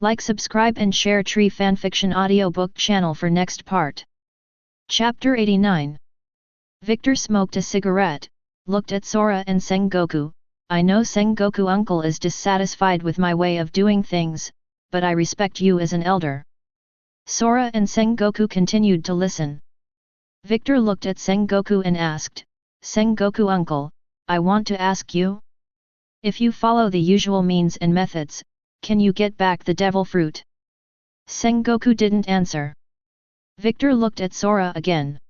Like, subscribe and share Tree Fanfiction audiobook channel for next part. Chapter 89. Victor smoked a cigarette, looked at Sora and Sengoku. I know Sengoku uncle is dissatisfied with my way of doing things, but I respect you as an elder. Sora and Sengoku continued to listen. Victor looked at Sengoku and asked, Sengoku uncle, I want to ask you? If you follow the usual means and methods, can you get back the devil fruit? Sengoku didn't answer. Victor looked at Sora again.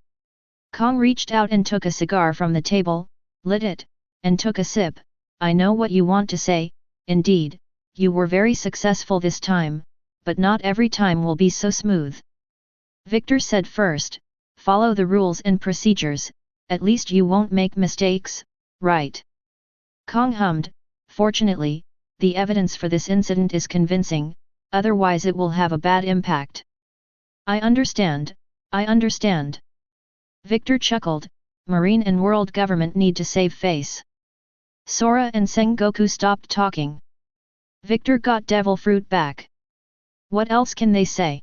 Kong reached out and took a cigar from the table, lit it, and took a sip. I know what you want to say, indeed, you were very successful this time, but not every time will be so smooth. Victor said first, follow the rules and procedures, at least you won't make mistakes, right? Kong hummed, fortunately, the evidence for this incident is convincing, otherwise it will have a bad impact. I understand, I understand. Victor chuckled, Marine and world government need to save face. Sora and Sengoku stopped talking. Victor got devil fruit back. What else can they say?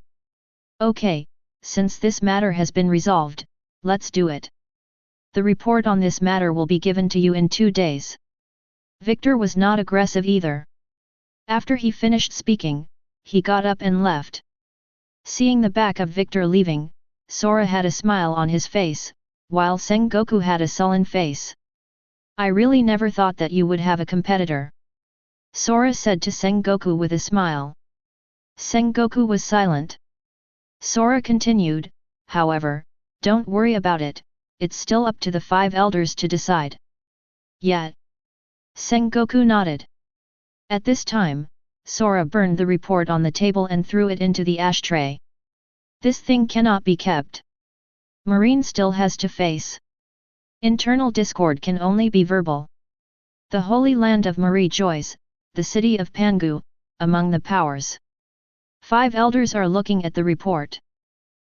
Okay, since this matter has been resolved, let's do it. The report on this matter will be given to you in 2 days. Victor was not aggressive either. After he finished speaking, he got up and left. Seeing the back of Victor leaving, Sora had a smile on his face, while Sengoku had a sullen face. I really never thought that you would have a competitor. Sora said to Sengoku with a smile. Sengoku was silent. Sora continued, however, don't worry about it, it's still up to the 5 elders to decide. Yet. Sengoku nodded. At this time, Sora burned the report on the table and threw it into the ashtray. This thing cannot be kept. Marine still has to face. Internal discord can only be verbal. The holy land of Marie joys, the city of Pangu, among the powers. 5 elders are looking at the report.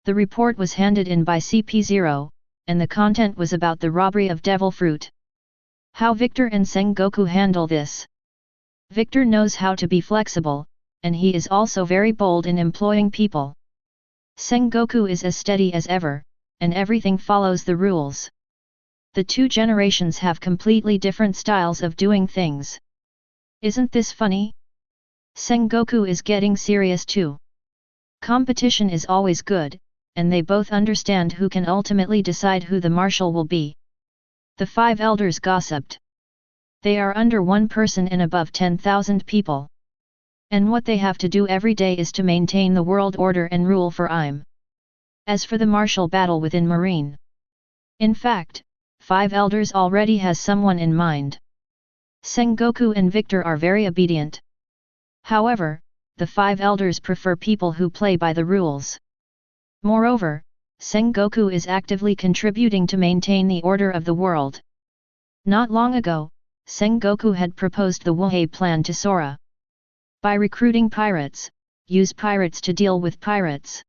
The report was handed in by CP0, and the content was about the robbery of devil fruit. How Victor and Sengoku handle this? Victor knows how to be flexible, and he is also very bold in employing people. Sengoku is as steady as ever, and everything follows the rules. The 2 generations have completely different styles of doing things. Isn't this funny? Sengoku is getting serious too. Competition is always good, and they both understand who can ultimately decide who the marshal will be. The 5 elders gossiped. They are under 1 person and above 10,000 people. And what they have to do every day is to maintain the world order and rule for IM. As for the martial battle within Marine. In fact, 5 elders already has someone in mind. Sengoku and Victor are very obedient. However, the 5 elders prefer people who play by the rules. Moreover, Sengoku is actively contributing to maintain the order of the world. Not long ago, Sengoku had proposed the Wuhei plan to Sora. By recruiting pirates, use pirates to deal with pirates.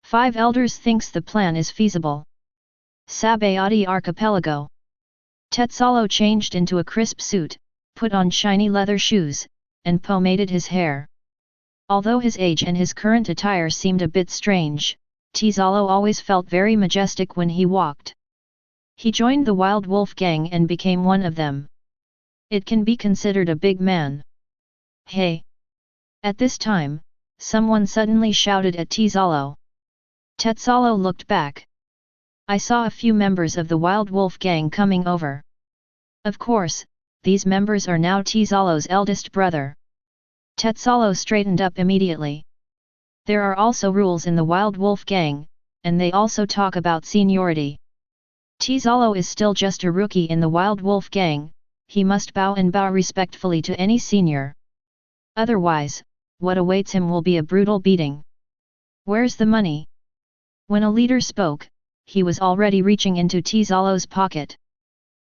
5 elders thinks the plan is feasible. Sabayati Archipelago. Tetsalo changed into a crisp suit, put on shiny leather shoes, and pomaded his hair. Although his age and his current attire seemed a bit strange, Tezalo always felt very majestic when he walked. He joined the Wild Wolf gang and became one of them. It can be considered a big man. Hey! At this time, someone suddenly shouted at Tezalo. Tetsalo looked back. I saw a few members of the Wild Wolf gang coming over. Of course, these members are now Tezalo's eldest brother. Tetsalo straightened up immediately. There are also rules in the Wild Wolf gang, and they also talk about seniority. Tezalo is still just a rookie in the Wild Wolf gang, he must bow respectfully to any senior. Otherwise, what awaits him will be a brutal beating. Where's the money? When a leader spoke, he was already reaching into Tezalo's pocket.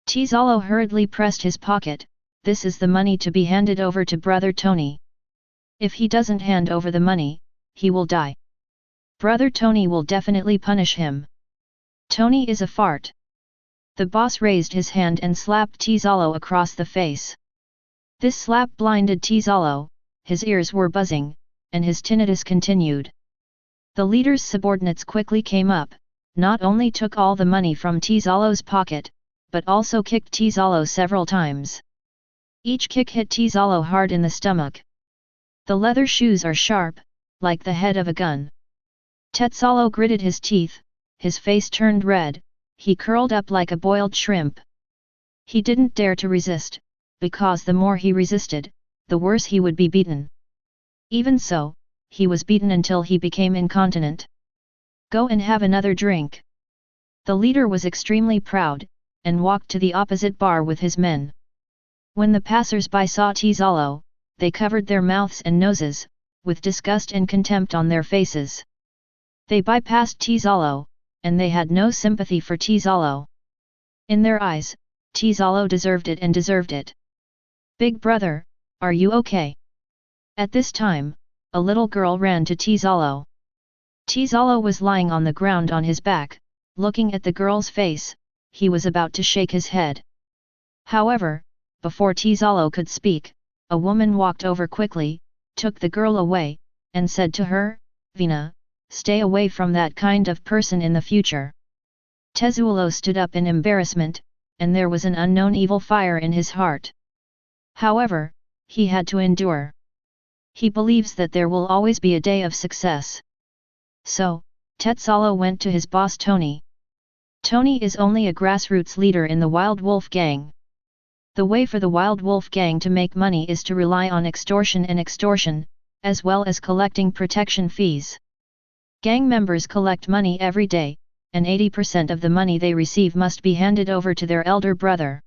Tezalo hurriedly pressed his pocket. This is the money to be handed over to Brother Tony. If he doesn't hand over the money, he will die. Brother Tony will definitely punish him. Tony is a fart. The boss raised his hand and slapped Tezalo across the face. This slap blinded Tezalo, his ears were buzzing, and his tinnitus continued. The leader's subordinates quickly came up, not only took all the money from Tizalo's pocket, but also kicked Tizalo several times. Each kick hit Tizalo hard in the stomach. The leather shoes are sharp, like the head of a gun. Tezalo gritted his teeth, his face turned red, he curled up like a boiled shrimp. He didn't dare to resist, because the more he resisted, the worse he would be beaten. Even so, he was beaten until he became incontinent. Go and have another drink. The leader was extremely proud, and walked to the opposite bar with his men. When the passers-by saw Tizalo, they covered their mouths and noses, with disgust and contempt on their faces. They bypassed Tizalo, and they had no sympathy for Tizalo. In their eyes, Tizalo deserved it and deserved it. Big brother, are you okay? At this time, a little girl ran to Tizalo. Tizalo was lying on the ground on his back, looking at the girl's face, he was about to shake his head. However, before Tizalo could speak, a woman walked over quickly, took the girl away, and said to her, Vina, stay away from that kind of person in the future. Tezulo stood up in embarrassment, and there was an unknown evil fire in his heart. However, he had to endure. He believes that there will always be a day of success. So, Tezalo went to his boss Tony. Tony is only a grassroots leader in the Wild Wolf Gang. The way for the Wild Wolf Gang to make money is to rely on extortion, as well as collecting protection fees. Gang members collect money every day, and 80% of the money they receive must be handed over to their elder brother.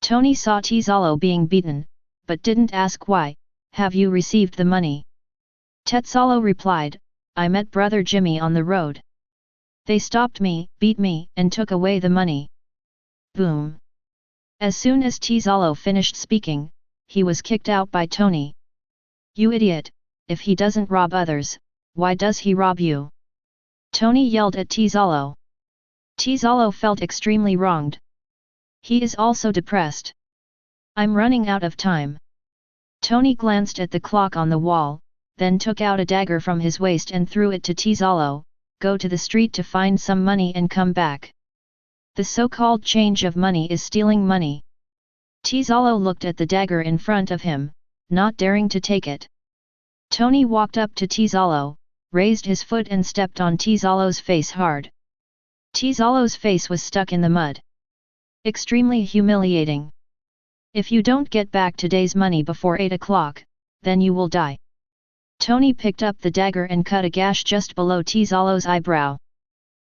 Tony saw Tizalo being beaten, but didn't ask why. Have you received the money? Tezalo replied, I met brother Jimmy on the road. They stopped me, beat me, and took away the money. Boom. As soon as Tezalo finished speaking, he was kicked out by Tony. You idiot, if he doesn't rob others, why does he rob you? Tony yelled at Tezalo. Tezalo felt extremely wronged. He is also depressed. I'm running out of time. Tony glanced at the clock on the wall, then took out a dagger from his waist and threw it to Tezalo, go to the street to find some money and come back. The so-called change of money is stealing money. Tezalo looked at the dagger in front of him, not daring to take it. Tony walked up to Tezalo, raised his foot and stepped on Tezalo's face hard. Tezalo's face was stuck in the mud. Extremely humiliating. If you don't get back today's money before 8 o'clock, then you will die. Tony picked up the dagger and cut a gash just below Tezalo's eyebrow.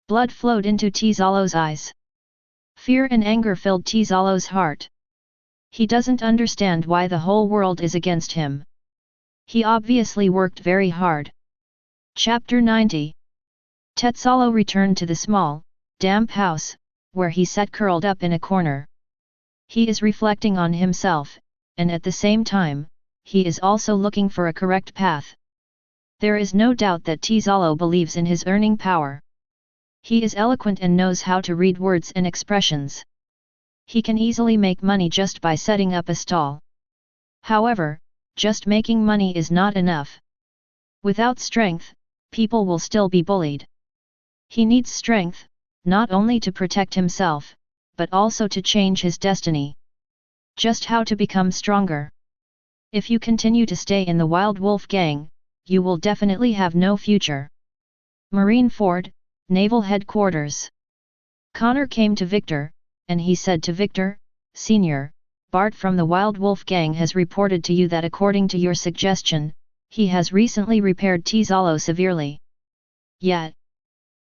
Blood flowed into Tezalo's eyes. Fear and anger filled Tezalo's heart. He doesn't understand why the whole world is against him. He obviously worked very hard. Chapter 90. Tezalo returned to the small, damp house, where he sat curled up in a corner. He is reflecting on himself, and at the same time, he is also looking for a correct path. There is no doubt that Tezalo believes in his earning power. He is eloquent and knows how to read words and expressions. He can easily make money just by setting up a stall. However, just making money is not enough. Without strength, people will still be bullied. He needs strength, not only to protect himself, but also to change his destiny. Just how to become stronger. If you continue to stay in the Wild Wolf Gang, you will definitely have no future. Marine Ford, Naval Headquarters. Connor came to Victor, and he said to Victor, Senior, Bart from the Wild Wolf Gang has reported to you that according to your suggestion, he has recently repaired Tezalo severely. Yet.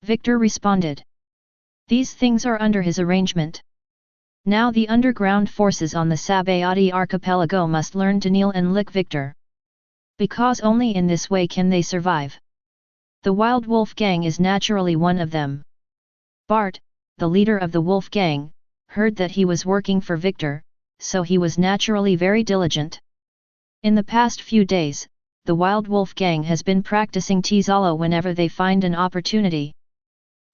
Victor responded. These things are under his arrangement. Now the underground forces on the Sabayati archipelago must learn to kneel and lick Victor. Because only in this way can they survive. The Wild Wolf Gang is naturally one of them. Bart, the leader of the Wolf Gang, heard that he was working for Victor, so he was naturally very diligent. In the past few days, the Wild Wolf Gang has been practicing Tezalo whenever they find an opportunity.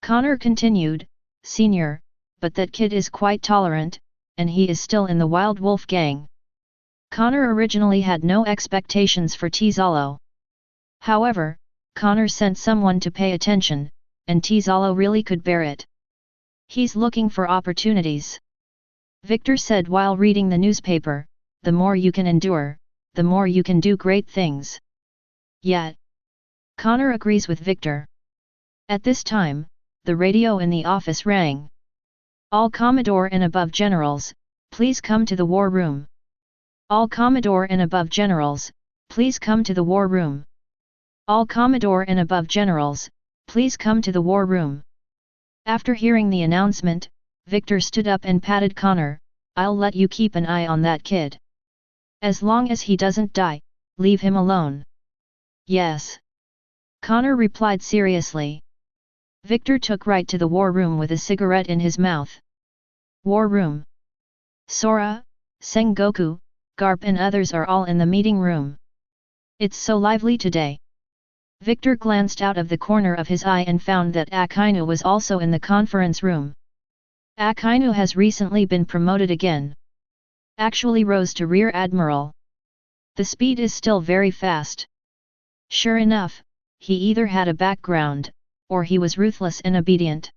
Connor continued, Senior, but that kid is quite tolerant, and he is still in the Wild Wolf Gang. Connor originally had no expectations for Tezalo. However, Connor sent someone to pay attention, and Tizalo really could bear it. He's looking for opportunities. Victor said while reading the newspaper, the more you can endure, the more you can do great things. Yet, Connor agrees with Victor. At this time, the radio in the office rang. All Commodore and above generals, please come to the war room. All Commodore and above generals, please come to the war room. All Commodore and above generals, please come to the war room. After hearing the announcement, Victor stood up and patted Connor. I'll let you keep an eye on that kid. As long as he doesn't die, leave him alone. Yes. Connor replied seriously. Victor took right to the war room with a cigarette in his mouth. War room. Sora, Sengoku, Garp and others are all in the meeting room. It's so lively today. Victor glanced out of the corner of his eye and found that Akainu was also in the conference room. Akainu has recently been promoted again. Actually rose to Rear Admiral. The speed is still very fast. Sure enough, he either had a background, or he was ruthless and obedient.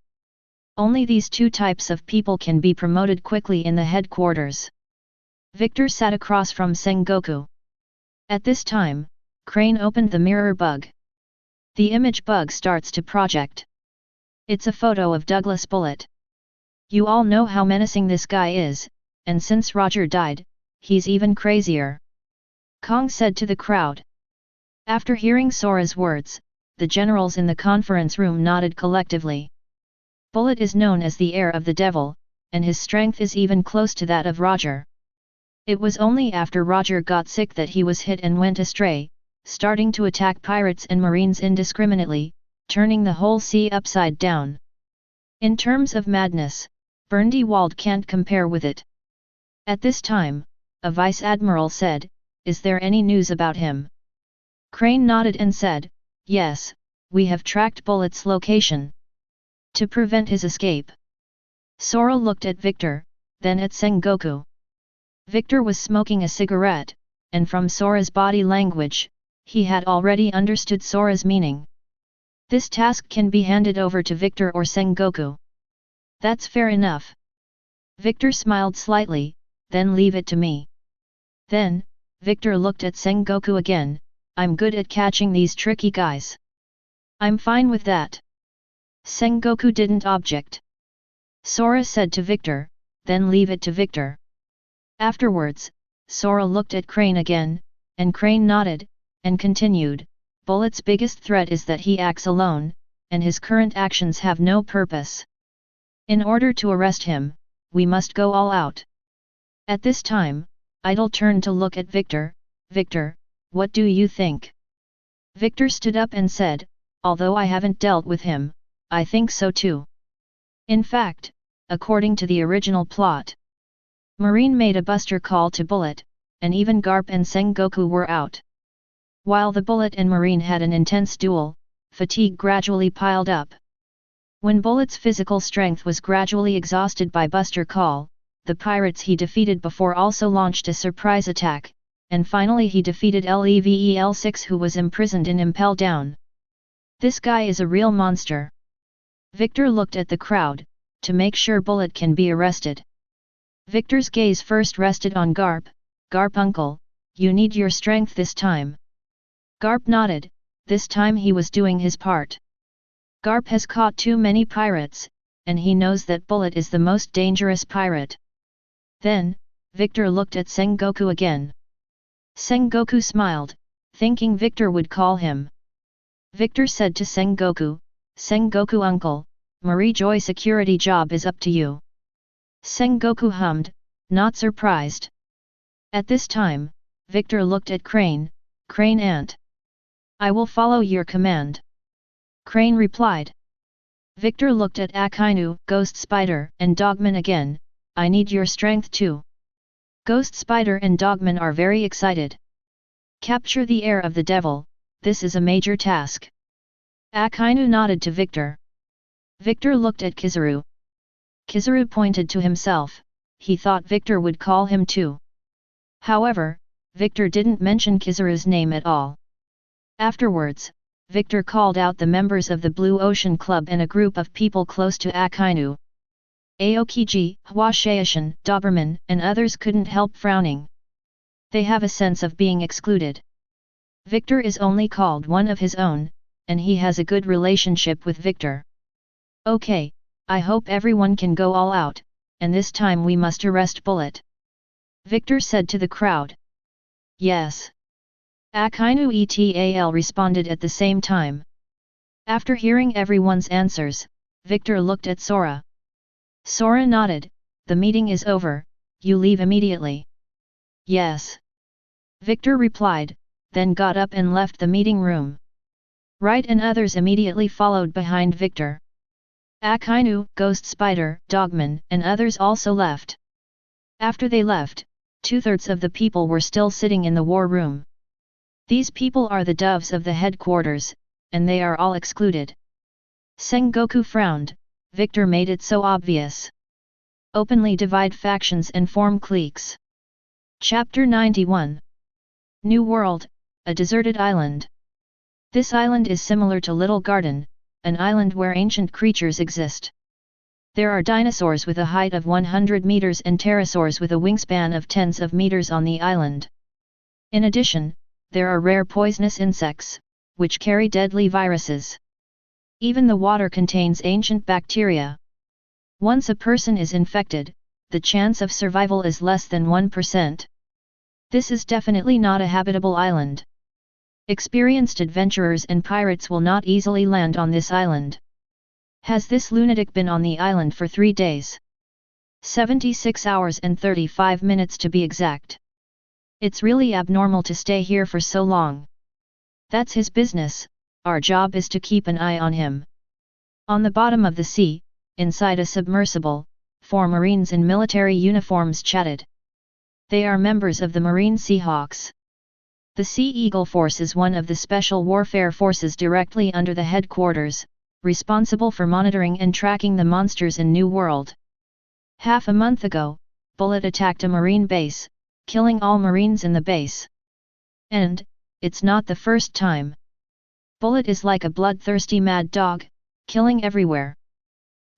Only these two types of people can be promoted quickly in the headquarters. Victor sat across from Sengoku. At this time, Crane opened the mirror bug. The image bug starts to project. It's a photo of Douglas Bullet. You all know how menacing this guy is, and since Roger died, he's even crazier. Kong said to the crowd. After hearing Sora's words, the generals in the conference room nodded collectively. Bullet is known as the heir of the devil, and his strength is even close to that of Roger. It was only after Roger got sick that he was hit and went astray, starting to attack pirates and marines indiscriminately, turning the whole sea upside down. In terms of madness, Burndy-Wald can't compare with it. At this time, a vice admiral said, "Is there any news about him?" Crane nodded and said, "Yes, we have tracked Bullet's location. To prevent his escape." Sora looked at Victor, then at Sengoku. Victor was smoking a cigarette, and from Sora's body language, he had already understood Sora's meaning. This task can be handed over to Victor or Sengoku. That's fair enough. Victor smiled slightly, then leave it to me. Then, Victor looked at Sengoku again. I'm good at catching these tricky guys. I'm fine with that. Sengoku didn't object. Sora said to Victor, then leave it to Victor. Afterwards, Sora looked at Crane again, and Crane nodded, and continued, Bullet's biggest threat is that he acts alone, and his current actions have no purpose. In order to arrest him, we must go all out. At this time, Idol turned to look at Victor. Victor, what do you think? Victor stood up and said, although I haven't dealt with him, I think so too. In fact, according to the original plot, Marine made a buster call to Bullet, and even Garp and Sengoku were out. While the Bullet and Marine had an intense duel, fatigue gradually piled up. When Bullet's physical strength was gradually exhausted by buster call, the pirates he defeated before also launched a surprise attack, and finally he defeated Level-6 who was imprisoned in Impel Down. This guy is a real monster. Victor looked at the crowd, to make sure Bullet can be arrested. Victor's gaze first rested on Garp. Garp uncle, you need your strength this time. Garp nodded, this time he was doing his part. Garp has caught too many pirates, and he knows that Bullet is the most dangerous pirate. Then, Victor looked at Sengoku again. Sengoku smiled, thinking Victor would call him. Victor said to Sengoku, Sengoku uncle, Marie Joy security job is up to you. Sengoku hummed, not surprised. At this time, Victor looked at Crane. Crane aunt. I will follow your command. Crane replied. Victor looked at Akainu, Ghost Spider, and Dogman again. I need your strength too. Ghost Spider and Dogman are very excited. Capture the heir of the devil, this is a major task. Akainu nodded to Victor. Victor looked at Kizaru. Kizaru pointed to himself, he thought Victor would call him too. However, Victor didn't mention Kizaru's name at all. Afterwards, Victor called out the members of the Blue Ocean Club and a group of people close to Akainu. Aokiji, Hwashaishan, Doberman, and others couldn't help frowning. They have a sense of being excluded. Victor is only called one of his own, and he has a good relationship with Victor. Okay, I hope everyone can go all out, and this time we must arrest Bullet. Victor said to the crowd. Yes. Akainu et al. Responded at the same time. After hearing everyone's answers, Victor looked at Sora. Sora nodded. The meeting is over, you leave immediately. Yes. Victor replied, then got up and left the meeting room. Right, and others immediately followed behind Victor. Akainu, Ghost Spider, Dogman, and others also left. After they left, 2/3 of the people were still sitting in the war room. These people are the doves of the headquarters, and they are all excluded. Sengoku frowned. Victor made it so obvious. Openly divide factions and form cliques. Chapter 91. New World, a deserted island. This island is similar to Little Garden, an island where ancient creatures exist. There are dinosaurs with a height of 100 meters and pterosaurs with a wingspan of tens of meters on the island. In addition, there are rare poisonous insects, which carry deadly viruses. Even the water contains ancient bacteria. Once a person is infected, the chance of survival is less than 1%. This is definitely not a habitable island. Experienced adventurers and pirates will not easily land on this island. Has this lunatic been on the island for 3 days? 76 hours and 35 minutes to be exact. It's really abnormal to stay here for so long. That's his business, our job is to keep an eye on him. On the bottom of the sea, inside a submersible, 4 Marines in military uniforms chatted. They are members of the Marine Seahawks. The Sea Eagle Force is one of the special warfare forces directly under the headquarters, responsible for monitoring and tracking the monsters in New World. Half a month ago, Bullet attacked a Marine base, killing all Marines in the base. And, it's not the first time. Bullet is like a bloodthirsty mad dog, killing everywhere.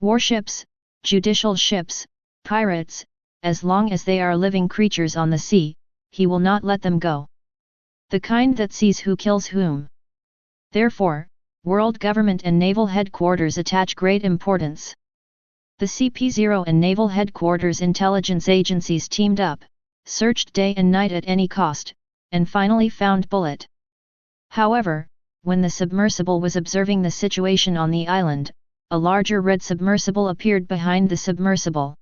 Warships, judicial ships, pirates, as long as they are living creatures on the sea, he will not let them go. The kind that sees who kills whom. Therefore, world government and naval headquarters attach great importance. The CP0 and naval headquarters intelligence agencies teamed up, searched day and night at any cost, and finally found Bullet. However, when the submersible was observing the situation on the island, a larger red submersible appeared behind the submersible.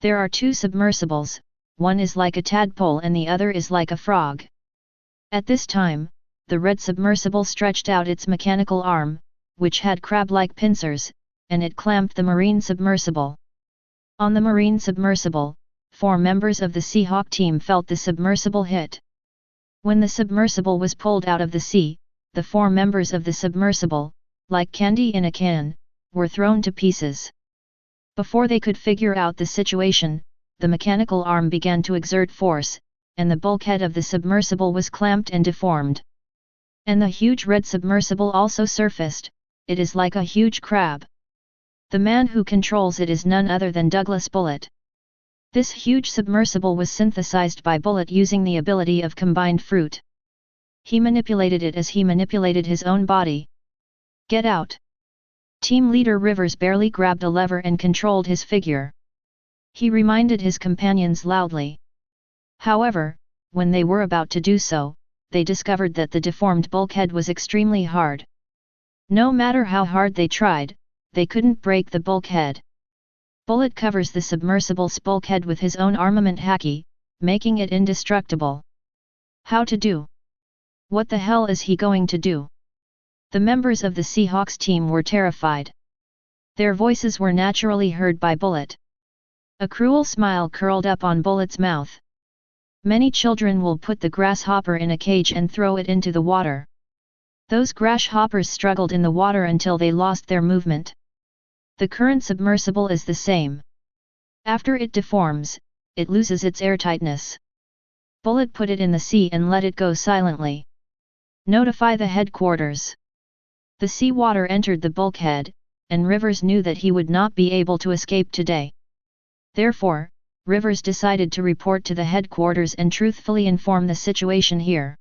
There are 2 submersibles, one is like a tadpole and the other is like a frog. At this time, the red submersible stretched out its mechanical arm, which had crab-like pincers, and it clamped the marine submersible. On the marine submersible, 4 members of the Seahawk team felt the submersible hit. When the submersible was pulled out of the sea, the 4 members of the submersible, like candy in a can, were thrown to pieces. Before they could figure out the situation, the mechanical arm began to exert force, and the bulkhead of the submersible was clamped and deformed. And the huge red submersible also surfaced. It is like a huge crab. The man who controls it is none other than Douglas Bullet. This huge submersible was synthesized by Bullet using the ability of combined fruit. He manipulated it as he manipulated his own body. Get out! Team leader Rivers barely grabbed a lever and controlled his figure. He reminded his companions loudly. However, when they were about to do so, they discovered that the deformed bulkhead was extremely hard. No matter how hard they tried, they couldn't break the bulkhead. Bullet covers the submersible's bulkhead with his own armament haki, making it indestructible. How to do? What the hell is he going to do? The members of the Seahawks team were terrified. Their voices were naturally heard by Bullet. A cruel smile curled up on Bullet's mouth. Many children will put the grasshopper in a cage and throw it into the water. Those grasshoppers struggled in the water until they lost their movement. The current submersible is the same. After it deforms, it loses its airtightness. Bullet put it in the sea and let it go silently. Notify the headquarters. The seawater entered the bulkhead, and Rivers knew that he would not be able to escape today. Therefore, Rivers decided to report to the headquarters and truthfully inform the situation here.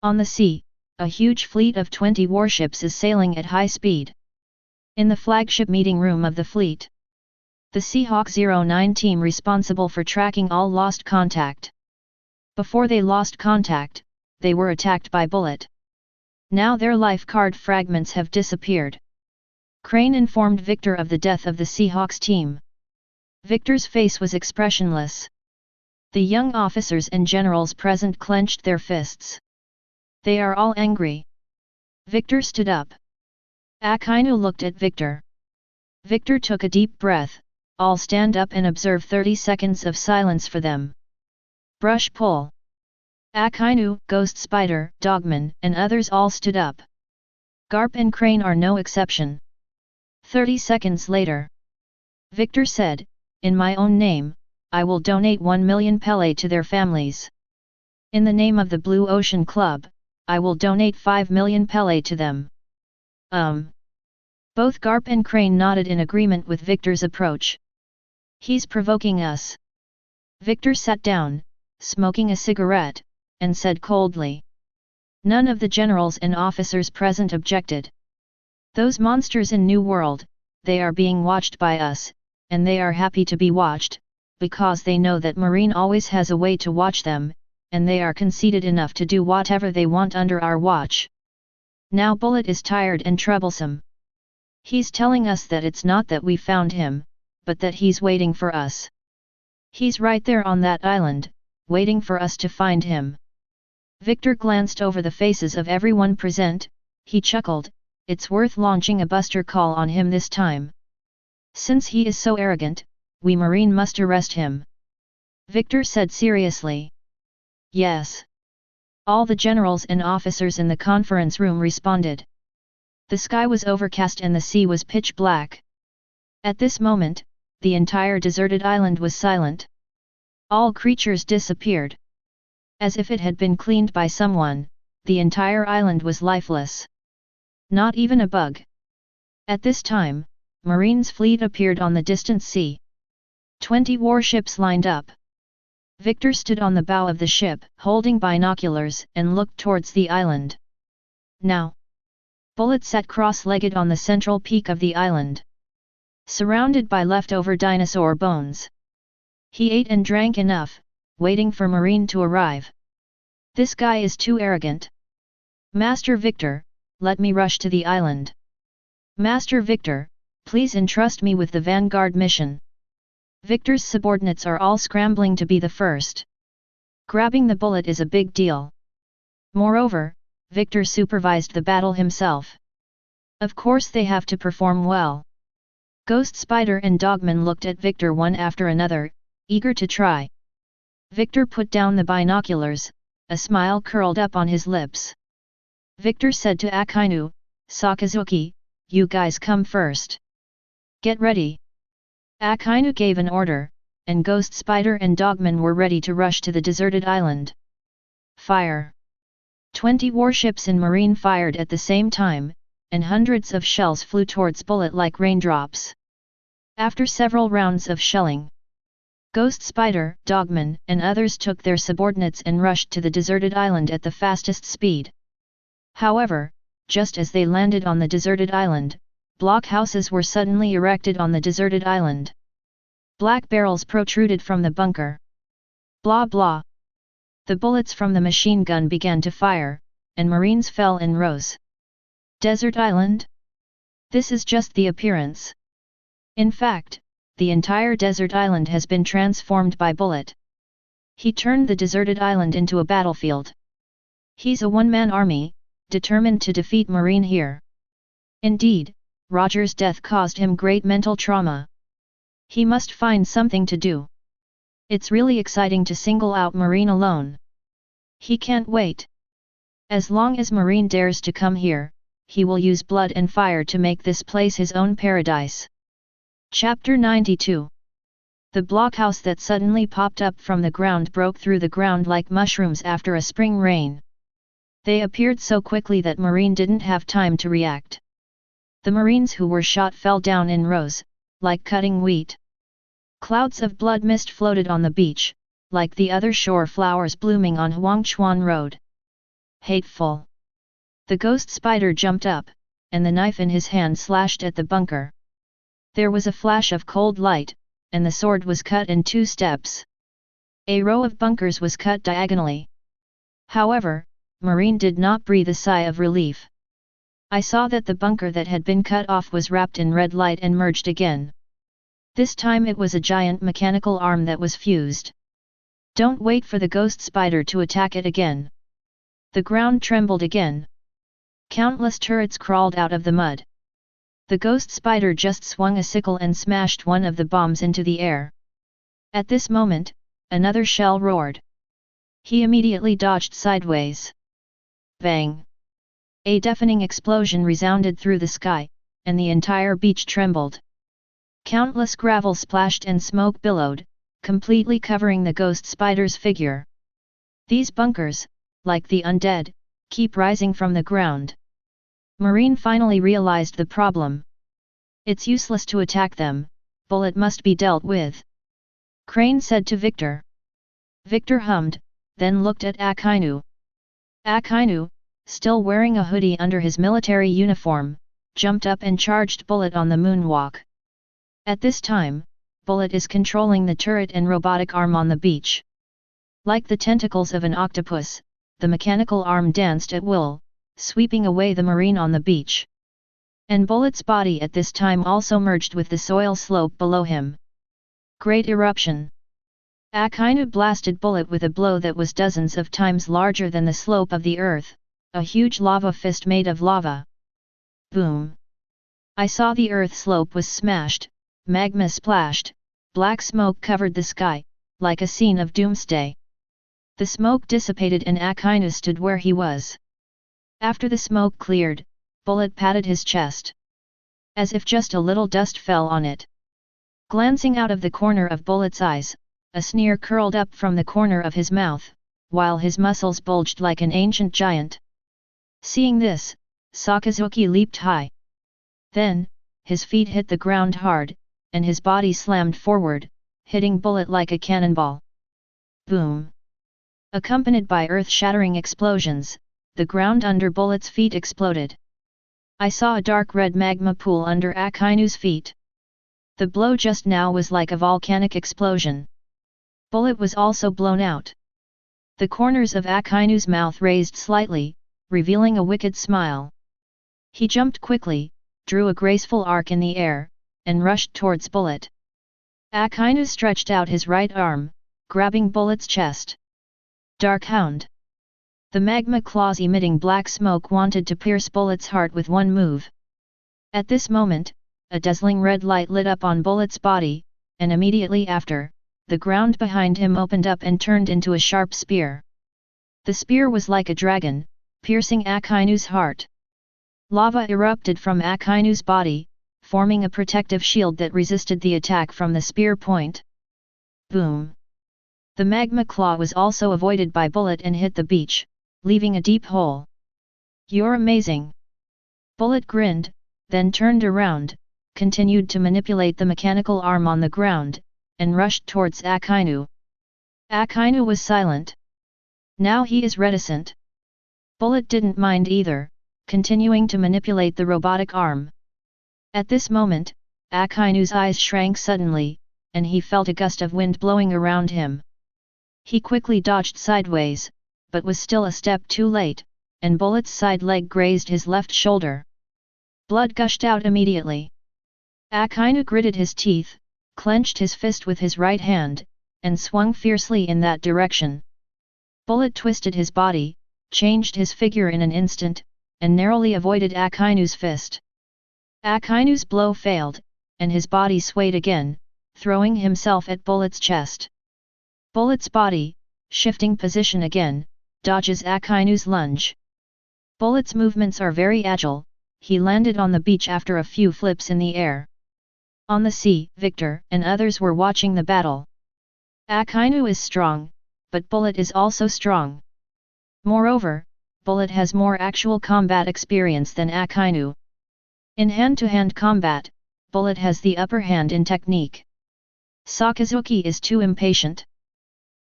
On the sea, a huge fleet of 20 warships is sailing at high speed. In the flagship meeting room of the fleet, the Seahawk 09 team responsible for tracking all lost contact. Before they lost contact, they were attacked by bullet. Now their life card fragments have disappeared. Crane informed Victor of the death of the Seahawks team. Victor's face was expressionless. The young officers and generals present clenched their fists. They are all angry. Victor stood up. Akainu looked at Victor. Victor took a deep breath. All stand up and observe 30 seconds of silence for them. Brush pull. Akainu, Ghost Spider, Dogman, and others all stood up. Garp and Crane are no exception. 30 seconds later, Victor said, "In my own name, I will donate 1 million pele to their families. In the name of the Blue Ocean Club, I will donate 5 million pele to them." Both Garp and Crane nodded in agreement with Victor's approach. He's provoking us. Victor sat down, smoking a cigarette, and said coldly. None of the generals and officers present objected. Those monsters in New World, they are being watched by us, and they are happy to be watched, because they know that Marine always has a way to watch them, and they are conceited enough to do whatever they want under our watch. Now Bullet is tired and troublesome. He's telling us that it's not that we found him, but that he's waiting for us. He's right there on that island, waiting for us to find him. Victor glanced over the faces of everyone present. He chuckled, "It's worth launching a buster call on him this time. Since he is so arrogant, we Marine must arrest him." Victor said seriously. Yes. All the generals and officers in the conference room responded. The sky was overcast and the sea was pitch black. At this moment, the entire deserted island was silent. All creatures disappeared. As if it had been cleaned by someone, the entire island was lifeless. Not even a bug. At this time, Marine's fleet appeared on the distant sea. 20 warships lined up. Victor stood on the bow of the ship, holding binoculars, and looked towards the island. Now, Bullet sat cross-legged on the central peak of the island, surrounded by leftover dinosaur bones. He ate and drank enough, waiting for Marine to arrive. This guy is too arrogant. Master Victor, let me rush to the island. Master Victor, please entrust me with the Vanguard mission. Victor's subordinates are all scrambling to be the first. Grabbing the bullet is a big deal. Moreover, Victor supervised the battle himself. Of course they have to perform well. Ghost Spider and Dogman looked at Victor one after another, eager to try. Victor put down the binoculars, a smile curled up on his lips. Victor said to Akainu, "Sakazuki, you guys come first. Get ready." Akainu gave an order, and Ghost Spider and Dogman were ready to rush to the deserted island. Fire! 20 warships in Marine fired at the same time, and hundreds of shells flew towards Bullet like raindrops. After several rounds of shelling, Ghost Spider, Dogman, and others took their subordinates and rushed to the deserted island at the fastest speed. However, just as they landed on the deserted island, blockhouses were suddenly erected on the deserted island. Black barrels protruded from the bunker. Blah blah. The bullets from the machine gun began to fire, and Marines fell in rows. Desert island? This is just the appearance. In fact, the entire desert island has been transformed by Bullet. He turned the deserted island into a battlefield. He's a one-man army, determined to defeat Marine here. Indeed, Roger's death caused him great mental trauma. He must find something to do. It's really exciting to single out Marine alone. He can't wait. As long as Marine dares to come here, he will use blood and fire to make this place his own paradise. Chapter 92. The blockhouse that suddenly popped up from the ground broke through the ground like mushrooms after a spring rain. They appeared so quickly that Marine didn't have time to react. The Marines who were shot fell down in rows, like cutting wheat. Clouds of blood mist floated on the beach, like the other shore flowers blooming on Huangchuan Road. Hateful! The ghost spider jumped up, and the knife in his hand slashed at the bunker. There was a flash of cold light, and the sword was cut in 2 steps. A row of bunkers was cut diagonally. However, Marine did not breathe a sigh of relief. I saw that the bunker that had been cut off was wrapped in red light and merged again. This time it was a giant mechanical arm that was fused. Don't wait for the ghost spider to attack it again. The ground trembled again. Countless turrets crawled out of the mud. The ghost spider just swung a sickle and smashed one of the bombs into the air. At this moment, another shell roared. He immediately dodged sideways. Bang! A deafening explosion resounded through the sky, and the entire beach trembled. Countless gravel splashed and smoke billowed, completely covering the ghost spider's figure. These bunkers, like the undead, keep rising from the ground. Marine finally realized the problem. It's useless to attack them, bullet must be dealt with. Crane said to Victor. Victor hummed, then looked at Akainu. Akainu, still wearing a hoodie under his military uniform, jumped up and charged Bullet on the moonwalk. At this time, Bullet is controlling the turret and robotic arm on the beach. Like the tentacles of an octopus, the mechanical arm danced at will, sweeping away the Marine on the beach. And Bullet's body at this time also merged with the soil slope below him. Great eruption! Akainu blasted Bullet with a blow that was dozens of times larger than the slope of the earth, a huge lava fist made of lava. Boom! I saw the earth slope was smashed, magma splashed, black smoke covered the sky, like a scene of doomsday. The smoke dissipated and Akainu stood where he was. After the smoke cleared, Bullet patted his chest. As if just a little dust fell on it. Glancing out of the corner of Bullet's eyes, a sneer curled up from the corner of his mouth, while his muscles bulged like an ancient giant. Seeing this, Sakazuki leaped high. Then, his feet hit the ground hard, and his body slammed forward, hitting Bullet like a cannonball. Boom! Accompanied by earth-shattering explosions, the ground under Bullet's feet exploded. I saw a dark red magma pool under Akainu's feet. The blow just now was like a volcanic explosion. Bullet was also blown out. The corners of Akainu's mouth raised slightly, revealing a wicked smile. He jumped quickly, drew a graceful arc in the air, and rushed towards Bullet. Akainu stretched out his right arm, grabbing Bullet's chest. Dark Hound! The magma claws emitting black smoke wanted to pierce Bullet's heart with one move. At this moment, a dazzling red light lit up on Bullet's body, and immediately after, the ground behind him opened up and turned into a sharp spear. The spear was like a dragon, piercing Akainu's heart. Lava erupted from Akainu's body, forming a protective shield that resisted the attack from the spear point. Boom! The magma claw was also avoided by Bullet and hit the beach, leaving a deep hole. You're amazing! Bullet grinned, then turned around, continued to manipulate the mechanical arm on the ground, and rushed towards Akainu. Akainu was silent. Now he is reticent. Bullet didn't mind either, continuing to manipulate the robotic arm. At this moment, Akainu's eyes shrank suddenly, and he felt a gust of wind blowing around him. He quickly dodged sideways, but was still a step too late, and Bullet's side leg grazed his left shoulder. Blood gushed out immediately. Akainu gritted his teeth, clenched his fist with his right hand, and swung fiercely in that direction. Bullet twisted his body, changed his figure in an instant, and narrowly avoided Akainu's fist. Akainu's blow failed, and his body swayed again, throwing himself at Bullet's chest. Bullet's body, shifting position again, dodges Akainu's lunge. Bullet's movements are very agile, he landed on the beach after a few flips in the air. On the sea, Victor and others were watching the battle. Akainu is strong, but Bullet is also strong. Moreover, Bullet has more actual combat experience than Akainu. In hand-to-hand combat, Bullet has the upper hand in technique. Sakazuki is too impatient.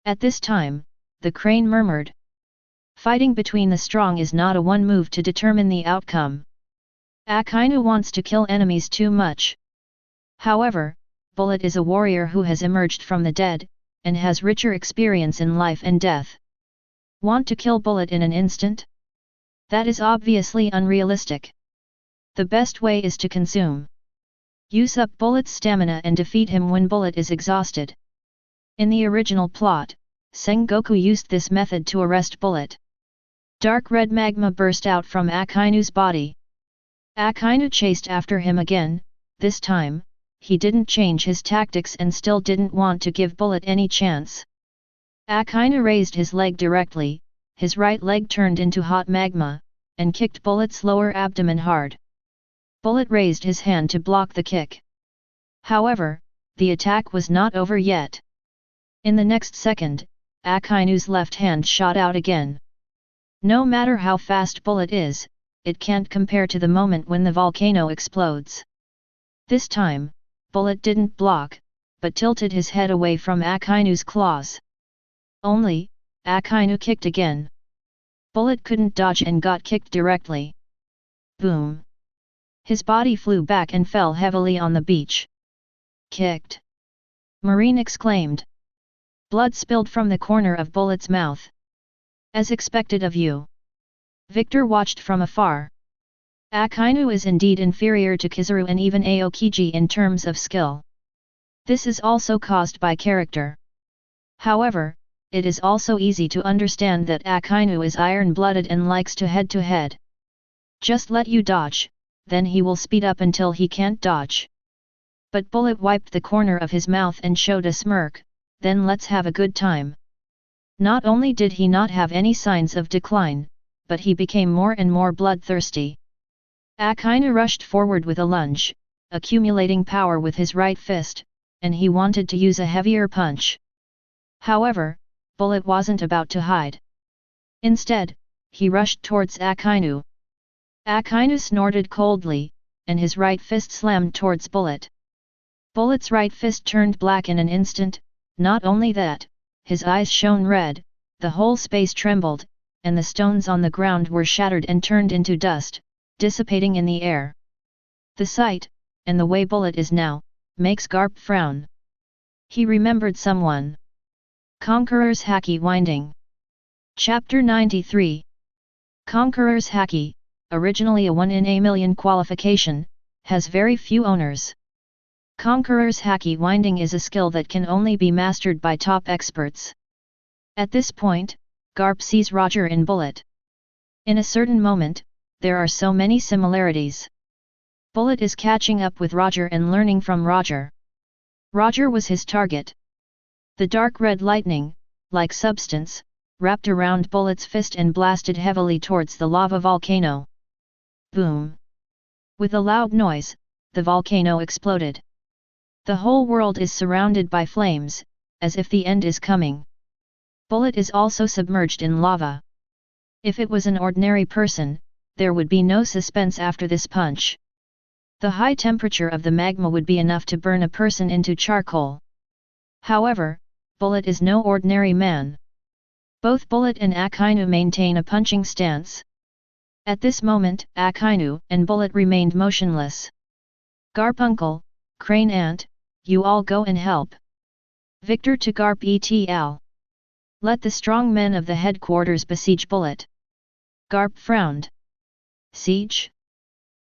At this time, the crane murmured. Fighting between the strong is not a one move to determine the outcome. Akainu wants to kill enemies too much. However, Bullet is a warrior who has emerged from the dead, and has richer experience in life and death. Want to kill Bullet in an instant? That is obviously unrealistic. The best way is to consume. Use up Bullet's stamina and defeat him when Bullet is exhausted. In the original plot, Sengoku used this method to arrest Bullet. Dark red magma burst out from Akainu's body. Akainu chased after him again. This time, he didn't change his tactics and still didn't want to give Bullet any chance. Akainu raised his leg directly, his right leg turned into hot magma, and kicked Bullet's lower abdomen hard. Bullet raised his hand to block the kick. However, the attack was not over yet. In the next second, Akainu's left hand shot out again. No matter how fast Bullet is, it can't compare to the moment when the volcano explodes. This time, Bullet didn't block, but tilted his head away from Akainu's claws. Only, Akainu kicked again. Bullet couldn't dodge and got kicked directly. Boom! His body flew back and fell heavily on the beach. Kicked! Marine exclaimed. Blood spilled from the corner of Bullet's mouth. As expected of you. Victor watched from afar. Akainu is indeed inferior to Kizaru and even Aokiji in terms of skill. This is also caused by character. However, it is also easy to understand that Akainu is iron-blooded and likes to head-to-head. Just let you dodge, then he will speed up until he can't dodge. But Bullet wiped the corner of his mouth and showed a smirk, then let's have a good time. Not only did he not have any signs of decline, but he became more and more bloodthirsty. Akainu rushed forward with a lunge, accumulating power with his right fist, and he wanted to use a heavier punch. However, Bullet wasn't about to hide. Instead, he rushed towards Akainu. Akainu snorted coldly, and his right fist slammed towards Bullet. Bullet's right fist turned black in an instant. Not only that, his eyes shone red, the whole space trembled, and the stones on the ground were shattered and turned into dust, dissipating in the air. The sight, and the way Bullet is now, makes Garp frown. He remembered someone. Conqueror's Haki winding. Chapter 93. Conqueror's Haki, originally a 1 in a million qualification, has very few owners. Conqueror's Haki winding is a skill that can only be mastered by top experts. At this point, Garp sees Roger in Bullet. In a certain moment, there are so many similarities. Bullet is catching up with Roger and learning from Roger. Roger was his target. The dark red lightning, like substance, wrapped around Bullet's fist and blasted heavily towards the lava volcano. Boom! With a loud noise, the volcano exploded. The whole world is surrounded by flames, as if the end is coming. Bullet is also submerged in lava. If it was an ordinary person, there would be no suspense after this punch. The high temperature of the magma would be enough to burn a person into charcoal. However, Bullet is no ordinary man. Both Bullet and Akainu maintain a punching stance. At this moment, Akainu and Bullet remained motionless. Garpunkel, Crane Ant, you all go and help. Victor to Garp et.al. Let the strong men of the headquarters besiege Bullet. Garp frowned. Siege?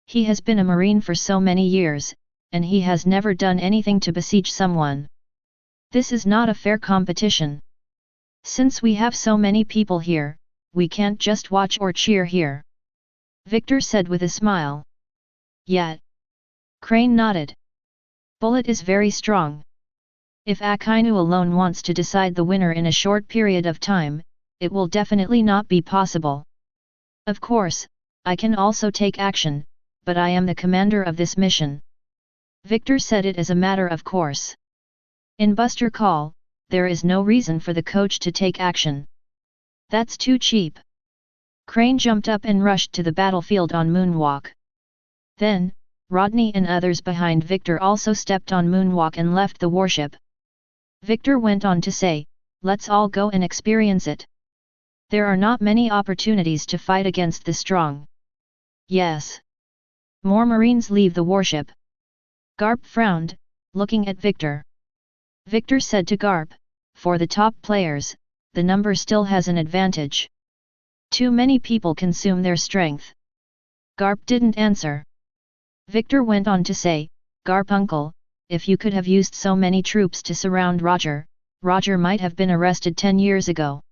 He has been a marine for so many years, and he has never done anything to besiege someone. This is not a fair competition. Since we have so many people here, we can't just watch or cheer here. Victor said with a smile. Yet. Crane nodded. Bullet is very strong. If Akainu alone wants to decide the winner in a short period of time, it will definitely not be possible. Of course, I can also take action, but I am the commander of this mission. Victor said it as a matter of course. In Buster Call, there is no reason for the coach to take action. That's too cheap. Crane jumped up and rushed to the battlefield on Moonwalk. Then, Rodney and others behind Victor also stepped on Moonwalk and left the warship. Victor went on to say, "Let's all go and experience it. There are not many opportunities to fight against the strong." Yes. More Marines leave the warship. Garp frowned, looking at Victor. Victor said to Garp, "For the top players, the number still has an advantage. Too many people consume their strength." Garp didn't answer. Victor went on to say, "Garp uncle, if you could have used so many troops to surround Roger, Roger might have been arrested 10 years ago."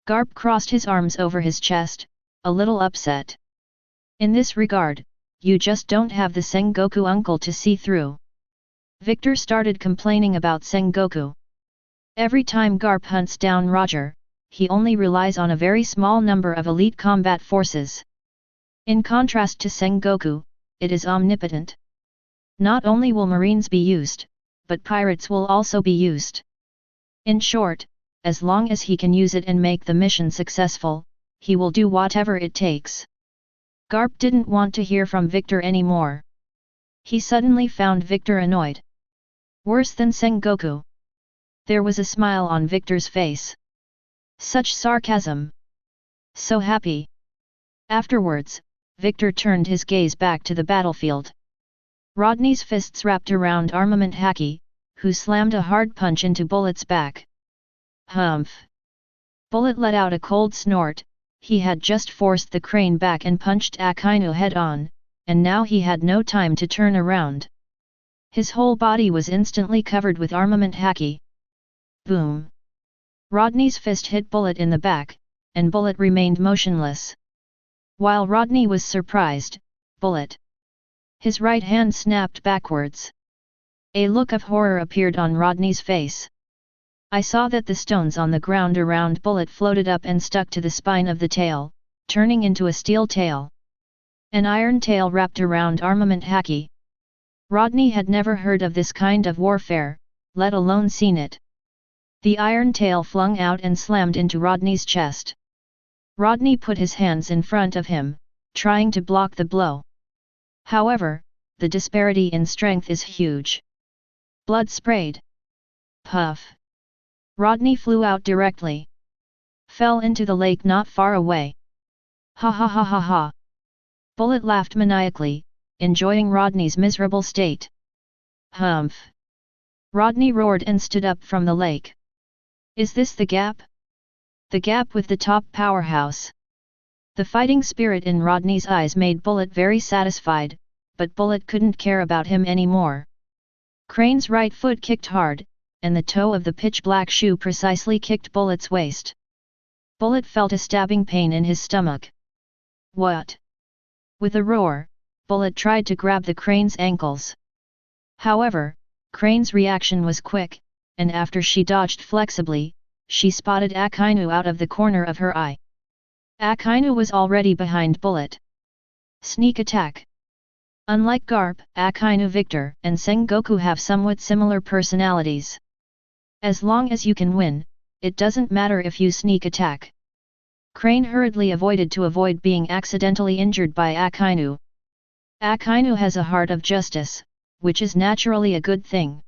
Garp crossed his arms over his chest, a little upset. "In this regard, you just don't have the Sengoku uncle to see through." Victor started complaining about Sengoku. Every time Garp hunts down Roger, he only relies on a very small number of elite combat forces. In contrast to Sengoku, it is omnipotent. Not only will Marines be used, but pirates will also be used. In short, as long as he can use it and make the mission successful, he will do whatever it takes. Garp didn't want to hear from Victor anymore. He suddenly found Victor annoyed. Worse than Sengoku. There was a smile on Victor's face. Such sarcasm. So happy. Afterwards, Victor turned his gaze back to the battlefield. Rodney's fists wrapped around Armament Haki, who slammed a hard punch into Bullet's back. Humph! Bullet let out a cold snort. He had just forced the crane back and punched Akainu head-on, and now he had no time to turn around. His whole body was instantly covered with Armament Haki. Boom! Rodney's fist hit Bullet in the back, and Bullet remained motionless. While Rodney was surprised, Bullet. His right hand snapped backwards. A look of horror appeared on Rodney's face. I saw that the stones on the ground around Bullet floated up and stuck to the spine of the tail, turning into a steel tail. An iron tail wrapped around Armament Haki. Rodney had never heard of this kind of warfare, let alone seen it. The iron tail flung out and slammed into Rodney's chest. Rodney put his hands in front of him, trying to block the blow. However, the disparity in strength is huge. Blood sprayed. Puff! Rodney flew out directly. Fell into the lake not far away. Ha ha ha ha ha! Bullet laughed maniacally, enjoying Rodney's miserable state. Humph! Rodney roared and stood up from the lake. Is this the gap? The gap with the top powerhouse. The fighting spirit in Rodney's eyes made Bullet very satisfied, but Bullet couldn't care about him anymore. Crane's right foot kicked hard, and the toe of the pitch-black shoe precisely kicked Bullet's waist. Bullet felt a stabbing pain in his stomach. What? With a roar, Bullet tried to grab the Crane's ankles. However, Crane's reaction was quick, and after she dodged flexibly, she spotted Akainu out of the corner of her eye. Akainu was already behind Bullet. Sneak attack. Unlike Garp, Akainu, Victor, and Sengoku have somewhat similar personalities. As long as you can win, it doesn't matter if you sneak attack. Crane hurriedly avoided to avoid being accidentally injured by Akainu. Akainu has a heart of justice, which is naturally a good thing.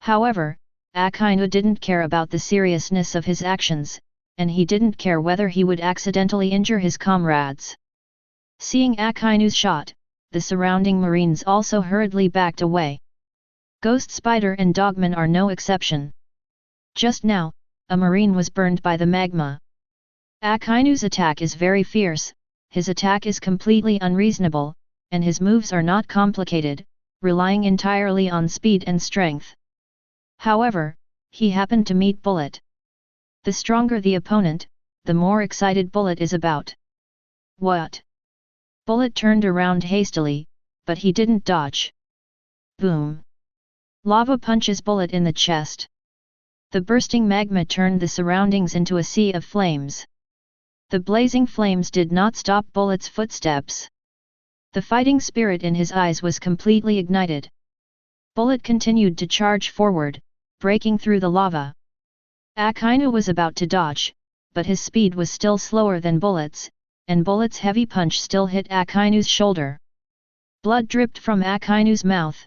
However, Akainu didn't care about the seriousness of his actions, and he didn't care whether he would accidentally injure his comrades. Seeing Akainu's shot, the surrounding Marines also hurriedly backed away. Ghost Spider and Dogman are no exception. Just now, a Marine was burned by the magma. Akainu's attack is very fierce, his attack is completely unreasonable, and his moves are not complicated, relying entirely on speed and strength. However, he happened to meet Bullet. The stronger the opponent, the more excited Bullet is about. What? Bullet turned around hastily, but he didn't dodge. Boom! Lava punches Bullet in the chest. The bursting magma turned the surroundings into a sea of flames. The blazing flames did not stop Bullet's footsteps. The fighting spirit in his eyes was completely ignited. Bullet continued to charge forward, breaking through the lava. Akainu was about to dodge, but his speed was still slower than Bullet's, and Bullet's heavy punch still hit Akainu's shoulder. Blood dripped from Akainu's mouth.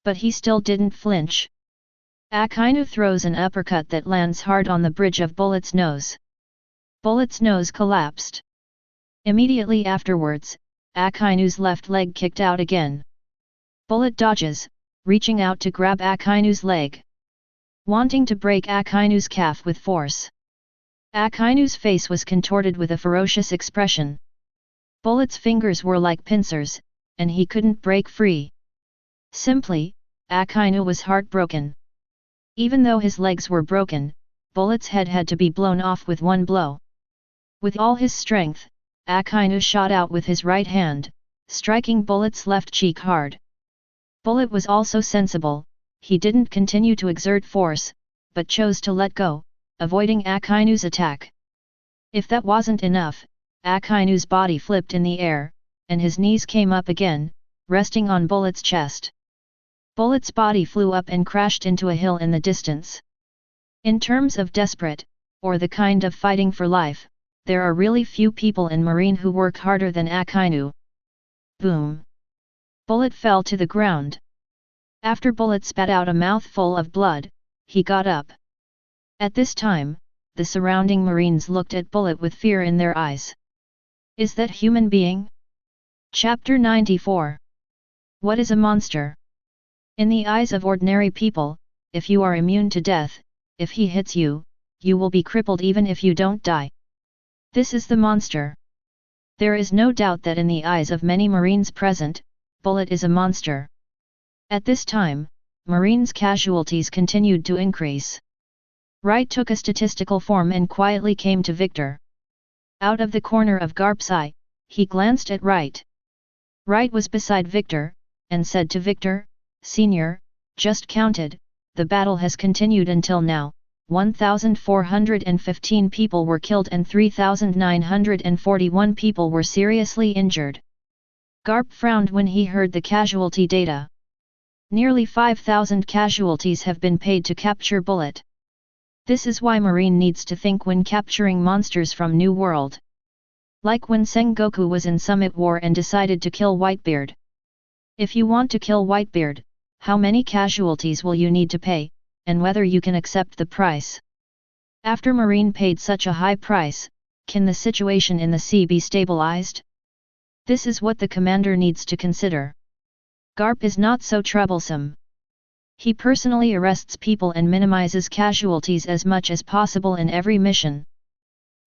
But he still didn't flinch. Akainu throws an uppercut that lands hard on the bridge of Bullet's nose. Bullet's nose collapsed. Immediately afterwards, Akainu's left leg kicked out again. Bullet dodges, reaching out to grab Akainu's leg, wanting to break Akainu's calf with force. Akainu's face was contorted with a ferocious expression. Bullet's fingers were like pincers, and he couldn't break free. Simply, Akainu was heartbroken. Even though his legs were broken, Bullet's head had to be blown off with one blow. With all his strength, Akainu shot out with his right hand, striking Bullet's left cheek hard. Bullet was also sensible, he didn't continue to exert force, but chose to let go, avoiding Akainu's attack. If that wasn't enough, Akainu's body flipped in the air, and his knees came up again, resting on Bullet's chest. Bullet's body flew up and crashed into a hill in the distance. In terms of desperate, or the kind of fighting for life, there are really few people in Marine who work harder than Akainu. Boom! Bullet fell to the ground. After Bullet spat out a mouthful of blood, he got up. At this time, the surrounding Marines looked at Bullet with fear in their eyes. Is that human being? Chapter 94. What is a monster? In the eyes of ordinary people, if you are immune to death, if he hits you, you will be crippled even if you don't die. This is the monster. There is no doubt that in the eyes of many Marines present, Bullet is a monster. At this time, Marines' casualties continued to increase. Wright took a statistical form and quietly came to Victor. Out of the corner of Garp's eye, he glanced at Wright. Wright was beside Victor, and said to Victor, "Senior, just counted, the battle has continued until now, 1,415 people were killed and 3,941 people were seriously injured." Garp frowned when he heard the casualty data. Nearly 5,000 casualties have been paid to capture Bullet. This is why Marine needs to think when capturing monsters from New World. Like when Sengoku was in Summit War and decided to kill Whitebeard. If you want to kill Whitebeard, how many casualties will you need to pay, and whether you can accept the price? After Marine paid such a high price, can the situation in the sea be stabilized? This is what the commander needs to consider. Garp is not so troublesome. He personally arrests people and minimizes casualties as much as possible in every mission.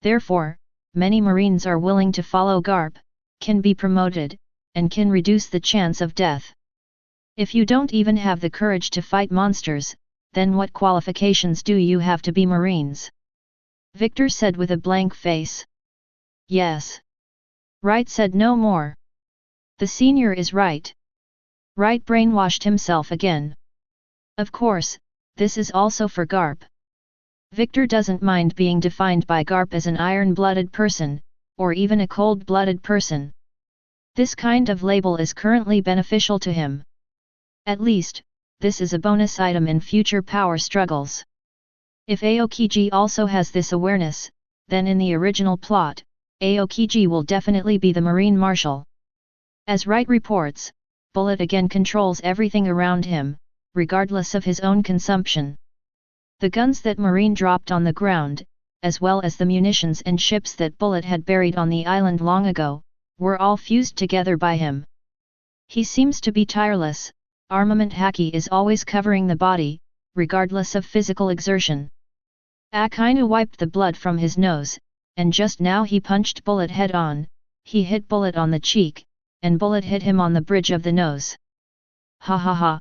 Therefore, many Marines are willing to follow Garp, can be promoted, and can reduce the chance of death. If you don't even have the courage to fight monsters, then what qualifications do you have to be Marines? Victor said with a blank face. Yes. Wright said no more. The senior is right. Wright brainwashed himself again. Of course, this is also for Garp. Victor doesn't mind being defined by Garp as an iron-blooded person, or even a cold-blooded person. This kind of label is currently beneficial to him. At least, this is a bonus item in future power struggles. If Aokiji also has this awareness, then in the original plot, Aokiji will definitely be the Marine Marshal. As Wright reports, Bullet again controls everything around him, regardless of his own consumption. The guns that Marine dropped on the ground, as well as the munitions and ships that Bullet had buried on the island long ago, were all fused together by him. He seems to be tireless. Armament Haki is always covering the body, regardless of physical exertion. Akainu wiped the blood from his nose, and just now he punched Bullet head on. He hit Bullet on the cheek, and Bullet hit him on the bridge of the nose. Ha ha ha!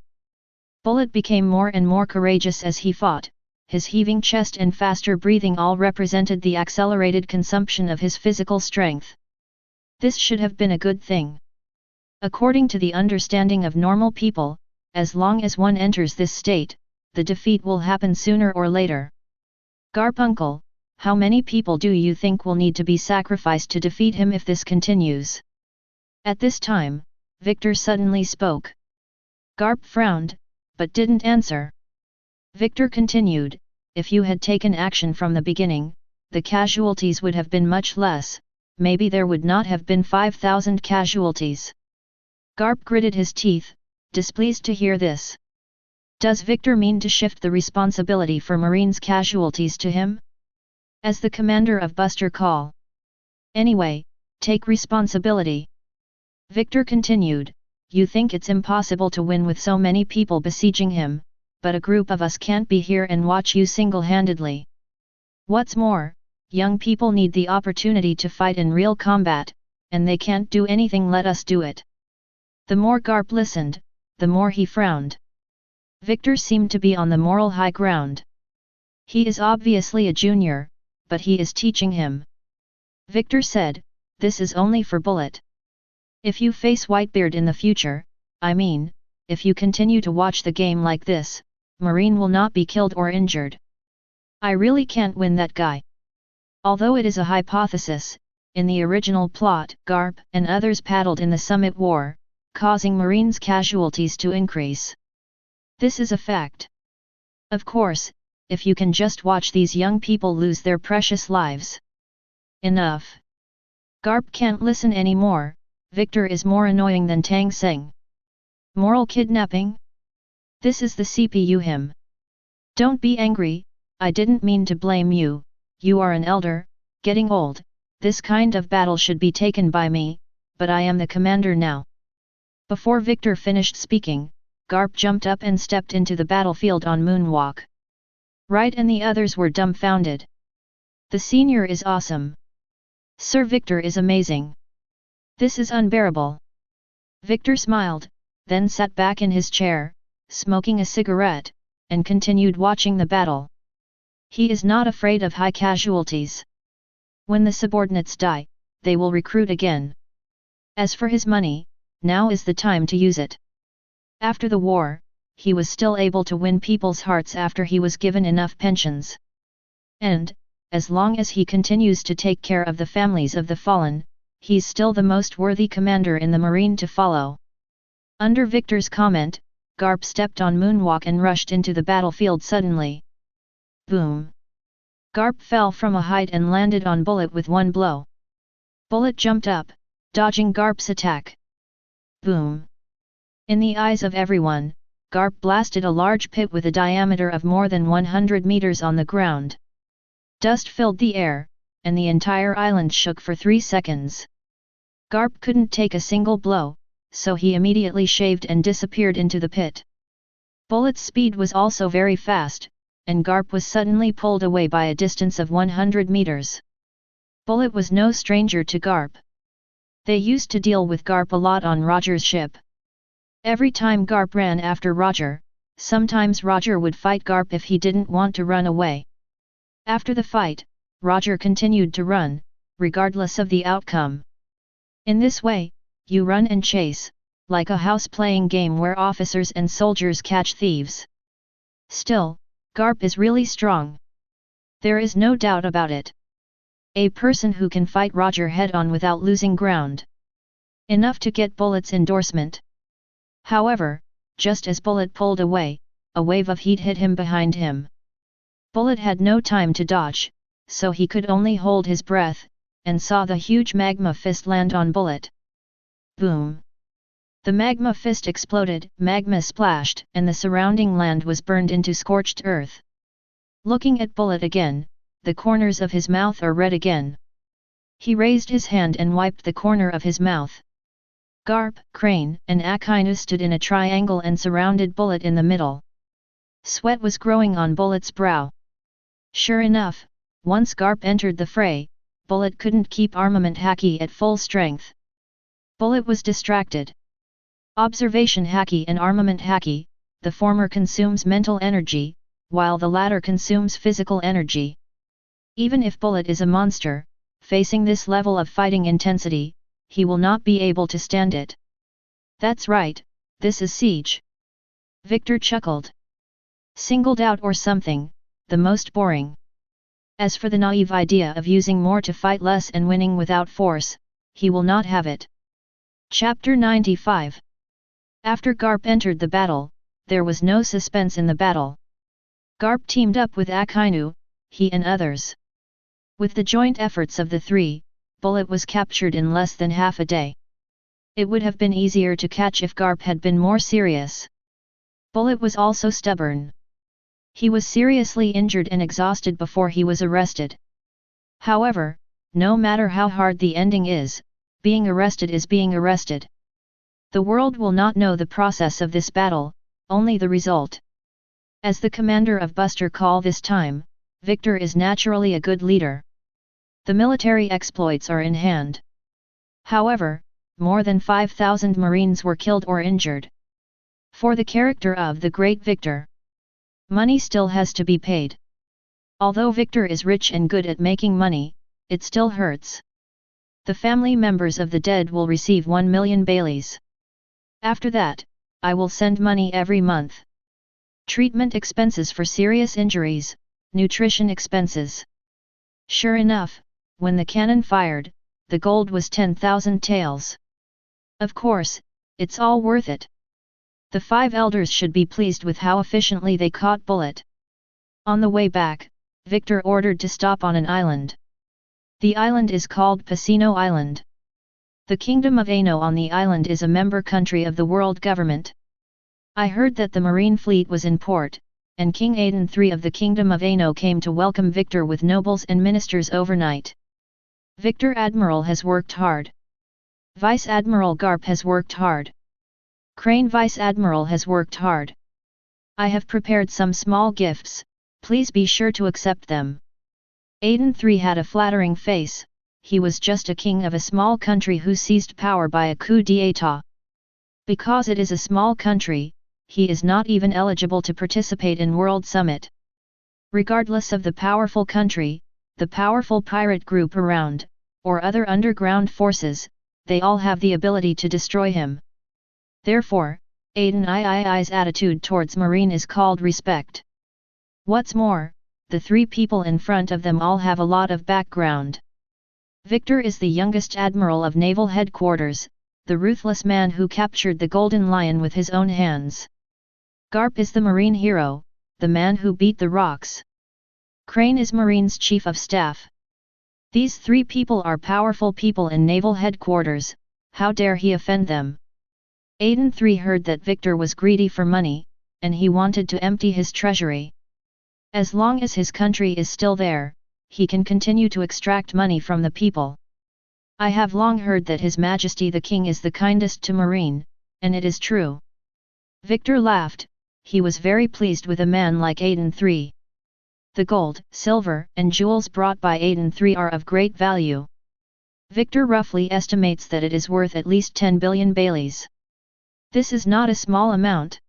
Bullet became more and more courageous as he fought. His heaving chest and faster breathing all represented the accelerated consumption of his physical strength. This should have been a good thing. According to the understanding of normal people, as long as one enters this state, the defeat will happen sooner or later. Garpunkel, how many people do you think will need to be sacrificed to defeat him if this continues? At this time, Victor suddenly spoke. Garp frowned, but didn't answer. Victor continued, if you had taken action from the beginning, the casualties would have been much less, maybe there would not have been 5,000 casualties. Garp gritted his teeth, displeased to hear this. Does Victor mean to shift the responsibility for Marine's casualties to him? As the commander of Buster Call. Anyway, take responsibility. Victor continued, you think it's impossible to win with so many people besieging him, but a group of us can't be here and watch you single-handedly. What's more, young people need the opportunity to fight in real combat, and they can't do anything, let us do it. The more Garp listened, the more he frowned. Victor seemed to be on the moral high ground. He is obviously a junior, but he is teaching him. Victor said, this is only for Bullet. If you face Whitebeard in the future, I mean, if you continue to watch the game like this, Marine will not be killed or injured. I really can't win that guy. Although it is a hypothesis, in the original plot, Garp and others paddled in the Summit War, causing Marine's casualties to increase. This is a fact. Of course, if you can just watch these young people lose their precious lives. Enough. Garp can't listen anymore. Victor is more annoying than Tang Seng. Moral kidnapping? This is the CPU him. Don't be angry, I didn't mean to blame you, you are an elder, getting old, this kind of battle should be taken by me, but I am the commander now. Before Victor finished speaking, Garp jumped up and stepped into the battlefield on Moonwalk. Wright and the others were dumbfounded. The senior is awesome. Sir Victor is amazing. This is unbearable. Victor smiled, then sat back in his chair, smoking a cigarette, and continued watching the battle. He is not afraid of high casualties. When the subordinates die, they will recruit again. As for his money, now is the time to use it. After the war, he was still able to win people's hearts after he was given enough pensions. And, as long as he continues to take care of the families of the fallen, he's still the most worthy commander in the Marine to follow. Under Victor's comment, Garp stepped on Moonwalk and rushed into the battlefield suddenly. Boom! Garp fell from a height and landed on Bullet with one blow. Bullet jumped up, dodging Garp's attack. Boom! In the eyes of everyone, Garp blasted a large pit with a diameter of more than 100 meters on the ground. Dust filled the air, and the entire island shook for 3 seconds. Garp couldn't take a single blow, so he immediately shaved and disappeared into the pit. Bullet's speed was also very fast, and Garp was suddenly pulled away by a distance of 100 meters. Bullet was no stranger to Garp. They used to deal with Garp a lot on Roger's ship. Every time Garp ran after Roger, sometimes Roger would fight Garp if he didn't want to run away. After the fight, Roger continued to run, regardless of the outcome. In this way, you run and chase, like a house-playing game where officers and soldiers catch thieves. Still, Garp is really strong. There is no doubt about it. A person who can fight Roger head-on without losing ground. Enough to get Bullet's endorsement. However, just as Bullet pulled away, a wave of heat hit him behind him. Bullet had no time to dodge, so he could only hold his breath, and saw the huge magma fist land on Bullet. Boom! The magma fist exploded, magma splashed, and the surrounding land was burned into scorched earth. Looking at Bullet again, the corners of his mouth are red again. He raised his hand and wiped the corner of his mouth. Garp, Crane, and Akainu stood in a triangle and surrounded Bullet in the middle. Sweat was growing on Bullet's brow. Sure enough, once Garp entered the fray, Bullet couldn't keep armament Haki at full strength. Bullet was distracted. Observation Haki and armament Haki, the former consumes mental energy, while the latter consumes physical energy. Even if Bullet is a monster, facing this level of fighting intensity, he will not be able to stand it. That's right, this is siege. Victor chuckled. Singled out or something, the most boring. As for the naive idea of using more to fight less and winning without force, he will not have it. Chapter 95. After Garp entered the battle, there was no suspense in the battle. Garp teamed up with Akainu, he and others. With the joint efforts of the three, Bullet was captured in less than half a day. It would have been easier to catch if Garp had been more serious. Bullet was also stubborn. He was seriously injured and exhausted before he was arrested. However, no matter how hard the ending is, being arrested is being arrested. The world will not know the process of this battle, only the result. As the commander of Buster Call this time, Victor is naturally a good leader. The military exploits are in hand. However, more than 5,000 Marines were killed or injured. For the character of the great Victor, money still has to be paid. Although Victor is rich and good at making money, it still hurts. The family members of the dead will receive 1 million Baileys. After that, I will send money every month. Treatment expenses for serious injuries, nutrition expenses. Sure enough, when the cannon fired, the gold was 10,000 taels. Of course, it's all worth it. The 5 elders should be pleased with how efficiently they caught Bullet. On the way back, Victor ordered to stop on an island. The island is called Pasino Island. The Kingdom of Aino on the island is a member country of the world government. I heard that the Marine fleet was in port, and King Aiden III of the Kingdom of Aino came to welcome Victor with nobles and ministers overnight. Victor Admiral has worked hard. Vice Admiral Garp has worked hard. Crane Vice Admiral has worked hard. I have prepared some small gifts, please be sure to accept them. Aiden III had a flattering face, he was just a king of a small country who seized power by a coup d'état. Because it is a small country, he is not even eligible to participate in World Summit. Regardless of the powerful country, the powerful pirate group around, or other underground forces, they all have the ability to destroy him. Therefore, Aiden III's attitude towards Marine is called respect. What's more, the 3 people in front of them all have a lot of background. Victor is the youngest admiral of naval headquarters, the ruthless man who captured the Golden Lion with his own hands. Garp is the Marine hero, the man who beat the rocks. Crane is Marine's chief of staff. These 3 people are powerful people in naval headquarters, how dare he offend them? Aiden III heard that Victor was greedy for money, and he wanted to empty his treasury. As long as his country is still there, he can continue to extract money from the people. I have long heard that His Majesty the King is the kindest to Marine, and it is true. Victor laughed, he was very pleased with a man like Aiden III. The gold, silver, and jewels brought by Aiden III are of great value. Victor roughly estimates that it is worth at least 10 billion Baileys. This is not a small amount.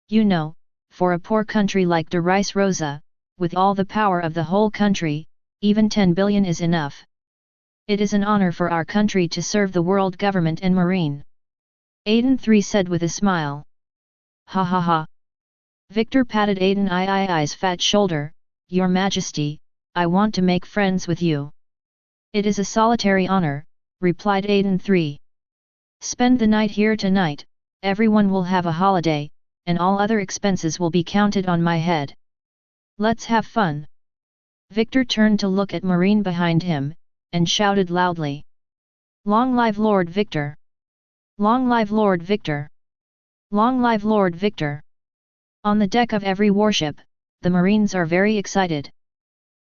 You know, for a poor country like de Rice Rosa, with all the power of the whole country, even 10 billion is enough. It is an honor for our country to serve the world government and Marine. Aiden III said with a smile. Ha ha ha. Victor patted Aiden III's fat shoulder. Your Majesty, I want to make friends with you. It is a solitary honor, replied Aiden III. Spend the night here tonight, everyone will have a holiday, and all other expenses will be counted on my head. Let's have fun. Victor turned to look at Marine behind him, and shouted loudly. Long live Lord Victor! Long live Lord Victor! Long live Lord Victor! On the deck of every warship, the Marines are very excited.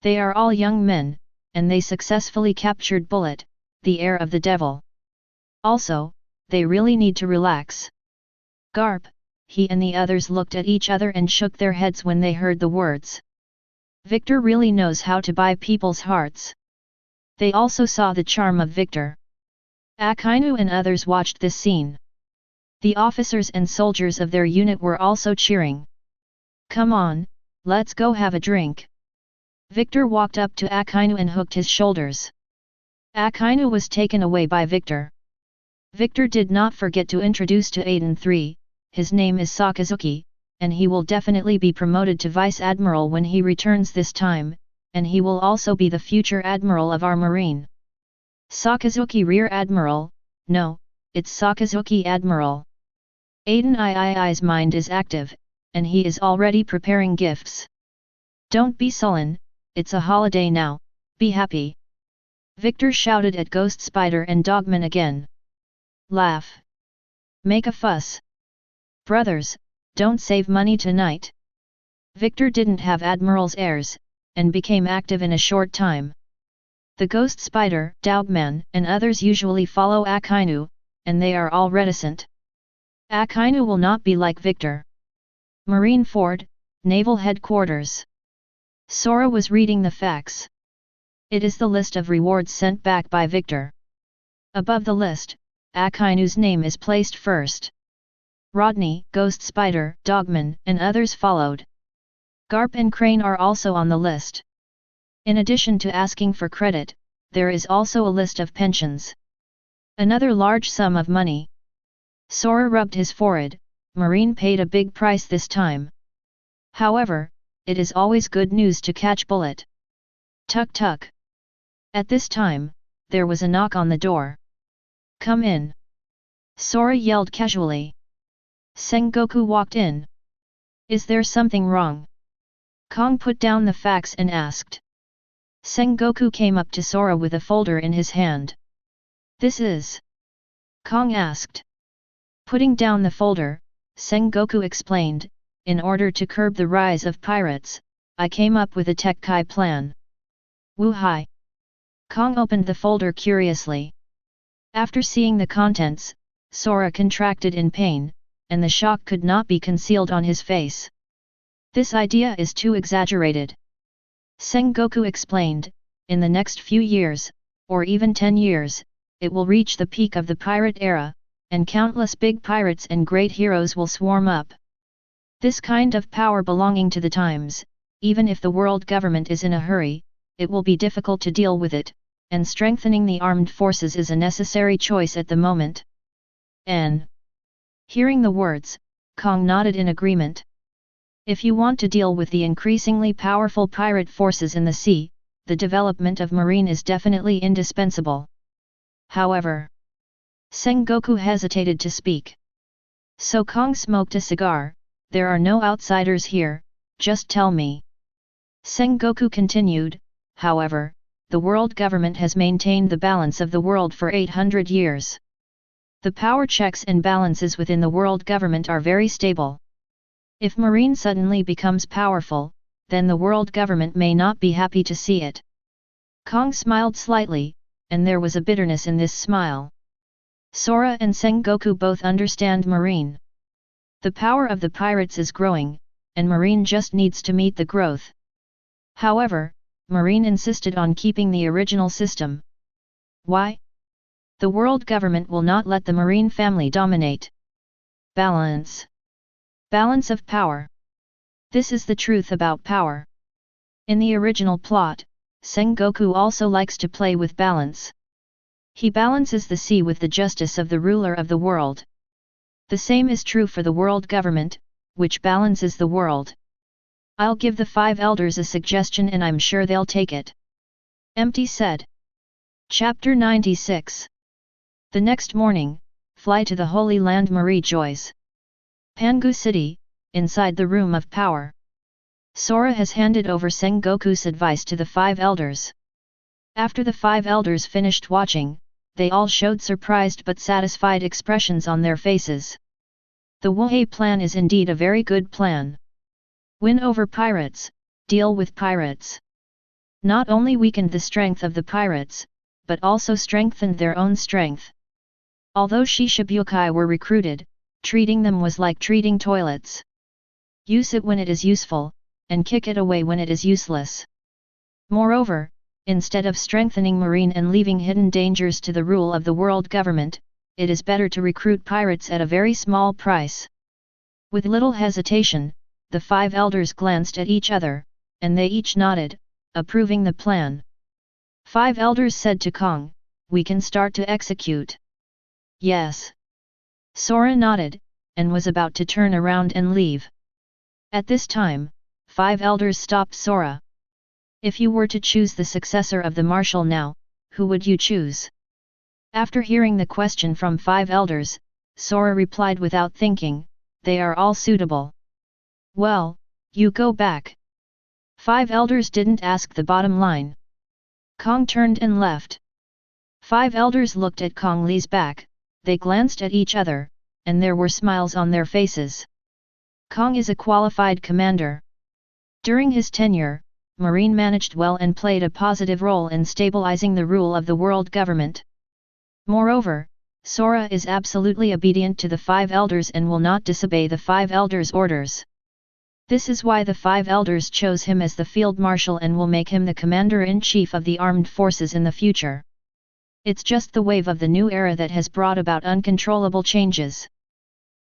They are all young men, and they successfully captured Bullet, the heir of the devil. Also, they really need to relax. Garp, he and the others looked at each other and shook their heads when they heard the words. Victor really knows how to buy people's hearts. They also saw the charm of Victor. Akainu and others watched this scene. The officers and soldiers of their unit were also cheering. Come on, let's go have a drink. Victor walked up to Akainu and hooked his shoulders. Akainu was taken away by Victor. Victor did not forget to introduce to Aiden III, his name is Sakazuki, and he will definitely be promoted to Vice Admiral when he returns this time, and he will also be the future Admiral of our Marine. Sakazuki Rear Admiral, no, it's Sakazuki Admiral. Aiden III's mind is active, and he is already preparing gifts. Don't be sullen, it's a holiday now, be happy. Victor shouted at Ghost Spider and Dogman again. Laugh. Make a fuss. Brothers, don't save money tonight. Victor didn't have Admiral's airs, and became active in a short time. The Ghost Spider, Dogman, and others usually follow Akainu, and they are all reticent. Akainu will not be like Victor. Marine Ford, Naval Headquarters. Sora was reading the facts. It is the list of rewards sent back by Victor. Above the list, Akainu's name is placed first. Rodney, Ghost Spider, Dogman, and others followed. Garp and Crane are also on the list. In addition to asking for credit, there is also a list of pensions. Another large sum of money. Sora rubbed his forehead. Marine paid a big price this time. However, it is always good news to catch bullet. Tuk tuk. At this time, there was a knock on the door. Come in. Sora yelled casually. Sengoku walked in. Is there something wrong? Kong put down the fax and asked. Sengoku came up to Sora with a folder in his hand. This is? Kong asked. Putting down the folder, Sengoku explained, in order to curb the rise of pirates, I came up with a Tekkai plan. Woo-hi! Kong opened the folder curiously. After seeing the contents, Sora contracted in pain, and the shock could not be concealed on his face. This idea is too exaggerated. Sengoku explained, in the next few years, or even 10 years, it will reach the peak of the pirate era, and countless big pirates and great heroes will swarm up. This kind of power belonging to the times, even if the world government is in a hurry, it will be difficult to deal with it, and strengthening the armed forces is a necessary choice at the moment. Hearing the words, Kong nodded in agreement. If you want to deal with the increasingly powerful pirate forces in the sea, the development of marine is definitely indispensable. However, Sengoku hesitated to speak. So Kong smoked a cigar. There are no outsiders here, just tell me. Sengoku continued, however, the world government has maintained the balance of the world for 800 years. The power checks and balances within the world government are very stable. If marine suddenly becomes powerful, then the world government may not be happy to see it. Kong smiled slightly, and there was a bitterness in this smile. Sora and Sengoku both understand marine. The power of the pirates is growing, and marine just needs to meet the growth. However, marine insisted on keeping the original system. Why? The world government will not let the marine family dominate. Balance. Balance of power. This is the truth about power. In the original plot, Sengoku also likes to play with balance. He balances the sea with the justice of the ruler of the world. The same is true for the world government, which balances the world. I'll give the 5 elders a suggestion and I'm sure they'll take it. Empty said. Chapter 96. The next morning, fly to the Holy Land Marie Joyce. Pangu City, inside the Room of Power. Sora has handed over Sengoku's advice to the 5 elders. After the 5 elders finished watching, they all showed surprised but satisfied expressions on their faces. The Wuhei plan is indeed a very good plan. Win over pirates, deal with pirates. Not only weakened the strength of the pirates, but also strengthened their own strength. Although Shishibukai were recruited, treating them was like treating toilets. Use it when it is useful, and kick it away when it is useless. Moreover, instead of strengthening marine and leaving hidden dangers to the rule of the world government, it is better to recruit pirates at a very small price. With little hesitation, the 5 elders glanced at each other, and they each nodded, approving the plan. 5 elders said to Kong, "We can start to execute." Yes. Sora nodded, and was about to turn around and leave. At this time, 5 elders stopped Sora. If you were to choose the successor of the marshal now, who would you choose? After hearing the question from 5 elders, Sora replied without thinking, they are all suitable. Well, you go back. 5 elders didn't ask the bottom line. Kong turned and left. 5 elders looked at Kong Li's back, they glanced at each other, and there were smiles on their faces. Kong is a qualified commander. During his tenure, Marine managed well and played a positive role in stabilizing the rule of the world government. Moreover, Sora is absolutely obedient to the 5 elders and will not disobey the 5 elders' orders. This is why the 5 elders chose him as the field marshal and will make him the commander-in-chief of the armed forces in the future. It's just the wave of the new era that has brought about uncontrollable changes.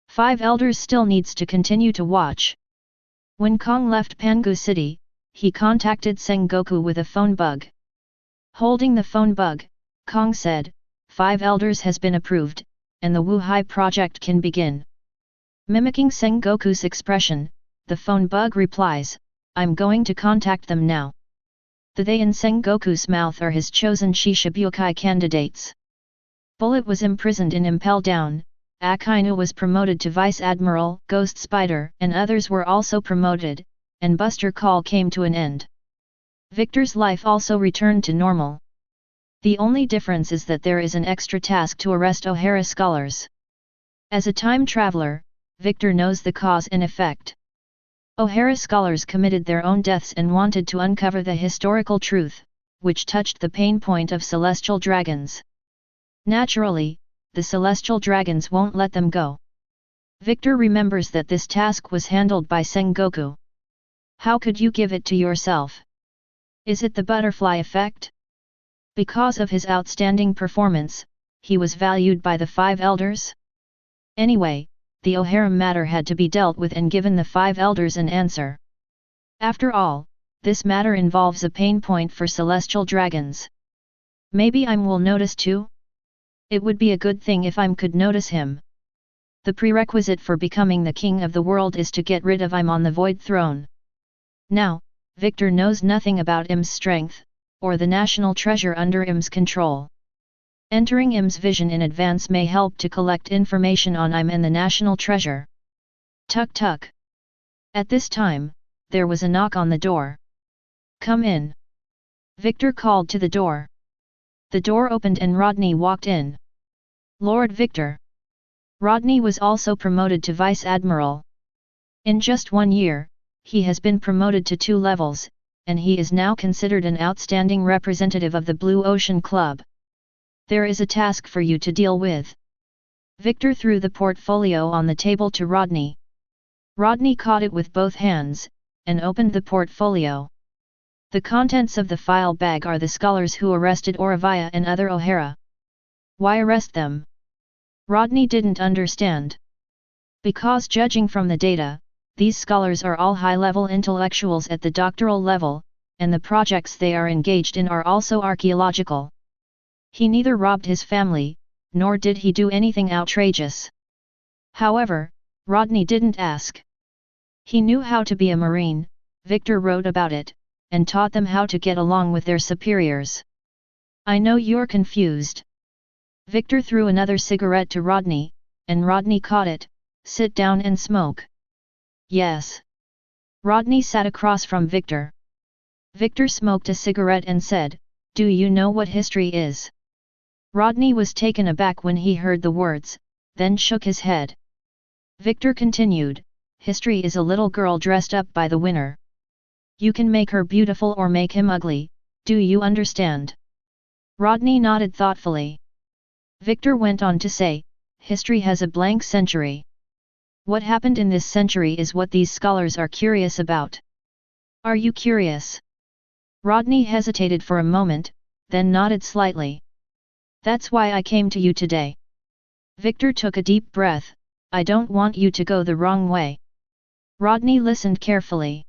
5 elders still needs to continue to watch. When Kong left Pangu City, he contacted Sengoku with a phone bug. Holding the phone bug, Kong said, 5 elders has been approved, and the Wuhai project can begin. Mimicking Sengoku's expression, the phone bug replies, I'm going to contact them now. The they in Sengoku's mouth are his chosen Shishibukai candidates. Bullet was imprisoned in Impel Down, Akainu was promoted to Vice Admiral, Ghost Spider and others were also promoted, and Buster Call came to an end. Victor's life also returned to normal. The only difference is that there is an extra task to arrest O'Hara scholars. As a time traveler, Victor knows the cause and effect. O'Hara scholars committed their own deaths and wanted to uncover the historical truth, which touched the pain point of celestial dragons. Naturally, the celestial dragons won't let them go. Victor remembers that this task was handled by Sengoku. How could you give it to yourself? Is it the butterfly effect? Because of his outstanding performance, he was valued by the 5 elders? Anyway, the O'Hara matter had to be dealt with and given the 5 elders an answer. After all, this matter involves a pain point for celestial dragons. Maybe will notice too? It would be a good thing if could notice him. The prerequisite for becoming the king of the world is to get rid of on the void throne. Now, Victor knows nothing about Im's strength, or the national treasure under Im's control. Entering Im's vision in advance may help to collect information on Im and the national treasure. Tuk tuk. At this time, there was a knock on the door. Come in. Victor called to the door. The door opened and Rodney walked in. Lord Victor. Rodney was also promoted to Vice Admiral. In just 1 year, he has been promoted to 2 levels, and he is now considered an outstanding representative of the Blue Ocean Club. There is a task for you to deal with. Victor threw the portfolio on the table to Rodney. Rodney caught it with both hands, and opened the portfolio. The contents of the file bag are the scholars who arrested Oravaya and other O'Hara. Why arrest them? Rodney didn't understand. Because judging from the data, these scholars are all high-level intellectuals at the doctoral level, and the projects they are engaged in are also archaeological. He neither robbed his family, nor did he do anything outrageous. However, Rodney didn't ask. He knew how to be a Marine, Victor wrote about it, and taught them how to get along with their superiors. I know you're confused. Victor threw another cigarette to Rodney, and Rodney caught it. Sit down and smoke. Yes. Rodney sat across from Victor. Victor smoked a cigarette and said, Do you know what history is? Rodney was taken aback when he heard the words, then shook his head. Victor continued, History is a little girl dressed up by the winner. You can make her beautiful or make him ugly, do you understand? Rodney nodded thoughtfully. Victor went on to say, History has a blank century. What happened in this century is what these scholars are curious about. Are you curious? Rodney hesitated for a moment, then nodded slightly. That's why I came to you today. Victor took a deep breath, I don't want you to go the wrong way. Rodney listened carefully.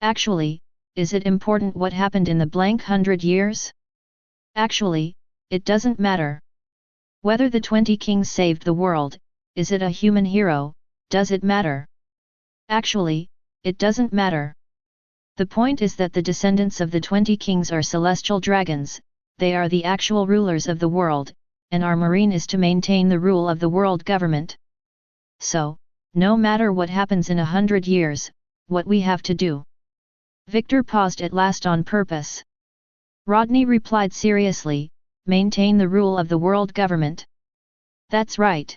Actually, is it important what happened in the blank 100 years? Actually, it doesn't matter. Whether the 20 kings saved the world, is it a human hero? Does it matter? Actually, it doesn't matter. The point is that the descendants of the 20 kings are celestial dragons, they are the actual rulers of the world, and our Marine is to maintain the rule of the world government. So, no matter what happens in 100 years, what we have to do. Victor paused at last on purpose. Rodney replied seriously, maintain the rule of the world government. That's right.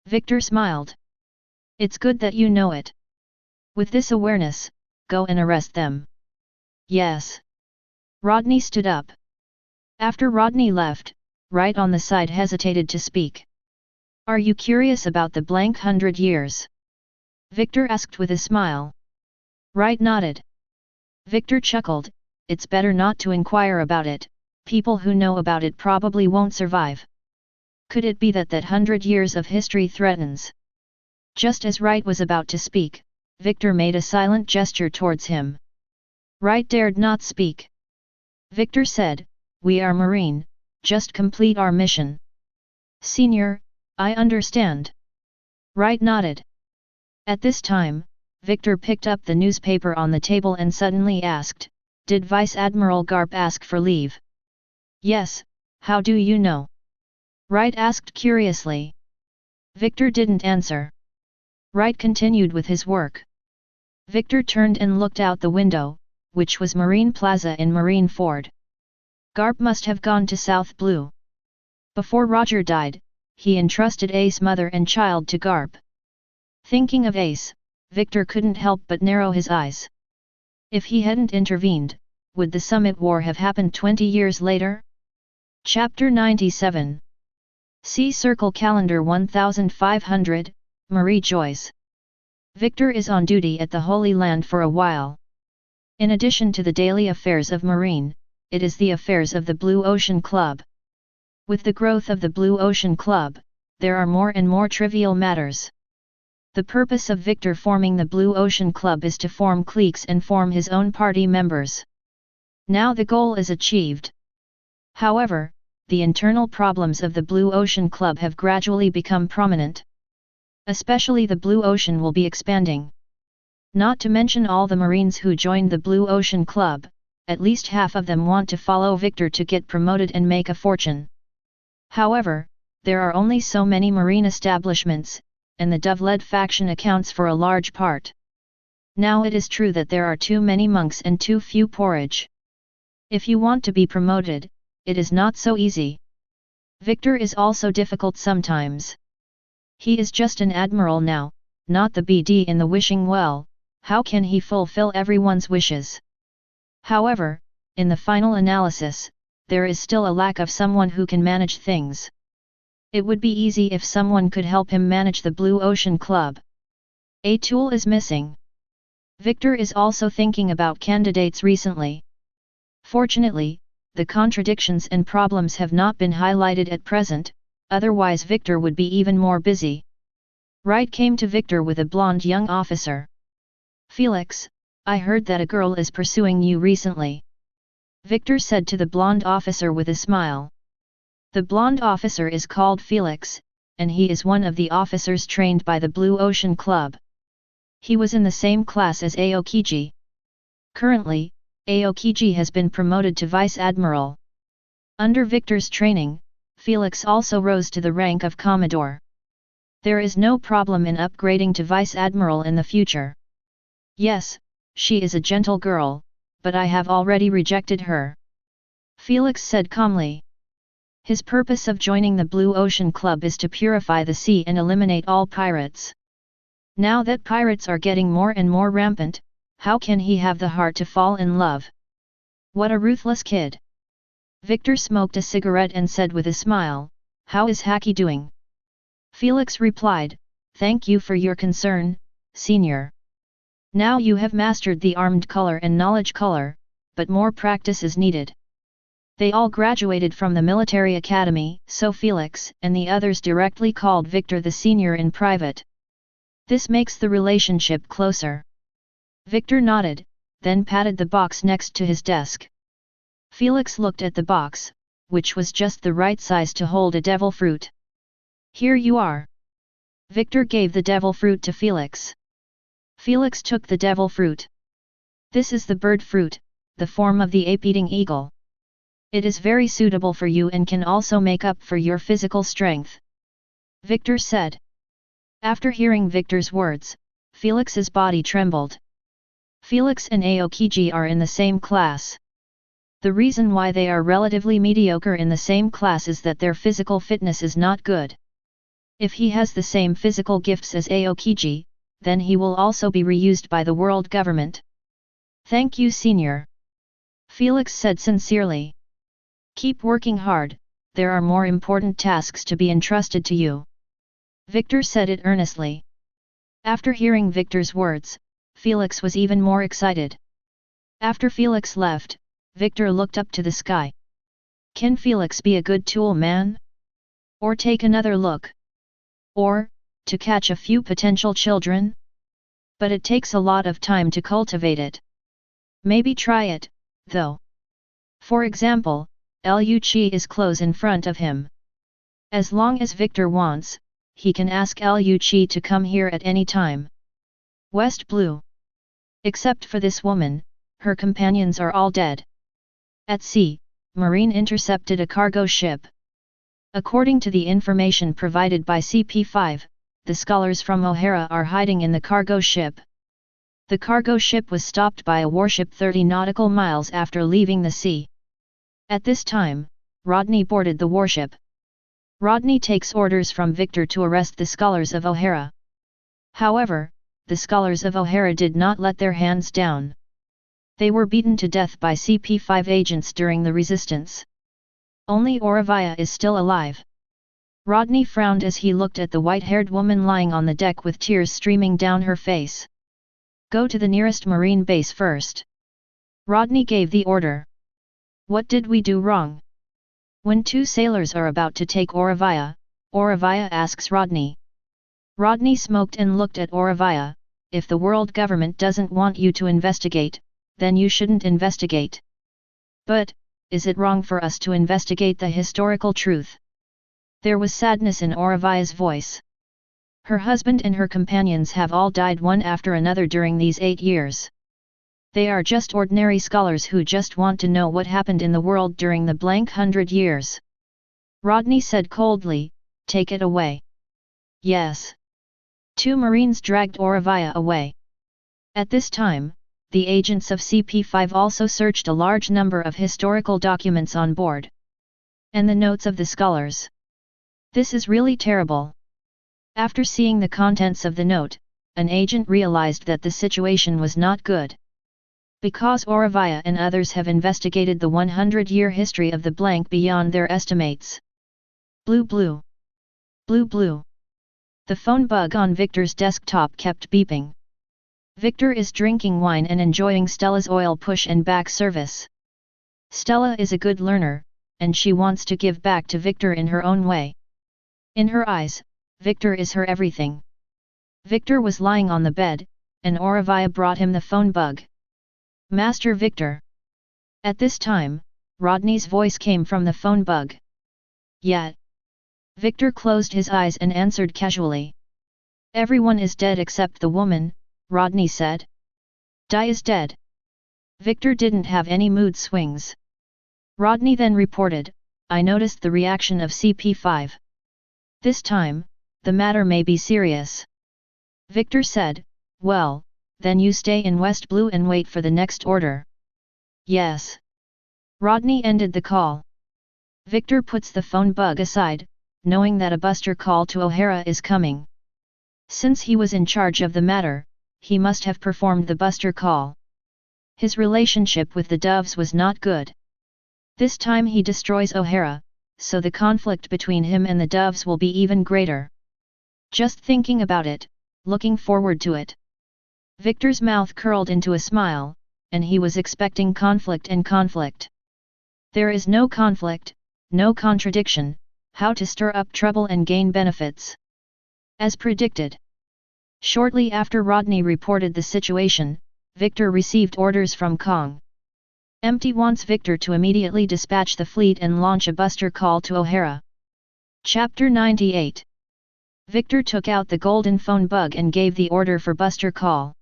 Victor smiled. It's good that you know it. With this awareness, go and arrest them. Yes. Rodney stood up. After Rodney left, right on the side hesitated to speak. Are you curious about the blank 100 years? Victor asked with a smile. Right nodded. Victor chuckled, it's better not to inquire about it, people who know about it probably won't survive. Could it be that 100 years of history threatens? Just as Wright was about to speak, Victor made a silent gesture towards him. Wright dared not speak. Victor said, we are Marine, just complete our mission. Senior, I understand. Wright nodded. At this time, Victor picked up the newspaper on the table and suddenly asked, did Vice Admiral Garp ask for leave? Yes, how do you know? Wright asked curiously. Victor didn't answer. Wright continued with his work. Victor turned and looked out the window, which was Marine Plaza in Marine Ford. Garp must have gone to South Blue. Before Roger died, he entrusted Ace mother and child to Garp. Thinking of Ace, Victor couldn't help but narrow his eyes. If he hadn't intervened, would the Summit War have happened 20 years later? Chapter 97. See Circle Calendar 1500, Marie Joyce. Victor is on duty at the Holy Land for a while. In addition to the daily affairs of Marine, it is the affairs of the Blue Ocean Club. With the growth of the Blue Ocean Club, there are more and more trivial matters. The purpose of Victor forming the Blue Ocean Club is to form cliques and form his own party members. Now the goal is achieved. However, the internal problems of the Blue Ocean Club have gradually become prominent. Especially the Blue Ocean will be expanding. Not to mention all the Marines who joined the Blue Ocean Club, at least half of them want to follow Victor to get promoted and make a fortune. However, there are only so many Marine establishments, and the Dove-led faction accounts for a large part. Now it is true that there are too many monks and too few porridge. If you want to be promoted, it is not so easy. Victor is also difficult sometimes. He is just an admiral now, not the BD in the wishing well, how can he fulfill everyone's wishes? However, in the final analysis, there is still a lack of someone who can manage things. It would be easy if someone could help him manage the Blue Ocean Club. A tool is missing. Victor is also thinking about candidates recently. Fortunately, the contradictions and problems have not been highlighted at present, otherwise Victor would be even more busy. Wright came to Victor with a blonde young officer. Felix, I heard that a girl is pursuing you recently. Victor said to the blonde officer with a smile. The blonde officer is called Felix, and he is one of the officers trained by the Blue Ocean Club. He was in the same class as Aokiji. Currently, Aokiji has been promoted to Vice Admiral. Under Victor's training, Felix also rose to the rank of Commodore. There is no problem in upgrading to Vice Admiral in the future. Yes, she is a gentle girl, but I have already rejected her. Felix said calmly. His purpose of joining the Blue Ocean Club is to purify the sea and eliminate all pirates. Now that pirates are getting more and more rampant, how can he have the heart to fall in love? What a ruthless kid! Victor smoked a cigarette and said with a smile, how is Haki doing? Felix replied, thank you for your concern, senior. Now you have mastered the armed color and knowledge color, but more practice is needed. They all graduated from the military academy, so Felix and the others directly called Victor the senior in private. This makes the relationship closer. Victor nodded, then patted the box next to his desk. Felix looked at the box, which was just the right size to hold a devil fruit. Here you are. Victor gave the devil fruit to Felix. Felix took the devil fruit. This is the bird fruit, the form of the ape-eating eagle. It is very suitable for you and can also make up for your physical strength. Victor said. After hearing Victor's words, Felix's body trembled. Felix and Aokiji are in the same class. The reason why they are relatively mediocre in the same class is that their physical fitness is not good. If he has the same physical gifts as Aokiji, then he will also be reused by the world government. Thank you, Senior. Felix said sincerely. Keep working hard, there are more important tasks to be entrusted to you. Victor said it earnestly. After hearing Victor's words, Felix was even more excited. After Felix left, Victor looked up to the sky. Can Felix be a good tool man? Or take another look? Or, to catch a few potential children? But it takes a lot of time to cultivate it. Maybe try it, though. For example, Liu Qi is close in front of him. As long as Victor wants, he can ask Liu Qi to come here at any time. West Blue. Except for this woman, her companions are all dead. At sea, Marine intercepted a cargo ship. According to the information provided by CP5, the scholars from O'Hara are hiding in the cargo ship. The cargo ship was stopped by a warship 30 nautical miles after leaving the sea. At this time, Rodney boarded the warship. Rodney takes orders from Victor to arrest the scholars of O'Hara. However, the scholars of O'Hara did not let their hands down. They were beaten to death by CP5 agents during the resistance. Only Oravia is still alive. Rodney frowned as he looked at the white-haired woman lying on the deck with tears streaming down her face. Go to the nearest marine base first. Rodney gave the order. What did we do wrong? When two sailors are about to take Oravia asks Rodney. Rodney smoked and looked at Oravia. If the world government doesn't want you to investigate, then you shouldn't investigate. But, is it wrong for us to investigate the historical truth? There was sadness in Oravia's voice. Her husband and her companions have all died one after another during these 8 years. They are just ordinary scholars who just want to know what happened in the world during the blank 100 years. Rodney said coldly, take it away. Yes. 2 Marines dragged Oravia away. At this time, the agents of CP5 also searched a large number of historical documents on board. And the notes of the scholars. This is really terrible. After seeing the contents of the note, an agent realized that the situation was not good. Because Oravia and others have investigated the 100-year history of the blank beyond their estimates. Blue blue. Blue blue. The phone bug on Victor's desktop kept beeping. Victor is drinking wine and enjoying Stella's oil push and back service. Stella is a good learner, and she wants to give back to Victor in her own way. In her eyes, Victor is her everything. Victor was lying on the bed, and Oravia brought him the phone bug. Master Victor. At this time, Rodney's voice came from the phone bug. Yeah. Victor closed his eyes and answered casually. Everyone is dead except the woman, Rodney said. Di is dead. Victor didn't have any mood swings. Rodney then reported, I noticed the reaction of CP5. This time, the matter may be serious. Victor said, well, then you stay in West Blue and wait for the next order. Yes. Rodney ended the call. Victor puts the phone bug aside, knowing that a buster call to O'Hara is coming. Since he was in charge of the matter, he must have performed the buster call. His relationship with the Doves was not good. This time he destroys O'Hara, so the conflict between him and the Doves will be even greater. Just thinking about it, looking forward to it. Victor's mouth curled into a smile, and he was expecting conflict and conflict. There is no conflict, no contradiction, how to stir up trouble and gain benefits. As predicted. Shortly after Rodney reported the situation, Victor received orders from Kong. Empty wants Victor to immediately dispatch the fleet and launch a buster call to O'Hara. Chapter 98. Victor took out the golden phone bug and gave the order for buster call.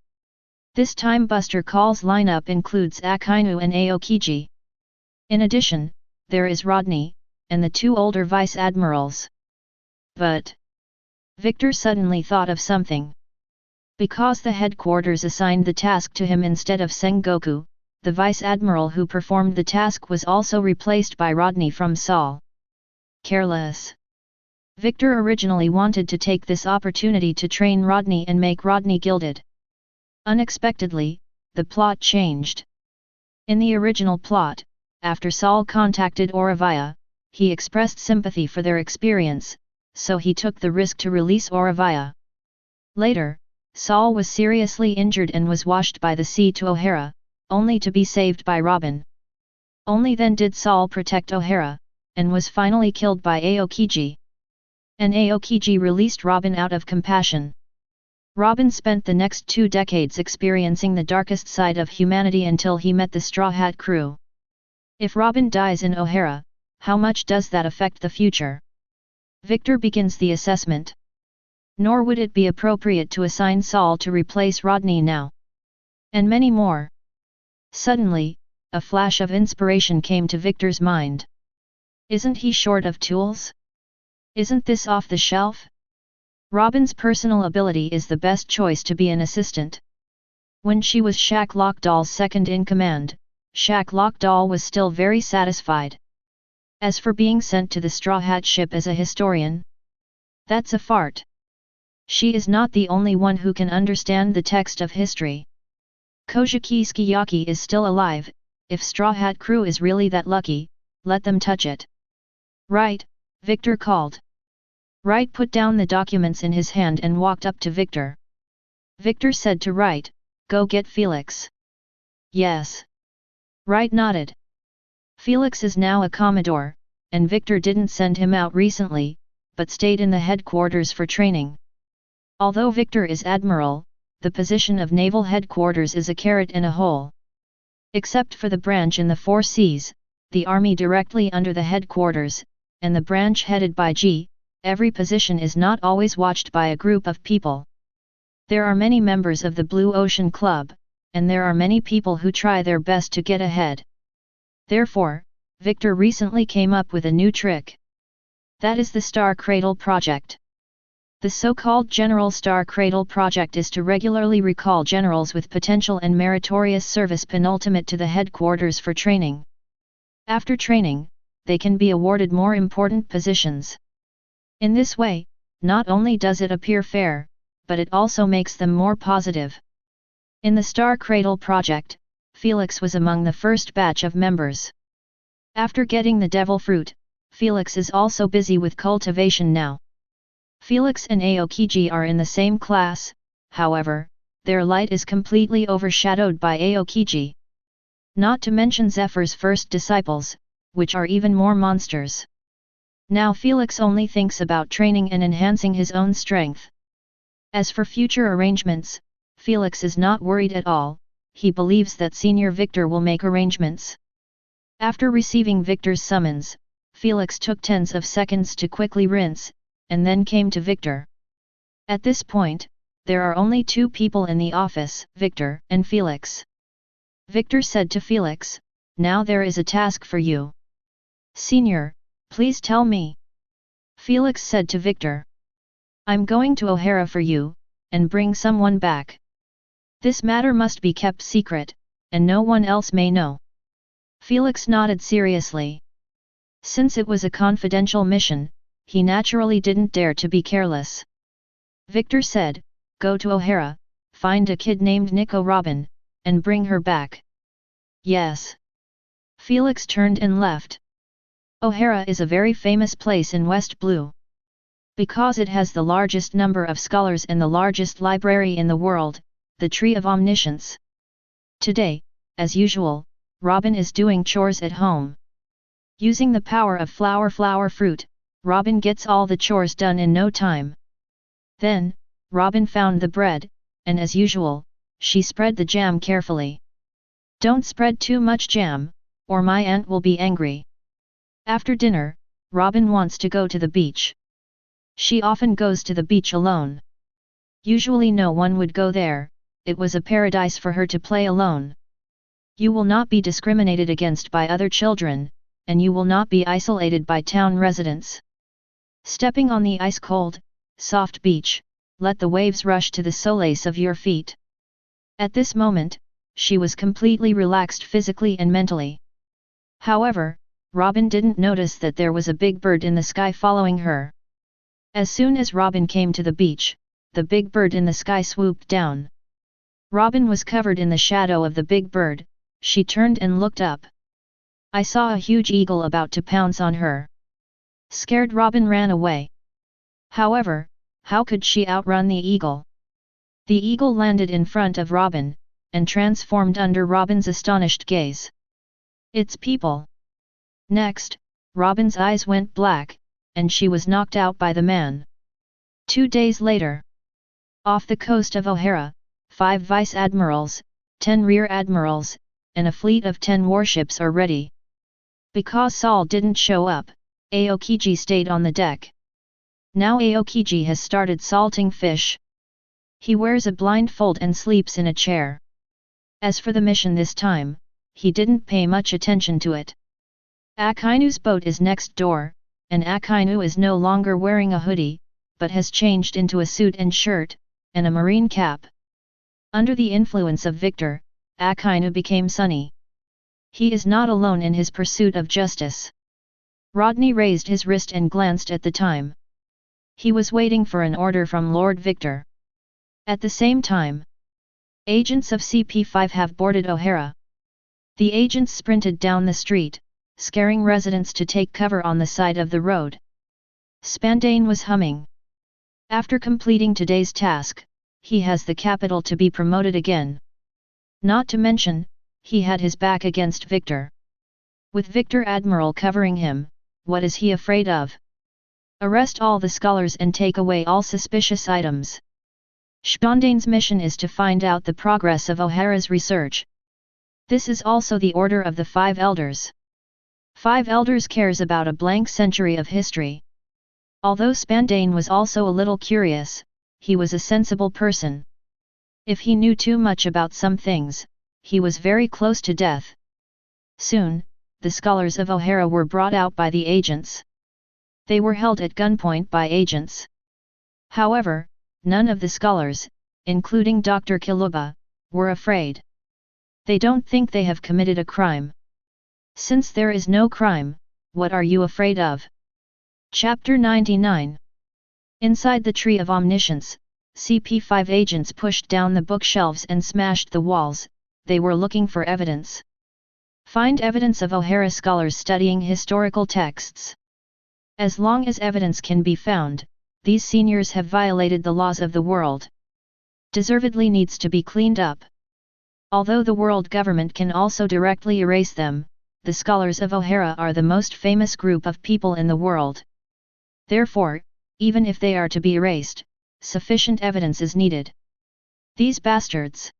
This time buster call's lineup includes Akainu and Aokiji. In addition, there is Rodney, and the 2 older vice admirals. But Victor suddenly thought of something. Because the headquarters assigned the task to him instead of Sengoku, the Vice Admiral who performed the task was also replaced by Rodney from Saul. Careless. Victor originally wanted to take this opportunity to train Rodney and make Rodney gilded. Unexpectedly, the plot changed. In the original plot, after Saul contacted Auravia, he expressed sympathy for their experience, so he took the risk to release Auravia. Later, Saul was seriously injured and was washed by the sea to O'Hara, only to be saved by Robin. Only then did Saul protect O'Hara, and was finally killed by Aokiji. And Aokiji released Robin out of compassion. Robin spent the next 2 decades experiencing the darkest side of humanity until he met the Straw Hat crew. If Robin dies in O'Hara, how much does that affect the future? Victor begins the assessment. Nor would it be appropriate to assign Saul to replace Rodney now. And many more. Suddenly, a flash of inspiration came to Victor's mind. Isn't he short of tools? Isn't this off the shelf? Robin's personal ability is the best choice to be an assistant. When she was Shaq Lockdoll's second-in-command, Shaq Lockdoll was still very satisfied. As for being sent to the Straw Hat ship as a historian, that's a fart. She is not the only one who can understand the text of history. Kojiki Skiyaki is still alive. If Straw Hat crew is really that lucky, let them touch it. Right, Victor called. Wright put down the documents in his hand and walked up to Victor. Victor said to Wright, "Go get Felix." Yes. Wright nodded. Felix is now a Commodore, and Victor didn't send him out recently, but stayed in the headquarters for training. Although Victor is Admiral, the position of Naval Headquarters is a carrot in a hole. Except for the branch in the 4 seas, the Army directly under the headquarters, and the branch headed by G, every position is not always watched by a group of people. There are many members of the Blue Ocean Club, and there are many people who try their best to get ahead. Therefore, Victor recently came up with a new trick. That is the Star Cradle Project. The so-called General Star Cradle Project is to regularly recall generals with potential and meritorious service penultimate to the headquarters for training. After training, they can be awarded more important positions. In this way, not only does it appear fair, but it also makes them more positive. In the Star Cradle Project, Felix was among the first batch of members. After getting the Devil Fruit, Felix is also busy with cultivation now. Felix and Aokiji are in the same class, however, their light is completely overshadowed by Aokiji. Not to mention Zephyr's first disciples, which are even more monsters. Now Felix only thinks about training and enhancing his own strength. As for future arrangements, Felix is not worried at all, he believes that Senior Victor will make arrangements. After receiving Victor's summons, Felix took tens of seconds to quickly rinse, and then came to Victor. At this point, there are only 2 people in the office, Victor and Felix. Victor said to Felix, "Now there is a task for you." "Senior, please tell me." Felix said to Victor. "I'm going to O'Hara for you, and bring someone back. This matter must be kept secret, and no one else may know." Felix nodded seriously. Since it was a confidential mission, he naturally didn't dare to be careless. Victor said, "Go to O'Hara, find a kid named Nico Robin, and bring her back." "Yes." Felix turned and left. O'Hara is a very famous place in West Blue. Because it has the largest number of scholars and the largest library in the world, the Tree of Omniscience. Today, as usual, Robin is doing chores at home. Using the power of flower fruit, Robin gets all the chores done in no time. Then, Robin found the bread, and as usual, she spread the jam carefully. "Don't spread too much jam, or my aunt will be angry." After dinner, Robin wants to go to the beach. She often goes to the beach alone. Usually no one would go there, it was a paradise for her to play alone. You will not be discriminated against by other children, and you will not be isolated by town residents. Stepping on the ice-cold, soft beach, let the waves rush to the soles of your feet. At this moment, she was completely relaxed physically and mentally. However, Robin didn't notice that there was a big bird in the sky following her. As soon as Robin came to the beach, the big bird in the sky swooped down. Robin was covered in the shadow of the big bird. She turned and looked up. I saw a huge eagle about to pounce on her. Scared, Robin ran away. However, how could she outrun the eagle? The eagle landed in front of Robin, and transformed under Robin's astonished gaze. It's people! Next, Robin's eyes went black, and she was knocked out by the man. 2 days later. Off the coast of O'Hara, 5 vice admirals, 10 rear admirals, and a fleet of 10 warships are ready. Because Saul didn't show up, Aokiji stayed on the deck. Now Aokiji has started salting fish. He wears a blindfold and sleeps in a chair. As for the mission this time, he didn't pay much attention to it. Akainu's boat is next door, and Akainu is no longer wearing a hoodie, but has changed into a suit and shirt, and a marine cap. Under the influence of Victor, Akainu became sunny. He is not alone in his pursuit of justice. Rodney raised his wrist and glanced at the time. He was waiting for an order from Lord Victor. At the same time, agents of CP5 have boarded O'Hara. The agents sprinted down the street, scaring residents to take cover on the side of the road. Spandane was humming. After completing today's task, he has the capital to be promoted again. Not to mention, he had his back against Victor. With Victor Admiral covering him, what is he afraid of? Arrest all the scholars and take away all suspicious items. Spandane's mission is to find out the progress of O'Hara's research. This is also the order of the 5 elders. 5 elders cares about a blank century of history. Although Spandane was also a little curious, he was a sensible person. If he knew too much about some things, he was very close to death. Soon, the scholars of O'Hara were brought out by the agents. They were held at gunpoint by agents. However, none of the scholars, including Dr. Kiluba, were afraid. They don't think they have committed a crime. Since there is no crime, what are you afraid of? Chapter 99. Inside the Tree of Omniscience, CP5 agents pushed down the bookshelves and smashed the walls. They were looking for evidence. Find evidence of O'Hara scholars studying historical texts. As long as evidence can be found, these seniors have violated the laws of the world. Deservedly needs to be cleaned up. Although the world government can also directly erase them, the scholars of O'Hara are the most famous group of people in the world. Therefore, even if they are to be erased, sufficient evidence is needed. These bastards!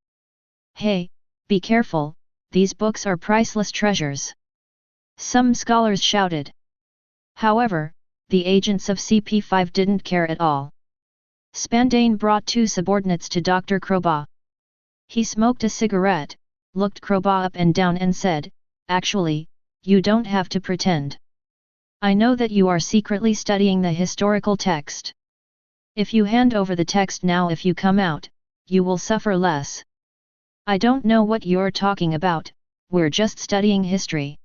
Hey, be careful, these books are priceless treasures. Some scholars shouted. However, the agents of CP5 didn't care at all. Spandane brought 2 subordinates to Dr. Crowbaugh. He smoked a cigarette, looked Crowbaugh up and down and said, "Actually, you don't have to pretend. I know that you are secretly studying the historical text. If you hand over the text now, if you come out, you will suffer less." "I don't know what you're talking about, we're just studying history."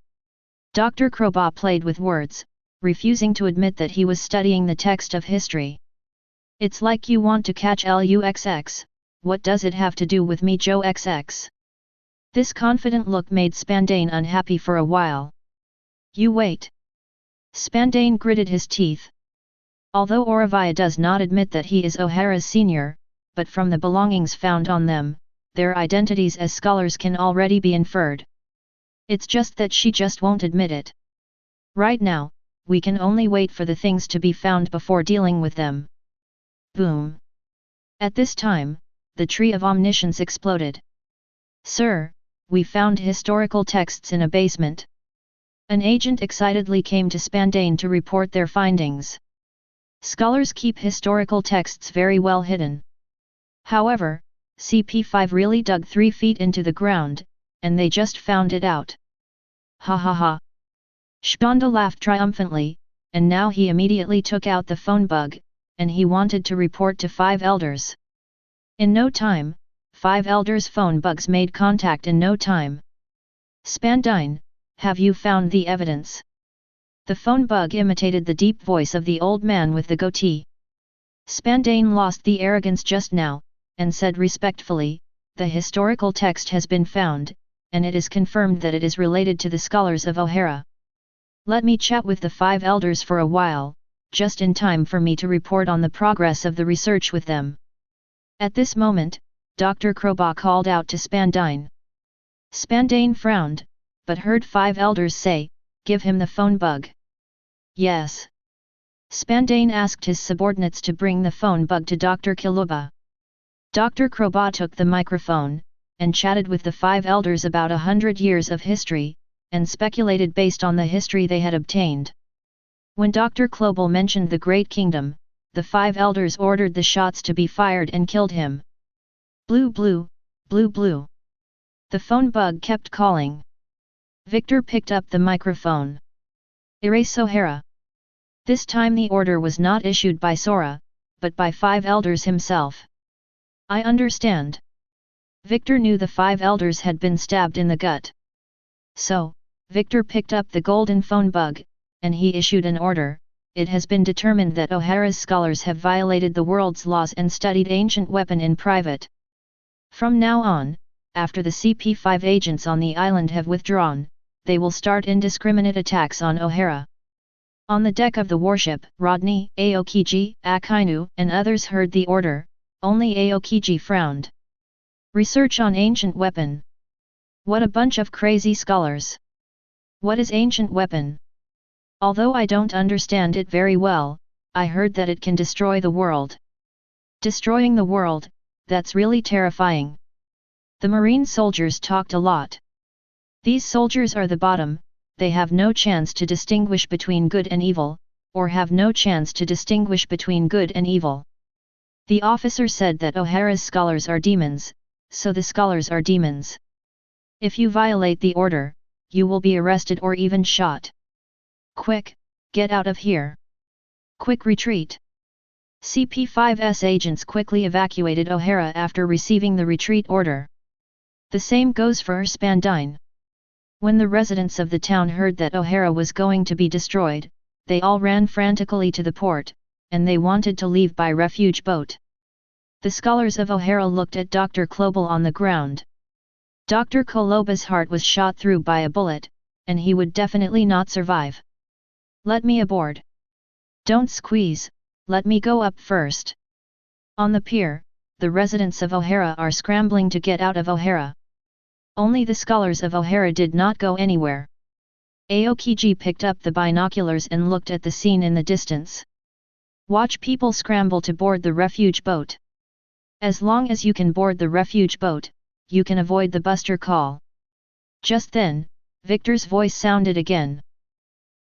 Dr. Crowbaugh played with words, refusing to admit that he was studying the text of history. "It's like you want to catch Luxx, what does it have to do with me, Joe XX?" This confident look made Spandane unhappy for a while. "You wait." Spandane gritted his teeth. Although Oravia does not admit that he is O'Hara's senior, but from the belongings found on them, their identities as scholars can already be inferred. It's just that she just won't admit it. Right now, we can only wait for the things to be found before dealing with them. Boom! At this time, the Tree of Omniscience exploded. "Sir, we found historical texts in a basement." An agent excitedly came to Spandane to report their findings. Scholars keep historical texts very well hidden. However, CP5 really dug 3 feet into the ground, and they just found it out. Ha ha ha! Spanda laughed triumphantly, and now he immediately took out the phone bug, and he wanted to report to 5 elders. In no time, 5 elders' phone bugs made contact in no time. Spandine, have you found the evidence? The phone bug imitated the deep voice of the old man with the goatee. Spandine lost the arrogance just now, and said respectfully, the historical text has been found, and it is confirmed that it is related to the scholars of O'Hara. Let me chat with the 5 elders for a while, just in time for me to report on the progress of the research with them. At this moment, Dr. Crowbaugh called out to Spandine. Spandine frowned, but heard 5 elders say, give him the phone bug. Yes. Spandine asked his subordinates to bring the phone bug to Dr. Kiluba. Dr. Crowbaugh took the microphone, and chatted with the 5 elders about 100 years of history, and speculated based on the history they had obtained. When Dr. Klobel mentioned the Great Kingdom, the 5 elders ordered the shots to be fired and killed him. Blue blue, blue blue. The phone bug kept calling. Victor picked up the microphone. Erase O'Hara. This time the order was not issued by Sora, but by 5 elders himself. I understand. Victor knew the 5 elders had been stabbed in the gut. So, Victor picked up the golden phone bug, and he issued an order. It has been determined that O'Hara's scholars have violated the world's laws and studied ancient weapon in private. From now on, after the CP5 agents on the island have withdrawn, they will start indiscriminate attacks on O'Hara. On the deck of the warship, Rodney, Aokiji, Akainu, and others heard the order, only Aokiji frowned. Research on ancient weapon. What a bunch of crazy scholars. What is ancient weapon? Although I don't understand it very well, I heard that it can destroy the world. Destroying the world, that's really terrifying. The Marine soldiers talked a lot. These soldiers are the bottom, they have no chance to distinguish between good and evil, or have no chance to distinguish between good and evil. The officer said that O'Hara's scholars are demons, so the scholars are demons. If you violate the order, you will be arrested or even shot. Quick, get out of here. Quick retreat. CP5's agents quickly evacuated O'Hara after receiving the retreat order. The same goes for Spandine. When the residents of the town heard that O'Hara was going to be destroyed, they all ran frantically to the port, and they wanted to leave by refuge boat. The scholars of O'Hara looked at Dr. Klobel on the ground. Dr. Koloba's heart was shot through by a bullet, and he would definitely not survive. Let me aboard. Don't squeeze, let me go up first. On the pier, the residents of O'Hara are scrambling to get out of O'Hara. Only the scholars of O'Hara did not go anywhere. Aokiji picked up the binoculars and looked at the scene in the distance. Watch people scramble to board the refuge boat. As long as you can board the refuge boat, you can avoid the buster call. Just then, Victor's voice sounded again.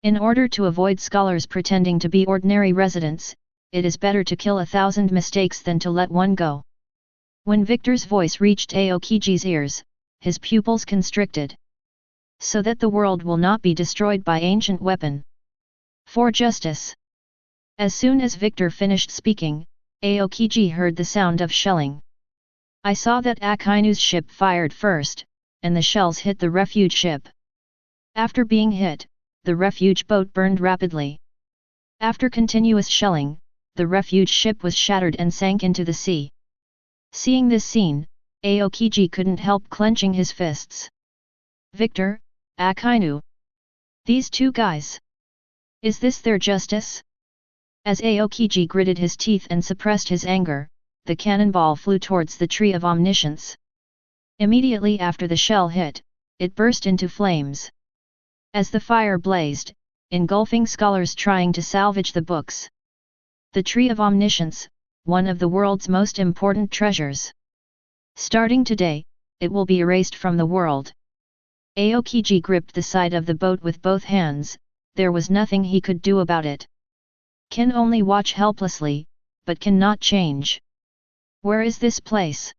In order to avoid scholars pretending to be ordinary residents, it is better to kill 1,000 mistakes than to let one go. When Victor's voice reached Aokiji's ears, his pupils constricted. So that the world will not be destroyed by ancient weapon. For justice. As soon as Victor finished speaking, Aokiji heard the sound of shelling. I saw that Akainu's ship fired first, and the shells hit the refuge ship. After being hit, the refuge boat burned rapidly. After continuous shelling, the refuge ship was shattered and sank into the sea. Seeing this scene, Aokiji couldn't help clenching his fists. Victor, Akainu. These two guys. Is this their justice? As Aokiji gritted his teeth and suppressed his anger, the cannonball flew towards the Tree of Omniscience. Immediately after the shell hit, it burst into flames. As the fire blazed, engulfing scholars trying to salvage the books. The Tree of Omniscience, one of the world's most important treasures. Starting today, it will be erased from the world. Aokiji gripped the side of the boat with both hands, there was nothing he could do about it. Can only watch helplessly, but cannot change. Where is this place?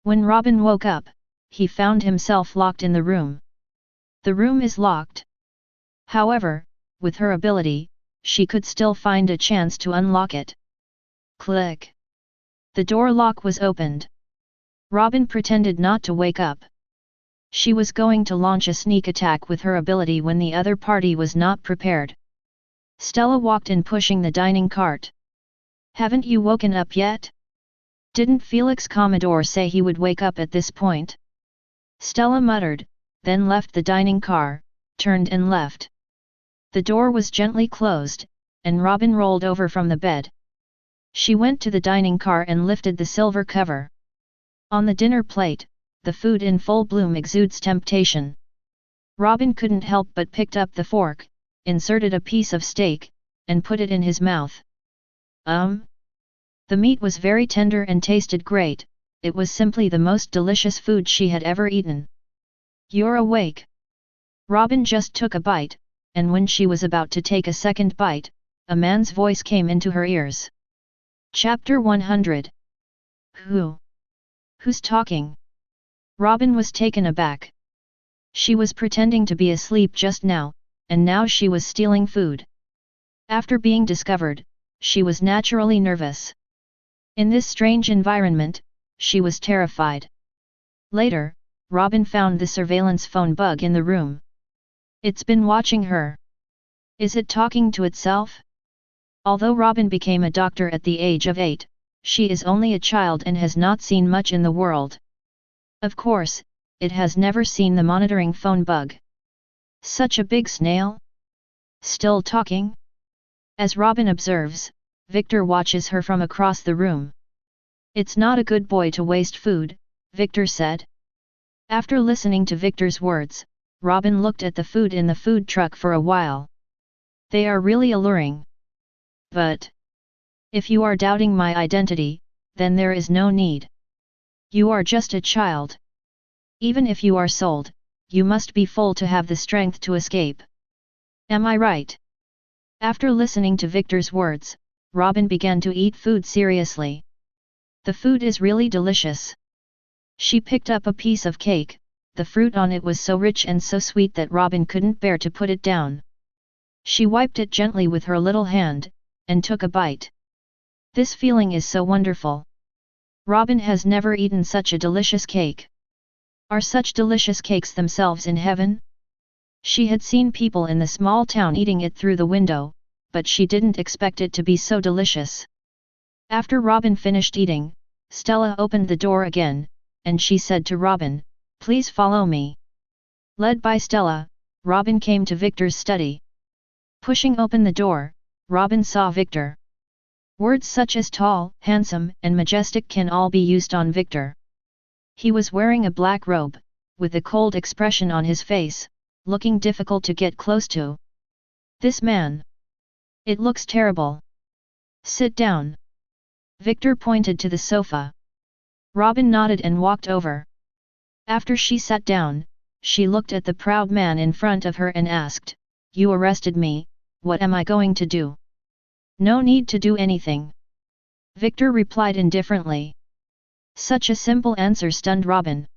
When Robin woke up, he found himself locked in the room. The room is locked. However, with her ability, she could still find a chance to unlock it. Click. The door lock was opened. Robin pretended not to wake up. She was going to launch a sneak attack with her ability when the other party was not prepared. Stella walked in pushing the dining cart. "Haven't you woken up yet? Didn't Felix Commodore say he would wake up at this point?" Stella muttered, then left the dining car, turned and left. The door was gently closed, and Robin rolled over from the bed. She went to the dining car and lifted the silver cover. On the dinner plate, the food in full bloom exudes temptation. Robin couldn't help but picked up the fork, inserted a piece of steak, and put it in his mouth. The meat was very tender and tasted great. It was simply the most delicious food she had ever eaten. "You're awake." Robin just took a bite, and when she was about to take a second bite, a man's voice came into her ears. Chapter 100. Who's talking? Robin was taken aback. She was pretending to be asleep just now, and now she was stealing food. After being discovered, she was naturally nervous. In this strange environment, she was terrified. Later, Robin found the surveillance phone bug in the room. It's been watching her. Is it talking to itself? Although Robin became a doctor at the age of 8, she is only a child and has not seen much in the world. Of course, it has never seen the monitoring phone bug. Such a big snail? Still talking? As Robin observes, Victor watches her from across the room. "It's not a good boy to waste food," Victor said. After listening to Victor's words, Robin looked at the food in the food truck for a while. "They are really alluring. But if you are doubting my identity, then there is no need. You are just a child. Even if you are sold, you must be full to have the strength to escape. Am I right?" After listening to Victor's words, Robin began to eat food seriously. The food is really delicious. She picked up a piece of cake. The fruit on it was so rich and so sweet that Robin couldn't bear to put it down. She wiped it gently with her little hand, and took a bite. This feeling is so wonderful. Robin has never eaten such a delicious cake. Are such delicious cakes themselves in heaven? She had seen people in the small town eating it through the window, but she didn't expect it to be so delicious. After Robin finished eating, Stella opened the door again, and she said to Robin, "Please follow me." Led by Stella, Robin came to Victor's study. Pushing open the door, Robin saw Victor. Words such as tall, handsome, and majestic can all be used on Victor. He was wearing a black robe, with a cold expression on his face, looking difficult to get close to. "This man. It looks terrible. Sit down." Victor pointed to the sofa. Robin nodded and walked over. After she sat down, she looked at the proud man in front of her and asked, "You arrested me, what am I going to do?" "No need to do anything," Victor replied indifferently. Such a simple answer stunned Robin.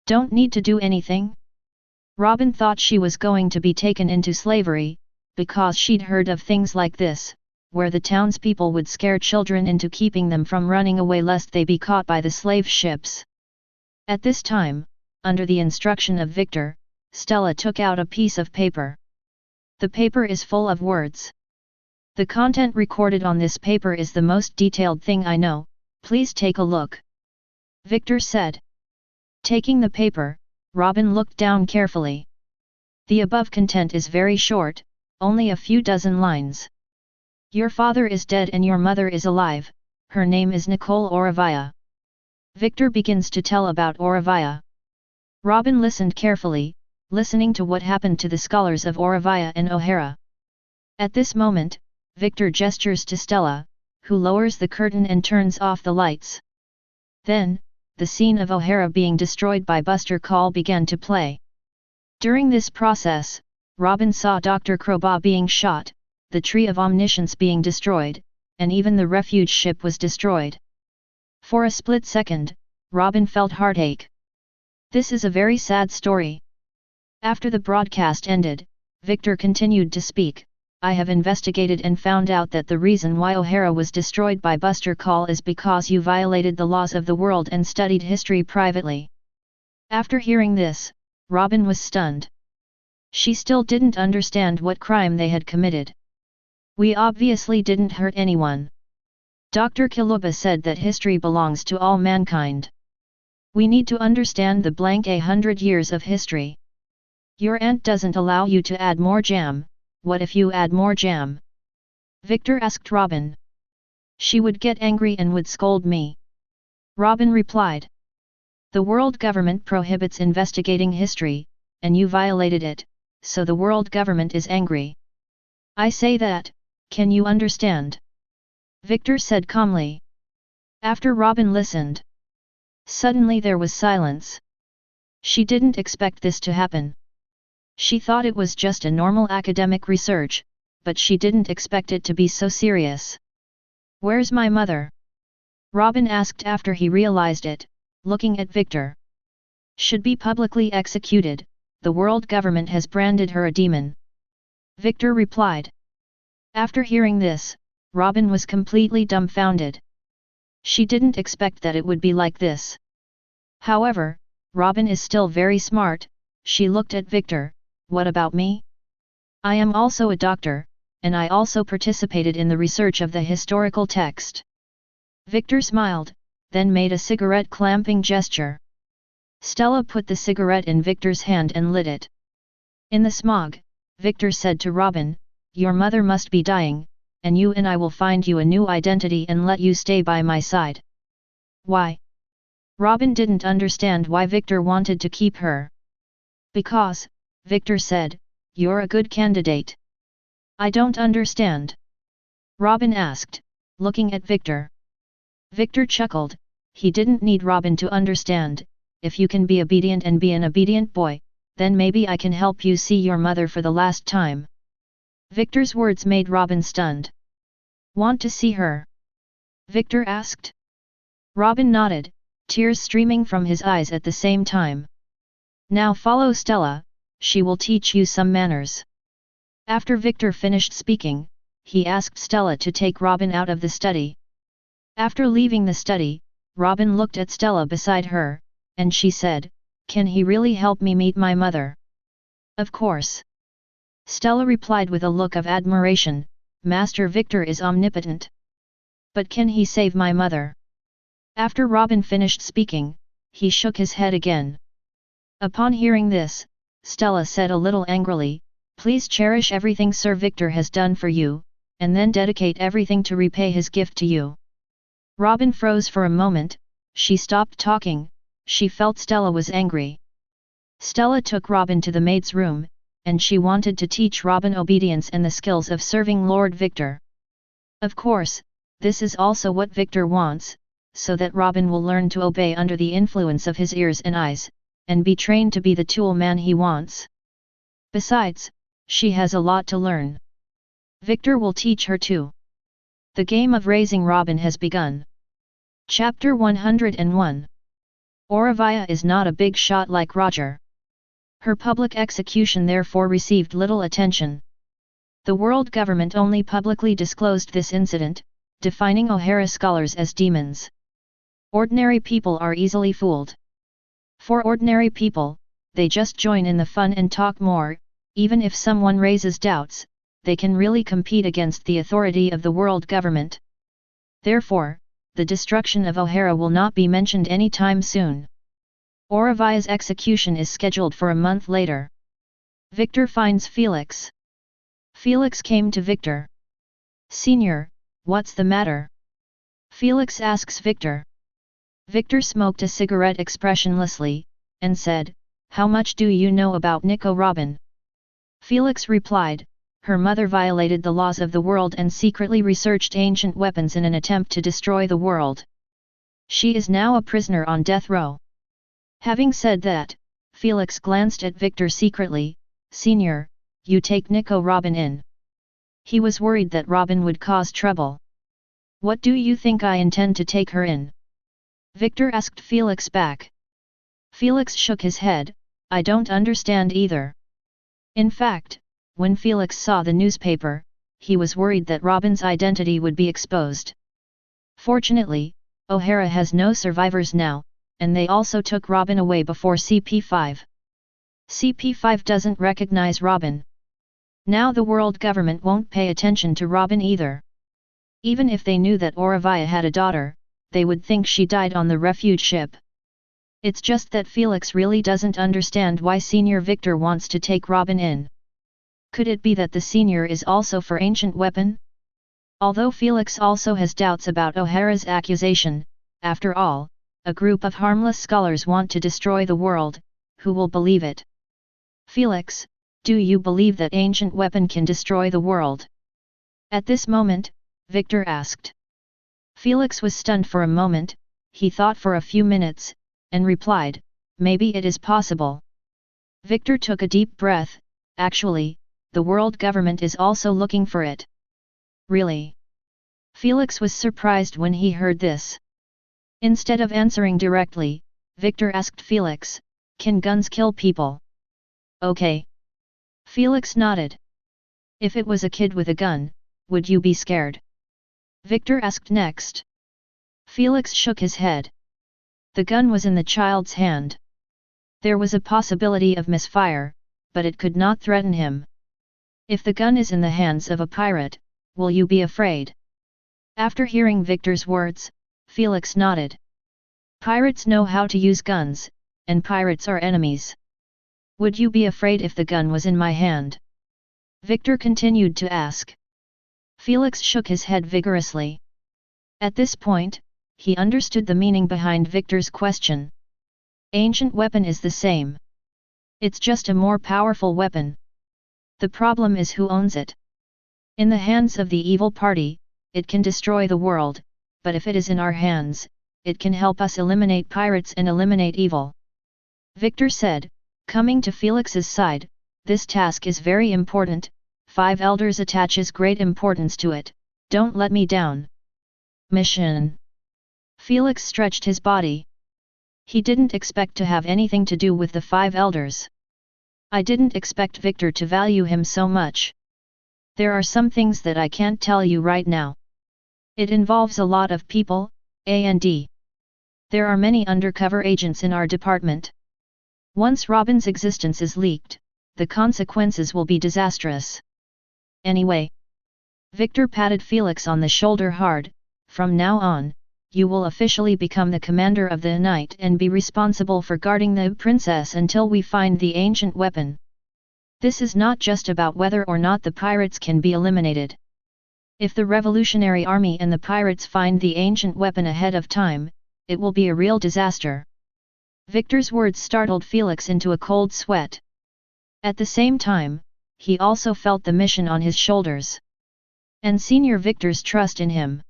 "Don't need to do anything?" Robin thought she was going to be taken into slavery, because she'd heard of things like this, where the townspeople would scare children into keeping them from running away lest they be caught by the slave ships. At this time, under the instruction of Victor, Stella took out a piece of paper. The paper is full of words. "The content recorded on this paper is the most detailed thing I know, please take a look," Victor said. Taking the paper, Robin looked down carefully. The above content is very short, only a few dozen lines. "Your father is dead and your mother is alive, her name is Nicole Oravia." Victor begins to tell about Oravia. Robin listened carefully, listening to what happened to the scholars of Oravia and O'Hara. At this moment, Victor gestures to Stella, who lowers the curtain and turns off the lights. Then, the scene of O'Hara being destroyed by Buster Call began to play. During this process, Robin saw Dr. Crowbar being shot, the Tree of Omniscience being destroyed, and even the refuge ship was destroyed. For a split second, Robin felt heartache. This is a very sad story. After the broadcast ended, Victor continued to speak. I have investigated and found out that the reason why O'Hara was destroyed by Buster Call is because you violated the laws of the world and studied history privately. After hearing this, Robin was stunned. She still didn't understand what crime they had committed. We obviously didn't hurt anyone. Dr. Kiluba said that history belongs to all mankind. We need to understand the blank 100 years of history. Your aunt doesn't allow you to add more jam. What if you add more jam? Victor asked Robin. She would get angry and would scold me. Robin replied. The world government prohibits investigating history, and you violated it, so the world government is angry. I say that, can you understand? Victor said calmly. After Robin listened. Suddenly there was silence. She didn't expect this to happen. She thought it was just a normal academic research, but she didn't expect it to be so serious. Where's my mother? Robin asked after he realized it, looking at Victor. Should be publicly executed, the world government has branded her a demon. Victor replied. After hearing this, Robin was completely dumbfounded. She didn't expect that it would be like this. However, Robin is still very smart. She looked at Victor. What about me? I am also a doctor, and I also participated in the research of the historical text. Victor smiled, then made a cigarette clamping gesture. Stella put the cigarette in Victor's hand and lit it. In the smog, Victor said to Robin, your mother must be dying, and you and I will find you a new identity and let you stay by my side. Why? Robin didn't understand why Victor wanted to keep her. Because, Victor said, you're a good candidate. I don't understand. Robin asked, looking at Victor. Victor chuckled. He didn't need Robin to understand. If you can be obedient and be an obedient boy, then maybe I can help you see your mother for the last time. Victor's words made Robin stunned. Want to see her? Victor asked. Robin nodded, tears streaming from his eyes at the same time. Now follow Stella, she will teach you some manners. After Victor finished speaking, he asked Stella to take Robin out of the study. After leaving the study, Robin looked at Stella beside her, and she said, can he really help me meet my mother? Of course. Stella replied with a look of admiration, Master Victor is omnipotent. But can he save my mother? After Robin finished speaking, he shook his head again. Upon hearing this, Stella said a little angrily, please cherish everything Sir Victor has done for you, and then dedicate everything to repay his gift to you. Robin froze for a moment, she stopped talking, she felt Stella was angry. Stella took Robin to the maid's room, and she wanted to teach Robin obedience and the skills of serving Lord Victor. Of course, this is also what Victor wants, so that Robin will learn to obey under the influence of his ears and eyes, and be trained to be the tool man he wants. Besides, she has a lot to learn. Victor will teach her too. The game of raising Robin has begun. Chapter 101. Auravia is not a big shot like Roger. Her public execution therefore received little attention. The world government only publicly disclosed this incident, defining O'Hara scholars as demons. Ordinary people are easily fooled. For ordinary people, they just join in the fun and talk more. Even if someone raises doubts, they can really compete against the authority of the world government. Therefore, the destruction of O'Hara will not be mentioned any time soon. Auravia's execution is scheduled for a month later. Victor finds Felix. Felix came to Victor. Senior, what's the matter? Felix asks Victor. Victor smoked a cigarette expressionlessly, and said, how much do you know about Nico Robin? Felix replied, her mother violated the laws of the world and secretly researched ancient weapons in an attempt to destroy the world. She is now a prisoner on death row. Having said that, Felix glanced at Victor secretly, Senior, you take Nico Robin in. He was worried that Robin would cause trouble. What do you think I intend to take her in? Victor asked Felix back. Felix shook his head, I don't understand either. In fact, when Felix saw the newspaper, he was worried that Robin's identity would be exposed. Fortunately, O'Hara has no survivors now, and they also took Robin away before CP5. CP5 doesn't recognize Robin. Now the world government won't pay attention to Robin either. Even if they knew that Auravia had a daughter, they would think she died on the refuge ship. It's just that Felix really doesn't understand why Senior Victor wants to take Robin in. Could it be that the senior is also for ancient weapon? Although Felix also has doubts about O'Hara's accusation, after all, a group of harmless scholars want to destroy the world, who will believe it? Felix, do you believe that ancient weapon can destroy the world? At this moment, Victor asked. Felix was stunned for a moment, he thought for a few minutes, and replied, maybe it is possible. Victor took a deep breath. Actually, the world government is also looking for it. Really? Felix was surprised when he heard this. Instead of answering directly, Victor asked Felix, can guns kill people? Okay. Felix nodded. If it was a kid with a gun, would you be scared? Victor asked next. Felix shook his head. The gun was in the child's hand. There was a possibility of misfire, but it could not threaten him. If the gun is in the hands of a pirate, will you be afraid? After hearing Victor's words, Felix nodded. Pirates know how to use guns, and pirates are enemies. Would you be afraid if the gun was in my hand? Victor continued to ask. Felix shook his head vigorously. At this point, he understood the meaning behind Victor's question. Ancient weapon is the same. It's just a more powerful weapon. The problem is who owns it. In the hands of the evil party, it can destroy the world, but if it is in our hands, it can help us eliminate pirates and eliminate evil. Victor said, coming to Felix's side, this task is very important, 5 elders attaches great importance to it, don't let me down. Mission. Felix stretched his body. He didn't expect to have anything to do with the 5 elders. I didn't expect Victor to value him so much. There are some things that I can't tell you right now. It involves a lot of people, and there are many undercover agents in our department. Once Robin's existence is leaked, the consequences will be disastrous. Anyway. Victor patted Felix on the shoulder hard, from now on, you will officially become the commander of the Knight and be responsible for guarding the princess until we find the ancient weapon. This is not just about whether or not the pirates can be eliminated. If the Revolutionary Army and the pirates find the ancient weapon ahead of time, it will be a real disaster. Victor's words startled Felix into a cold sweat. At the same time, he also felt the mission on his shoulders. And Senior Victor's trust in him.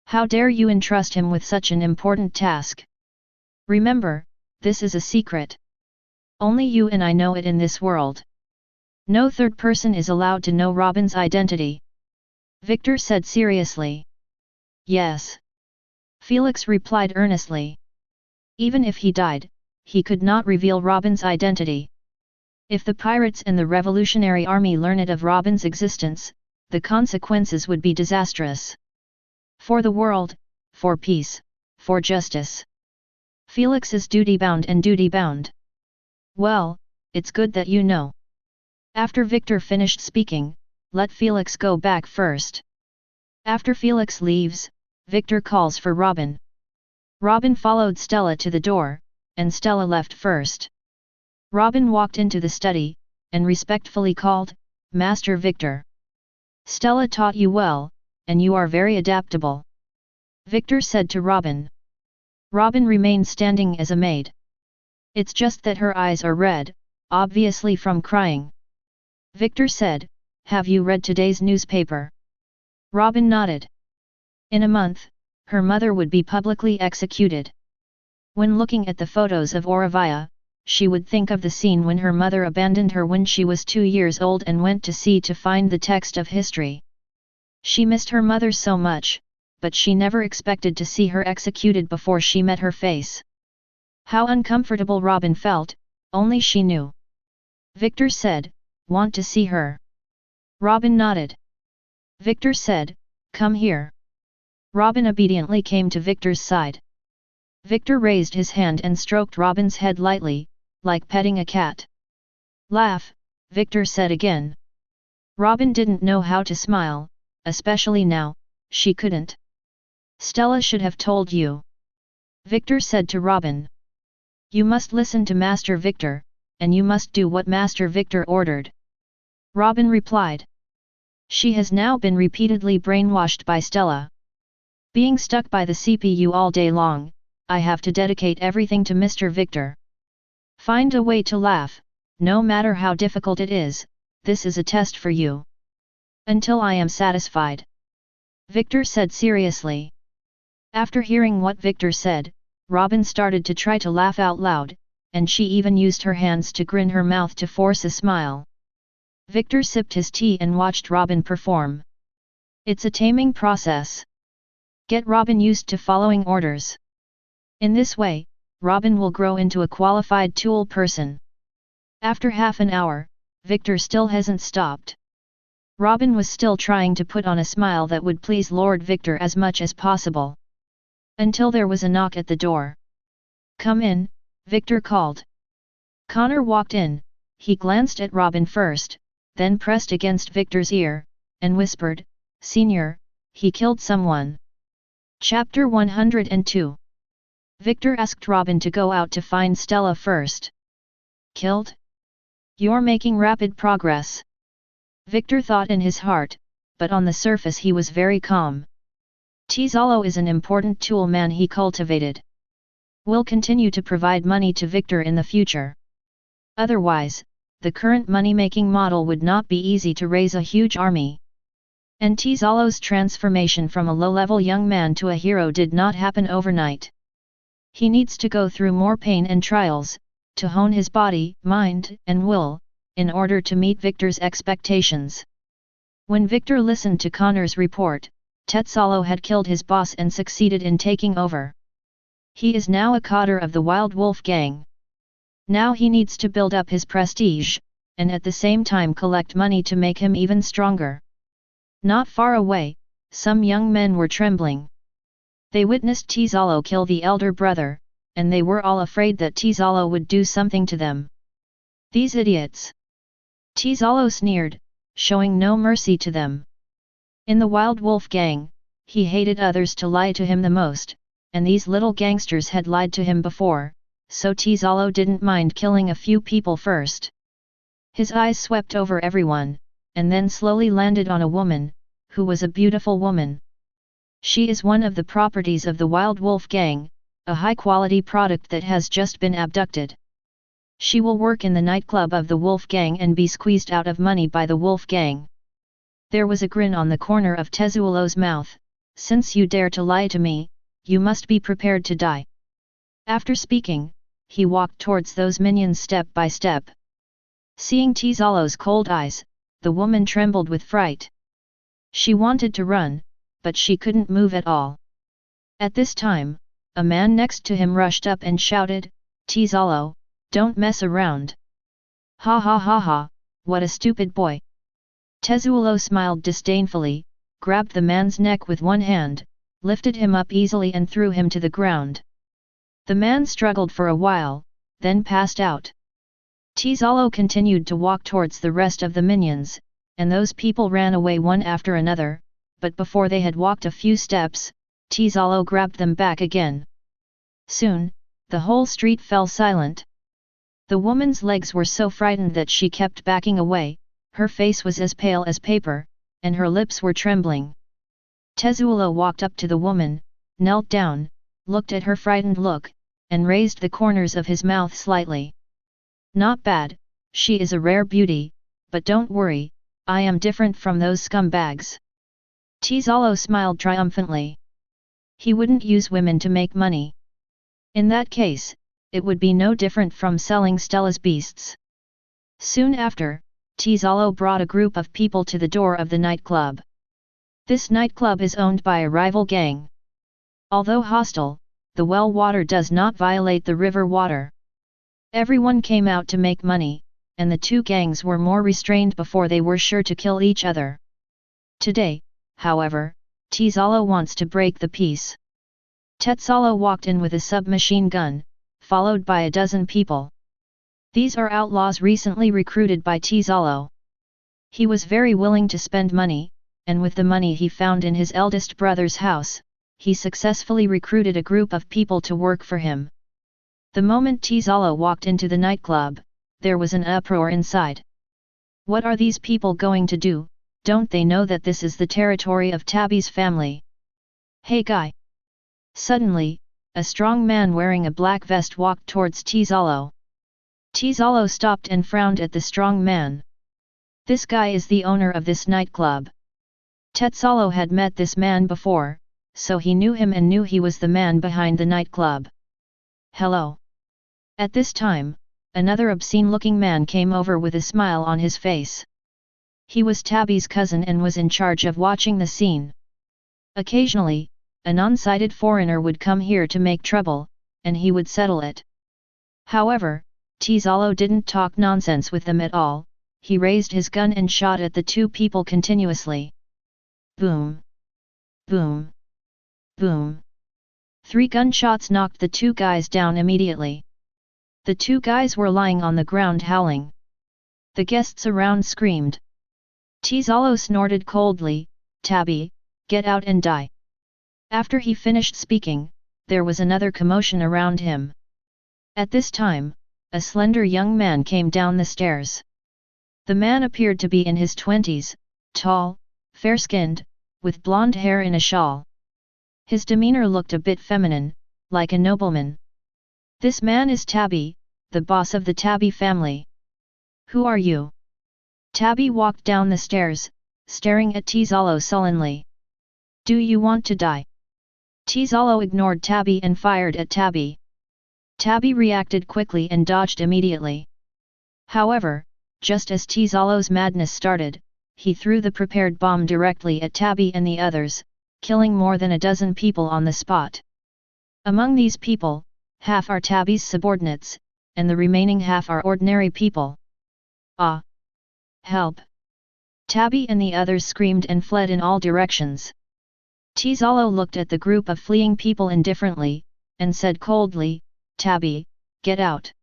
How dare you entrust him with such an important task? Remember, this is a secret. Only you and I know it in this world. No third person is allowed to know Robin's identity. Victor said seriously. Yes. Felix replied earnestly. Even if he died, he could not reveal Robin's identity. If the pirates and the Revolutionary Army learned of Robin's existence, the consequences would be disastrous. For the world, for peace, for justice. Felix is duty-bound and duty-bound. Well, it's good that you know. After Victor finished speaking, let Felix go back first. After Felix leaves, Victor calls for Robin. Robin followed Stella to the door, and Stella left first. Robin walked into the study, and respectfully called, Master Victor. Stella taught you well, and you are very adaptable. Victor said to Robin. Robin remained standing as a maid. It's just that her eyes are red, obviously from crying. Victor said, have you read today's newspaper? Robin nodded. In a month, her mother would be publicly executed. When looking at the photos of Auravia, she would think of the scene when her mother abandoned her when she was 2 years old and went to sea to find the text of history. She missed her mother so much, but she never expected to see her executed before she met her face. How uncomfortable Robin felt, only she knew. Victor said, want to see her? Robin nodded. Victor said, "Come here." Robin obediently came to Victor's side. Victor raised his hand and stroked Robin's head lightly, like petting a cat. "Laugh," Victor said again. Robin didn't know how to smile, especially now, she couldn't. "Stella should have told you," Victor said to Robin. "You must listen to Master Victor, and you must do what Master Victor ordered," Robin replied. She has now been repeatedly brainwashed by Stella. "Being stuck by the CPU all day long, I have to dedicate everything to Mr. Victor. Find a way to laugh, no matter how difficult it is, this is a test for you. Until I am satisfied," Victor said seriously. After hearing what Victor said, Robin started to try to laugh out loud, and she even used her hands to grin her mouth to force a smile. Victor sipped his tea and watched Robin perform. It's a taming process. Get Robin used to following orders. In this way, Robin will grow into a qualified tool person. After half an hour, Victor still hasn't stopped. Robin was still trying to put on a smile that would please Lord Victor as much as possible. Until there was a knock at the door. "Come in," Victor called. Connor walked in, he glanced at Robin first, then pressed against Victor's ear, and whispered, "Senior, he killed someone." Chapter 102. Victor asked Robin to go out to find Stella first. "Killed? You're making rapid progress," Victor thought in his heart, but on the surface he was very calm. Tizalo is an important tool man he cultivated. Will continue to provide money to Victor in the future. Otherwise, the current money-making model would not be easy to raise a huge army. And Tizalo's transformation from a low-level young man to a hero did not happen overnight. He needs to go through more pain and trials, to hone his body, mind, and will, in order to meet Victor's expectations. When Victor listened to Connor's report, Tetsalo had killed his boss and succeeded in taking over. He is now a cadre of the Wild Wolf gang. Now he needs to build up his prestige, and at the same time collect money to make him even stronger. Not far away, some young men were trembling. They witnessed Tizalo kill the elder brother, and they were all afraid that Tizalo would do something to them. "These idiots!" Tizalo sneered, showing no mercy to them. In the Wild Wolf gang, he hated others to lie to him the most, and these little gangsters had lied to him before, so Tizalo didn't mind killing a few people first. His eyes swept over everyone, and then slowly landed on a woman, who was a beautiful woman. She is one of the properties of the Wild Wolf gang, a high-quality product that has just been abducted. She will work in the nightclub of the Wolf gang and be squeezed out of money by the Wolf gang. There was a grin on the corner of Tezuolo's mouth. "Since you dare to lie to me, you must be prepared to die." After speaking, he walked towards those minions step by step. Seeing Tizalo's cold eyes, the woman trembled with fright. She wanted to run, but she couldn't move at all. At this time, a man next to him rushed up and shouted, "Tizalo, don't mess around." "Ha ha ha ha, what a stupid boy." Tezuolo smiled disdainfully, grabbed the man's neck with one hand, lifted him up easily and threw him to the ground. The man struggled for a while, then passed out. Tizalo continued to walk towards the rest of the minions, and those people ran away one after another, but before they had walked a few steps, Tizalo grabbed them back again. Soon, the whole street fell silent. The woman's legs were so frightened that she kept backing away, her face was as pale as paper, and her lips were trembling. Tezuolo walked up to the woman, knelt down, looked at her frightened look, and raised the corners of his mouth slightly. "Not bad, she is a rare beauty, but don't worry, I am different from those scumbags." Tizalo smiled triumphantly. He wouldn't use women to make money. In that case, it would be no different from selling Stella's beasts. Soon after, Tizalo brought a group of people to the door of the nightclub. This nightclub is owned by a rival gang. Although hostile, the well water does not violate the river water. Everyone came out to make money, and the two gangs were more restrained before they were sure to kill each other. Today, however, Tizalo wants to break the peace. Tetsalo walked in with a submachine gun, followed by a dozen people. These are outlaws recently recruited by Tizalo. He was very willing to spend money, and with the money he found in his eldest brother's house, he successfully recruited a group of people to work for him. The moment Tizalo walked into the nightclub, there was an uproar inside. What are these people going to do? Don't they know that this is the territory of Tabby's family? Hey guy! Suddenly, a strong man wearing a black vest walked towards Tizalo. Tizalo stopped and frowned at the strong man. This guy is the owner of this nightclub. Tetsalo had met this man before, so he knew him and knew he was the man behind the nightclub. Hello. At this time, another obscene-looking man came over with a smile on his face. He was Tabby's cousin and was in charge of watching the scene. Occasionally, a non-sighted foreigner would come here to make trouble, and he would settle it. However, Tizalo didn't talk nonsense with them at all. He raised his gun and shot at the two people continuously. Boom! Boom! Boom! 3 gunshots knocked the 2 guys down immediately. The 2 guys were lying on the ground howling. The guests around screamed. Tizalo snorted coldly, "Tabby, get out and die." After he finished speaking, there was another commotion around him. At this time, a slender young man came down the stairs. The man appeared to be in his 20s, tall, fair-skinned, with blonde hair in a shawl. His demeanor looked a bit feminine, like a nobleman. This man is Tabby, the boss of the Tabby family. Who are you? Tabby walked down the stairs, staring at Tizalo sullenly. Do you want to die? Tizalo ignored Tabby and fired at Tabby. Tabby reacted quickly and dodged immediately. However, just as Tizalo's madness started, he threw the prepared bomb directly at Tabby and the others, killing more than a dozen people on the spot. Among these people, half are Tabby's subordinates, and the remaining half are ordinary people. Ah! Help! Tabby and the others screamed and fled in all directions. Tizalo looked at the group of fleeing people indifferently, and said coldly, "Tabby, get out."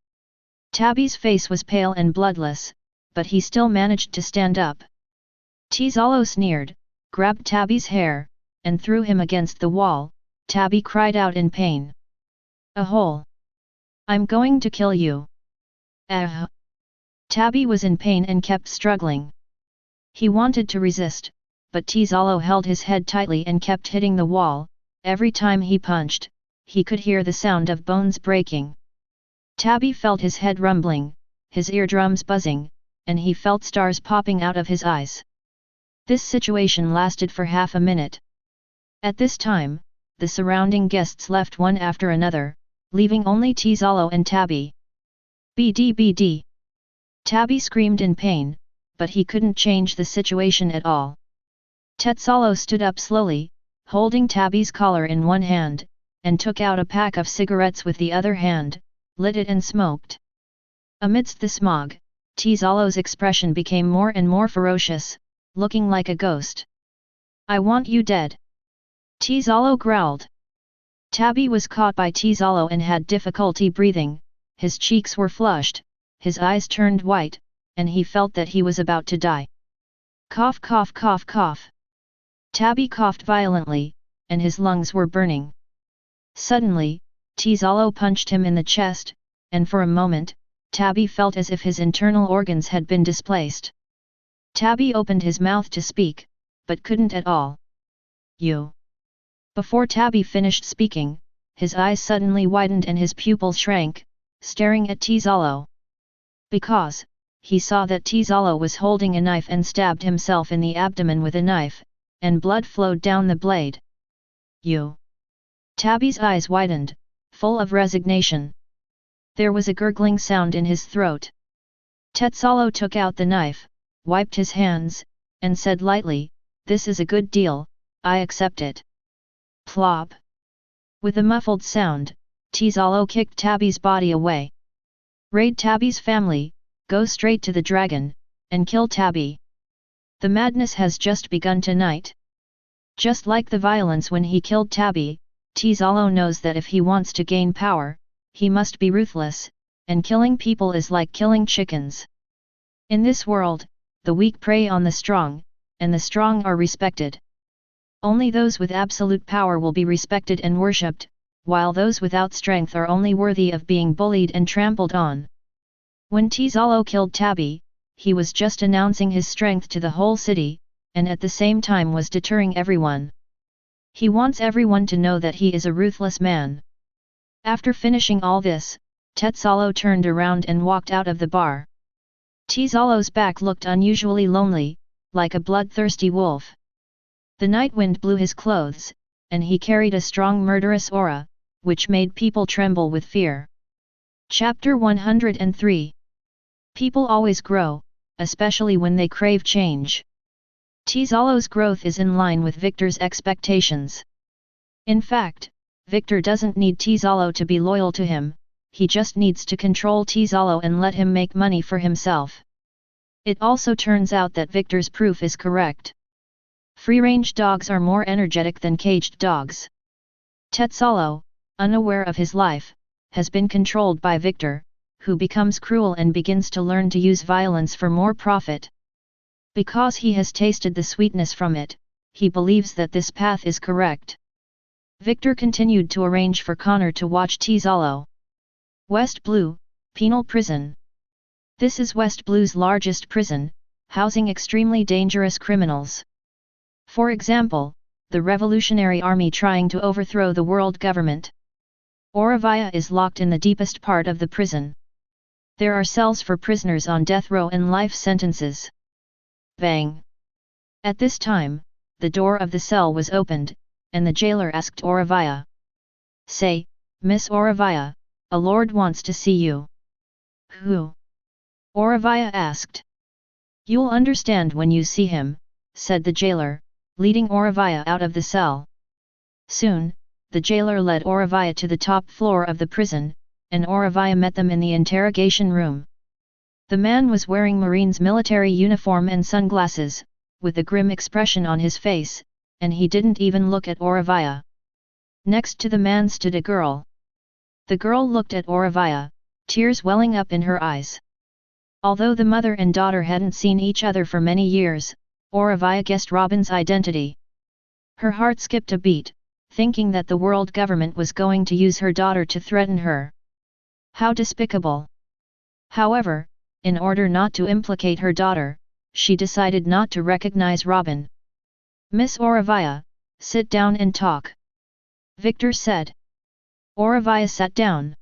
Tabby's face was pale and bloodless, but he still managed to stand up. Tizalo sneered, grabbed Tabby's hair, and threw him against the wall. Tabby cried out in pain. "A hole! I'm going to kill you!" Ah! Tabby was in pain and kept struggling. He wanted to resist, but Tizalo held his head tightly and kept hitting the wall. Every time he punched, he could hear the sound of bones breaking. Tabby felt his head rumbling, his eardrums buzzing, and he felt stars popping out of his eyes. This situation lasted for half a minute. At this time, the surrounding guests left one after another, leaving only Tizalo and Tabby. "BD BD!" Tabby screamed in pain, but he couldn't change the situation at all. Tetsalo stood up slowly, holding Tabby's collar in one hand, and took out a pack of cigarettes with the other hand, lit it and smoked. Amidst the smog, Tizalo's expression became more and more ferocious, looking like a ghost. "I want you dead!" Tizalo growled. Tabby was caught by Tizalo and had difficulty breathing, his cheeks were flushed, his eyes turned white, and he felt that he was about to die. Cough cough cough cough. Tabby coughed violently, and his lungs were burning. Suddenly, Tizalo punched him in the chest, and for a moment, Tabby felt as if his internal organs had been displaced. Tabby opened his mouth to speak, but couldn't at all. "You." Before Tabby finished speaking, his eyes suddenly widened and his pupils shrank, staring at Tizalo. Because, he saw that Tizalo was holding a knife and stabbed himself in the abdomen with a knife, and blood flowed down the blade. "You." Tabby's eyes widened, full of resignation. There was a gurgling sound in his throat. Tetsalo took out the knife, wiped his hands, and said lightly, "This is a good deal, I accept it." Plop! With a muffled sound, Tizalo kicked Tabby's body away. "Raid Tabby's family, go straight to the dragon, and kill Tabby. The madness has just begun tonight." Just like the violence when he killed Tabby, Tizalo knows that if he wants to gain power, he must be ruthless, and killing people is like killing chickens. In this world, the weak prey on the strong, and the strong are respected. Only those with absolute power will be respected and worshipped, while those without strength are only worthy of being bullied and trampled on. When Tizalo killed Tabby, he was just announcing his strength to the whole city, and at the same time was deterring everyone. He wants everyone to know that he is a ruthless man. After finishing all this, Tetsalo turned around and walked out of the bar. Tizalo's back looked unusually lonely, like a bloodthirsty wolf. The night wind blew his clothes, and he carried a strong murderous aura, which made people tremble with fear. Chapter 103. People always grow, especially when they crave change. Tizalo's growth is in line with Victor's expectations. In fact, Victor doesn't need Tizalo to be loyal to him, he just needs to control Tizalo and let him make money for himself. It also turns out that Victor's proof is correct. Free-range dogs are more energetic than caged dogs. Tetsalo, unaware of his life, has been controlled by Victor, who becomes cruel and begins to learn to use violence for more profit. Because he has tasted the sweetness from it, he believes that this path is correct. Victor continued to arrange for Connor to watch Tizalo. West Blue, Penal Prison. This is West Blue's largest prison, housing extremely dangerous criminals. For example, the Revolutionary Army trying to overthrow the world government. Oravaya is locked in the deepest part of the prison. There are cells for prisoners on death row and life sentences. Bang! At this time, the door of the cell was opened, and the jailer asked Oravaya. "Say, Miss Oravaya, a lord wants to see you." "Who?" Oravaya asked. "You'll understand when you see him," said the jailer, leading Oravaya out of the cell. Soon, the jailer led Oravaya to the top floor of the prison, and Oravaya met them in the interrogation room. The man was wearing Marine's military uniform and sunglasses, with a grim expression on his face, and he didn't even look at Oravaya. Next to the man stood a girl. The girl looked at Oravaya, tears welling up in her eyes. Although the mother and daughter hadn't seen each other for many years, Oravaya guessed Robin's identity. Her heart skipped a beat, thinking that the world government was going to use her daughter to threaten her. How despicable! However, in order not to implicate her daughter, she decided not to recognize Robin. "Miss Oravaya, sit down and talk," Victor said. Oravaya sat down.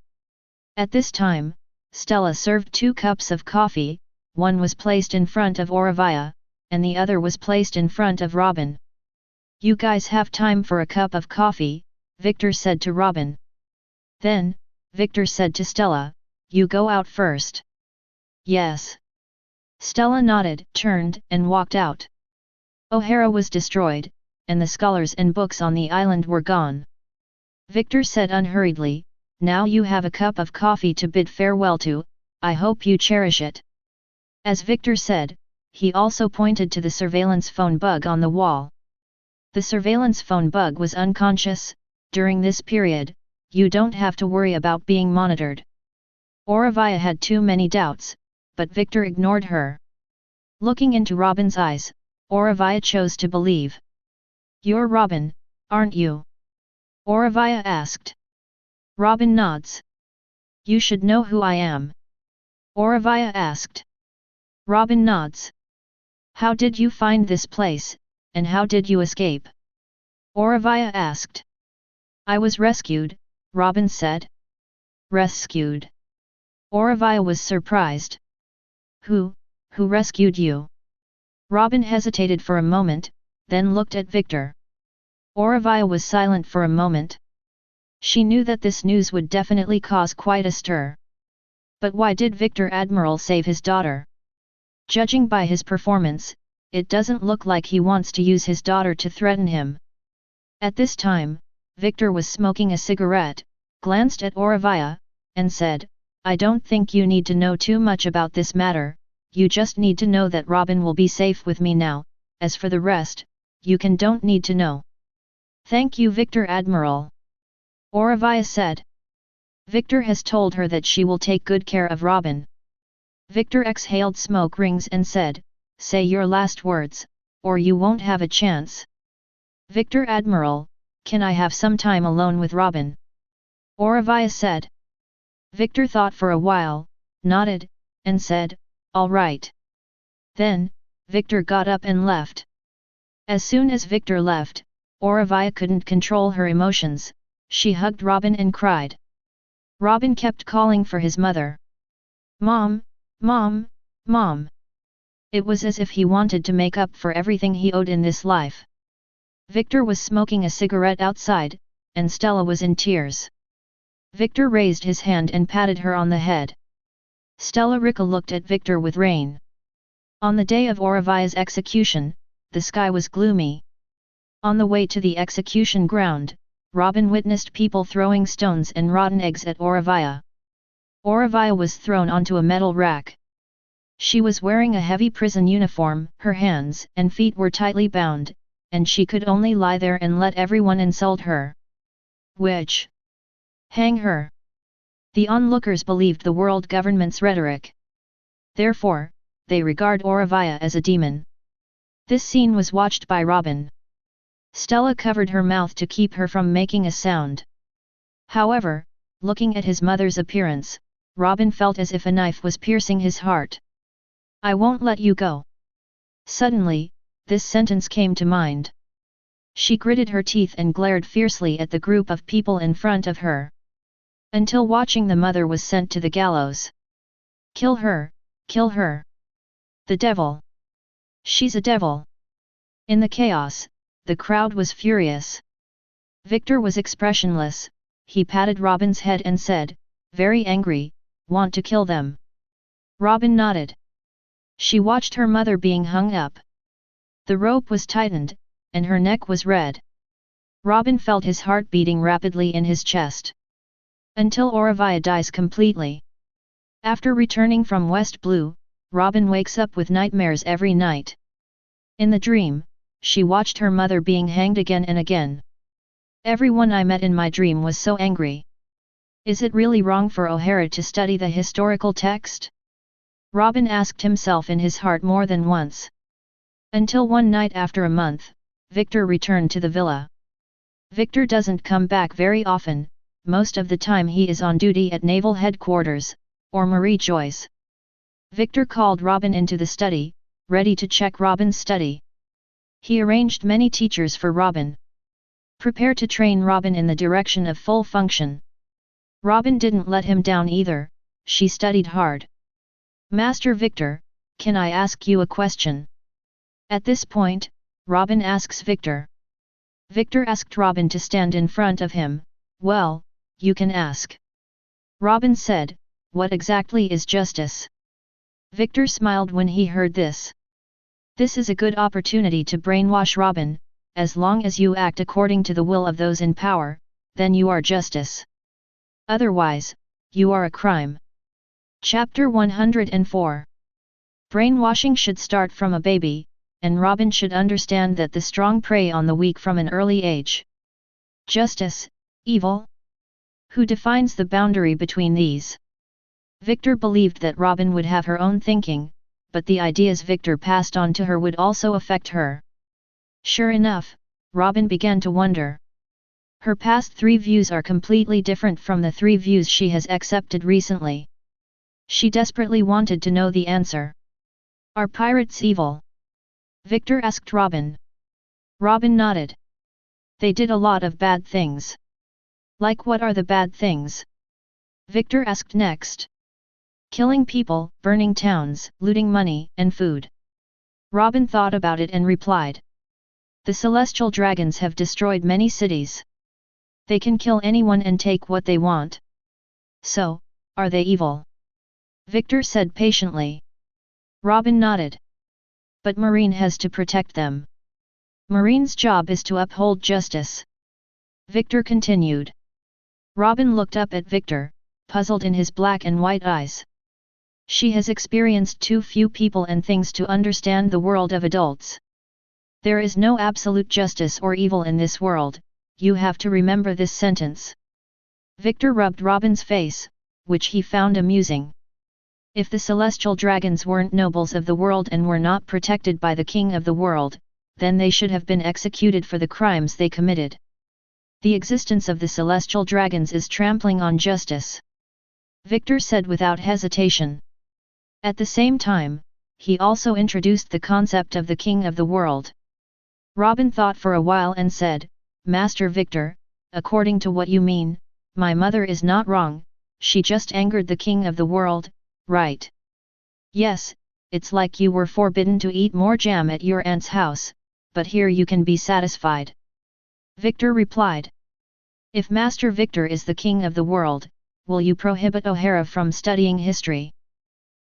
At this time, Stella served 2 cups of coffee, one was placed in front of Oravaya, and the other was placed in front of Robin. "You guys have time for a cup of coffee," Victor said to Robin. Then, Victor said to Stella, "You go out first." "Yes." Stella nodded, turned, and walked out. O'Hara was destroyed, and the scholars and books on the island were gone. Victor said unhurriedly, "Now you have a cup of coffee to bid farewell to, I hope you cherish it." As Victor said, he also pointed to the surveillance phone bug on the wall. The surveillance phone bug was unconscious. During this period, you don't have to worry about being monitored. Oravaya had too many doubts, but Victor ignored her. Looking into Robin's eyes, Oravaya chose to believe. "You're Robin, aren't you?" Oravaya asked. Robin nods. "You should know who I am." Oravaya asked. Robin nods. "How did you find this place, and how did you escape?" Oravaya asked. "I was rescued," Robin said. "Rescued?" Oravaya was surprised. Who rescued you?" Robin hesitated for a moment, then looked at Victor. Oravaya was silent for a moment. She knew that this news would definitely cause quite a stir. But why did Victor Admiral save his daughter? Judging by his performance, it doesn't look like he wants to use his daughter to threaten him. At this time, Victor was smoking a cigarette, glanced at Oravaya, and said, "I don't think you need to know too much about this matter, you just need to know that Robin will be safe with me now, as for the rest, you don't need to know. Thank you, Victor Admiral. Auravia said. Victor has told her that she will take good care of Robin. Victor exhaled smoke rings and said, say your last words, or you won't have a chance. Victor Admiral, can I have some time alone with Robin? Auravia said. Victor thought for a while, nodded, and said, all right. Then, Victor got up and left. As soon as Victor left, Auravia couldn't control her emotions, she hugged Robin and cried. Robin kept calling for his mother. Mom, Mom, Mom. It was as if he wanted to make up for everything he owed in this life. Victor was smoking a cigarette outside, and Stella was in tears. Victor raised his hand and patted her on the head. Stella Ricca looked at Victor with rain. On the day of Auravia's execution, the sky was gloomy. On the way to the execution ground, Robin witnessed people throwing stones and rotten eggs at Auravia. Auravia was thrown onto a metal rack. She was wearing a heavy prison uniform, her hands and feet were tightly bound, and she could only lie there and let everyone insult her. Which? Hang her. The onlookers believed the world government's rhetoric. Therefore, they regard Auravia as a demon. This scene was watched by Robin. Stella covered her mouth to keep her from making a sound. However, looking at his mother's appearance, Robin felt as if a knife was piercing his heart. I won't let you go. Suddenly, this sentence came to mind. She gritted her teeth and glared fiercely at the group of people in front of her. Until watching the mother was sent to the gallows. Kill her, kill her. The devil. She's a devil. In the chaos, the crowd was furious. Victor was expressionless, he patted Robin's head and said, very angry, want to kill them. Robin nodded. She watched her mother being hung up. The rope was tightened, and her neck was red. Robin felt his heart beating rapidly in his chest. Until Auravia dies completely. After returning from West Blue, Robin wakes up with nightmares every night. In the dream, she watched her mother being hanged again and again. Everyone I met in my dream was so angry. Is it really wrong for O'Hara to study the historical text? Robin asked himself in his heart more than once. Until one night after a month, Victor returned to the villa. Victor doesn't come back very often, most of the time he is on duty at Naval Headquarters, or Marie Joyce. Victor called Robin into the study, ready to check Robin's study. He arranged many teachers for Robin. Prepare to train Robin in the direction of full function. Robin didn't let him down either, she studied hard. Master Victor, can I ask you a question? At this point, Robin asks Victor. Victor asked Robin to stand in front of him. Well, you can ask. Robin said, what exactly is justice? Victor smiled when he heard this. This is a good opportunity to brainwash Robin, as long as you act according to the will of those in power, then you are justice. Otherwise, you are a crime. Chapter 104. Brainwashing should start from a baby, and Robin should understand that the strong prey on the weak from an early age. Justice, evil? Who defines the boundary between these? Victor believed that Robin would have her own thinking, but the ideas Victor passed on to her would also affect her. Sure enough, Robin began to wonder. Her past 3 views are completely different from the 3 views she has accepted recently. She desperately wanted to know the answer. Are pirates evil? Victor asked Robin. Robin nodded. They did a lot of bad things. Like what are the bad things? Victor asked next. Killing people, burning towns, looting money and food. Robin thought about it and replied. The celestial dragons have destroyed many cities. They can kill anyone and take what they want. So, are they evil? Victor said patiently. Robin nodded. But Marine has to protect them. Marine's job is to uphold justice. Victor continued. Robin looked up at Victor, puzzled in his black and white eyes. She has experienced too few people and things to understand the world of adults. There is no absolute justice or evil in this world, you have to remember this sentence. Victor rubbed Robin's face, which he found amusing. If the celestial dragons weren't nobles of the world and were not protected by the king of the world, then they should have been executed for the crimes they committed. The existence of the celestial dragons is trampling on justice. Victor said without hesitation. At the same time, he also introduced the concept of the king of the world. Robin thought for a while and said, Master Victor, according to what you mean, my mother is not wrong, she just angered the king of the world, right? Yes, it's like you were forbidden to eat more jam at your aunt's house, but here you can be satisfied. Victor replied. If Master Victor is the king of the world, will you prohibit O'Hara from studying history?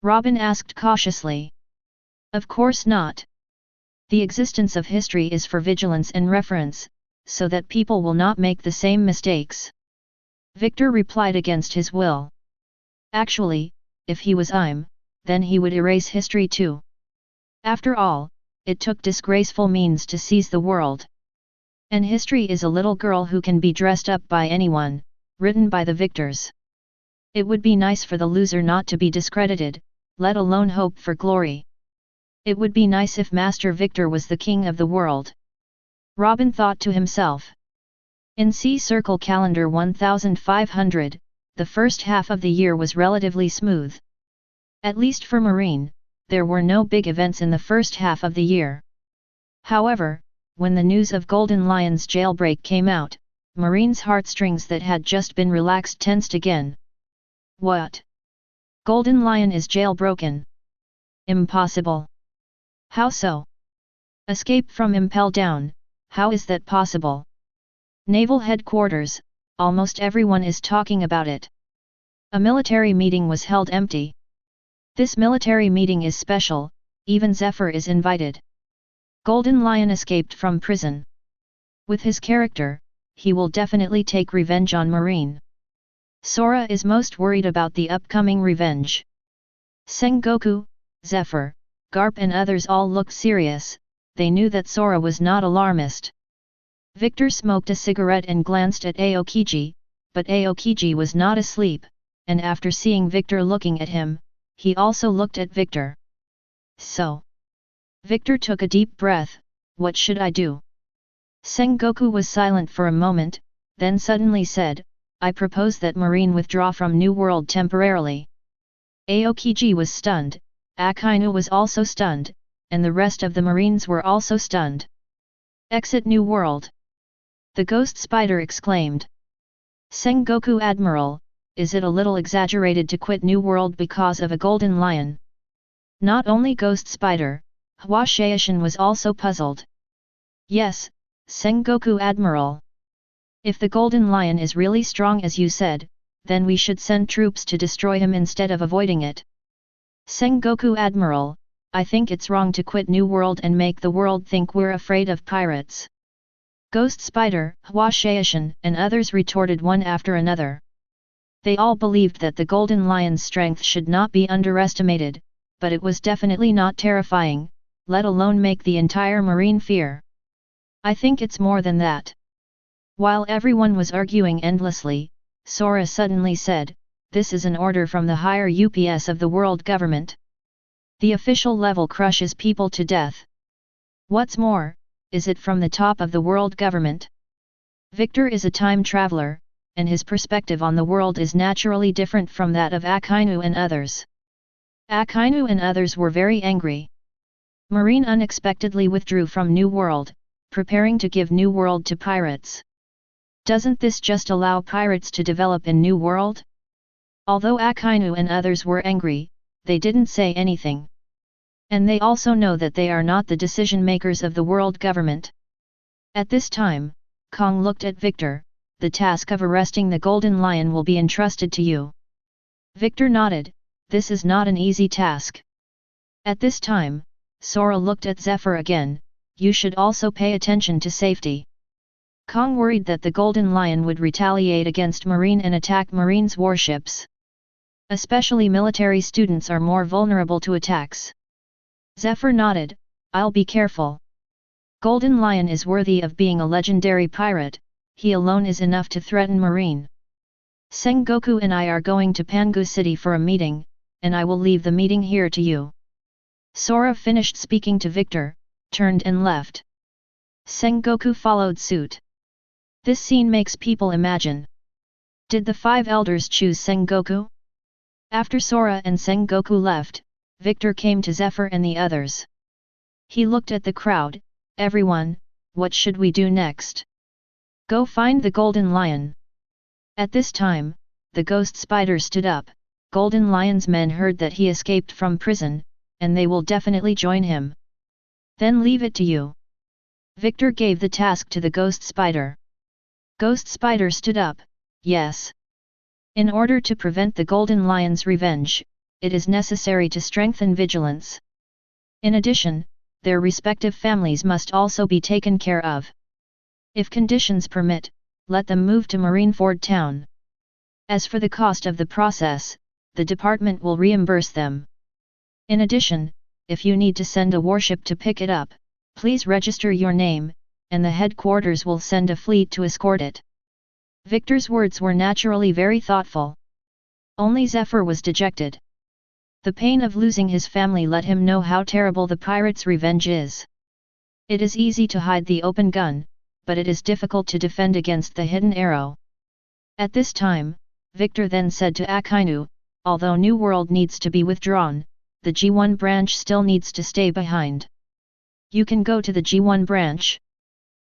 Robin asked cautiously. Of course not. The existence of history is for vigilance and reference, so that people will not make the same mistakes. Victor replied against his will. Actually, if he was then he would erase history too. After all, it took disgraceful means to seize the world. And history is a little girl who can be dressed up by anyone, written by the victors. It would be nice for the loser not to be discredited, let alone hope for glory. It would be nice if Master Victor was the king of the world. Robin thought to himself. In C Circle Calendar 1500, the first half of the year was relatively smooth. At least for Marine, there were no big events in the first half of the year. However, when the news of Golden Lion's jailbreak came out, Marine's heartstrings that had just been relaxed tensed again. What? Golden Lion is jailbroken? Impossible. How so? Escape from Impel Down, how is that possible? Naval headquarters, almost everyone is talking about it. A military meeting was held empty. This military meeting is special, even Zephyr is invited. Golden Lion escaped from prison. With his character, he will definitely take revenge on Marine. Sora is most worried about the upcoming revenge. Sengoku, Zephyr, Garp and others all looked serious, they knew that Sora was not alarmist. Victor smoked a cigarette and glanced at Aokiji, but Aokiji was not asleep, and after seeing Victor looking at him, he also looked at Victor. So. Victor took a deep breath, what should I do? Sengoku was silent for a moment, then suddenly said, I propose that Marine withdraw from New World temporarily. Aokiji was stunned, Akainu was also stunned, and the rest of the Marines were also stunned. Exit New World. The Ghost Spider exclaimed. Sengoku Admiral, is it a little exaggerated to quit New World because of a Golden Lion? Not only Ghost Spider, Hua Shaishin was also puzzled. Yes, Sengoku Admiral. If the Golden Lion is really strong as you said, then we should send troops to destroy him instead of avoiding it. Sengoku Admiral, I think it's wrong to quit New World and make the world think we're afraid of pirates. Ghost Spider, Hua Shaishin and others retorted one after another. They all believed that the Golden Lion's strength should not be underestimated, but it was definitely not terrifying, let alone make the entire Marine fear. I think it's more than that. While everyone was arguing endlessly, Sora suddenly said, this is an order from the higher UPS of the world government. The official level crushes people to death. What's more, is it from the top of the world government? Victor is a time traveler, and his perspective on the world is naturally different from that of Akainu and others. Akainu and others were very angry. Marine unexpectedly withdrew from New World, preparing to give New World to pirates. Doesn't this just allow pirates to develop in New World? Although Akainu and others were angry, they didn't say anything. And they also know that they are not the decision makers of the world government. At this time, Kong looked at Victor, the task of arresting the Golden Lion will be entrusted to you. Victor nodded, this is not an easy task. At this time, Sora looked at Zephyr again, you should also pay attention to safety. Kong worried that the Golden Lion would retaliate against Marine and attack Marine's warships. Especially military students are more vulnerable to attacks. Zephyr nodded, I'll be careful. Golden Lion is worthy of being a legendary pirate, he alone is enough to threaten Marine. Sengoku and I are going to Pangu City for a meeting, and I will leave the meeting here to you. Sora finished speaking to Victor, turned and left. Sengoku followed suit. This scene makes people imagine. Did the five elders choose Sengoku? After Sora and Sengoku left, Victor came to Zephyr and the others. He looked at the crowd. Everyone, what should we do next? Go find the Golden Lion. At this time, the ghost spider stood up. Golden Lion's men heard that he escaped from prison, and they will definitely join him. Then leave it to you. Victor gave the task to the ghost spider. Ghost spider stood up. Yes. In order to prevent the Golden Lion's revenge, it is necessary to strengthen vigilance. In addition, their respective families must also be taken care of. If conditions permit, let them move to Marineford town. As for the cost of the process, the department will reimburse them. In addition, if you need to send a warship to pick it up, please register your name, and the headquarters will send a fleet to escort it. Victor's words were naturally very thoughtful. Only Zephyr was dejected. The pain of losing his family let him know how terrible the pirate's revenge is. It is easy to hide the open gun, but it is difficult to defend against the hidden arrow. At this time, Victor then said to Akainu, although New World needs to be withdrawn, the G1 branch still needs to stay behind. You can go to the G1 branch.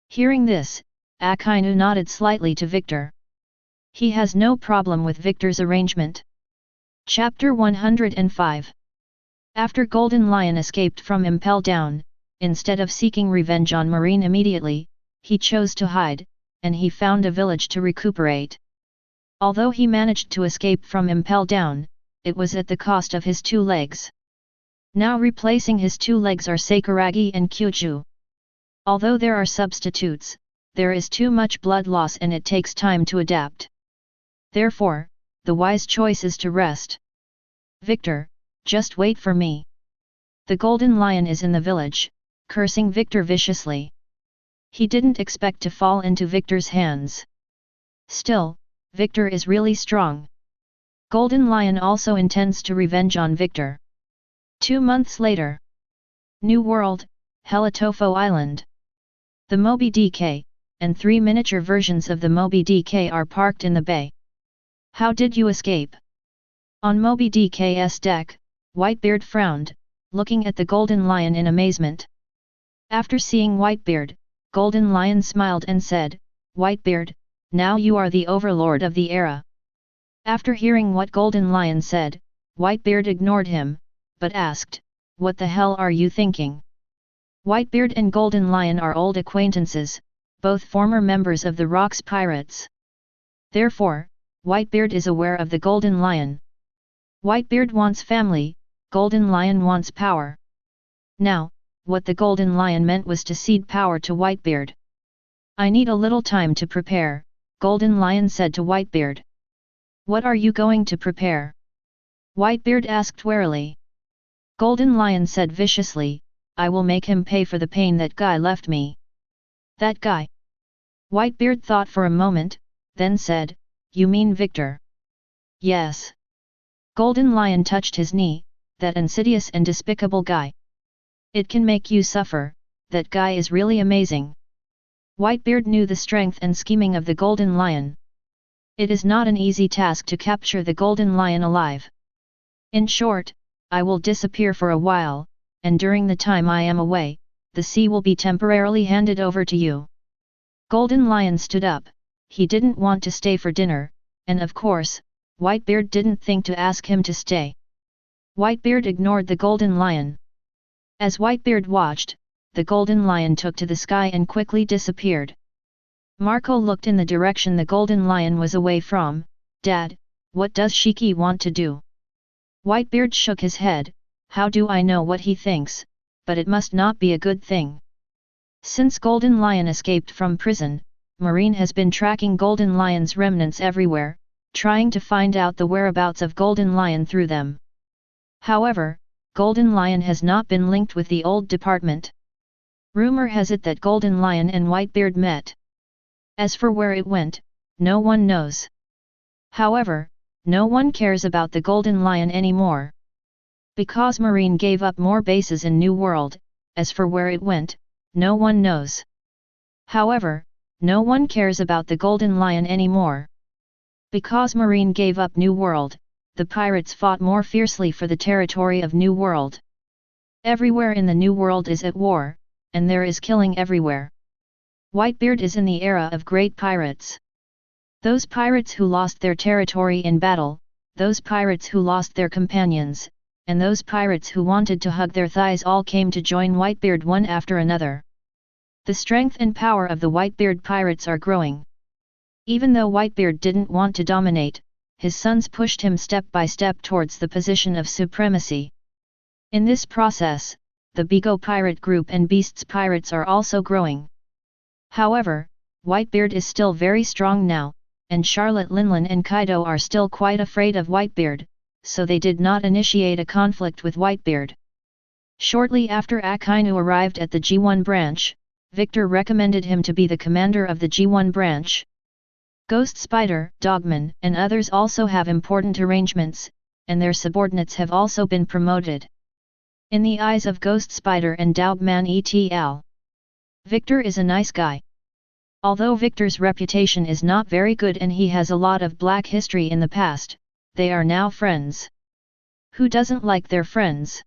Hearing this, Akainu nodded slightly to Victor. He has no problem with Victor's arrangement. Chapter 105. After Golden Lion escaped from Impel Down, instead of seeking revenge on Marine immediately, he chose to hide, and he found a village to recuperate. Although he managed to escape from Impel Down, it was at the cost of his 2 legs. Now replacing his 2 legs are Sakuragi and Kyuju. Although there are substitutes, there is too much blood loss and it takes time to adapt. Therefore, the wise choice is to rest. Victor, just wait for me. The Golden Lion is in the village, cursing Victor viciously. He didn't expect to fall into Victor's hands. Still, Victor is really strong. Golden Lion also intends to revenge on Victor. 2 months later. New World, Helatofo Island. The Moby DK, and 3 miniature versions of the Moby DK are parked in the bay. How did you escape? On Moby DK's deck, Whitebeard frowned, looking at the Golden Lion in amazement. After seeing Whitebeard, Golden Lion smiled and said, Whitebeard, now you are the overlord of the era. After hearing what Golden Lion said, Whitebeard ignored him, but asked, what the hell are you thinking? Whitebeard and Golden Lion are old acquaintances, both former members of the Rocks Pirates. Therefore, Whitebeard is aware of the Golden Lion. Whitebeard wants family, Golden Lion wants power. Now, what the Golden Lion meant was to cede power to Whitebeard. I need a little time to prepare, Golden Lion said to Whitebeard. What are you going to prepare? Whitebeard asked warily. Golden Lion said viciously, I will make him pay for the pain that guy left me. That guy? Whitebeard thought for a moment, then said, you mean Victor? Yes. Golden Lion touched his knee, that insidious and despicable guy. It can make you suffer, that guy is really amazing. Whitebeard knew the strength and scheming of the Golden Lion. It is not an easy task to capture the Golden Lion alive. In short, I will disappear for a while, and during the time I am away, the sea will be temporarily handed over to you. Golden Lion stood up. He didn't want to stay for dinner, and of course, Whitebeard didn't think to ask him to stay. Whitebeard ignored the Golden Lion. As Whitebeard watched, the Golden Lion took to the sky and quickly disappeared. Marco looked in the direction the Golden Lion was away from. Dad, what does Shiki want to do? Whitebeard shook his head. How do I know what he thinks, but it must not be a good thing. Since Golden Lion escaped from prison, Marine has been tracking Golden Lion's remnants everywhere, trying to find out the whereabouts of Golden Lion through them. However, Golden Lion has not been linked with the old department. Rumor has it that Golden Lion and Whitebeard met. As for where it went, no one knows. However, no one cares about the Golden Lion anymore. Because Marine gave up more bases in New World, as for where it went, no one knows. However, no one cares about the Golden Lion anymore. Because Marine gave up New World, the pirates fought more fiercely for the territory of New World. Everywhere in the New World is at war, and there is killing everywhere. Whitebeard is in the era of great pirates. Those pirates who lost their territory in battle, those pirates who lost their companions, and those pirates who wanted to hug their thighs all came to join Whitebeard one after another. The strength and power of the Whitebeard pirates are growing. Even though Whitebeard didn't want to dominate, his sons pushed him step by step towards the position of supremacy. In this process, the Bigo pirate group and Beasts pirates are also growing. However, Whitebeard is still very strong now, and Charlotte Linlin and Kaido are still quite afraid of Whitebeard, so they did not initiate a conflict with Whitebeard. Shortly after Akainu arrived at the G1 branch, Victor recommended him to be the commander of the G1 branch. Ghost Spider, Dogman, and others also have important arrangements, and their subordinates have also been promoted. In the eyes of Ghost Spider and Dogman et.al., Victor is a nice guy. Although Victor's reputation is not very good and he has a lot of black history in the past, they are now friends. Who doesn't like their friends?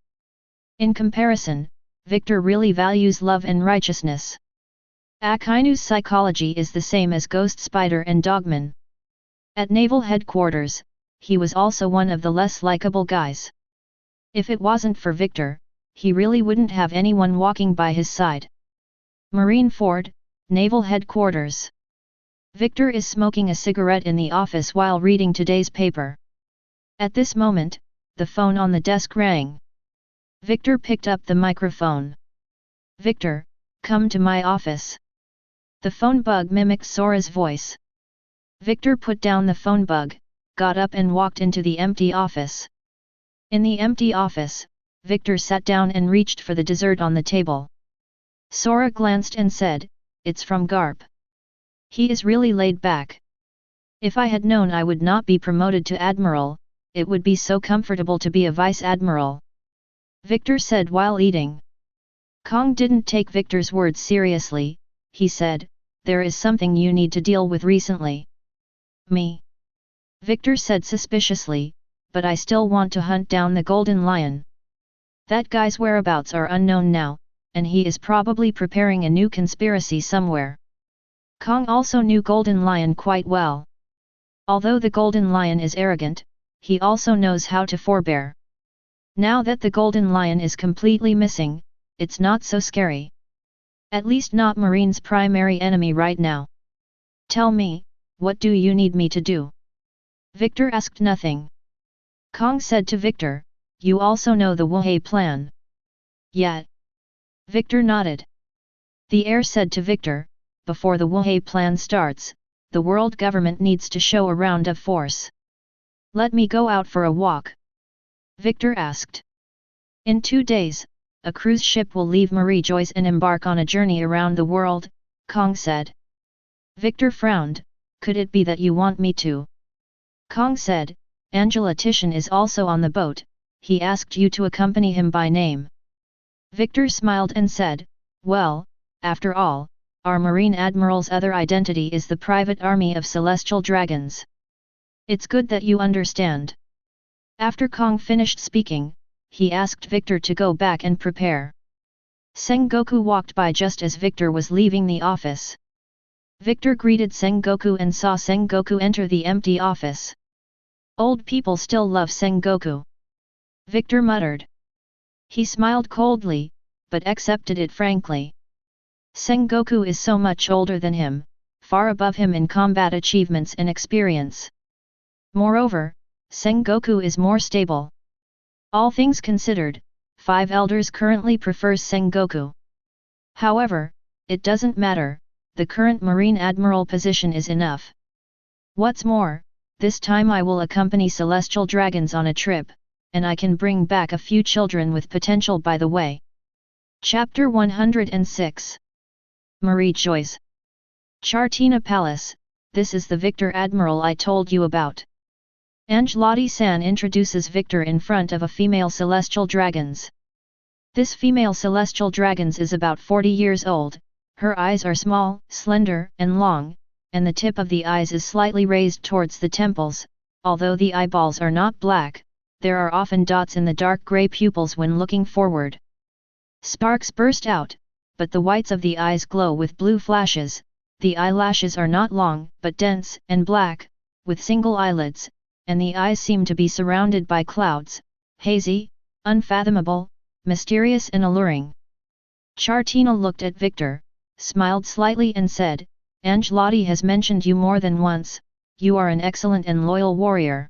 In comparison, Victor really values love and righteousness. Akainu's psychology is the same as Ghost Spider and Dogman. At naval headquarters, he was also one of the less likable guys. If it wasn't for Victor, he really wouldn't have anyone walking by his side. Marine Ford, Naval Headquarters. Victor is smoking a cigarette in the office while reading today's paper. At this moment, the phone on the desk rang. Victor picked up the microphone. "Victor, come to my office." The phone bug mimicked Sora's voice. Victor put down the phone bug, got up and walked into the empty office. In the empty office, Victor sat down and reached for the dessert on the table. Sora glanced and said, "It's from Garp. He is really laid back. If I had known I would not be promoted to Admiral, it would be so comfortable to be a Vice Admiral," Victor said while eating. Kong didn't take Victor's words seriously. He said, "There is something you need to deal with recently." "Me?" Victor said suspiciously, "But I still want to hunt down the Golden Lion. That guy's whereabouts are unknown now, and he is probably preparing a new conspiracy somewhere." Kong also knew Golden Lion quite well. Although the Golden Lion is arrogant, he also knows how to forbear. Now that the Golden Lion is completely missing, it's not so scary. At least not Marine's primary enemy right now. "Tell me, what do you need me to do?" Victor asked nothing. Kong said to Victor, "You also know the Wuhei plan?" "Yeah." Victor nodded. The heir said to Victor, "Before the Wuhei plan starts, the world government needs to show a round of force. Let me go out for a walk?" Victor asked. "In 2 days, a cruise ship will leave Marie Joyce and embark on a journey around the world," Kong said. Victor frowned. "Could it be that you want me to?" Kong said, "Angela Titian is also on the boat, he asked you to accompany him by name." Victor smiled and said, "Well, after all, our Marine Admiral's other identity is the private army of celestial dragons. It's good that you understand." After Kong finished speaking, he asked Victor to go back and prepare. Sengoku walked by just as Victor was leaving the office. Victor greeted Sengoku and saw Sengoku enter the empty office. "Old people still love Sengoku," Victor muttered. He smiled coldly, but accepted it frankly. Sengoku is so much older than him, far above him in combat achievements and experience. Moreover, Sengoku is more stable. All things considered, 5 elders currently prefers Sengoku. However, it doesn't matter, the current Marine Admiral position is enough. What's more, this time I will accompany celestial dragons on a trip, and I can bring back a few children with potential by the way. Chapter 106. Marie Joyce. Chartina Palace, this is the Victor Admiral I told you about. Angelotti-san introduces Victor in front of a female celestial dragons. This female celestial dragons is about 40 years old, her eyes are small, slender, and long, and the tip of the eyes is slightly raised towards the temples, although the eyeballs are not black, there are often dots in the dark grey pupils when looking forward. Sparks burst out, but the whites of the eyes glow with blue flashes, the eyelashes are not long but dense and black, with single eyelids, and the eyes seem to be surrounded by clouds, hazy, unfathomable, mysterious and alluring. Chartina looked at Victor, smiled slightly and said, Angelotti has mentioned you more than once, you are an excellent and loyal warrior.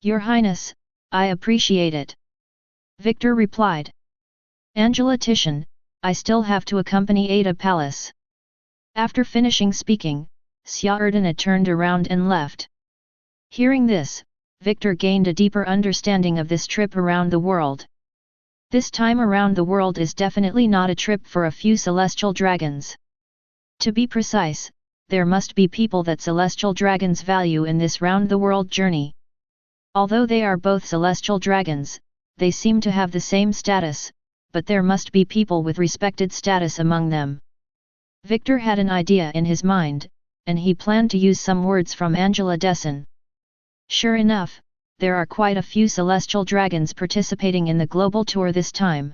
Your Highness, I appreciate it. Victor replied. Angela Titian, I still have to accompany Ada Palace. After finishing speaking, Xia Erdena turned around and left. Hearing this, Victor gained a deeper understanding of this trip around the world. This time around the world is definitely not a trip for a few celestial dragons. To be precise, there must be people that celestial dragons value in this round-the-world journey. Although they are both celestial dragons, they seem to have the same status, but there must be people with respected status among them. Victor had an idea in his mind, and he planned to use some words from Angela Dessen. Sure enough, there are quite a few celestial dragons participating in the global tour this time.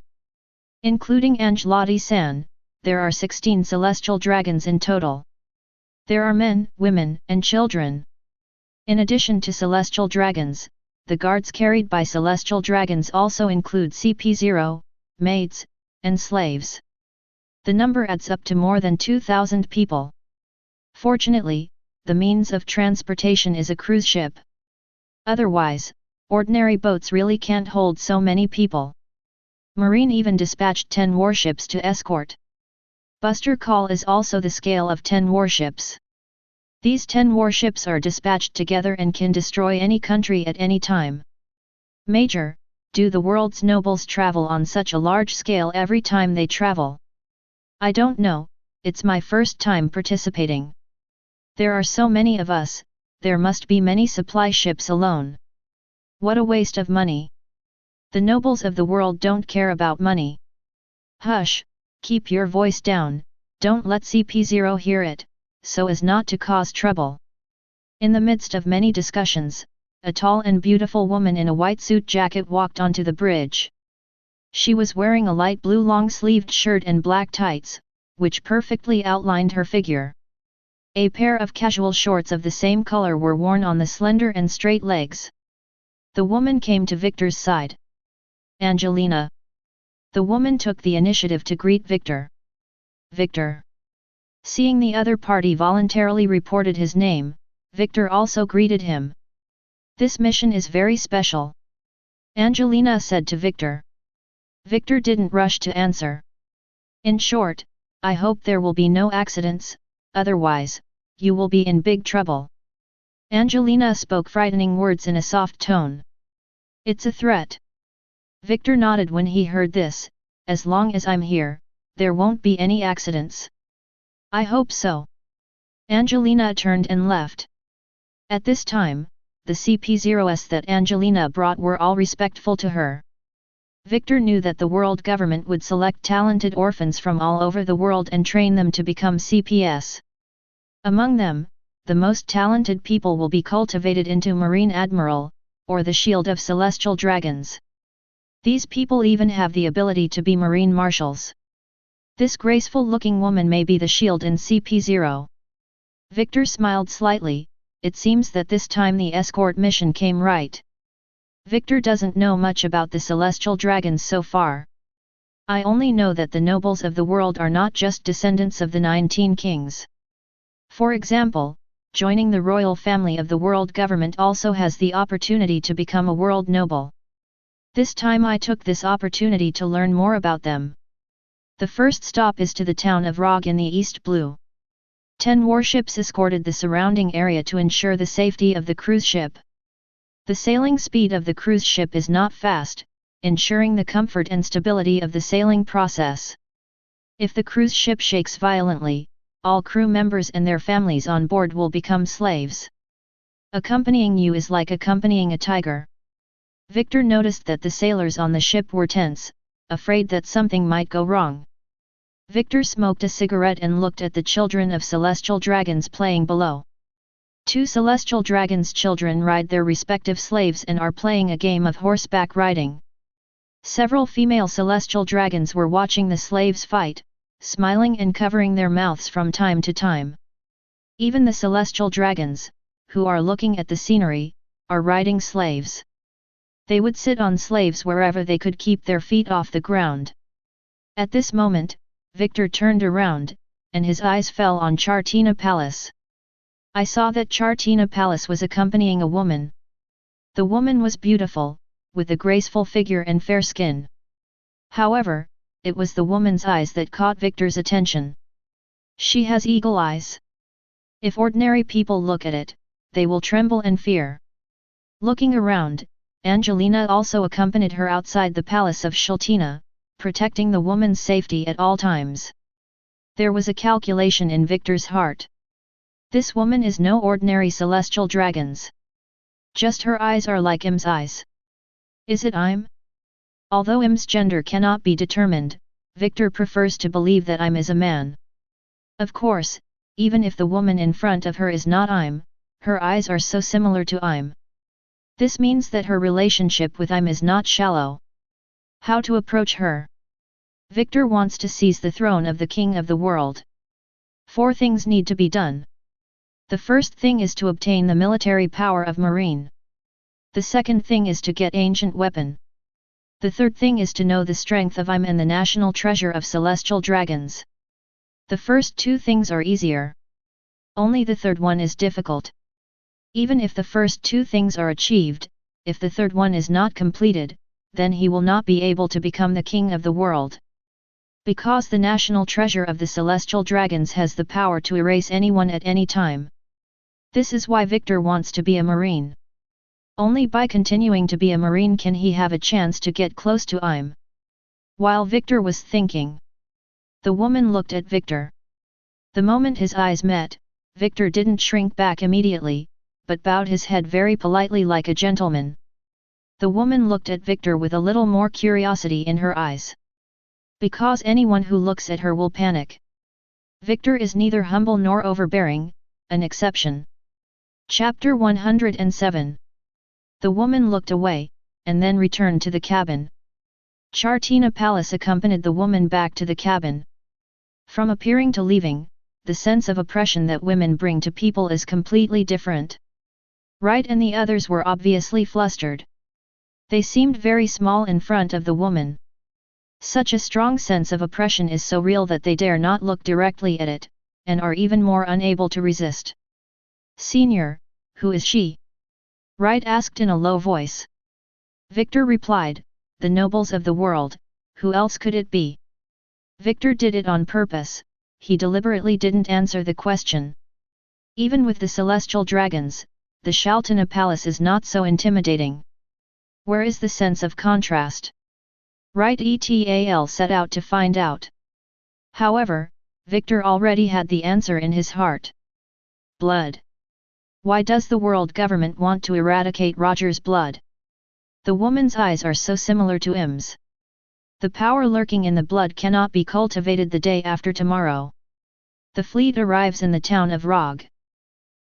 Including Angelotti-san, there are 16 celestial dragons in total. There are men, women, and children. In addition to celestial dragons, the guards carried by celestial dragons also include CP0, maids, and slaves. The number adds up to more than 2,000 people. Fortunately, the means of transportation is a cruise ship. Otherwise, ordinary boats really can't hold so many people. Marine even dispatched 10 warships to escort. Buster Call is also the scale of 10 warships. These 10 warships are dispatched together and can destroy any country at any time. Major, do the world's nobles travel on such a large scale every time they travel? I don't know, it's my first time participating. There are so many of us, there must be many supply ships alone. What a waste of money. The nobles of the world don't care about money. Hush, keep your voice down, don't let CP0 hear it, so as not to cause trouble. In the midst of many discussions, a tall and beautiful woman in a white suit jacket walked onto the bridge. She was wearing a light blue long-sleeved shirt and black tights, which perfectly outlined her figure. A pair of casual shorts of the same color were worn on the slender and straight legs. The woman came to Victor's side. Angelina. The woman took the initiative to greet Victor. Victor. Seeing the other party voluntarily reported his name, Victor also greeted him. This mission is very special. Angelina said to Victor. Victor didn't rush to answer. In short, I hope there will be no accidents, otherwise, you will be in big trouble. Angelina spoke frightening words in a soft tone. It's a threat. Victor nodded when he heard this, as long as I'm here, there won't be any accidents. I hope so. Angelina turned and left. At this time, the CP0s that Angelina brought were all respectful to her. Victor knew that the world government would select talented orphans from all over the world and train them to become CPS. Among them, the most talented people will be cultivated into Marine Admiral, or the Shield of Celestial Dragons. These people even have the ability to be Marine Marshals. This graceful-looking woman may be the Shield in CP0. Victor smiled slightly. It seems that this time the escort mission came right. Victor doesn't know much about the celestial dragons so far. I only know that the nobles of the world are not just descendants of the 19 kings. For example, joining the royal family of the world government also has the opportunity to become a world noble. This time I took this opportunity to learn more about them. The first stop is to the town of Rog in the East Blue. 10 warships escorted the surrounding area to ensure the safety of the cruise ship. The sailing speed of the cruise ship is not fast, ensuring the comfort and stability of the sailing process. If the cruise ship shakes violently, all crew members and their families on board will become slaves. Accompanying you is like accompanying a tiger. Victor noticed that the sailors on the ship were tense, afraid that something might go wrong. Victor smoked a cigarette and looked at the children of celestial dragons playing below. 2 celestial dragons' children ride their respective slaves and are playing a game of horseback riding. Several female celestial dragons were watching the slaves fight, smiling and covering their mouths from time to time. Even the celestial dragons, who are looking at the scenery, are riding slaves. They would sit on slaves wherever they could keep their feet off the ground. At this moment, Victor turned around, and his eyes fell on Chartina Palace. I saw that Chartina Palace was accompanying a woman. The woman was beautiful, with a graceful figure and fair skin. However, it was the woman's eyes that caught Victor's attention. She has eagle eyes. If ordinary people look at it, they will tremble and fear. Looking around, Angelina also accompanied her outside the palace of Shultina, protecting the woman's safety at all times. There was a calculation in Victor's heart. This woman is no ordinary celestial dragons. Just her eyes are like Im's eyes. Is it Im? Although Im's gender cannot be determined, Victor prefers to believe that Im is a man. Of course, even if the woman in front of her is not Im, her eyes are so similar to Im. This means that her relationship with Im is not shallow. How to approach her? Victor wants to seize the throne of the king of the world. 4 things need to be done. The first thing is to obtain the military power of Marine. The second thing is to get ancient weapon. The third thing is to know the strength of Im and the national treasure of celestial dragons. The first 2 things are easier. Only the third one is difficult. Even if the first 2 things are achieved, if the third one is not completed, then he will not be able to become the king of the world. Because the national treasure of the celestial dragons has the power to erase anyone at any time. This is why Victor wants to be a marine. Only by continuing to be a marine can he have a chance to get close to Im. While Victor was thinking, the woman looked at Victor. The moment his eyes met, Victor didn't shrink back immediately, but bowed his head very politely like a gentleman. The woman looked at Victor with a little more curiosity in her eyes. Because anyone who looks at her will panic. Victor is neither humble nor overbearing, an exception. Chapter 107. The woman looked away, and then returned to the cabin. Chartina Palace accompanied the woman back to the cabin. From appearing to leaving, the sense of oppression that women bring to people is completely different. Wright and the others were obviously flustered. They seemed very small in front of the woman. Such a strong sense of oppression is so real that they dare not look directly at it, and are even more unable to resist. "Senior, who is she?" Wright asked in a low voice. Victor replied, "The nobles of the world, who else could it be?" Victor did it on purpose, he deliberately didn't answer the question. Even with the celestial dragons, the Shultina Palace is not so intimidating. Where is the sense of contrast? Wright et.al. set out to find out. However, Victor already had the answer in his heart. Blood. Why does the world government want to eradicate Roger's blood? The woman's eyes are so similar to Im's. The power lurking in the blood cannot be cultivated the day after tomorrow. The fleet arrives in the town of Rog.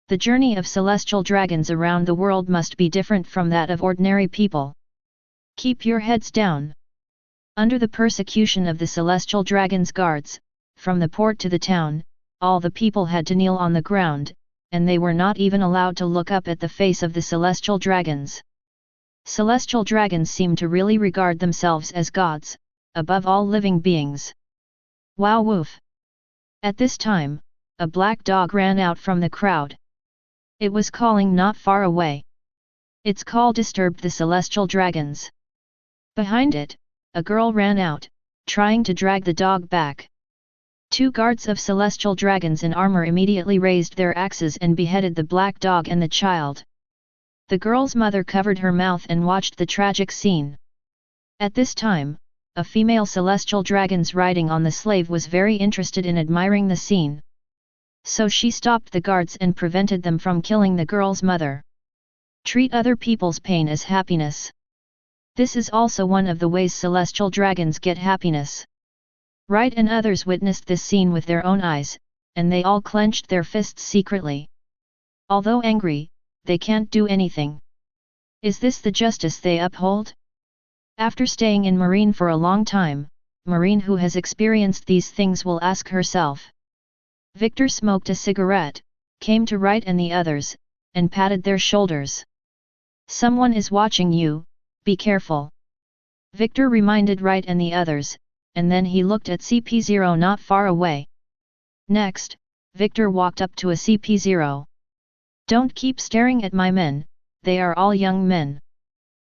The journey of celestial dragons around the world must be different from that of ordinary people. Keep your heads down. Under the persecution of the celestial dragons' guards, from the port to the town, all the people had to kneel on the ground, and they were not even allowed to look up at the face of the celestial dragons. Celestial dragons seem to really regard themselves as gods, above all living beings. Wow woof! At this time, a black dog ran out from the crowd. It was calling not far away. Its call disturbed the celestial dragons. Behind it, a girl ran out, trying to drag the dog back. 2 guards of celestial dragons in armor immediately raised their axes and beheaded the black dog and the child. The girl's mother covered her mouth and watched the tragic scene. At this time, a female celestial dragon riding on the slave was very interested in admiring the scene. So she stopped the guards and prevented them from killing the girl's mother. Treat other people's pain as happiness. This is also one of the ways celestial dragons get happiness. Right, and others witnessed this scene with their own eyes, and they all clenched their fists secretly. Although angry, they can't do anything. Is this the justice they uphold? After staying in Marine for a long time, Marine who has experienced these things will ask herself. Victor smoked a cigarette, came to Wright and the others, and patted their shoulders. Someone is watching you, be careful. Victor reminded Wright and the others, and then he looked at CP0 not far away. Next, Victor walked up to a CP0. Don't keep staring at my men, they are all young men.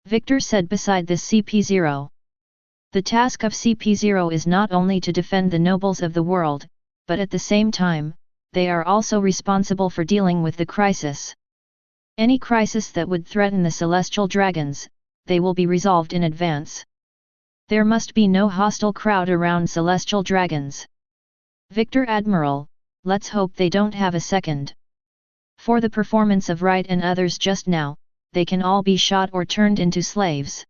Victor said beside this CP0. The task of CP0 is not only to defend the nobles of the world, but at the same time, they are also responsible for dealing with the crisis. Any crisis that would threaten the celestial dragons, they will be resolved in advance. There must be no hostile crowd around celestial dragons. Victor Admiral, let's hope they don't have a second. For the performance of Wright and others just now, they can all be shot or turned into slaves.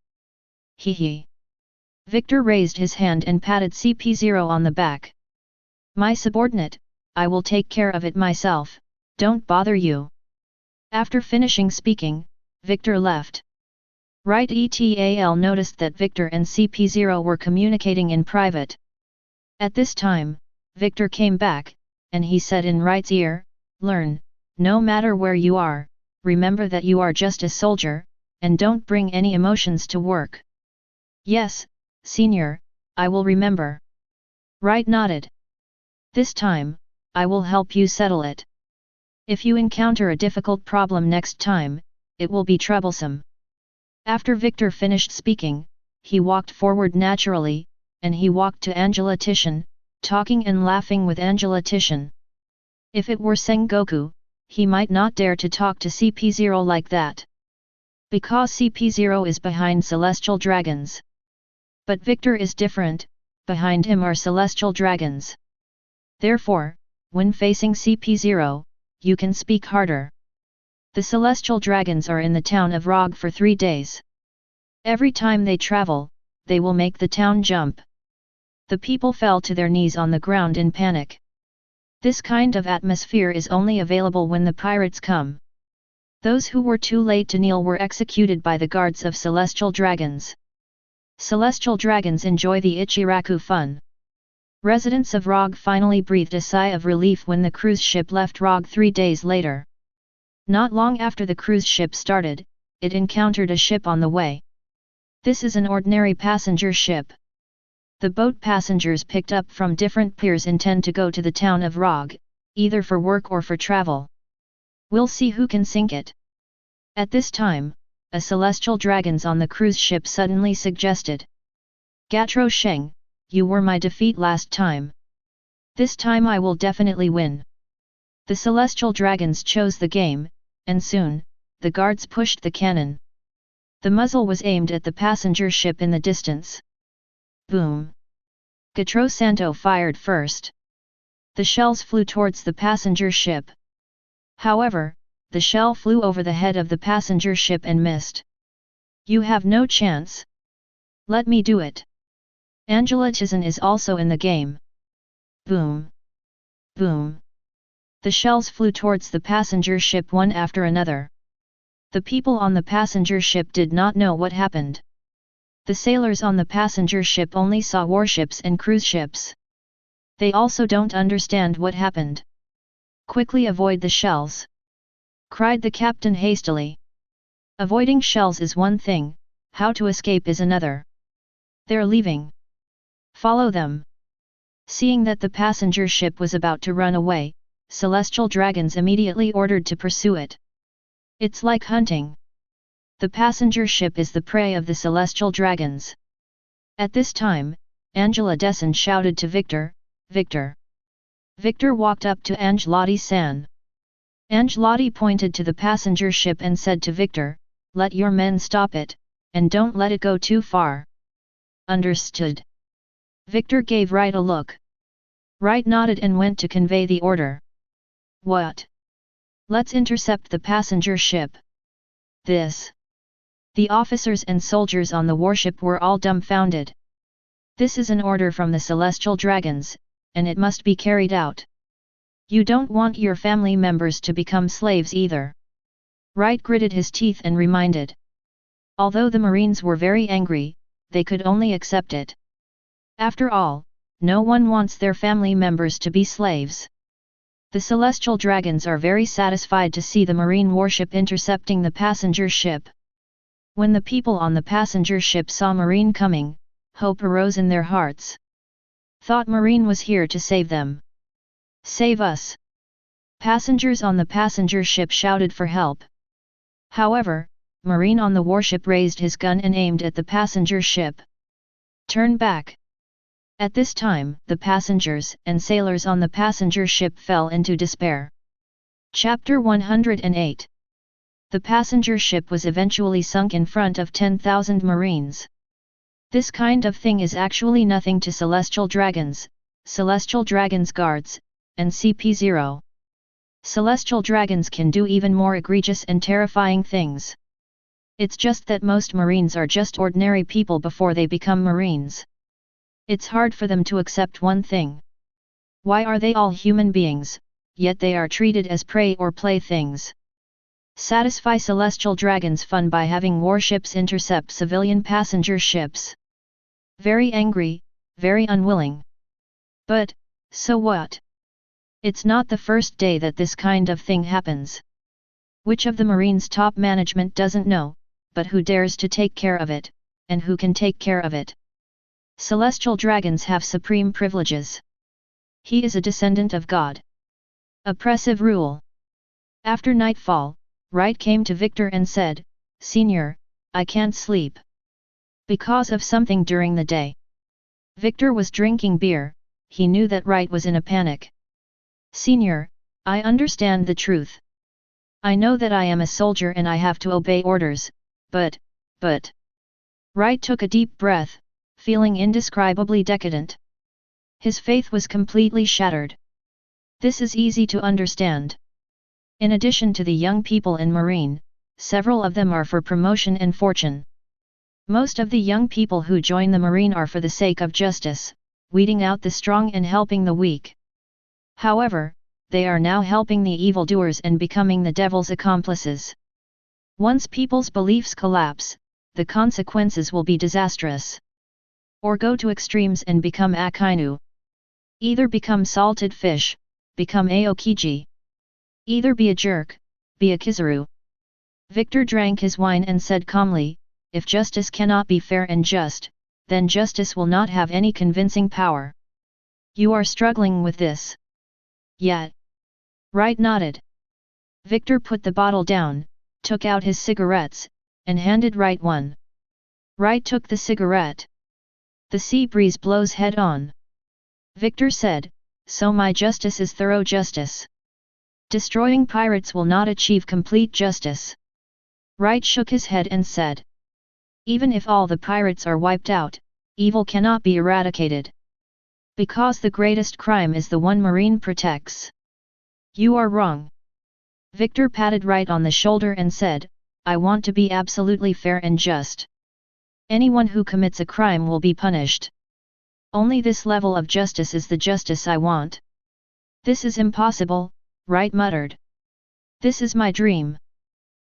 Hee. Victor raised his hand and patted CP0 on the back. My subordinate, I will take care of it myself, don't bother you. After finishing speaking, Victor left. Wright et al. Noticed that Victor and CP0 were communicating in private. At this time, Victor came back, and he said in Wright's ear, learn, no matter where you are, remember that you are just a soldier, and don't bring any emotions to work. Yes, Senior, I will remember. Wright nodded. This time, I will help you settle it. If you encounter a difficult problem next time, it will be troublesome. After Victor finished speaking, he walked forward naturally, and he walked to Angela Titian, talking and laughing with Angela Titian. If it were Sengoku, he might not dare to talk to CP0 like that. Because CP0 is behind celestial dragons. But Victor is different, behind him are celestial dragons. Therefore, when facing CP0, you can speak harder. The celestial dragons are in the town of Rog for 3 days. Every time they travel, they will make the town jump. The people fell to their knees on the ground in panic. This kind of atmosphere is only available when the pirates come. Those who were too late to kneel were executed by the guards of celestial dragons. Celestial dragons enjoy the Ichiraku fun. Residents of Rog finally breathed a sigh of relief when the cruise ship left Rog 3 days later. Not long after the cruise ship started, it encountered a ship on the way. This is an ordinary passenger ship. The boat passengers picked up from different piers intend to go to the town of Rog, either for work or for travel. We'll see who can sink it. At this time, a celestial dragons on the cruise ship suddenly suggested. Gatro Sheng, you were my defeat last time. This time I will definitely win. The celestial dragons chose the game, and soon, the guards pushed the cannon. The muzzle was aimed at the passenger ship in the distance. Boom! Gatro Santo fired first. The shells flew towards the passenger ship. However, the shell flew over the head of the passenger ship and missed. You have no chance. Let me do it. Angela Titian is also in the game. Boom! Boom! The shells flew towards the passenger ship one after another. The people on the passenger ship did not know what happened. The sailors on the passenger ship only saw warships and cruise ships. They also don't understand what happened. Quickly avoid the shells! Cried the captain hastily. Avoiding shells is one thing, how to escape is another. They're leaving. Follow them. Seeing that the passenger ship was about to run away, celestial dragons immediately ordered to pursue it. It's like hunting. The passenger ship is the prey of the celestial dragons. At this time, Angela Dessen shouted to Victor, Victor. Victor walked up to Angelotti-san. Angelotti pointed to the passenger ship and said to Victor, let your men stop it, and don't let it go too far. understood. Victor gave Wright a look. Wright nodded and went to convey the order. What? Let's intercept the passenger ship. This. The officers and soldiers on the warship were all dumbfounded. This is an order from the celestial dragons, and it must be carried out. You don't want your family members to become slaves either. Wright gritted his teeth and reminded. Although the Marines were very angry, they could only accept it. After all, no one wants their family members to be slaves. The celestial dragons are very satisfied to see the Marine warship intercepting the passenger ship. When the people on the passenger ship saw Marine coming, hope arose in their hearts. Thought Marine was here to save them. Save us! Passengers on the passenger ship shouted for help. However, Marine on the warship raised his gun and aimed at the passenger ship. Turn back! At this time, the passengers and sailors on the passenger ship fell into despair. Chapter 108. The passenger ship was eventually sunk in front of 10,000 Marines. This kind of thing is actually nothing to Celestial Dragons, Celestial Dragons Guards, and CP0. Celestial Dragons can do even more egregious and terrifying things. It's just that most Marines are just ordinary people before they become Marines. It's hard for them to accept one thing. Why are they all human beings, yet they are treated as prey or playthings? Satisfy Celestial Dragons' fun by having warships intercept civilian passenger ships. Very angry, very unwilling. But, so what? It's not the first day that this kind of thing happens. Which of the Marines' top management doesn't know, but who dares to take care of it, and who can take care of it? Celestial Dragons have supreme privileges. He is a descendant of God. Oppressive rule. After nightfall, Wright came to Victor and said, "Senior, I can't sleep. Because of something during the day." Victor was drinking beer, he knew that Wright was in a panic. "Senior, I understand the truth. I know that I am a soldier and I have to obey orders, but... Wright took a deep breath, feeling indescribably decadent. His faith was completely shattered. This is easy to understand. In addition to the young people in Marine, several of them are for promotion and fortune. Most of the young people who join the Marine are for the sake of justice, weeding out the strong and helping the weak. However, they are now helping the evildoers and becoming the devil's accomplices. Once people's beliefs collapse, the consequences will be disastrous. Or go to extremes and become Akainu. Either become salted fish, become Aokiji. Either be a jerk, be a Kizaru. Victor drank his wine and said calmly, "If justice cannot be fair and just, then justice will not have any convincing power. You are struggling with this." "Yet." Wright nodded. Victor put the bottle down, took out his cigarettes, and handed Wright one. Wright took the cigarette. "The sea breeze blows head on." Victor said, "So my justice is thorough justice. Destroying pirates will not achieve complete justice." Wright shook his head and said, "Even if all the pirates are wiped out, evil cannot be eradicated. Because the greatest crime is the one Marine protects." "You are wrong." Victor patted Wright on the shoulder and said, "I want to be absolutely fair and just. Anyone who commits a crime will be punished. Only this level of justice is the justice I want." "This is impossible," Wright muttered. "This is my dream."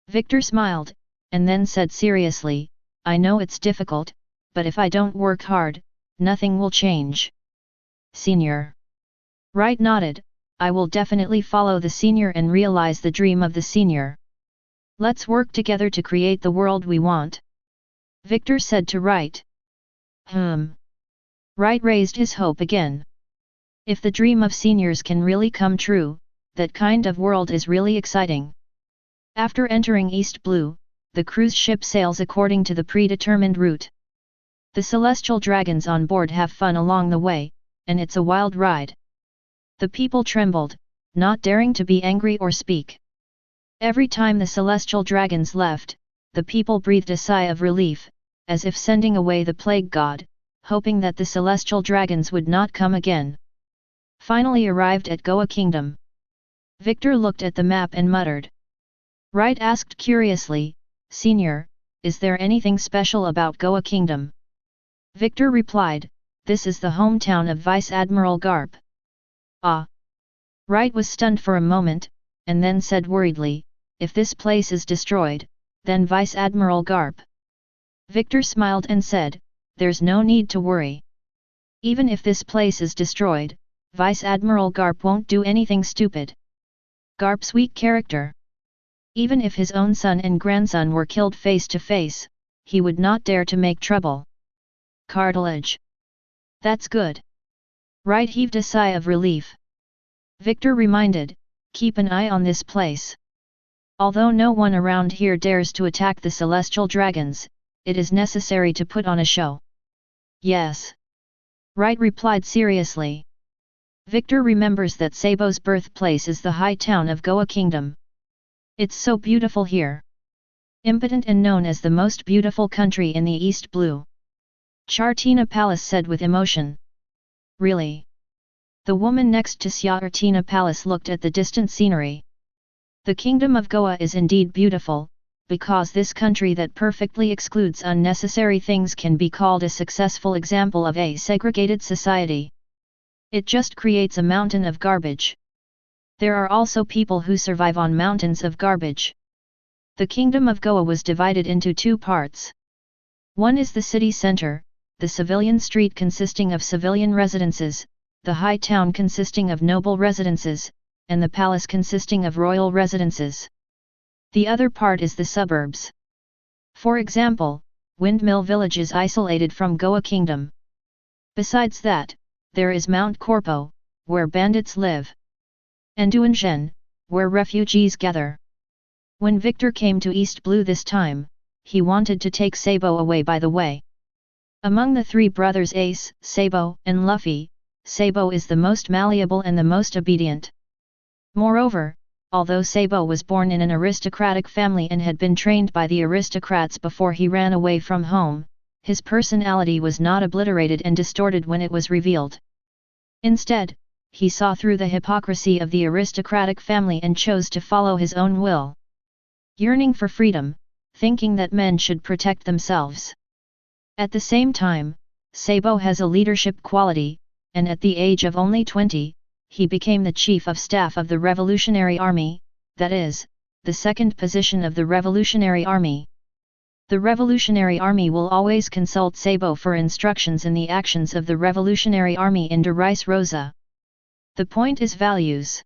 Victor smiled, and then said seriously, "I know it's difficult, but if I don't work hard, nothing will change." "Senior." Wright nodded, "I will definitely follow the senior and realize the dream of the senior. Let's work together to create the world we want." Victor said to Wright. Wright raised his hope again. If the dream of seniors can really come true, that kind of world is really exciting. After entering East Blue, the cruise ship sails according to the predetermined route. The celestial dragons on board have fun along the way, and it's a wild ride. The people trembled, not daring to be angry or speak. Every time the celestial dragons left, the people breathed a sigh of relief, as if sending away the plague god, hoping that the celestial dragons would not come again. Finally arrived at Goa Kingdom. Victor looked at the map and muttered. Wright asked curiously, Senior, is there anything special about Goa Kingdom? Victor replied, this is the hometown of Vice Admiral Garp. Ah! Wright was stunned for a moment, and then said worriedly, if this place is destroyed, then Vice Admiral Garp. Victor smiled and said, there's no need to worry. Even if this place is destroyed, Vice Admiral Garp won't do anything stupid. Garp's weak character. Even if his own son and grandson were killed face to face, he would not dare to make trouble. Cartilage. That's good. Wright heaved a sigh of relief. Victor reminded, keep an eye on this place. Although no one around here dares to attack the celestial dragons, it is necessary to put on a show. Yes. Wright replied seriously. Victor remembers that Sabo's birthplace is the high town of Goa Kingdom. It's so beautiful here. Impotent and known as the most beautiful country in the East Blue. Chartina Palace said with emotion. Really? The woman next to Chartina Palace looked at the distant scenery. The kingdom of Goa is indeed beautiful, because this country that perfectly excludes unnecessary things can be called a successful example of a segregated society. It just creates a mountain of garbage. There are also people who survive on mountains of garbage. The kingdom of Goa was divided into two parts. One is the city center, the civilian street consisting of civilian residences, the high town consisting of noble residences, and the palace consisting of royal residences. The other part is the suburbs. For example, Windmill Village is isolated from Goa Kingdom. Besides that, there is Mount Corpo, where bandits live. And Duanzhen, where refugees gather. When Victor came to East Blue this time, he wanted to take Sabo away by the way. Among the three brothers Ace, Sabo, and Luffy, Sabo is the most malleable and the most obedient. Moreover, although Sabo was born in an aristocratic family and had been trained by the aristocrats before he ran away from home, his personality was not obliterated and distorted when it was revealed. Instead, he saw through the hypocrisy of the aristocratic family and chose to follow his own will. Yearning for freedom, thinking that men should protect themselves. At the same time, Sabo has a leadership quality, and at the age of only 20, he became the chief of staff of the Revolutionary Army, that is, the second position of the Revolutionary Army. The Revolutionary Army will always consult Sabo for instructions in the actions of the Revolutionary Army in De Rice Rosa. The point is values.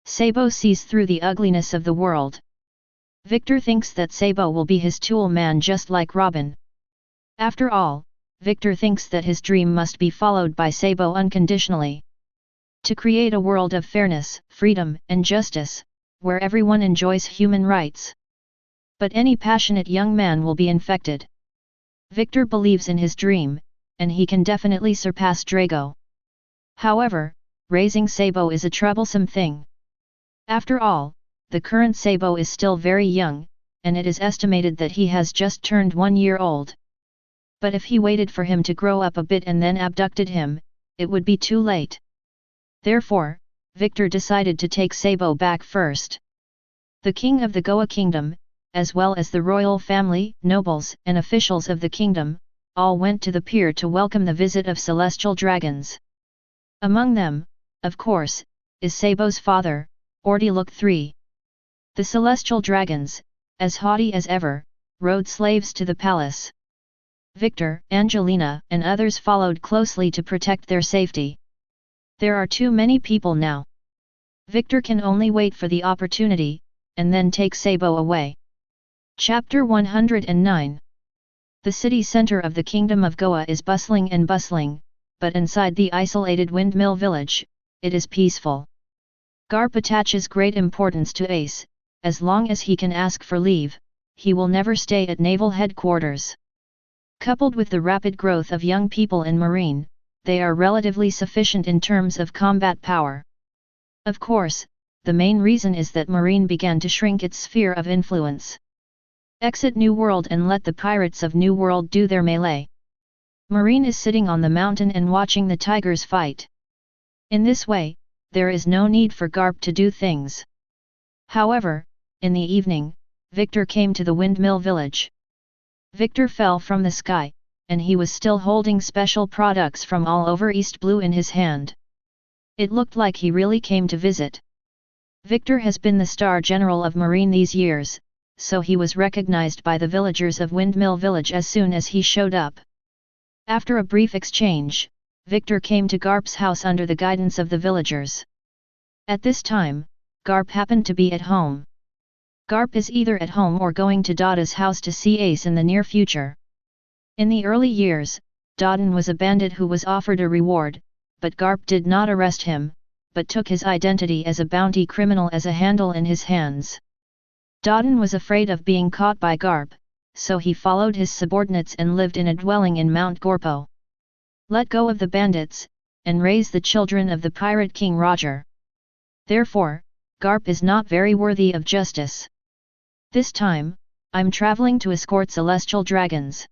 Sabo sees through the ugliness of the world. Victor thinks that Sabo will be his tool man just like Robin. After all, Victor thinks that his dream must be followed by Sabo unconditionally. To create a world of fairness, freedom, and justice, where everyone enjoys human rights. But any passionate young man will be infected. Victor believes in his dream, and he can definitely surpass Drago. However, raising Sabo is a troublesome thing. After all, the current Sabo is still very young, and it is estimated that he has just turned 1 year old. But if he waited for him to grow up a bit and then abducted him, it would be too late. Therefore, Victor decided to take Sabo back first. The king of the Goa Kingdom, as well as the royal family, nobles, and officials of the kingdom, all went to the pier to welcome the visit of celestial dragons. Among them, of course, is Sabo's father, Ordilook III. The celestial dragons, as haughty as ever, rode slaves to the palace. Victor, Angelina, and others followed closely to protect their safety. There are too many people now. Victor can only wait for the opportunity, and then take Sabo away. Chapter 109. The city center of the Kingdom of Goa is bustling and bustling, but inside the isolated windmill village, it is peaceful. Garp attaches great importance to Ace. As long as he can ask for leave, he will never stay at naval headquarters. Coupled with the rapid growth of young people in Marine, they are relatively sufficient in terms of combat power. Of course, the main reason is that Marine began to shrink its sphere of influence. Exit New World and let the pirates of New World do their melee. Marine is sitting on the mountain and watching the tigers fight. In this way, there is no need for Garp to do things. However, in the evening, Victor came to the windmill village. Victor fell from the sky, and he was still holding special products from all over East Blue in his hand. It looked like he really came to visit. Victor has been the star general of Marine these years, so he was recognized by the villagers of Windmill Village as soon as he showed up. After a brief exchange, Victor came to Garp's house under the guidance of the villagers. At this time, Garp happened to be at home. Garp is either at home or going to Dada's house to see Ace in the near future. In the early years, Dada was a bandit who was offered a reward, but Garp did not arrest him, but took his identity as a bounty criminal as a handle in his hands. Dada was afraid of being caught by Garp, so he followed his subordinates and lived in a dwelling in Mount Gorpo. Let go of the bandits, and raise the children of the pirate king Roger. Therefore, Garp is not very worthy of justice. This time, I'm traveling to escort celestial dragons.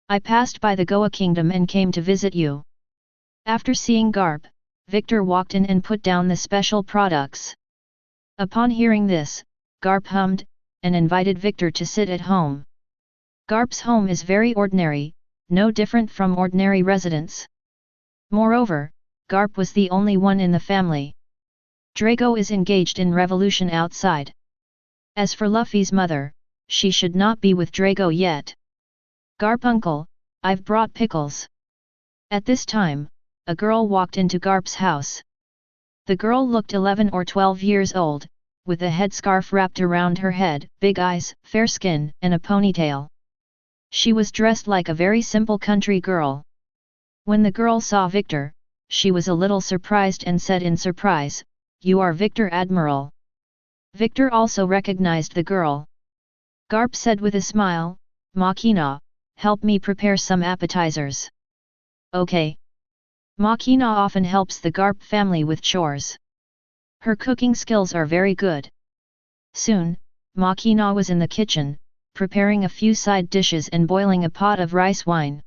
I passed by the Goa kingdom and came to visit you. After seeing Garp, Victor walked in and put down the special products. Upon hearing this, Garp hummed, and invited Victor to sit at home. Garp's home is very ordinary, no different from ordinary residents. Moreover, Garp was the only one in the family. Drago is engaged in revolution outside. As for Luffy's mother, she should not be with Drago yet. Garp uncle, I've brought pickles. At this time, a girl walked into Garp's house. The girl looked 11 or 12 years old, with a headscarf wrapped around her head, big eyes, fair skin, and a ponytail. She was dressed like a very simple country girl. When the girl saw Victor, she was a little surprised and said in surprise, "You are Victor Admiral." Victor also recognized the girl. Garp said with a smile, "Makina, help me prepare some appetizers." Okay. Makina often helps the Garp family with chores. Her cooking skills are very good. Soon, Makina was in the kitchen, preparing a few side dishes and boiling a pot of rice wine.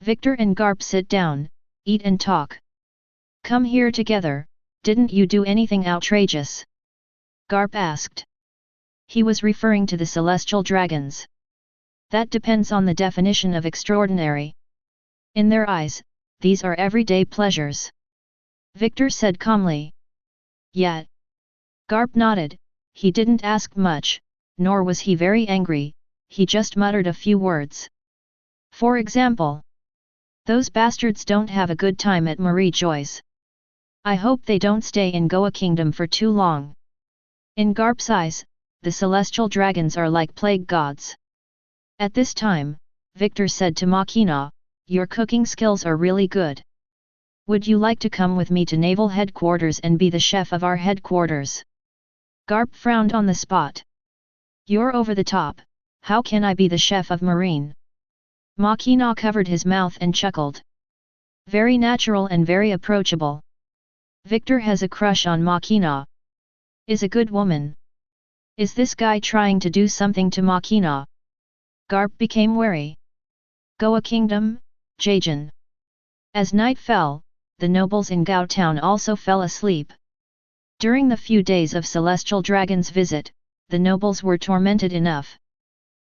Victor and Garp sit down, eat and talk. "Come here together, didn't you do anything outrageous?" Garp asked. He was referring to the celestial dragons. That depends on the definition of extraordinary. In their eyes, these are everyday pleasures. Victor said calmly. Yet. Garp nodded, he didn't ask much, nor was he very angry, he just muttered a few words. For example, "Those bastards don't have a good time at Marie Joy's. I hope they don't stay in Goa Kingdom for too long." In Garp's eyes, the celestial dragons are like plague gods. At this time, Victor said to Makina, "Your cooking skills are really good. Would you like to come with me to Naval Headquarters and be the chef of our headquarters?" Garp frowned on the spot. "You're over the top, how can I be the chef of Marine?" Makina covered his mouth and chuckled. Very natural and very approachable. Victor has a crush on Makina. Is a good woman. Is this guy trying to do something to Makina? Garp became wary. Goa Kingdom, Jajan. As night fell, the nobles in Gao Town also fell asleep. During the few days of Celestial Dragon's visit, the nobles were tormented enough.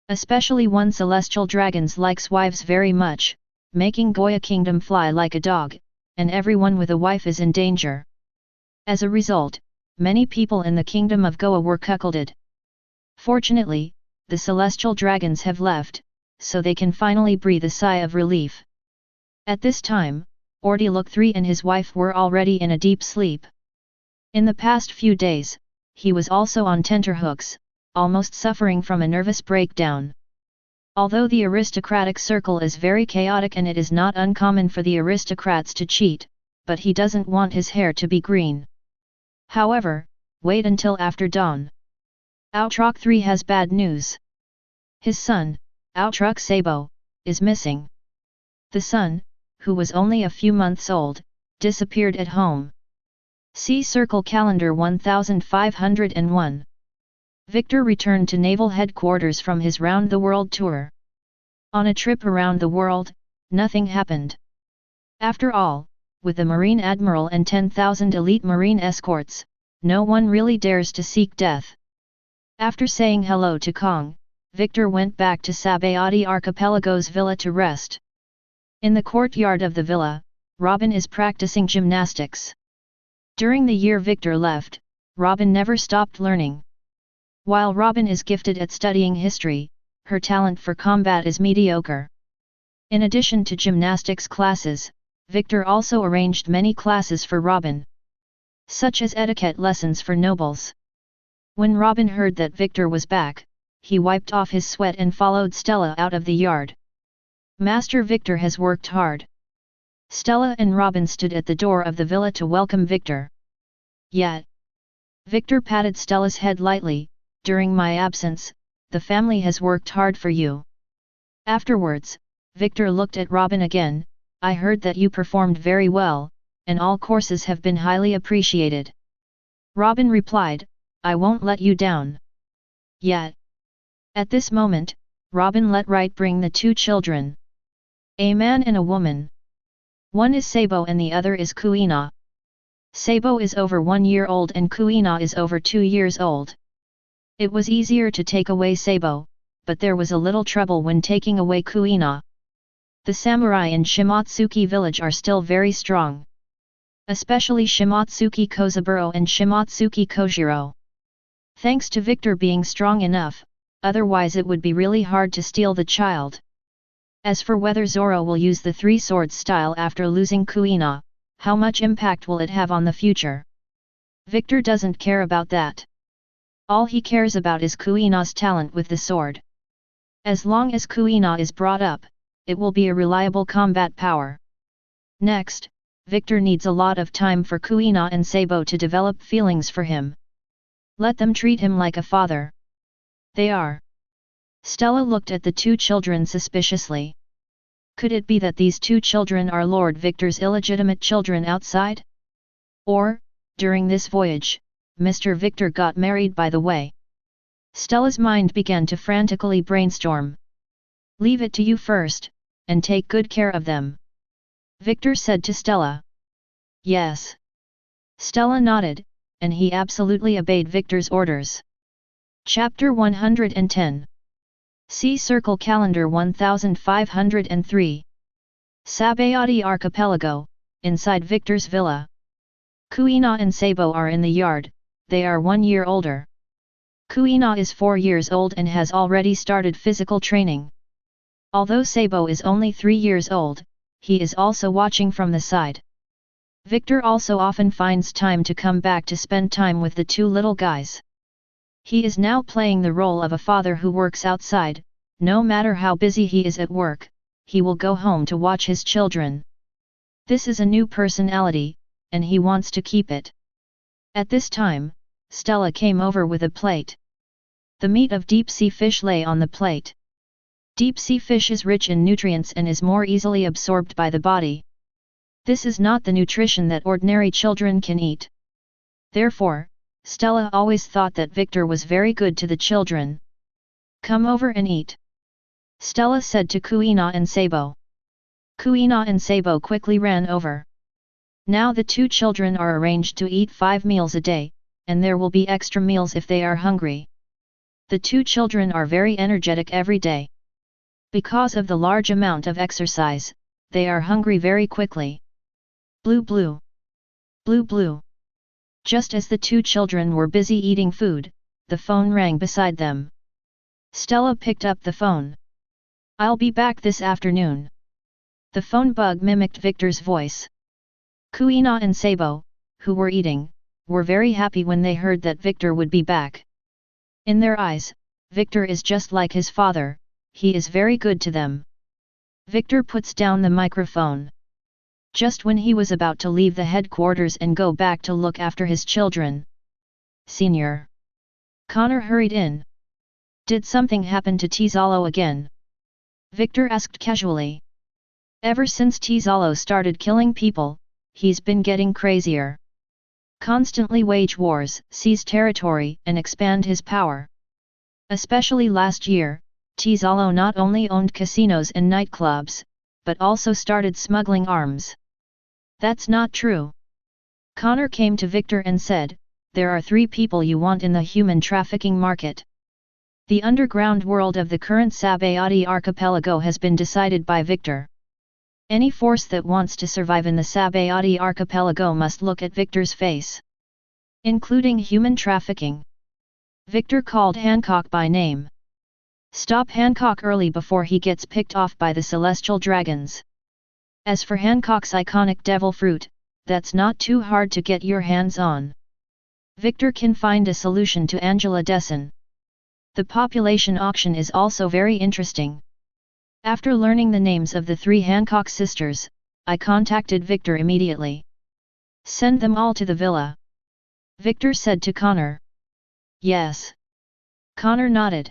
Especially one Celestial Dragon's likes wives very much, making Goa Kingdom fly like a dog, and everyone with a wife is in danger. As a result, many people in the Kingdom of Goa were cuckolded. Fortunately, the Celestial Dragons have left, so they can finally breathe a sigh of relief. At this time, Ordialuk III and his wife were already in a deep sleep. In the past few days, he was also on tenterhooks, almost suffering from a nervous breakdown. Although the aristocratic circle is very chaotic and it is not uncommon for the aristocrats to cheat, but he doesn't want his hair to be green. However, wait until after dawn. Outrok III has bad news. His son, Outrok Sabo, is missing. The son, who was only a few months old, disappeared at home. See Circle Calendar 1501. Victor returned to Naval Headquarters from his round-the-world tour. On a trip around the world, nothing happened. After all, with the Marine Admiral and 10,000 elite Marine escorts, no one really dares to seek death. After saying hello to Kong, Victor went back to Sabayati Archipelago's villa to rest. In the courtyard of the villa, Robin is practicing gymnastics. During the year Victor left, Robin never stopped learning. While Robin is gifted at studying history, her talent for combat is mediocre. In addition to gymnastics classes, Victor also arranged many classes for Robin, such as etiquette lessons for nobles. When Robin heard that Victor was back, he wiped off his sweat and followed Stella out of the yard. Master Victor has worked hard. Stella and Robin stood at the door of the villa to welcome Victor. Yet, Victor patted Stella's head lightly. During my absence, the family has worked hard for you. Afterwards, Victor looked at Robin again. I heard that you performed very well, and all courses have been highly appreciated. Robin replied, I won't let you down. Yet. At this moment, Robin let Right bring the two children. A man and a woman. One is Sabo and the other is Kuina. Sabo is over 1 year old and Kuina is over 2 years old. It was easier to take away Sabo, but there was a little trouble when taking away Kuina. The samurai in Shimotsuki village are still very strong. Especially Shimotsuki Kozaburo and Shimotsuki Kojiro. Thanks to Victor being strong enough, otherwise it would be really hard to steal the child. As for whether Zoro will use the three swords style after losing Kuina, how much impact will it have on the future? Victor doesn't care about that. All he cares about is Kuina's talent with the sword. As long as Kuina is brought up, it will be a reliable combat power. Next, Victor needs a lot of time for Kuina and Sabo to develop feelings for him. Let them treat him like a father. They are. Stella looked at the two children suspiciously. Could it be that these two children are Lord Victor's illegitimate children outside? Or, during this voyage, Mr. Victor got married by the way? Stella's mind began to frantically brainstorm. Leave it to you first, and take good care of them. Victor said to Stella. Yes. Stella nodded, and he absolutely obeyed Victor's orders. Chapter 110. See Circle Calendar 1503. Sabayati Archipelago, inside Victor's villa. Kuina and Sabo are in the yard, they are 1 year older. Kuina is 4 years old and has already started physical training. Although Sabo is only 3 years old, he is also watching from the side. Victor also often finds time to come back to spend time with the two little guys. He is now playing the role of a father who works outside. No matter how busy he is at work, he will go home to watch his children. This is a new personality, and he wants to keep it. At this time, Stella came over with a plate. The meat of deep-sea fish lay on the plate. Deep-sea fish is rich in nutrients and is more easily absorbed by the body. This is not the nutrition that ordinary children can eat. Therefore, Stella always thought that Victor was very good to the children. Come over and eat. Stella said to Kuina and Sabo. Kuina and Sabo quickly ran over. Now the two children are arranged to eat 5 meals a day, and there will be extra meals if they are hungry. The two children are very energetic every day. Because of the large amount of exercise, they are hungry very quickly. Blue blue. Blue blue. Just as the two children were busy eating food, the phone rang beside them. Stella picked up the phone. I'll be back this afternoon. The phone bug mimicked Victor's voice. Kuina and Sabo, who were eating, were very happy when they heard that Victor would be back. In their eyes, Victor is just like his father, he is very good to them. Victor puts down the microphone. Just when he was about to leave the headquarters and go back to look after his children. Senior. Connor hurried in. Did something happen to Tizalo again? Victor asked casually. Ever since Tizalo started killing people, he's been getting crazier. Constantly wage wars, seize territory and expand his power. Especially last year, Tizalo not only owned casinos and nightclubs, but also started smuggling arms. That's not true. Connor came to Victor and said, there are 3 people you want in the human trafficking market. The underground world of the current Sabayati archipelago has been decided by Victor. Any force that wants to survive in the Sabayati archipelago must look at Victor's face. Including human trafficking. Victor called Hancock by name. Stop Hancock early before he gets picked off by the celestial dragons. As for Hancock's iconic devil fruit, that's not too hard to get your hands on. Victor can find a solution to Angela Dessen. The population auction is also very interesting. After learning the names of the 3 Hancock sisters, I contacted Victor immediately. Send them all to the villa. Victor said to Connor. Yes. Connor nodded.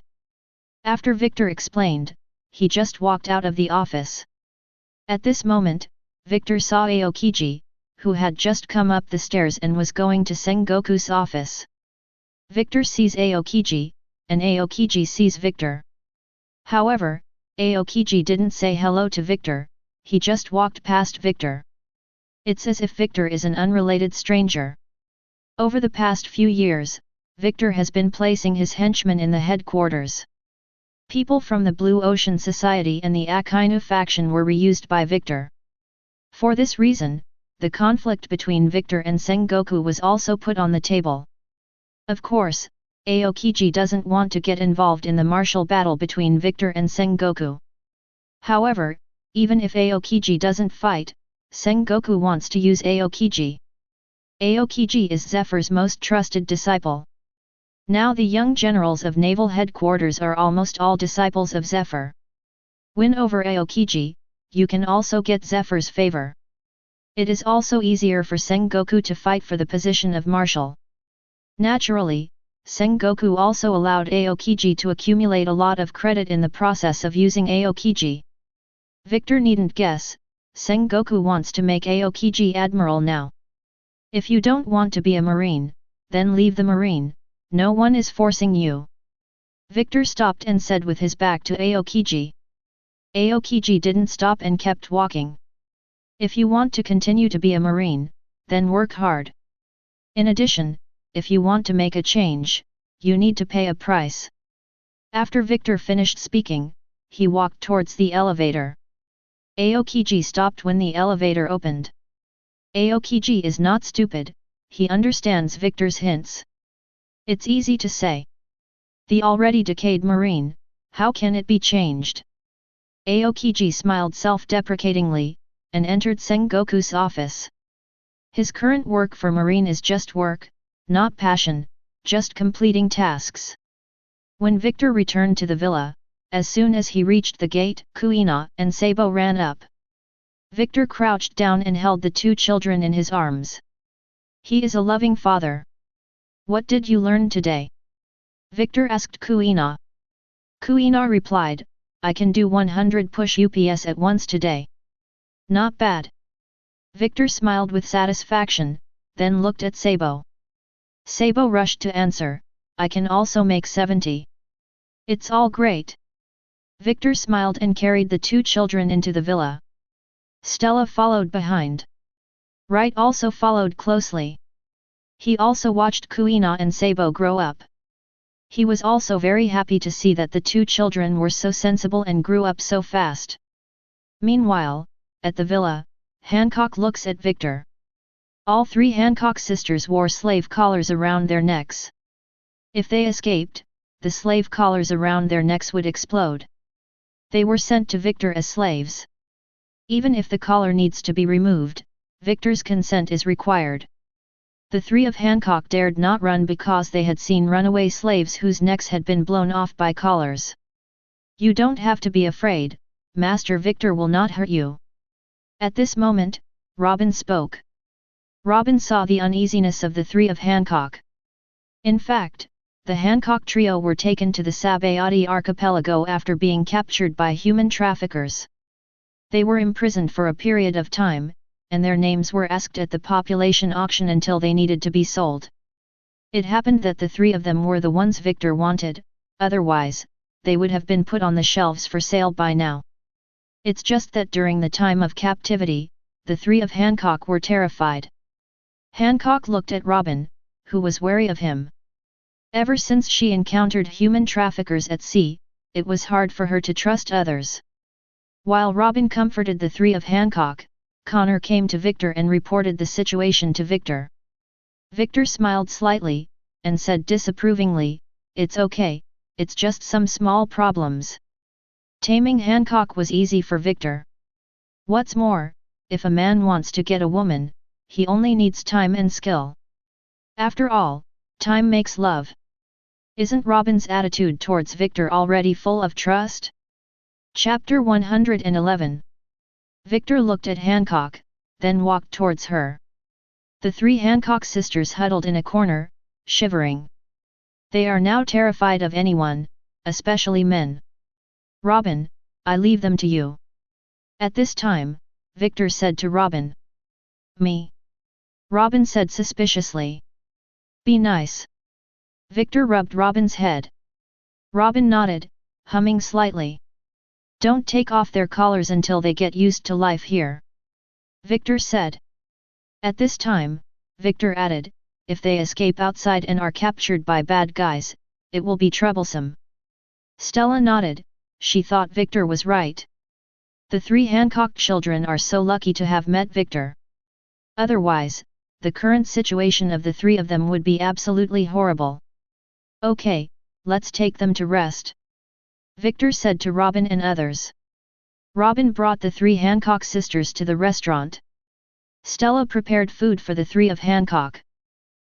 After Victor explained, he just walked out of the office. At this moment, Victor saw Aokiji, who had just come up the stairs and was going to Sengoku's office. Victor sees Aokiji, and Aokiji sees Victor. However, Aokiji didn't say hello to Victor, he just walked past Victor. It's as if Victor is an unrelated stranger. Over the past few years, Victor has been placing his henchmen in the headquarters. People from the Blue Ocean Society and the Akainu faction were reused by Victor. For this reason, the conflict between Victor and Sengoku was also put on the table. Of course, Aokiji doesn't want to get involved in the martial battle between Victor and Sengoku. However, even if Aokiji doesn't fight, Sengoku wants to use Aokiji. Aokiji is Zephyr's most trusted disciple. Now the young generals of naval headquarters are almost all disciples of Zephyr. Win over Aokiji, you can also get Zephyr's favor. It is also easier for Sengoku to fight for the position of marshal. Naturally, Sengoku also allowed Aokiji to accumulate a lot of credit in the process of using Aokiji. Victor needn't guess, Sengoku wants to make Aokiji Admiral now. If you don't want to be a Marine, then leave the Marine, no one is forcing you. Victor stopped and said with his back to Aokiji. Aokiji didn't stop and kept walking. If you want to continue to be a Marine, then work hard. In addition, if you want to make a change, you need to pay a price. After Victor finished speaking, he walked towards the elevator. Aokiji stopped when the elevator opened. Aokiji is not stupid, he understands Victor's hints. It's easy to say. The already decayed Marine, how can it be changed? Aokiji smiled self-deprecatingly, and entered Sengoku's office. His current work for Marine is just work, not passion, just completing tasks. When Victor returned to the villa, as soon as he reached the gate, Kuina and Sabo ran up. Victor crouched down and held the 2 children in his arms. He is a loving father. What did you learn today? Victor asked Kuina. Kuina replied, I can do 100 push-ups at once today. Not bad. Victor smiled with satisfaction, then looked at Sabo. Sabo rushed to answer, I can also make 70. It's all great. Victor smiled and carried the 2 children into the villa. Stella followed behind. Wright also followed closely. He also watched Kuina and Sabo grow up. He was also very happy to see that the 2 children were so sensible and grew up so fast. Meanwhile, at the villa, Hancock looks at Victor. All 3 Hancock sisters wore slave collars around their necks. If they escaped, the slave collars around their necks would explode. They were sent to Victor as slaves. Even if the collar needs to be removed, Victor's consent is required. The 3 of Hancock dared not run because they had seen runaway slaves whose necks had been blown off by collars. You don't have to be afraid, Master Victor will not hurt you. At this moment, Robin spoke. Robin saw the uneasiness of the 3 of Hancock. In fact, the Hancock trio were taken to the Sabayati archipelago after being captured by human traffickers. They were imprisoned for a period of time, and their names were asked at the population auction until they needed to be sold. It happened that the 3 of them were the ones Victor wanted, otherwise, they would have been put on the shelves for sale by now. It's just that during the time of captivity, the three of Hancock were terrified. Hancock looked at Robin, who was wary of him. Ever since she encountered human traffickers at sea, it was hard for her to trust others. While Robin comforted the three of Hancock, Connor came to Victor and reported the situation to Victor. Victor smiled slightly, and said disapprovingly, "It's okay, it's just some small problems." Taming Hancock was easy for Victor. What's more, if a man wants to get a woman, he only needs time and skill. After all, time makes love. Isn't Robin's attitude towards Victor already full of trust? Chapter 111. Victor looked at Hancock, then walked towards her. The three Hancock sisters huddled in a corner, shivering. They are now terrified of anyone, especially men. "Robin, I leave them to you." At this time, Victor said to Robin. "Me?" Robin said suspiciously. "Be nice." Victor rubbed Robin's head. Robin nodded, humming slightly. "Don't take off their collars until they get used to life here," Victor said. At this time, Victor added, "If they escape outside and are captured by bad guys, it will be troublesome." Stella nodded, she thought Victor was right. The three Hancock children are so lucky to have met Victor. Otherwise, the current situation of the three of them would be absolutely horrible. "Okay, let's take them to rest," Victor said to Robin and others. Robin brought the three Hancock sisters to the restaurant. Stella prepared food for the three of Hancock.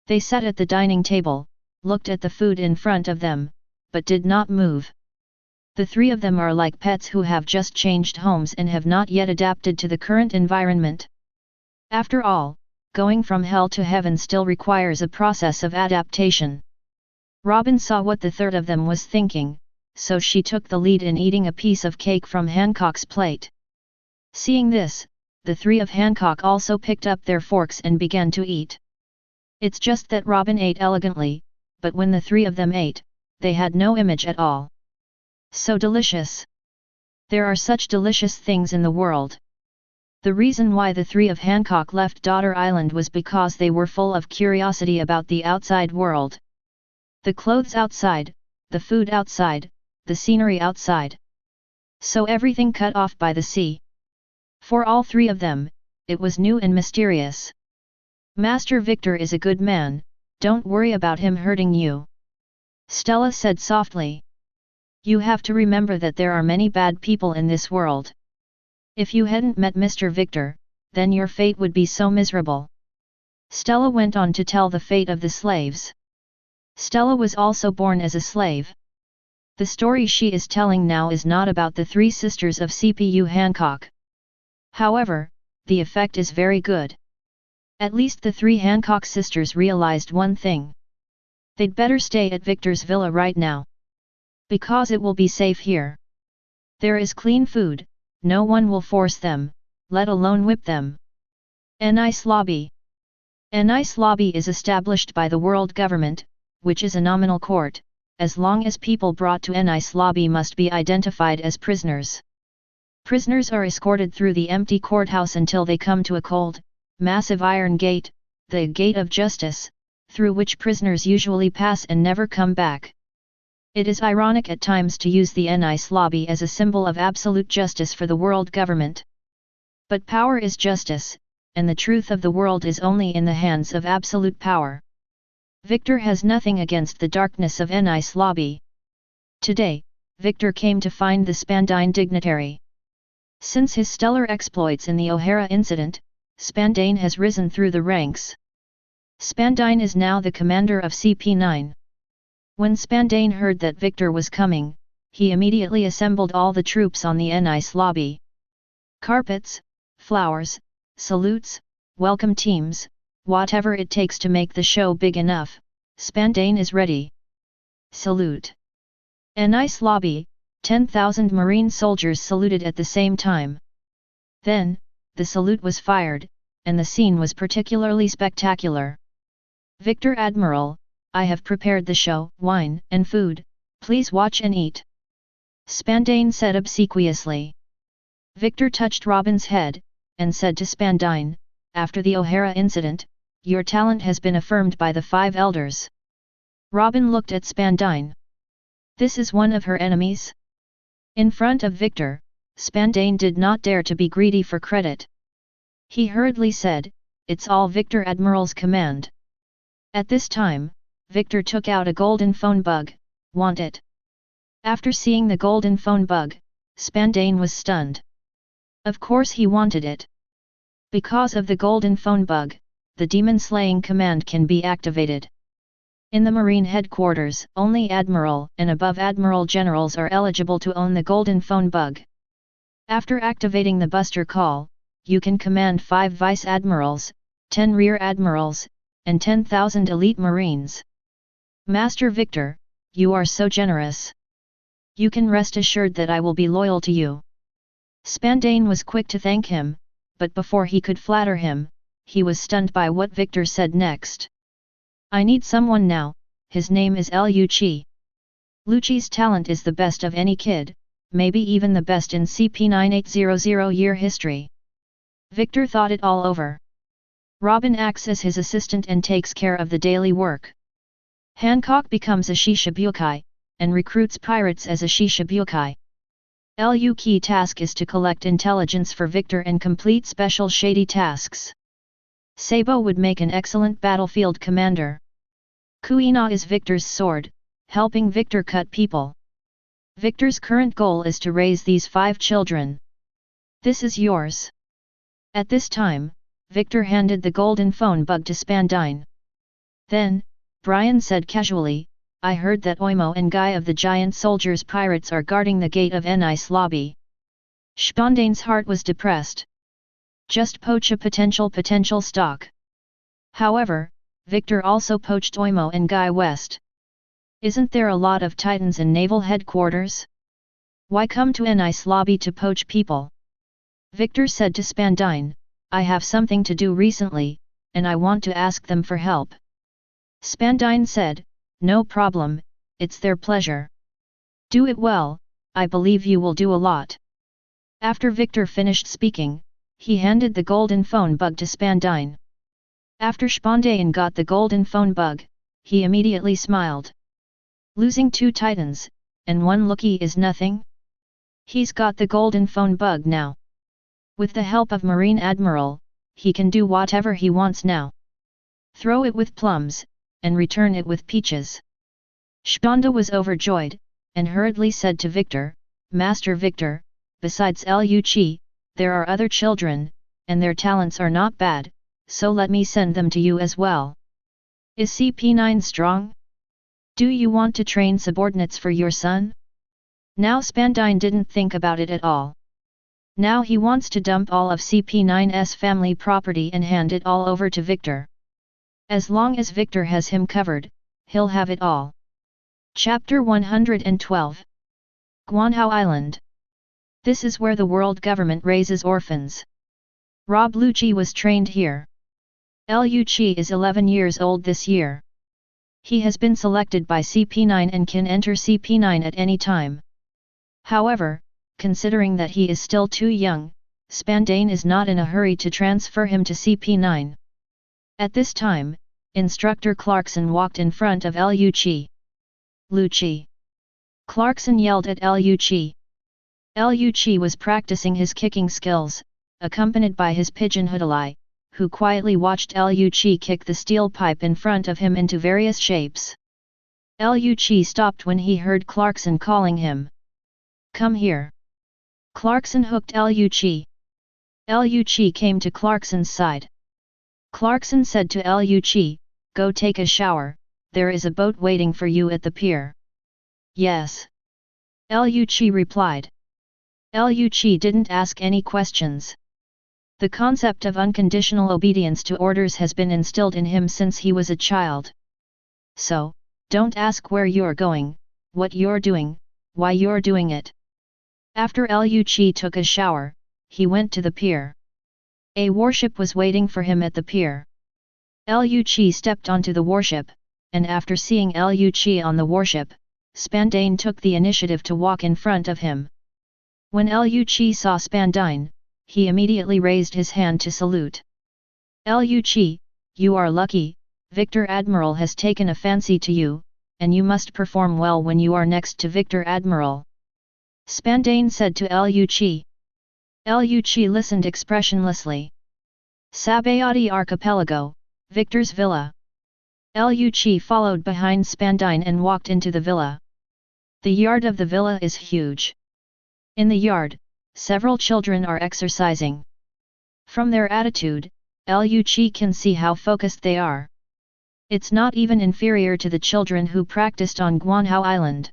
They sat at the dining table, looked at the food in front of them, but did not move. The three of them are like pets who have just changed homes and have not yet adapted to the current environment. After all, going from hell to heaven still requires a process of adaptation. Robin saw what the third of them was thinking, so she took the lead in eating a piece of cake from Hancock's plate. Seeing this, the three of Hancock also picked up their forks and began to eat. It's just that Robin ate elegantly, but when the three of them ate, they had no image at all. So delicious! There are such delicious things in the world. The reason why the three of Hancock left Daughter Island was because they were full of curiosity about the outside world. The clothes outside, the food outside, the scenery outside. So everything cut off by the sea. For all three of them, it was new and mysterious. "Master Victor is a good man, don't worry about him hurting you," Stella said softly. "You have to remember that there are many bad people in this world. If you hadn't met Mr. Victor, then your fate would be so miserable." Stella went on to tell the fate of the slaves. Stella was also born as a slave. The story she is telling now is not about the three sisters of CPU Hancock. However, the effect is very good. At least the three Hancock sisters realized one thing. They'd better stay at Victor's villa right now. Because it will be safe here. There is clean food, no one will force them, let alone whip them. A nice lobby. A nice lobby is established by the world government, which is a nominal court, as long as people brought to a nice lobby must be identified as prisoners. Prisoners are escorted through the empty courthouse until they come to a cold, massive iron gate, the Gate of Justice, through which prisoners usually pass and never come back. It is ironic at times to use the nice lobby as a symbol of absolute justice for the world government. But power is justice, and the truth of the world is only in the hands of absolute power. Victor has nothing against the darkness of a nice lobby. Today, Victor came to find the Spandine dignitary. Since his stellar exploits in the O'Hara incident, Spandine has risen through the ranks. Spandine is now the commander of CP9. When Spandine heard that Victor was coming, he immediately assembled all the troops on the nice lobby. Carpets, flowers, salutes, welcome teams, whatever it takes to make the show big enough, Spandine is ready. Salute. A nice lobby, 10,000 Marine soldiers saluted at the same time. Then, the salute was fired, and the scene was particularly spectacular. "Victor Admiral, I have prepared the show, wine and food, please watch and eat," Spandine said obsequiously. Victor touched Robin's head, and said to Spandine, after the O'Hara incident, your talent has been affirmed by the 5 elders. Robin looked at Spandine. This is one of her enemies? In front of Victor, Spandine did not dare to be greedy for credit. He hurriedly said, it's all Victor Admiral's command. At this time, Victor took out a golden phone bug. Want it? After seeing the golden phone bug, Spandine was stunned. Of course he wanted it. Because of the golden phone bug, the demon slaying command can be activated. In the Marine headquarters, only Admiral and above Admiral generals are eligible to own the golden phone bug. After activating the buster call, you can command 5 vice admirals, 10 rear admirals, and 10,000 elite marines. Master Victor, you are so generous. You can rest assured that I will be loyal to you. Spandine was quick to thank him, but before he could flatter him, he was stunned by what Victor said next. I need someone now, his name is Lucci. Lucci's talent is the best of any kid, maybe even the best in CP9800 year history. Victor thought it all over. Robin acts as his assistant and takes care of the daily work. Hancock becomes a Shishibukai, and recruits pirates as a Shishibukai. Lucci's task is to collect intelligence for Victor and complete special shady tasks. Sabo would make an excellent battlefield commander. Kuina is Victor's sword, helping Victor cut people. Victor's current goal is to raise these 5 children. This is yours. At this time, Victor handed the golden phone bug to Spandine. Then, Brian said casually, I heard that Oimo and Guy of the Giant Soldiers Pirates are guarding the gate of Nice lobby. Spandine's heart was depressed. Just poach a potential stock. However, Victor also poached Oimo and Guy West. Isn't there a lot of titans in naval headquarters? Why come to Nice lobby to poach people? Victor said to Spandine, I have something to do recently, and I want to ask them for help. Spandine said, no problem, it's their pleasure. Do it well, I believe you will do a lot. After Victor finished speaking, he handed the golden phone bug to Spandine. After Spandine got the golden phone bug, he immediately smiled. Losing 2 titans, and 1 Lucci is nothing? He's got the golden phone bug now. With the help of Marine Admiral, he can do whatever he wants now. Throw it with plums, and return it with peaches. Spanda was overjoyed, and hurriedly said to Victor, Master Victor, besides Lucci, there are other children, and their talents are not bad, so let me send them to you as well. Is CP9 strong? Do you want to train subordinates for your son? Now Spandine didn't think about it at all. Now he wants to dump all of CP9's family property and hand it all over to Victor. As long as Victor has him covered, he'll have it all. Chapter 112. Guanhao Island. This is where the world government raises orphans. Rob Lucci was trained here. Lucci is 11 years old this year. He has been selected by CP9 and can enter CP9 at any time. However, considering that he is still too young, Spandine is not in a hurry to transfer him to CP9. At this time, Instructor Clarkson walked in front of Lucci. Lucci! Clarkson yelled at Lucci. Lucci was practicing his kicking skills, accompanied by his pigeon Hoodalai, who quietly watched Lucci kick the steel pipe in front of him into various shapes. Lucci stopped when he heard Clarkson calling him. Come here. Clarkson hooked Lucci. Lucci came to Clarkson's side. Clarkson said to Lucci, go take a shower, there is a boat waiting for you at the pier. Yes. Lucci replied. Lucci didn't ask any questions. The concept of unconditional obedience to orders has been instilled in him since he was a child. So, don't ask where you're going, what you're doing, why you're doing it. After Lucci took a shower, he went to the pier. A warship was waiting for him at the pier. Lucci stepped onto the warship, and after seeing Lucci on the warship, Spandine took the initiative to walk in front of him. When Liu Qi saw Spandine, he immediately raised his hand to salute. Liu Qi, you are lucky, Victor Admiral has taken a fancy to you, and you must perform well when you are next to Victor Admiral. Spandine said to Liu Qi. Liu Qi listened expressionlessly. Sabayati Archipelago, Victor's villa. Liu Qi followed behind Spandine and walked into the villa. The yard of the villa is huge. In the yard, several children are exercising. From their attitude, Liu Qi can see how focused they are. It's not even inferior to the children who practiced on Guanhao Island.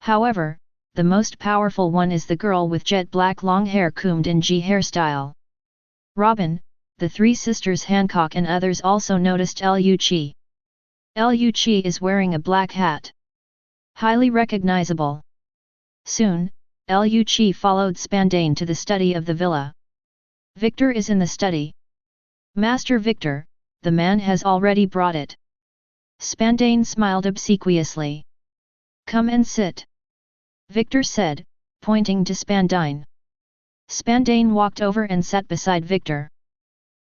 However, the most powerful one is the girl with jet black long hair combed in G hairstyle. Robin, the three sisters Hancock and others also noticed Liu Qi. Liu Qi is wearing a black hat. Highly recognizable. Soon, Liu Qi followed Spandine to the study of the villa. Victor is in the study. Master Victor, the man has already brought it. Spandine smiled obsequiously. Come and sit. Victor said, pointing to Spandine. Spandine walked over and sat beside Victor.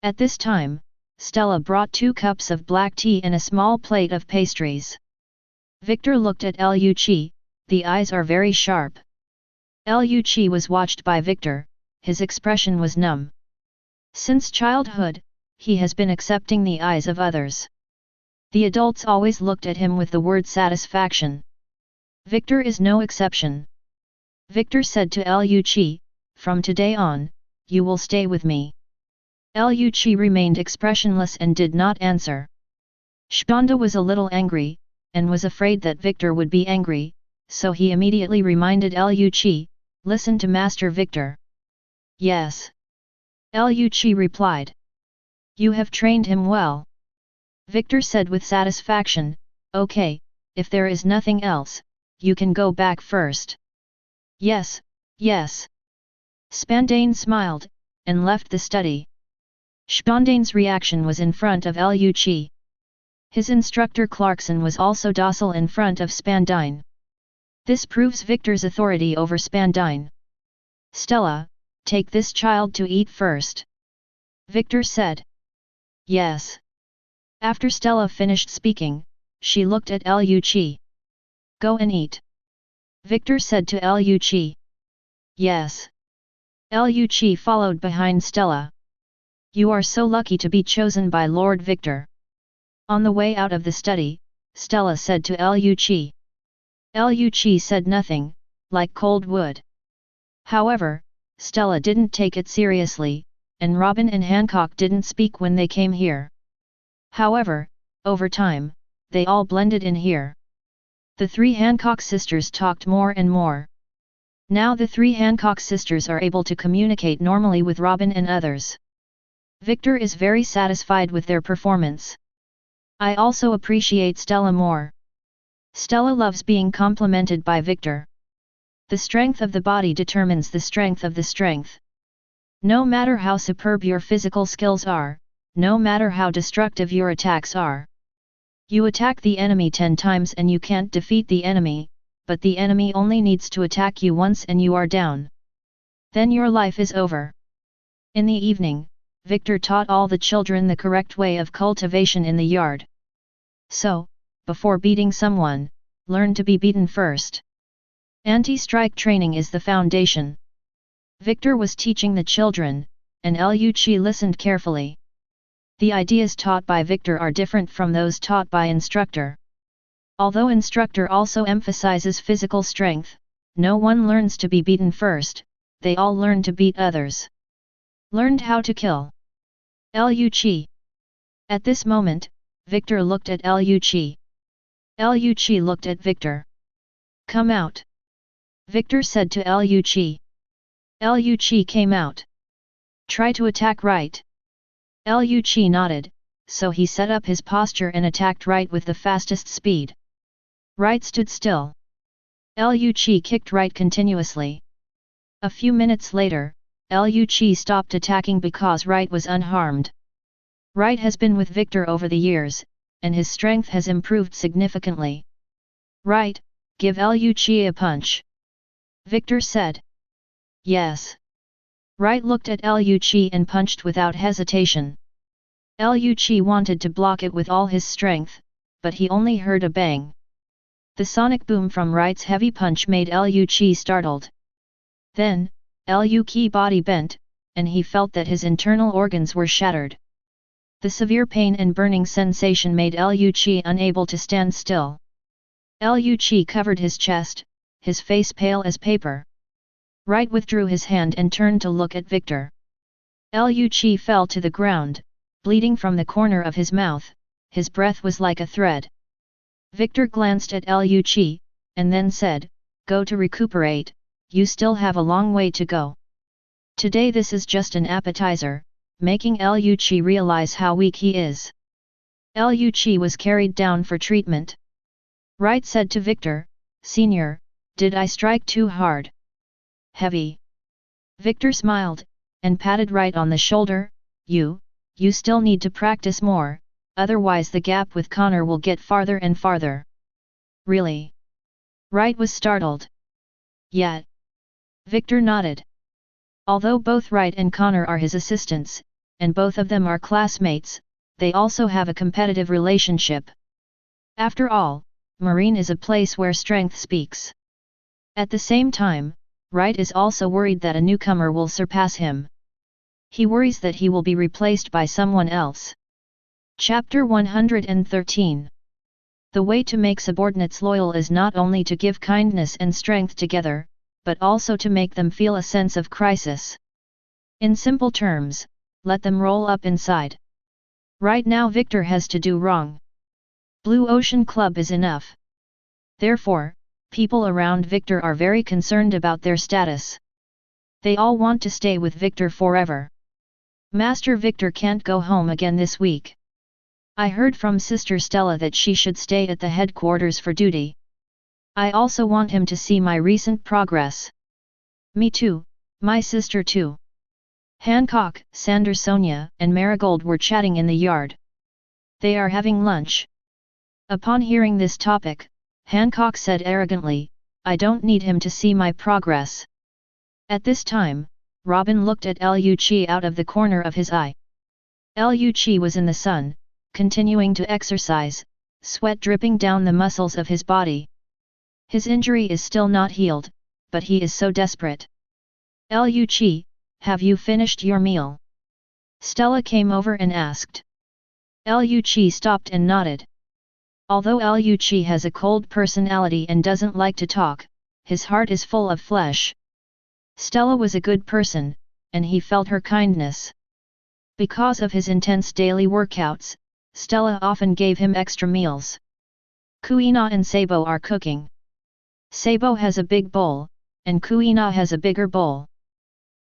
At this time, Stella brought 2 cups of black tea and a small plate of pastries. Victor looked at Liu Qi, the eyes are very sharp. Liu Qi was watched by Victor, his expression was numb. Since childhood, he has been accepting the eyes of others. The adults always looked at him with the word satisfaction. Victor is no exception. Victor said to Liu Qi, from today on, you will stay with me. Liu Qi remained expressionless and did not answer. Shpanda was a little angry, and was afraid that Victor would be angry, so he immediately reminded Liu Qi, listen to Master Victor. Yes. Liu Qi replied. You have trained him well. Victor said with satisfaction, okay, if there is nothing else, you can go back first. Yes, yes. Spandine smiled, and left the study. Spandine's reaction was in front of Liu Qi. His instructor Clarkson was also docile in front of Spandine. This proves Victor's authority over Spandine. Stella, take this child to eat first. Victor said. Yes. After Stella finished speaking, she looked at Liu Qi. Go and eat. Victor said to Liu Qi. Yes. Liu Qi followed behind Stella. You are so lucky to be chosen by Lord Victor. On the way out of the study, Stella said to Liu Qi. Liu Qi said nothing, like cold wood. However, Stella didn't take it seriously, and Robin and Hancock didn't speak when they came here. However, over time, they all blended in here. The 3 Hancock sisters talked more and more. Now the 3 Hancock sisters are able to communicate normally with Robin and others. Victor is very satisfied with their performance. I also appreciate Stella more. Stella loves being complimented by Victor. The strength of the body determines the strength of the strength. No matter how superb your physical skills are, no matter how destructive your attacks are. You attack the enemy 10 times and you can't defeat the enemy, but the enemy only needs to attack you once and you are down. Then your life is over. In the evening, Victor taught all the children the correct way of cultivation in the yard. So, before beating someone, learn to be beaten first. Anti-strike training is the foundation. Victor was teaching the children, and Liu Qi listened carefully. The ideas taught by Victor are different from those taught by instructor. Although instructor also emphasizes physical strength, no one learns to be beaten first, they all learn to beat others. Learned how to kill. Liu Qi. At this moment, Victor looked at Liu Qi. Liu Qi looked at Victor. Come out. Victor said to Liu Qi. Liu Qi came out. Try to attack right. Liu Qi nodded, so he set up his posture and attacked right with the fastest speed. Right stood still. Liu Qi kicked right continuously. A few minutes later, Liu Qi stopped attacking because right was unharmed. Right has been with Victor over the years, and his strength has improved significantly. Right, give Liu Qi a punch. Victor said. Yes. Wright looked at Liu Qi and punched without hesitation. Liu Qi wanted to block it with all his strength, but he only heard a bang. The sonic boom from Wright's heavy punch made Liu Qi startled. Then, Liu Qi body bent, and he felt that his internal organs were shattered. The severe pain and burning sensation made Liu Qi unable to stand still. Liu Qi covered his chest, his face pale as paper. Wright withdrew his hand and turned to look at Victor. Liu Qi fell to the ground, bleeding from the corner of his mouth, his breath was like a thread. Victor glanced at Liu Qi, and then said, "Go to recuperate, you still have a long way to go. Today this is just an appetizer," making Liu Qi realize how weak he is. Liu Qi was carried down for treatment. Wright said to Victor, "Senior, did I strike too hard?" "Heavy." Victor smiled, and patted Wright on the shoulder, You still need to practice more, otherwise the gap with Connor will get farther and farther." "Really?" Wright was startled. "Yeah." Victor nodded. Although both Wright and Connor are his assistants, and both of them are classmates, they also have a competitive relationship. After all, Marine is a place where strength speaks. At the same time, Wright is also worried that a newcomer will surpass him. He worries that he will be replaced by someone else. Chapter 113. The way to make subordinates loyal is not only to give kindness and strength together, but also to make them feel a sense of crisis. In simple terms, let them roll up inside. Right now Victor has to do wrong. Blue Ocean Club is enough. Therefore, people around Victor are very concerned about their status. They all want to stay with Victor forever. Master Victor can't go home again this week. I heard from Sister Stella that she should stay at the headquarters for duty. I also want him to see my recent progress. Me too, my sister too. Hancock, Sander, Sonia, and Marigold were chatting in the yard. They are having lunch. Upon hearing this topic, Hancock said arrogantly, "I don't need him to see my progress." At this time, Robin looked at Liu Qi out of the corner of his eye. Liu Qi was in the sun, continuing to exercise, sweat dripping down the muscles of his body. His injury is still not healed, but he is so desperate. "Liu Qi, have you finished your meal?" Stella came over and asked. Liu Qi stopped and nodded. Although Liu Qi has a cold personality and doesn't like to talk, his heart is full of flesh. Stella was a good person, and he felt her kindness. Because of his intense daily workouts, Stella often gave him extra meals. Kuina and Sabo are cooking. Sabo has a big bowl, and Kuina has a bigger bowl.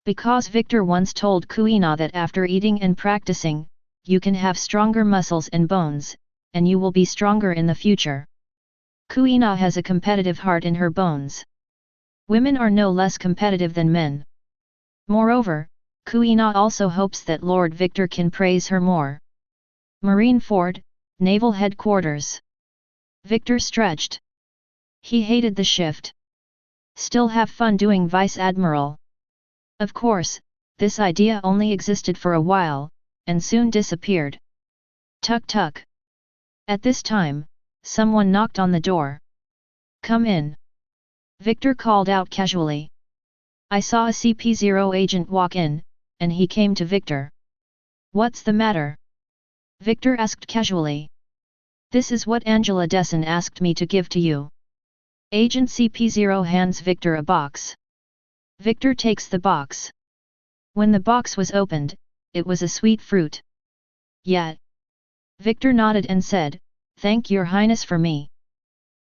Because Victor once told Kuina that after eating and practicing, you can have stronger muscles and bones, and you will be stronger in the future. Kuina has a competitive heart in her bones. Women are no less competitive than men. Moreover, Kuina also hopes that Lord Victor can praise her more. Marine Ford, Naval Headquarters. Victor stretched. He hated the shift. Still have fun doing Vice Admiral. Of course, this idea only existed for a while, and soon disappeared. Tuk tuk. At this time, someone knocked on the door. "Come in." Victor called out casually. I saw a CP0 agent walk in, and he came to Victor. "What's the matter?" Victor asked casually. "This is what Angela Dessen asked me to give to you." Agent CP0 hands Victor a box. Victor takes the box. When the box was opened, it was a sweet fruit. "Yeah." Victor nodded and said, "Thank your highness for me."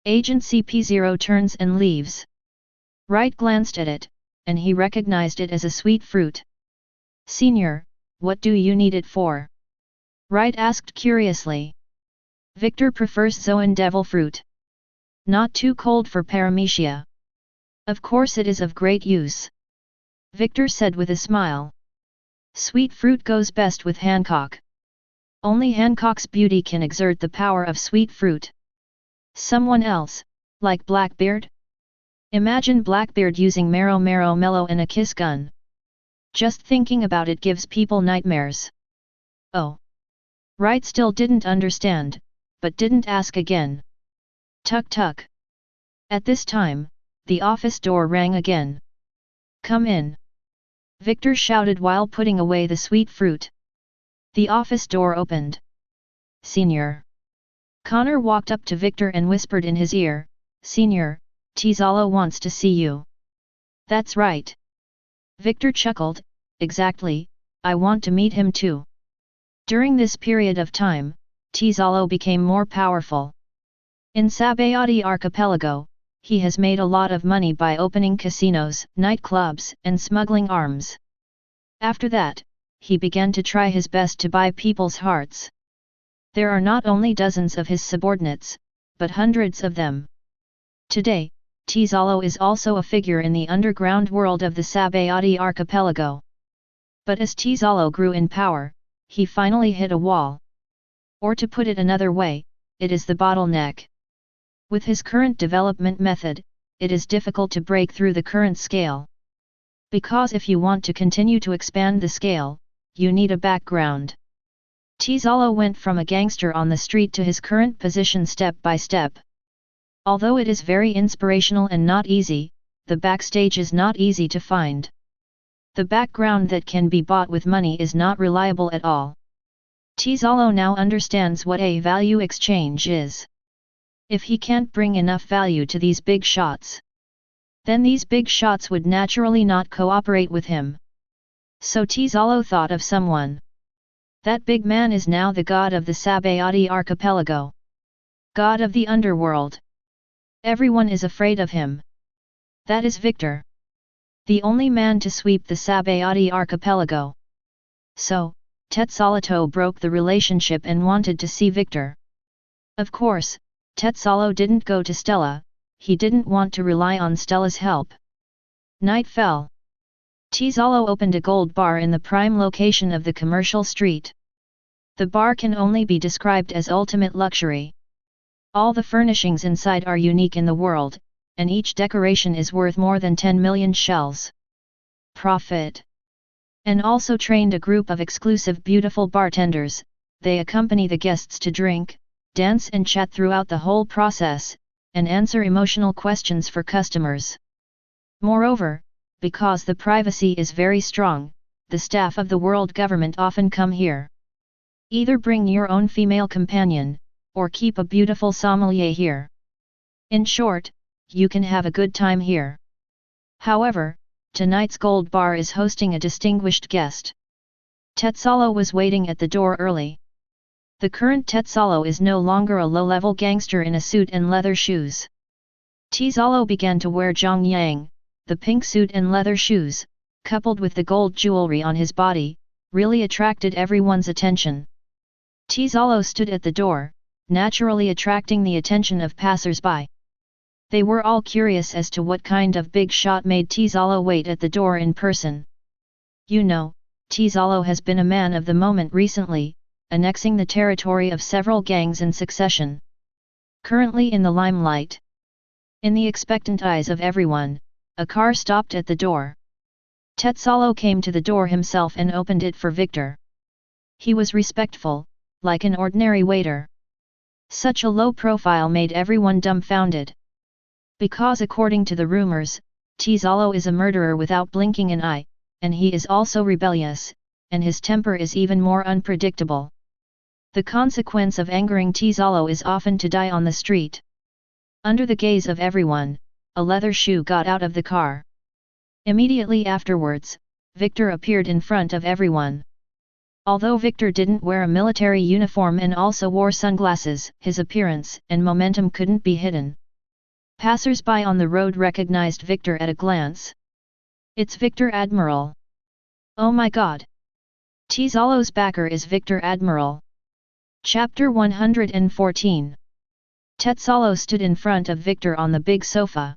Agent CP0 turns and leaves. Wright glanced at it, and he recognized it as a sweet fruit. "Senior, what do you need it for?" Wright asked curiously. Victor prefers Zoan devil fruit. Not too cold for paramecia. Of course it is of great use. Victor said with a smile. Sweet fruit goes best with Hancock. Only Hancock's beauty can exert the power of sweet fruit. Someone else, like Blackbeard? Imagine Blackbeard using Marrow Mellow and a kiss gun. Just thinking about it gives people nightmares. Oh. Right, still didn't understand, but didn't ask again. Tuk tuk. At this time, the office door rang again. Come in. Victor shouted while putting away the sweet fruit. The office door opened. Senior. Connor walked up to Victor and whispered in his ear, Senior, Tizalo wants to see you. That's right. Victor chuckled, exactly, I want to meet him too. During this period of time, Tizalo became more powerful. In Sabayati Archipelago, he has made a lot of money by opening casinos, nightclubs, and smuggling arms. After that, he began to try his best to buy people's hearts. There are not only dozens of his subordinates, but hundreds of them. Today, Tizalo is also a figure in the underground world of the Sabayati Archipelago. But as Tizalo grew in power, he finally hit a wall. Or to put it another way, it is the bottleneck. With his current development method, it is difficult to break through the current scale. Because if you want to continue to expand the scale, you need a background. Tizalo went from a gangster on the street to his current position step by step. Although it is very inspirational and not easy, the backstage is not easy to find. The background that can be bought with money is not reliable at all. Tizalo now understands what a value exchange is. If he can't bring enough value to these big shots, then these big shots would naturally not cooperate with him. So Tizalo thought of someone. That big man is now the god of the Sabayati Archipelago. God of the underworld. Everyone is afraid of him. That is Victor. The only man to sweep the Sabayati Archipelago. So, Tetsualito broke the relationship and wanted to see Victor. Of course, Tetsualo didn't go to Stella, he didn't want to rely on Stella's help. Night fell. Tizalo opened a gold bar in the prime location of the commercial street. The bar can only be described as ultimate luxury. All the furnishings inside are unique in the world, and each decoration is worth more than 10 million shells. Profit. And also trained a group of exclusive beautiful bartenders, they accompany the guests to drink, dance and chat throughout the whole process, and answer emotional questions for customers. Moreover, because the privacy is very strong, the staff of the world government often come here. Either bring your own female companion, or keep a beautiful sommelier here. In short, you can have a good time here. However, tonight's gold bar is hosting a distinguished guest. Tetsualo was waiting at the door early. The current Tetsualo is no longer a low-level gangster in a suit and leather shoes. Tizalo began to wear Zhongyang, the pink suit and leather shoes, coupled with the gold jewelry on his body, really attracted everyone's attention. Tizalo stood at the door, naturally attracting the attention of passers-by. They were all curious as to what kind of big shot made Tizalo wait at the door in person. You know, Tizalo has been a man of the moment recently, annexing the territory of several gangs in succession. Currently in the limelight. In the expectant eyes of everyone, a car stopped at the door. Tetsualo came to the door himself and opened it for Victor. He was respectful, like an ordinary waiter. Such a low profile made everyone dumbfounded. Because according to the rumors, Tizalo is a murderer without blinking an eye, and he is also rebellious, and his temper is even more unpredictable. The consequence of angering Tizalo is often to die on the street. Under the gaze of everyone, a leather shoe got out of the car. Immediately afterwards, Victor appeared in front of everyone. Although Victor didn't wear a military uniform and also wore sunglasses, his appearance and momentum couldn't be hidden. Passers-by on the road recognized Victor at a glance. It's Victor Admiral. Oh my god! Tizalo's backer is Victor Admiral. Chapter 114. Tetsualo stood in front of Victor on the big sofa.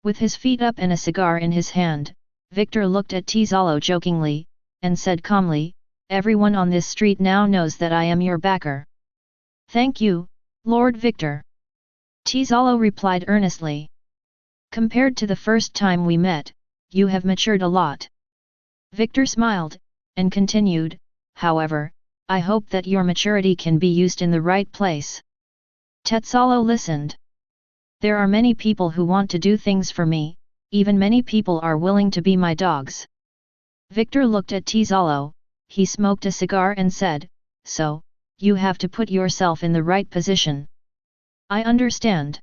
With his feet up and a cigar in his hand, Victor looked at Tizalo jokingly, and said calmly, "Everyone on this street now knows that I am your backer." "Thank you, Lord Victor." Tizalo replied earnestly. Compared to the first time we met, you have matured a lot. Victor smiled, and continued, however, I hope that your maturity can be used in the right place. Tetsalo listened. There are many people who want to do things for me, even many people are willing to be my dogs. Victor looked at Tezalo, he smoked a cigar and said, so, you have to put yourself in the right position. I understand.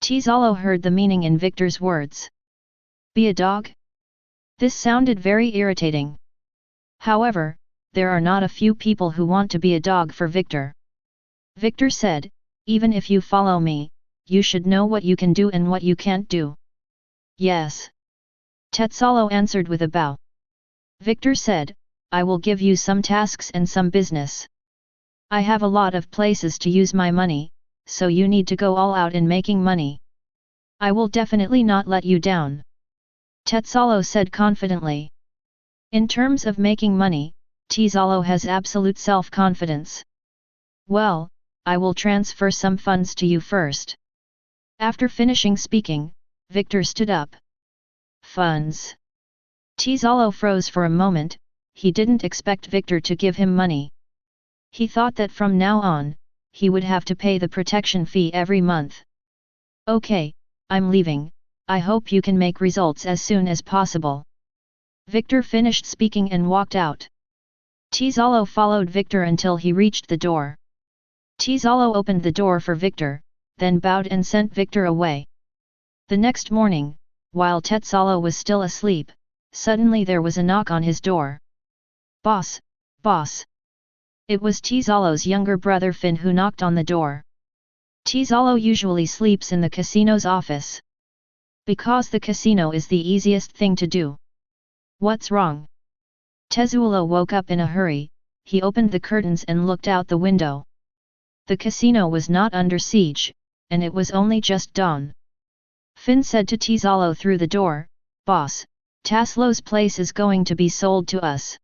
Tezalo heard the meaning in Victor's words. Be a dog? This sounded very irritating. However, there are not a few people who want to be a dog for Victor. Victor said, even if you follow me, you should know what you can do and what you can't do. Yes. Tetsalo answered with a bow. Victor said, I will give you some tasks and some business. I have a lot of places to use my money, so you need to go all out in making money. I will definitely not let you down. Tetsalo said confidently. In terms of making money, Tezalo has absolute self-confidence. Well, I will transfer some funds to you first. After finishing speaking, Victor stood up. Funds. Tezalo froze for a moment, he didn't expect Victor to give him money. He thought that from now on, he would have to pay the protection fee every month. Okay, I'm leaving, I hope you can make results as soon as possible. Victor finished speaking and walked out. Tezalo followed Victor until he reached the door. Tezalo opened the door for Victor, then bowed and sent Victor away. The next morning, while Tetsalo was still asleep, suddenly there was a knock on his door. Boss, boss. It was Tezalo's younger brother Finn who knocked on the door. Tezalo usually sleeps in the casino's office. Because the casino is the easiest thing to do. What's wrong? Tezulo woke up in a hurry, he opened the curtains and looked out the window. The casino was not under siege, and it was only just dawn. Finn said to Tezalo through the door, Boss, Taslo's place is going to be sold to us.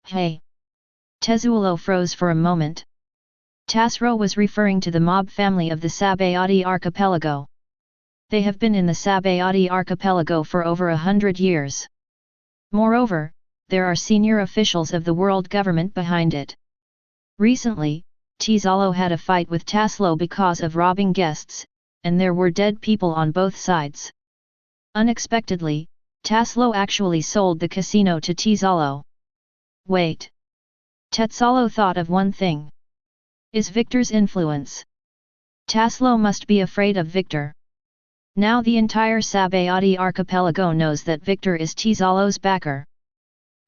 Hey! Tezulo froze for a moment. Tasro was referring to the mob family of the Sabayati archipelago. They have been in the Sabayati archipelago for over 100 years. Moreover, there are senior officials of the world government behind it. Recently, Tezalo had a fight with Taslo because of robbing guests, and there were dead people on both sides. Unexpectedly, Taslo actually sold the casino to Tezalo. Wait. Tetsalo thought of one thing. Is Victor's influence? Taslo must be afraid of Victor. Now the entire Sabayati archipelago knows that Victor is Tezalo's backer.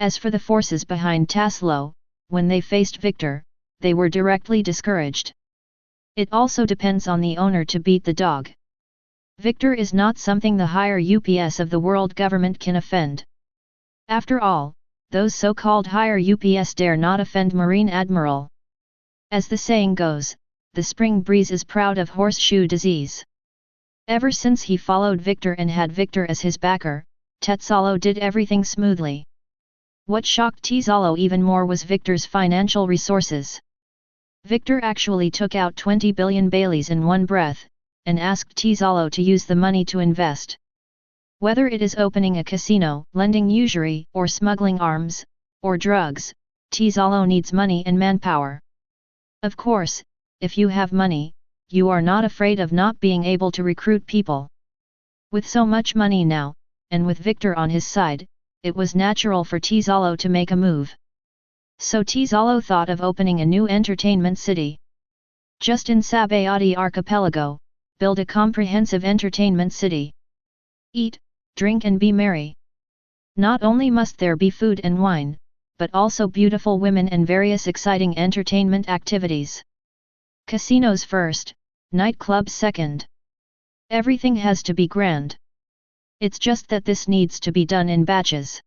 As for the forces behind Taslo, when they faced Victor, they were directly discouraged. It also depends on the owner to beat the dog. Victor is not something the higher UPS of the world government can offend. After all, those so-called higher UPS dare not offend Marine Admiral. As the saying goes, the spring breeze is proud of horseshoe disease. Ever since he followed Victor and had Victor as his backer, Tetsalo did everything smoothly. What shocked Tezalo even more was Victor's financial resources. Victor actually took out 20 billion Baileys in one breath, and asked Tezalo to use the money to invest. Whether it is opening a casino, lending usury, or smuggling arms, or drugs, Tezalo needs money and manpower. Of course, if you have money, you are not afraid of not being able to recruit people. With so much money now, and with Victor on his side, it was natural for Tezalo to make a move. So Tezalo thought of opening a new entertainment city. Just in Sabayati archipelago, build a comprehensive entertainment city. Eat, drink and be merry. Not only must there be food and wine, but also beautiful women and various exciting entertainment activities. Casinos first, nightclubs second. Everything has to be grand. It's just that this needs to be done in batches.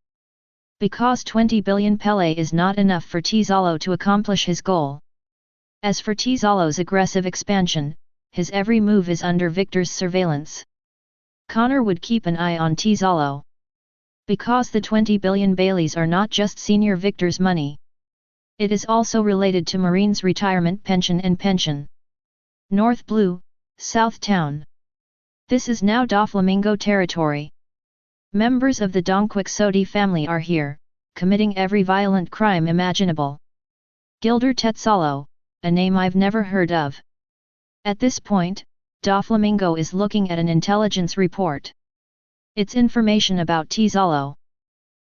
Because 20 billion Pele is not enough for Tezalo to accomplish his goal. As for Tezalo's aggressive expansion, his every move is under Victor's surveillance. Connor would keep an eye on Tezalo. Because the 20 billion Baileys are not just Senior Victor's money. It is also related to Marine's retirement pension and pension. North Blue, South Town. This is now Doflamingo territory. Members of the Dongquixote family are here, committing every violent crime imaginable. Gilder Tetzalo, a name I've never heard of. At this point, Doflamingo is looking at an intelligence report. It's information about Tetzalo.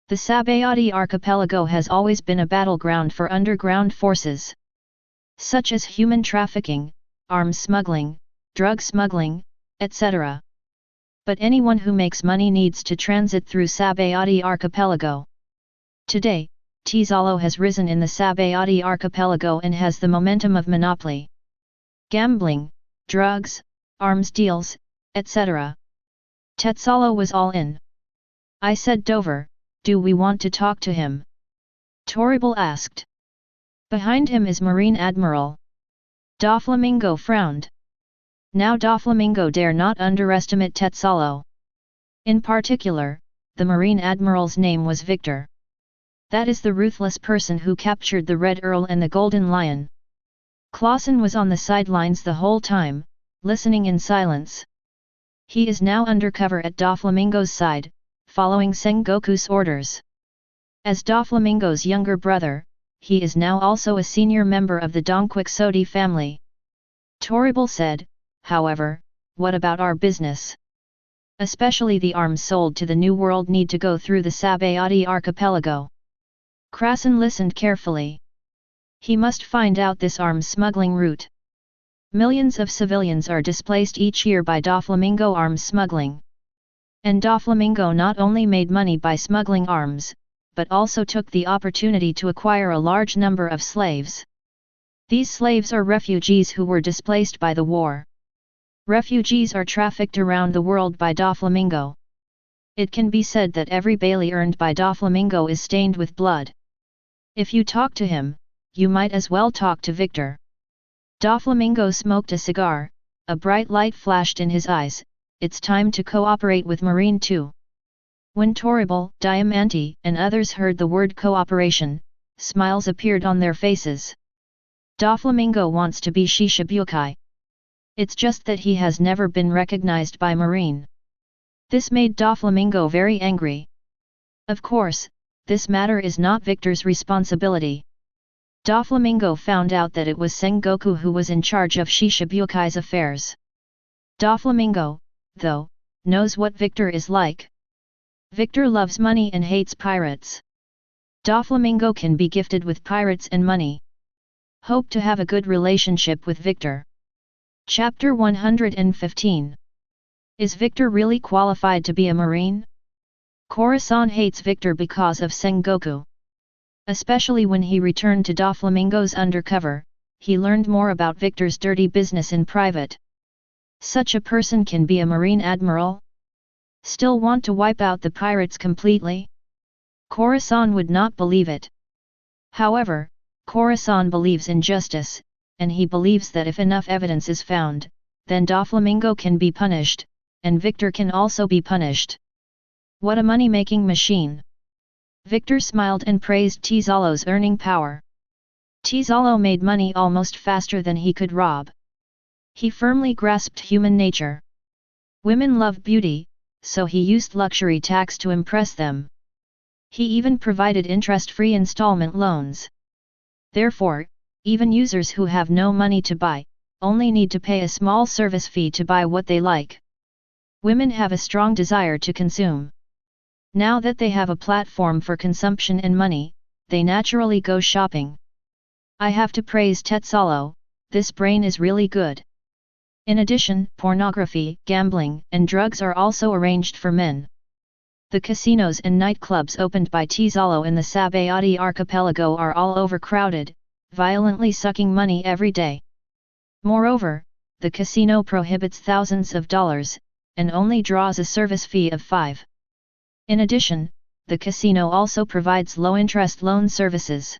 The Sabayati archipelago has always been a battleground for underground forces, such as human trafficking, arms smuggling, drug smuggling, etc. But anyone who makes money needs to transit through Sabayati archipelago. Today, Tetzalo has risen in the Sabayati archipelago and has the momentum of monopoly. Gambling, drugs, arms deals, etc. Tetzalo was all in. I said, Dover, do we want to talk to him? Toribel asked. Behind him is Marine Admiral. Doflamingo frowned. Now Doflamingo dare not underestimate Tetzalo. In particular, the Marine Admiral's name was Victor. That is the ruthless person who captured the Red Earl and the Golden Lion. Clausen was on the sidelines the whole time, listening in silence. He is now undercover at Doflamingo's side, following Sengoku's orders. As Doflamingo's younger brother, he is now also a senior member of the Dongquixote family. Toribel said, however, what about our business? Especially the arms sold to the New World need to go through the Sabayati archipelago. Krasen listened carefully. He must find out this arms smuggling route. Millions of civilians are displaced each year by Doflamingo arms smuggling. And Doflamingo not only made money by smuggling arms, but also took the opportunity to acquire a large number of slaves. These slaves are refugees who were displaced by the war. Refugees are trafficked around the world by Doflamingo. It can be said that every bailee earned by Doflamingo is stained with blood. If you talk to him, you might as well talk to Victor. Doflamingo smoked a cigar, a bright light flashed in his eyes. It's time to cooperate with Marine too. When Toribel, Diamante, and others heard the word cooperation, smiles appeared on their faces. Doflamingo wants to be Shishibukai. It's just that he has never been recognized by Marine. This made Doflamingo very angry. Of course, this matter is not Victor's responsibility. Doflamingo found out that it was Sengoku who was in charge of Shishabukai's affairs. Doflamingo, though, knows what Victor is like. Victor loves money and hates pirates. Doflamingo can be gifted with pirates and money. Hope to have a good relationship with Victor. Chapter 115. Is Victor really qualified to be a Marine? Corazon hates Victor because of Sengoku. Especially when he returned to Doflamingo's undercover, he learned more about Victor's dirty business in private. Such a person can be a Marine Admiral? Still want to wipe out the pirates completely? Corazon would not believe it. However, Corazon believes in justice, and he believes that if enough evidence is found, then Doflamingo can be punished, and Victor can also be punished. What a money-making machine! Victor smiled and praised Tetzalo's earning power. Tetzalo made money almost faster than he could rob. He firmly grasped human nature. Women love beauty, so he used luxury tax to impress them. He even provided interest-free installment loans. Therefore, even users who have no money to buy, only need to pay a small service fee to buy what they like. Women have a strong desire to consume. Now that they have a platform for consumption and money, they naturally go shopping. I have to praise Tetzalo, this brain is really good. In addition, pornography, gambling, and drugs are also arranged for men. The casinos and nightclubs opened by Tetzalo in the Sabayati archipelago are all overcrowded, violently sucking money every day. Moreover, the casino prohibits thousands of dollars, and only draws a service fee of 5. In addition, the casino also provides low-interest loan services.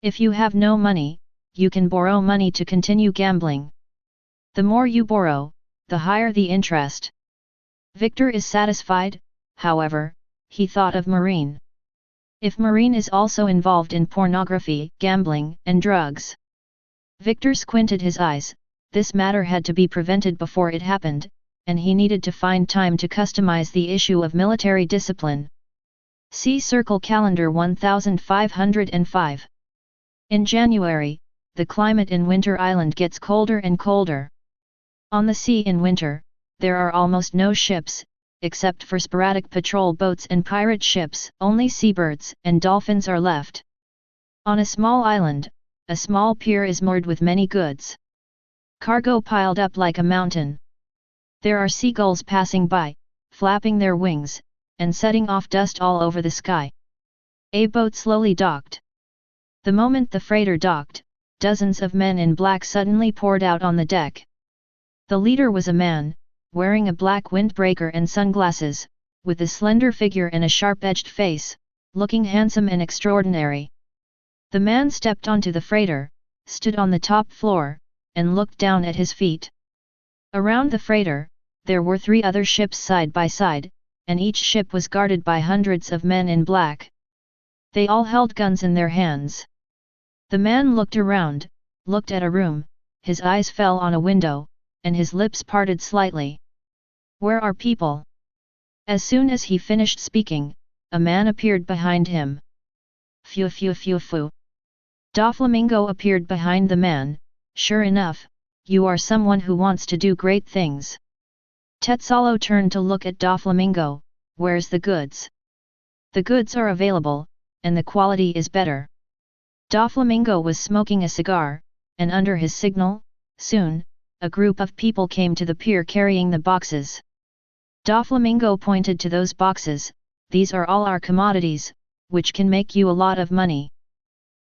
If you have no money, you can borrow money to continue gambling. The more you borrow, the higher the interest. Victor is satisfied, however, he thought of Marine. If Marine is also involved in pornography, gambling, and drugs. Victor squinted his eyes, this matter had to be prevented before it happened, and he needed to find time to customize the issue of military discipline. See Circle Calendar 1505. In January, the climate in Winter Island gets colder and colder. On the sea in winter, there are almost no ships, except for sporadic patrol boats and pirate ships. Only seabirds and dolphins are left. On a small island, a small pier is moored with many goods. Cargo piled up like a mountain. There are seagulls passing by, flapping their wings, and setting off dust all over the sky. A boat slowly docked. The moment the freighter docked, dozens of men in black suddenly poured out on the deck. The leader was a man, wearing a black windbreaker and sunglasses, with a slender figure and a sharp-edged face, looking handsome and extraordinary. The man stepped onto the freighter, stood on the top floor, and looked down at his feet. Around the freighter, there were 3 other ships side by side, and each ship was guarded by hundreds of men in black. They all held guns in their hands. The man looked around, looked at a room, his eyes fell on a window, and his lips parted slightly. "Where are people?" As soon as he finished speaking, a man appeared behind him. "Phew phew phew phew." Doflamingo appeared behind the man. "Sure enough, you are someone who wants to do great things." Tetsalo turned to look at Doflamingo. "Where's the goods?" "The goods are available, and the quality is better." Doflamingo was smoking a cigar, and under his signal, soon, a group of people came to the pier carrying the boxes. Doflamingo pointed to those boxes. "These are all our commodities, which can make you a lot of money."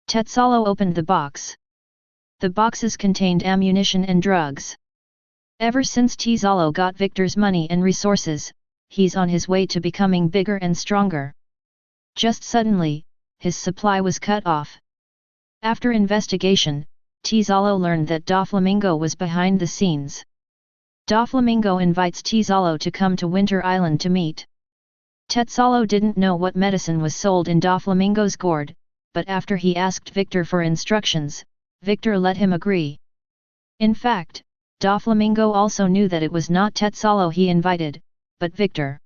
Tetsalo opened the box. The boxes contained ammunition and drugs. Ever since Tetsalo got Victor's money and resources, he's on his way to becoming bigger and stronger. Just suddenly, his supply was cut off. After investigation, Tetsalo learned that Doflamingo was behind the scenes. Doflamingo invites Tetsalo to come to Winter Island to meet. Tetsalo didn't know what medicine was sold in Doflamingo's gourd, but after he asked Victor for instructions, Victor let him agree. In fact, Doflamingo also knew that it was not Tetsalo he invited, but Victor.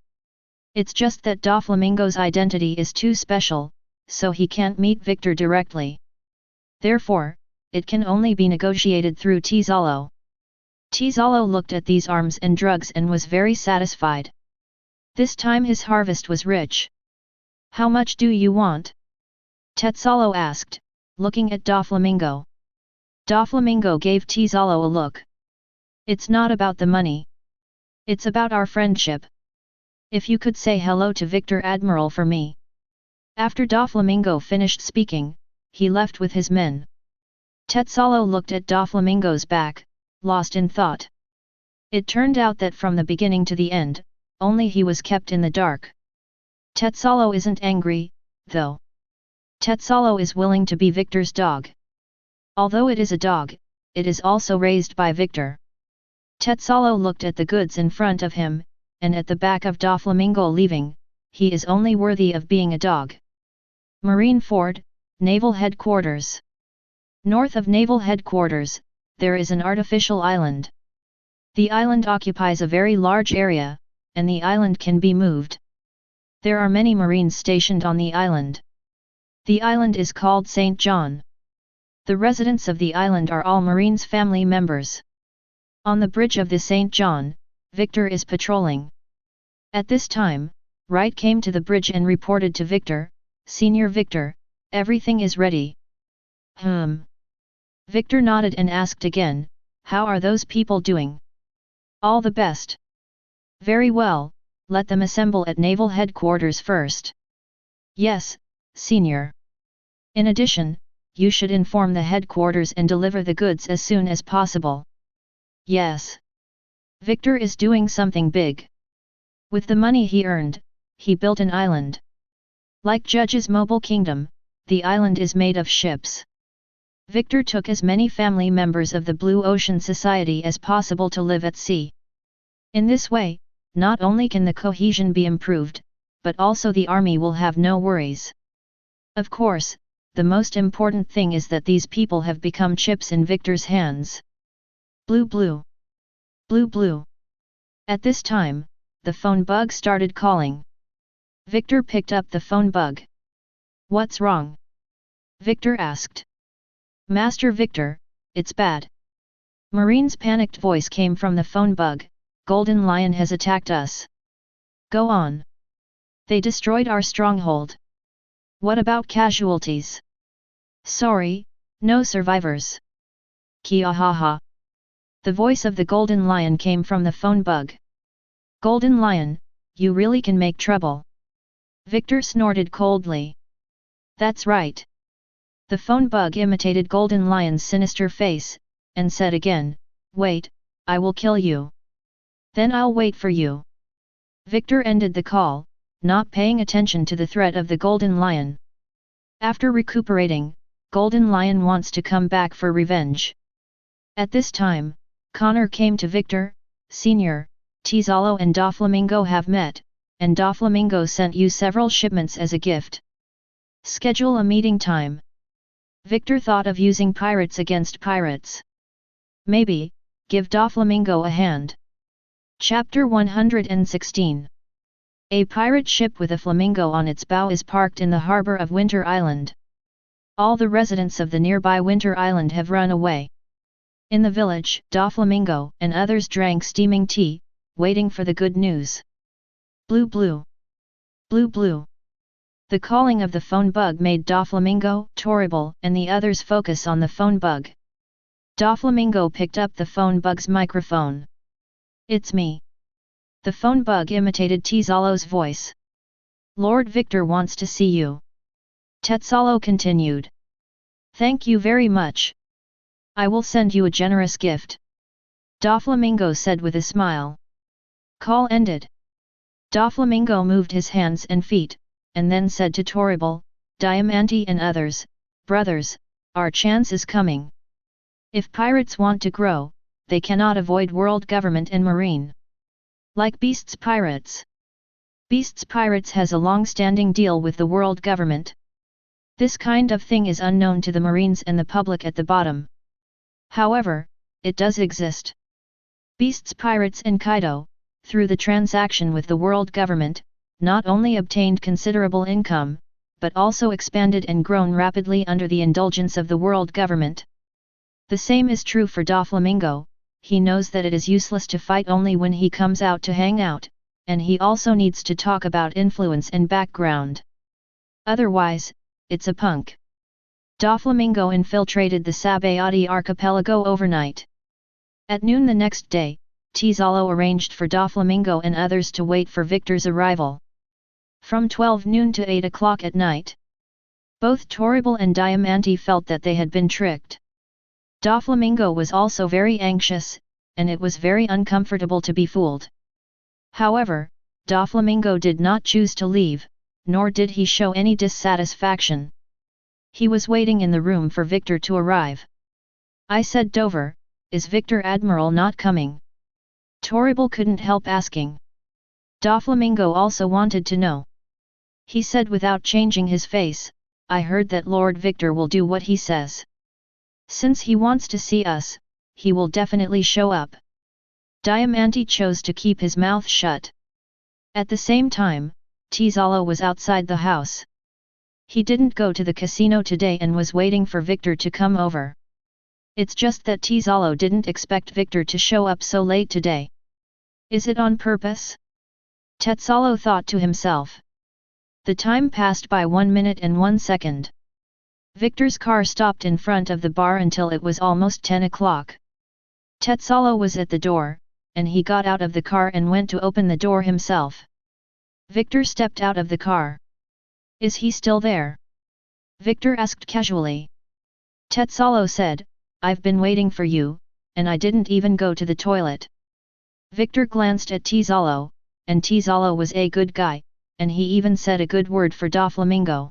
It's just that Doflamingo's identity is too special, so he can't meet Victor directly. Therefore, it can only be negotiated through Tetsalo. Tetsalo looked at these arms and drugs and was very satisfied. This time his harvest was rich. "How much do you want?" Tetsalo asked, looking at Doflamingo. Doflamingo gave Tetsalo a look. "It's not about the money. It's about our friendship. If you could say hello to Victor Admiral for me." After Doflamingo finished speaking, he left with his men. Tetsalo looked at Doflamingo's back, lost in thought. It turned out that from the beginning to the end, only he was kept in the dark. Tetsalo isn't angry, though. Tetsalo is willing to be Victor's dog. Although it is a dog, it is also raised by Victor. Tetsalo looked at the goods in front of him, and at the back of Doflamingo leaving. He is only worthy of being a dog. Marine Fort, Naval Headquarters. North of Naval Headquarters, there is an artificial island. The island occupies a very large area, and the island can be moved. There are many Marines stationed on the island. The island is called St. John. The residents of the island are all Marines' family members. On the bridge of the St. John, Victor is patrolling. At this time, Wright came to the bridge and reported to Victor, "Senior Victor, everything is ready." Victor nodded and asked again, "How are those people doing?" "All the best." "Very well, let them assemble at Naval Headquarters first." "Yes, Senior. In addition, you should inform the headquarters and deliver the goods as soon as possible." "Yes." Victor is doing something big. With the money he earned, he built an island. Like Judge's mobile kingdom, the island is made of ships. Victor took as many family members of the Blue Ocean Society as possible to live at sea. In this way, not only can the cohesion be improved, but also the army will have no worries. Of course, the most important thing is that these people have become chips in Victor's hands. Blue blue. Blue blue. At this time, the phone bug started calling. Victor picked up the phone bug. What's wrong? Victor asked. Master Victor, it's bad. Marine's panicked voice came from the phone bug. Golden Lion has attacked us. Go on. They destroyed our stronghold. What about casualties? Sorry, no survivors. Kiahaha. The voice of the Golden Lion came from the phone bug. Golden Lion, you really can make trouble. Victor snorted coldly. That's right. The phone bug imitated Golden Lion's sinister face, and said again, wait, I will kill you. Then I'll wait for you. Victor ended the call, not paying attention to the threat of the Golden Lion. After recuperating, Golden Lion wants to come back for revenge. At this time, Connor came to Victor, Sr., Tizalo and Doflamingo have met, and Doflamingo sent you several shipments as a gift. Schedule a meeting time. Victor thought of using pirates against pirates. Maybe, give Doflamingo a hand. Chapter 116. A pirate ship with a flamingo on its bow is parked in the harbor of Winter Island. All the residents of the nearby Winter Island have run away. In the village, Doflamingo and others drank steaming tea, waiting for the good news. Blue blue. Blue blue. The calling of the phone bug made Doflamingo, Torrible, and the others focus on the phone bug. Doflamingo picked up the phone bug's microphone. It's me. The phone bug imitated Tizalo's voice. Lord Victor wants to see you. Tetzalo continued. Thank you very much. I will send you a generous gift. Doflamingo said with a smile. Call ended. Doflamingo moved his hands and feet, and then said to Torrible, Diamante and others, brothers, our chance is coming. If pirates want to grow, they cannot avoid world government and marine. Like Beast's Pirates. Beast's Pirates has a long-standing deal with the world government. This kind of thing is unknown to the marines and the public at the bottom. However, it does exist. Beast's Pirates and Kaido, through the transaction with the world government, not only obtained considerable income, but also expanded and grown rapidly under the indulgence of the world government. The same is true for Doflamingo. He knows that it is useless to fight only when he comes out to hang out, and he also needs to talk about influence and background. Otherwise, it's a punk. Doflamingo infiltrated the Sabayati archipelago overnight. At noon the next day, Tizalo arranged for Doflamingo and others to wait for Victor's arrival. From 12 noon to 8 o'clock at night. Both Torrible and Diamante felt that they had been tricked. Doflamingo was also very anxious, and it was very uncomfortable to be fooled. However, Doflamingo did not choose to leave, nor did he show any dissatisfaction. He was waiting in the room for Victor to arrive. I said Dover, is Victor Admiral not coming? Torrible couldn't help asking. Doflamingo also wanted to know. He said without changing his face, I heard that Lord Victor will do what he says. Since he wants to see us, he will definitely show up. Diamante chose to keep his mouth shut. At the same time, Tizalo was outside the house. He didn't go to the casino today and was waiting for Victor to come over. It's just that Tizalo didn't expect Victor to show up so late today. Is it on purpose? Tetzalo thought to himself. The time passed by 1 minute and 1 second. Victor's car stopped in front of the bar until it was almost 10 o'clock. Tetzalo was at the door, and he got out of the car and went to open the door himself. Victor stepped out of the car. Is he still there? Victor asked casually. Tetzalo said, I've been waiting for you, and I didn't even go to the toilet. Victor glanced at Tizalo, and Tizalo was a good guy, and he even said a good word for Doflamingo.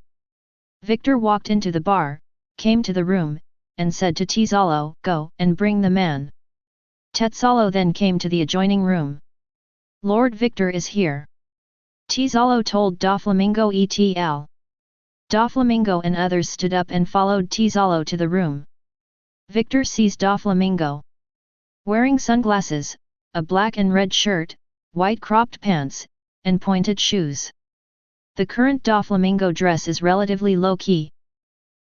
Victor walked into the bar, came to the room, and said to Tizalo, go and bring the man. Tetzalo then came to the adjoining room. Lord Victor is here. Tizalo told Doflamingo et.al. Doflamingo and others stood up and followed Tizalo to the room. Victor sees Doflamingo. Wearing sunglasses, a black and red shirt, white cropped pants, and pointed shoes. The current Doflamingo dress is relatively low-key.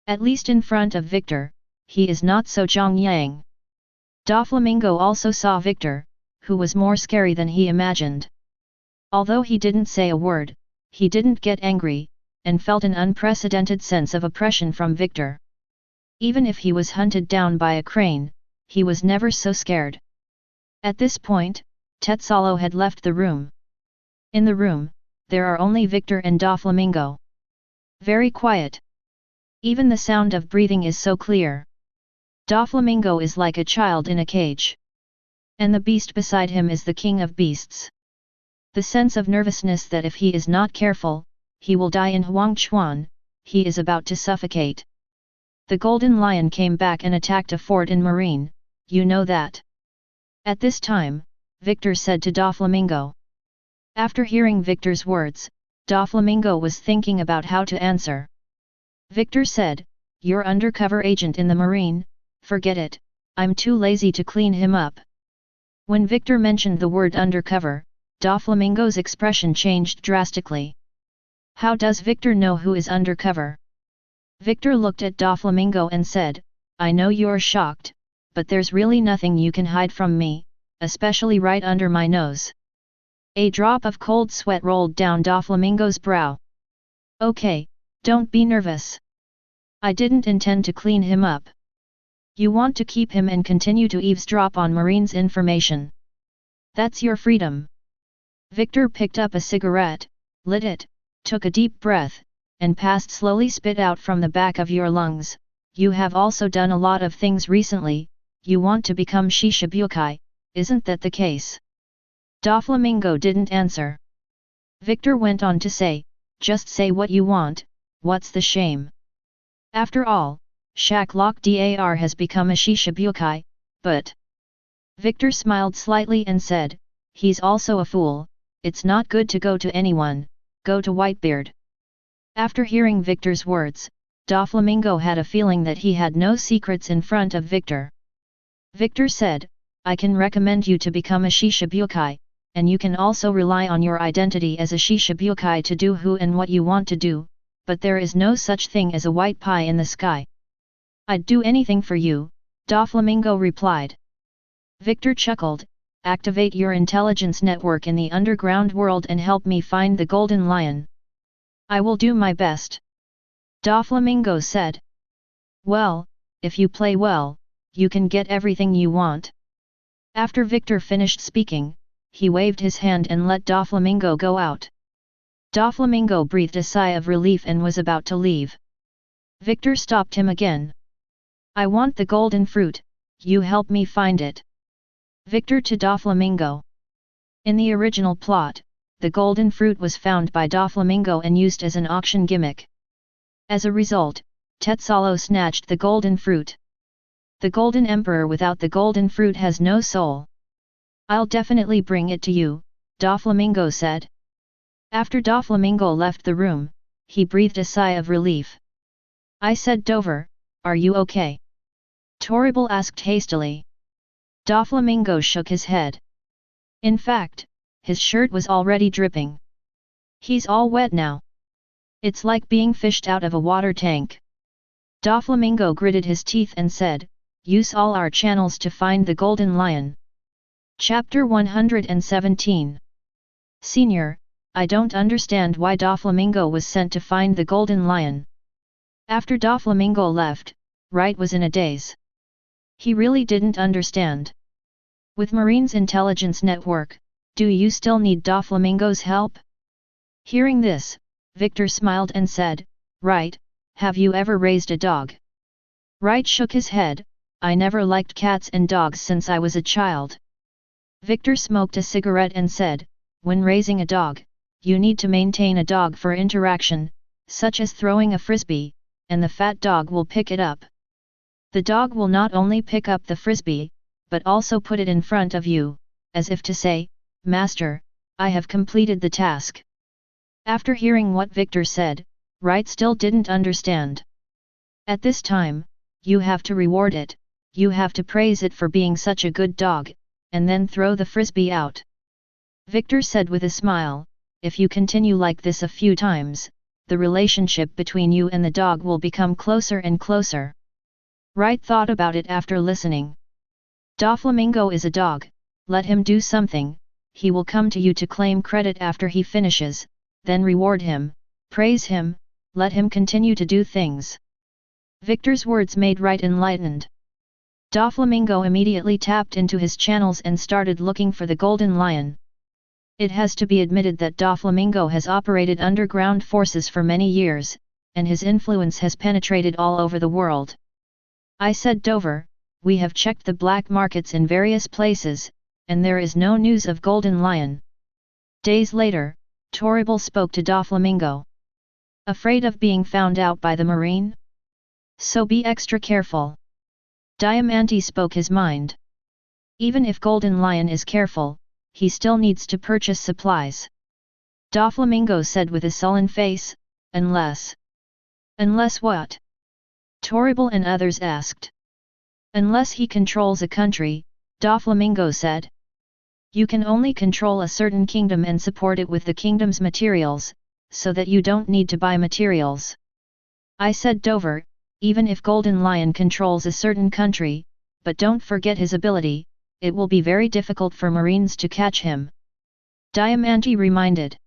At least in front of Victor, he is not so Zhongyang. Doflamingo also saw Victor, who was more scary than he imagined. Although he didn't say a word, he didn't get angry, and felt an unprecedented sense of oppression from Victor. Even if he was hunted down by a crane, he was never so scared. At this point, Tetsalo had left the room. In the room, there are only Victor and Doflamingo. Very quiet. Even the sound of breathing is so clear. Doflamingo is like a child in a cage. And the beast beside him is the king of beasts. The sense of nervousness that if he is not careful, he will die in Huangchuan, he is about to suffocate. The Golden Lion came back and attacked a fort in Marine, you know that. At this time, Victor said to Doflamingo. After hearing Victor's words, Doflamingo was thinking about how to answer. Victor said, "You're undercover agent in the Marine, forget it, I'm too lazy to clean him up." When Victor mentioned the word undercover, Doflamingo's expression changed drastically. How does Victor know who is undercover? Victor looked at Doflamingo and said, "I know you're shocked, but there's really nothing you can hide from me, especially right under my nose." A drop of cold sweat rolled down Doflamingo's brow. "Okay, don't be nervous. I didn't intend to clean him up. You want to keep him and continue to eavesdrop on Marine's information. That's your freedom." Victor picked up a cigarette, lit it, took a deep breath, and passed slowly spit out from the back of your lungs. "You have also done a lot of things recently, you want to become Shishibukai, isn't that the case?" Doflamingo didn't answer. Victor went on to say, "Just say what you want, what's the shame? After all, Shaklok Dar has become a Shishibukai, but..." Victor smiled slightly and said, "He's also a fool, it's not good to go to anyone, go to Whitebeard." After hearing Victor's words, Doflamingo had a feeling that he had no secrets in front of Victor. Victor said, "I can recommend you to become a Shishibukai, and you can also rely on your identity as a Shishibukai to do who and what you want to do, but there is no such thing as a white pie in the sky." "I'd do anything for you," Doflamingo replied. Victor chuckled, "Activate your intelligence network in the underground world and help me find the Golden Lion." "I will do my best," Doflamingo said. "Well, if you play well, you can get everything you want." After Victor finished speaking, he waved his hand and let Doflamingo go out. Doflamingo breathed a sigh of relief and was about to leave. Victor stopped him again. "I want the golden fruit, you help me find it." Victor to Doflamingo. In the original plot, the golden fruit was found by Doflamingo and used as an auction gimmick. As a result, Tetsalo snatched the golden fruit. The Golden Emperor without the golden fruit has no soul. "I'll definitely bring it to you," Doflamingo said. After Doflamingo left the room, he breathed a sigh of relief. "I said Dover, are you okay?" Toribel asked hastily. Doflamingo shook his head. In fact, his shirt was already dripping. "He's all wet now. It's like being fished out of a water tank." Doflamingo gritted his teeth and said, "Use all our channels to find the Golden Lion." Chapter 117. Senior, I don't understand why Doflamingo was sent to find the Golden Lion. After Doflamingo left, Wright was in a daze. He really didn't understand. With Marine's intelligence network, do you still need Doflamingo's help? Hearing this, Victor smiled and said, "Wright, have you ever raised a dog?" Wright shook his head, "I never liked cats and dogs since I was a child." Victor smoked a cigarette and said, "When raising a dog, you need to maintain a dog for interaction, such as throwing a frisbee, and the fat dog will pick it up. The dog will not only pick up the frisbee, but also put it in front of you, as if to say, 'Master, I have completed the task.'" After hearing what Victor said, Wright still didn't understand. "At this time, you have to reward it, you have to praise it for being such a good dog, and then throw the frisbee out." Victor said with a smile, if you continue like this a few times, the relationship between you and the dog will become closer and closer. Right thought about it after listening. Doflamingo is a dog, let him do something, he will come to you to claim credit after he finishes, then reward him, praise him, let him continue to do things. Victor's words made Right enlightened. Doflamingo immediately tapped into his channels and started looking for the golden lion. It has to be admitted that Doflamingo has operated underground forces for many years, and his influence has penetrated all over the world. I said Dover, we have checked the black markets in various places, and there is no news of golden lion. Days later, Toribel spoke to Doflamingo. Afraid of being found out by the marine? So be extra careful. Diamante spoke his mind. Even if golden lion is careful, he still needs to purchase supplies. Doflamingo said with a sullen face, unless. Unless what? Toribel and others asked. Unless he controls a country, Doflamingo said. You can only control a certain kingdom and support it with the kingdom's materials, so that you don't need to buy materials. I said Dover, even if Golden Lion controls a certain country, but don't forget his ability, it will be very difficult for Marines to catch him. Diamante reminded.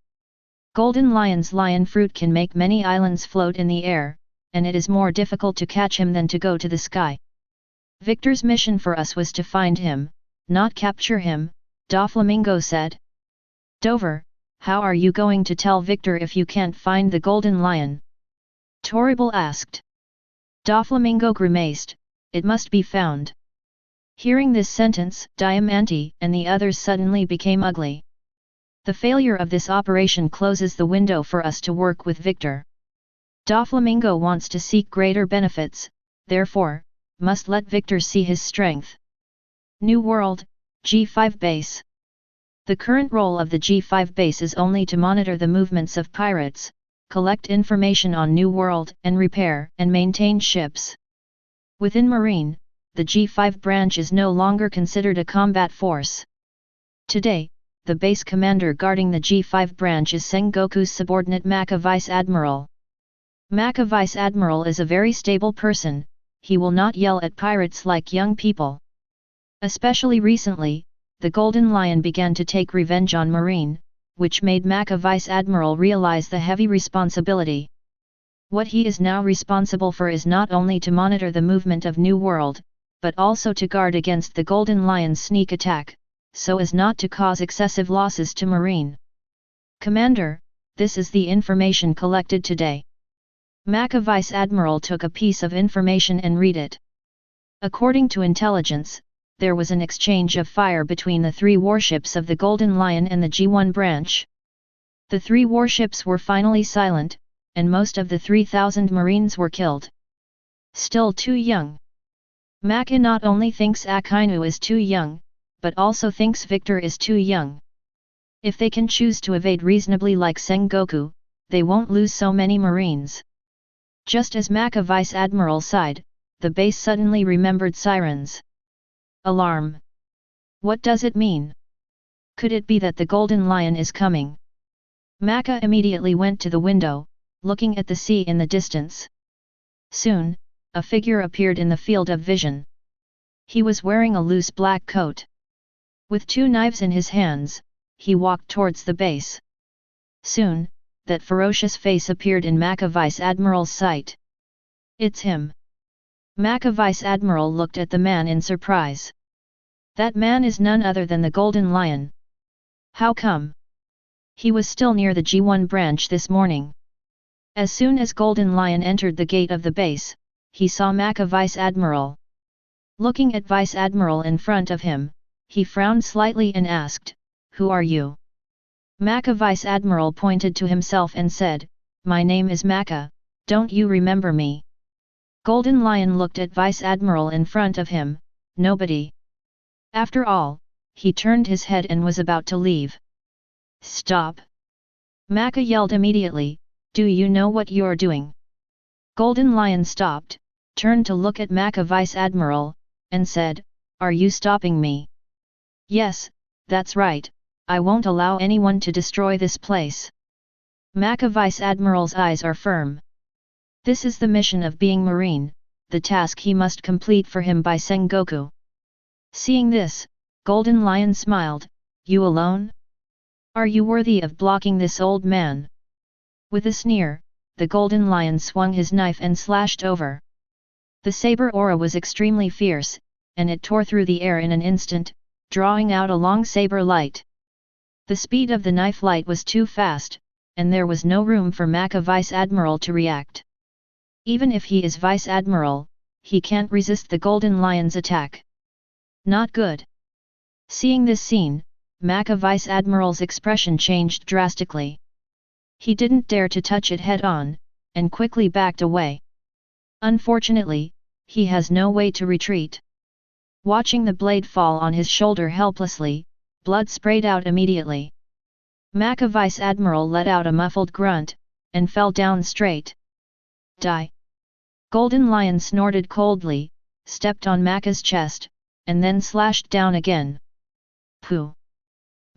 Golden Lion's lion fruit can make many islands float in the air, and it is more difficult to catch him than to go to the sky. Victor's mission for us was to find him, not capture him, Doflamingo said. Dover, how are you going to tell Victor if you can't find the Golden Lion? Toribel asked. Doflamingo grimaced, it must be found. Hearing this sentence, Diamante and the others suddenly became ugly. The failure of this operation closes the window for us to work with Victor. Doflamingo wants to seek greater benefits, therefore, must let Victor see his strength. New World, G5 Base. The current role of the G5 base is only to monitor the movements of pirates, collect information on New World and repair and maintain ships. Within Marine, the G5 branch is no longer considered a combat force. Today, the base commander guarding the G5 branch is Sengoku's subordinate Maka Vice Admiral. Maka Vice Admiral is a very stable person, he will not yell at pirates like young people. Especially recently, the Golden Lion began to take revenge on Marine, which made Maka Vice Admiral realize the heavy responsibility. What he is now responsible for is not only to monitor the movement of New World, but also to guard against the Golden Lion's sneak attack, so as not to cause excessive losses to Marine. Commander, this is the information collected today. Maka Vice Admiral took a piece of information and read it. According to intelligence, there was an exchange of fire between the 3 warships of the Golden Lion and the G1 branch. The 3 warships were finally silent, and most of the 3,000 Marines were killed. Still too young. Maka not only thinks Akainu is too young, but also thinks Victor is too young. If they can choose to evade reasonably like Sengoku, they won't lose so many Marines. Just as Maka Vice Admiral sighed, the base suddenly remembered sirens. Alarm! What does it mean? Could it be that the Golden Lion is coming? Maka immediately went to the window, looking at the sea in the distance. Soon, a figure appeared in the field of vision. He was wearing a loose black coat. With 2 knives in his hands, he walked towards the base. Soon, that ferocious face appeared in Maka Vice Admiral's sight. It's him. Maka Vice Admiral looked at the man in surprise. That man is none other than the Golden Lion. How come? He was still near the G1 branch this morning. As soon as Golden Lion entered the gate of the base, he saw Maka Vice Admiral. Looking at Vice Admiral in front of him, he frowned slightly and asked, "Who are you?" Maka Vice Admiral pointed to himself and said, "My name is Maka, don't you remember me?" Golden Lion looked at Vice Admiral in front of him, nobody. After all, he turned his head and was about to leave. Stop! Maka yelled immediately, "Do you know what you're doing?" Golden Lion stopped, turned to look at Maka Vice Admiral, and said, "Are you stopping me?" "Yes, that's right, I won't allow anyone to destroy this place. Maka Vice Admiral's eyes are firm. This is the mission of being Marine, the task he must complete for him by Sengoku. Seeing this, Golden Lion smiled, "You alone? Are you worthy of blocking this old man?" With a sneer, the Golden Lion swung his knife and slashed over. The saber aura was extremely fierce, and it tore through the air in an instant, drawing out a long saber light. The speed of the knife light was too fast, and there was no room for Maka Vice Admiral to react. Even if he is Vice Admiral, he can't resist the Golden Lion's attack. Not good. Seeing this scene, Maka Vice Admiral's expression changed drastically. He didn't dare to touch it head-on, and quickly backed away. Unfortunately, he has no way to retreat. Watching the blade fall on his shoulder helplessly, blood sprayed out immediately. Maka Vice Admiral let out a muffled grunt, and fell down straight. Die! Golden Lion snorted coldly, stepped on Maka's chest, and then slashed down again. Pooh!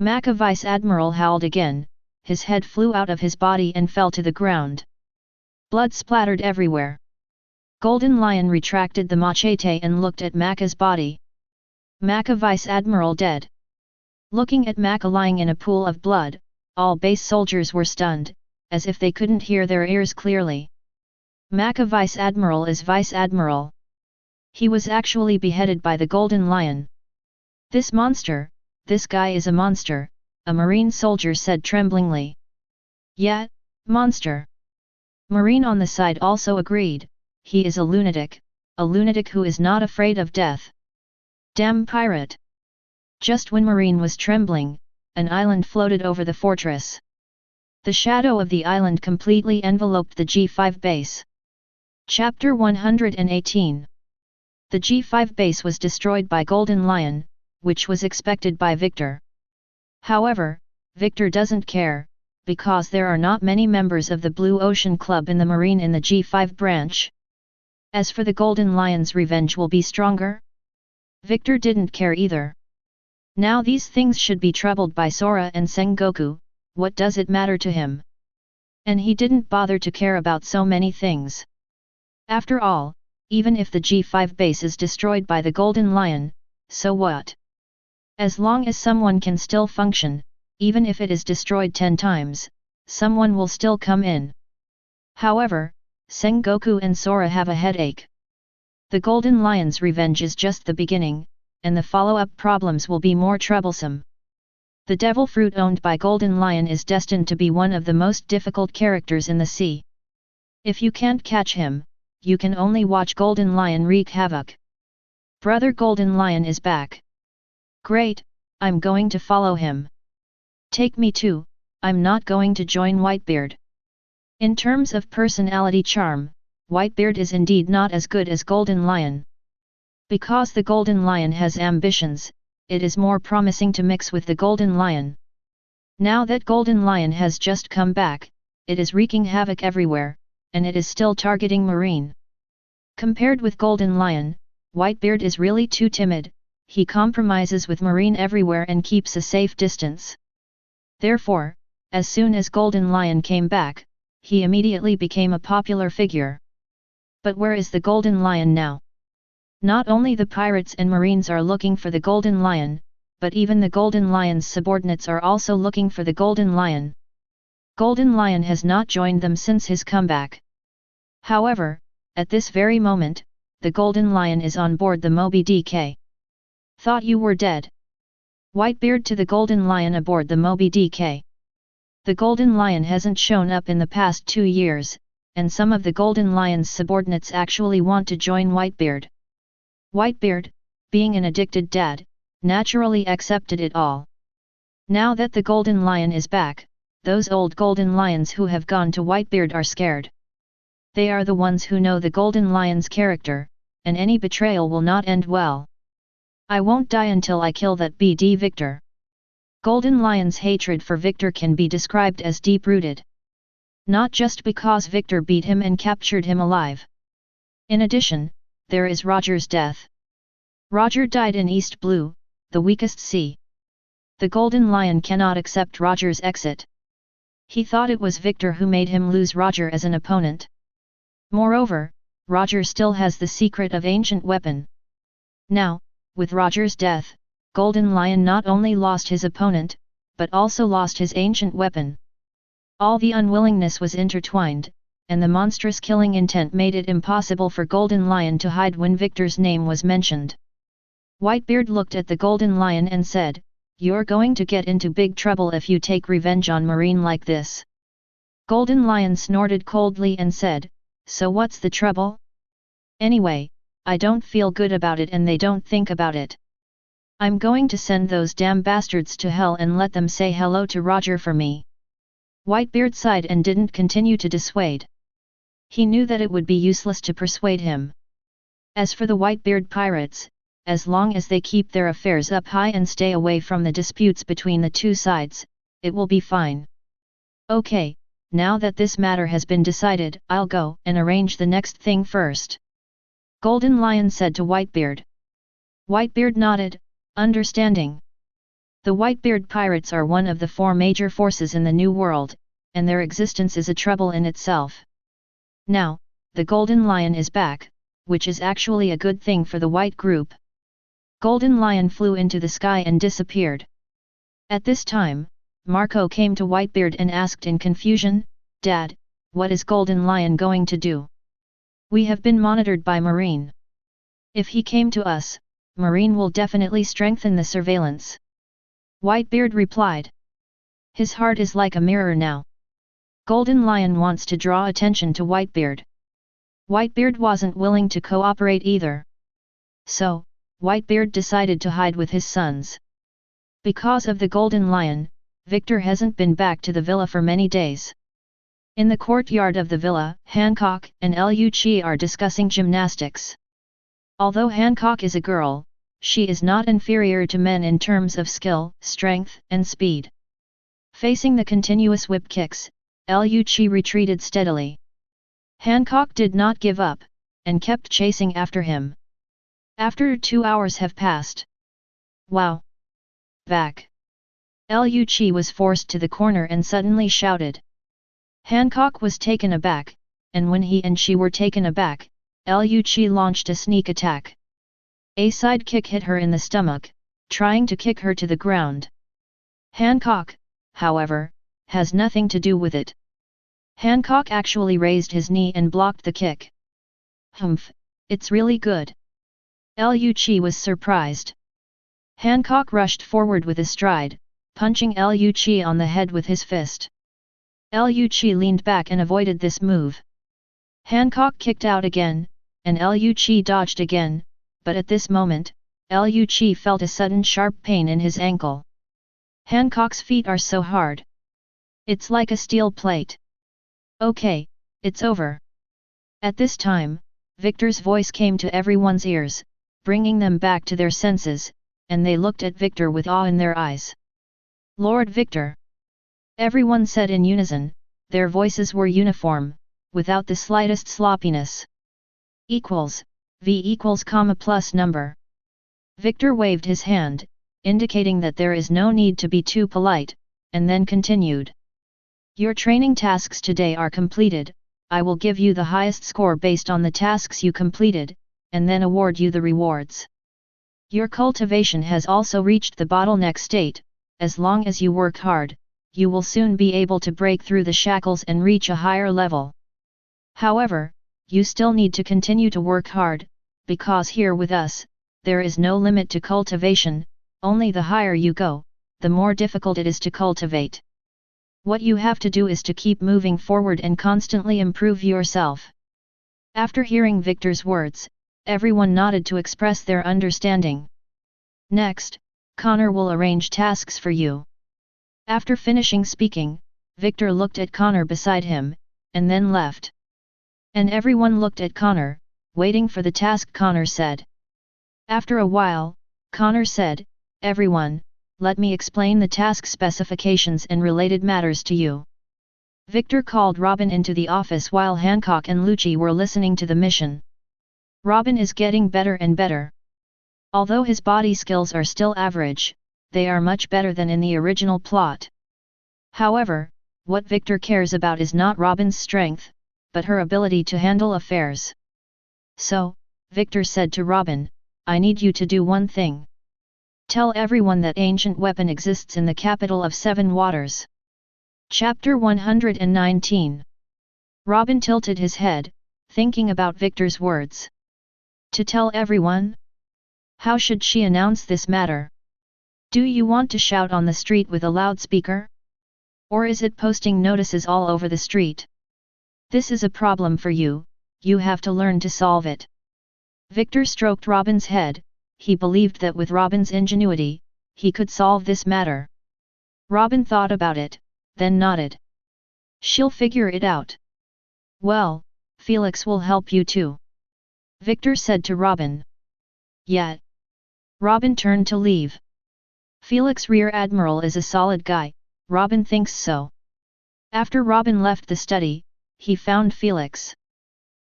Maka Vice Admiral howled again, his head flew out of his body and fell to the ground. Blood splattered everywhere. Golden Lion retracted the machete and looked at Maka's body. Maka Vice Admiral dead. Looking at Maka lying in a pool of blood, all base soldiers were stunned, as if they couldn't hear their ears clearly. Maka Vice Admiral is Vice Admiral. He was actually beheaded by the Golden Lion. This guy is a monster, a Marine soldier said tremblingly. Yeah, monster. Marine on the side also agreed, he is a lunatic who is not afraid of death. Damn pirate! Just when Marine was trembling, an island floated over the fortress. The shadow of the island completely enveloped the G5 base. Chapter 118. The G5 base was destroyed by Golden Lion, which was expected by Victor. However, Victor doesn't care, because there are not many members of the Blue Ocean Club in the Marine in the G5 branch. As for the Golden Lion's revenge will be stronger? Victor didn't care either. Now these things should be troubled by Sora and Sengoku, what does it matter to him? And he didn't bother to care about so many things. After all, even if the G5 base is destroyed by the Golden Lion, so what? As long as someone can still function, even if it is destroyed 10 times, someone will still come in. However, Sengoku and Sora have a headache. The Golden Lion's revenge is just the beginning, and the follow-up problems will be more troublesome. The devil fruit owned by Golden Lion is destined to be one of the most difficult characters in the sea. If you can't catch him, you can only watch Golden Lion wreak havoc. Brother Golden Lion is back. Great, I'm going to follow him. Take me too, I'm not going to join Whitebeard. In terms of personality charm, Whitebeard is indeed not as good as Golden Lion. Because the Golden Lion has ambitions, it is more promising to mix with the Golden Lion. Now that Golden Lion has just come back, it is wreaking havoc everywhere, and it is still targeting Marine. Compared with Golden Lion, Whitebeard is really too timid, he compromises with Marine everywhere and keeps a safe distance. Therefore, as soon as Golden Lion came back, he immediately became a popular figure. But where is the Golden Lion now? Not only the pirates and Marines are looking for the Golden Lion, but even the Golden Lion's subordinates are also looking for the Golden Lion. Golden Lion has not joined them since his comeback. However, at this very moment, the Golden Lion is on board the Moby DK. Thought you were dead. Whitebeard to the Golden Lion aboard the Moby DK. The Golden Lion hasn't shown up in the past 2 years, and some of the Golden Lion's subordinates actually want to join Whitebeard. Whitebeard, being an addicted dad, naturally accepted it all. Now that the Golden Lion is back, those old Golden Lions who have gone to Whitebeard are scared. They are the ones who know the Golden Lion's character, and any betrayal will not end well. I won't die until I kill that BD Victor. Golden Lion's hatred for Victor can be described as deep-rooted. Not just because Victor beat him and captured him alive. In addition, there is Roger's death. Roger died in East Blue, the weakest sea. The Golden Lion cannot accept Roger's exit. He thought it was Victor who made him lose Roger as an opponent. Moreover, Roger still has the secret of ancient weapon. Now, with Roger's death, Golden Lion not only lost his opponent, but also lost his ancient weapon. All the unwillingness was intertwined, and the monstrous killing intent made it impossible for Golden Lion to hide when Victor's name was mentioned. Whitebeard looked at the Golden Lion and said, "You're going to get into big trouble if you take revenge on Marine like this." Golden Lion snorted coldly and said, "So what's the trouble? Anyway, I don't feel good about it and they don't think about it. I'm going to send those damn bastards to hell and let them say hello to Roger for me." Whitebeard sighed and didn't continue to dissuade. He knew that it would be useless to persuade him. As for the Whitebeard pirates, as long as they keep their affairs up high and stay away from the disputes between the two sides, it will be fine. Okay, now that this matter has been decided, I'll go and arrange the next thing first. Golden Lion said to Whitebeard. Whitebeard nodded, understanding. The Whitebeard pirates are one of the 4 major forces in the New World, and their existence is a trouble in itself. Now, the Golden Lion is back, which is actually a good thing for the White group. Golden Lion flew into the sky and disappeared. At this time, Marco came to Whitebeard and asked in confusion, "Dad, what is Golden Lion going to do? We have been monitored by Marine. If he came to us, Marine will definitely strengthen the surveillance." Whitebeard replied. His heart is like a mirror now. Golden Lion wants to draw attention to Whitebeard. Whitebeard wasn't willing to cooperate either. So, Whitebeard decided to hide with his sons. Because of the Golden Lion, Victor hasn't been back to the villa for many days. In the courtyard of the villa, Hancock and Liu Qi are discussing gymnastics. Although Hancock is a girl, she is not inferior to men in terms of skill, strength, and speed. Facing the continuous whip kicks, Liu Qi retreated steadily. Hancock did not give up, and kept chasing after him. After 2 hours have passed. Wow! Back! Liu Qi was forced to the corner and suddenly shouted. Hancock was taken aback, and when he and she were taken aback, Liu Qi launched a sneak attack. A side kick hit her in the stomach, trying to kick her to the ground. Hancock, however, has nothing to do with it. Hancock actually raised his knee and blocked the kick. Humph, it's really good. Liu Qi was surprised. Hancock rushed forward with a stride, punching Liu Qi on the head with his fist. Liu Qi leaned back and avoided this move. Hancock kicked out again, and Liu Qi dodged again, but at this moment, Liu Qi felt a sudden sharp pain in his ankle. Hancock's feet are so hard. It's like a steel plate. Okay, it's over. At this time, Victor's voice came to everyone's ears, bringing them back to their senses, and they looked at Victor with awe in their eyes. Lord Victor! Everyone said in unison, their voices were uniform, without the slightest sloppiness. Equals, V equals comma plus number. Victor waved his hand, indicating that there is no need to be too polite, and then continued. Your training tasks today are completed, I will give you the highest score based on the tasks you completed, and then award you the rewards. Your cultivation has also reached the bottleneck state, as long as you work hard, you will soon be able to break through the shackles and reach a higher level. However, you still need to continue to work hard, because here with us, there is no limit to cultivation, only the higher you go, the more difficult it is to cultivate. What you have to do is to keep moving forward and constantly improve yourself. After hearing Victor's words, everyone nodded to express their understanding. Next, Connor will arrange tasks for you. After finishing speaking, Victor looked at Connor beside him, and then left. And everyone looked at Connor, waiting for the task Connor said. After a while, Connor said, Everyone, let me explain the task specifications and related matters to you. Victor called Robin into the office while Hancock and Lucci were listening to the mission. Robin is getting better and better. Although his body skills are still average, they are much better than in the original plot. However, what Victor cares about is not Robin's strength, but her ability to handle affairs. So, Victor said to Robin, I need you to do one thing. Tell everyone that ancient weapon exists in the capital of Seven Waters. Chapter 119. Robin tilted his head, thinking about Victor's words. To tell everyone? How should she announce this matter? Do you want to shout on the street with a loudspeaker? Or is it posting notices all over the street? This is a problem for you, you have to learn to solve it. Victor stroked Robin's head, he believed that with Robin's ingenuity, he could solve this matter. Robin thought about it, then nodded. She'll figure it out. Well, Felix will help you too. Victor said to Robin. Yet. Robin turned to leave. Felix Rear Admiral is a solid guy, Robin thinks so. After Robin left the study, he found Felix.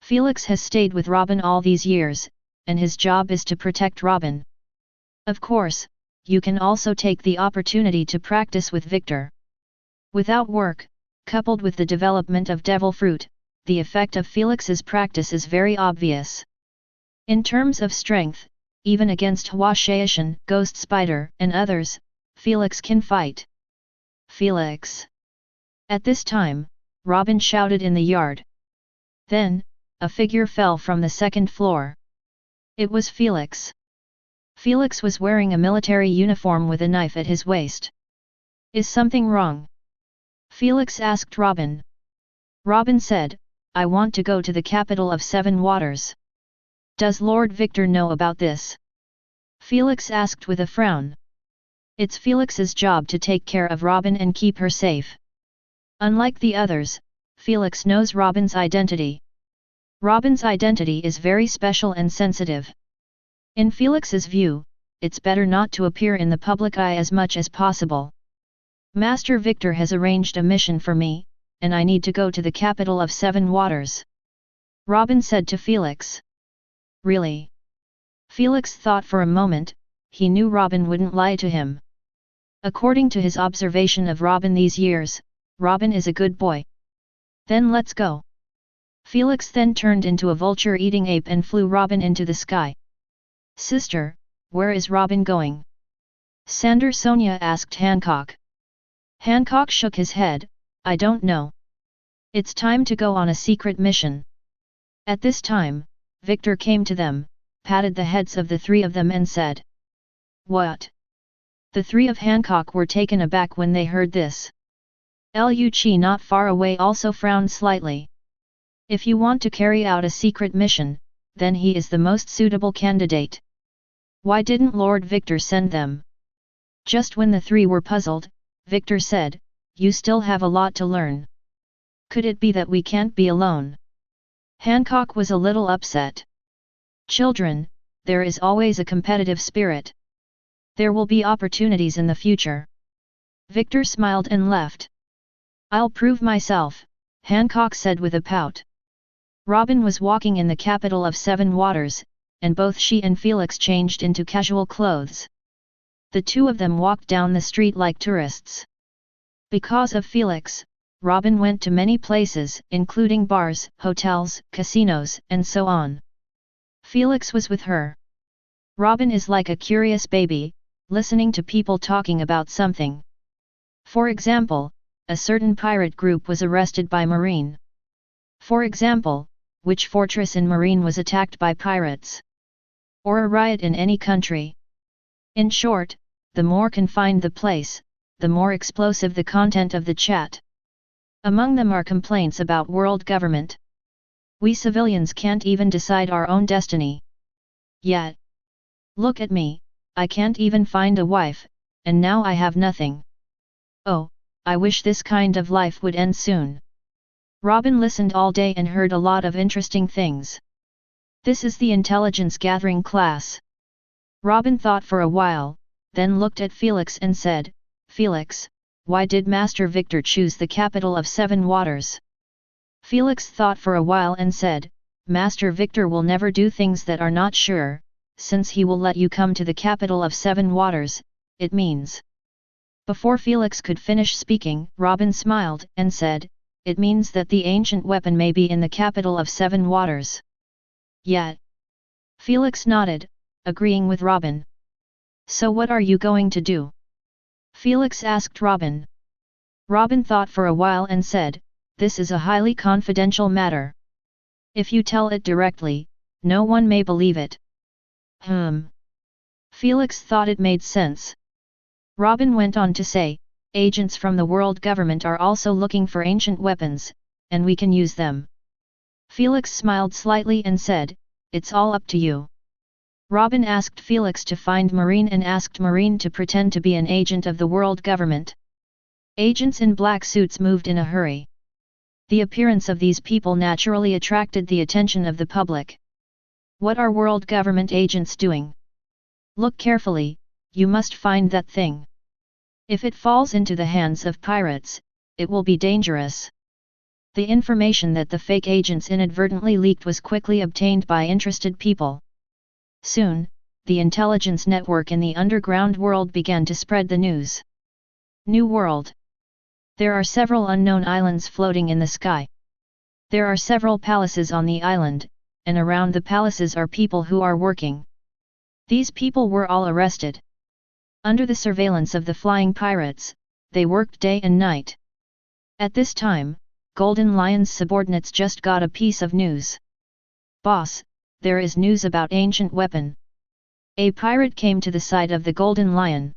Felix has stayed with Robin all these years, and his job is to protect Robin. Of course, you can also take the opportunity to practice with Victor. Without work, coupled with the development of devil fruit, the effect of Felix's practice is very obvious. In terms of strength, even against Huashaishan, Ghost Spider, and others, Felix can fight. Felix! At this time, Robin shouted in the yard. Then, a figure fell from the second floor. It was Felix. Felix was wearing a military uniform with a knife at his waist. Is something wrong? Felix asked Robin. Robin said, I want to go to the capital of Seven Waters. Does Lord Victor know about this? Felix asked with a frown. It's Felix's job to take care of Robin and keep her safe. Unlike the others, Felix knows Robin's identity. Robin's identity is very special and sensitive. In Felix's view, it's better not to appear in the public eye as much as possible. Master Victor has arranged a mission for me, and I need to go to the capital of Seven Waters. Robin said to Felix. Really? Felix thought for a moment, he knew Robin wouldn't lie to him. According to his observation of Robin these years, Robin is a good boy. Then let's go. Felix then turned into a vulture-eating ape and flew Robin into the sky. Sister, where is Robin going? Sander Sonia asked Hancock. Hancock shook his head, I don't know. It's time to go on a secret mission. At this time, Victor came to them, patted the heads of the three of them and said. What? The three of Hancock were taken aback when they heard this. Liu Qi not far away also frowned slightly. If you want to carry out a secret mission, then he is the most suitable candidate. Why didn't Lord Victor send them? Just when the three were puzzled, Victor said, you still have a lot to learn. Could it be that we can't be alone? Hancock was a little upset. Children, there is always a competitive spirit. There will be opportunities in the future. Victor smiled and left. I'll prove myself, Hancock said with a pout. Robin was walking in the capital of Seven Waters, and both she and Felix changed into casual clothes. The two of them walked down the street like tourists. Because of Felix, Robin went to many places, including bars, hotels, casinos, and so on. Felix was with her. Robin is like a curious baby, listening to people talking about something. For example, a certain pirate group was arrested by Marine. For example, which fortress in Marine was attacked by pirates? Or a riot in any country. In short, the more confined the place, the more explosive the content of the chat. Among them are complaints about world government. We civilians can't even decide our own destiny. Yet. Look at me, I can't even find a wife, and now I have nothing. Oh, I wish this kind of life would end soon. Robin listened all day and heard a lot of interesting things. This is the intelligence gathering class. Robin thought for a while, then looked at Felix and said, Felix, why did Master Victor choose the capital of Seven Waters? Felix thought for a while and said, Master Victor will never do things that are not sure, since he will let you come to the capital of Seven Waters, it means. Before Felix could finish speaking, Robin smiled and said, it means that the ancient weapon may be in the capital of 7 waters. Yet. Felix nodded, agreeing with Robin. So what are you going to do? Felix asked Robin. Robin thought for a while and said, this is a highly confidential matter. If you tell it directly, no one may believe it. Felix thought it made sense. Robin went on to say, agents from the world government are also looking for ancient weapons, and we can use them. Felix smiled slightly and said, it's all up to you. Robin asked Felix to find Marine and asked Marine to pretend to be an agent of the world government. Agents in black suits moved in a hurry. The appearance of these people naturally attracted the attention of the public. What are world government agents doing? Look carefully, you must find that thing. If it falls into the hands of pirates, it will be dangerous. The information that the fake agents inadvertently leaked was quickly obtained by interested people. Soon, the intelligence network in the underground world began to spread the news. New World. There are several unknown islands floating in the sky. There are several palaces on the island, and around the palaces are people who are working. These people were all arrested. Under the surveillance of the flying pirates, they worked day and night. At this time, Golden Lion's subordinates just got a piece of news. Boss, there is news about ancient weapon. A pirate came to the side of the Golden Lion.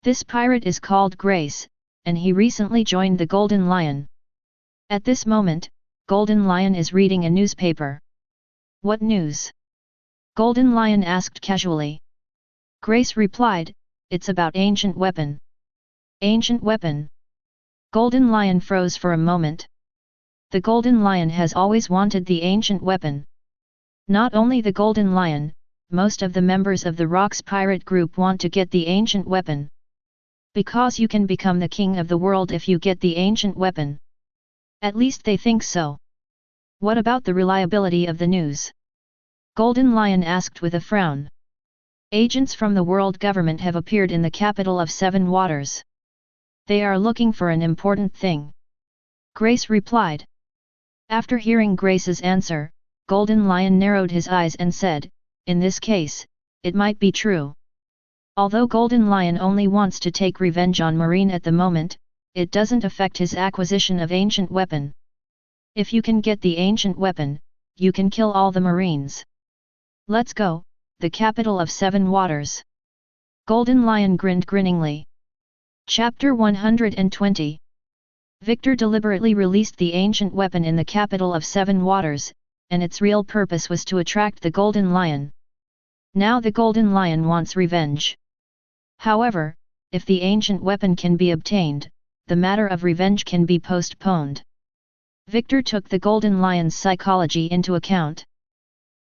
This pirate is called Grace, and he recently joined the Golden Lion. At this moment, Golden Lion is reading a newspaper. What news? Golden Lion asked casually. Grace replied, it's about ancient weapon. Ancient weapon? Golden Lion froze for a moment. The Golden Lion has always wanted the ancient weapon. Not only the Golden Lion, most of the members of the Rocks pirate group want to get the ancient weapon. Because you can become the king of the world if you get the ancient weapon. At least they think so. What about the reliability of the news? Golden Lion asked with a frown. Agents from the world government have appeared in the capital of 7 waters. They are looking for an important thing. Grace replied. After hearing Grace's answer, Golden Lion narrowed his eyes and said, in this case, it might be true. Although Golden Lion only wants to take revenge on Marine at the moment, it doesn't affect his acquisition of ancient weapon. If you can get the ancient weapon, you can kill all the Marines. Let's go, the capital of 7 waters. Golden Lion grinned grinningly. Chapter 120. Victor deliberately released the ancient weapon in the capital of 7 waters, and its real purpose was to attract the Golden Lion. Now the Golden Lion wants revenge. However, if the ancient weapon can be obtained, the matter of revenge can be postponed. Victor took the Golden Lion's psychology into account.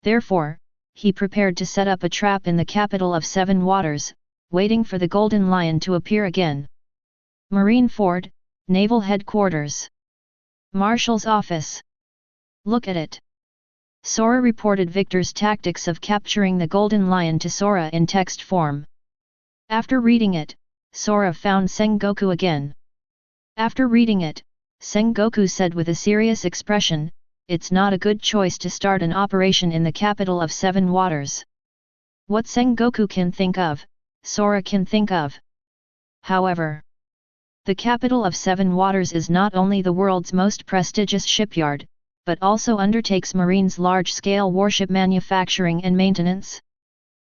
Therefore, he prepared to set up a trap in the capital of 7 waters, waiting for the Golden Lion to appear again. Marine Ford, Naval Headquarters. Marshal's office. Look at it. Sora reported Victor's tactics of capturing the Golden Lion to Sora in text form. After reading it, Sora found Sengoku again. After reading it, Sengoku said with a serious expression, it's not a good choice to start an operation in the capital of 7 waters. What Sengoku can think of, Sora can think of. However, the capital of 7 waters is not only the world's most prestigious shipyard, but also undertakes Marine's large-scale warship manufacturing and maintenance.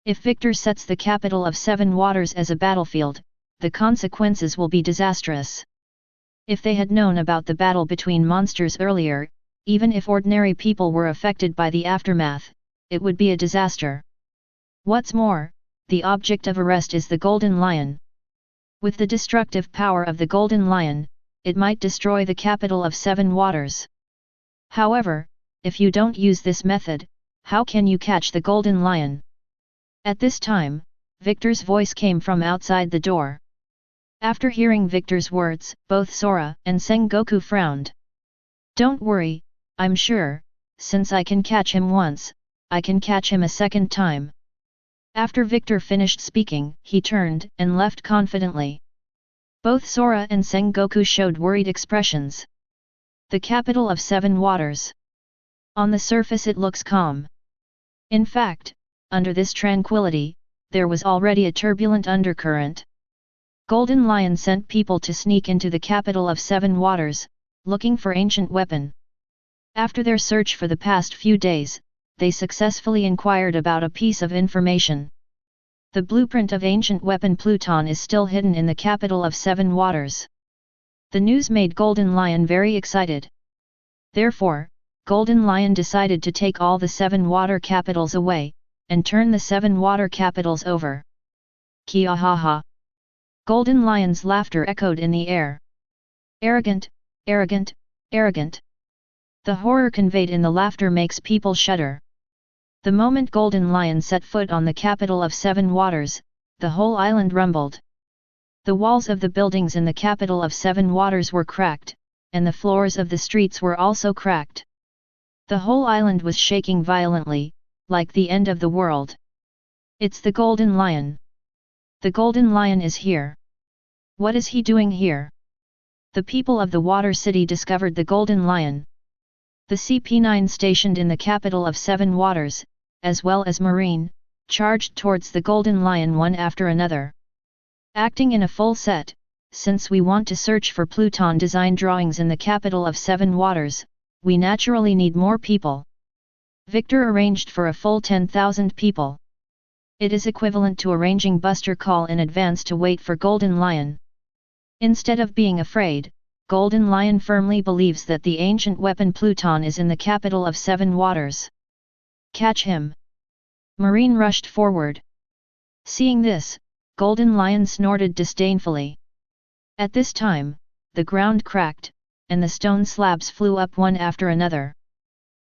If Victor sets the capital of 7 waters as a battlefield, the consequences will be disastrous. If they had known about the battle between monsters earlier, even if ordinary people were affected by the aftermath, it would be a disaster. What's more, the object of arrest is the Golden Lion. With the destructive power of the Golden Lion, it might destroy the capital of 7 waters. However, if you don't use this method, how can you catch the Golden Lion? At this time, Victor's voice came from outside the door. After hearing Victor's words, both Sora and Sengoku frowned. Don't worry, I'm sure, since I can catch him once, I can catch him a second time. After Victor finished speaking, he turned and left confidently. Both Sora and Sengoku showed worried expressions. The capital of Seven Waters. On the surface it looks calm. In fact, under this tranquility, there was already a turbulent undercurrent. Golden Lion sent people to sneak into the capital of Seven Waters, looking for ancient weapon. After their search for the past few days, they successfully inquired about a piece of information. The blueprint of ancient weapon Pluton is still hidden in the capital of Seven Waters. The news made Golden Lion very excited. Therefore, Golden Lion decided to take all the Seven Water capitals away, and turn the Seven Water capitals over. Kiahaha! Golden Lion's laughter echoed in the air. Arrogant, arrogant, arrogant. The horror conveyed in the laughter makes people shudder. The moment Golden Lion set foot on the capital of Seven Waters, the whole island rumbled. The walls of the buildings in the capital of Seven Waters were cracked, and the floors of the streets were also cracked. The whole island was shaking violently, like the end of the world. It's the Golden Lion. The Golden Lion is here. What is he doing here? The people of the Water City discovered the Golden Lion. The CP9 stationed in the capital of Seven Waters, as well as Marine, charged towards the Golden Lion one after another. Acting in a full set, since we want to search for Pluton design drawings in the capital of Seven Waters, we naturally need more people. Victor arranged for a full 10,000 people. It is equivalent to arranging Buster Call in advance to wait for Golden Lion. Instead of being afraid, Golden Lion firmly believes that the ancient weapon Pluton is in the capital of Seven Waters. Catch him! Marine rushed forward. Seeing this, Golden Lion snorted disdainfully. At this time, the ground cracked, and the stone slabs flew up one after another.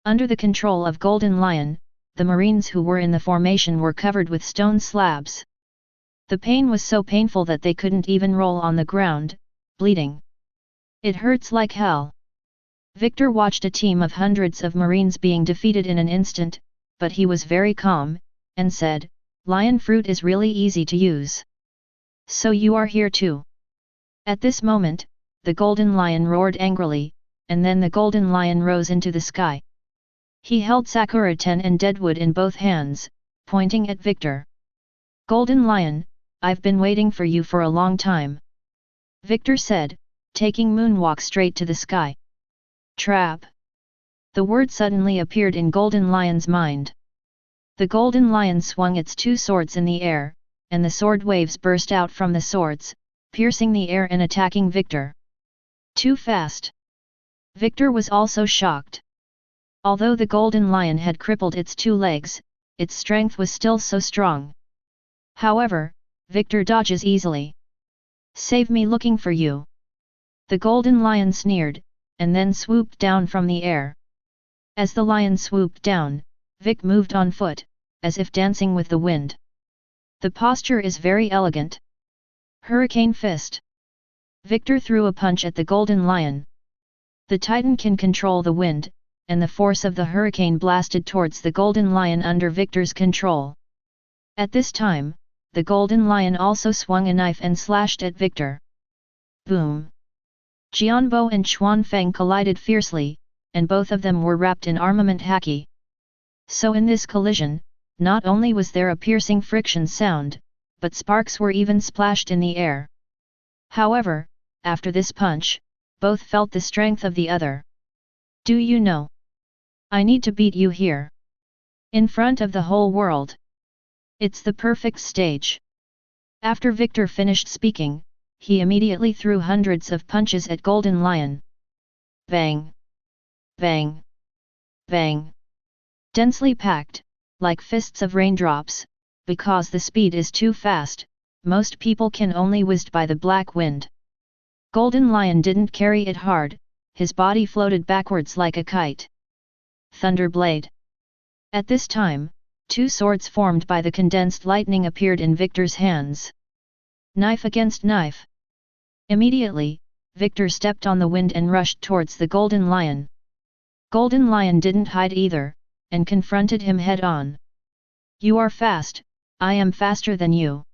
Under the control of Golden Lion, the Marines who were in the formation were covered with stone slabs. The pain was so painful that they couldn't even roll on the ground, bleeding. It hurts like hell. Victor watched a team of hundreds of Marines being defeated in an instant, but he was very calm, and said, "Lion fruit is really easy to use. So you are here too." At this moment, the Golden Lion roared angrily, and then the Golden Lion rose into the sky. He held Sakura Ten and Deadwood in both hands, pointing at Victor. "Golden Lion, I've been waiting for you for a long time," Victor said, taking moonwalk straight to the sky. Trap! The word suddenly appeared in Golden Lion's mind. The Golden Lion swung its two swords in the air, and the sword waves burst out from the swords, piercing the air and attacking Victor. Too fast! Victor was also shocked. Although the Golden Lion had crippled its two legs, its strength was still so strong. However, Victor dodges easily. "Save me looking for you!" The Golden Lion sneered, and then swooped down from the air. As the lion swooped down, Vic moved on foot, as if dancing with the wind. The posture is very elegant. Hurricane Fist. Victor threw a punch at the Golden Lion. The Titan can control the wind, and the force of the hurricane blasted towards the Golden Lion under Victor's control. At this time, the Golden Lion also swung a knife and slashed at Victor. Boom! Jianbo and Xuanfeng collided fiercely, and both of them were wrapped in armament haki. So in this collision, not only was there a piercing friction sound, but sparks were even splashed in the air. However, after this punch, both felt the strength of the other. "Do you know? I need to beat you here. In front of the whole world. It's the perfect stage." After Victor finished speaking, he immediately threw hundreds of punches at Golden Lion. Bang! Bang! Bang! Densely packed, like fists of raindrops, because the speed is too fast, most people can only whizzed by the black wind. Golden Lion didn't carry it hard, his body floated backwards like a kite. Thunderblade. At this time, two swords formed by the condensed lightning appeared in Victor's hands. Knife against knife. Immediately, Victor stepped on the wind and rushed towards the Golden Lion. Golden Lion didn't hide either, and confronted him head-on. "You are fast, I am faster than you.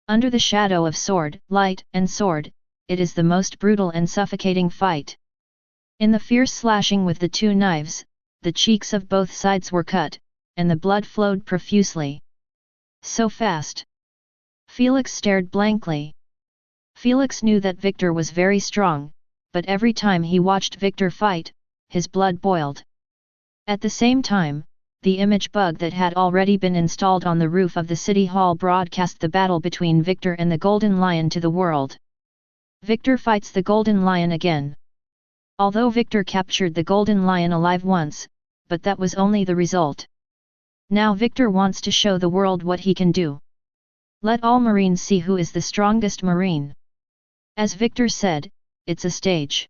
Under the shadow of sword, light, and sword, it is the most brutal and suffocating fight. In the fierce slashing with the two knives, the cheeks of both sides were cut, and the blood flowed profusely. So fast. Felix stared blankly. Felix knew that Victor was very strong, but every time he watched Victor fight, his blood boiled. At the same time, the image bug that had already been installed on the roof of the city hall broadcast the battle between Victor and the Golden Lion to the world. Victor fights the Golden Lion again. Although Victor captured the Golden Lion alive once, but that was only the result. Now Victor wants to show the world what he can do. Let all Marines see who is the strongest Marine. As Victor said, it's a stage.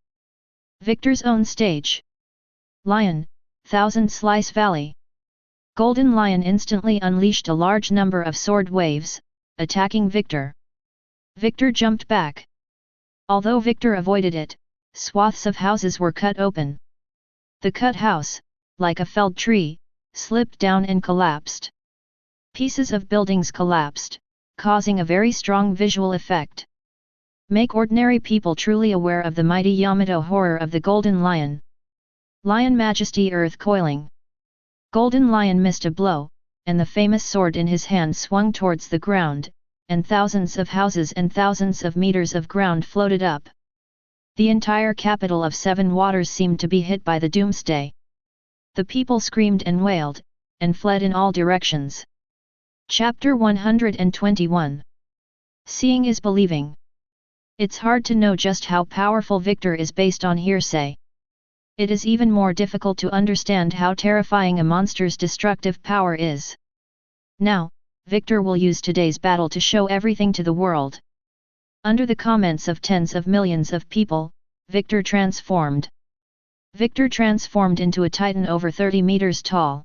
Victor's own stage. Lion, Thousand Slice Valley. Golden Lion instantly unleashed a large number of sword waves, attacking Victor. Victor jumped back. Although Victor avoided it, swaths of houses were cut open. The cut house, like a felled tree, slipped down and collapsed. Pieces of buildings collapsed, causing a very strong visual effect. Make ordinary people truly aware of the mighty Yamato horror of the Golden Lion. Lion Majesty Earth coiling. Golden Lion missed a blow, and the famous sword in his hand swung towards the ground, and thousands of houses and thousands of meters of ground floated up. The entire capital of Seven Waters seemed to be hit by the doomsday. The people screamed and wailed, and fled in all directions. Chapter 121. Seeing is believing. It's hard to know just how powerful Victor is based on hearsay. It is even more difficult to understand how terrifying a monster's destructive power is. Now, Victor will use today's battle to show everything to the world. Under the comments of tens of millions of people, Victor transformed. Victor transformed into a titan over 30 meters tall.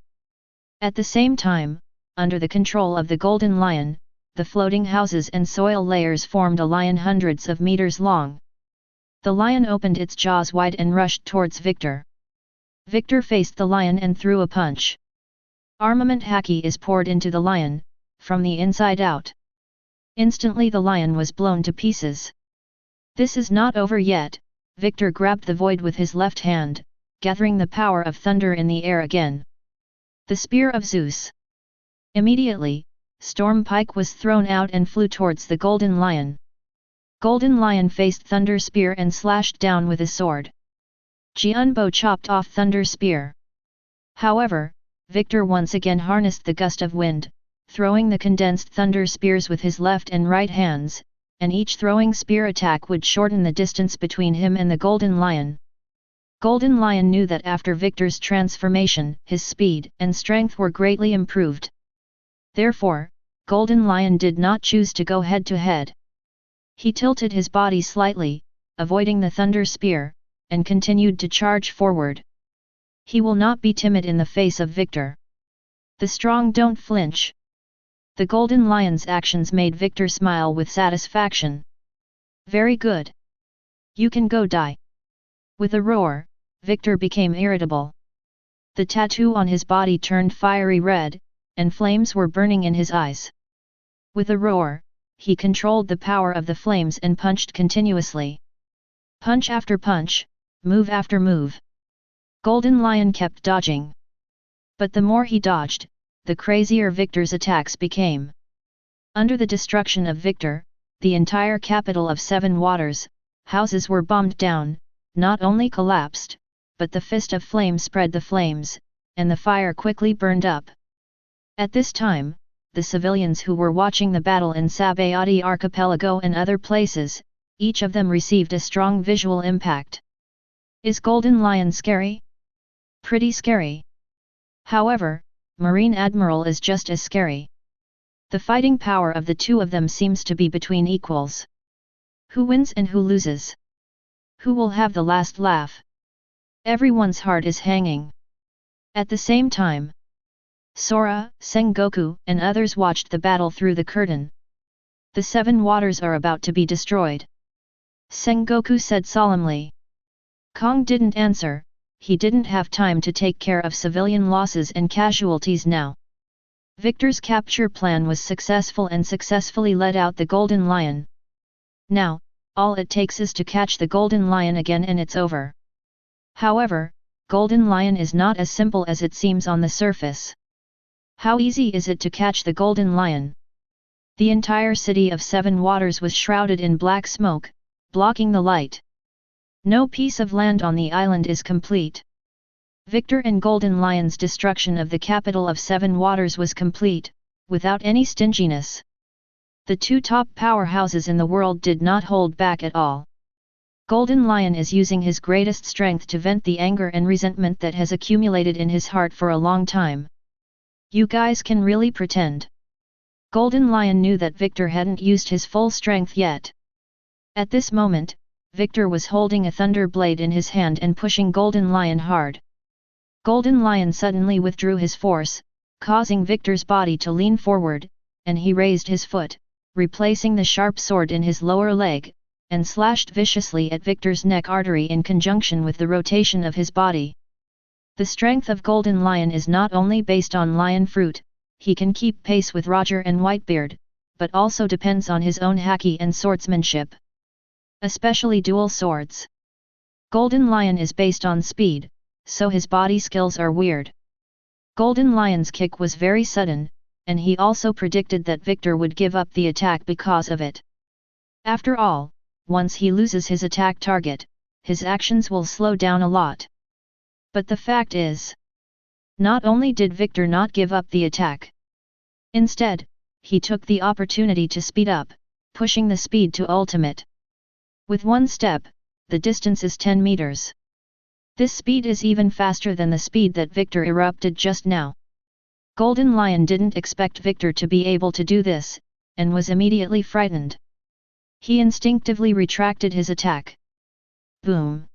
At the same time, under the control of the Golden Lion, the floating houses and soil layers formed a lion hundreds of meters long. The lion opened its jaws wide and rushed towards Victor. Victor faced the lion and threw a punch. Armament Haki is poured into the lion, from the inside out. Instantly the lion was blown to pieces. This is not over yet. Victor grabbed the void with his left hand, gathering the power of thunder in the air again. The Spear of Zeus. Immediately, Storm Pike was thrown out and flew towards the Golden Lion. Golden Lion faced Thunder Spear and slashed down with his sword. Jianbo chopped off Thunder Spear. However, Victor once again harnessed the gust of wind, throwing the condensed Thunder Spears with his left and right hands, and each throwing spear attack would shorten the distance between him and the Golden Lion. Golden Lion knew that after Victor's transformation, his speed and strength were greatly improved. Therefore, Golden Lion did not choose to go head-to-head. He tilted his body slightly, avoiding the Thunder Spear, and continued to charge forward. He will not be timid in the face of Victor. The strong don't flinch. The Golden Lion's actions made Victor smile with satisfaction. Very good. You can go die. With a roar, Victor became irritable. The tattoo on his body turned fiery red, and flames were burning in his eyes. With a roar, he controlled the power of the flames and punched continuously. Punch after punch, move after move. Golden Lion kept dodging. But the more he dodged, the crazier Victor's attacks became. Under the destruction of Victor, the entire capital of Seven Waters, houses were bombed down, not only collapsed, but the fist of flame spread the flames, and the fire quickly burned up. At this time, the civilians who were watching the battle in Sabayati Archipelago and other places, each of them received a strong visual impact. Is Golden Lion scary? Pretty scary. However, Marine Admiral is just as scary. The fighting power of the two of them seems to be between equals. Who wins and who loses? Who will have the last laugh? Everyone's heart is hanging. At the same time, Sora, Sengoku, and others watched the battle through the curtain. The Seven Waters are about to be destroyed. Sengoku said solemnly. Kong didn't answer. He didn't have time to take care of civilian losses and casualties now. Victor's capture plan was successful and successfully let out the Golden Lion. Now, all it takes is to catch the Golden Lion again and it's over. However, Golden Lion is not as simple as it seems on the surface. How easy is it to catch the Golden Lion? The entire city of Seven Waters was shrouded in black smoke, blocking the light. No piece of land on the island is complete. Victor and Golden Lion's destruction of the capital of Seven Waters was complete, without any stinginess. The two top powerhouses in the world did not hold back at all. Golden Lion is using his greatest strength to vent the anger and resentment that has accumulated in his heart for a long time. You guys can really pretend. Golden Lion knew that Victor hadn't used his full strength yet. At this moment, Victor was holding a thunder blade in his hand and pushing Golden Lion hard. Golden Lion suddenly withdrew his force, causing Victor's body to lean forward, and he raised his foot, replacing the sharp sword in his lower leg, and slashed viciously at Victor's neck artery in conjunction with the rotation of his body. The strength of Golden Lion is not only based on lion fruit, he can keep pace with Roger and Whitebeard, but also depends on his own haki and swordsmanship. Especially dual swords. Golden Lion is based on speed, so his body skills are weird. Golden Lion's kick was very sudden, and he also predicted that Victor would give up the attack because of it. After all, once he loses his attack target, his actions will slow down a lot. But the fact is, not only did Victor not give up the attack. Instead, he took the opportunity to speed up, pushing the speed to ultimate. With one step, the distance is 10 meters. This speed is even faster than the speed that Victor erupted just now. Golden Lion didn't expect Victor to be able to do this, and was immediately frightened. He instinctively retracted his attack. Boom!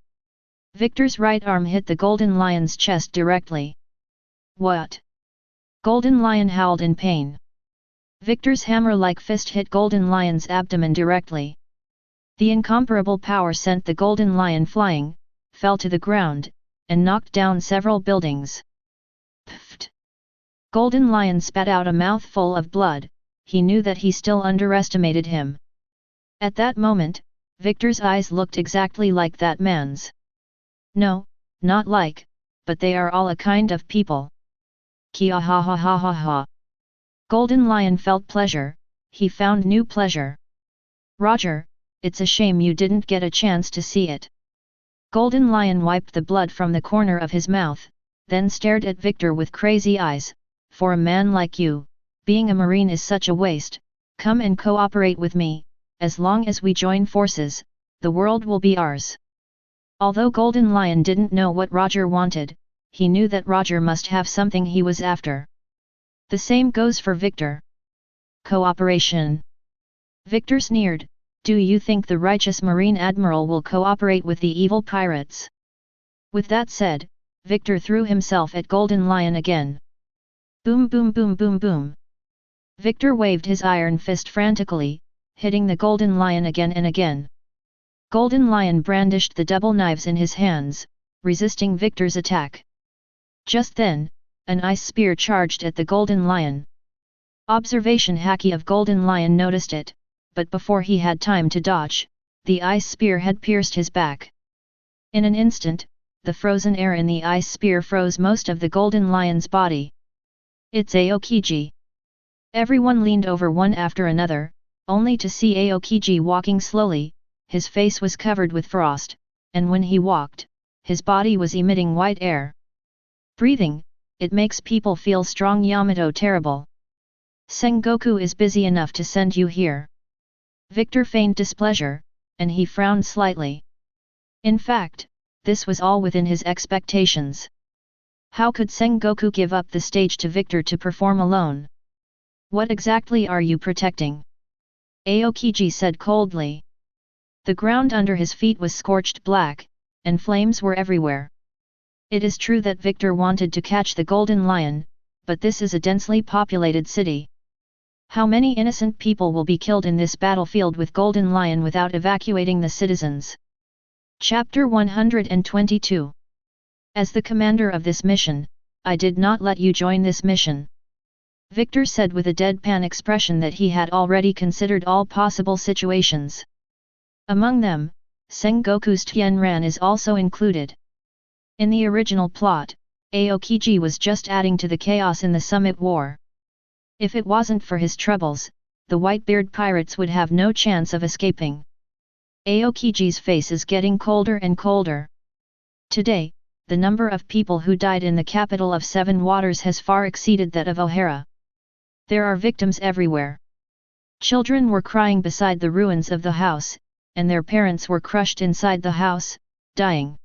Victor's right arm hit the Golden Lion's chest directly. What? Golden Lion howled in pain. Victor's hammer-like fist hit Golden Lion's abdomen directly. The incomparable power sent the Golden Lion flying, fell to the ground, and knocked down several buildings. Pfft! Golden Lion spat out a mouthful of blood. He knew that he still underestimated him. At that moment, Victor's eyes looked exactly like that man's. No, not like, but they are all a kind of people. Kia ha ha ha ha ha. Golden Lion felt pleasure, he found new pleasure. Roger, it's a shame you didn't get a chance to see it. Golden Lion wiped the blood from the corner of his mouth, then stared at Victor with crazy eyes. For a man like you, being a marine is such a waste. Come and cooperate with me. As long as we join forces, the world will be ours. Although Golden Lion didn't know what Roger wanted, he knew that Roger must have something he was after. The same goes for Victor. Cooperation. Victor sneered, do you think the righteous Marine Admiral will cooperate with the evil pirates? With that said, Victor threw himself at Golden Lion again. Boom boom boom boom boom. Victor waved his iron fist frantically, hitting the Golden Lion again and again. Golden Lion brandished the double knives in his hands, resisting Victor's attack. Just then, an ice spear charged at the Golden Lion. Observation Haki of Golden Lion noticed it, but before he had time to dodge, the ice spear had pierced his back. In an instant, the frozen air in the ice spear froze most of the Golden Lion's body. It's Aokiji. Everyone leaned over one after another, only to see Aokiji walking slowly. His face was covered with frost, and when he walked, his body was emitting white air. Breathing, it makes people feel strong. Yamato terrible. Sengoku is busy enough to send you here. Victor feigned displeasure, and he frowned slightly. In fact, this was all within his expectations. How could Sengoku give up the stage to Victor to perform alone? What exactly are you protecting? Aokiji said coldly. The ground under his feet was scorched black, and flames were everywhere. It is true that Victor wanted to catch the Golden Lion, but this is a densely populated city. How many innocent people will be killed in this battlefield with Golden Lion without evacuating the citizens? Chapter 122. As the commander of this mission, I did not let you join this mission. Victor said with a deadpan expression that he had already considered all possible situations. Among them, Sengoku's Tianran is also included. In the original plot, Aokiji was just adding to the chaos in the Summit War. If it wasn't for his troubles, the Whitebeard pirates would have no chance of escaping. Aokiji's face is getting colder and colder. Today, the number of people who died in the capital of Seven Waters has far exceeded that of O'Hara. There are victims everywhere. Children were crying beside the ruins of the house, and their parents were crushed inside the house, dying.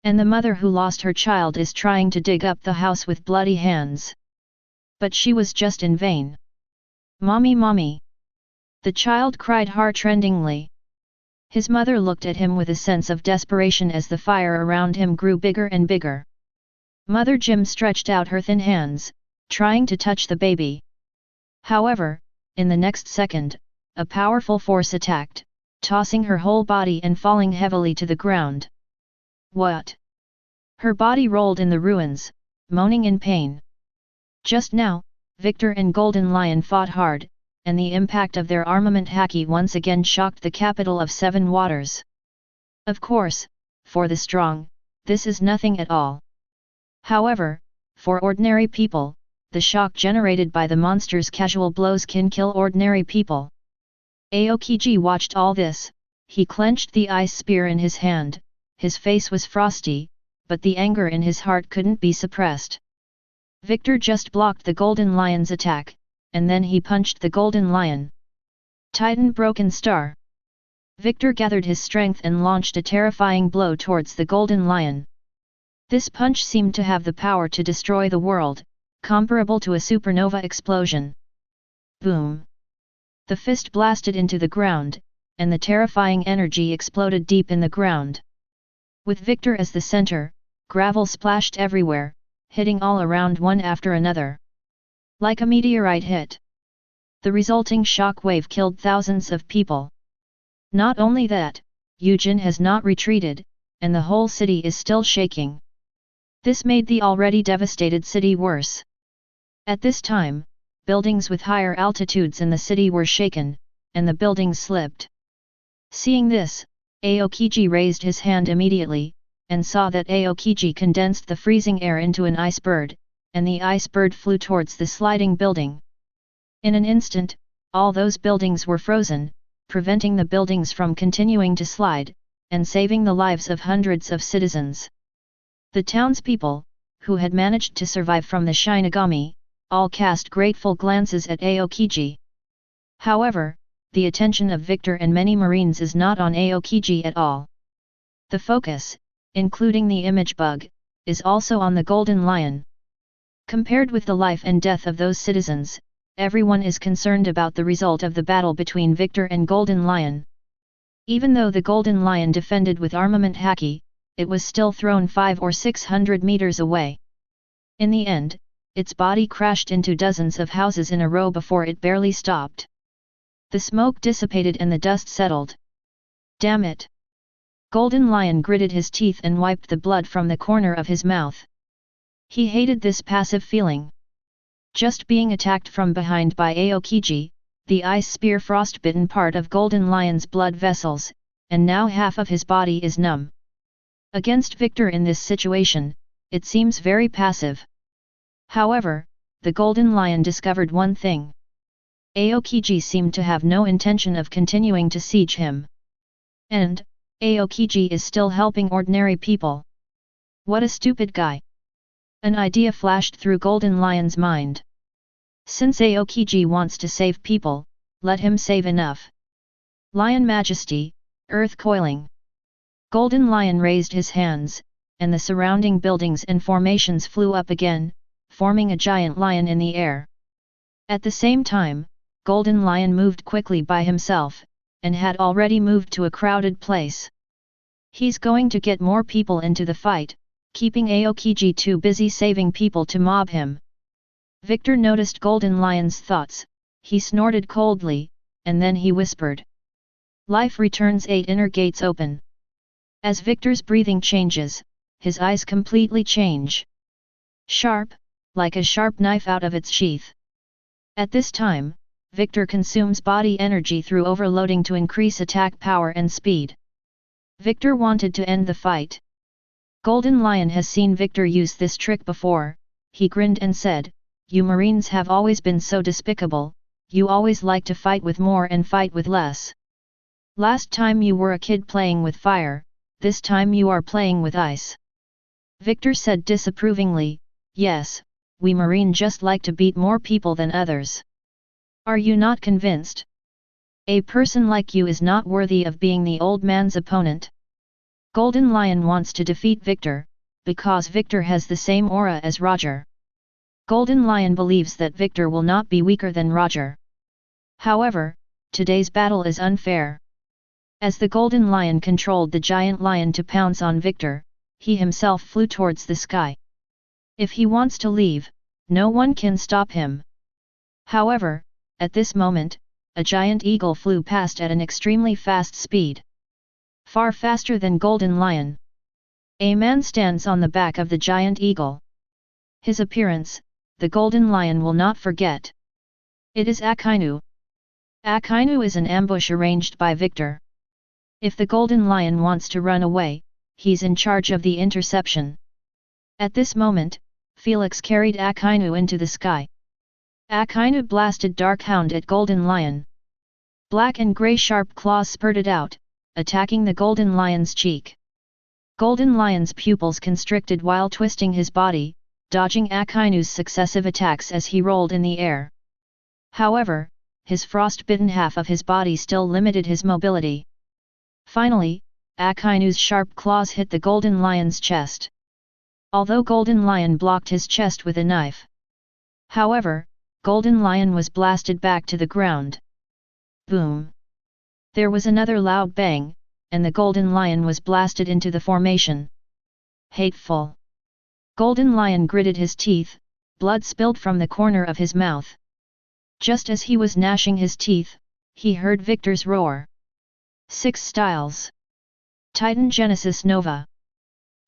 And the mother who lost her child is trying to dig up the house with bloody hands. But she was just in vain. "Mommy, mommy!" The child cried heartrendingly. His mother looked at him with a sense of desperation as the fire around him grew bigger and bigger. Mother Jim stretched out her thin hands, trying to touch the baby. However, in the next second, a powerful force attacked, tossing her whole body and falling heavily to the ground. What? Her body rolled in the ruins, moaning in pain. Just now, Victor and Golden Lion fought hard, and the impact of their armament haki once again shocked the capital of Seven Waters. Of course, for the strong, this is nothing at all. However, for ordinary people, the shock generated by the monster's casual blows can kill ordinary people. Aokiji watched all this. He clenched the ice spear in his hand, his face was frosty, but the anger in his heart couldn't be suppressed. Victor just blocked the Golden Lion's attack, and then he punched the Golden Lion. Titan Broken Star. Victor gathered his strength and launched a terrifying blow towards the Golden Lion. This punch seemed to have the power to destroy the world, comparable to a supernova explosion. Boom! The fist blasted into the ground, and the terrifying energy exploded deep in the ground. With Victor as the center, gravel splashed everywhere, hitting all around one after another. Like a meteorite hit. The resulting shock wave killed thousands of people. Not only that, Yujin has not retreated, and the whole city is still shaking. This made the already devastated city worse. At this time, buildings with higher altitudes in the city were shaken, and the buildings slipped. Seeing this, Aokiji raised his hand immediately, and saw that Aokiji condensed the freezing air into an ice bird, and the ice bird flew towards the sliding building. In an instant, all those buildings were frozen, preventing the buildings from continuing to slide, and saving the lives of hundreds of citizens. The townspeople, who had managed to survive from the Shinigami, all cast grateful glances at Aokiji. However, the attention of Victor and many Marines is not on Aokiji at all. The focus, including the image bug, is also on the Golden Lion. Compared with the life and death of those citizens, everyone is concerned about the result of the battle between Victor and Golden Lion. Even though the Golden Lion defended with armament haki, it was still thrown 500 or 600 meters away. In the end, its body crashed into dozens of houses in a row before it barely stopped. The smoke dissipated and the dust settled. Damn it! Golden Lion gritted his teeth and wiped the blood from the corner of his mouth. He hated this passive feeling. Just being attacked from behind by Aokiji, the ice spear frostbitten part of Golden Lion's blood vessels, and now half of his body is numb. Against Victor in this situation, it seems very passive. However, the Golden Lion discovered one thing. Aokiji seemed to have no intention of continuing to siege him. And, Aokiji is still helping ordinary people. What a stupid guy! An idea flashed through Golden Lion's mind. Since Aokiji wants to save people, let him save enough. Lion Majesty, Earth Coiling. Golden Lion raised his hands, and the surrounding buildings and formations flew up again, forming a giant lion in the air. At the same time, Golden Lion moved quickly by himself, and had already moved to a crowded place. He's going to get more people into the fight, keeping Aokiji too busy saving people to mob him. Victor noticed Golden Lion's thoughts, he snorted coldly, and then he whispered. Life returns 8 inner gates open. As Victor's breathing changes, his eyes completely change. Sharp, like a sharp knife out of its sheath. At this time, Victor consumes body energy through overloading to increase attack power and speed. Victor wanted to end the fight. Golden Lion has seen Victor use this trick before. He grinned and said, "You Marines have always been so despicable, you always like to fight with more and fight with less. Last time you were a kid playing with fire, this time you are playing with ice." Victor said disapprovingly, "Yes, we Marine just like to beat more people than others. Are you not convinced? A person like you is not worthy of being the old man's opponent." Golden Lion wants to defeat Victor, because Victor has the same aura as Roger. Golden Lion believes that Victor will not be weaker than Roger. However, today's battle is unfair. As the Golden Lion controlled the giant lion to pounce on Victor, he himself flew towards the sky. If he wants to leave, no one can stop him. However, at this moment, a giant eagle flew past at an extremely fast speed. Far faster than Golden Lion. A man stands on the back of the giant eagle. His appearance, the Golden Lion will not forget. It is Akainu. Akainu is an ambush arranged by Victor. If the Golden Lion wants to run away, he's in charge of the interception. At this moment, Felix carried Akainu into the sky. Akainu blasted Dark Hound at Golden Lion. Black and grey sharp claws spurted out, attacking the Golden Lion's cheek. Golden Lion's pupils constricted while twisting his body, dodging Akainu's successive attacks as he rolled in the air. However, his frost-bitten half of his body still limited his mobility. Finally, Akainu's sharp claws hit the Golden Lion's chest. Although Golden Lion blocked his chest with a knife. However, Golden Lion was blasted back to the ground. Boom! There was another loud bang, and the Golden Lion was blasted into the formation. Hateful! Golden Lion gritted his teeth, blood spilled from the corner of his mouth. Just as he was gnashing his teeth, he heard Victor's roar. 6 styles. Titan Genesis Nova.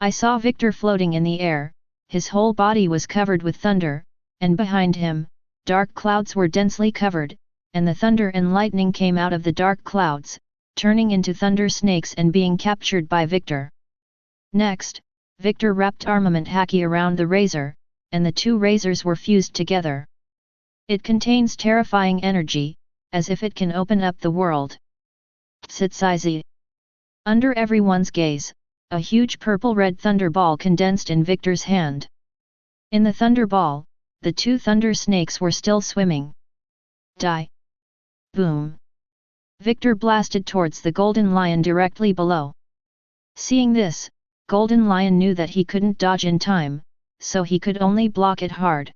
I saw Victor floating in the air, his whole body was covered with thunder, and behind him, dark clouds were densely covered, and the thunder and lightning came out of the dark clouds, turning into thunder snakes and being captured by Victor. Next, Victor wrapped armament Haki around the razor, and the 2 razors were fused together. It contains terrifying energy, as if it can open up the world. Tsitsizi. Under everyone's gaze, a huge purple-red thunderball condensed in Victor's hand. In the thunderball, the 2 thunder snakes were still swimming. Die! Boom! Victor blasted towards the Golden Lion directly below. Seeing this, Golden Lion knew that he couldn't dodge in time, so he could only block it hard.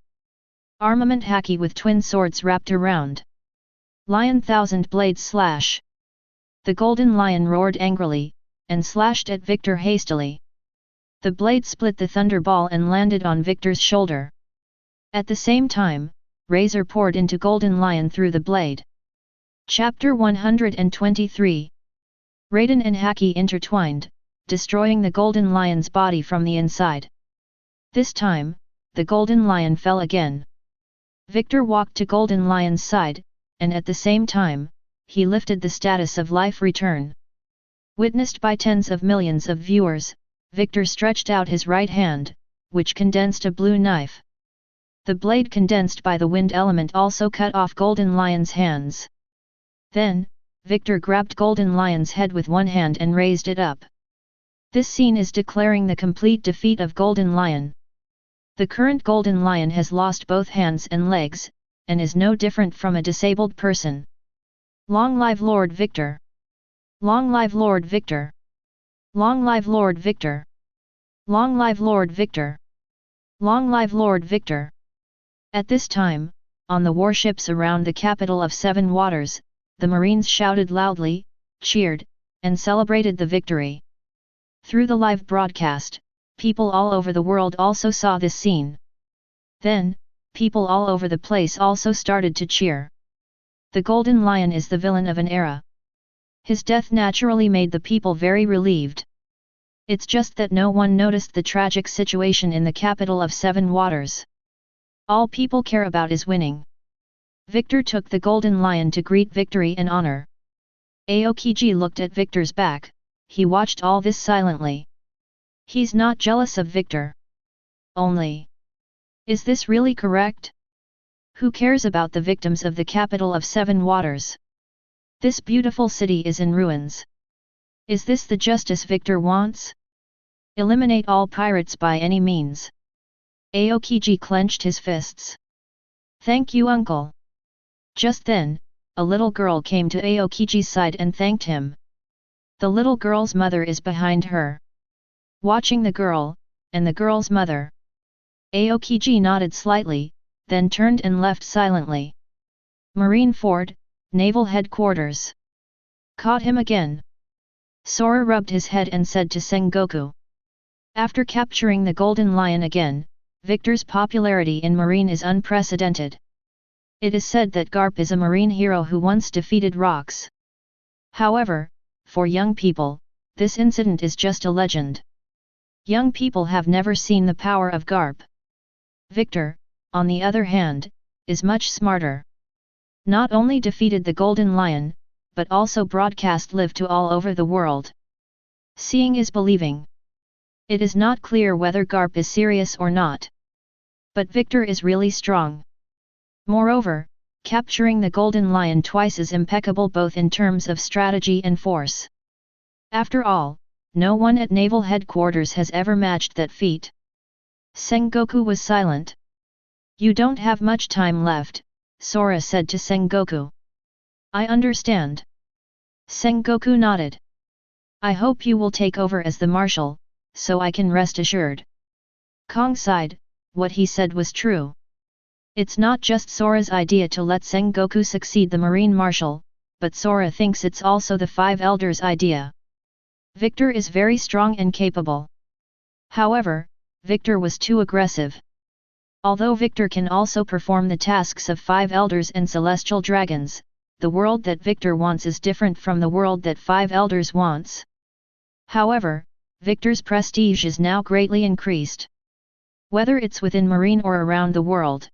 Armament Haki with twin swords wrapped around. Lion Thousand Blades Slash. The Golden Lion roared angrily, and slashed at Victor hastily. The blade split the thunderball and landed on Victor's shoulder. At the same time, razor poured into Golden Lion through the blade. Chapter 123. Raiden and Haki intertwined, destroying the Golden Lion's body from the inside. This time, the Golden Lion fell again. Victor walked to Golden Lion's side, and at the same time, he lifted the status of life return. Witnessed by tens of millions of viewers, Victor stretched out his right hand, which condensed a blue knife. The blade condensed by the wind element also cut off Golden Lion's hands. Then, Victor grabbed Golden Lion's head with one hand and raised it up. This scene is declaring the complete defeat of Golden Lion. The current Golden Lion has lost both hands and legs, and is no different from a disabled person. Long live Lord Victor! Long live Lord Victor! Long live Lord Victor! Long live Lord Victor! Long live Lord Victor! At this time, on the warships around the capital of 7 Waters, the Marines shouted loudly, cheered, and celebrated the victory. Through the live broadcast, people all over the world also saw this scene. Then, people all over the place also started to cheer. The Golden Lion is the villain of an era. His death naturally made the people very relieved. It's just that no one noticed the tragic situation in the capital of 7 Waters. All people care about is winning. Victor took the golden lion to greet victory and honor. Aokiji looked at Victor's back, he watched all this silently. He's not jealous of Victor. Only. Is this really correct? Who cares about the victims of the capital of Seven Waters? This beautiful city is in ruins. Is this the justice Victor wants? Eliminate all pirates by any means. Aokiji clenched his fists. Thank you, uncle. Just then, a little girl came to Aokiji's side and thanked him. The little girl's mother is behind her. Watching the girl, and the girl's mother. Aokiji nodded slightly, then turned and left silently. Marine Ford, Naval Headquarters. Caught him again. Sora rubbed his head and said to Sengoku. After capturing the Golden Lion again, Victor's popularity in Marine is unprecedented. It is said that Garp is a marine hero who once defeated rocks. However, for young people, this incident is just a legend. Young people have never seen the power of Garp. Victor, on the other hand, is much smarter. Not only defeated the Golden Lion, but also broadcast live to all over the world. Seeing is believing. It is not clear whether Garp is serious or not. But Victor is really strong. Moreover, capturing the Golden Lion twice is impeccable both in terms of strategy and force. After all, no one at Naval Headquarters has ever matched that feat. Sengoku was silent. You don't have much time left, Sora said to Sengoku. I understand. Sengoku nodded. I hope you will take over as the marshal, so I can rest assured. Kong sighed, what he said was true. It's not just Sora's idea to let Sengoku succeed the Marine Marshal, but Sora thinks it's also the Five Elders' idea. Victor is very strong and capable. However, Victor was too aggressive. Although Victor can also perform the tasks of Five Elders and Celestial Dragons, the world that Victor wants is different from the world that Five Elders wants. However, Victor's prestige is now greatly increased. Whether it's within Marine or around the world.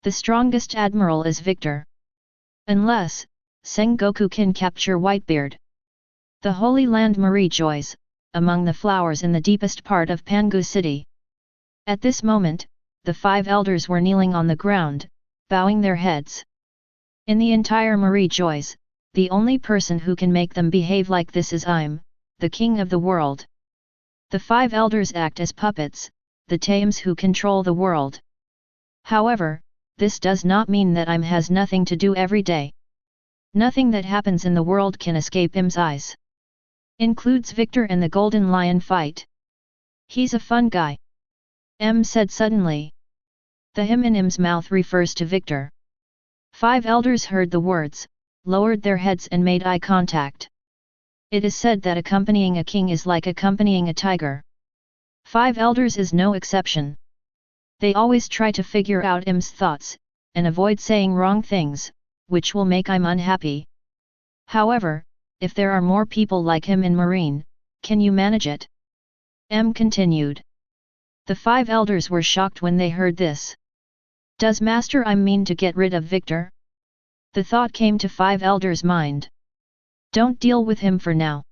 The strongest Admiral is Victor. Unless, Sengoku can capture Whitebeard. The Holy Land rejoices, among the flowers in the deepest part of Pangu City. At this moment, the Five Elders were kneeling on the ground, bowing their heads. In the entire rejoices, the only person who can make them behave like this is I'm, the King of the world. The Five Elders act as puppets, the Tames who control the world. However, this does not mean that I'm has nothing to do every day. Nothing that happens in the world can escape Im's eyes. Includes Victor and the Golden Lion fight. He's a fun guy. M said suddenly. The him in Im's mouth refers to Victor. Five Elders heard the words, lowered their heads and made eye contact. It is said that accompanying a king is like accompanying a tiger. Five Elders is no exception. They always try to figure out Im's thoughts, and avoid saying wrong things, which will make I'm unhappy. However, if there are more people like him in Marine, can you manage it? M continued. The Five Elders were shocked when they heard this. Does Master I'm mean to get rid of Victor? The thought came to Five Elders' mind. Don't deal with him for now.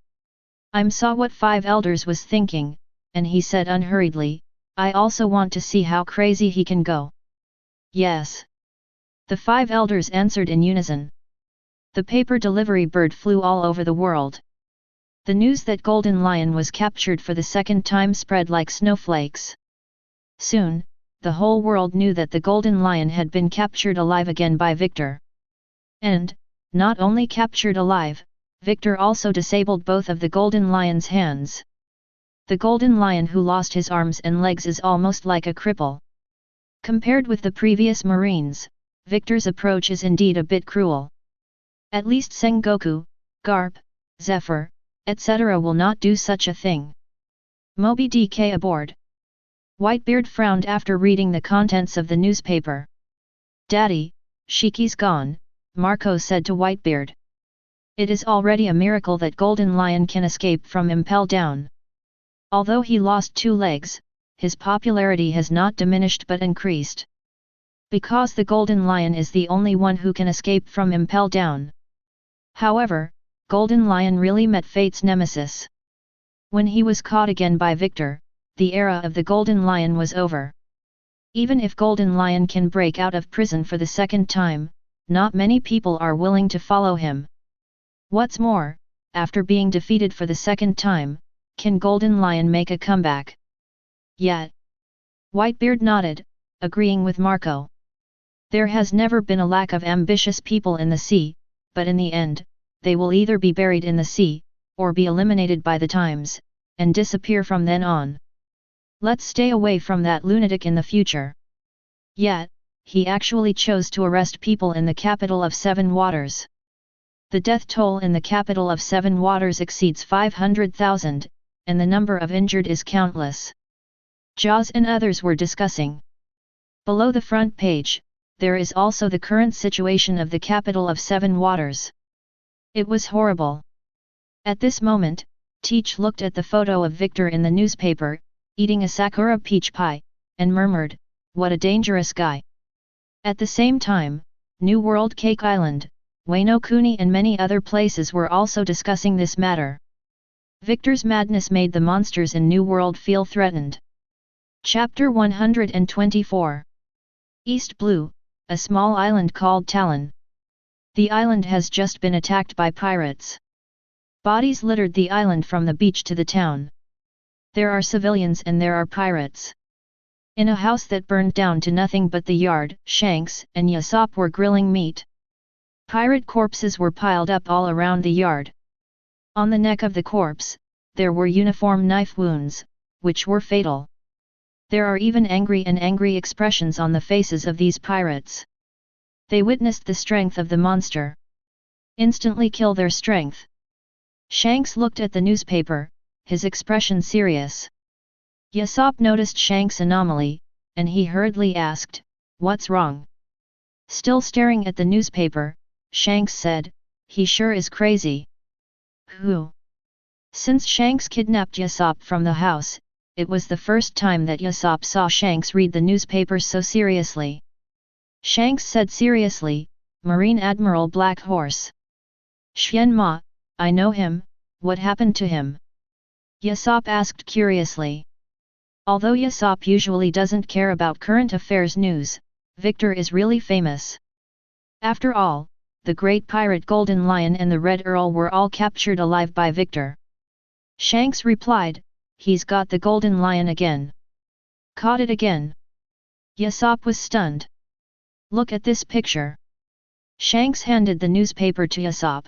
I'm saw what Five Elders was thinking, and he said unhurriedly, I also want to see how crazy he can go. Yes. The Five Elders answered in unison. The paper delivery bird flew all over the world. The news that Golden Lion was captured for the second time spread like snowflakes. Soon, the whole world knew that the Golden Lion had been captured alive again by Victor. And, not only captured alive, Victor also disabled both of the Golden Lion's hands. The Golden Lion who lost his arms and legs is almost like a cripple. Compared with the previous Marines, Victor's approach is indeed a bit cruel. At least Sengoku, Garp, Zephyr, etc. will not do such a thing. Moby DK aboard. Whitebeard frowned after reading the contents of the newspaper. Daddy, Shiki's gone, Marco said to Whitebeard. It is already a miracle that Golden Lion can escape from Impel Down. Although he lost 2 legs, his popularity has not diminished but increased. because the Golden Lion is the only one who can escape from impel down. However, Golden Lion really met fate's nemesis. When he was caught again by Victor, the era of the Golden Lion was over. Even if Golden Lion can break out of prison for the second time, not many people are willing to follow him. What's more, after being defeated for the second time, can Golden Lion make a comeback? Yet. Whitebeard nodded, agreeing with Marco. There has never been a lack of ambitious people in the sea, but in the end, they will either be buried in the sea, or be eliminated by the times, and disappear from then on. Let's stay away from that lunatic in the future. Yet, he actually chose to arrest people in the capital of Seven Waters. The death toll in the capital of Seven Waters exceeds 500,000, and the number of injured is countless. Jaws and others were discussing. Below the front page, there is also the current situation of the capital of Seven Waters. It was horrible. At this moment, Teach looked at the photo of Victor in the newspaper, eating a Sakura peach pie, and murmured, "What a dangerous guy." At the same time, New World Cake Island, Wano Kuni and many other places were also discussing this matter. Victor's madness made the monsters in New World feel threatened. Chapter 124. East Blue, a small island called Talon. The island has just been attacked by pirates. Bodies littered the island from the beach to the town. There are civilians and there are pirates. In a house that burned down to nothing but the yard, Shanks and Yasopp were grilling meat. Pirate corpses were piled up all around the yard. On the neck of the corpse, there were uniform knife wounds, which were fatal. There are even angry expressions on the faces of these pirates. They witnessed the strength of the monster. Instantly kill their strength. Shanks looked at the newspaper, his expression serious. Yasopp noticed Shanks' anomaly, and he hurriedly asked, "What's wrong?" Still staring at the newspaper, Shanks said, "He sure is crazy." Who? Since Shanks kidnapped Yasopp from the house, it was the first time that Yasopp saw Shanks read the newspaper so seriously. Shanks said seriously, "Marine Admiral Black Horse." "Xian Ma, I know him, what happened to him?" Yasopp asked curiously. Although Yasopp usually doesn't care about current affairs news, Victor is really famous. After all, the great pirate Golden Lion and the Red Earl were all captured alive by Victor. Shanks replied, "He's got the Golden Lion again." "Caught it again?" Yasopp was stunned. "Look at this picture." Shanks handed the newspaper to Yasopp.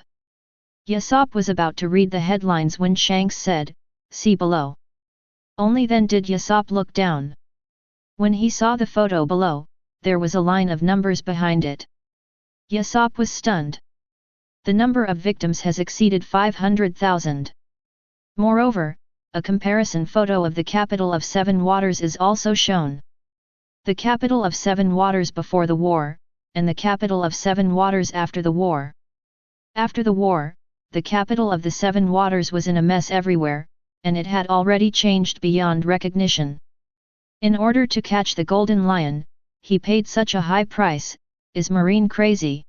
Yasopp was about to read the headlines when Shanks said, "See below." Only then did Yasopp look down. When he saw the photo below, there was a line of numbers behind it. Yasopp was stunned. The number of victims has exceeded 500,000. Moreover, a comparison photo of the capital of Seven Waters is also shown. The capital of Seven Waters before the war, and the capital of Seven Waters after the war. After the war, the capital of the Seven Waters was in a mess everywhere, and it had already changed beyond recognition. In order to catch the Golden Lion, he paid such a high price. Is Marine crazy?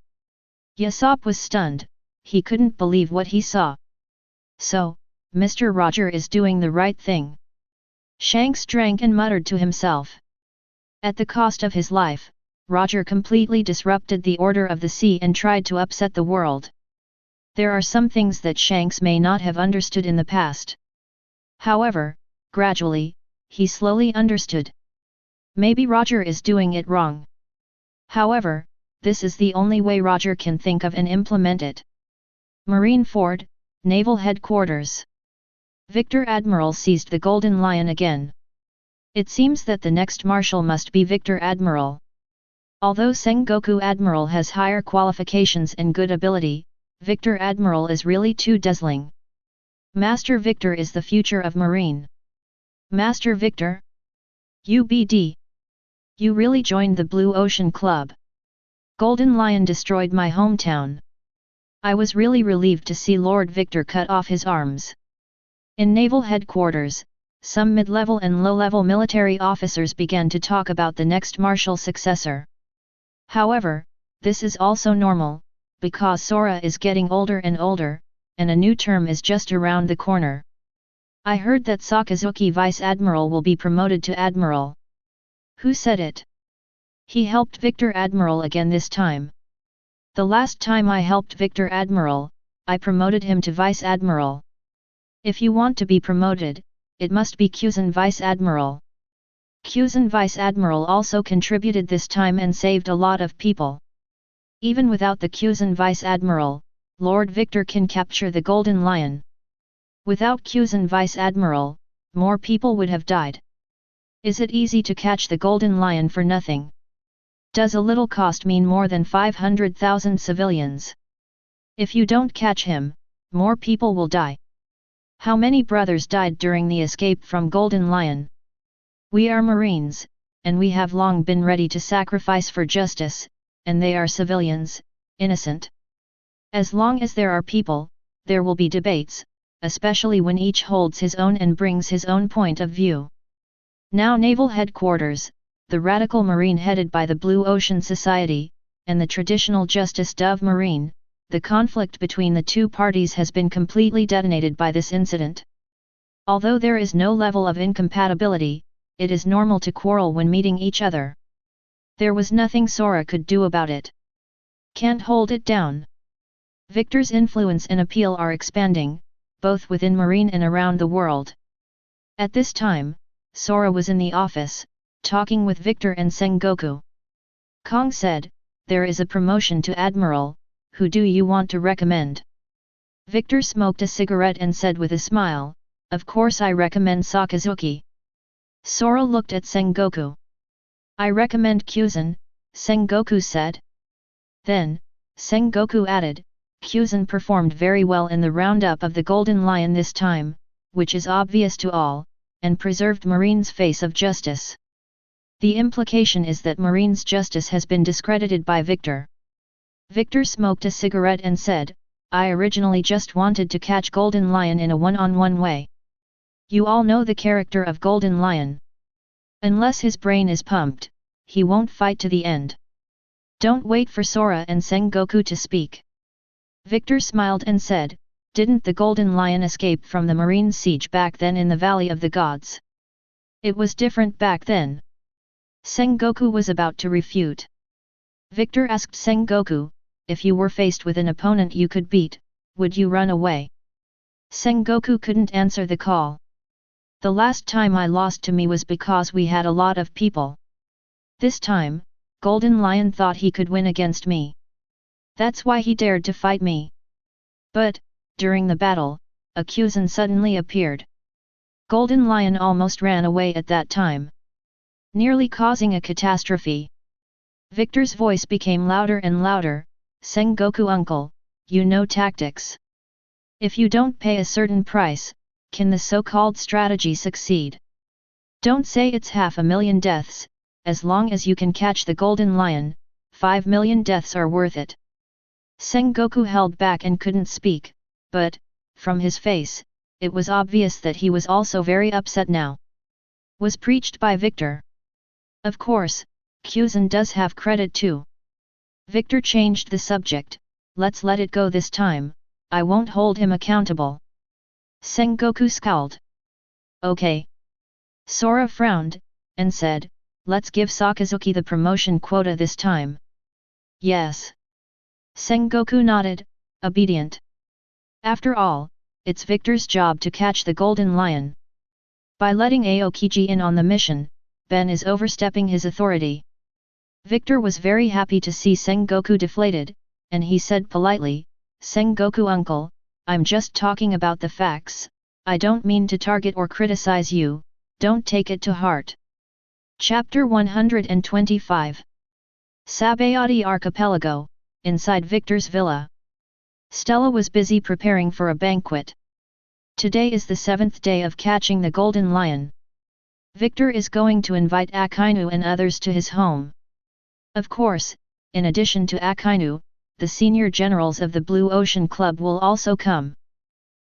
Yasopp was stunned, he couldn't believe what he saw. So, Mr. Roger is doing the right thing. Shanks drank and muttered to himself. At the cost of his life, Roger completely disrupted the order of the sea and tried to upset the world. There are some things that Shanks may not have understood in the past. However, gradually, he slowly understood. Maybe Roger is doing it wrong. However, this is the only way Roger can think of and implement it. Marine Ford, Naval Headquarters. Victor Admiral seized the Golden Lion again. It seems that the next marshal must be Victor Admiral. Although Sengoku Admiral has higher qualifications and good ability, Victor Admiral is really too dazzling. Master Victor is the future of Marine. Master Victor? UBD. You really joined the Blue Ocean Club. Golden Lion destroyed my hometown. I was really relieved to see Lord Victor cut off his arms. In Naval Headquarters, some mid-level and low-level military officers began to talk about the next marshal successor. However, this is also normal, because Sora is getting older and older, and a new term is just around the corner. I heard that Sakazuki Vice Admiral will be promoted to Admiral. Who said it? He helped Victor Admiral again this time. The last time I helped Victor Admiral, I promoted him to Vice Admiral. If you want to be promoted, it must be Kuzan Vice Admiral. Kuzan Vice Admiral also contributed this time and saved a lot of people. Even without the Kuzan Vice Admiral, Lord Victor can capture the Golden Lion. Without Kuzan Vice Admiral, more people would have died. Is it easy to catch the Golden Lion for nothing? Does a little cost mean more than 500,000 civilians? If you don't catch him, more people will die. How many brothers died during the escape from Golden Lion? We are Marines, and we have long been ready to sacrifice for justice, and they are civilians, innocent. As long as there are people, there will be debates, especially when each holds his own and brings his own point of view. Now Naval Headquarters, the radical Marine headed by the Blue Ocean Society, and the traditional Justice Dove Marine, the conflict between the two parties has been completely detonated by this incident. Although there is no level of incompatibility, it is normal to quarrel when meeting each other. There was nothing Sora could do about it. Can't hold it down. Victor's influence and appeal are expanding, both within Marine and around the world. At this time, Sora was in the office, talking with Victor and Sengoku. Kong said, "There is a promotion to Admiral, who do you want to recommend?" Victor smoked a cigarette and said with a smile, "Of course I recommend Sakazuki." Sora looked at Sengoku. "I recommend Kuzan," Sengoku said. Then, Sengoku added, "Kuzan performed very well in the roundup of the Golden Lion this time, which is obvious to all, and preserved Marine's face of justice." The implication is that Marine's justice has been discredited by Victor. Victor smoked a cigarette and said, "I originally just wanted to catch Golden Lion in a one-on-one way. You all know the character of Golden Lion. Unless his brain is pumped, he won't fight to the end. Don't wait for Sora and Sengoku to speak." Victor smiled and said, "Didn't the Golden Lion escape from the Marine siege back then in the Valley of the Gods? It was different back then." Sengoku was about to refute. Victor asked Sengoku, "If you were faced with an opponent you could beat, would you run away?" Sengoku couldn't answer the call. "The last time I lost to me was because we had a lot of people. This time, Golden Lion thought he could win against me. That's why he dared to fight me. But, during the battle, a Kuzan suddenly appeared. Golden Lion almost ran away at that time, nearly causing a catastrophe." Victor's voice became louder and louder, "Sengoku uncle, you know tactics. If you don't pay a certain price, can the so-called strategy succeed? Don't say it's 500,000 deaths, as long as you can catch the Golden Lion, 5 million deaths are worth it." Sengoku held back and couldn't speak, but, from his face, it was obvious that he was also very upset now. Was preached by Victor. Of course, Kuzan does have credit too. Victor changed the subject, "Let's let it go this time, I won't hold him accountable." Sengoku scowled. "Okay." Sora frowned, and said, "Let's give Sakazuki the promotion quota this time." "Yes." Sengoku nodded, obedient. After all, it's Victor's job to catch the Golden Lion. By letting Aokiji in on the mission, Ben is overstepping his authority. Victor was very happy to see Sengoku deflated, and he said politely, "Sengoku uncle, I'm just talking about the facts, I don't mean to target or criticize you, don't take it to heart." Chapter 125. Sabayati Archipelago, inside Victor's villa. Stella was busy preparing for a banquet. Today is the 7th day of catching the Golden Lion. Victor is going to invite Akainu and others to his home. Of course, in addition to Akainu, the senior generals of the Blue Ocean Club will also come.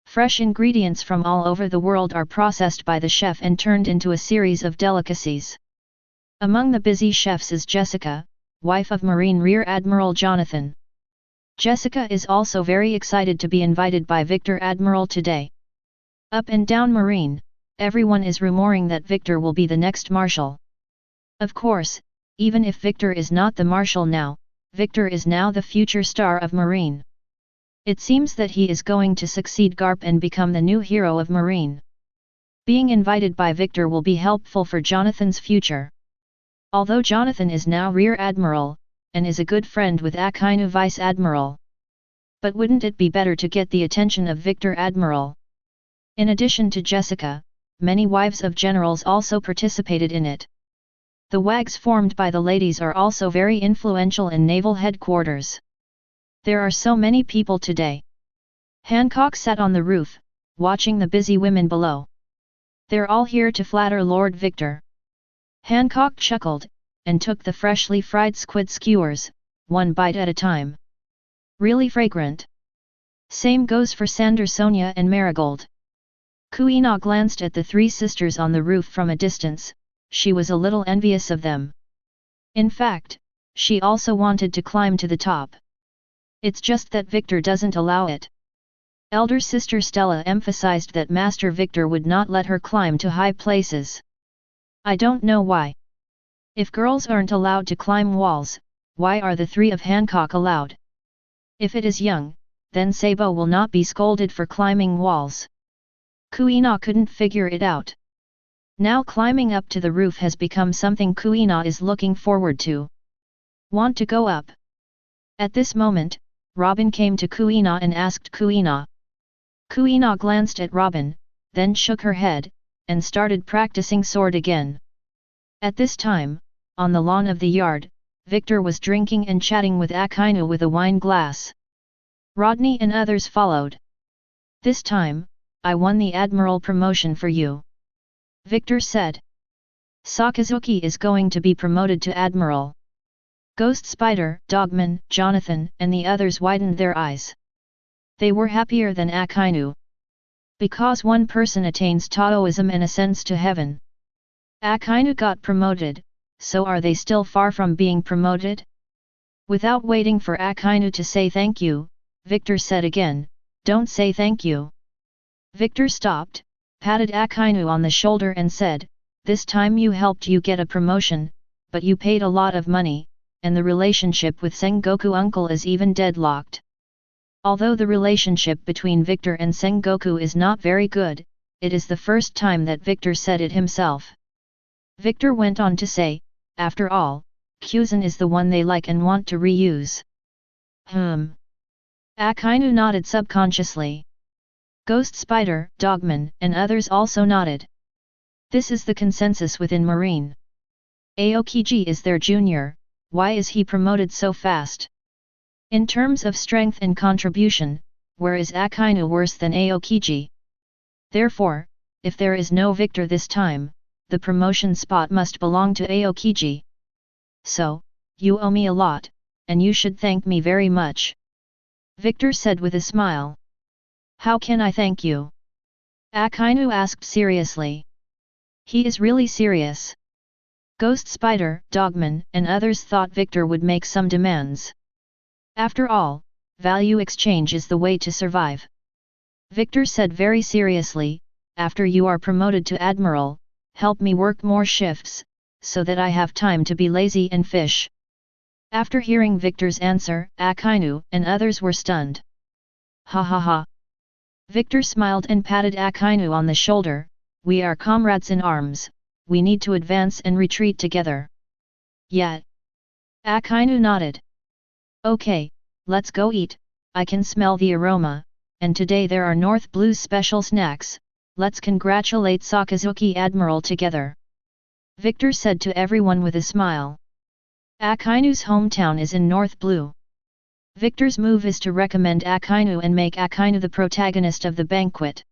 Fresh ingredients from all over the world are processed by the chef and turned into a series of delicacies. Among the busy chefs is Jessica, wife of Marine Rear Admiral Jonathan. Jessica is also very excited to be invited by Victor Admiral today. Up and down Marine, everyone is rumoring that Victor will be the next Marshal. Of course, even if Victor is not the Marshal now, Victor is now the future star of Marine. It seems that he is going to succeed Garp and become the new hero of Marine. Being invited by Victor will be helpful for Jonathan's future. Although Jonathan is now Rear Admiral, and is a good friend with Akainu Vice Admiral. But wouldn't it be better to get the attention of Victor Admiral? In addition to Jessica, many wives of generals also participated in it. The WAGs formed by the ladies are also very influential in naval headquarters. There are so many people today. Hancock sat on the roof, watching the busy women below. They're all here to flatter Lord Victor. Hancock chuckled, and took the freshly fried squid skewers, one bite at a time. Really fragrant. Same goes for Sander, Sonia and Marigold. Kuina glanced at the three sisters on the roof from a distance. She was a little envious of them. In fact, she also wanted to climb to the top. It's just that Victor doesn't allow it. Elder sister Stella emphasized that Master Victor would not let her climb to high places. I don't know why. If girls aren't allowed to climb walls, why are the three of Hancock allowed? If it is young, then Sabo will not be scolded for climbing walls. Kuina couldn't figure it out. Now climbing up to the roof has become something Kuina is looking forward to. Want to go up? At this moment, Robin came to Kuina and asked Kuina. Kuina glanced at Robin, then shook her head, and started practicing sword again. At this time, on the lawn of the yard, Victor was drinking and chatting with Akainu with a wine glass. Rodney and others followed. This time, I won the Admiral promotion for you. Victor said. Sakazuki is going to be promoted to Admiral. Ghost Spider, Dogman, Jonathan and the others widened their eyes. They were happier than Akainu. Because one person attains Taoism and ascends to heaven. Akainu got promoted, so are they still far from being promoted? Without waiting for Akainu to say thank you, Victor said again, don't say thank you. Victor stopped, patted Akainu on the shoulder and said, this time you helped you get a promotion, but you paid a lot of money, and the relationship with Sengoku uncle is even deadlocked. Although the relationship between Victor and Sengoku is not very good, it is the first time that Victor said it himself. Victor went on to say, after all, Kuzan is the one they like and want to reuse. Akainu nodded subconsciously. Ghost Spider, Dogman and others also nodded. This is the consensus within Marine. Aokiji is their junior, why is he promoted so fast? In terms of strength and contribution, where is Akainu worse than Aokiji? Therefore, if there is no Victor this time, the promotion spot must belong to Aokiji. So, you owe me a lot, and you should thank me very much. Victor said with a smile. How can I thank you? Akainu asked seriously. He is really serious. Ghost Spider, Dogman and others thought Victor would make some demands. After all, value exchange is the way to survive. Victor said very seriously, after you are promoted to Admiral, help me work more shifts, so that I have time to be lazy and fish. After hearing Victor's answer, Akainu and others were stunned. Ha ha ha. Victor smiled and patted Akainu on the shoulder, we are comrades in arms, we need to advance and retreat together. Yet. Akainu nodded. Okay, let's go eat, I can smell the aroma, and today there are North Blue's special snacks, let's congratulate Sakazuki Admiral together. Victor said to everyone with a smile. Akainu's hometown is in North Blue. Victor's move is to recommend Akainu and make Akainu the protagonist of the banquet.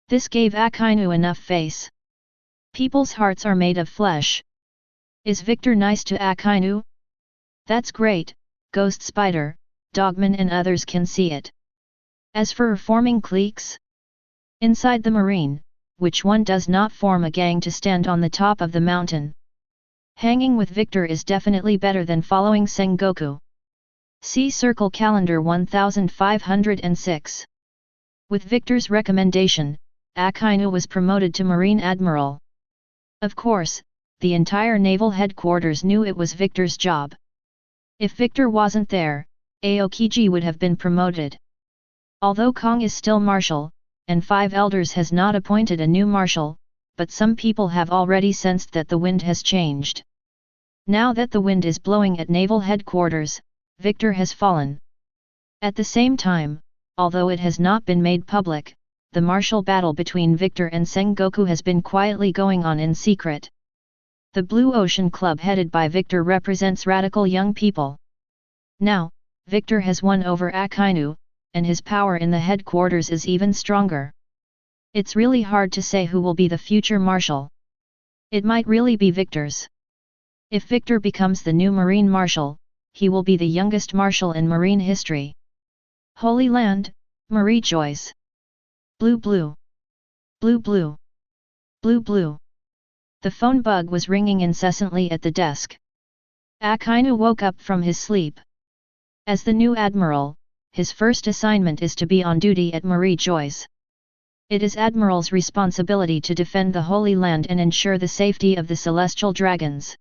This gave Akainu enough face. People's hearts are made of flesh. Is Victor nice to Akainu? That's great, Ghost Spider, Dogman and others can see it. As for forming cliques? Inside the Marine, which one does not form a gang to stand on the top of the mountain? Hanging with Victor is definitely better than following Sengoku. See Circle Calendar 1506. With Victor's recommendation, Akainu was promoted to Marine Admiral. Of course, the entire naval headquarters knew it was Victor's job. If Victor wasn't there, Aokiji would have been promoted. Although Kong is still Marshal, and 5 Elders has not appointed a new Marshal, but some people have already sensed that the wind has changed. Now that the wind is blowing at naval headquarters, Victor has fallen. At the same time, although it has not been made public, the martial battle between Victor and Sengoku has been quietly going on in secret. The Blue Ocean Club headed by Victor represents radical young people. Now, Victor has won over Akainu, and his power in the headquarters is even stronger. It's really hard to say who will be the future marshal. It might really be Victor's. If Victor becomes the new Marine Marshal, he will be the youngest marshal in Marine history. Holy Land, Marie Joyce. Blue blue. Blue blue. Blue blue. The phone bug was ringing incessantly at the desk. Akainu woke up from his sleep. As the new Admiral, his first assignment is to be on duty at Marie Joyce. It is Admiral's responsibility to defend the Holy Land and ensure the safety of the Celestial Dragons.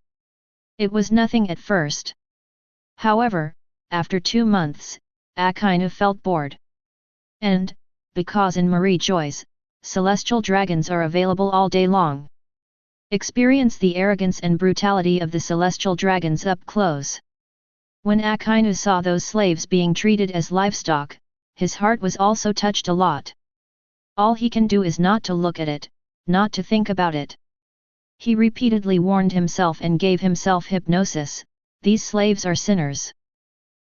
It was nothing at first. However, after 2 months, Akainu felt bored. And, because in Marie Joyce, Celestial Dragons are available all day long. Experience the arrogance and brutality of the Celestial Dragons up close. When Akainu saw those slaves being treated as livestock, his heart was also touched a lot. All he can do is not to look at it, not to think about it. He repeatedly warned himself and gave himself hypnosis, these slaves are sinners.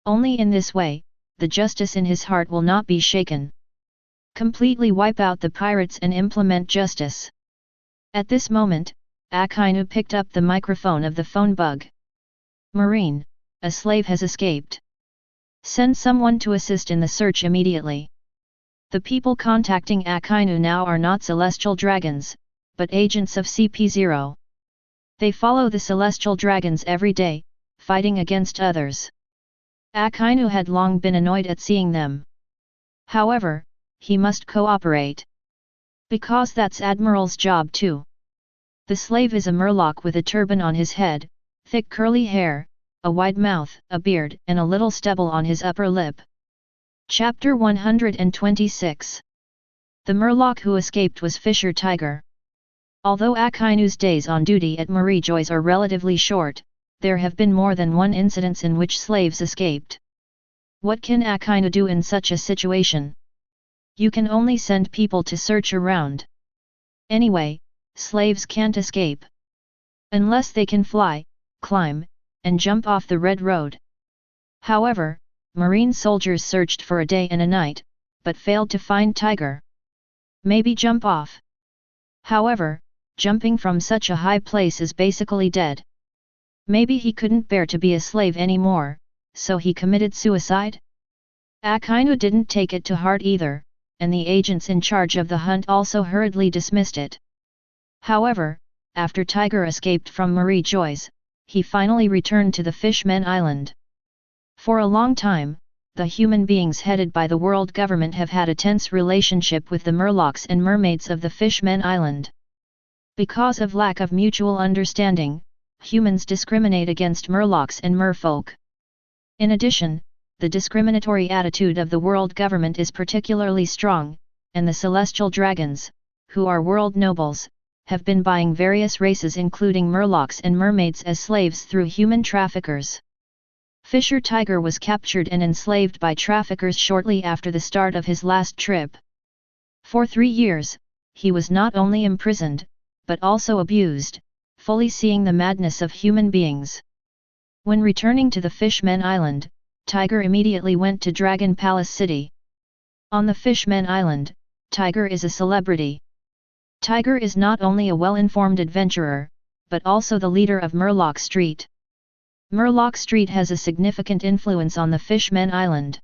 Only in this way, the justice in his heart will not be shaken. Completely wipe out the pirates and implement justice. At this moment, Akainu picked up the microphone of the phone bug. Marine, a slave has escaped. Send someone to assist in the search immediately. The people contacting Akainu now are not Celestial Dragons, but agents of CP0. They follow the Celestial Dragons every day, fighting against others. Akainu had long been annoyed at seeing them. However, he must cooperate. Because that's Admiral's job too. The slave is a murloc with a turban on his head, thick curly hair, a wide mouth, a beard and a little stubble on his upper lip. Chapter 126. The murloc who escaped was Fisher Tiger. Although Akainu's days on duty at Marie Joyce are relatively short, there have been more than one incident in which slaves escaped. What can Akainu do in such a situation? You can only send people to search around. Anyway, slaves can't escape. Unless they can fly, climb, and jump off the Red Road. However, Marine soldiers searched for a day and a night, but failed to find Tiger. Maybe jump off. However, jumping from such a high place is basically dead. Maybe he couldn't bear to be a slave anymore, so he committed suicide? Akainu didn't take it to heart either, and the agents in charge of the hunt also hurriedly dismissed it. However, after Tiger escaped from Marie Joyce, he finally returned to the Fishmen Island. For a long time, the human beings headed by the world government have had a tense relationship with the murlocs and mermaids of the Fishmen Island. Because of lack of mutual understanding, humans discriminate against murlocs and merfolk. In addition, the discriminatory attitude of the world government is particularly strong, and the Celestial Dragons, who are world nobles, have been buying various races including murlocs and mermaids as slaves through human traffickers. Fisher Tiger was captured and enslaved by traffickers shortly after the start of his last trip. For 3 years, he was not only imprisoned, but also abused, fully seeing the madness of human beings. When returning to the Fishmen Island, Tiger immediately went to Dragon Palace City. On the Fishmen Island, Tiger is a celebrity. Tiger is not only a well-informed adventurer, but also the leader of Murloc Street. Murloc Street has a significant influence on the Fishmen Island.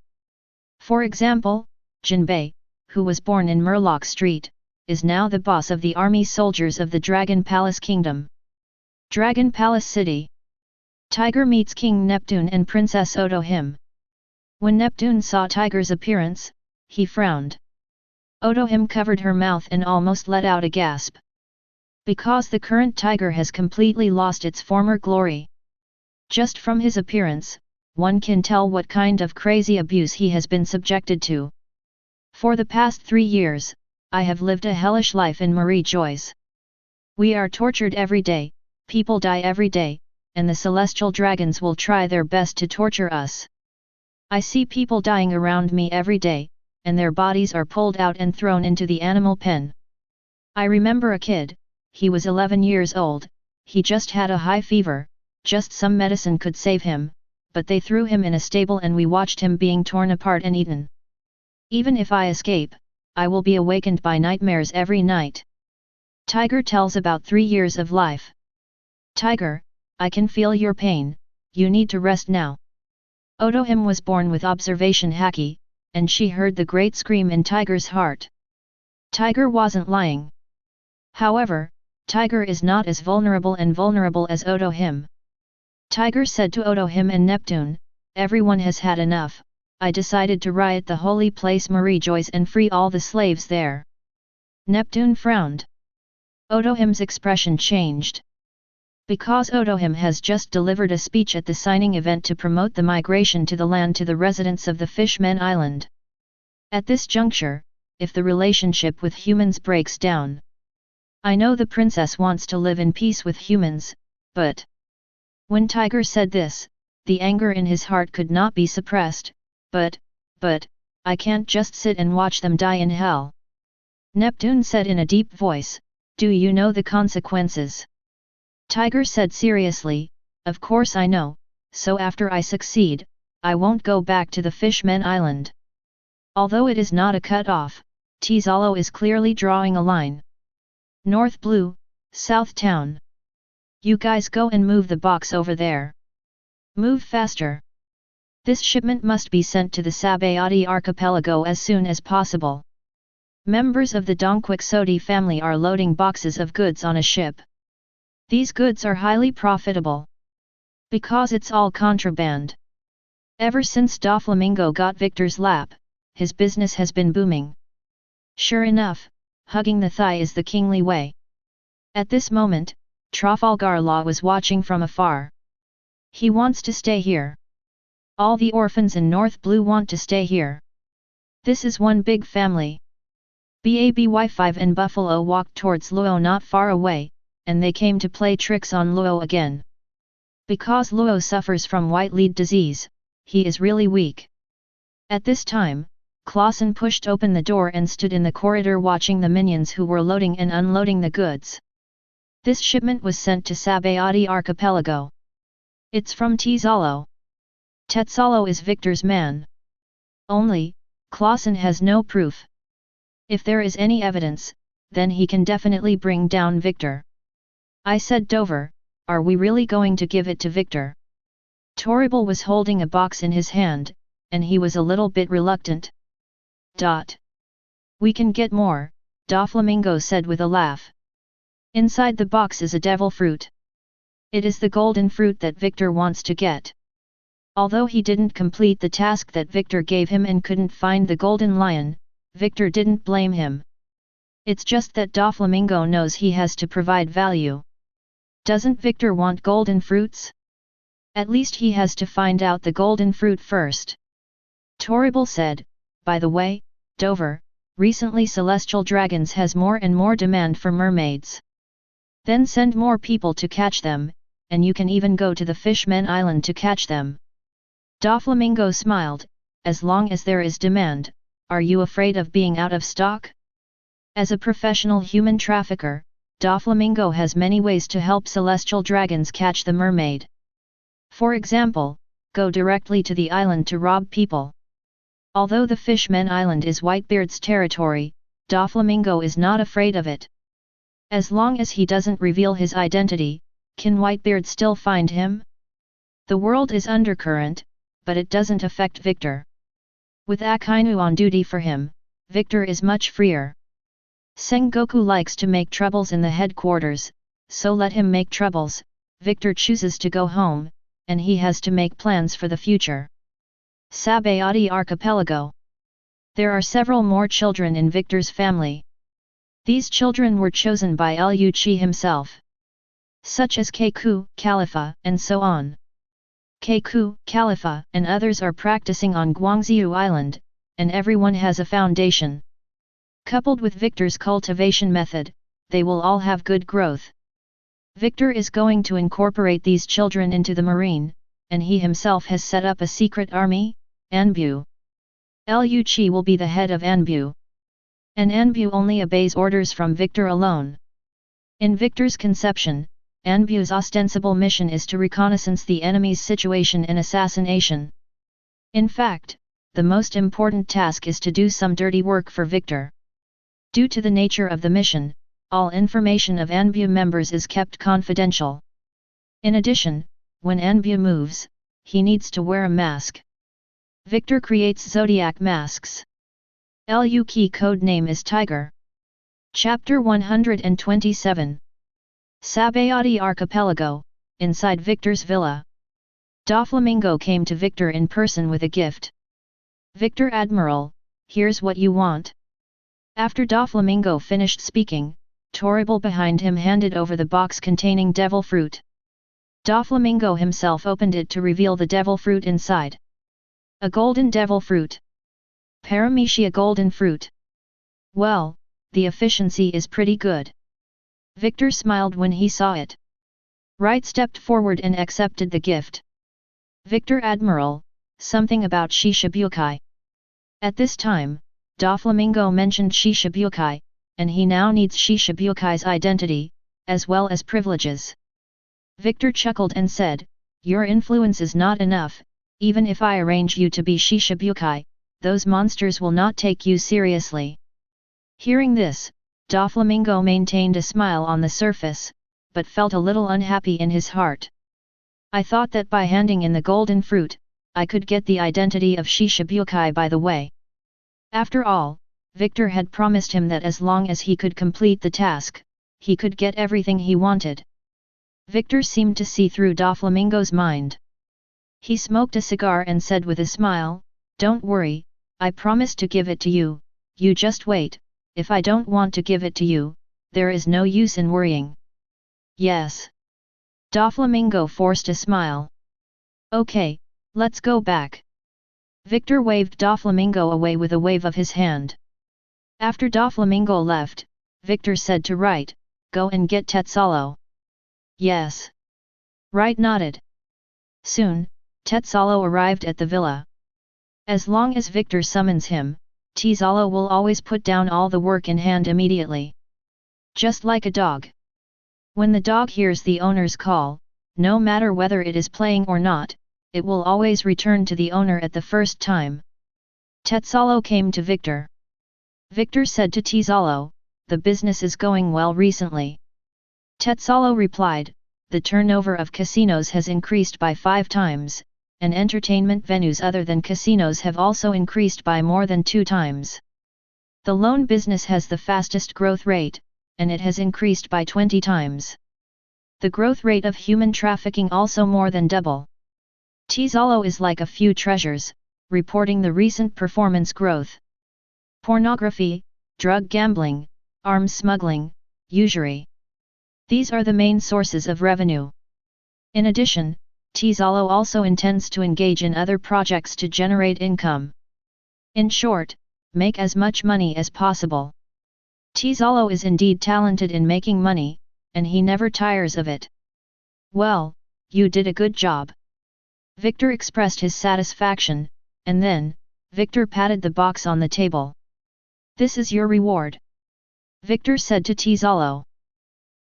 For example, Jinbei, who was born in Murloc Street, is now the boss of the army soldiers of the Dragon Palace Kingdom. Dragon Palace City. Tiger meets King Neptune and Princess Otohime. When Neptune saw Tiger's appearance, he frowned. Otohime covered her mouth and almost let out a gasp. Because the current tiger has completely lost its former glory. Just from his appearance, one can tell what kind of crazy abuse he has been subjected to. For the past 3 years, I have lived a hellish life in Marie Joyce. We are tortured every day, people die every day, and the celestial dragons will try their best to torture us. I see people dying around me every day, and their bodies are pulled out and thrown into the animal pen. I remember a kid, he was 11 years old, he just had a high fever, just some medicine could save him, but they threw him in a stable and we watched him being torn apart and eaten. Even if I escape, I will be awakened by nightmares every night. Tiger tells about 3 years of life. Tiger, I can feel your pain, you need to rest now. Otohime was born with Observation Haki, and she heard the great scream in Tiger's heart. Tiger wasn't lying. However, Tiger is not as vulnerable as Otohime. Tiger said to Otohime and Neptune, everyone has had enough, I decided to riot the holy place Marie Joyce and free all the slaves there. Neptune frowned. Otohime's expression changed. Because Otohime has just delivered a speech at the signing event to promote the migration to the land to the residents of the Fishmen Island. At this juncture, if the relationship with humans breaks down. I know the princess wants to live in peace with humans, but... When Tiger said this, the anger in his heart could not be suppressed, but, I can't just sit and watch them die in hell. Neptune said in a deep voice, do you know the consequences? Tiger said seriously, of course I know, so after I succeed, I won't go back to the Fishmen Island. Although it is not a cut-off, Tizalo is clearly drawing a line. North Blue, South Town. You guys go and move the box over there. Move faster. This shipment must be sent to the Sabayati archipelago as soon as possible. Members of the Dongquixote family are loading boxes of goods on a ship. These goods are highly profitable. Because it's all contraband. Ever since Doflamingo got Victor's lap, his business has been booming. Sure enough, hugging the thigh is the kingly way. At this moment, Trafalgar Law was watching from afar. He wants to stay here. All the orphans in North Blue want to stay here. This is one big family. BABY5 and Buffalo walked towards Luo not far away, and they came to play tricks on Luo again. Because Luo suffers from white lead disease, he is really weak. At this time, Clausen pushed open the door and stood in the corridor watching the minions who were loading and unloading the goods. This shipment was sent to Sabayati archipelago. It's from Tizalo. Tetzalo is Victor's man. Only, Clausen has no proof. If there is any evidence, then he can definitely bring down Victor. I said Dover, are we really going to give it to Victor? Toribel was holding a box in his hand, and he was a little bit reluctant. We can get more, Doflamingo said with a laugh. Inside the box is a devil fruit. It is the golden fruit that Victor wants to get. Although he didn't complete the task that Victor gave him and couldn't find the golden lion, Victor didn't blame him. It's just that Doflamingo knows he has to provide value. Doesn't Victor want golden fruits? At least he has to find out the golden fruit first. Toribel said, by the way, Dover, recently Celestial Dragons has more and more demand for mermaids. Then send more people to catch them, and you can even go to the Fishmen Island to catch them. Doflamingo smiled, as long as there is demand, are you afraid of being out of stock? As a professional human trafficker, Doflamingo has many ways to help Celestial Dragons catch the mermaid. For example, go directly to the island to rob people. Although the Fishmen Island is Whitebeard's territory, Doflamingo is not afraid of it. As long as he doesn't reveal his identity, can Whitebeard still find him? The world is undercurrent, but it doesn't affect Victor. With Akainu on duty for him, Victor is much freer. Sengoku likes to make troubles in the headquarters, so let him make troubles, Victor chooses to go home, and he has to make plans for the future. Sabayati Archipelago. There are several more children in Victor's family. These children were chosen by Liu Qi himself, such as Keiku, Khalifa, and so on. Keiku, Khalifa, and others are practicing on Guangzhou Island, and everyone has a foundation. Coupled with Victor's cultivation method, they will all have good growth. Victor is going to incorporate these children into the marine, and he himself has set up a secret army, Anbu. Liu Qi will be the head of Anbu. And Anbu only obeys orders from Victor alone. In Victor's conception, Anbu's ostensible mission is to reconnaissance the enemy's situation and assassination. In fact, the most important task is to do some dirty work for Victor. Due to the nature of the mission, all information of Anbu members is kept confidential. In addition, when Anbu moves, he needs to wear a mask. Victor creates zodiac masks. Liu Qi code name is Tiger. Chapter 127. Sabayati Archipelago, inside Victor's villa. Doflamingo came to Victor in person with a gift. Victor Admiral, here's what you want. After Doflamingo finished speaking, Toribal behind him handed over the box containing devil fruit. Doflamingo himself opened it to reveal the devil fruit inside. A golden devil fruit. Paramecia golden fruit. Well, the efficiency is pretty good. Victor smiled when he saw it. Right stepped forward and accepted the gift. Victor Admiral, something about Shishibukai. At this time, Doflamingo mentioned Shishibukai, and he now needs Shishabukai's identity, as well as privileges. Victor chuckled and said, your influence is not enough, even if I arrange you to be Shishibukai, those monsters will not take you seriously. Hearing this, Doflamingo maintained a smile on the surface, but felt a little unhappy in his heart. I thought that by handing in the golden fruit, I could get the identity of Shishibukai by the way. After all, Victor had promised him that as long as he could complete the task, he could get everything he wanted. Victor seemed to see through Doflamingo's mind. He smoked a cigar and said with a smile, don't worry, I promise to give it to you, you just wait, if I don't want to give it to you, there is no use in worrying. Yes. Doflamingo forced a smile. Okay, let's go back. Victor waved Doflamingo away with a wave of his hand. After Doflamingo left, Victor said to Wright, go and get Tetsalo. Yes. Wright nodded. Soon, Tetsalo arrived at the villa. As long as Victor summons him, Tezalo will always put down all the work in hand immediately. Just like a dog. When the dog hears the owner's call, no matter whether it is playing or not, it will always return to the owner at the first time. Tetsalo came to Victor. Victor said to Tezalo, the business is going well recently. Tetsalo replied, the turnover of casinos has increased by 5 times, and entertainment venues other than casinos have also increased by more than 2 times. The loan business has the fastest growth rate, and it has increased by 20 times. The growth rate of human trafficking also more than double. Tezalo is like a few treasures, reporting the recent performance growth. Pornography, drug gambling, arms smuggling, usury. These are the main sources of revenue. In addition, Tezalo also intends to engage in other projects to generate income. In short, make as much money as possible. Tezalo is indeed talented in making money, and he never tires of it. Well, you did a good job. Victor expressed his satisfaction, and then, Victor patted the box on the table. This is your reward. Victor said to Tezalo.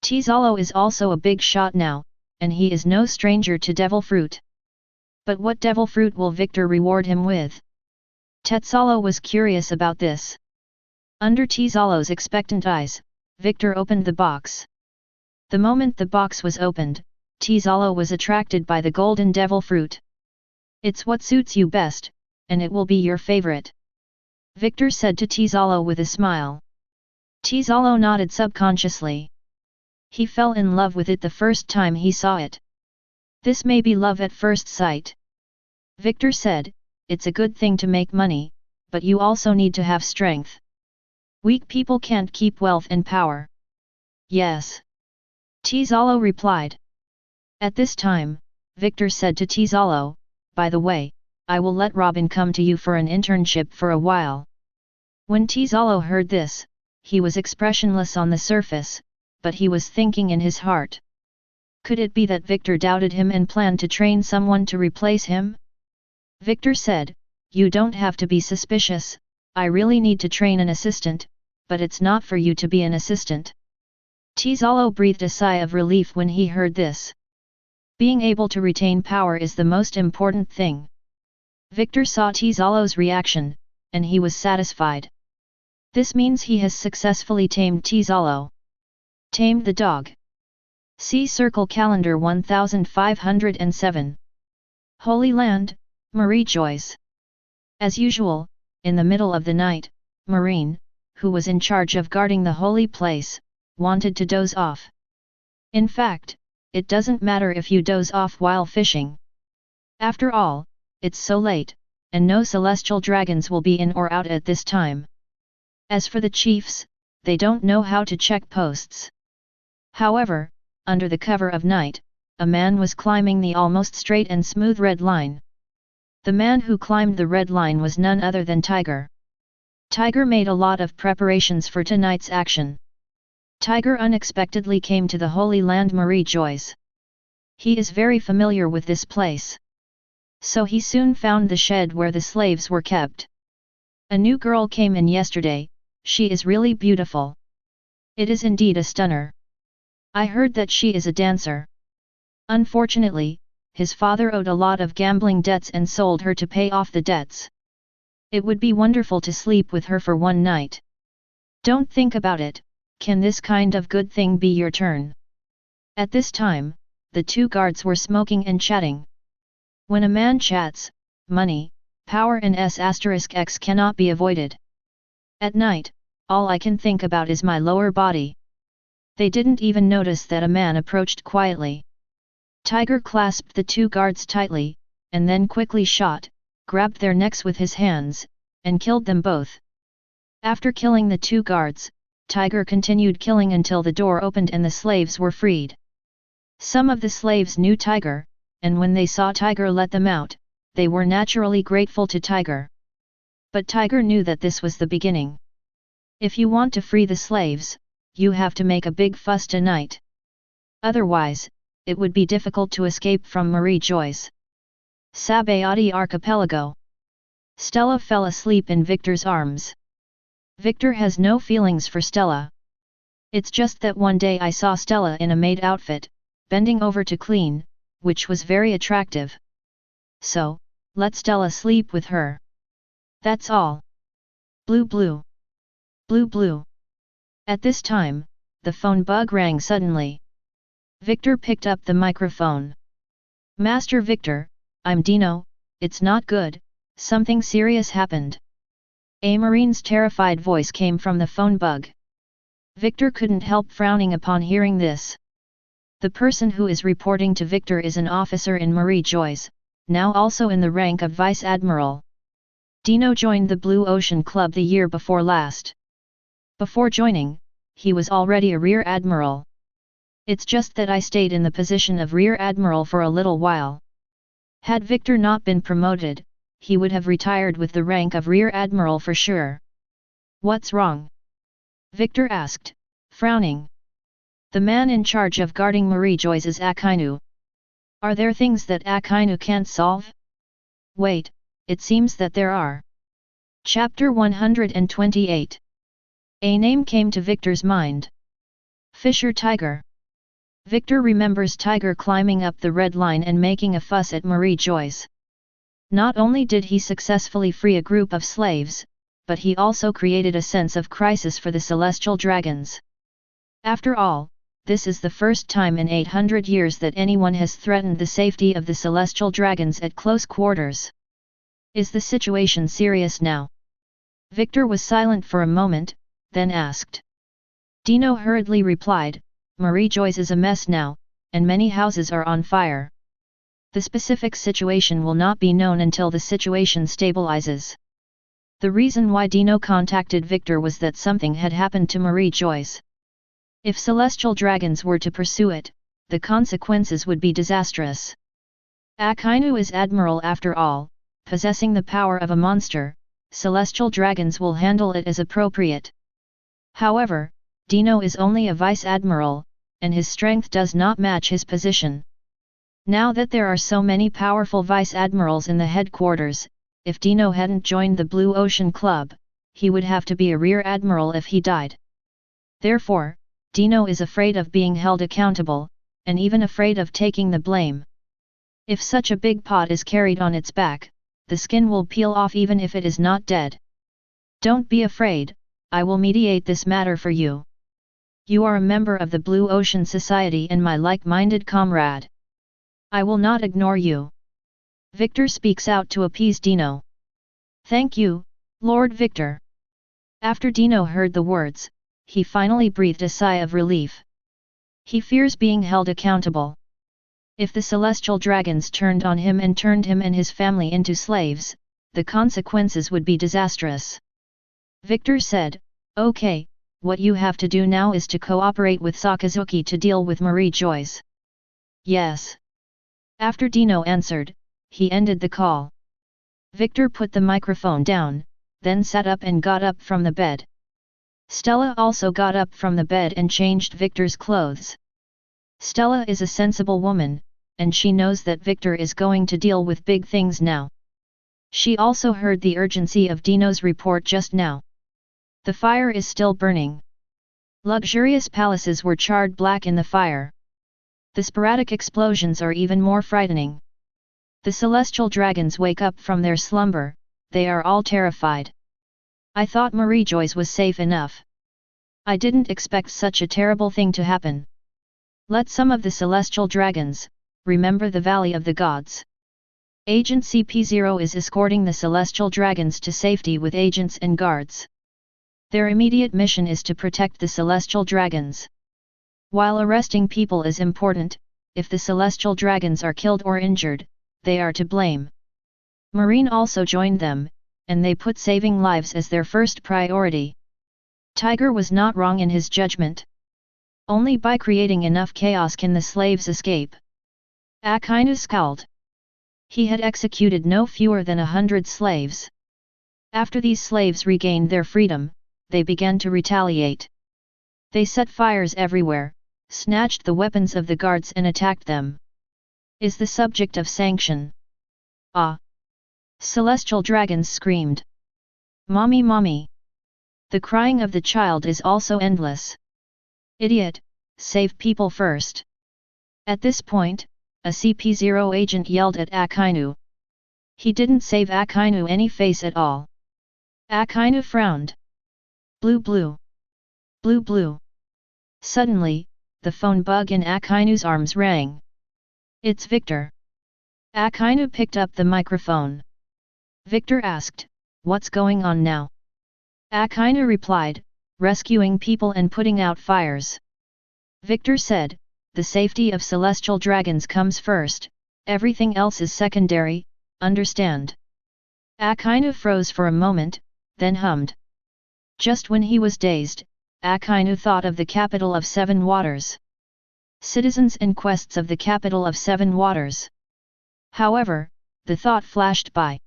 Tezalo is also a big shot now, and he is no stranger to devil fruit. But what devil fruit will Victor reward him with? Tetsalo was curious about this. Under Tezalo's expectant eyes, Victor opened the box. The moment the box was opened, Tezalo was attracted by the golden devil fruit. It's what suits you best, and it will be your favorite. Victor said to Tezalo with a smile. Tezalo nodded subconsciously. He fell in love with it the first time he saw it. This may be love at first sight. Victor said, it's a good thing to make money, but you also need to have strength. Weak people can't keep wealth and power. Yes. Tizalo replied. At this time, Victor said to Tizalo, by the way, I will let Robin come to you for an internship for a while. When Tizalo heard this, he was expressionless on the surface, but he was thinking in his heart. Could it be that Victor doubted him and planned to train someone to replace him? Victor said, you don't have to be suspicious, I really need to train an assistant, but it's not for you to be an assistant. Tizalo breathed a sigh of relief when he heard this. Being able to retain power is the most important thing. Victor saw Tizalo's reaction, and he was satisfied. This means he has successfully tamed Tizalo. Tamed the dog. See Circle Calendar 1507. Holy Land, Marie Joyce. As usual, in the middle of the night, Marine, who was in charge of guarding the holy place, wanted to doze off. In fact, it doesn't matter if you doze off while fishing. After all, it's so late, and no celestial dragons will be in or out at this time. As for the chiefs, they don't know how to check posts. However, under the cover of night, a man was climbing the almost straight and smooth red line. The man who climbed the red line was none other than Tiger. Tiger made a lot of preparations for tonight's action. Tiger unexpectedly came to the Holy Land Marie Joyce. He is very familiar with this place. So he soon found the shed where the slaves were kept. A new girl came in yesterday, she is really beautiful. It is indeed a stunner. I heard that she is a dancer. Unfortunately, his father owed a lot of gambling debts and sold her to pay off the debts. It would be wonderful to sleep with her for one night. Don't think about it, can this kind of good thing be your turn? At this time, the two guards were smoking and chatting. When a man chats, money, power and S*X cannot be avoided. At night, all I can think about is my lower body. They didn't even notice that a man approached quietly. Tiger clasped the two guards tightly, and then quickly shot, grabbed their necks with his hands, and killed them both. After killing the two guards, Tiger continued killing until the door opened and the slaves were freed. Some of the slaves knew Tiger, and when they saw Tiger let them out, they were naturally grateful to Tiger. But Tiger knew that this was the beginning. If you want to free the slaves, you have to make a big fuss tonight. Otherwise, it would be difficult to escape from Marie Joyce. Sabayati Archipelago. Stella fell asleep in Victor's arms. Victor has no feelings for Stella. It's just that one day I saw Stella in a maid outfit, bending over to clean, which was very attractive. So, let Stella sleep with her. That's all. Blue blue. Blue blue. At this time, the phone bug rang suddenly. Victor picked up the microphone. Master Victor, I'm Dino, it's not good, something serious happened. A marine's terrified voice came from the phone bug. Victor couldn't help frowning upon hearing this. The person who is reporting to Victor is an officer in Marie Joyce, now also in the rank of Vice Admiral. Dino joined the Blue Ocean Club the year before last. Before joining, he was already a Rear Admiral. It's just that I stayed in the position of Rear Admiral for a little while. Had Victor not been promoted, he would have retired with the rank of Rear Admiral for sure. What's wrong? Victor asked, frowning. The man in charge of guarding Marie Joyce is Akainu. Are there things that Akainu can't solve? Wait, it seems that there are. Chapter 128. A name came to Victor's mind. Fisher Tiger. Victor remembers Tiger climbing up the red line and making a fuss at Marie Joyce. Not only did he successfully free a group of slaves, but he also created a sense of crisis for the celestial dragons. After all, this is the first time in 800 years that anyone has threatened the safety of the celestial dragons at close quarters. Is the situation serious now? Victor was silent for a moment, then asked. Dino hurriedly replied, Marie Joyce is a mess now, and many houses are on fire. The specific situation will not be known until the situation stabilizes. The reason why Dino contacted Victor was that something had happened to Marie Joyce. If celestial dragons were to pursue it, the consequences would be disastrous. Akainu is Admiral after all, possessing the power of a monster, celestial dragons will handle it as appropriate. However, Dino is only a Vice Admiral, and his strength does not match his position. Now that there are so many powerful Vice Admirals in the headquarters, if Dino hadn't joined the Blue Ocean Club, he would have to be a Rear Admiral if he died. Therefore, Dino is afraid of being held accountable, and even afraid of taking the blame. If such a big pot is carried on its back, the skin will peel off even if it is not dead. Don't be afraid, I will mediate this matter for you. You are a member of the Blue Ocean Society and my like-minded comrade. I will not ignore you. Victor speaks out to appease Dino. Thank you, Lord Victor. After Dino heard the words, he finally breathed a sigh of relief. He fears being held accountable. If the celestial dragons turned on him and turned him and his family into slaves, the consequences would be disastrous. Victor said, "Okay, what you have to do now is to cooperate with Sakazuki to deal with Marie Joyce." Yes. After Dino answered, he ended the call. Victor put the microphone down, then sat up and got up from the bed. Stella also got up from the bed and changed Victor's clothes. Stella is a sensible woman, and she knows that Victor is going to deal with big things now. She also heard the urgency of Dino's report just now. The fire is still burning. Luxurious palaces were charred black in the fire. The sporadic explosions are even more frightening. The celestial dragons wake up from their slumber, they are all terrified. I thought Marie Joyce was safe enough. I didn't expect such a terrible thing to happen. Let some of the celestial dragons remember the Valley of the Gods. Agent CP0 is escorting the celestial dragons to safety with agents and guards. Their immediate mission is to protect the celestial dragons. While arresting people is important, if the celestial dragons are killed or injured, they are to blame. Marine also joined them, and they put saving lives as their first priority. Tiger was not wrong in his judgment. Only by creating enough chaos can the slaves escape. Akainu scowled. He had executed no fewer than 100 slaves. After these slaves regained their freedom, they began to retaliate. They set fires everywhere, snatched the weapons of the guards and attacked them. Is the subject of sanction. Ah! Celestial dragons screamed. Mommy, mommy! The crying of the child is also endless. Idiot, save people first. At this point, a CP0 agent yelled at Akainu. He didn't save Akainu any face at all. Akainu frowned. Blue blue. Blue blue. Suddenly, the phone bug in Akainu's arms rang. It's Victor. Akainu picked up the microphone. Victor asked, "What's going on now?" Akainu replied, "Rescuing people and putting out fires." Victor said, "The safety of celestial dragons comes first, everything else is secondary, understand?" Akainu froze for a moment, then hummed. Just when he was dazed, Akainu thought of the capital of Seven Waters. Citizens and quests of the capital of Seven Waters. However, the thought flashed by.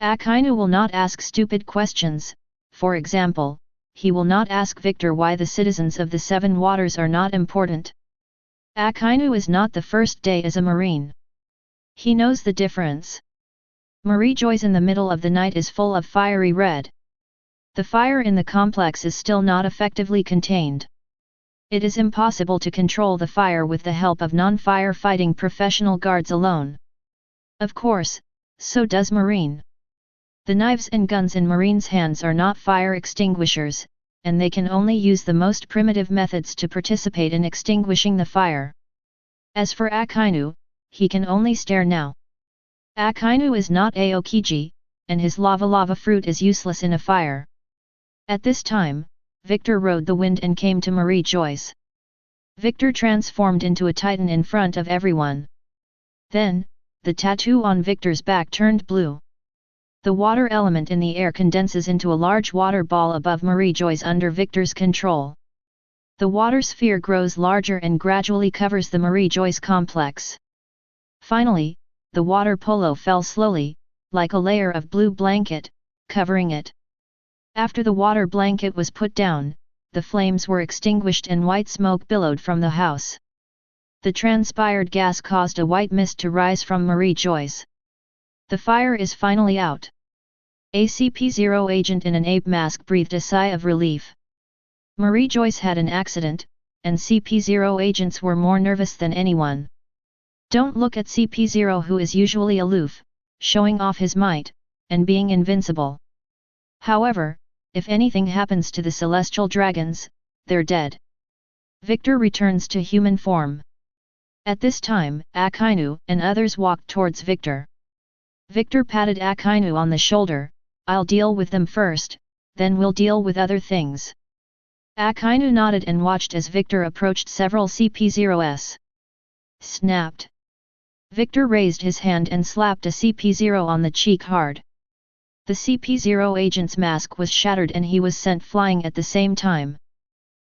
Akainu will not ask stupid questions, for example, he will not ask Victor why the citizens of the Seven Waters are not important. Akainu is not the first day as a marine. He knows the difference. Marie Joyce in the middle of the night is full of fiery red. The fire in the complex is still not effectively contained. It is impossible to control the fire with the help of non-fire-fighting professional guards alone. Of course, so does Marine. The knives and guns in Marine's hands are not fire extinguishers, and they can only use the most primitive methods to participate in extinguishing the fire. As for Akainu, he can only stare now. Akainu is not Aokiji, and his lava fruit is useless in a fire. At this time, Victor rode the wind and came to Marie Joyce. Victor transformed into a titan in front of everyone. Then, the tattoo on Victor's back turned blue. The water element in the air condenses into a large water ball above Marie-Joy's under Victor's control. The water sphere grows larger and gradually covers the Marie-Joy's complex. Finally, the water polo fell slowly, like a layer of blue blanket, covering it. After the water blanket was put down, the flames were extinguished and white smoke billowed from the house. The transpired gas caused a white mist to rise from Marie-Joy's. The fire is finally out. A CP0 agent in an ape mask breathed a sigh of relief. Marie-Joy's had an accident, and CP0 agents were more nervous than anyone. Don't look at CP0, who is usually aloof, showing off his might, and being invincible. However, if anything happens to the celestial dragons, they're dead. Victor returns to human form. At this time, Akainu and others walked towards Victor. Victor patted Akainu on the shoulder. I'll deal with them first, then we'll deal with other things. Akainu nodded and watched as Victor approached several CP0s. Snapped. Victor raised his hand and slapped a CP0 on the cheek hard. The CP0 agent's mask was shattered and he was sent flying at the same time.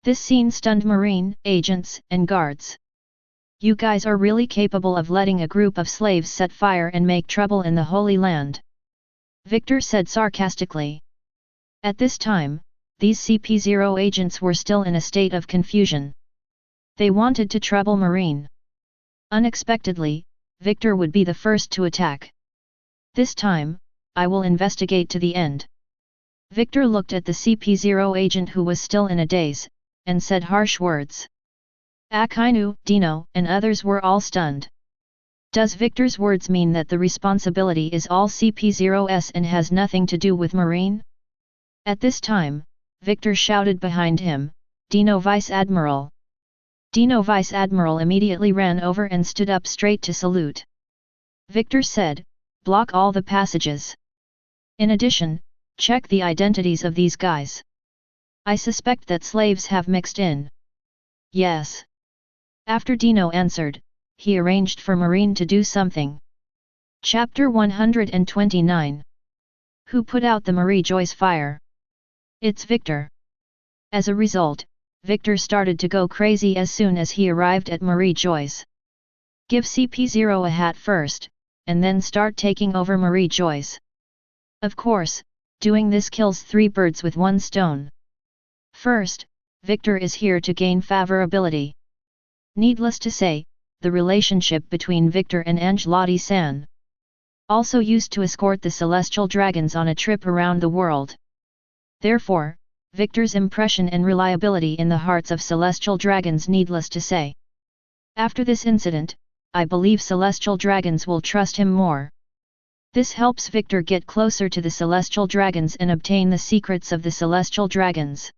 This scene stunned Marine, agents, and guards. You guys are really capable of letting a group of slaves set fire and make trouble in the Holy Land. Victor said sarcastically. At this time, these CP0 agents were still in a state of confusion. They wanted to trouble Marine. Unexpectedly, Victor would be the first to attack. This time, I will investigate to the end. Victor looked at the CP0 agent who was still in a daze, and said harsh words. Akainu, Dino, and others were all stunned. Does Victor's words mean that the responsibility is all CP0's and has nothing to do with Marine? At this time, Victor shouted behind him, Dino Vice Admiral. Dino Vice Admiral immediately ran over and stood up straight to salute. Victor said, block all the passages. In addition, check the identities of these guys. I suspect that slaves have mixed in. Yes. After Dino answered, he arranged for Marine to do something. Chapter 129. Who put out the Marie-Joy's fire? It's Victor. As a result, Victor started to go crazy as soon as he arrived at Marie-Joy's. Give CP0 a hat first, and then start taking over Marie-Joy's. Of course, doing this kills 3 birds with 1 stone. First, Victor is here to gain favorability. Needless to say, the relationship between Victor and Angelotti-san. Also used to escort the celestial dragons on a trip around the world. Therefore, Victor's impression and reliability in the hearts of celestial dragons, needless to say. After this incident, I believe celestial dragons will trust him more. This helps Victor get closer to the celestial dragons and obtain the secrets of the celestial dragons.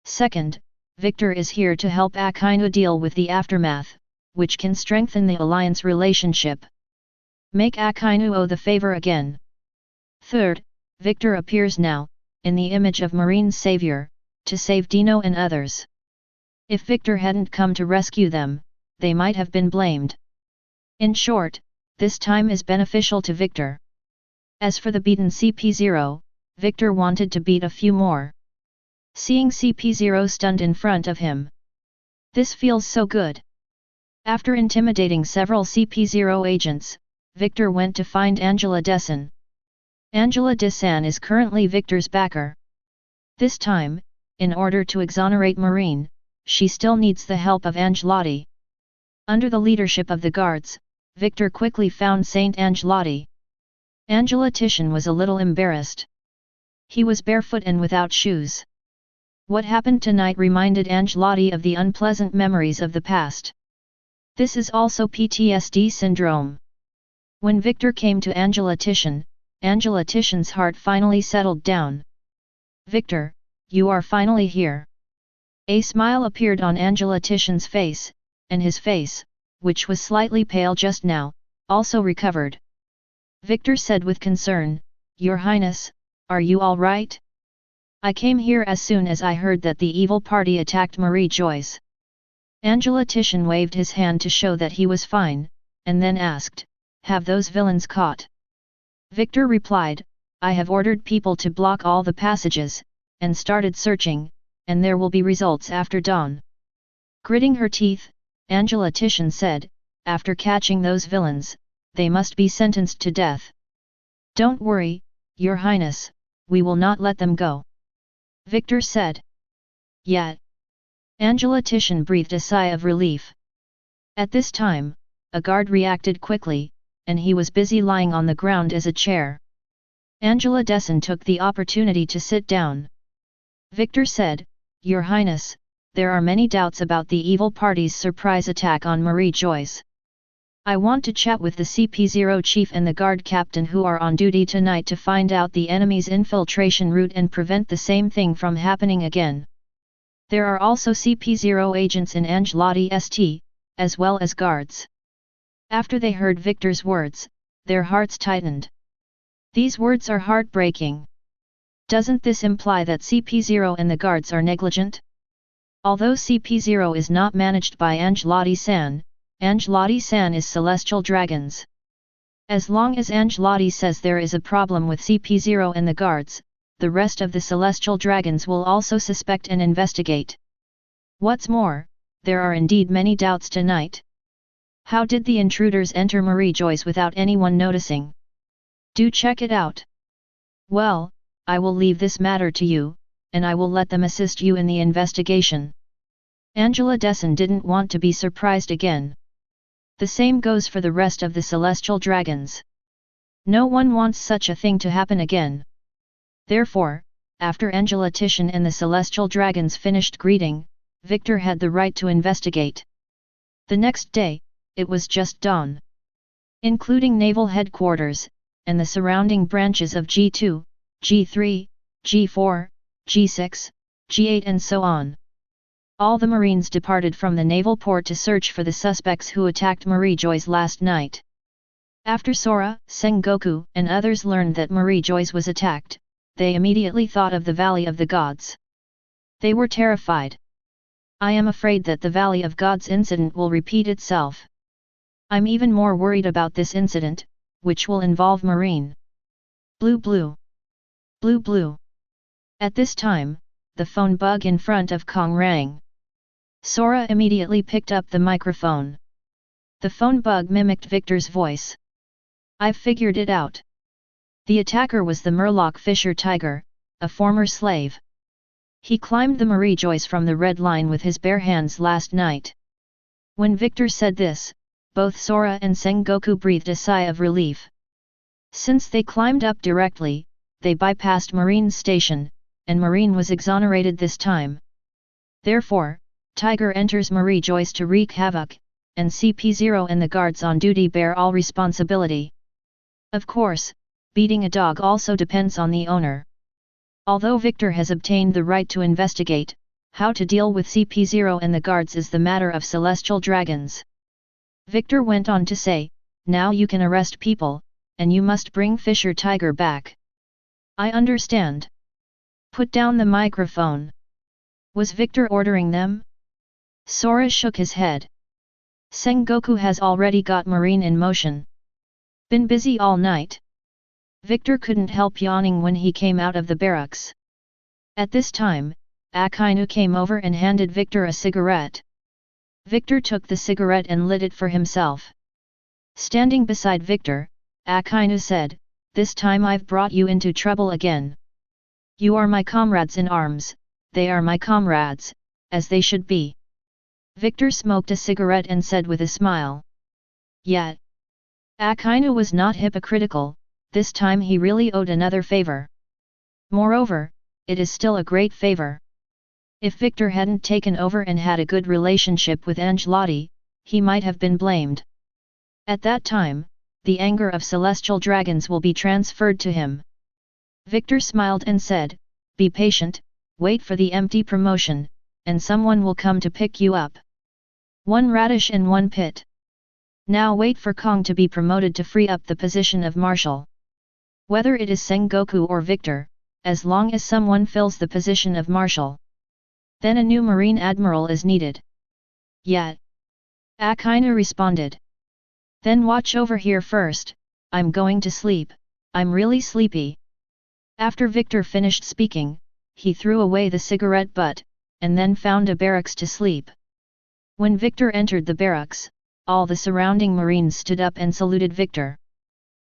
Second, Victor is here to help Akainu deal with the aftermath, which can strengthen the alliance relationship. Make Akainu owe the favor again. Third, Victor appears now, in the image of Marine's savior, to save Dino and others. If Victor hadn't come to rescue them, they might have been blamed. In short, this time is beneficial to Victor. As for the beaten CP0, Victor wanted to beat a few more. Seeing CP0 stunned in front of him. This feels so good. After intimidating several CP0 agents, Victor went to find Angela Desan. Angela Desan is currently Victor's backer. This time, in order to exonerate Marine, she still needs the help of Angelotti. Under the leadership of the guards, Victor quickly found Saint Angelotti. Angelotti was a little embarrassed. He was barefoot and without shoes. What happened tonight reminded Angelotti of the unpleasant memories of the past. This is also PTSD syndrome. When Victor came to Angelotti's heart finally settled down. Victor, you are finally here. A smile appeared on Angelotti's face, and his face, which was slightly pale just now, also recovered. Victor said with concern, Your Highness, are you all right? I came here as soon as I heard that the evil party attacked Marie-Joy's. Angelotti waved his hand to show that he was fine, and then asked, have those villains caught. Victor replied, I have ordered people to block all the passages, and started searching, and there will be results after dawn. Gritting her teeth, Angela Titian said, after catching those villains, they must be sentenced to death. Don't worry, Your Highness, we will not let them go. Victor said. Yet. Angela Titian breathed a sigh of relief. At this time, a guard reacted quickly, and he was busy lying on the ground as a chair. Angela Titian took the opportunity to sit down. Victor said, Your Highness, there are many doubts about the evil party's surprise attack on Marie Joyce. I want to chat with the CP0 chief and the guard captain who are on duty tonight to find out the enemy's infiltration route and prevent the same thing from happening again. There are also CP0 agents in Angelotti ST, as well as guards. After they heard Victor's words, their hearts tightened. These words are heartbreaking. Doesn't this imply that CP0 and the guards are negligent? Although CP0 is not managed by Angelotti-san, Angelotti-san is Celestial Dragons. As long as Angelotti says there is a problem with CP0 and the guards, the rest of the Celestial Dragons will also suspect and investigate. What's more, there are indeed many doubts tonight. How did the intruders enter Marie Joyce without anyone noticing? Do check it out. Well, I will leave this matter to you, and I will let them assist you in the investigation. Angela Titian didn't want to be surprised again. The same goes for the rest of the Celestial Dragons. No one wants such a thing to happen again. Therefore, after Angela Titian and the Celestial Dragons finished greeting, Victor had the right to investigate. The next day, it was just dawn. Including naval headquarters, and the surrounding branches of G2, G3, G4, G6, G8 and so on. All the Marines departed from the naval port to search for the suspects who attacked Marie Joyce last night. After Sora, Sengoku and others learned that Marie Joyce was attacked, they immediately thought of the Valley of the Gods. They were terrified. I am afraid that the Valley of Gods incident will repeat itself. I'm even more worried about this incident, which will involve Marine. Blue blue. Blue blue. At this time, the phone bug in front of Kong rang. Sora immediately picked up the microphone. The phone bug mimicked Victor's voice. I've figured it out. The attacker was the Murloc Fisher Tiger, a former slave. He climbed the Marie Joyce from the Red Line with his bare hands last night. When Victor said this, both Sora and Sengoku breathed a sigh of relief. Since they climbed up directly, they bypassed Marine's station, and Marine was exonerated this time. Therefore, Tiger enters Marie Joyce to wreak havoc, and CP0 and the guards on duty bear all responsibility. Of course, beating a dog also depends on the owner. Although Victor has obtained the right to investigate, how to deal with CP0 and the guards is the matter of Celestial Dragons. Victor went on to say, now you can arrest people, and you must bring Fisher Tiger back. I understand. Put down the microphone. Was Victor ordering them? Sora shook his head. Sengoku has already got Marine in motion. Been busy all night. Victor couldn't help yawning when he came out of the barracks. At this time, Akainu came over and handed Victor a cigarette. Victor took the cigarette and lit it for himself. Standing beside Victor, Akainu said, this time I've brought you into trouble again. You are my comrades in arms, they are my comrades, as they should be. Victor smoked a cigarette and said with a smile. Yet, Akainu was not hypocritical, this time he really owed another favor. Moreover, it is still a great favor. If Victor hadn't taken over and had a good relationship with Angelotti, he might have been blamed. At that time, the anger of Celestial Dragons will be transferred to him. Victor smiled and said, be patient, wait for the empty promotion, and someone will come to pick you up. One radish and one pit. Now wait for Kong to be promoted to free up the position of Marshal. Whether it is Sengoku or Victor, as long as someone fills the position of Marshal. Then a new Marine Admiral is needed. Yet. Akainu responded. Then watch over here first, I'm going to sleep, I'm really sleepy. After Victor finished speaking, he threw away the cigarette butt, and then found a barracks to sleep. When Victor entered the barracks, all the surrounding Marines stood up and saluted Victor.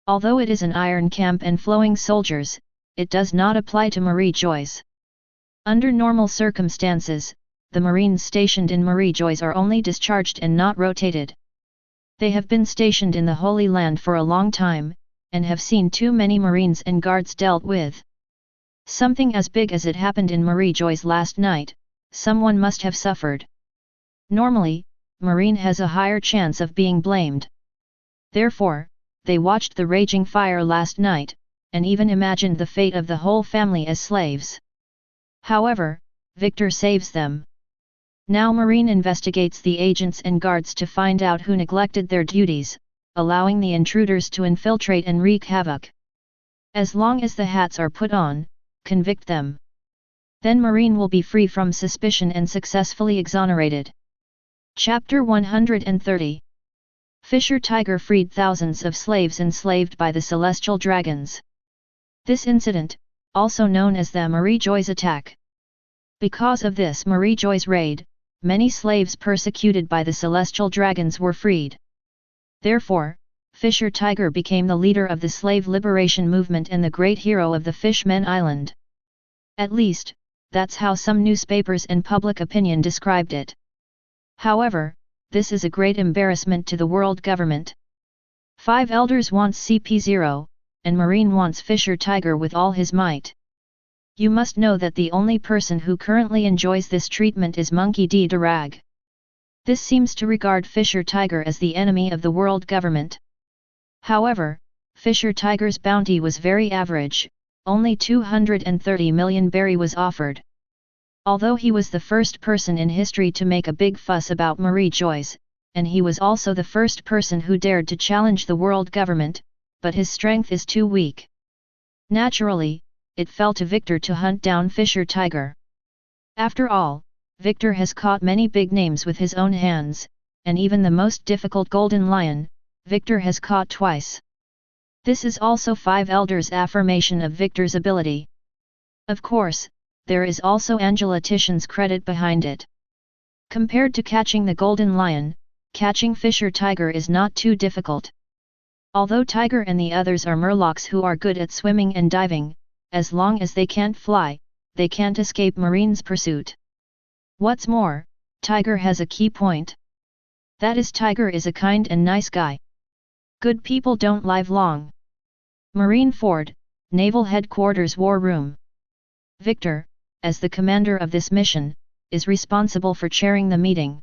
Although it is an iron camp and flowing soldiers, it does not apply to Marie Joyce. Under normal circumstances, the Marines stationed in Marie Joyce are only discharged and not rotated. They have been stationed in the Holy Land for a long time, and have seen too many Marines and guards dealt with. Something as big as it happened in Marie Joyce last night, someone must have suffered. Normally, Marine has a higher chance of being blamed. Therefore, they watched the raging fire last night, and even imagined the fate of the whole family as slaves. However, Victor saves them. Now Marine investigates the agents and guards to find out who neglected their duties, allowing the intruders to infiltrate and wreak havoc. As long as the hats are put on, convict them. Then Marine will be free from suspicion and successfully exonerated. Chapter 130. Fisher Tiger freed thousands of slaves enslaved by the Celestial Dragons. This incident, also known as the Marie Joyce attack. Because of this Marie Joyce raid, many slaves persecuted by the Celestial Dragons were freed. Therefore, Fisher Tiger became the leader of the slave liberation movement and the great hero of the Fishmen Island. At least, that's how some newspapers and public opinion described it. However, this is a great embarrassment to the world government. 5 elders wants CP0, and Marine wants Fisher Tiger with all his might. You must know that the only person who currently enjoys this treatment is Monkey D. Darag. This seems to regard Fisher Tiger as the enemy of the world government. However, Fisher Tiger's bounty was very average, only 230 million berry was offered. Although he was the first person in history to make a big fuss about Marie Joyce, and he was also the first person who dared to challenge the world government, but his strength is too weak. Naturally, it fell to Victor to hunt down Fisher Tiger. After all, Victor has caught many big names with his own hands, and even the most difficult Golden Lion, Victor has caught twice. This is also 5 elders' affirmation of Victor's ability. Of course, there is also Angela Titian's credit behind it. Compared to catching the Golden Lion, catching Fisher Tiger is not too difficult. Although Tiger and the others are murlocs who are good at swimming and diving, as long as they can't fly, they can't escape Marine's pursuit. What's more, Tiger has a key point. That is, Tiger is a kind and nice guy. Good people don't live long. Marine Ford, Naval Headquarters War Room. Victor, as the commander of this mission, is responsible for chairing the meeting.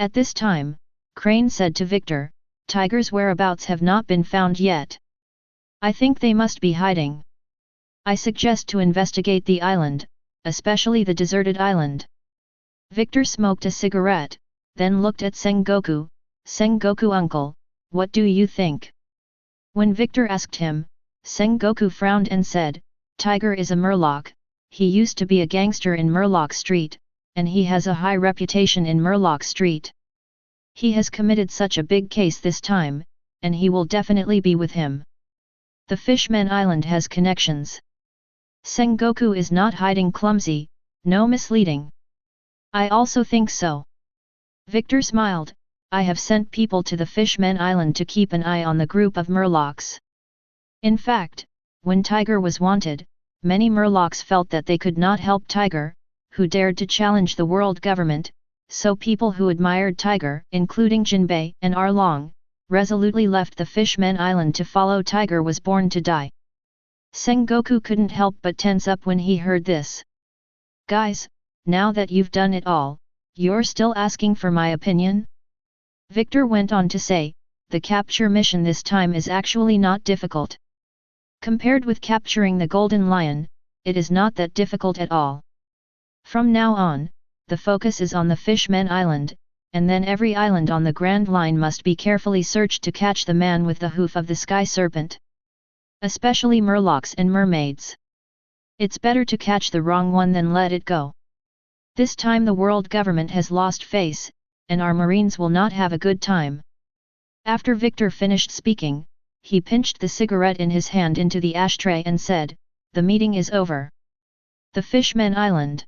At this time, Crane said to Victor, Tiger's whereabouts have not been found yet. I think they must be hiding. I suggest to investigate the island, especially the deserted island. Victor smoked a cigarette, then looked at Sengoku. Sengoku uncle, what do you think? When Victor asked him, Sengoku frowned and said, Tiger is a murloc, he used to be a gangster in Murloc Street, and he has a high reputation in Murloc Street. He has committed such a big case this time, and he will definitely be with him. The Fishman Island has connections. Sengoku is not hiding clumsy, no misleading. I also think so. Victor smiled, I have sent people to the Fishman Island to keep an eye on the group of Murlocs. In fact, when Tiger was wanted, many Murlocs felt that they could not help Tiger, who dared to challenge the world government, so people who admired Tiger, including Jinbei and Arlong, resolutely left the Fishman Island to follow Tiger was born to die. Sengoku couldn't help but tense up when he heard this. Guys, now that you've done it all, you're still asking for my opinion? Victor went on to say, the capture mission this time is actually not difficult. Compared with capturing the Golden Lion, it is not that difficult at all. From now on, the focus is on the Fishman Island, and then every island on the Grand Line must be carefully searched to catch the man with the hoof of the Sky Serpent. Especially Murlocs and mermaids. It's better to catch the wrong one than let it go. This time the world government has lost face, and our Marines will not have a good time. After Victor finished speaking, he pinched the cigarette in his hand into the ashtray and said, "The meeting is over." The Fishmen Island.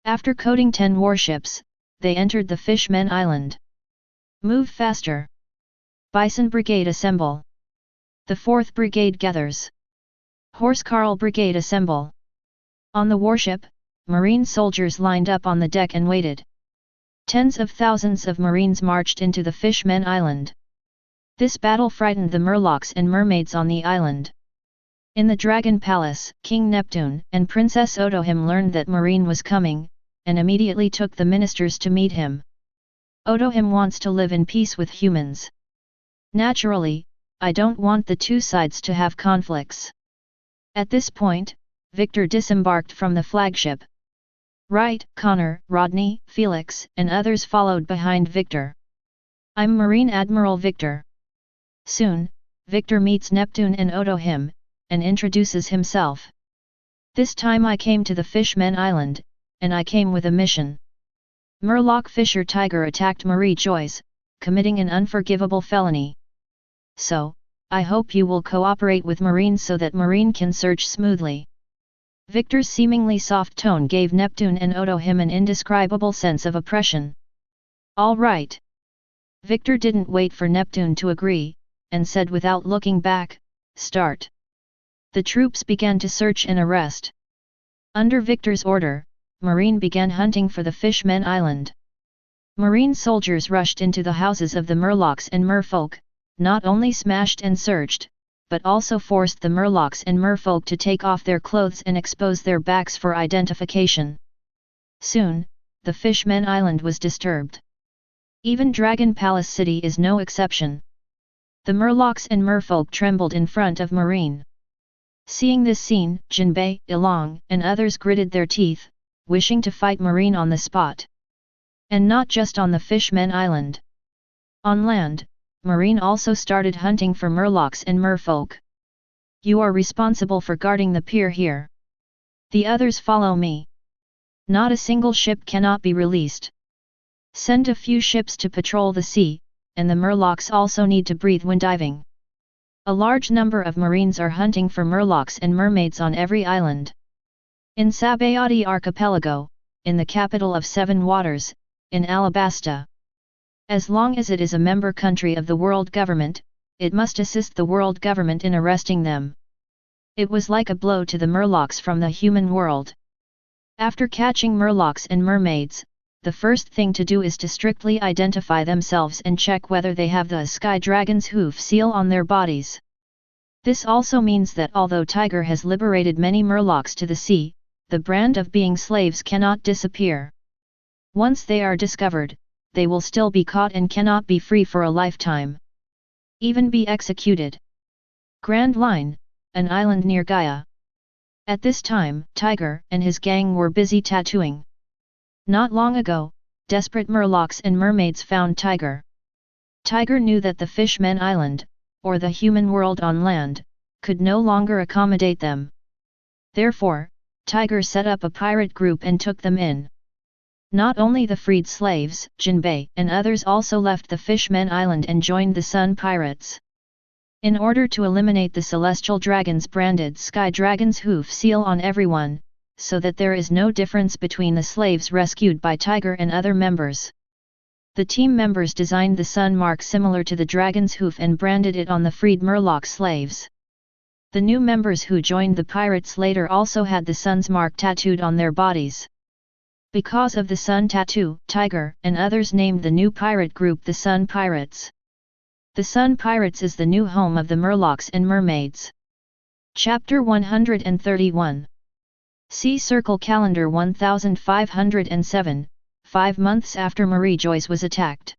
After coating 10 warships, they entered the Fishmen Island. Move faster. Bison Brigade assemble. The 4th Brigade gathers. Horsecarl Brigade assemble. On the warship, Marine soldiers lined up on the deck and waited. Tens of thousands of Marines marched into the Fishmen Island. This battle frightened the Murlocs and mermaids on the island. In the Dragon Palace, King Neptune and Princess Otohim learned that Marine was coming, and immediately took the ministers to meet him. Otohim wants to live in peace with humans. Naturally, I don't want the two sides to have conflicts. At this point, Victor disembarked from the flagship. Wright, Connor, Rodney, Felix, and others followed behind Victor. I'm Marine Admiral Victor. Soon, Victor meets Neptune and Otohim, and introduces himself. This time I came to the Fishmen Island, and I came with a mission. Murloc Fisher Tiger attacked Marie Joyce, committing an unforgivable felony. So, I hope you will cooperate with Marine so that Marine can search smoothly. Victor's seemingly soft tone gave Neptune and Otohim an indescribable sense of oppression. All right. Victor didn't wait for Neptune to agree, and said without looking back, "Start." The troops began to search and arrest. Under Victor's order, Marine began hunting for the Fishmen Island. Marine soldiers rushed into the houses of the Murlocs and Merfolk, not only smashed and searched, but also forced the Murlocs and Merfolk to take off their clothes and expose their backs for identification. Soon, the Fishmen Island was disturbed. Even Dragon Palace City is no exception. The Murlocs and Merfolk trembled in front of Marine. Seeing this scene, Jinbei, Ilong, and others gritted their teeth, wishing to fight Marine on the spot. And not just on the Fishmen Island. On land, Marine also started hunting for Murlocs and Merfolk. You are responsible for guarding the pier here. The others follow me. Not a single ship cannot be released. Send a few ships to patrol the sea, and the Murlocs also need to breathe when diving. A large number of Marines are hunting for Murlocs and mermaids on every island. In Sabayati Archipelago, in the capital of Seven Waters, in Alabasta. As long as it is a member country of the world government, it must assist the world government in arresting them. It was like a blow to the Murlocs from the human world. After catching Murlocs and mermaids, the first thing to do is to strictly identify themselves and check whether they have the Sky Dragon's hoof seal on their bodies. This also means that although Tiger has liberated many Murlocs to the sea, the brand of being slaves cannot disappear. Once they are discovered, they will still be caught and cannot be free for a lifetime. Even be executed. Grand Line, an island near Gaia. At this time, Tiger and his gang were busy tattooing. Not long ago, desperate Murlocs and mermaids found Tiger. Tiger knew that the Fishmen Island, or the human world on land, could no longer accommodate them. Therefore, Tiger set up a pirate group and took them in. Not only the freed slaves, Jinbei and others also left the Fishmen Island and joined the Sun Pirates. In order to eliminate the Celestial Dragon's branded Sky Dragon's hoof seal on everyone, so that there is no difference between the slaves rescued by Tiger and other members. The team members designed the sun mark similar to the dragon's hoof and branded it on the freed Murloc slaves. The new members who joined the pirates later also had the sun's mark tattooed on their bodies. Because of the sun tattoo, Tiger and others named the new pirate group the Sun Pirates. The Sun Pirates is the new home of the Murlocs and mermaids. Chapter 131. See Circle Calendar 1507, 5 months after Marie Joyce was attacked.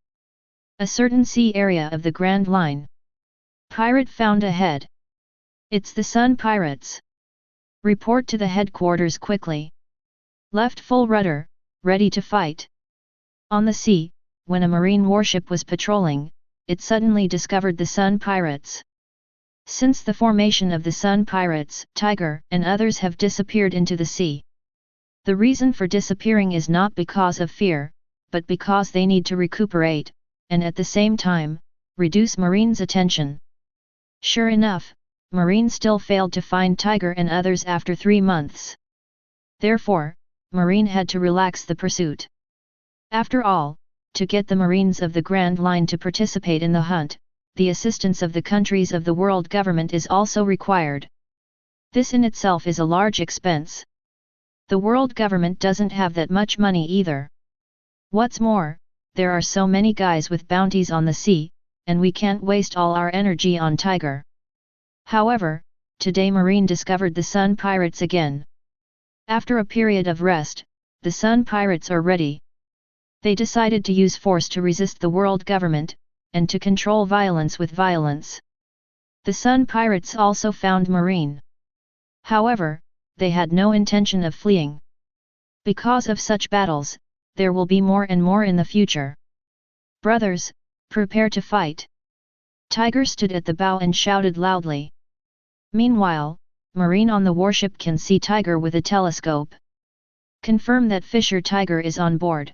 A certain sea area of the Grand Line. Pirate found ahead. It's the Sun Pirates. Report to the headquarters quickly. Left full rudder, ready to fight. On the sea, when a marine warship was patrolling, it suddenly discovered the Sun Pirates. Since the formation of the Sun Pirates, Tiger and others have disappeared into the sea. The reason for disappearing is not because of fear, but because they need to recuperate, and at the same time, reduce Marine's attention. Sure enough, Marine still failed to find Tiger and others after 3 months. Therefore, Marine had to relax the pursuit. After all, to get the Marines of the Grand Line to participate in the hunt, the assistance of the countries of the world government is also required. This in itself is a large expense. The world government doesn't have that much money either. What's more, there are so many guys with bounties on the sea, and we can't waste all our energy on Tiger. However, today Marine discovered the Sun Pirates again. After a period of rest, the Sun Pirates are ready. They decided to use force to resist the world government, and to control violence with violence. The Sun Pirates also found Marine. However, they had no intention of fleeing. Because of such battles, there will be more and more in the future. Brothers, prepare to fight. Tiger stood at the bow and shouted loudly. Meanwhile, Marine on the warship can see Tiger with a telescope. Confirm that Fisher Tiger is on board.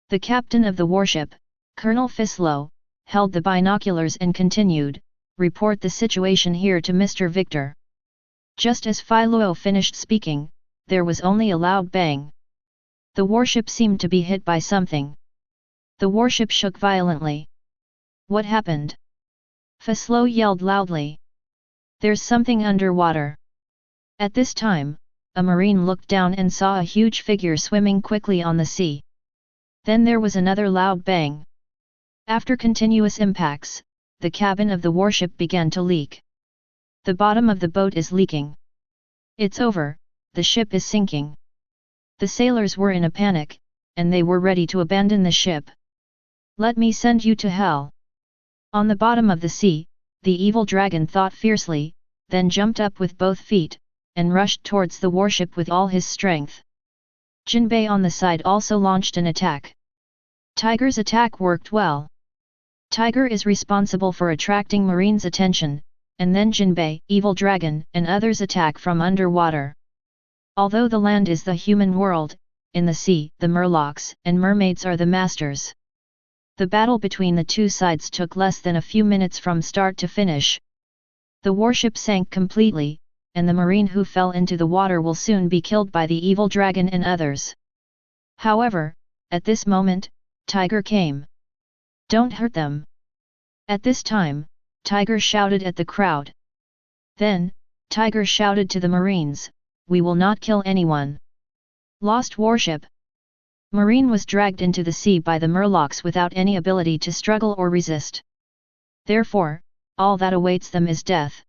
The captain of the warship, Colonel Fislow, held the binoculars and continued, report the situation here to Mr. Victor. Just as Philo finished speaking, there was only a loud bang. The warship seemed to be hit by something. The warship shook violently. What happened? Fislow yelled loudly. There's something underwater. At this time, a Marine looked down and saw a huge figure swimming quickly on the sea. Then there was another loud bang. After continuous impacts, the cabin of the warship began to leak. The bottom of the boat is leaking. It's over, the ship is sinking. The sailors were in a panic, and they were ready to abandon the ship. Let me send you to hell. On the bottom of the sea, the evil dragon thought fiercely, then jumped up with both feet, and rushed towards the warship with all his strength. Jinbei on the side also launched an attack. Tiger's attack worked well. Tiger is responsible for attracting Marine's attention, and then Jinbei, evil dragon, and others attack from underwater. Although the land is the human world, in the sea, the Murlocs and mermaids are the masters. The battle between the two sides took less than a few minutes from start to finish. The warship sank completely, and the Marine who fell into the water will soon be killed by the evil dragon and others. However, at this moment, Tiger came. Don't hurt them. At this time, Tiger shouted at the crowd. Then, Tiger shouted to the Marines, we will not kill anyone. Lost warship. Marine was dragged into the sea by the Murlocs without any ability to struggle or resist. Therefore, all that awaits them is death.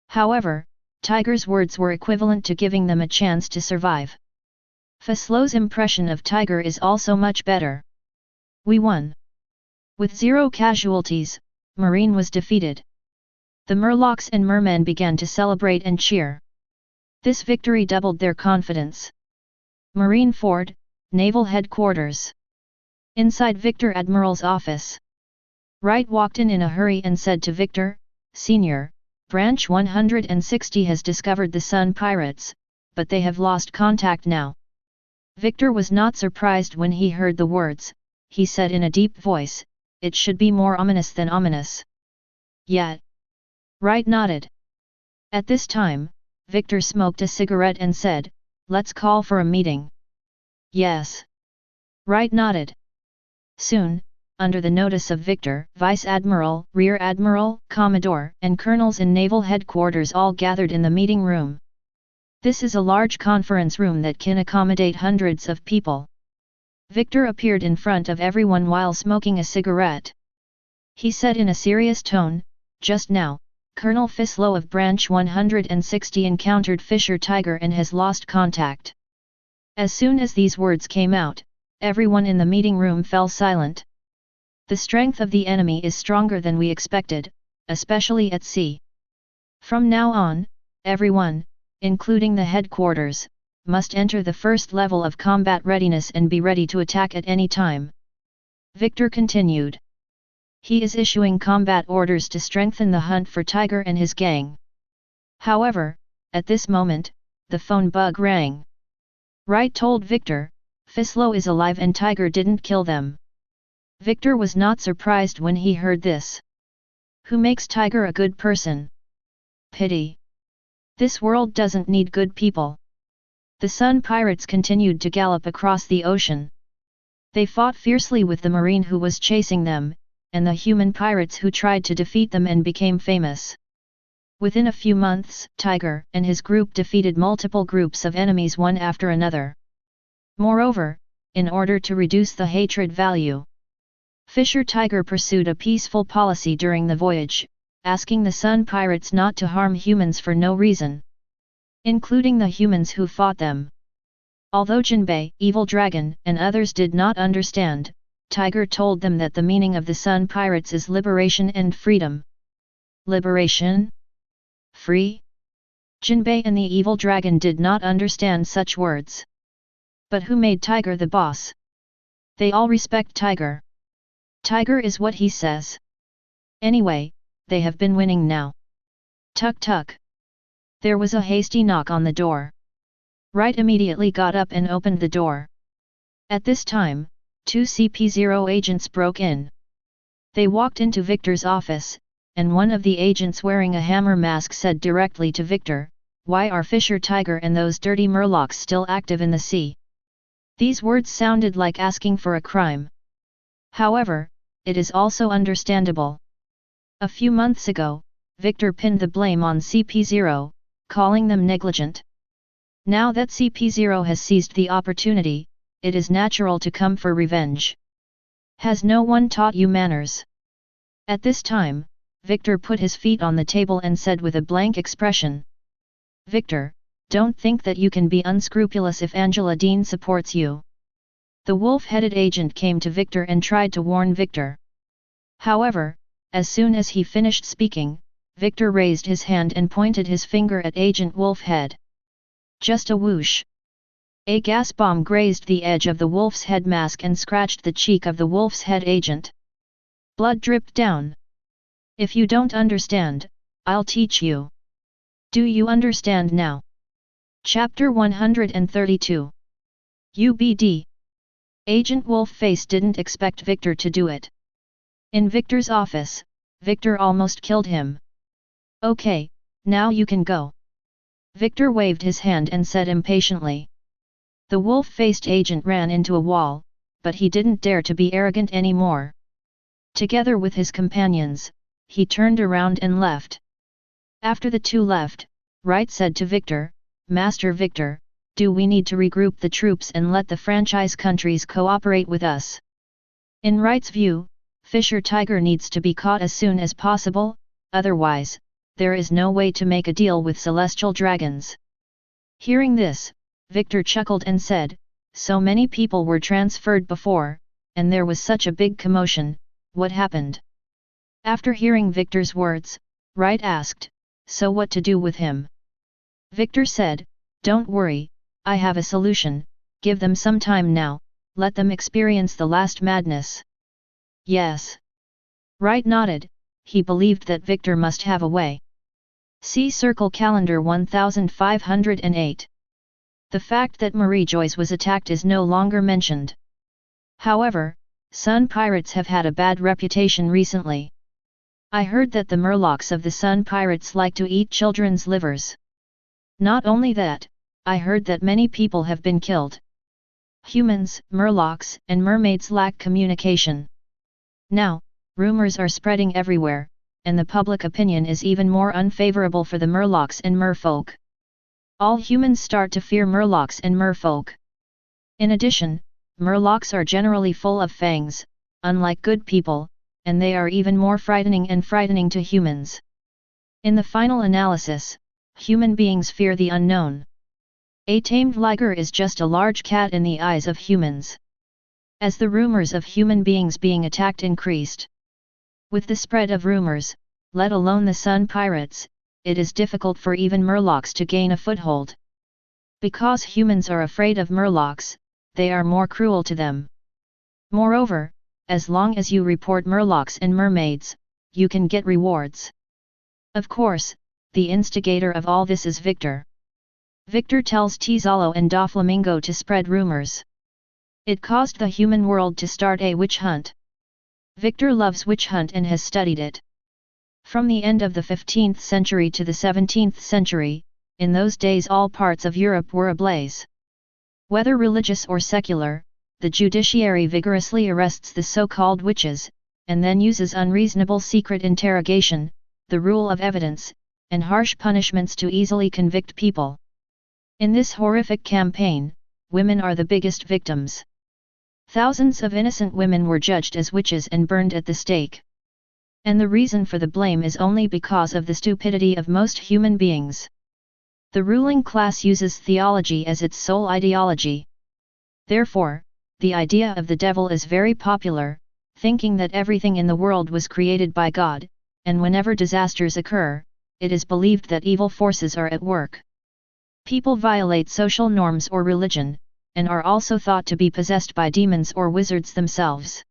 However, Tiger's words were equivalent to giving them a chance to survive. Fislow's impression of Tiger is also much better. We won. With 0 casualties, Marine was defeated. The Murlocs and mermen began to celebrate and cheer. This victory doubled their confidence. Marine Ford, Naval Headquarters. Inside Victor Admiral's office. Wright walked in a hurry and said to Victor, Senior, Branch 160 has discovered the Sun Pirates, but they have lost contact now. Victor was not surprised when he heard the words. He said in a deep voice, it should be more ominous than ominous. Yet. Wright nodded. At this time, Victor smoked a cigarette and said, let's call for a meeting. Yes. Wright nodded. Soon, under the notice of Victor, Vice Admiral, Rear Admiral, Commodore, and Colonels in Naval Headquarters all gathered in the meeting room. This is a large conference room that can accommodate hundreds of people. Victor appeared in front of everyone while smoking a cigarette. He said in a serious tone, just now, Colonel Fislow of Branch 160 encountered Fisher Tiger and has lost contact. As soon as these words came out, everyone in the meeting room fell silent. The strength of the enemy is stronger than we expected, especially at sea. From now on, everyone, including the headquarters, must enter the first level of combat readiness and be ready to attack at any time. Victor continued. He is issuing combat orders to strengthen the hunt for Tiger and his gang. However, at this moment, the phone bug rang. Wright told Victor, Fislow is alive and Tiger didn't kill them. Victor was not surprised when he heard this. Who makes Tiger a good person? Pity. This world doesn't need good people. The Sun Pirates continued to gallop across the ocean. They fought fiercely with the marine who was chasing them, and the human pirates who tried to defeat them and became famous. Within a few months, Tiger and his group defeated multiple groups of enemies one after another. Moreover, in order to reduce the hatred value, Fisher Tiger pursued a peaceful policy during the voyage, asking the Sun Pirates not to harm humans for no reason, including the humans who fought them. Although Jinbei, Evil Dragon, and others did not understand, Tiger told them that the meaning of the Sun Pirates is liberation and freedom. Liberation? Free? Jinbei and the Evil Dragon did not understand such words. But who made Tiger the boss? They all respect Tiger. Tiger is what he says. Anyway, they have been winning now. Tuk tuk. There was a hasty knock on the door. Wright immediately got up and opened the door. At this time, 2 CP0 agents broke in. They walked into Victor's office, and one of the agents wearing a hammer mask said directly to Victor, "Why are Fisher Tiger and those dirty murlocs still active in the sea?" These words sounded like asking for a crime. However, it is also understandable. A few months ago, Victor pinned the blame on CP0, calling them negligent. Now that CP0 has seized the opportunity, it is natural to come for revenge. Has no one taught you manners? At this time, Victor put his feet on the table and said with a blank expression, "Victor, don't think that you can be unscrupulous if Angela Dean supports you." The wolf-headed agent came to Victor and tried to warn Victor. However, as soon as he finished speaking, Victor raised his hand and pointed his finger at Agent Wolfhead. Just a whoosh. A gas bomb grazed the edge of the wolf's head mask and scratched the cheek of the wolf's head agent. Blood dripped down. "If you don't understand, I'll teach you. Do you understand now?" Chapter 132. UBD. Agent Wolfface didn't expect Victor to do it. In Victor's office, Victor almost killed him. "Okay, now you can go." Victor waved his hand and said impatiently. The wolf-faced agent ran into a wall, but he didn't dare to be arrogant anymore. Together with his companions, he turned around and left. After the two left, Wright said to Victor, "Master Victor, do we need to regroup the troops and let the franchise countries cooperate with us?" In Wright's view, Fisher Tiger needs to be caught as soon as possible, otherwise, there is no way to make a deal with celestial dragons. Hearing this, Victor chuckled and said, "So many people were transferred before, and there was such a big commotion, what happened?" After hearing Victor's words, Wright asked, "So what to do with him?" Victor said, "Don't worry, I have a solution, give them some time now, let them experience the last madness." Yes. Wright nodded, he believed that Victor must have a way. See Circle Calendar 1508. The fact that Marie Joyce was attacked is no longer mentioned. However, Sun Pirates have had a bad reputation recently. I heard that the murlocs of the Sun Pirates like to eat children's livers. Not only that, I heard that many people have been killed. Humans, murlocs, and mermaids lack communication. Now, rumors are spreading everywhere, and the public opinion is even more unfavorable for the murlocs and merfolk. All humans start to fear murlocs and merfolk. In addition, murlocs are generally full of fangs, unlike good people, and they are even more frightening to humans. In the final analysis, human beings fear the unknown. A tamed liger is just a large cat in the eyes of humans. As the rumors of human beings being attacked increased. With the spread of rumors, let alone the Sun Pirates, it is difficult for even murlocs to gain a foothold. Because humans are afraid of murlocs, they are more cruel to them. Moreover, as long as you report murlocs and mermaids, you can get rewards. Of course, the instigator of all this is Victor. Victor tells Tizalo and Doflamingo to spread rumors. It caused the human world to start a witch hunt. Victor loves witch hunt and has studied it. From the end of the 15th century to the 17th century, in those days all parts of Europe were ablaze. Whether religious or secular, the judiciary vigorously arrests the so-called witches, and then uses unreasonable secret interrogation, the rule of evidence, and harsh punishments to easily convict people. In this horrific campaign, women are the biggest victims. Thousands of innocent women were judged as witches and burned at the stake. And the reason for the blame is only because of the stupidity of most human beings. The ruling class uses theology as its sole ideology. Therefore, the idea of the devil is very popular, thinking that everything in the world was created by God, and whenever disasters occur, it is believed that evil forces are at work. People violate social norms or religion, and are also thought to be possessed by demons or wizards themselves.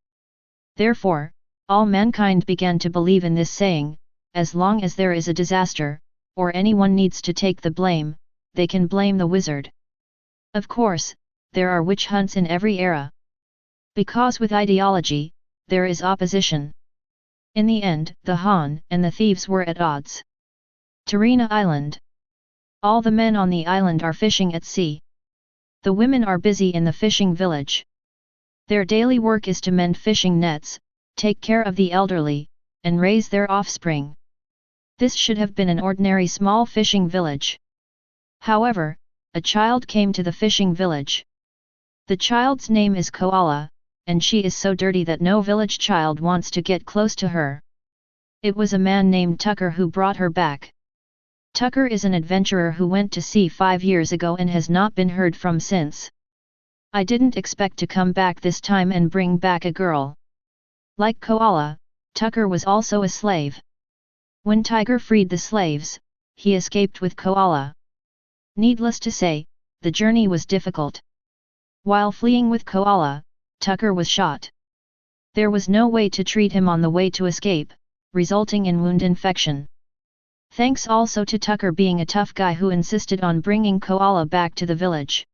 Therefore, all mankind began to believe in this saying, as long as there is a disaster, or anyone needs to take the blame, they can blame the wizard. Of course, there are witch hunts in every era. Because with ideology, there is opposition. In the end, the Han and the thieves were at odds. Tarina Island. All the men on the island are fishing at sea. The women are busy in the fishing village. Their daily work is to mend fishing nets, take care of the elderly, and raise their offspring. This should have been an ordinary small fishing village. However, a child came to the fishing village. The child's name is Koala, and she is so dirty that no village child wants to get close to her. It was a man named Tucker who brought her back. Tucker is an adventurer who went to sea 5 years ago and has not been heard from since. I didn't expect to come back this time and bring back a girl. Like Koala, Tucker was also a slave. When Tiger freed the slaves, he escaped with Koala. Needless to say, the journey was difficult. While fleeing with Koala, Tucker was shot. There was no way to treat him on the way to escape, resulting in wound infection. Thanks also to Tucker being a tough guy who insisted on bringing Koala back to the village.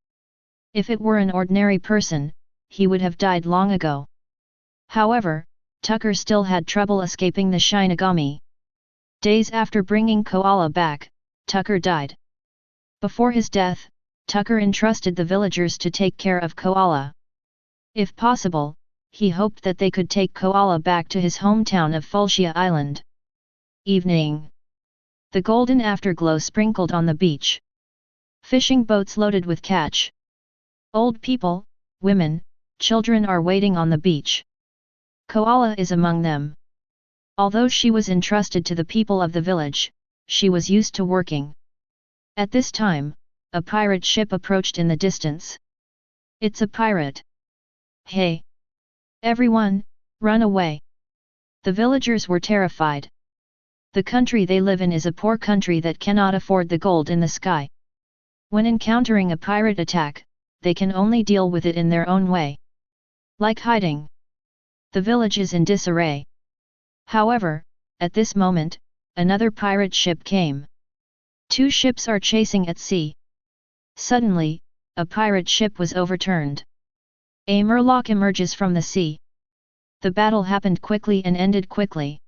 If it were an ordinary person, he would have died long ago. However, Tucker still had trouble escaping the Shinigami. Days after bringing Koala back, Tucker died. Before his death, Tucker entrusted the villagers to take care of Koala. If possible, he hoped that they could take Koala back to his hometown of Fulcia Island. Evening. The golden afterglow sprinkled on the beach. Fishing boats loaded with catch. Old people, women, children are waiting on the beach. Koala is among them. Although she was entrusted to the people of the village, she was used to working. At this time, a pirate ship approached in the distance. It's a pirate. Hey! Everyone, run away! The villagers were terrified. The country they live in is a poor country that cannot afford the gold in the sky. When encountering a pirate attack, they can only deal with it in their own way. Like hiding. The village is in disarray. However, at this moment, another pirate ship came. 2 ships are chasing at sea. Suddenly, a pirate ship was overturned. A murloc emerges from the sea. The battle happened quickly and ended quickly.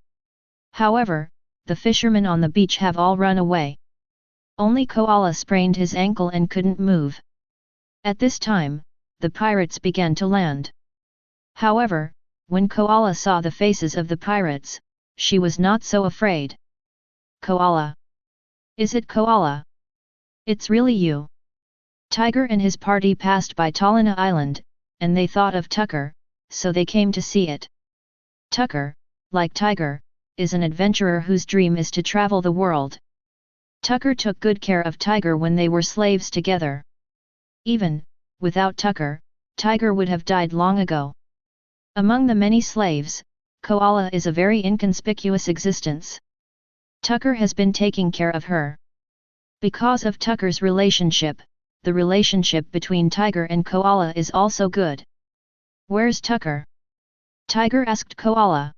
However, the fishermen on the beach have all run away. Only Koala sprained his ankle and couldn't move. At this time, the pirates began to land. However, when Koala saw the faces of the pirates, she was not so afraid. Koala. Is it Koala? It's really you. Tiger and his party passed by Talina Island, and they thought of Tucker, so they came to see it. Tucker, like Tiger, is an adventurer whose dream is to travel the world. Tucker took good care of Tiger when they were slaves together. Even, without Tucker, Tiger would have died long ago. Among the many slaves, Koala is a very inconspicuous existence. Tucker has been taking care of her. Because of Tucker's relationship, the relationship between Tiger and Koala is also good. Where's Tucker? Tiger asked Koala.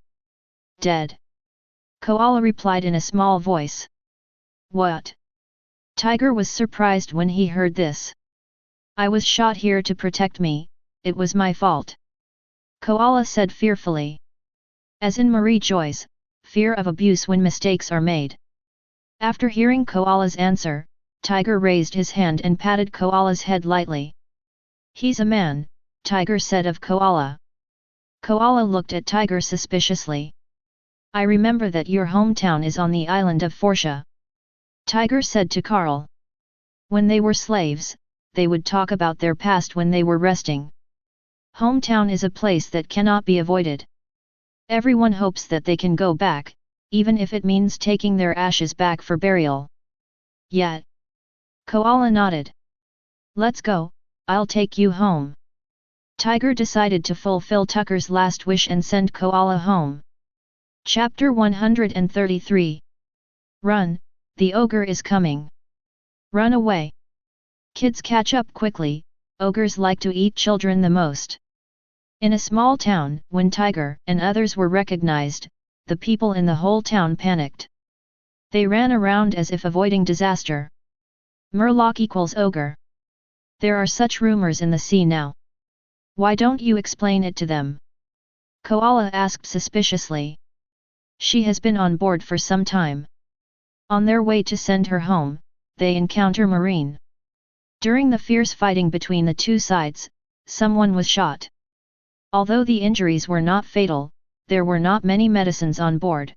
Dead. Koala replied in a small voice. What? Tiger was surprised when he heard this. I was shot here to protect me, it was my fault. Koala said fearfully. As in Marie Joyce, fear of abuse when mistakes are made. After hearing Koala's answer, Tiger raised his hand and patted Koala's head lightly. He's a man, Tiger said of Koala. Koala looked at Tiger suspiciously. I remember that your hometown is on the island of Forsha. Tiger said to Carl. When they were slaves, they would talk about their past when they were resting. Hometown is a place that cannot be avoided. Everyone hopes that they can go back, even if it means taking their ashes back for burial. Yet. Koala nodded. Let's go, I'll take you home. Tiger decided to fulfill Tucker's last wish and send Koala home. Chapter 133. Run, the ogre is coming. Run away. Kids catch up quickly, ogres like to eat children the most. In a small town, when Tiger and others were recognized, the people in the whole town panicked. They ran around as if avoiding disaster. Murloc equals ogre. There are such rumors in the sea now. Why don't you explain it to them? Koala asked suspiciously. She has been on board for some time. On their way to send her home, they encounter Marine. During the fierce fighting between the two sides, someone was shot. Although the injuries were not fatal, there were not many medicines on board.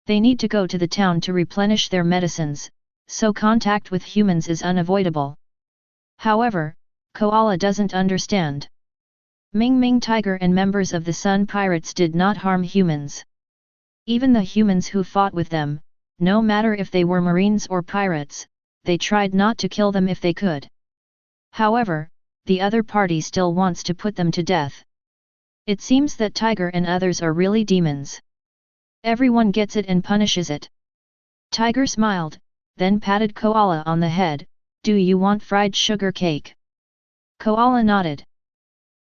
They need to go to the town to replenish their medicines, so contact with humans is unavoidable. However, Koala doesn't understand. Ming Ming Tiger and members of the Sun Pirates did not harm humans. Even the humans who fought with them, no matter if they were Marines or pirates, they tried not to kill them if they could. However, the other party still wants to put them to death. It seems that Tiger and others are really demons. Everyone gets it and punishes it. Tiger smiled, then patted Koala on the head. Do you want fried sugar cake? Koala nodded.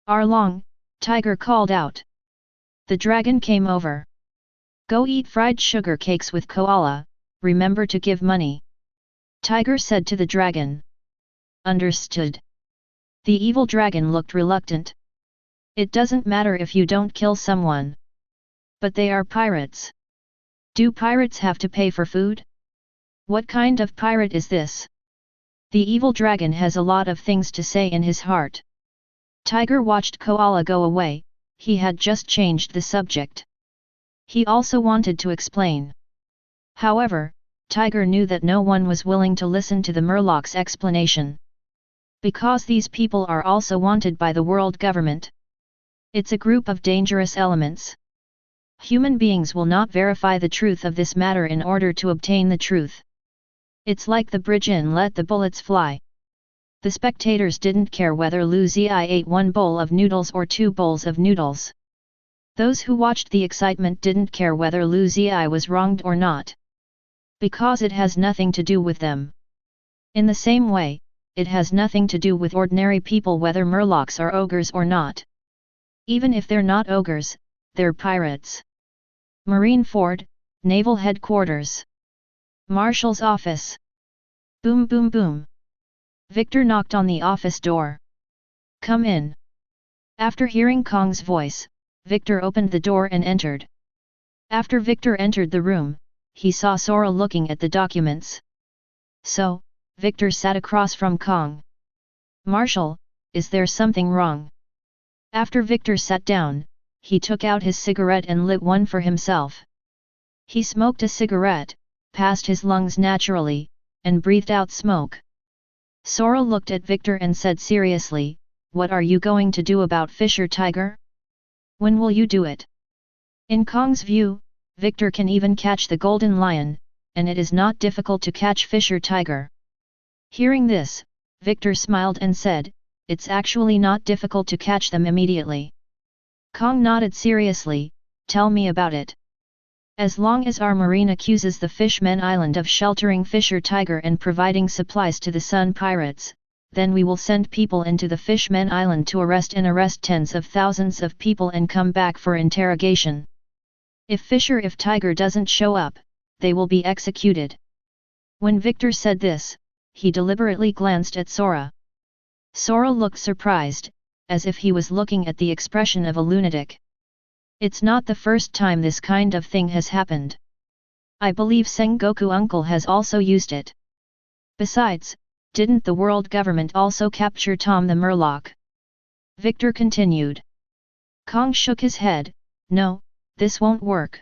Arlong, Tiger called out. The dragon came over. Go eat fried sugar cakes with Koala, remember to give money. Tiger said to the dragon. Understood. The evil dragon looked reluctant. It doesn't matter if you don't kill someone. But they are pirates. Do pirates have to pay for food? What kind of pirate is this? The evil dragon has a lot of things to say in his heart. Tiger watched Koala go away, he had just changed the subject. He also wanted to explain. However, Tiger knew that no one was willing to listen to the Murloc's explanation. Because these people are also wanted by the world government. It's a group of dangerous elements. Human beings will not verify the truth of this matter in order to obtain the truth. It's like the bridge in Let the Bullets Fly. The spectators didn't care whether Lu Zi ate 1 bowl of noodles or 2 bowls of noodles. Those who watched the excitement didn't care whether Lu Zi was wronged or not. Because it has nothing to do with them. In the same way, it has nothing to do with ordinary people whether Murlocs are ogres or not. Even if they're not ogres, they're pirates. Marine Ford, Naval Headquarters. Marshal's office. Boom boom boom. Victor knocked on the office door. Come in. After hearing Kong's voice, Victor opened the door and entered. After Victor entered the room, he saw Sora looking at the documents. So, Victor sat across from Kong. Marshal, is there something wrong? After Victor sat down, he took out his cigarette and lit one for himself. He smoked a cigarette, passed his lungs naturally, and breathed out smoke. Sora looked at Victor and said seriously, what are you going to do about Fisher Tiger? When will you do it? In Kong's view, Victor can even catch the golden lion, and it is not difficult to catch Fisher Tiger. Hearing this, Victor smiled and said, it's actually not difficult to catch them immediately. Kong nodded seriously, tell me about it. As long as our marine accuses the Fishmen Island of sheltering Fisher Tiger and providing supplies to the Sun Pirates, then we will send people into the Fishmen Island to arrest tens of thousands of people and come back for interrogation. If Tiger doesn't show up, they will be executed. When Victor said this, he deliberately glanced at Sora. Sora looked surprised, as if he was looking at the expression of a lunatic. It's not the first time this kind of thing has happened. I believe Sengoku uncle has also used it. Besides, didn't the world government also capture Tom the Murloc? Victor continued. Kong shook his head. No, this won't work.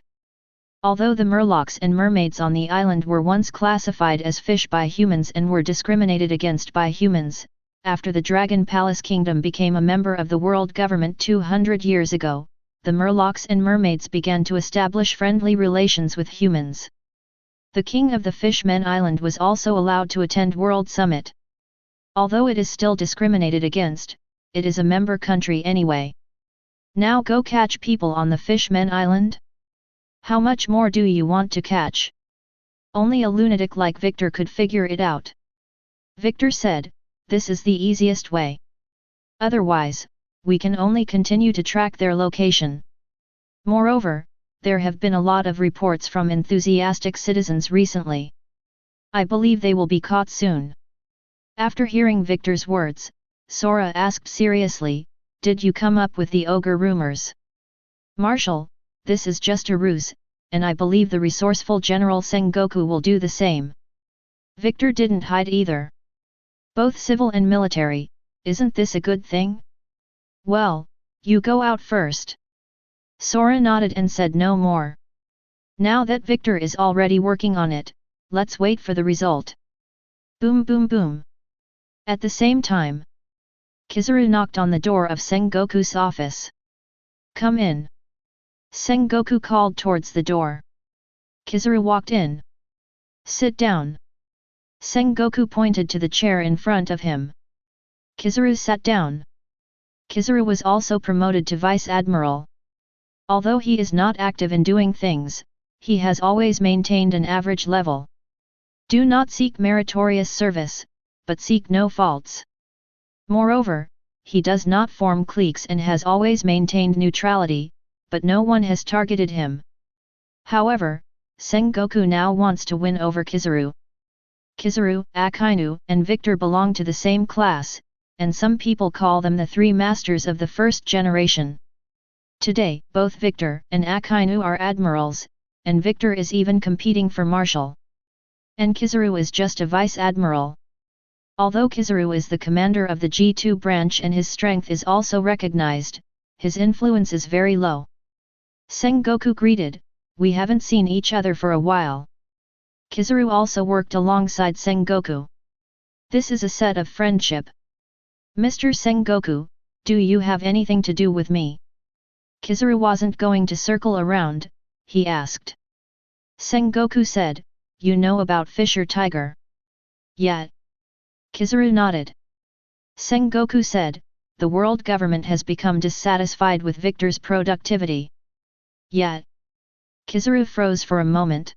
Although the Murlocs and mermaids on the island were once classified as fish by humans and were discriminated against by humans, after the Dragon Palace Kingdom became a member of the world government 200 years ago, the Murlocs and mermaids began to establish friendly relations with humans. The king of the Fishmen Island was also allowed to attend World Summit. Although it is still discriminated against, it is a member country anyway. Now go catch people on the Fishmen Island? How much more do you want to catch? Only a lunatic like Victor could figure it out. Victor said, this is the easiest way. Otherwise, we can only continue to track their location. Moreover, there have been a lot of reports from enthusiastic citizens recently. I believe they will be caught soon. After hearing Victor's words, Sora asked seriously, did you come up with the ogre rumors? Marshal, this is just a ruse, and I believe the resourceful General Sengoku will do the same. Victor didn't hide either. Both civil and military, isn't this a good thing? Well, you go out first. Sora nodded and said no more. Now that Victor is already working on it, let's wait for the result. Boom boom boom. At the same time, Kizaru knocked on the door of Sengoku's office. Come in. Sengoku called towards the door. Kizaru walked in. Sit down. Sengoku pointed to the chair in front of him. Kizaru sat down. Kizaru was also promoted to Vice Admiral. Although he is not active in doing things, he has always maintained an average level. Do not seek meritorious service, but seek no faults. Moreover, he does not form cliques and has always maintained neutrality, but no one has targeted him. However, Sengoku now wants to win over Kizaru. Kizaru, Akainu, and Victor belong to the same class, and some people call them the three masters of the first generation. Today, both Victor and Akainu are admirals, and Victor is even competing for marshal. And Kizaru is just a vice admiral. Although Kizaru is the commander of the G2 branch and his strength is also recognized, his influence is very low. Sengoku greeted, we haven't seen each other for a while. Kizaru also worked alongside Sengoku. This is a set of friendship. Mr. Sengoku, do you have anything to do with me? Kizaru wasn't going to circle around, he asked. Sengoku said, you know about Fisher Tiger? Yeah. Kizaru nodded. Sengoku said, the world government has become dissatisfied with Victor's productivity. Yeah. Kizaru froze for a moment.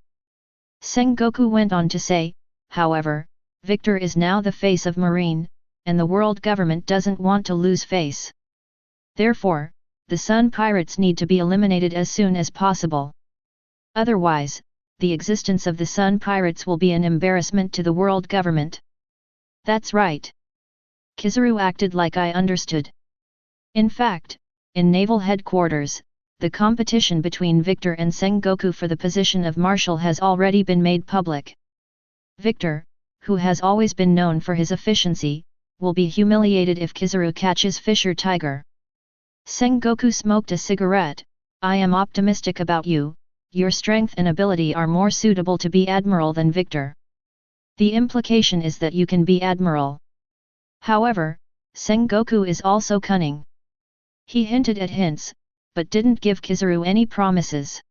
Sengoku went on to say, however, Victor is now the face of Marine, and the world government doesn't want to lose face. Therefore, the Sun Pirates need to be eliminated as soon as possible. Otherwise, the existence of the Sun Pirates will be an embarrassment to the world government. That's right. Kizaru acted like I understood. In fact, in naval headquarters, the competition between Victor and Sengoku for the position of marshal has already been made public. Victor, who has always been known for his efficiency, will be humiliated if Kizaru catches Fisher Tiger. Sengoku smoked a cigarette. I am optimistic about you, your strength and ability are more suitable to be admiral than Victor. The implication is that you can be admiral. However, Sengoku is also cunning. He hinted at hints, but didn't give Kizaru any promises.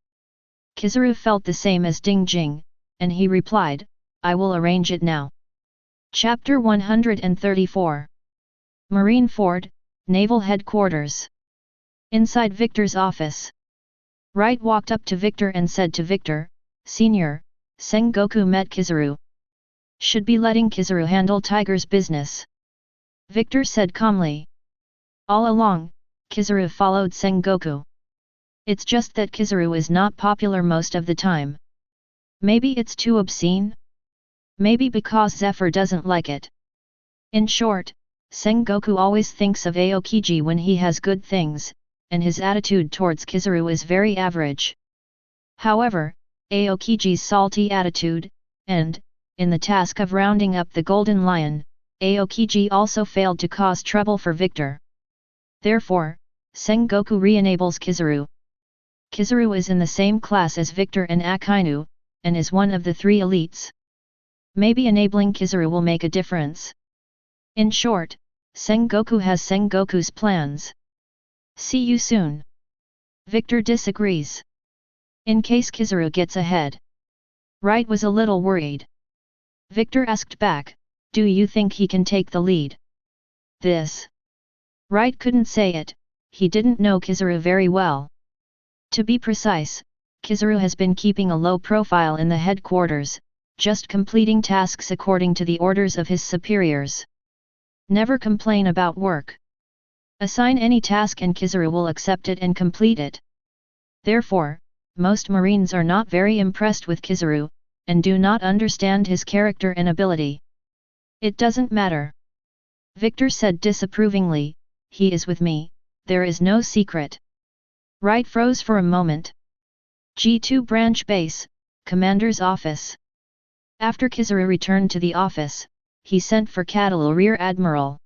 Kizaru felt the same as Ding Jing, and he replied, I will arrange it now. Chapter 134 Marine Ford, Naval Headquarters. Inside Victor's office. Wright walked up to Victor and said to Victor, Senior, Sengoku met Kizaru. Should be letting Kizaru handle Tiger's business. Victor said calmly. All along, Kizaru followed Sengoku. It's just that Kizaru is not popular most of the time. Maybe it's too obscene? Maybe because Zephyr doesn't like it. In short, Sengoku always thinks of Aokiji when he has good things, and his attitude towards Kizaru is very average. However, Aokiji's salty attitude, and, in the task of rounding up the Golden Lion, Aokiji also failed to cause trouble for Victor. Therefore, Sengoku re-enables Kizaru. Kizaru is in the same class as Victor and Akainu, and is one of the 3 elites. Maybe enabling Kizaru will make a difference. In short, Sengoku has Sengoku's plans. See you soon. Victor disagrees. In case Kizaru gets ahead. Wright was a little worried. Victor asked back, do you think he can take the lead? This. Wright couldn't say it, he didn't know Kizaru very well. To be precise, Kizaru has been keeping a low profile in the headquarters, just completing tasks according to the orders of his superiors. Never complain about work. Assign any task and Kizaru will accept it and complete it. Therefore, most Marines are not very impressed with Kizaru, and do not understand his character and ability. It doesn't matter. Victor said disapprovingly, he is with me, there is no secret. Wright froze for a moment. G2 Branch Base, Commander's Office. After Kizaru returned to the office, he sent for Catalu Rear Admiral.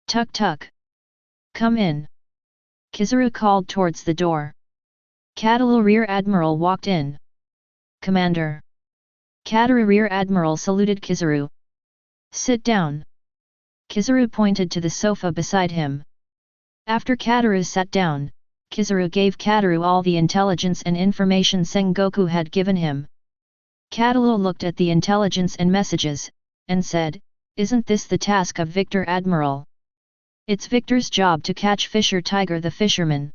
Tuk tuk. Come in. Kizaru called towards the door. Catalu Rear Admiral walked in. Commander. Catalu Rear Admiral saluted Kizaru. Sit down. Kizaru pointed to the sofa beside him. After Catalu sat down, Kizaru gave Catalu all the intelligence and information Sengoku had given him. Catalu looked at the intelligence and messages, and said, isn't this the task of Victor Admiral? It's Victor's job to catch Fisher Tiger the fisherman.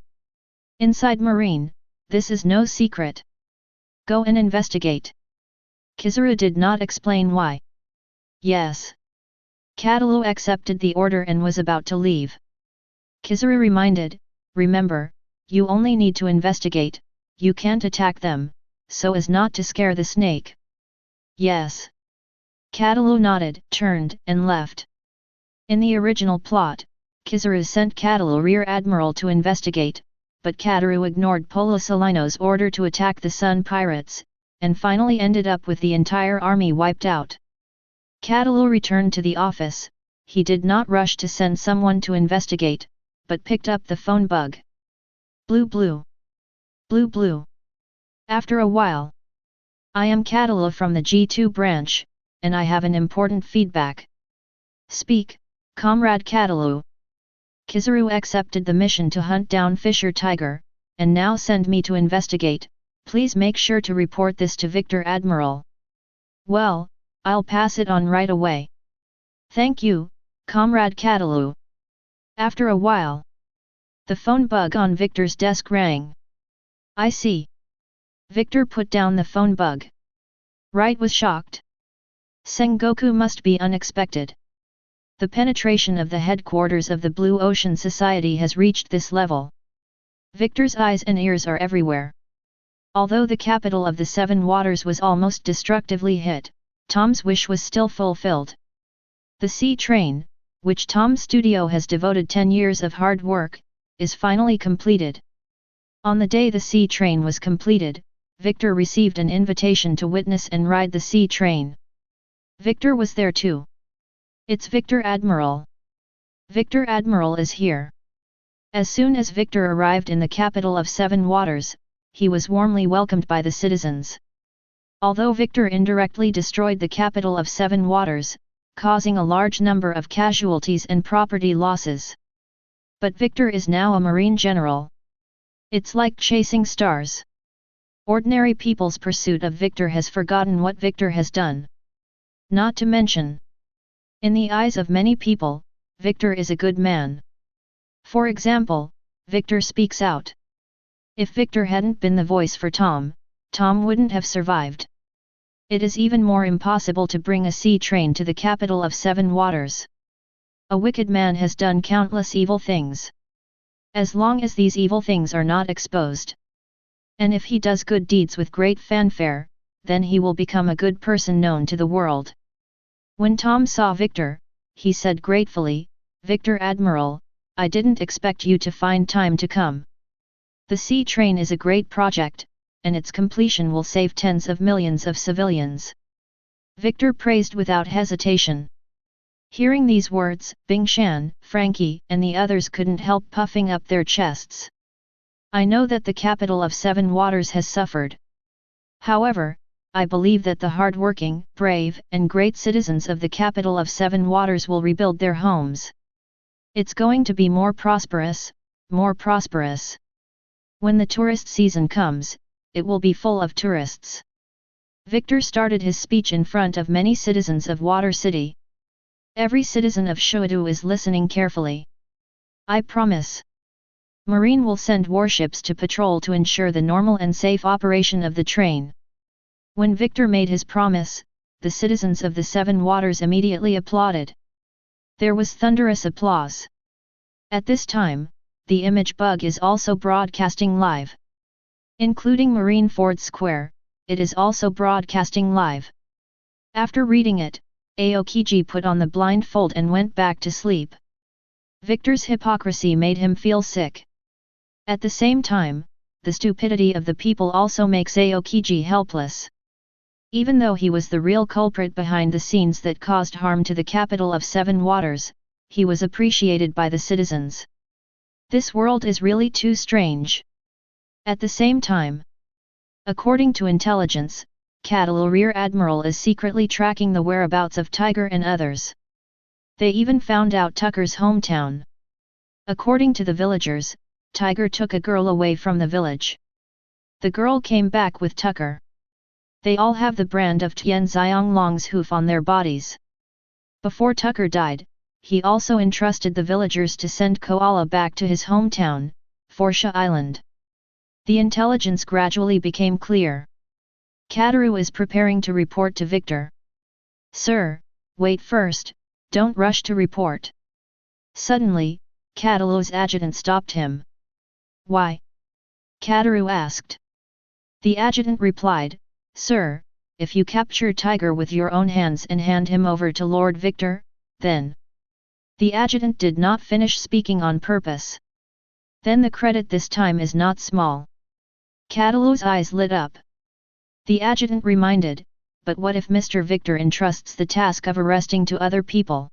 Inside Marine, this is no secret. Go and investigate. Kizaru did not explain why. Yes. Catalu accepted the order and was about to leave. Kizaru reminded, remember, you only need to investigate, you can't attack them, so as not to scare the snake. Yes. Catalu nodded, turned, and left. In the original plot, Kizaru sent Catalu Rear Admiral to investigate, but Catalu ignored Polisalino's order to attack the Sun Pirates, and finally ended up with the entire army wiped out. Catalu returned to the office, he did not rush to send someone to investigate, but picked up the phone bug. Blue blue. Blue blue. After a while. I am Catalu from the G2 branch, and I have an important feedback. Speak, Comrade Catalu. Kizaru accepted the mission to hunt down Fisher Tiger, and now send me to investigate, please make sure to report this to Victor Admiral. Well, I'll pass it on right away. Thank you, Comrade Catalu. After a while, the phone bug on Victor's desk rang. I see. Victor put down the phone bug. Wright was shocked. Sengoku must be unexpected. The penetration of the headquarters of the Blue Ocean Society has reached this level. Victor's eyes and ears are everywhere. Although the capital of the Seven Waters was almost destructively hit, Tom's wish was still fulfilled. The sea train, which Tom's studio has devoted 10 years of hard work, is finally completed. On the day the sea train was completed, Victor received an invitation to witness and ride the sea train. Victor was there too. It's Victor Admiral. Victor Admiral is here. As soon as Victor arrived in the capital of Seven Waters, he was warmly welcomed by the citizens. Although Victor indirectly destroyed the capital of Seven Waters, causing a large number of casualties and property losses. But Victor is now a Marine general. It's like chasing stars. Ordinary people's pursuit of Victor has forgotten what Victor has done. Not to mention, in the eyes of many people, Victor is a good man. For example, Victor speaks out. If Victor hadn't been the voice for Tom, Tom wouldn't have survived. It is even more impossible to bring a sea train to the capital of Seven Waters. A wicked man has done countless evil things. As long as these evil things are not exposed, and if he does good deeds with great fanfare, then he will become a good person known to the world. When Tom saw Victor, he said gratefully, Victor Admiral, I didn't expect you to find time to come. The sea train is a great project, and its completion will save tens of millions of civilians. Victor praised without hesitation. Hearing these words, Bingshan, Frankie, and the others couldn't help puffing up their chests. I know that the capital of Seven Waters has suffered. However, I believe that the hard-working, brave, and great citizens of the capital of Seven Waters will rebuild their homes. It's going to be more prosperous, more prosperous. When the tourist season comes, it will be full of tourists. Victor started his speech in front of many citizens of Water City. Every citizen of Shuadu is listening carefully. I promise. Marine will send warships to patrol to ensure the normal and safe operation of the train. When Victor made his promise, the citizens of the Seven Waters immediately applauded. There was thunderous applause. At this time, the image bug is also broadcasting live. Including Marine Ford Square, it is also broadcasting live. After reading it, Aokiji put on the blindfold and went back to sleep. Victor's hypocrisy made him feel sick. At the same time, the stupidity of the people also makes Aokiji helpless. Even though he was the real culprit behind the scenes that caused harm to the capital of Seven Waters, he was appreciated by the citizens. This world is really too strange. At the same time, according to intelligence, Catalu Rear Admiral is secretly tracking the whereabouts of Tiger and others. They even found out Tucker's hometown. According to the villagers, Tiger took a girl away from the village. The girl came back with Tucker. They all have the brand of Tian Xianglong's hoof on their bodies. Before Tucker died, he also entrusted the villagers to send Koala back to his hometown, Forsha Island. The intelligence gradually became clear. Kataru is preparing to report to Victor. Sir, wait first, don't rush to report. Suddenly, Katalu's adjutant stopped him. Why? Kataru asked. The adjutant replied, Sir, if you capture Tiger with your own hands and hand him over to Lord Victor, then... The adjutant did not finish speaking on purpose. Then the credit this time is not small. Katalu's eyes lit up. The adjutant reminded, but what if Mr. Victor entrusts the task of arresting to other people?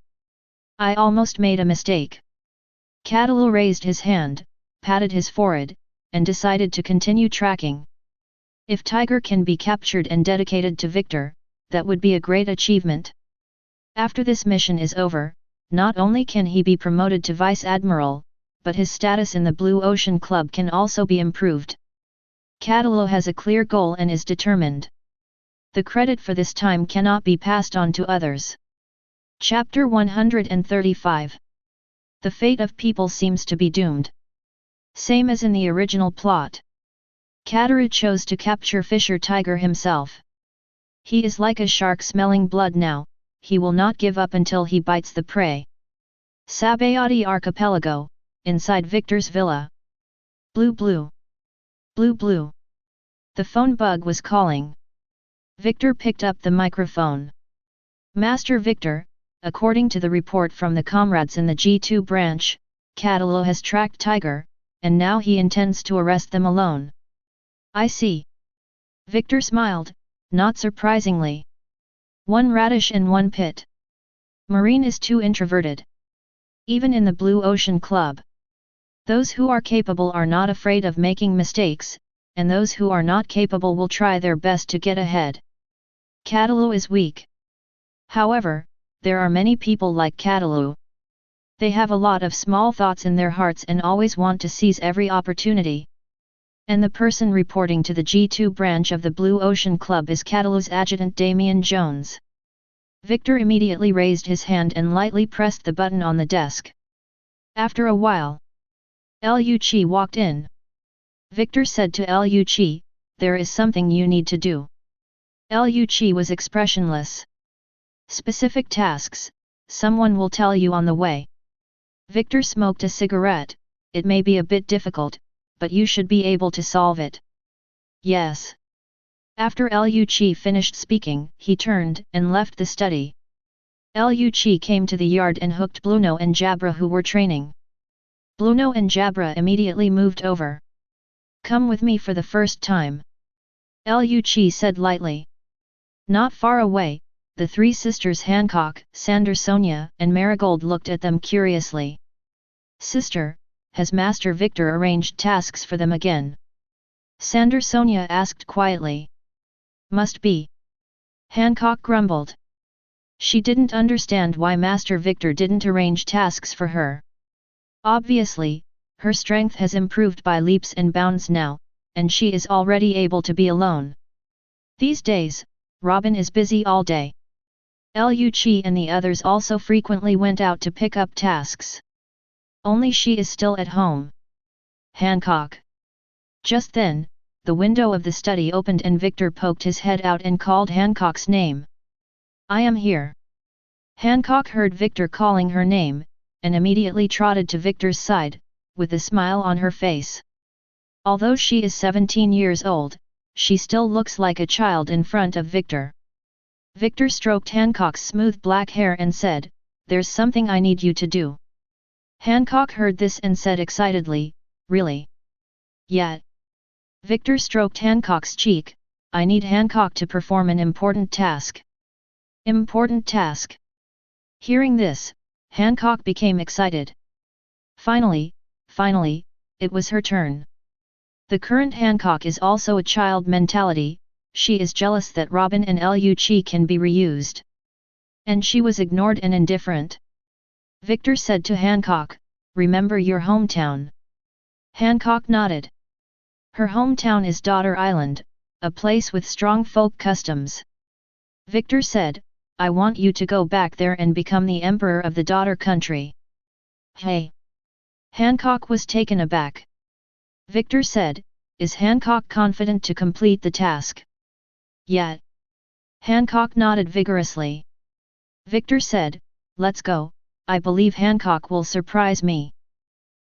I almost made a mistake. Katalu raised his hand, patted his forehead, and decided to continue tracking. If Tiger can be captured and dedicated to Victor, that would be a great achievement. After this mission is over, not only can he be promoted to Vice Admiral, but his status in the Blue Ocean Club can also be improved. Katalu has a clear goal and is determined. The credit for this time cannot be passed on to others. Chapter 135. The fate of people seems to be doomed. Same as in the original plot. Kataru chose to capture Fisher Tiger himself. He is like a shark smelling blood now, he will not give up until he bites the prey. Sabayati Archipelago, inside Victor's villa. Blue blue. Blue blue. The phone bug was calling. Victor picked up the microphone. Master Victor, according to the report from the comrades in the G2 branch, Katalu has tracked Tiger, and now he intends to arrest them alone. I see. Victor smiled, not surprisingly. One radish and one pit. Marine is too introverted. Even in the Blue Ocean Club. Those who are capable are not afraid of making mistakes, and those who are not capable will try their best to get ahead. Katalu is weak. However, there are many people like Katalu. They have a lot of small thoughts in their hearts and always want to seize every opportunity. And the person reporting to the G2 branch of the Blue Ocean Club is Katalu's adjutant Damian Jones. Victor immediately raised his hand and lightly pressed the button on the desk. After a while, Liu Qi walked in. Victor said to Liu Qi, there is something you need to do. Liu Qi was expressionless. Specific tasks, someone will tell you on the way. Victor smoked a cigarette, it may be a bit difficult, but you should be able to solve it. Yes. After Liu Qi finished speaking, he turned and left the study. Liu Qi came to the yard and hooked Bluno and Jabra who were training. Bluno and Jabra immediately moved over. Come with me for the first time. Liu Qi said lightly. Not far away, the three sisters Hancock, Sander Sonia, and Marigold looked at them curiously. Sister, has Master Victor arranged tasks for them again? Sander Sonia asked quietly. Must be. Hancock grumbled. She didn't understand why Master Victor didn't arrange tasks for her. Obviously, her strength has improved by leaps and bounds now, and she is already able to be alone. These days, Robin is busy all day. Liu Qi and the others also frequently went out to pick up tasks. Only she is still at home. Hancock. Just then, the window of the study opened and Victor poked his head out and called Hancock's name. I am here. Hancock heard Victor calling her name, and immediately trotted to Victor's side, with a smile on her face. Although she is 17 years old, she still looks like a child in front of Victor. Victor stroked Hancock's smooth black hair and said, "There's something I need you to do." Hancock heard this and said excitedly, "Really?" "Yeah." Victor stroked Hancock's cheek, "I need Hancock to perform an important task." Important task? Hearing this, Hancock became excited. Finally, it was her turn. The current Hancock is also a child mentality. She is jealous that Robin and Liu Qi can be reused. And she was ignored and indifferent. Victor said to Hancock, "Remember your hometown." Hancock nodded. Her hometown is Daughter Island, a place with strong folk customs. Victor said, "I want you to go back there and become the emperor of the daughter country." Hey! Hancock was taken aback. Victor said, "Is Hancock confident to complete the task?" "Yeah." Hancock nodded vigorously. Victor said, "Let's go, I believe Hancock will surprise me."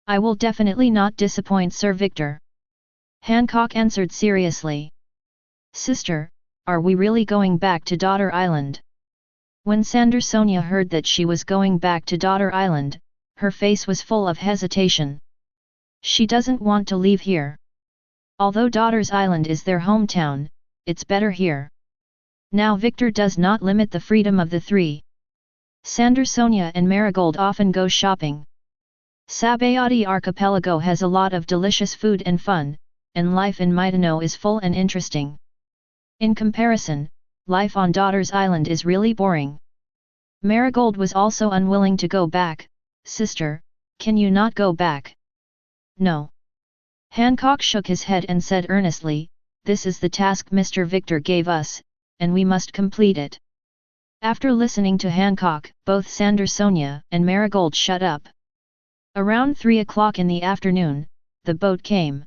"I will definitely not disappoint Sir Victor." Hancock answered seriously. "Sister, are we really going back to Daughter Island?" When Sander Sonia heard that she was going back to Daughter Island, her face was full of hesitation. She doesn't want to leave here. Although Daughter's Island is their hometown, it's better here. Now Victor does not limit the freedom of the three. Sander Sonia and Marigold often go shopping. Sabayati archipelago has a lot of delicious food and fun, and life in Mitano is full and interesting. In comparison, life on Daughter's Island is really boring. Marigold was also unwilling to go back. "Sister, can you not go back?" "No." Hancock shook his head and said earnestly, "This is the task Mr. Victor gave us, and we must complete it." After listening to Hancock, both Sander Sonia and Marigold shut up. Around 3 o'clock in the afternoon, the boat came.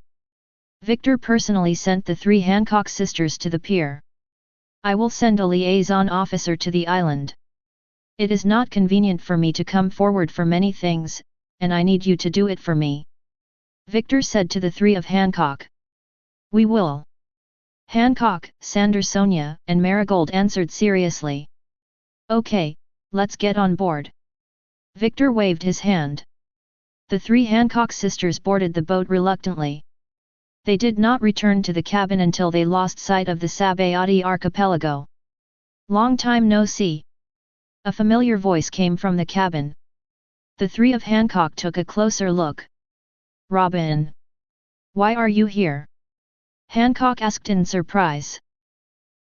Victor personally sent the three Hancock sisters to the pier. "I will send a liaison officer to the island. It is not convenient for me to come forward for many things, and I need you to do it for me," Victor said to the three of Hancock. "We will." Hancock, Sander Sonia, and Marigold answered seriously. "Okay, let's get on board." Victor waved his hand. The three Hancock sisters boarded the boat reluctantly. They did not return to the cabin until they lost sight of the Sabayati archipelago. "Long time no see." A familiar voice came from the cabin. The three of Hancock took a closer look. "Robin! Why are you here?" Hancock asked in surprise.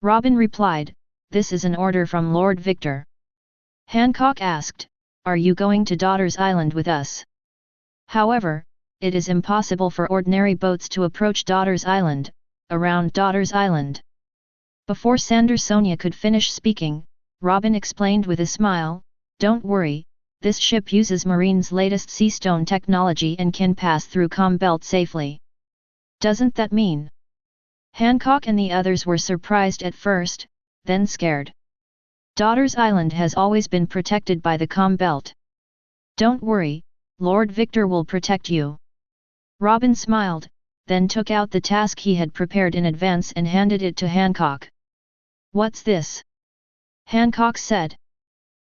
Robin replied, "This is an order from Lord Victor." Hancock asked, "Are you going to Daughter's Island with us?" However, it is impossible for ordinary boats to approach Daughter's Island, around Daughter's Island. Before Sander Sonia could finish speaking, Robin explained with a smile, "Don't worry, this ship uses Marine's latest seastone technology and can pass through Com Belt safely." "Doesn't that mean?" Hancock and the others were surprised at first, then scared. Daughter's Island has always been protected by the Com Belt. "Don't worry, Lord Victor will protect you." Robin smiled, then took out the task he had prepared in advance and handed it to Hancock. "What's this?" Hancock said.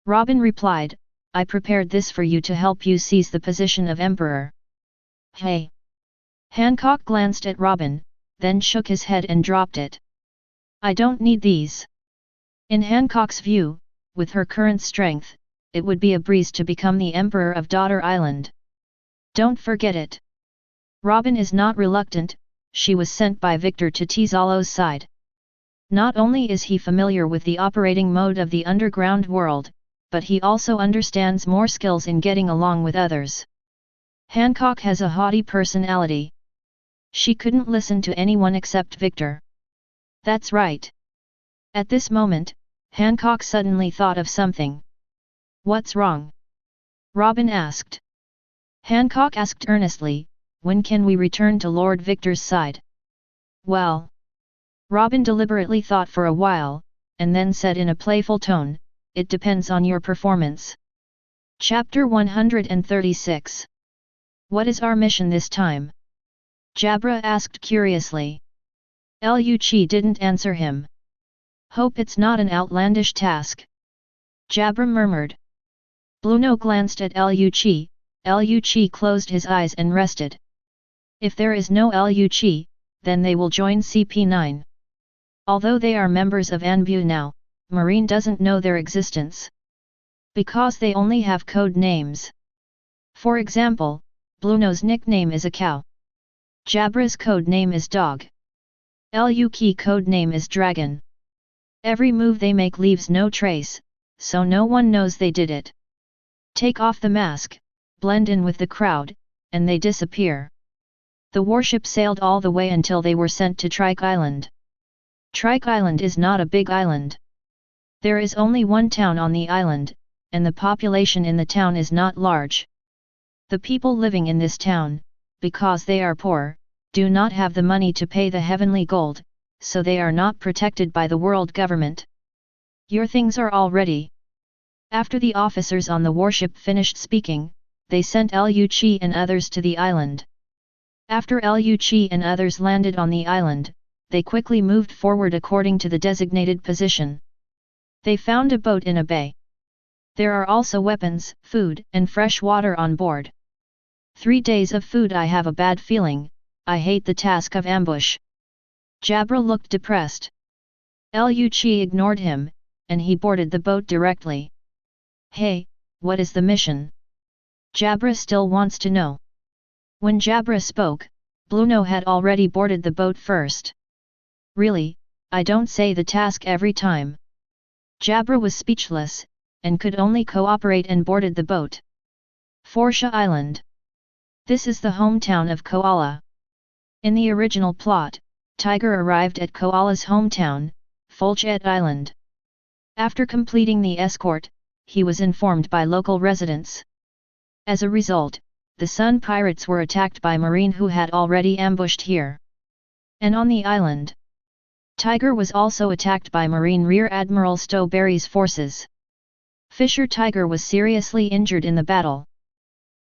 Robin replied, "I prepared this for you to help you seize the position of Emperor." "Hey! Hancock glanced at Robin, then shook his head and dropped it. I don't need these. In Hancock's view, with her current strength, it would be a breeze to become the Emperor of Daughter Island. Don't forget it. Robin is not reluctant, she was sent by Victor to Tizalo's side. Not only is he familiar with the operating mode of the underground world, but he also understands more skills in getting along with others. Hancock has a haughty personality. She couldn't listen to anyone except Victor. That's right. At this moment, Hancock suddenly thought of something. What's wrong? Robin asked. Hancock asked earnestly, when can we return to Lord Victor's side? Well. Robin deliberately thought for a while, and then said in a playful tone, it depends on your performance. Chapter 136. What is our mission this time? Jabra asked curiously. Lu Chi didn't answer him. Hope it's not an outlandish task. Jabra murmured. Bluno glanced at Lu Chi. Lu Chi closed his eyes and rested. If there is no Lu Chi, then they will join CP9. Although they are members of Anbu now, Marine doesn't know their existence. Because they only have code names. For example, Bluno's nickname is a cow. Jabra's code name is dog. Lu Chi code name is dragon. Every move they make leaves no trace, so no one knows they did it. Take off the mask, blend in with the crowd, and they disappear. The warship sailed all the way until they were sent to Trike Island. Trike Island is not a big island. There is only one town on the island, and the population in the town is not large. The people living in this town, because they are poor, do not have the money to pay the heavenly gold, so they are not protected by the world government. Your things are all ready. After the officers on the warship finished speaking, they sent Lu Chi and others to the island. After Lu Chi and others landed on the island, they quickly moved forward according to the designated position. They found a boat in a bay. There are also weapons, food, and fresh water on board. 3 days of food. I have a bad feeling, I hate the task of ambush. Jabra looked depressed. Lu Chi ignored him, and he boarded the boat directly. Hey, what is the mission? Jabra still wants to know. When Jabra spoke, Bluno had already boarded the boat first. Really, I don't say the task every time. Jabra was speechless, and could only cooperate and boarded the boat. Forsha Island. This is the hometown of Koala. In the original plot, Tiger arrived at Koala's hometown, Folchet Island. After completing the escort, he was informed by local residents. As a result, the Sun Pirates were attacked by Marine who had already ambushed here. And on the island, Tiger was also attacked by Marine Rear Admiral Stowberry's forces. Fisher Tiger was seriously injured in the battle.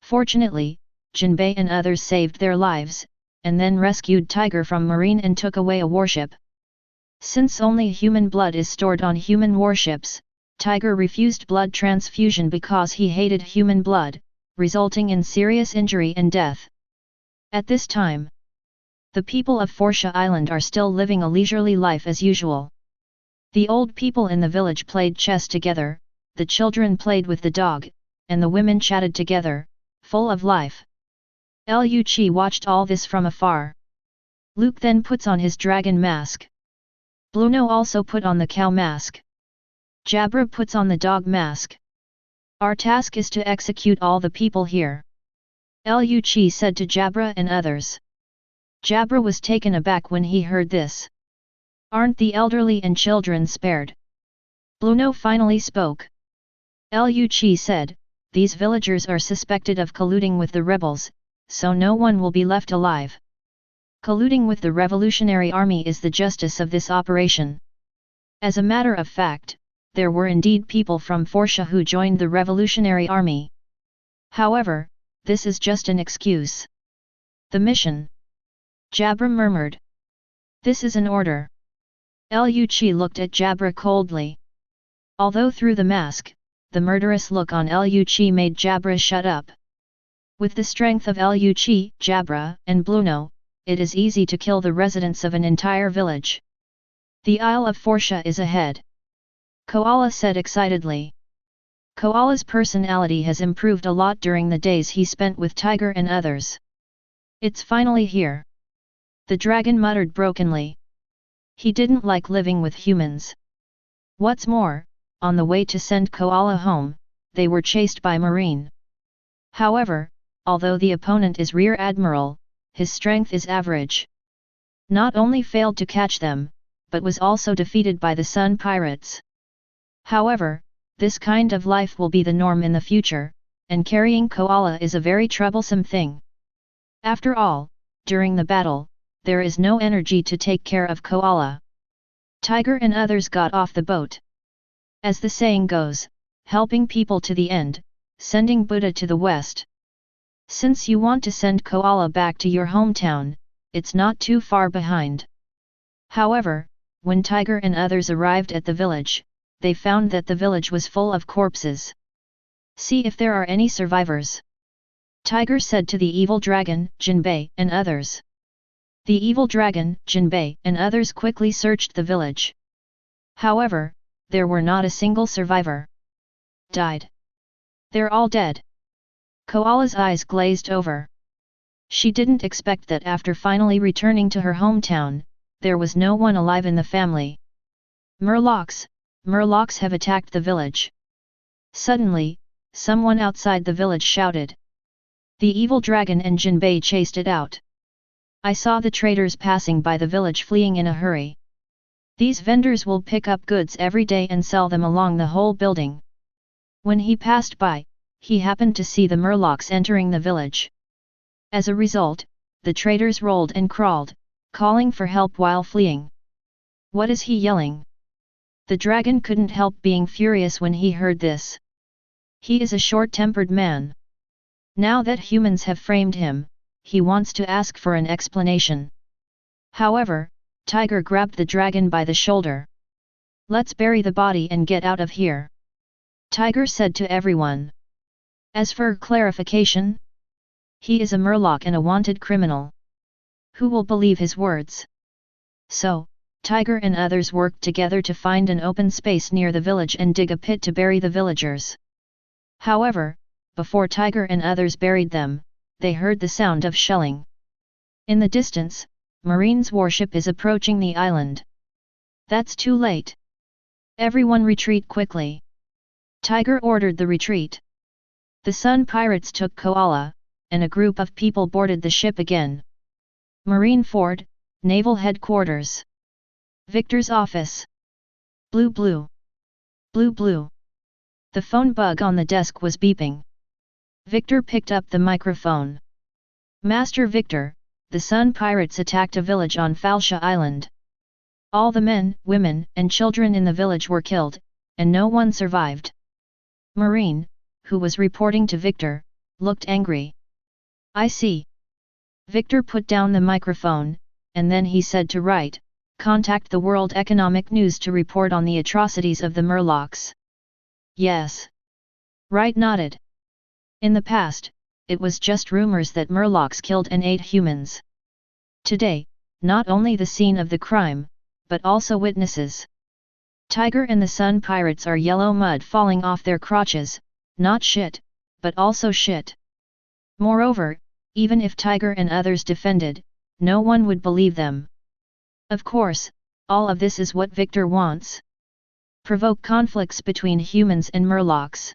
Fortunately, Jinbei and others saved their lives, and then rescued Tiger from Marine and took away a warship. Since only human blood is stored on human warships, Tiger refused blood transfusion because he hated human blood, resulting in serious injury and death. At this time, the people of Forsha Island are still living a leisurely life as usual. The old people in the village played chess together, the children played with the dog, and the women chatted together, full of life. Lu Chi watched all this from afar. Luke then puts on his dragon mask. Bluno also put on the cow mask. Jabra puts on the dog mask. Our task is to execute all the people here. Lu Chi said to Jabra and others. Jabra was taken aback when he heard this. Aren't the elderly and children spared? Bluno finally spoke. Lu Chi said, these villagers are suspected of colluding with the rebels, so no one will be left alive. Colluding with the Revolutionary Army is the justice of this operation. As a matter of fact, there were indeed people from Forsha who joined the Revolutionary Army. However, this is just an excuse. The mission. Jabra murmured. This is an order. Lu Chi looked at Jabra coldly. Although through the mask, the murderous look on Lu Chi made Jabra shut up. With the strength of Lu Chi, Jabra, and Bluno, it is easy to kill the residents of an entire village. The Isle of Forsha is ahead. Koala said excitedly. Koala's personality has improved a lot during the days he spent with Tiger and others. It's finally here. The dragon muttered brokenly. He didn't like living with humans. What's more, on the way to send Koala home, they were chased by Marine. However, although the opponent is Rear Admiral, his strength is average. Not only failed to catch them, but was also defeated by the Sun Pirates. However, this kind of life will be the norm in the future, and carrying Koala is a very troublesome thing. After all, during the battle, there is no energy to take care of Koala. Tiger and others got off the boat. As the saying goes, helping people to the end, sending Buddha to the west. Since you want to send Koala back to your hometown, it's not too far behind. However, when Tiger and others arrived at the village, they found that the village was full of corpses. See if there are any survivors. Tiger said to the evil dragon, Jinbei, and others. The evil dragon, Jinbei, and others quickly searched the village. However, there were not a single survivor. Died. They're all dead. Koala's eyes glazed over. She didn't expect that after finally returning to her hometown, there was no one alive in the family. Murlocs have attacked the village. Suddenly, someone outside the village shouted. The evil dragon and Jinbei chased it out. I saw the traders passing by the village fleeing in a hurry. These vendors will pick up goods every day and sell them along the whole building. When he passed by, he happened to see the Murlocs entering the village. As a result, the traders rolled and crawled, calling for help while fleeing. What is he yelling? The dragon couldn't help being furious when he heard this. He is a short-tempered man. Now that humans have framed him, he wants to ask for an explanation. However, Tiger grabbed the dragon by the shoulder. Let's bury the body and get out of here. Tiger said to everyone. As for clarification, he is a Murloc and a wanted criminal. Who will believe his words? So, Tiger and others worked together to find an open space near the village and dig a pit to bury the villagers. However, before Tiger and others buried them, they heard the sound of shelling. In the distance, Marine's warship is approaching the island. That's too late. Everyone retreat quickly. Tiger ordered the retreat. The Sun Pirates took Koala, and a group of people boarded the ship again. Marine Ford, Naval Headquarters. Victor's office. Blue blue. Blue blue. The phone bug on the desk was beeping. Victor picked up the microphone. Master Victor, the Sun Pirates attacked a village on Falsha Island. All the men, women, and children in the village were killed, and no one survived. Marine, who was reporting to Victor, looked angry. I see. Victor put down the microphone, and then he said to Wright, contact the World Economic News to report on the atrocities of the Murlocs. Yes. Wright nodded. In the past, it was just rumors that Murlocs killed and ate humans. Today, not only the scene of the crime, but also witnesses. Tiger and the Sun Pirates are yellow mud falling off their crotches, not shit, but also shit. Moreover, even if Tiger and others defended, no one would believe them. Of course, all of this is what Victor wants. Provoke conflicts between humans and Murlocs.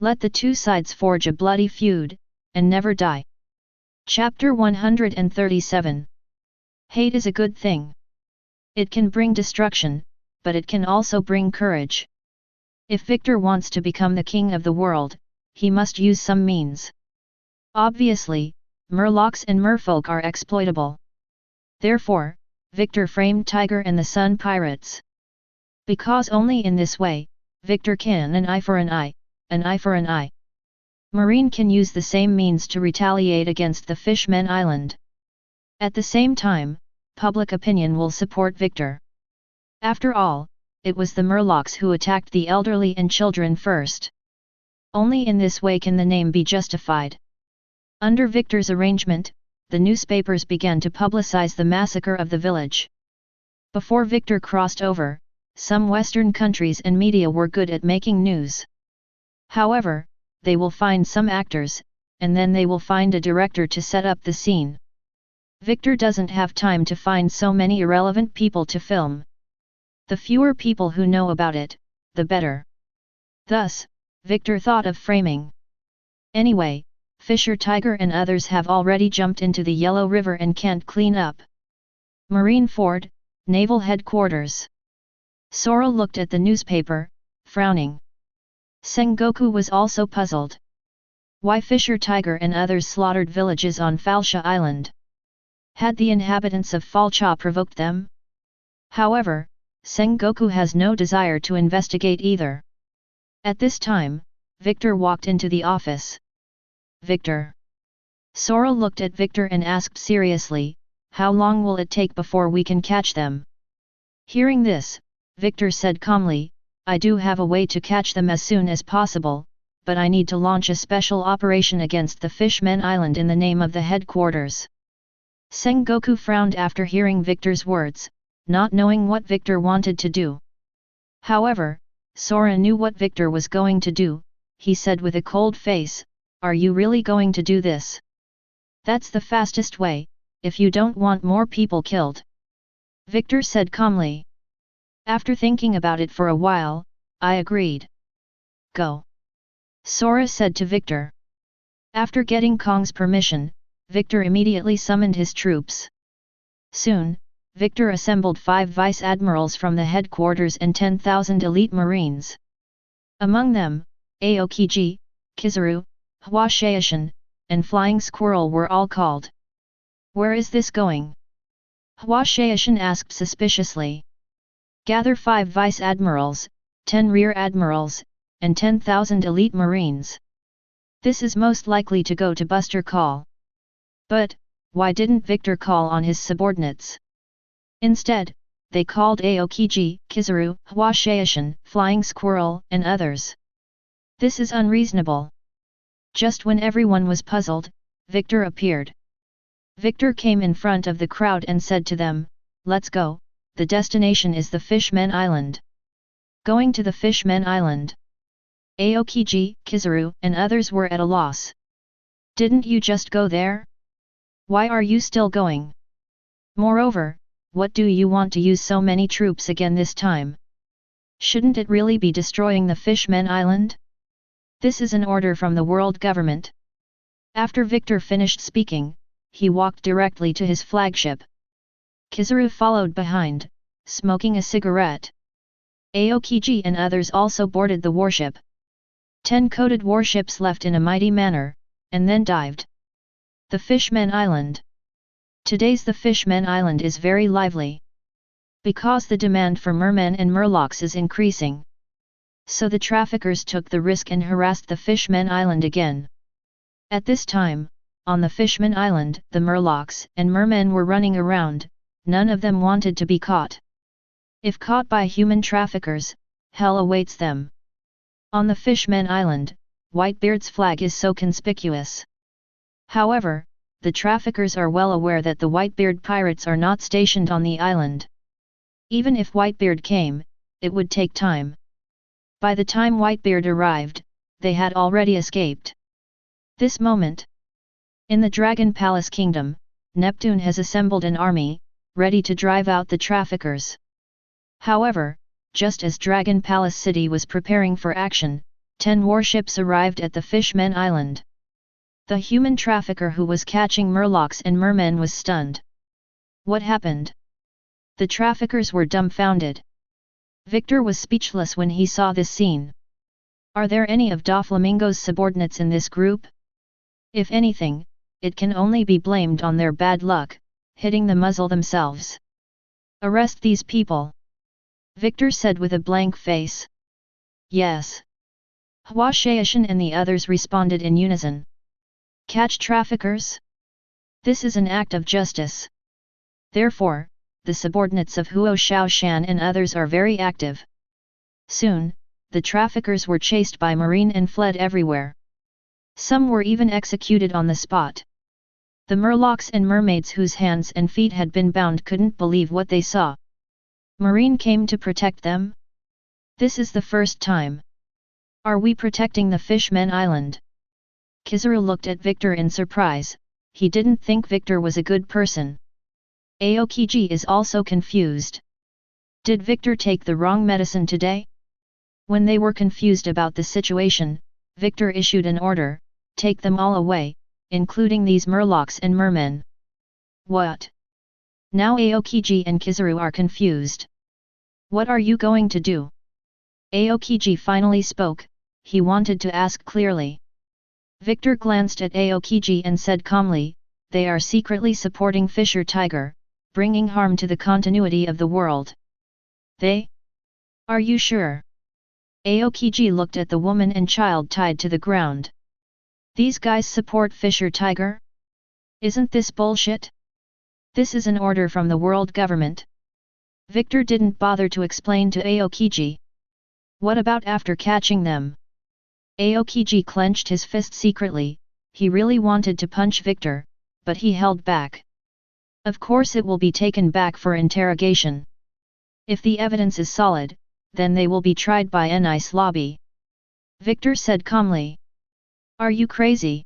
Let the two sides forge a bloody feud, and never die. Chapter 137. Hate is a good thing. It can bring destruction, but it can also bring courage. If Victor wants to become the king of the world, he must use some means. Obviously, Murlocs and Merfolk are exploitable. Therefore, Victor framed Tiger and the Sun Pirates. Because only in this way, Victor can an eye for an eye, an eye for an eye. Marine can use the same means to retaliate against the Fishmen Island. At the same time, public opinion will support Victor. After all, it was the Murlocs who attacked the elderly and children first. Only in this way can the name be justified. Under Victor's arrangement, the newspapers began to publicize the massacre of the village. Before Victor crossed over, some Western countries and media were good at making news. However, they will find some actors, and then they will find a director to set up the scene. Victor doesn't have time to find so many irrelevant people to film. The fewer people who know about it, the better. Thus, Victor thought of framing. Anyway, Fisher Tiger and others have already jumped into the Yellow River and can't clean up. Marine Ford, Naval Headquarters. Sora looked at the newspaper, frowning. Sengoku was also puzzled. Why Fisher Tiger and others slaughtered villages on Falsha Island? Had the inhabitants of Falcha provoked them? However, Sengoku has no desire to investigate either. At this time, Victor walked into the office. Victor. Sora looked at Victor and asked seriously, how long will it take before we can catch them? Hearing this, Victor said calmly, I do have a way to catch them as soon as possible, but I need to launch a special operation against the Fishmen Island in the name of the headquarters. Sengoku frowned after hearing Victor's words, not knowing what Victor wanted to do. However, Sora knew what Victor was going to do. He said with a cold face, are you really going to do this? That's the fastest way, if you don't want more people killed. Victor said calmly. After thinking about it for a while, I agreed. Go. Sora said to Victor. After getting Kong's permission, Victor immediately summoned his troops. Soon, Victor assembled 5 vice admirals from the headquarters and 10,000 elite marines. Among them, Aokiji, Kizaru, Hwashaishin, and Flying Squirrel were all called. Where is this going? Hwashaishin asked suspiciously. Gather 5 vice admirals, 10 rear admirals, and 10,000 elite marines. This is most likely to go to Buster Call. But, why didn't Victor call on his subordinates? Instead, they called Aokiji, Kizaru, Hwashaishin, Flying Squirrel, and others. This is unreasonable. Just when everyone was puzzled, Victor appeared. Victor came in front of the crowd and said to them, let's go, the destination is the Fishmen Island. Going to the Fishmen Island. Aokiji, Kizaru, and others were at a loss. Didn't you just go there? Why are you still going? Moreover, what do you want to use so many troops again this time? Shouldn't it really be destroying the Fishmen Island? This is an order from the world government. After Victor finished speaking, he walked directly to his flagship. Kizaru followed behind, smoking a cigarette. Aokiji and others also boarded the warship. 10 coated warships left in a mighty manner, and then dived. The Fishmen Island. Today's the Fishmen Island is very lively. Because the demand for mermen and murlocs is increasing. So the traffickers took the risk and harassed the Fishmen Island again. At this time, on the Fishmen Island, the murlocs and mermen were running around, none of them wanted to be caught. If caught by human traffickers, hell awaits them. On the Fishmen Island, Whitebeard's flag is so conspicuous. However, the traffickers are well aware that the Whitebeard pirates are not stationed on the island. Even if Whitebeard came, it would take time. By the time Whitebeard arrived, they had already escaped. This moment. In the Dragon Palace Kingdom, Neptune has assembled an army, ready to drive out the traffickers. However, just as Dragon Palace City was preparing for action, 10 warships arrived at the Fishmen Island. The human trafficker who was catching murlocs and mermen was stunned. What happened? The traffickers were dumbfounded. Victor was speechless when he saw this scene. Are there any of Doflamingo's subordinates in this group? If anything, it can only be blamed on their bad luck, hitting the muzzle themselves. Arrest these people. Victor said with a blank face. Yes. Hwashaishin and the others responded in unison. Catch traffickers? This is an act of justice. Therefore, the subordinates of Huo Shaoshan and others are very active. Soon, the traffickers were chased by marine and fled everywhere. Some were even executed on the spot. The murlocs and mermaids whose hands and feet had been bound couldn't believe what they saw. Marine came to protect them? This is the first time. Are we protecting the Fishmen Island? Kizaru looked at Victor in surprise. He didn't think Victor was a good person. Aokiji is also confused. Did Victor take the wrong medicine today? When they were confused about the situation, Victor issued an order, take them all away, including these murlocs and mermen. What? Now Aokiji and Kizaru are confused. What are you going to do? Aokiji finally spoke. He wanted to ask clearly. Victor glanced at Aokiji and said calmly, they are secretly supporting Fisher Tiger, bringing harm to the continuity of the world. They? Are you sure? Aokiji looked at the woman and child tied to the ground. These guys support Fisher Tiger? Isn't this bullshit? This is an order from the world government. Victor didn't bother to explain to Aokiji. What about after catching them? Aokiji clenched his fist secretly. He really wanted to punch Victor, but he held back. Of course it will be taken back for interrogation. If the evidence is solid, then they will be tried by an ice lobby. Victor said calmly. Are you crazy?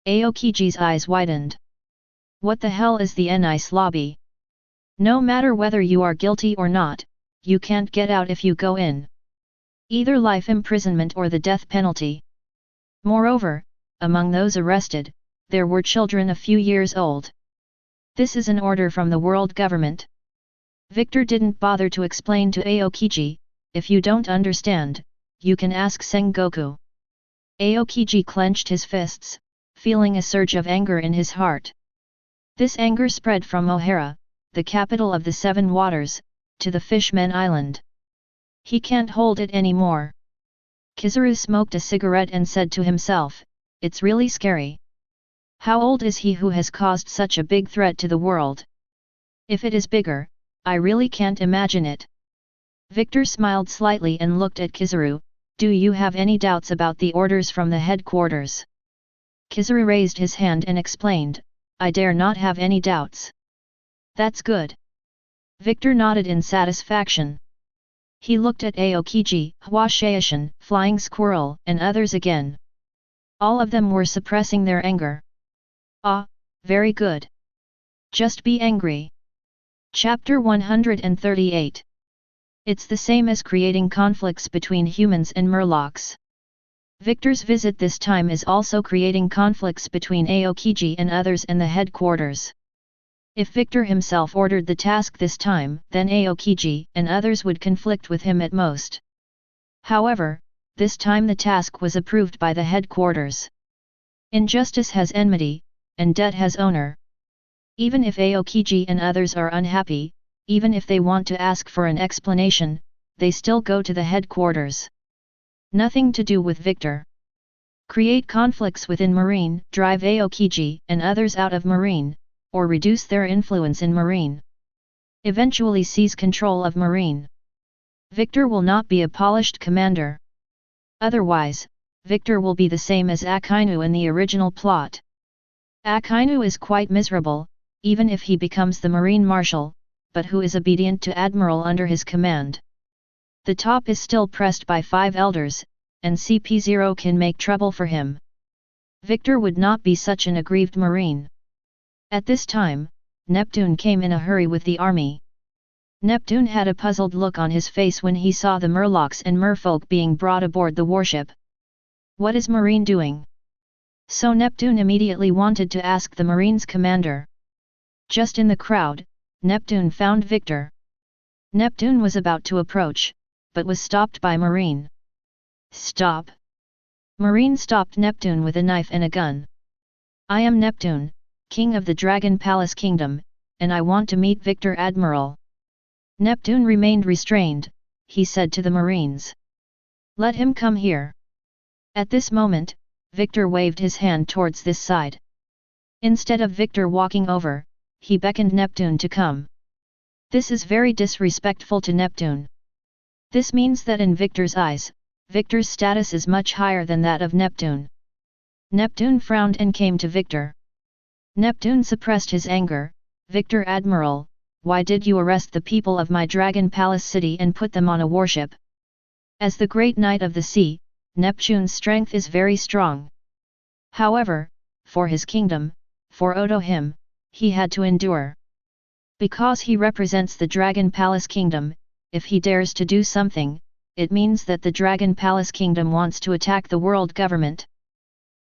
Aokiji's eyes widened. What the hell is the N-Ice lobby? No matter whether you are guilty or not, you can't get out if you go in. Either life imprisonment or the death penalty. Moreover, among those arrested, there were children a few years old. This is an order from the world government. Victor didn't bother to explain to Aokiji. If you don't understand, you can ask Sengoku. Aokiji clenched his fists, feeling a surge of anger in his heart. This anger spread from O'Hara, the capital of the Seven Waters, to the Fishmen Island. He can't hold it anymore. Kizaru smoked a cigarette and said to himself, it's really scary. How old is he who has caused such a big threat to the world? If it is bigger, I really can't imagine it. Victor smiled slightly and looked at Kizaru. Do you have any doubts about the orders from the headquarters? Kizaru raised his hand and explained, I dare not have any doubts. That's good. Victor nodded in satisfaction. He looked at Aokiji, Hwashaishin, Flying Squirrel, and others again. All of them were suppressing their anger. Ah, very good. Just be angry. Chapter 138. It's the same as creating conflicts between humans and murlocs. Victor's visit this time is also creating conflicts between Aokiji and others and the headquarters. If Victor himself ordered the task this time, then Aokiji and others would conflict with him at most. However, this time the task was approved by the headquarters. Injustice has enmity, and debt has owner. Even if Aokiji and others are unhappy, even if they want to ask for an explanation, they still go to the headquarters. Nothing to do with Victor. Create conflicts within Marine, drive Aokiji and others out of Marine, or reduce their influence in Marine. Eventually seize control of Marine. Victor will not be a polished commander. Otherwise, Victor will be the same as Akainu in the original plot. Akainu is quite miserable, even if he becomes the Marine Marshal, but who is obedient to Admiral under his command. The top is still pressed by 5 elders, and CP0 can make trouble for him. Victor would not be such an aggrieved Marine. At this time, Neptune came in a hurry with the army. Neptune had a puzzled look on his face when he saw the Murlocs and Merfolk being brought aboard the warship. What is Marine doing? So Neptune immediately wanted to ask the Marine's commander. Just in the crowd, Neptune found Victor. Neptune was about to approach, but was stopped by Marine. Stop! Marine stopped Neptune with a knife and a gun. I am Neptune, King of the Dragon Palace Kingdom, and I want to meet Victor Admiral. Neptune remained restrained, he said to the Marines. Let him come here. At this moment, Victor waved his hand towards this side. Instead of Victor walking over, he beckoned Neptune to come. This is very disrespectful to Neptune. This means that in Victor's eyes, Victor's status is much higher than that of Neptune. Neptune frowned and came to Victor. Neptune suppressed his anger. Victor Admiral, why did you arrest the people of my Dragon Palace city and put them on a warship? As the great knight of the sea, Neptune's strength is very strong. However, for his kingdom, for Odo him, he had to endure. Because he represents the Dragon Palace kingdom, if he dares to do something, it means that the Dragon Palace kingdom wants to attack the world government.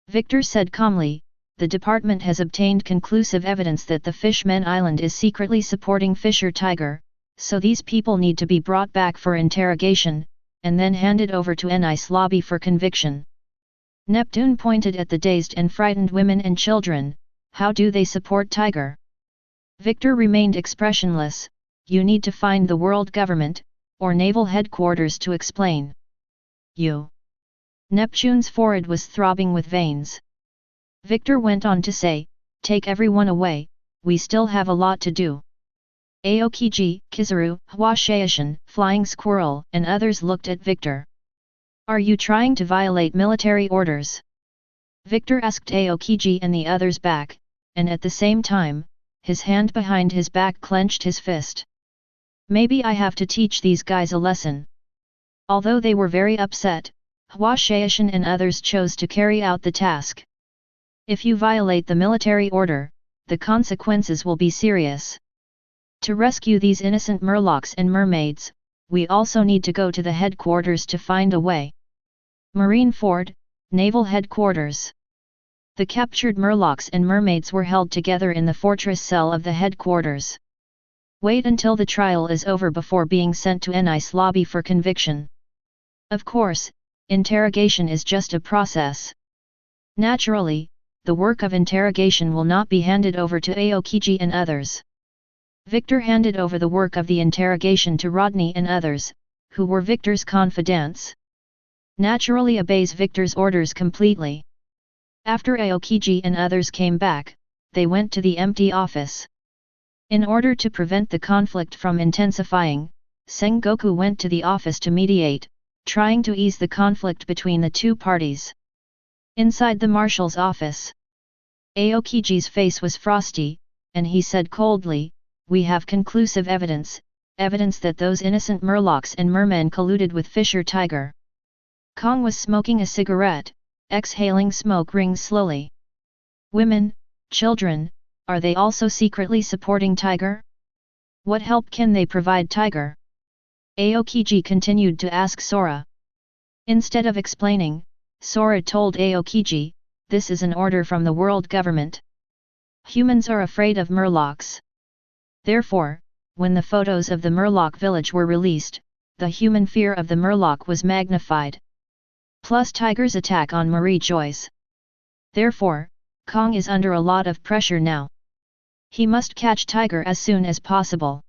Victor said calmly, the department has obtained conclusive evidence that the Fishman Island is secretly supporting Fisher Tiger, so these people need to be brought back for interrogation, and then handed over to an ice lobby for conviction. Neptune pointed at the dazed and frightened women and children. How do they support Tiger? Victor remained expressionless. You need to find the world government, or naval headquarters to explain. You. Neptune's forehead was throbbing with veins. Victor went on to say, take everyone away, we still have a lot to do. Aokiji, Kizaru, Hwashaishin, Flying Squirrel and others looked at Victor. Are you trying to violate military orders? Victor asked Aokiji and the others back, and at the same time, his hand behind his back clenched his fist. Maybe I have to teach these guys a lesson. Although they were very upset, Hwashaishin and others chose to carry out the task. If you violate the military order, the consequences will be serious. To rescue these innocent murlocs and mermaids, we also need to go to the headquarters to find a way. Marine Ford, Naval Headquarters. The captured murlocs and mermaids were held together in the fortress cell of the headquarters. Wait until the trial is over before being sent to an ice lobby for conviction. Of course, interrogation is just a process. Naturally, the work of interrogation will not be handed over to Aokiji and others. Victor handed over the work of the interrogation to Rodney and others, who were Victor's confidants. Naturally obeys Victor's orders completely. After Aokiji and others came back, they went to the empty office. In order to prevent the conflict from intensifying, Sengoku went to the office to mediate, trying to ease the conflict between the two parties. Inside the marshal's office, Aokiji's face was frosty, and he said coldly, we have conclusive evidence that those innocent murlocs and mermen colluded with Fisher Tiger. Kong was smoking a cigarette, exhaling smoke rings slowly. Women, children, are they also secretly supporting Tiger? What help can they provide Tiger? Aokiji continued to ask Sora. Instead of explaining, Sora told Aokiji, this is an order from the world government. Humans are afraid of murlocs. Therefore, when the photos of the murloc village were released, the human fear of the murloc was magnified. Plus Tiger's attack on Marie Joyce. Therefore, Kong is under a lot of pressure now. He must catch Tiger as soon as possible.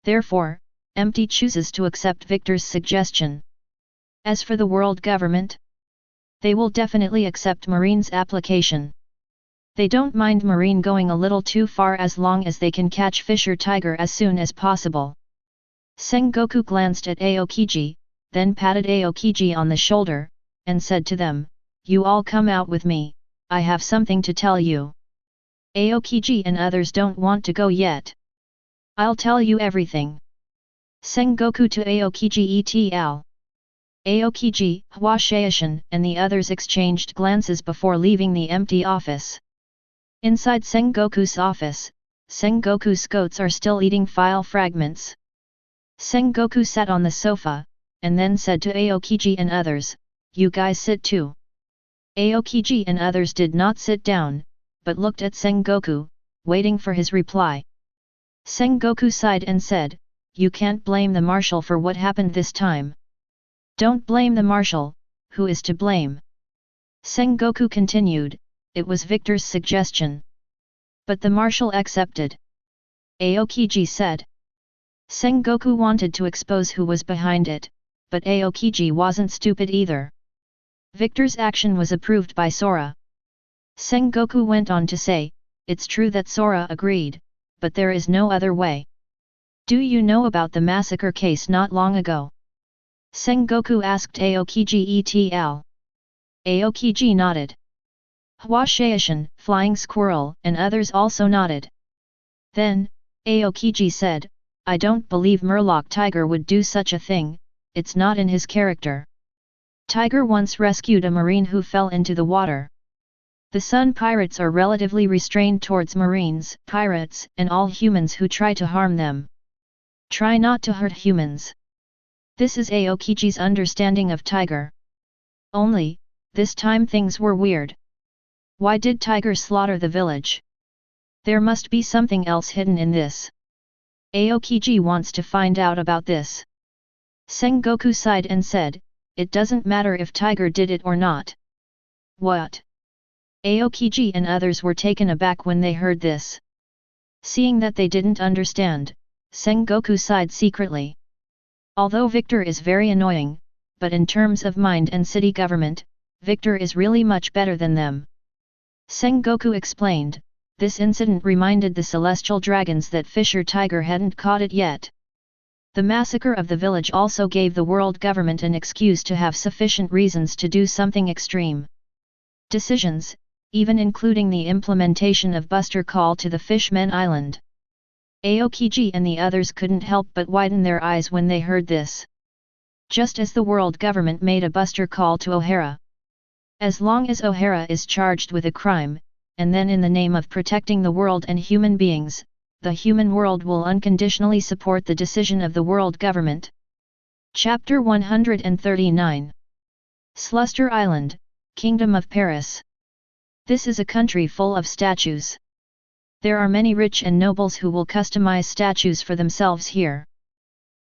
Therefore, Empty chooses to accept Victor's suggestion. As for the world government, they will definitely accept Marine's application. They don't mind Marine going a little too far as long as they can catch Fisher Tiger as soon as possible. Sengoku glanced at Aokiji, then patted Aokiji on the shoulder, and said to them, you all come out with me, I have something to tell you. Aokiji and others don't want to go yet. I'll tell you everything. Sengoku to Aokiji et.al. Aokiji, Hwashaishin and the others exchanged glances before leaving the empty office. Inside Sengoku's office, Sengoku's goats are still eating file fragments. Sengoku sat on the sofa, and then said to Aokiji and others, you guys sit too. Aokiji and others did not sit down, but looked at Sengoku, waiting for his reply. Sengoku sighed and said, you can't blame the marshal for what happened this time. Don't blame the marshal, who is to blame? Sengoku continued, it was Victor's suggestion. But the marshal accepted. Aokiji said. Sengoku wanted to expose who was behind it, but Aokiji wasn't stupid either. Victor's action was approved by Sora. Sengoku went on to say, it's true that Sora agreed, but there is no other way. Do you know about the massacre case not long ago? Sengoku asked Aokiji et.al. Aokiji nodded. Hua Shaishan, Flying Squirrel, and others also nodded. Then, Aokiji said, I don't believe Murloc Tiger would do such a thing, it's not in his character. Tiger once rescued a marine who fell into the water. The Sun Pirates are relatively restrained towards marines, pirates, and all humans who try to harm them. Try not to hurt humans. This is Aokiji's understanding of Tiger. Only, this time things were weird. Why did Tiger slaughter the village? There must be something else hidden in this. Aokiji wants to find out about this. Sengoku sighed and said, it doesn't matter if Tiger did it or not. What? Aokiji and others were taken aback when they heard this. Seeing that they didn't understand, Sengoku sighed secretly. Although Victor is very annoying, but in terms of mind and city government, Victor is really much better than them. Sengoku explained, this incident reminded the celestial dragons that Fisher Tiger hadn't caught it yet. The massacre of the village also gave the world government an excuse to have sufficient reasons to do something extreme. Decisions, even including the implementation of Buster Call to the Fishmen Island. Aokiji and the others couldn't help but widen their eyes when they heard this. Just as the world government made a Buster Call to O'Hara. As long as O'Hara is charged with a crime, and then in the name of protecting the world and human beings, the human world will unconditionally support the decision of the world government. Chapter 139. Sluster Island, Kingdom of Paris. This is a country full of statues. There are many rich and nobles who will customize statues for themselves here.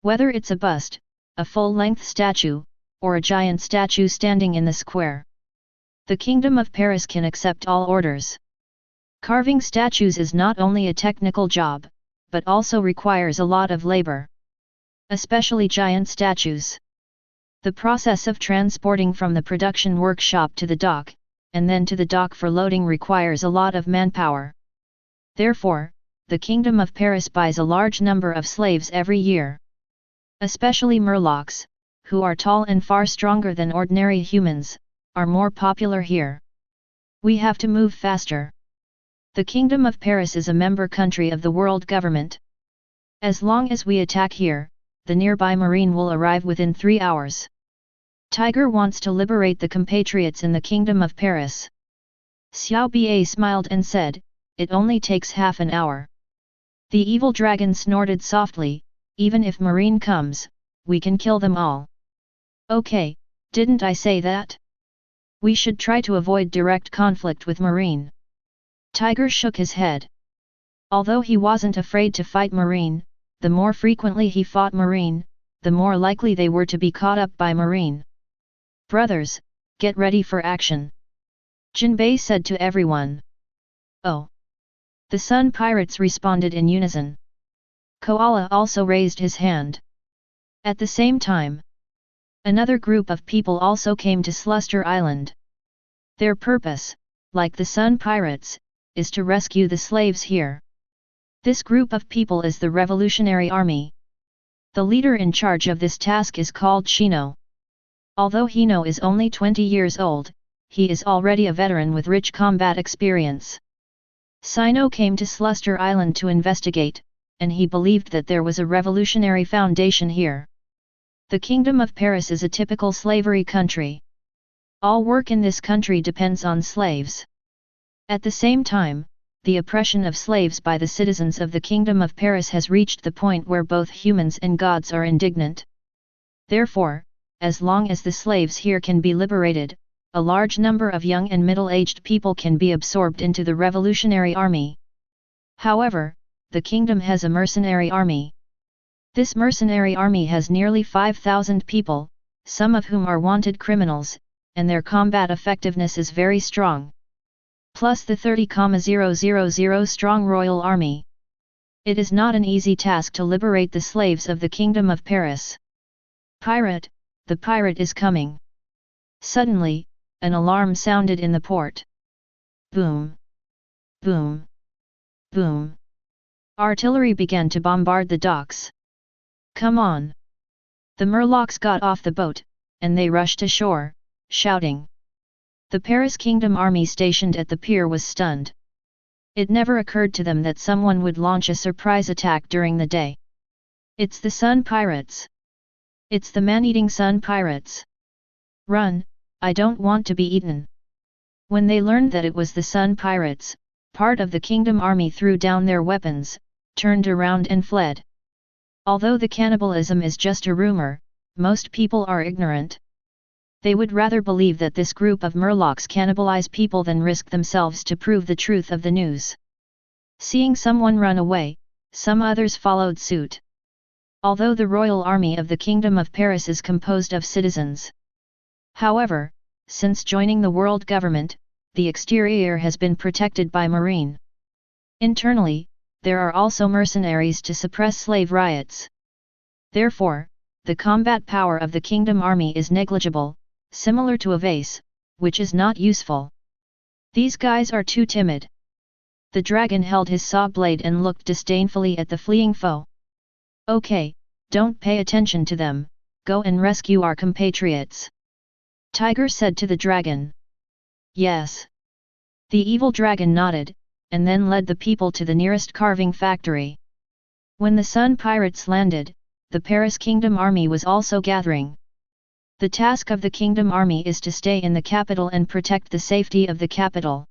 Whether it's a bust, a full-length statue, or a giant statue standing in the square. The Kingdom of Paris can accept all orders. Carving statues is not only a technical job, but also requires a lot of labor. Especially giant statues. The process of transporting from the production workshop to the dock, and then to the dock for loading requires a lot of manpower. Therefore, the Kingdom of Paris buys a large number of slaves every year. Especially Murlocs, who are tall and far stronger than ordinary humans, are more popular here. We have to move faster. The Kingdom of Paris is a member country of the world government. As long as we attack here, the nearby marine will arrive within 3 hours. Tiger wants to liberate the compatriots in the Kingdom of Paris. Xiao Ba smiled and said, it only takes half an hour. The evil dragon snorted softly, even if marine comes, we can kill them all. Okay, didn't I say that? We should try to avoid direct conflict with marine. Tiger shook his head. Although he wasn't afraid to fight marine, the more frequently he fought marine, the more likely they were to be caught up by marine. Brothers, get ready for action. Jinbei said to everyone. Oh! The Sun Pirates responded in unison. Koala also raised his hand. At the same time, another group of people also came to Sluster Island. Their purpose, like the Sun Pirates, is to rescue the slaves here. This group of people is the Revolutionary Army. The leader in charge of this task is called Shino. Although Hino is only 20 years old, he is already a veteran with rich combat experience. Sino came to Sluster Island to investigate, and he believed that there was a revolutionary foundation here. The Kingdom of Paris is a typical slavery country. All work in this country depends on slaves. At the same time, the oppression of slaves by the citizens of the Kingdom of Paris has reached the point where both humans and gods are indignant. Therefore, as long as the slaves here can be liberated, a large number of young and middle-aged people can be absorbed into the Revolutionary Army. However, the kingdom has a mercenary army. This mercenary army has nearly 5,000 people, some of whom are wanted criminals, and their combat effectiveness is very strong. Plus the 30,000 strong royal army. It is not an easy task to liberate the slaves of the Kingdom of Paris. Pirate, the pirate is coming. Suddenly, an alarm sounded in the port. Boom! Boom! Boom! Artillery began to bombard the docks. Come on! The Murlocs got off the boat, and they rushed ashore, shouting. The Paris Kingdom army stationed at the pier was stunned. It never occurred to them that someone would launch a surprise attack during the day. It's the Sun Pirates! It's the man-eating Sun Pirates! Run, I don't want to be eaten! When they learned that it was the Sun Pirates, part of the Kingdom army threw down their weapons, turned around and fled. Although the cannibalism is just a rumor, most people are ignorant. They would rather believe that this group of murlocs cannibalize people than risk themselves to prove the truth of the news. Seeing someone run away, some others followed suit. Although the royal army of the Kingdom of Paris is composed of citizens. However, since joining the world government, the exterior has been protected by marine. Internally, there are also mercenaries to suppress slave riots. Therefore, the combat power of the Kingdom army is negligible, similar to a vase, which is not useful. These guys are too timid. The dragon held his saw blade and looked disdainfully at the fleeing foe. Okay, don't pay attention to them, go and rescue our compatriots. Tiger said to the dragon. Yes. The evil dragon nodded, and then led the people to the nearest carving factory. When the Sun Pirates landed, the Paris Kingdom army was also gathering. The task of the Kingdom army is to stay in the capital and protect the safety of the capital.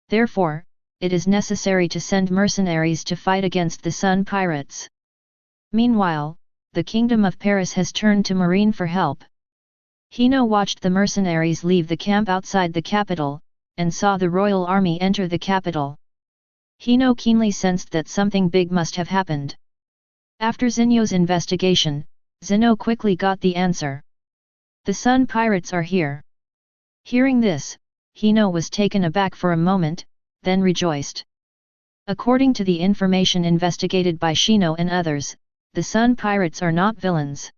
Therefore, it is necessary to send mercenaries to fight against the Sun Pirates. Meanwhile, the Kingdom of Paris has turned to Marine for help. Hino watched the mercenaries leave the camp outside the capital, and saw the royal army enter the capital. Hino keenly sensed that something big must have happened. After Zinyo's investigation, Zinyo quickly got the answer. The Sun Pirates are here. Hearing this, Hino was taken aback for a moment, then rejoiced. According to the information investigated by Shino and others, the Sun Pirates are not villains.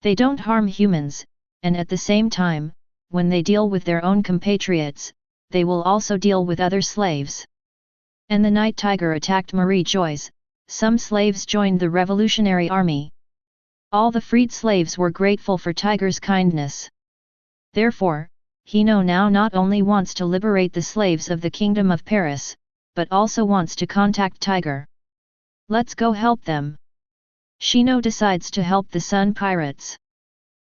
They don't harm humans, and at the same time, when they deal with their own compatriots, they will also deal with other slaves. And the Night Tiger attacked Marie Joyce. Some slaves joined the revolutionary army. All the freed slaves were grateful for Tiger's kindness. Therefore, Hino now not only wants to liberate the slaves of the Kingdom of Paris, but also wants to contact Tiger. Let's go help them. Shino decides to help the Sun Pirates.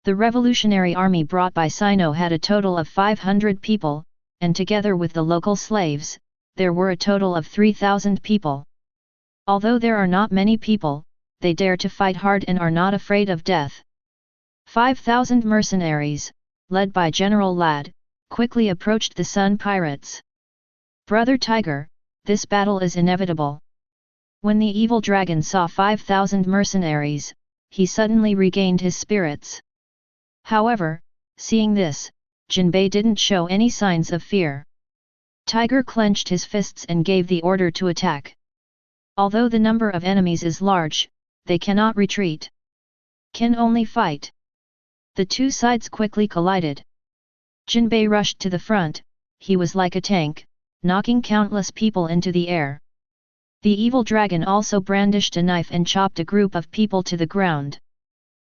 The revolutionary army brought by Sino had a total of 500 people, and together with the local slaves, there were a total of 3,000 people. Although there are not many people, they dare to fight hard and are not afraid of death. 5,000 mercenaries, led by General Lad, quickly approached the Sun Pirates. Brother Tiger, this battle is inevitable. When the evil dragon saw 5,000 mercenaries, he suddenly regained his spirits. However, seeing this, Jinbei didn't show any signs of fear. Tiger clenched his fists and gave the order to attack. Although the number of enemies is large, they cannot retreat. Can only fight. The two sides quickly collided. Jinbei rushed to the front, he was like a tank, knocking countless people into the air. The evil dragon also brandished a knife and chopped a group of people to the ground.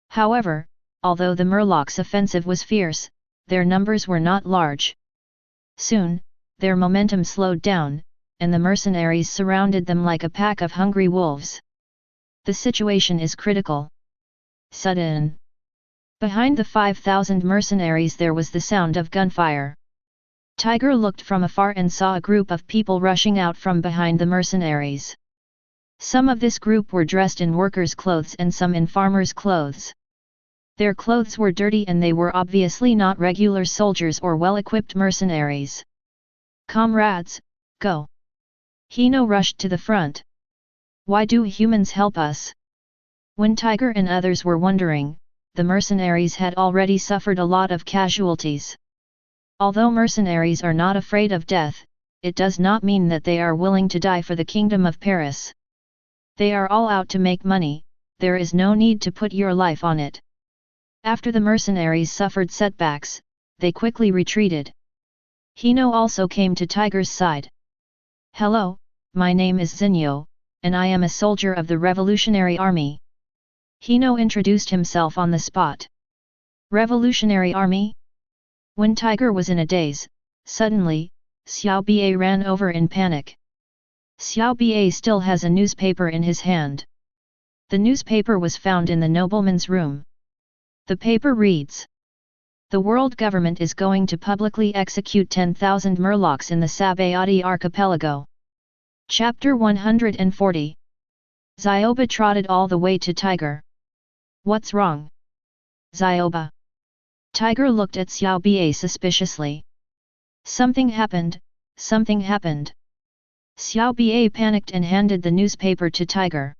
However, although the Murlocs' offensive was fierce, their numbers were not large. Soon, their momentum slowed down, and the mercenaries surrounded them like a pack of hungry wolves. The situation is critical. Sudden. Behind the 5,000 mercenaries there was the sound of gunfire. Tiger looked from afar and saw a group of people rushing out from behind the mercenaries. Some of this group were dressed in workers' clothes and some in farmers' clothes. Their clothes were dirty and they were obviously not regular soldiers or well-equipped mercenaries. Comrades, go! Hino rushed to the front. Why do humans help us? When Tiger and others were wondering, the mercenaries had already suffered a lot of casualties. Although mercenaries are not afraid of death, it does not mean that they are willing to die for the Kingdom of Paris. They are all out to make money, there is no need to put your life on it. After the mercenaries suffered setbacks, they quickly retreated. Hino also came to Tiger's side. Hello, my name is Zinyo, and I am a soldier of the Revolutionary Army. Hino introduced himself on the spot. Revolutionary Army? When Tiger was in a daze, suddenly, Xiao Ba ran over in panic. Xiao Ba still has a newspaper in his hand. The newspaper was found in the nobleman's room. The paper reads: the world government is going to publicly execute 10,000 murlocs in the Sabayati archipelago. Chapter 140. Zioba trotted all the way to Tiger. What's wrong? Zioba. Tiger looked at Xiao Ba suspiciously. Something happened, something happened. Xiao Ba panicked and handed the newspaper to Tiger.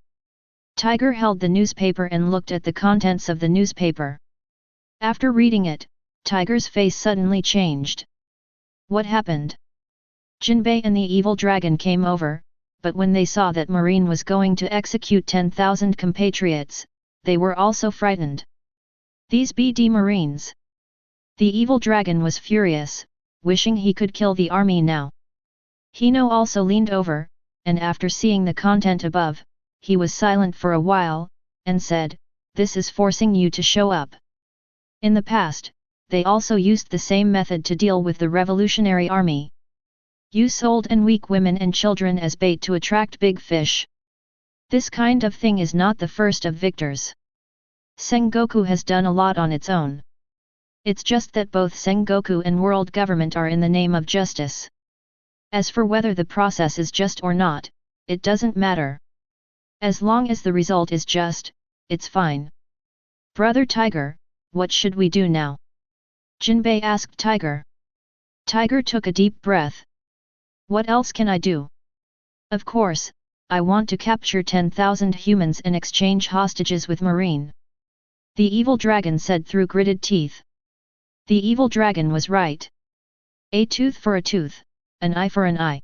Tiger held the newspaper and looked at the contents of the newspaper. After reading it, Tiger's face suddenly changed. What happened? Jinbei and the evil dragon came over, but when they saw that Marine was going to execute 10,000 compatriots, they were also frightened. These BD Marines. The evil dragon was furious, wishing he could kill the army now. Hino also leaned over, and after seeing the content above, he was silent for a while, and said, "This is forcing you to show up." In the past, they also used the same method to deal with the revolutionary army. Use old and weak women and children as bait to attract big fish. This kind of thing is not the first of victors. Sengoku has done a lot on its own. It's just that both Sengoku and world government are in the name of justice. As for whether the process is just or not, it doesn't matter. As long as the result is just, it's fine. Brother Tiger, what should we do now? Jinbei asked Tiger. Tiger took a deep breath. What else can I do? Of course, I want to capture 10,000 humans and exchange hostages with Marine. The evil dragon said through gritted teeth. The evil dragon was right. A tooth for a tooth, an eye for an eye.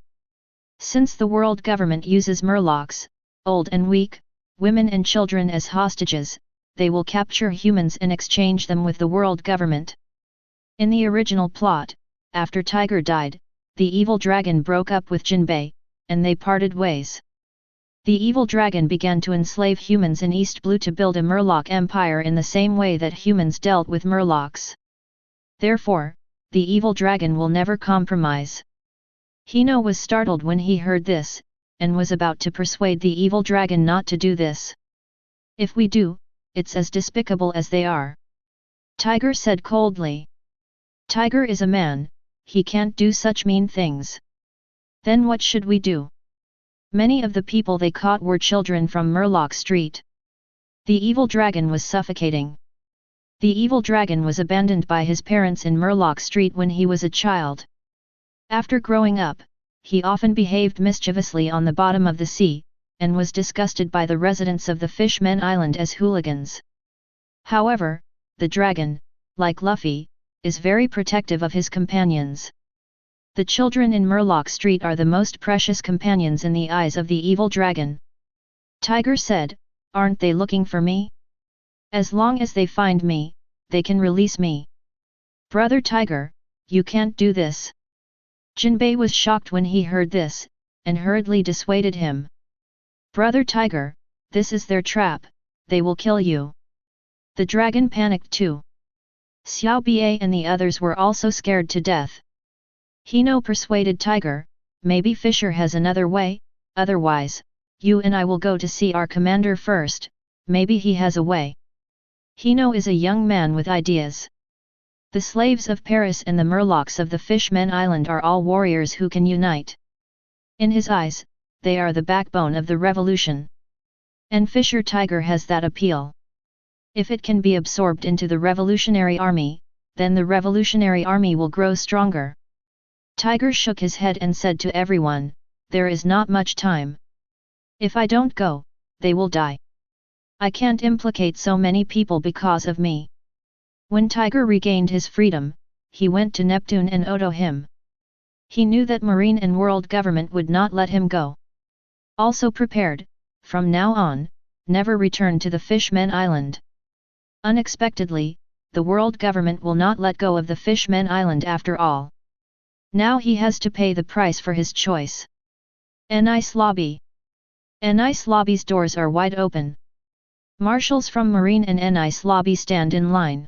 Since the world government uses murlocs, old and weak, women and children as hostages, they will capture humans and exchange them with the world government. In the original plot, after Tiger died, the evil dragon broke up with Jinbei, and they parted ways. The evil dragon began to enslave humans in East Blue to build a murloc empire in the same way that humans dealt with murlocs. Therefore, the evil dragon will never compromise. Hino was startled when he heard this, and was about to persuade the evil dragon not to do this. If we do, it's as despicable as they are. Tiger said coldly. Tiger is a man, he can't do such mean things. Then what should we do? Many of the people they caught were children from Murloc Street. The evil dragon was suffocating. The evil dragon was abandoned by his parents in Murloc Street when he was a child. After growing up, he often behaved mischievously on the bottom of the sea, and was disgusted by the residents of the Fishmen Island as hooligans. However, the dragon, like Luffy, is very protective of his companions. The children in Murloc Street are the most precious companions in the eyes of the evil dragon. Tiger said, "Aren't they looking for me? As long as they find me, they can release me." Brother Tiger, you can't do this. Jinbei was shocked when he heard this, and hurriedly dissuaded him. Brother Tiger, this is their trap, they will kill you. The dragon panicked too. Xiao Ba and the others were also scared to death. Hino persuaded Tiger, maybe Fisher has another way, otherwise, you and I will go to see our commander first, maybe he has a way. Hino is a young man with ideas. The slaves of Paris and the Murlocs of the Fishmen Island are all warriors who can unite. In his eyes, they are the backbone of the revolution. And Fisher Tiger has that appeal. If it can be absorbed into the revolutionary army, then the revolutionary army will grow stronger. Tiger shook his head and said to everyone, there is not much time. If I don't go, they will die. I can't implicate so many people because of me. When Tiger regained his freedom, he went to Neptune and Odo him. He knew that Marine and world government would not let him go. Also prepared, from now on, never return to the Fishmen Island. Unexpectedly, the world government will not let go of the Fishmen Island after all. Now he has to pay the price for his choice. An ice lobby. An ice lobby's doors are wide open. Marshals from Marine and An ice lobby stand in line.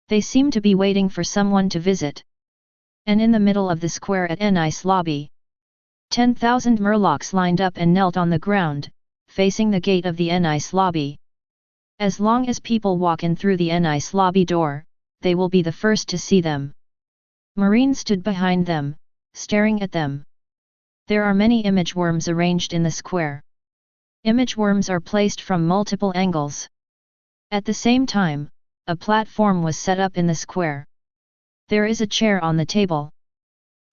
They seem to be waiting for someone to visit. And in the middle of the square at Nice lobby, 10,000 murlocs lined up and knelt on the ground, facing the gate of the Nice lobby. As long as people walk in through the Nice lobby door, they will be the first to see them. Marines stood behind them, staring at them. There are many image worms arranged in the square. Image worms are placed from multiple angles. At the same time, a platform was set up in the square. There is a chair on the table.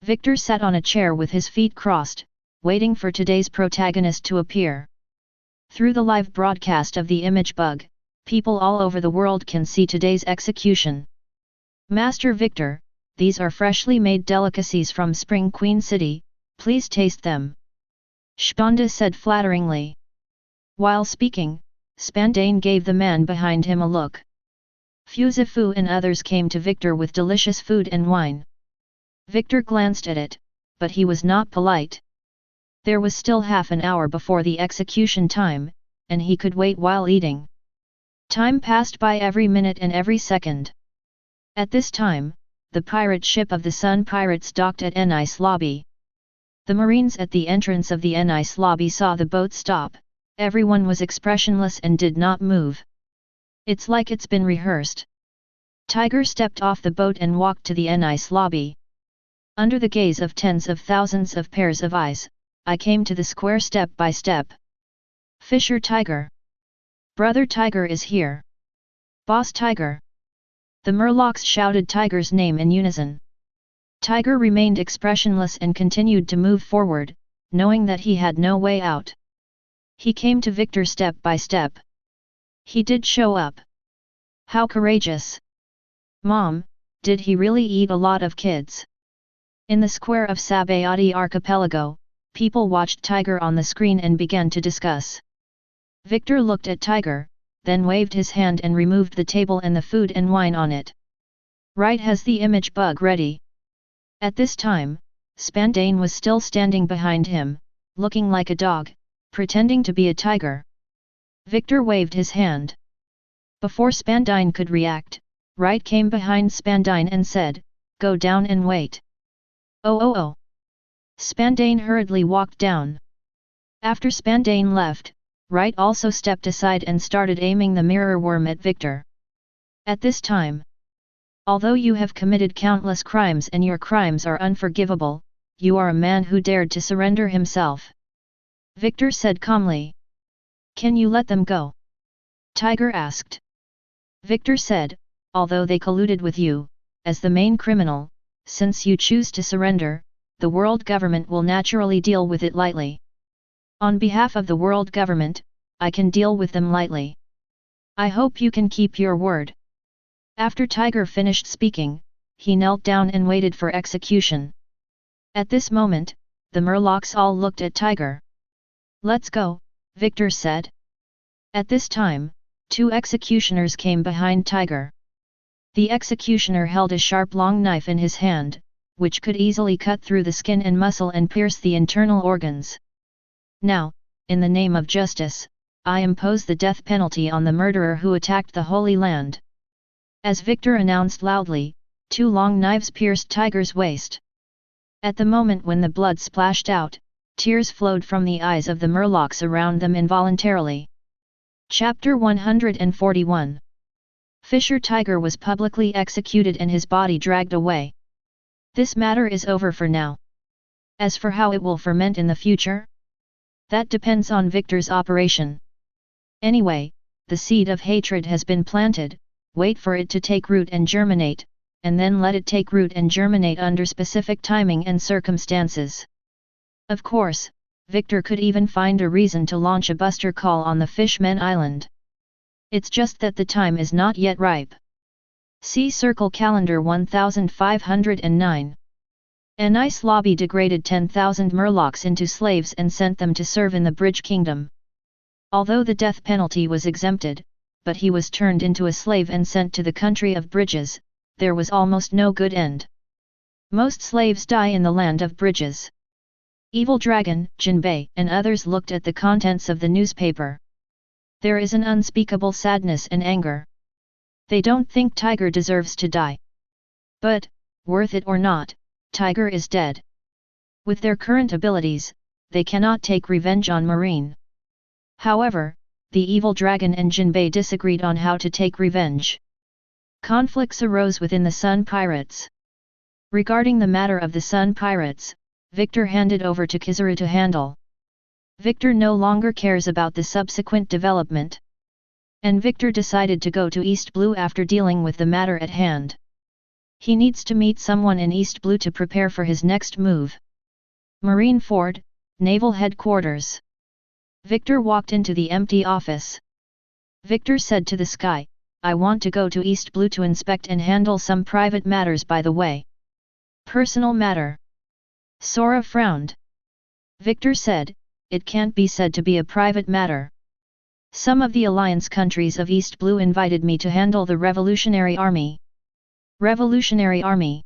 Victor sat on a chair with his feet crossed, waiting for today's protagonist to appear. Through the live broadcast of the image bug, people all over the world can see today's execution. Master Victor, these are freshly made delicacies from Spring Queen City, please taste them. Shpanda said flatteringly. While speaking, Spandane gave the man behind him a look. Fuzifu and others came to Victor with delicious food and wine. Victor glanced at it, but he was not polite. There was still half an hour before the execution time, and he could wait while eating. Time passed by every minute and every second. At this time, the pirate ship of the Sun Pirates docked at Nice lobby. The Marines at the entrance of the Nice lobby saw the boat stop. Everyone was expressionless and did not move. It's like it's been rehearsed. Tiger stepped off the boat and walked to the Nice lobby. Under the gaze of tens of thousands of pairs of eyes, I came to the square step by step. Fisher Tiger. Brother Tiger is here. Boss Tiger. The Murlocs shouted Tiger's name in unison. Tiger remained expressionless and continued to move forward, knowing that he had no way out. He came to Victor step by step. He did show up. How courageous! Mom, did he really eat a lot of kids? In the square of Sabayati Archipelago, people watched Tiger on the screen and began to discuss. Victor looked at Tiger, then waved his hand and removed the table and the food and wine on it. Right, has the image bug ready? At this time, Spandane was still standing behind him, looking like a dog, pretending to be a tiger. Victor waved his hand. Before Spandane could react, Wright came behind Spandane and said, "Go down and wait." Oh. Spandane hurriedly walked down. After Spandane left, Wright also stepped aside and started aiming the mirror worm at Victor. At this time, although you have committed countless crimes and your crimes are unforgivable, you are a man who dared to surrender himself. Victor said calmly. Can you let them go? Tiger asked. Victor said, although they colluded with you, as the main criminal, since you choose to surrender, the world government will naturally deal with it lightly. On behalf of the world government, I can deal with them lightly. I hope you can keep your word. After Tiger finished speaking, he knelt down and waited for execution. At this moment, the Murlocs all looked at Tiger. Let's go, Victor said. At this time, two executioners came behind Tiger. The executioner held a sharp long knife in his hand, which could easily cut through the skin and muscle and pierce the internal organs. Now, in the name of justice, I impose the death penalty on the murderer who attacked the Holy Land. As Victor announced loudly, two long knives pierced Tiger's waist. At the moment when the blood splashed out, tears flowed from the eyes of the Murlocs around them involuntarily. Chapter 141. Fisher Tiger was publicly executed and his body dragged away. This matter is over for now. As for how it will ferment in the future? That depends on Victor's operation. Anyway, the seed of hatred has been planted, wait for it to take root and germinate, and then let it take root and germinate under specific timing and circumstances. Of course, Victor could even find a reason to launch a buster call on the Fishmen Island. It's just that the time is not yet ripe. See Circle Calendar 1509. A nice lobby degraded 10,000 Murlocs into slaves and sent them to serve in the Bridge Kingdom. Although the death penalty was exempted, but he was turned into a slave and sent to the country of bridges, there was almost no good end. Most slaves die in the land of bridges. Evil Dragon, Jinbei, and others looked at the contents of the newspaper. There is an unspeakable sadness and anger. They don't think Tiger deserves to die. But, worth it or not, Tiger is dead. With their current abilities, they cannot take revenge on Marine. However, the evil dragon and Jinbei disagreed on how to take revenge. Conflicts arose within the Sun Pirates. Regarding the matter of the Sun Pirates, Victor handed over to Kizaru to handle. Victor no longer cares about the subsequent development. And Victor decided to go to East Blue after dealing with the matter at hand. He needs to meet someone in East Blue to prepare for his next move. Marine Ford, Naval Headquarters. Victor walked into the empty office. Victor said to the sky, I want to go to East Blue to inspect and handle some private matters by the way. Personal matter. Sora frowned. Victor said, it can't be said to be a private matter. Some of the alliance countries of East Blue invited me to handle the Revolutionary Army. Revolutionary Army.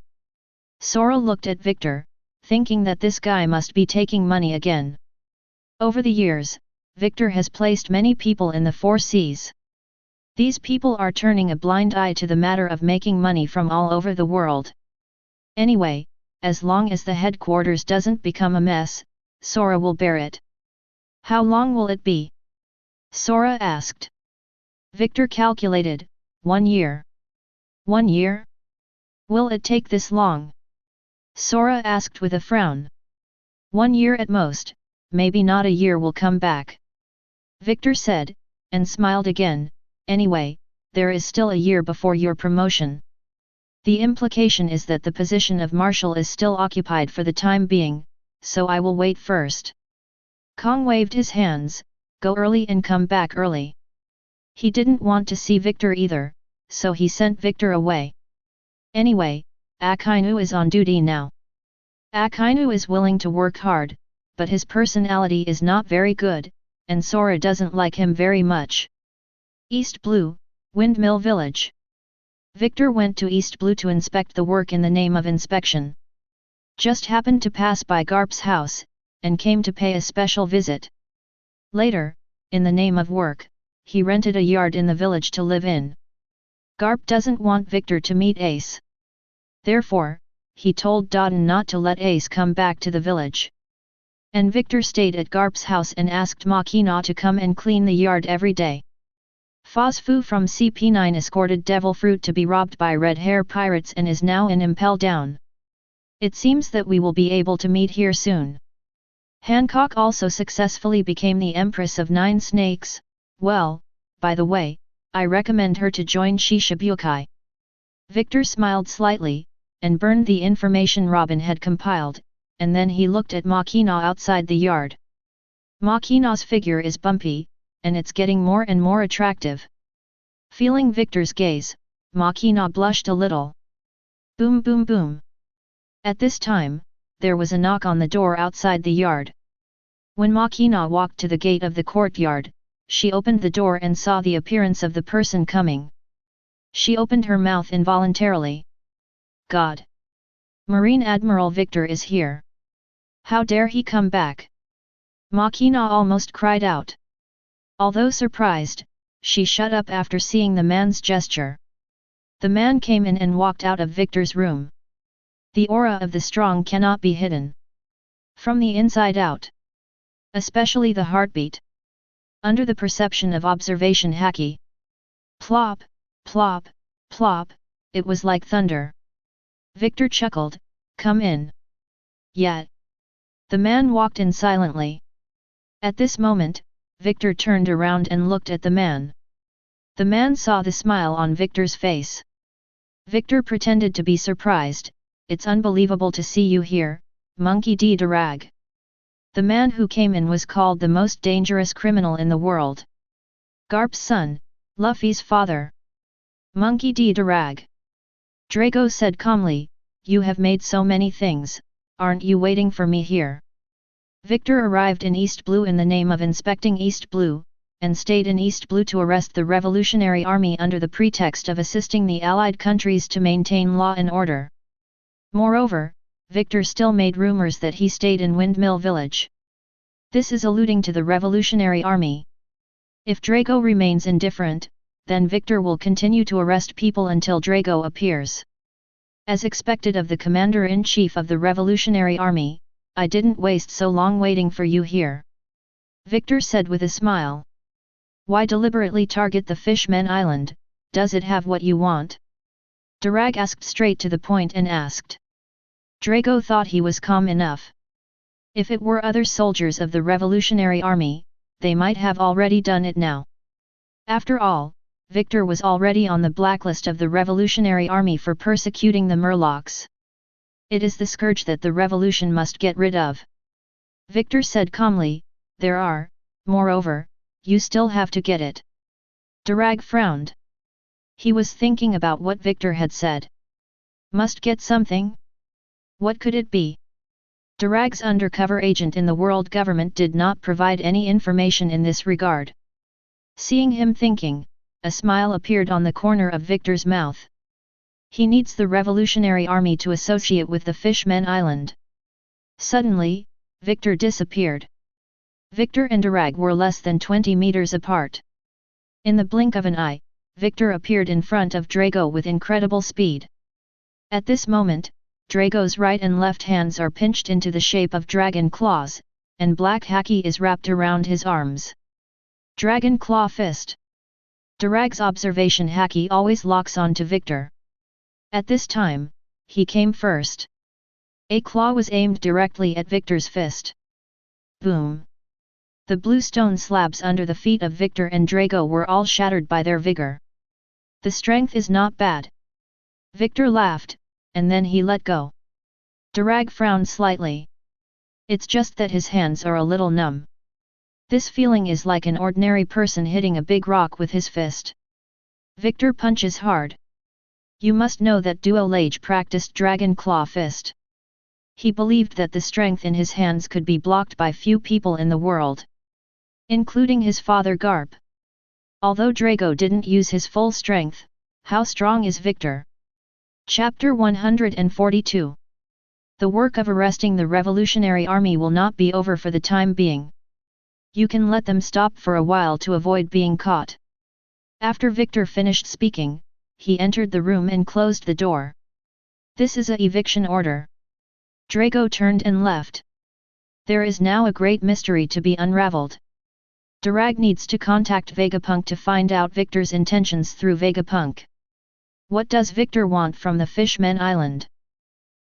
Sora looked at Victor, thinking that this guy must be taking money again. Over the years, Victor has placed many people in the 4 seas. These people are turning a blind eye to the matter of making money from all over the world. Anyway, as long as the headquarters doesn't become a mess, Sora will bear it. How long will it be? Sora asked. Victor calculated, 1 year. 1 year? Will it take this long? Sora asked with a frown. 1 year at most, maybe not a year will come back. Victor said, and smiled again, anyway, there is still a year before your promotion. The implication is that the position of Marshal is still occupied for the time being, so I will wait first. Kong waved his hands, go early and come back early. He didn't want to see Victor either, so he sent Victor away. Anyway, Akainu is on duty now. Akainu is willing to work hard, but his personality is not very good, and Sora doesn't like him very much. East Blue, Windmill Village. Victor went to East Blue to inspect the work in the name of inspection. Just happened to pass by Garp's house, and came to pay a special visit. Later, in the name of work, he rented a yard in the village to live in. Garp doesn't want Victor to meet Ace. Therefore, he told Dodden not to let Ace come back to the village. And Victor stayed at Garp's house and asked Makina to come and clean the yard every day. Phosphoo from CP9 escorted Devil Fruit to be robbed by Red Hair Pirates and is now in Impel Down. It seems that we will be able to meet here soon. Hancock also successfully became the Empress of 9 Snakes. Well, by the way, I recommend her to join Shishibukai. Victor smiled slightly, and burned the information Robin had compiled, and then he looked at Makina outside the yard. Makina's figure is bumpy, and it's getting more and more attractive. Feeling Victor's gaze, Makina blushed a little. Boom boom boom. At this time, there was a knock on the door outside the yard. When Makina walked to the gate of the courtyard, she opened the door and saw the appearance of the person coming. She opened her mouth involuntarily. God! Marine Admiral Victor is here. How dare he come back? Makina almost cried out. Although surprised, she shut up after seeing the man's gesture. The man came in and walked out of Victor's room. The aura of the strong cannot be hidden. From the inside out. Especially the heartbeat. Under the perception of Observation Haki. Plop, plop, plop, it was like thunder. Victor chuckled, come in. Yet. The man walked in silently. At this moment, Victor turned around and looked at the man. The man saw the smile on Victor's face. Victor pretended to be surprised, it's unbelievable to see you here, Monkey D. Darag. The man who came in was called the most dangerous criminal in the world. Garp's son, Luffy's father. Monkey D. Darag. Drago said calmly, you have made so many things, aren't you waiting for me here? Victor arrived in East Blue in the name of inspecting East Blue, and stayed in East Blue to arrest the Revolutionary Army under the pretext of assisting the Allied countries to maintain law and order. Moreover, Victor still made rumors that he stayed in Windmill Village. This is alluding to the Revolutionary Army. If Drago remains indifferent, then Victor will continue to arrest people until Drago appears. As expected of the Commander-in-Chief of the Revolutionary Army, I didn't waste so long waiting for you here. Victor said with a smile. Why deliberately target the Fishman Island? Does it have what you want? Darag asked straight to the point and asked. Drago thought he was calm enough. If it were other soldiers of the Revolutionary Army, they might have already done it now. After all, Victor was already on the blacklist of the Revolutionary Army for persecuting the Murlocs. It is the scourge that the revolution must get rid of. Victor said calmly, there are, moreover, you still have to get it. Darag frowned. He was thinking about what Victor had said. Must get something? What could it be? Darag's undercover agent in the world government did not provide any information in this regard. Seeing him thinking, a smile appeared on the corner of Victor's mouth. He needs the Revolutionary Army to associate with the Fishman Island. Suddenly, Victor disappeared. Victor and Darag were less than 20 meters apart. In the blink of an eye, Victor appeared in front of Drago with incredible speed. At this moment, Drago's right and left hands are pinched into the shape of dragon claws, and black haki is wrapped around his arms. Dragon Claw Fist. Darag's observation haki always locks on to Victor. At this time, he came first. A claw was aimed directly at Victor's fist. Boom! The blue stone slabs under the feet of Victor and Drago were all shattered by their vigor. The strength is not bad. Victor laughed, and then he let go. Darag frowned slightly. It's just that his hands are a little numb. This feeling is like an ordinary person hitting a big rock with his fist. Victor punches hard. You must know that Duo Lage practiced Dragon Claw Fist. He believed that the strength in his hands could be blocked by few people in the world, including his father Garp. Although Drago didn't use his full strength, how strong is Victor? Chapter 142. The work of arresting the Revolutionary Army will not be over for the time being. You can let them stop for a while to avoid being caught. After Victor finished speaking, he entered the room and closed the door. This is a eviction order. Drago turned and left. There is now a great mystery to be unraveled. Darag needs to contact Vegapunk to find out Victor's intentions through Vegapunk. What does Victor want from the Fishman Island?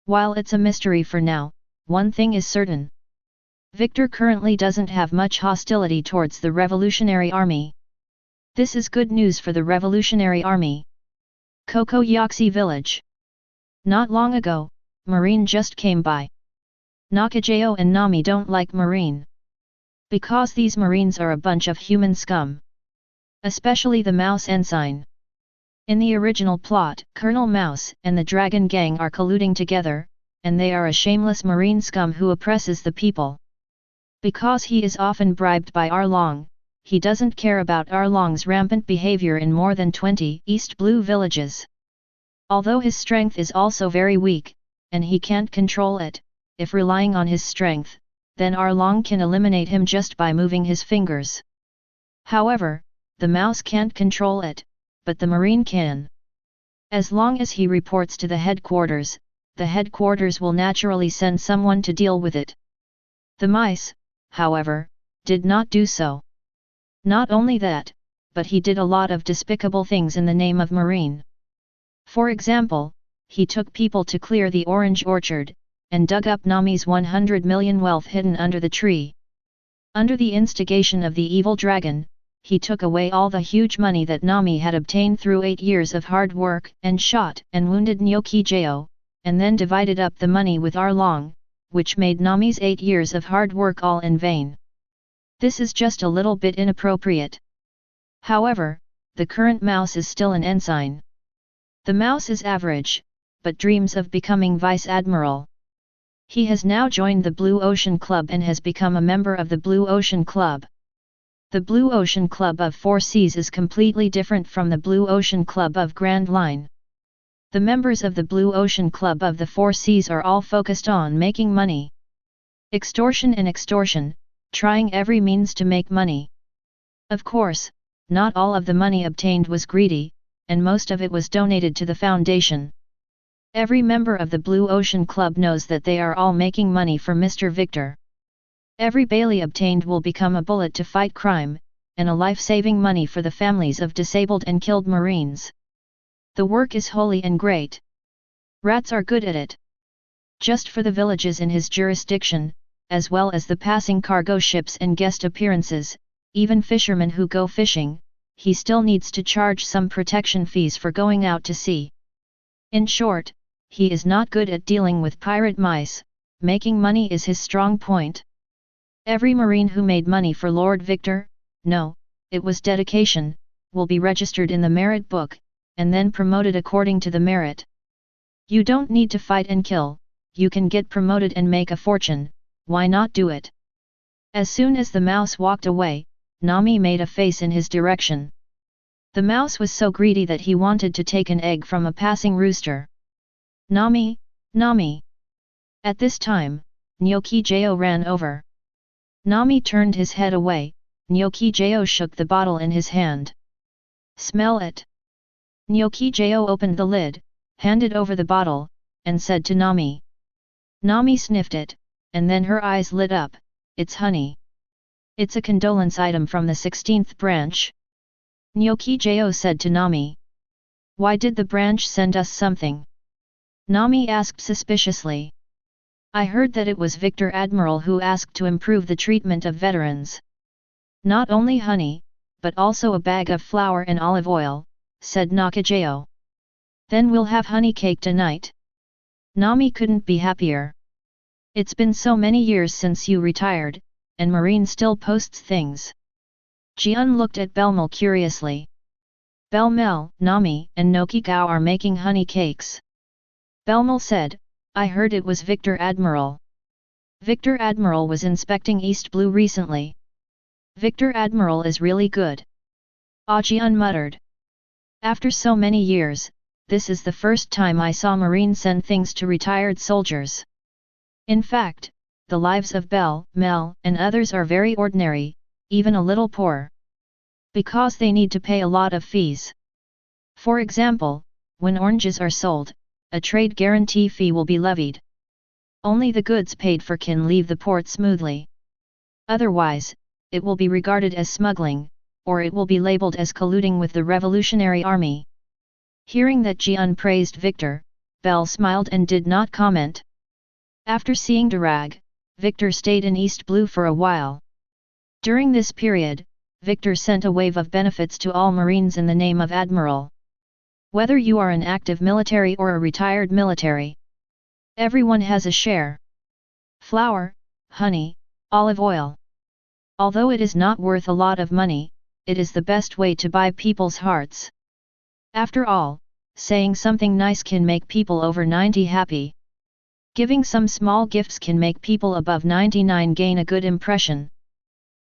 While it's a mystery for now, one thing is certain. Victor currently doesn't have much hostility towards the Revolutionary Army. This is good news for the Revolutionary Army. Kokoyaksi village. Not long ago, Marine just came by. Nakajao and Nami don't like Marine. Because these Marines are a bunch of human scum. Especially the Mouse Ensign. In the original plot, Colonel Mouse and the Dragon Gang are colluding together, and they are a shameless Marine scum who oppresses the people. Because he is often bribed by Arlong, he doesn't care about Arlong's rampant behavior in more than 20 East Blue villages. Although his strength is also very weak, and he can't control it, if relying on his strength, then Arlong can eliminate him just by moving his fingers. However, the mouse can't control it, but the Marine can. As long as he reports to the headquarters will naturally send someone to deal with it. The mice, however, did not do so. Not only that, but he did a lot of despicable things in the name of Marine. For example, he took people to clear the orange orchard, and dug up Nami's 100 million wealth hidden under the tree. Under the instigation of the evil dragon, he took away all the huge money that Nami had obtained through 8 years of hard work and shot and wounded Nyoki Jao, and then divided up the money with Arlong, which made Nami's 8 years of hard work all in vain. This is just a little bit inappropriate. However, the current mouse is still an ensign. The mouse is average, but dreams of becoming Vice Admiral. He has now joined the Blue Ocean Club and has become a member of the Blue Ocean Club. The Blue Ocean Club of Four Seas is completely different from the Blue Ocean Club of Grand Line. The members of the Blue Ocean Club of the Four Seas are all focused on making money. Extortion and extortion, trying every means to make money. Of course, not all of the money obtained was greedy, and most of it was donated to the foundation. Every member of the Blue Ocean Club knows that they are all making money for Mr. Victor. Every bailee obtained will become a bullet to fight crime, and a life-saving money for the families of disabled and killed Marines. The work is holy and great. Rats are good at it. Just for the villages in his jurisdiction, as well as the passing cargo ships and guest appearances, even fishermen who go fishing, he still needs to charge some protection fees for going out to sea. In short, he is not good at dealing with pirate mice, making money is his strong point. Every Marine who made money for Lord Victor, no, it was dedication, will be registered in the merit book, and then promoted according to the merit. You don't need to fight and kill, you can get promoted and make a fortune, why not do it? As soon as the mouse walked away, Nami made a face in his direction. The mouse was so greedy that he wanted to take an egg from a passing rooster. Nami, Nami! At this time, Nyoki-jo ran over. Nami turned his head away, Nyoki-jo shook the bottle in his hand. Smell it! Nyoki-jo opened the lid, handed over the bottle, and said to Nami. Nami sniffed it, and then her eyes lit up, it's honey. It's a condolence item from the 16th branch. Nyoki-jo said to Nami. Why did the branch send us something? Nami asked suspiciously. I heard that it was Victor Admiral who asked to improve the treatment of veterans. Not only honey, but also a bag of flour and olive oil, said Nakajo. Then we'll have honey cake tonight. Nami couldn't be happier. It's been so many years since you retired, and Marine still posts things. Jian looked at Belmel curiously. Belmel, Nami, and Nokigao are making honey cakes. Belmel said, I heard it was Victor Admiral. Victor Admiral was inspecting East Blue recently. Victor Admiral is really good. Jian muttered. After so many years, this is the first time I saw Marine send things to retired soldiers. In fact, the lives of Bell, Mel, and others are very ordinary, even a little poor. Because they need to pay a lot of fees. For example, when oranges are sold, a trade guarantee fee will be levied. Only the goods paid for can leave the port smoothly. Otherwise, it will be regarded as smuggling, or it will be labeled as colluding with the Revolutionary Army. Hearing that Jian praised Victor, Bell smiled and did not comment. After seeing Durag, Victor stayed in East Blue for a while. During this period, Victor sent a wave of benefits to all Marines in the name of Admiral. Whether you are an active military or a retired military, everyone has a share. Flour, honey, olive oil. Although it is not worth a lot of money, it is the best way to buy people's hearts. After all, saying something nice can make people over 90 happy. Giving some small gifts can make people above 99 gain a good impression.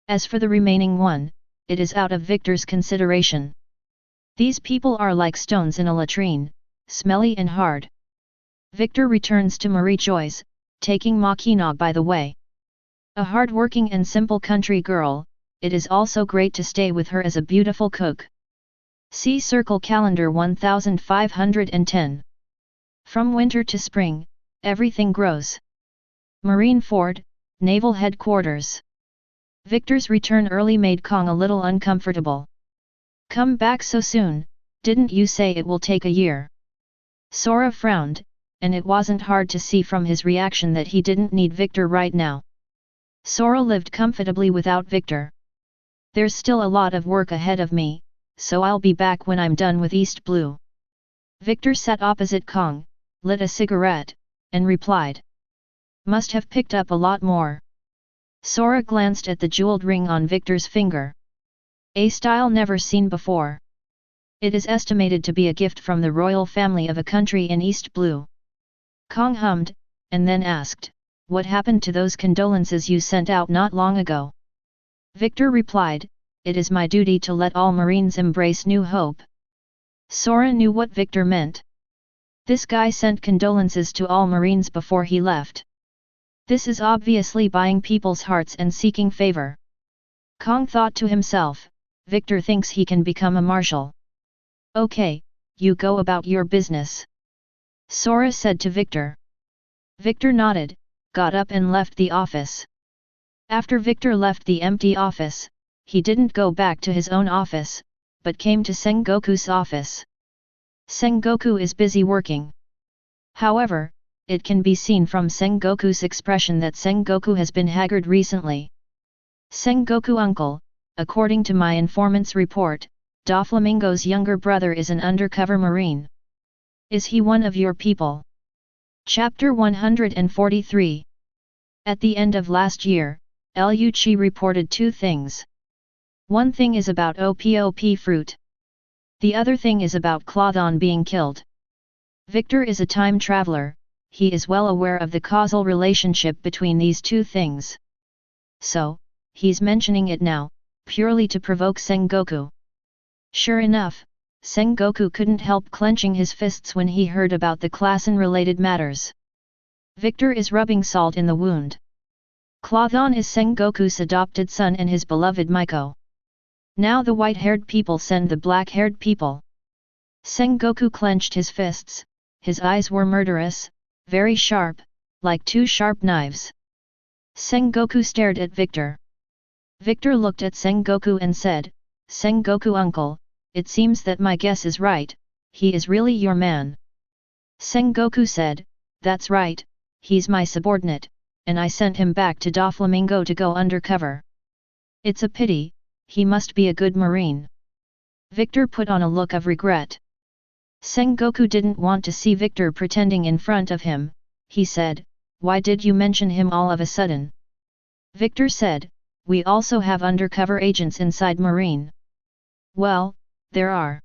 As for the remaining one, it is out of Victor's consideration. These people are like stones in a latrine, smelly and hard. Victor returns to Marie Joyce, taking Makina by the way. A hard-working and simple country girl, it is also great to stay with her as a beautiful cook. See Circle Calendar 1510. From winter to spring, everything grows. Marine Ford, Naval Headquarters. Victor's return early made Kong a little uncomfortable. Come back so soon, didn't you say it will take a year? Sora frowned, and it wasn't hard to see from his reaction that he didn't need Victor right now. Sora lived comfortably without Victor. There's still a lot of work ahead of me, so I'll be back when I'm done with East Blue. Victor sat opposite Kong, lit a cigarette, and replied. Must have picked up a lot more. Sora glanced at the jeweled ring on Victor's finger. A style never seen before. It is estimated to be a gift from the royal family of a country in East Blue. Kong hummed, and then asked, what happened to those condolences you sent out not long ago? Victor replied, it is my duty to let all Marines embrace new hope. Sora knew what Victor meant. This guy sent condolences to all Marines before he left. This is obviously buying people's hearts and seeking favor. Kong thought to himself, Victor thinks he can become a marshal. Okay, you go about your business. Sora said to Victor. Victor nodded, got up and left the office. After Victor left the empty office, he didn't go back to his own office, but came to Sengoku's office. Sengoku is busy working. However, it can be seen from Sengoku's expression that Sengoku has been haggard recently. Sengoku uncle, according to my informant's report, Doflamingo's younger brother is an undercover marine. Is he one of your people? Chapter 143. At the end of last year, Luchi reported two things. One thing is about OPOP fruit. The other thing is about Claudon being killed. Victor is a time traveler, he is well aware of the causal relationship between these two things. So, he's mentioning it now, purely to provoke Sengoku. Sure enough, Sengoku couldn't help clenching his fists when he heard about the Klassen-related matters. Victor is rubbing salt in the wound. Claudon is Sengoku's adopted son and his beloved Miko. Now the white-haired people send the black-haired people. Sengoku clenched his fists, his eyes were murderous, very sharp, like two sharp knives. Sengoku stared at Victor. Victor looked at Sengoku and said, Sengoku uncle, it seems that my guess is right, he is really your man. Sengoku said, that's right, he's my subordinate, and I sent him back to Doflamingo to go undercover. It's a pity, he must be a good marine. Victor put on a look of regret. Sengoku didn't want to see Victor pretending in front of him, he said, why did you mention him all of a sudden? Victor said, we also have undercover agents inside Marine. Well, there are.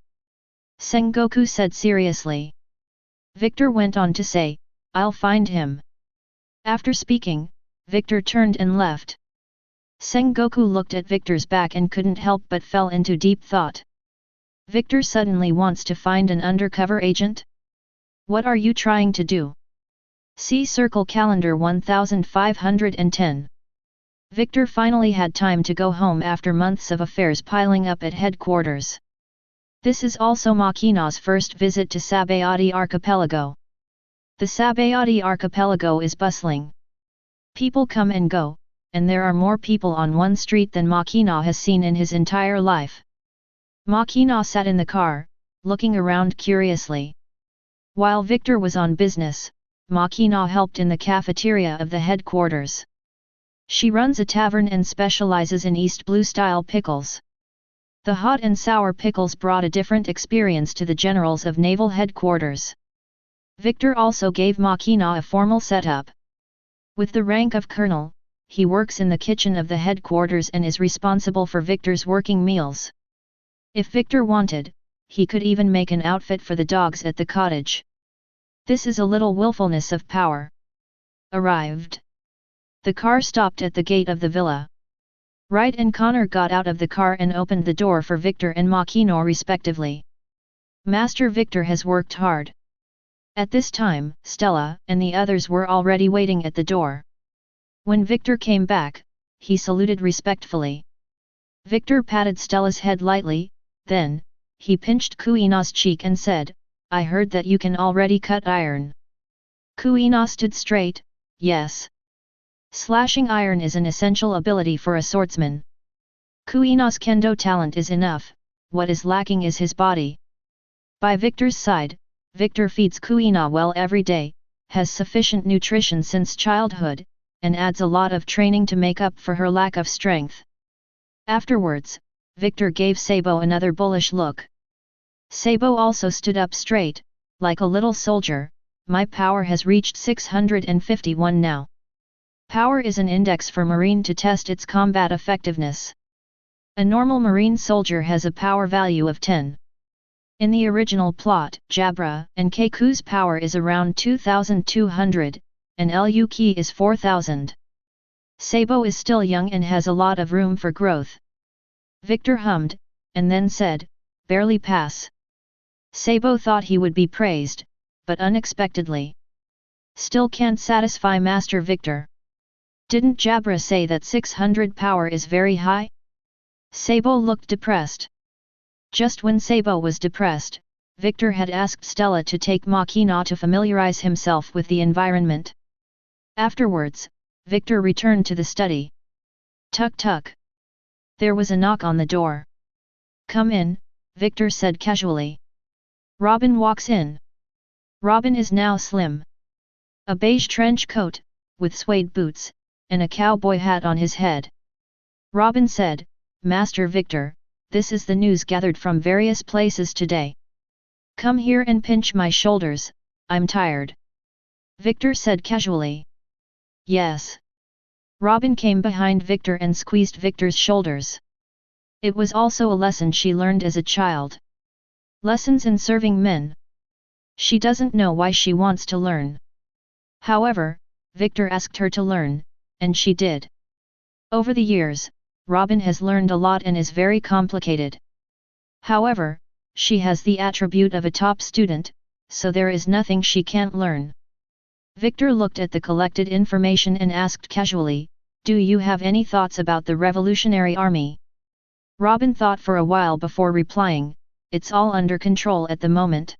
Sengoku said seriously. Victor went on to say, I'll find him. After speaking, Victor turned and left. Sengoku looked at Victor's back and couldn't help but fell into deep thought. Victor suddenly wants to find an undercover agent? What are you trying to do? See Circle Calendar 1510. Victor finally had time to go home after months of affairs piling up at headquarters. This is also Makina's first visit to Sabayati Archipelago. The Sabayati Archipelago is bustling. People come and go, and there are more people on one street than Makina has seen in his entire life. Makina sat in the car, looking around curiously. While Victor was on business, Makina helped in the cafeteria of the headquarters. She runs a tavern and specializes in East Blue-style pickles. The hot and sour pickles brought a different experience to the generals of naval headquarters. Victor also gave Makina a formal setup. With the rank of colonel, he works in the kitchen of the headquarters and is responsible for Victor's working meals. If Victor wanted, he could even make an outfit for the dogs at the cottage. This is a little willfulness of power. Arrived. The car stopped at the gate of the villa. Wright and Connor got out of the car and opened the door for Victor and Makino respectively. Master Victor has worked hard. At this time, Stella and the others were already waiting at the door. When Victor came back, he saluted respectfully. Victor patted Stella's head lightly, then, he pinched Kuina's cheek and said, I heard that you can already cut iron. Kuina stood straight, yes. Slashing iron is an essential ability for a swordsman. Kuina's kendo talent is enough, what is lacking is his body. By Victor's side, Victor feeds Kuina well every day, has sufficient nutrition since childhood, and adds a lot of training to make up for her lack of strength. Afterwards, Victor gave Sabo another bullish look. Sabo also stood up straight, like a little soldier, my power has reached 651 now. Power is an index for Marine to test its combat effectiveness. A normal Marine soldier has a power value of 10. In the original plot, Jabra and Keiku's power is around 2200, and Luki is 4000. Sabo is still young and has a lot of room for growth. Victor hummed, and then said, barely pass. Sabo thought he would be praised, but unexpectedly. Still can't satisfy Master Victor. Didn't Jabra say that 600 power is very high? Sabo looked depressed. Just when Sabo was depressed, Victor had asked Stella to take Makina to familiarize himself with the environment. Afterwards, Victor returned to the study. Tuk tuk. There was a knock on the door. Come in, Victor said casually. Robin walks in. Robin is now slim. A beige trench coat, with suede boots, and a cowboy hat on his head. Robin said, Master Victor, this is the news gathered from various places today. Come here and pinch my shoulders, I'm tired. Victor said casually. Yes. Robin came behind Victor and squeezed Victor's shoulders. It was also a lesson she learned as a child. Lessons in serving men. She doesn't know why she wants to learn. However, Victor asked her to learn, and she did. Over the years, Robin has learned a lot and is very complicated. However, she has the attribute of a top student, so there is nothing she can't learn. Victor looked at the collected information and asked casually, Do you have any thoughts about the Revolutionary Army? Robin thought for a while before replying, It's all under control at the moment.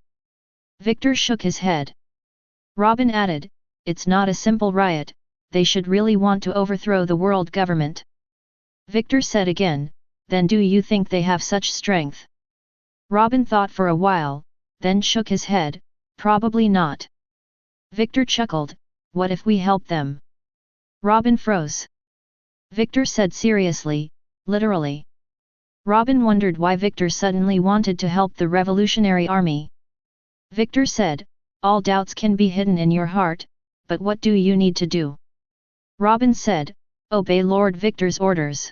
Victor shook his head. Robin added, It's not a simple riot, they should really want to overthrow the world government. Victor said again, Then do you think they have such strength? Robin thought for a while, then shook his head, Probably not. Victor chuckled, What if we help them? Robin froze. Victor said seriously, Literally. Robin wondered why Victor suddenly wanted to help the Revolutionary Army. Victor said, All doubts can be hidden in your heart, but what do you need to do? Robin said, Obey Lord Victor's orders.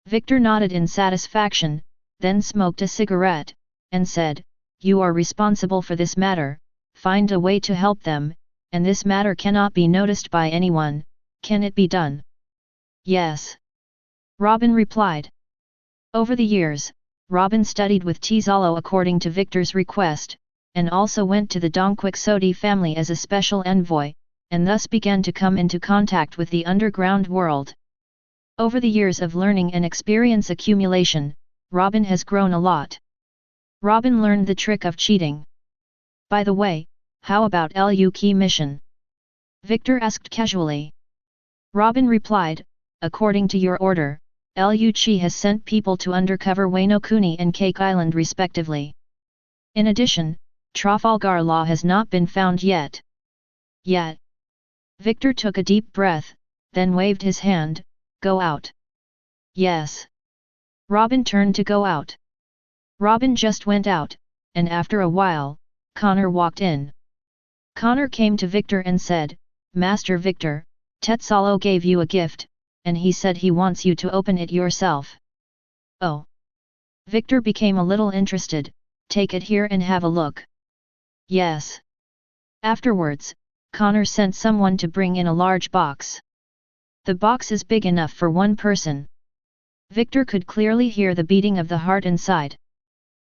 Victor nodded in satisfaction, then smoked a cigarette, and said, You are responsible for this matter, find a way to help them, and this matter cannot be noticed by anyone, can it be done? Yes. Robin replied. Over the years, Robin studied with Tizalo according to Victor's request, and also went to the Dongquixote family as a special envoy, and thus began to come into contact with the underground world. Over the years of learning and experience accumulation, Robin has grown a lot. Robin learned the trick of cheating. By the way, how about Lu Key mission? Victor asked casually. Robin replied, According to your order, Lu Chi has sent people to undercover Wano Kuni and Cake Island respectively. In addition, Trafalgar Law has not been found yet. Yet. Victor took a deep breath, then waved his hand, Go out. Yes. Robin turned to go out. Robin just went out, and after a while, Connor walked in. Connor came to Victor and said, Master Victor, Tetsalo gave you a gift, and he said he wants you to open it yourself. Oh. Victor became a little interested, Take it here and have a look. Yes. Afterwards, Connor sent someone to bring in a large box. The box is big enough for one person. Victor could clearly hear the beating of the heart inside.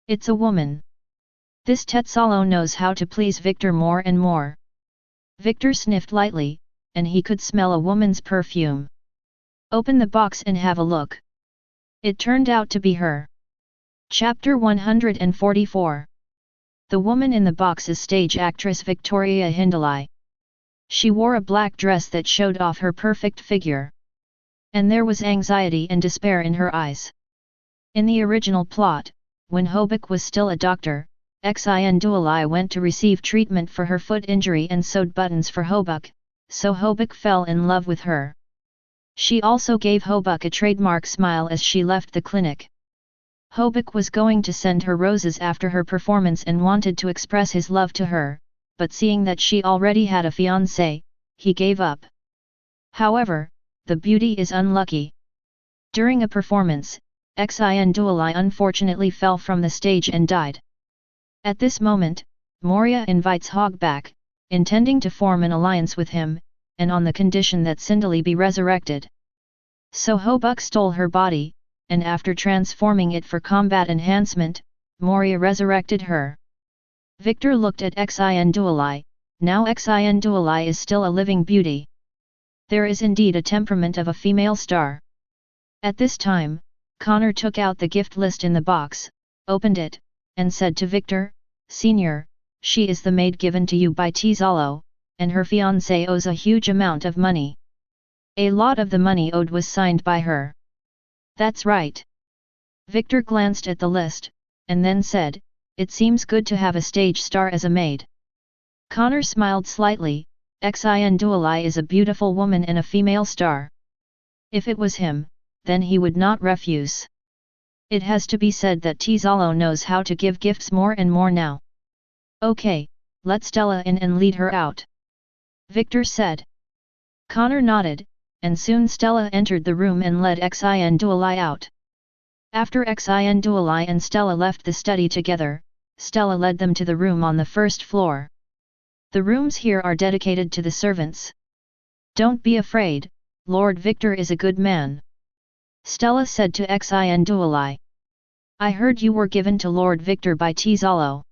It's a woman. This Tetsalo knows how to please Victor more and more. Victor sniffed lightly, and he could smell a woman's perfume. Open the box and have a look. It turned out to be her. Chapter 144. The woman in the box is stage actress Victoria Hindalai. She wore a black dress that showed off her perfect figure. And there was anxiety and despair in her eyes. In the original plot, when Hobuk was still a doctor, Xin Dualai went to receive treatment for her foot injury and sewed buttons for Hobuk, so Hobuk fell in love with her. She also gave Hobuk a trademark smile as she left the clinic. Hobuk was going to send her roses after her performance and wanted to express his love to her, but seeing that she already had a fiancé, he gave up. However, the beauty is unlucky. During a performance, Xin Dualai unfortunately fell from the stage and died. At this moment, Moria invites Hog back, intending to form an alliance with him, and on the condition that Sindali be resurrected. So Hobuk stole her body, and after transforming it for combat enhancement, Moria resurrected her. Victor looked at Xin Dualai. Now Xin Dualai is still a living beauty. There is indeed a temperament of a female star. At this time, Connor took out the gift list in the box, opened it, and said to Victor, "Senior, she is the maid given to you by Tizalo, and her fiancé owes a huge amount of money. A lot of the money owed was signed by her." "That's right." Victor glanced at the list, and then said, "It seems good to have a stage star as a maid." Connor smiled slightly. Xin Duolai is a beautiful woman and a female star. If it was him, then he would not refuse. It has to be said that Tizalo knows how to give gifts more and more now. "Okay, let Stella in and lead her out," Victor said. Connor nodded, and soon Stella entered the room and led Xin Duolai out. After Xin Duolai and Stella left the study together, Stella led them to the room on the first floor. "The rooms here are dedicated to the servants. Don't be afraid, Lord Victor is a good man," Stella said to Xin Duolai. "I heard you were given to Lord Victor by Tizalo."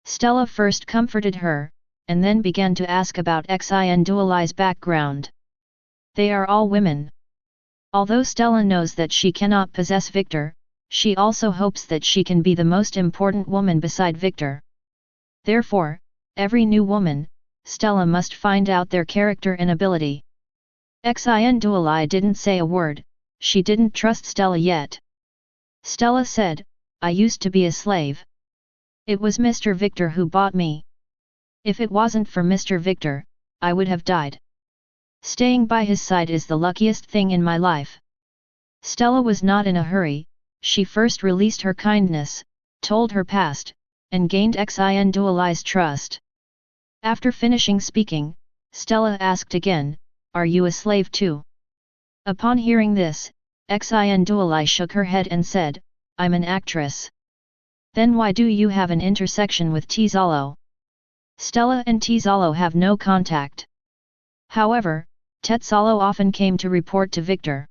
Stella first comforted her, and then began to ask about Xin Duolai's background. "They are all women." Although Stella knows that she cannot possess Victor, she also hopes that she can be the most important woman beside Victor. Therefore, every new woman, Stella must find out their character and ability. Xin Duolai didn't say a word, she didn't trust Stella yet. Stella said, "I used to be a slave. It was Mr. Victor who bought me. If it wasn't for Mr. Victor, I would have died. Staying by his side is the luckiest thing in my life." Stella was not in a hurry, she first released her kindness, told her past, and gained Xin Duolai's trust. After finishing speaking, Stella asked again, "Are you a slave too?" Upon hearing this, Xin Duolai shook her head and said, "I'm an actress." "Then why do you have an intersection with Tizalo?" Stella and Tizalo have no contact. However, Tezalo often came to report to Victor.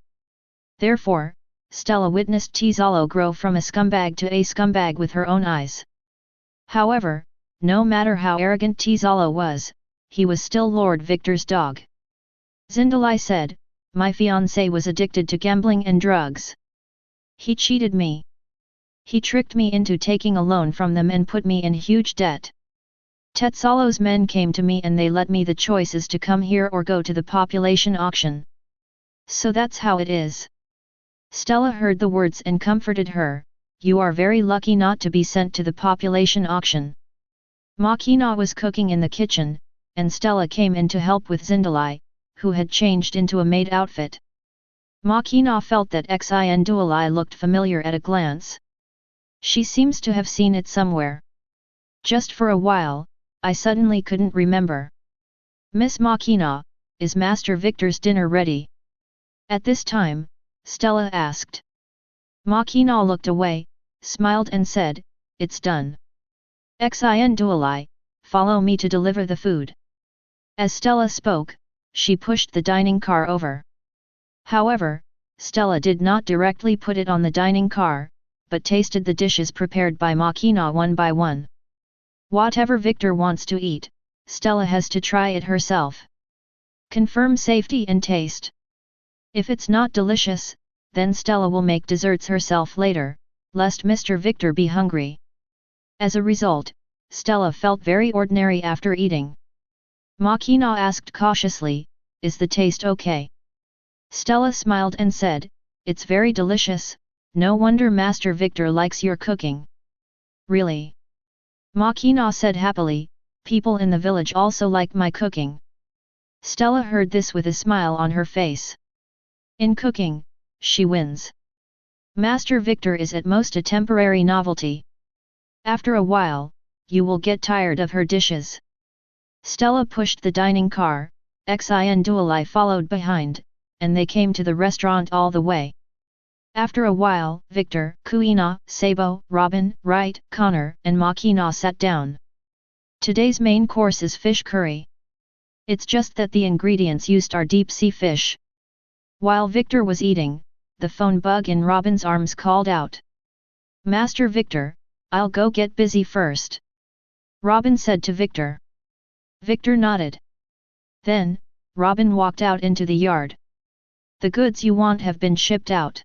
Therefore, Stella witnessed Tizalo grow from a scumbag to a scumbag with her own eyes. However, no matter how arrogant Tizalo was, he was still Lord Victor's dog. Zindalai said, "My fiancé was addicted to gambling and drugs. He cheated me. He tricked me into taking a loan from them and put me in huge debt. Tetsalo's men came to me and they let me the choices to come here or go to the population auction. So that's how it is." Stella heard the words and comforted her, "You are very lucky not to be sent to the population auction." Makina was cooking in the kitchen, and Stella came in to help with Zindalai, who had changed into a maid outfit. Makina felt that Xin Duolai looked familiar at a glance. She seems to have seen it somewhere. Just for a while, I suddenly couldn't remember. "Miss Makina, is Master Victor's dinner ready?" At this time, Stella asked. Makina looked away, smiled and said, "It's done. Xin Duolai, follow me to deliver the food." As Stella spoke, she pushed the dining car over. However, Stella did not directly put it on the dining car, but tasted the dishes prepared by Makina one by one. Whatever Victor wants to eat, Stella has to try it herself. Confirm safety and taste. If it's not delicious, then Stella will make desserts herself later, lest Mr. Victor be hungry. As a result, Stella felt very ordinary after eating. Makina asked cautiously, "Is the taste okay?" Stella smiled and said, "It's very delicious, no wonder Master Victor likes your cooking." "Really?" Makina said happily, "People in the village also like my cooking." Stella heard this with a smile on her face. In cooking, she wins. Master Victor is at most a temporary novelty. After a while, you will get tired of her dishes. Stella pushed the dining car, Xin Duolai followed behind, and they came to the restaurant all the way. After a while, Victor, Kuina, Sabo, Robin, Wright, Connor, and Makina sat down. Today's main course is fish curry. It's just that the ingredients used are deep-sea fish. While Victor was eating, the phone bug in Robin's arms called out. "Master Victor, I'll go get busy first," Robin said to Victor. Victor nodded. Then, Robin walked out into the yard. "The goods you want have been shipped out.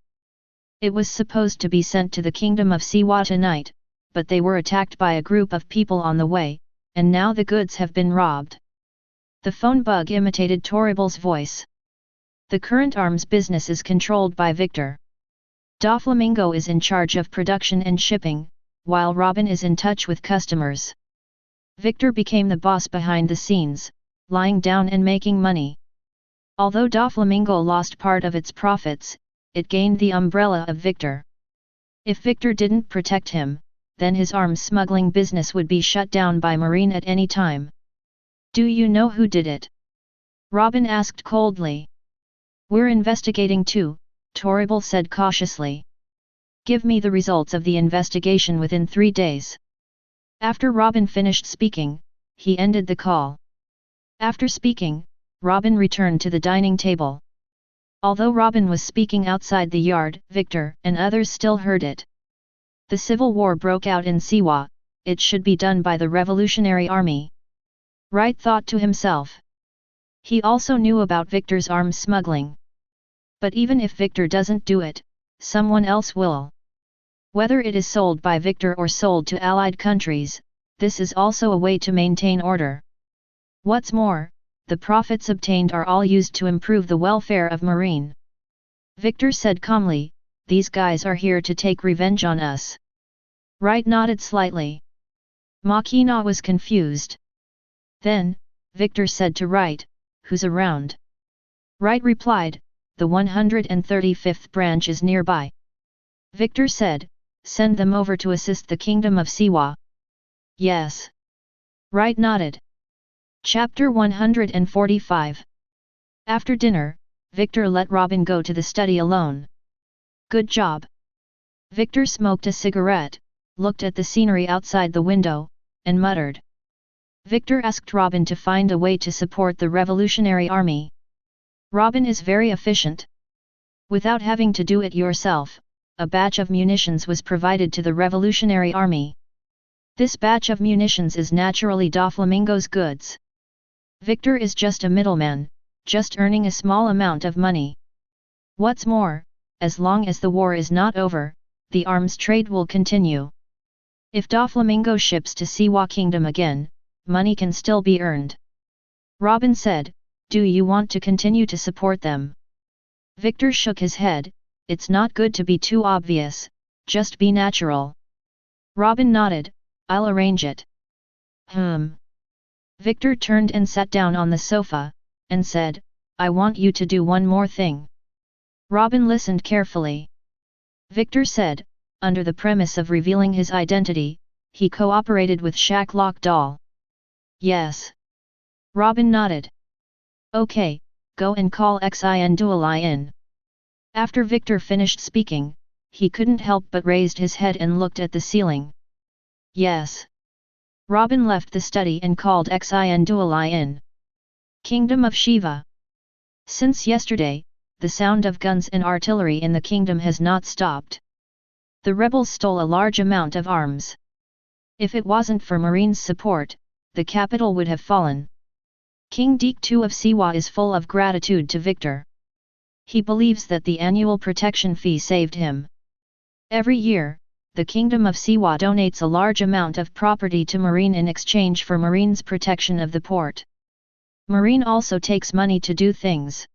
It was supposed to be sent to the kingdom of Siwa tonight, but they were attacked by a group of people on the way, and now the goods have been robbed. The phone bug imitated Torribal's voice. The current arms business is controlled by Victor. Doflamingo is in charge of production and shipping, while Robin is in touch with customers. Victor became the boss behind the scenes, lying down and making money. Although Doflamingo lost part of its profits, it gained the umbrella of Victor. If Victor didn't protect him, then his arms smuggling business would be shut down by Marine at any time. Do you know who did it? Robin asked coldly. We're investigating too, Torribal said cautiously. Give me the results of the investigation within 3 days. After Robin finished speaking, he ended the call. After speaking, Robin returned to the dining table. Although Robin was speaking outside the yard, Victor and others still heard it. The civil war broke out in Siwa, it should be done by the Revolutionary Army. Wright thought to himself. He also knew about Victor's arms smuggling. But even if Victor doesn't do it, someone else will. Whether it is sold by Victor or sold to allied countries, this is also a way to maintain order. What's more, the profits obtained are all used to improve the welfare of Marine. Victor said calmly, these guys are here to take revenge on us. Wright nodded slightly. Makina was confused. Then, Victor said to Wright, who's around? Wright replied, the 135th branch is nearby. Victor said, send them over to assist the kingdom of Siwa. Yes. Wright nodded. Chapter 145. After dinner, Victor let Robin go to the study alone. Good job. Victor smoked a cigarette, looked at the scenery outside the window, and muttered. Victor asked Robin to find a way to support the Revolutionary Army. Robin is very efficient. Without having to do it yourself, a batch of munitions was provided to the Revolutionary Army. This batch of munitions is naturally Doflamingo's goods. Victor is just a middleman, just earning a small amount of money. What's more, as long as the war is not over, the arms trade will continue. If Doflamingo ships to Siwa Kingdom again, money can still be earned. Robin said, do you want to continue to support them? Victor shook his head, it's not good to be too obvious, just be natural. Robin nodded, I'll arrange it. Victor turned and sat down on the sofa, and said, I want you to do one more thing. Robin listened carefully. Victor said, under the premise of revealing his identity, he cooperated with Shacklock Doll. Yes. Robin nodded. Okay, go and call Xin in. After Victor finished speaking, he couldn't help but raised his head and looked at the ceiling. Yes. Robin left the study and called Xin in. Kingdom of Shiva. Since yesterday, the sound of guns and artillery in the kingdom has not stopped. The rebels stole a large amount of arms. If it wasn't for Marine's support, the capital would have fallen. King Deek II of Siwa is full of gratitude to Victor. He believes that the annual protection fee saved him. Every year, the Kingdom of Siwa donates a large amount of property to Marine in exchange for Marine's protection of the port. Marine also takes money to do things.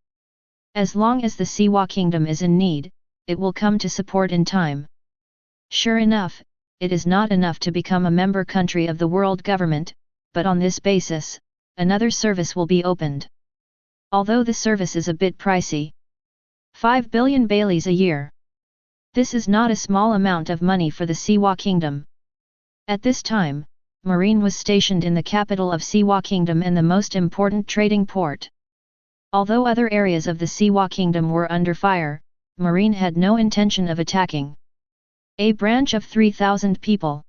As long as the Siwa Kingdom is in need, it will come to support in time. Sure enough, it is not enough to become a member country of the world government, but on this basis, another service will be opened. Although the service is a bit pricey. 5 billion Baileys a year. This is not a small amount of money for the Siwa Kingdom. At this time, Marine was stationed in the capital of Siwa Kingdom and the most important trading port. Although other areas of the Siwa Kingdom were under fire, Marine had no intention of attacking. A branch of 3,000 people.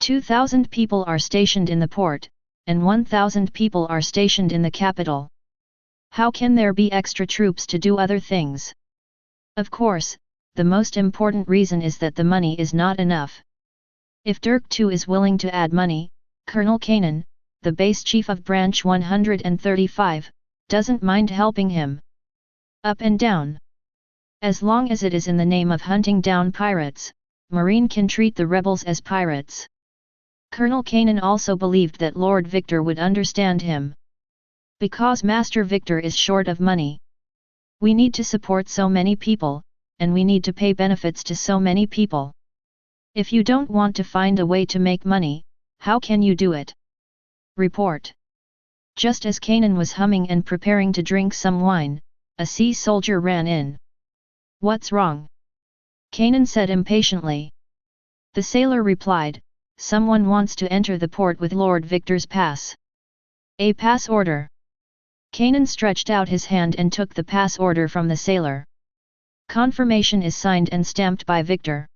2,000 people are stationed in the port, and 1,000 people are stationed in the capital. How can there be extra troops to do other things? Of course, the most important reason is that the money is not enough. If Dirk II is willing to add money, Colonel Kanan, the base chief of Branch 135, doesn't mind helping him. Up and down. As long as it is in the name of hunting down pirates, Marine can treat the rebels as pirates. Colonel Kanan also believed that Lord Victor would understand him. Because Master Victor is short of money. We need to support so many people, and we need to pay benefits to so many people. If you don't want to find a way to make money, how can you do it? Report. Just as Kanan was humming and preparing to drink some wine, a sea soldier ran in. What's wrong? Kanan said impatiently. The sailor replied, someone wants to enter the port with Lord Victor's pass. A pass order. Kanan stretched out his hand and took the pass order from the sailor. Confirmation is signed and stamped by Victor.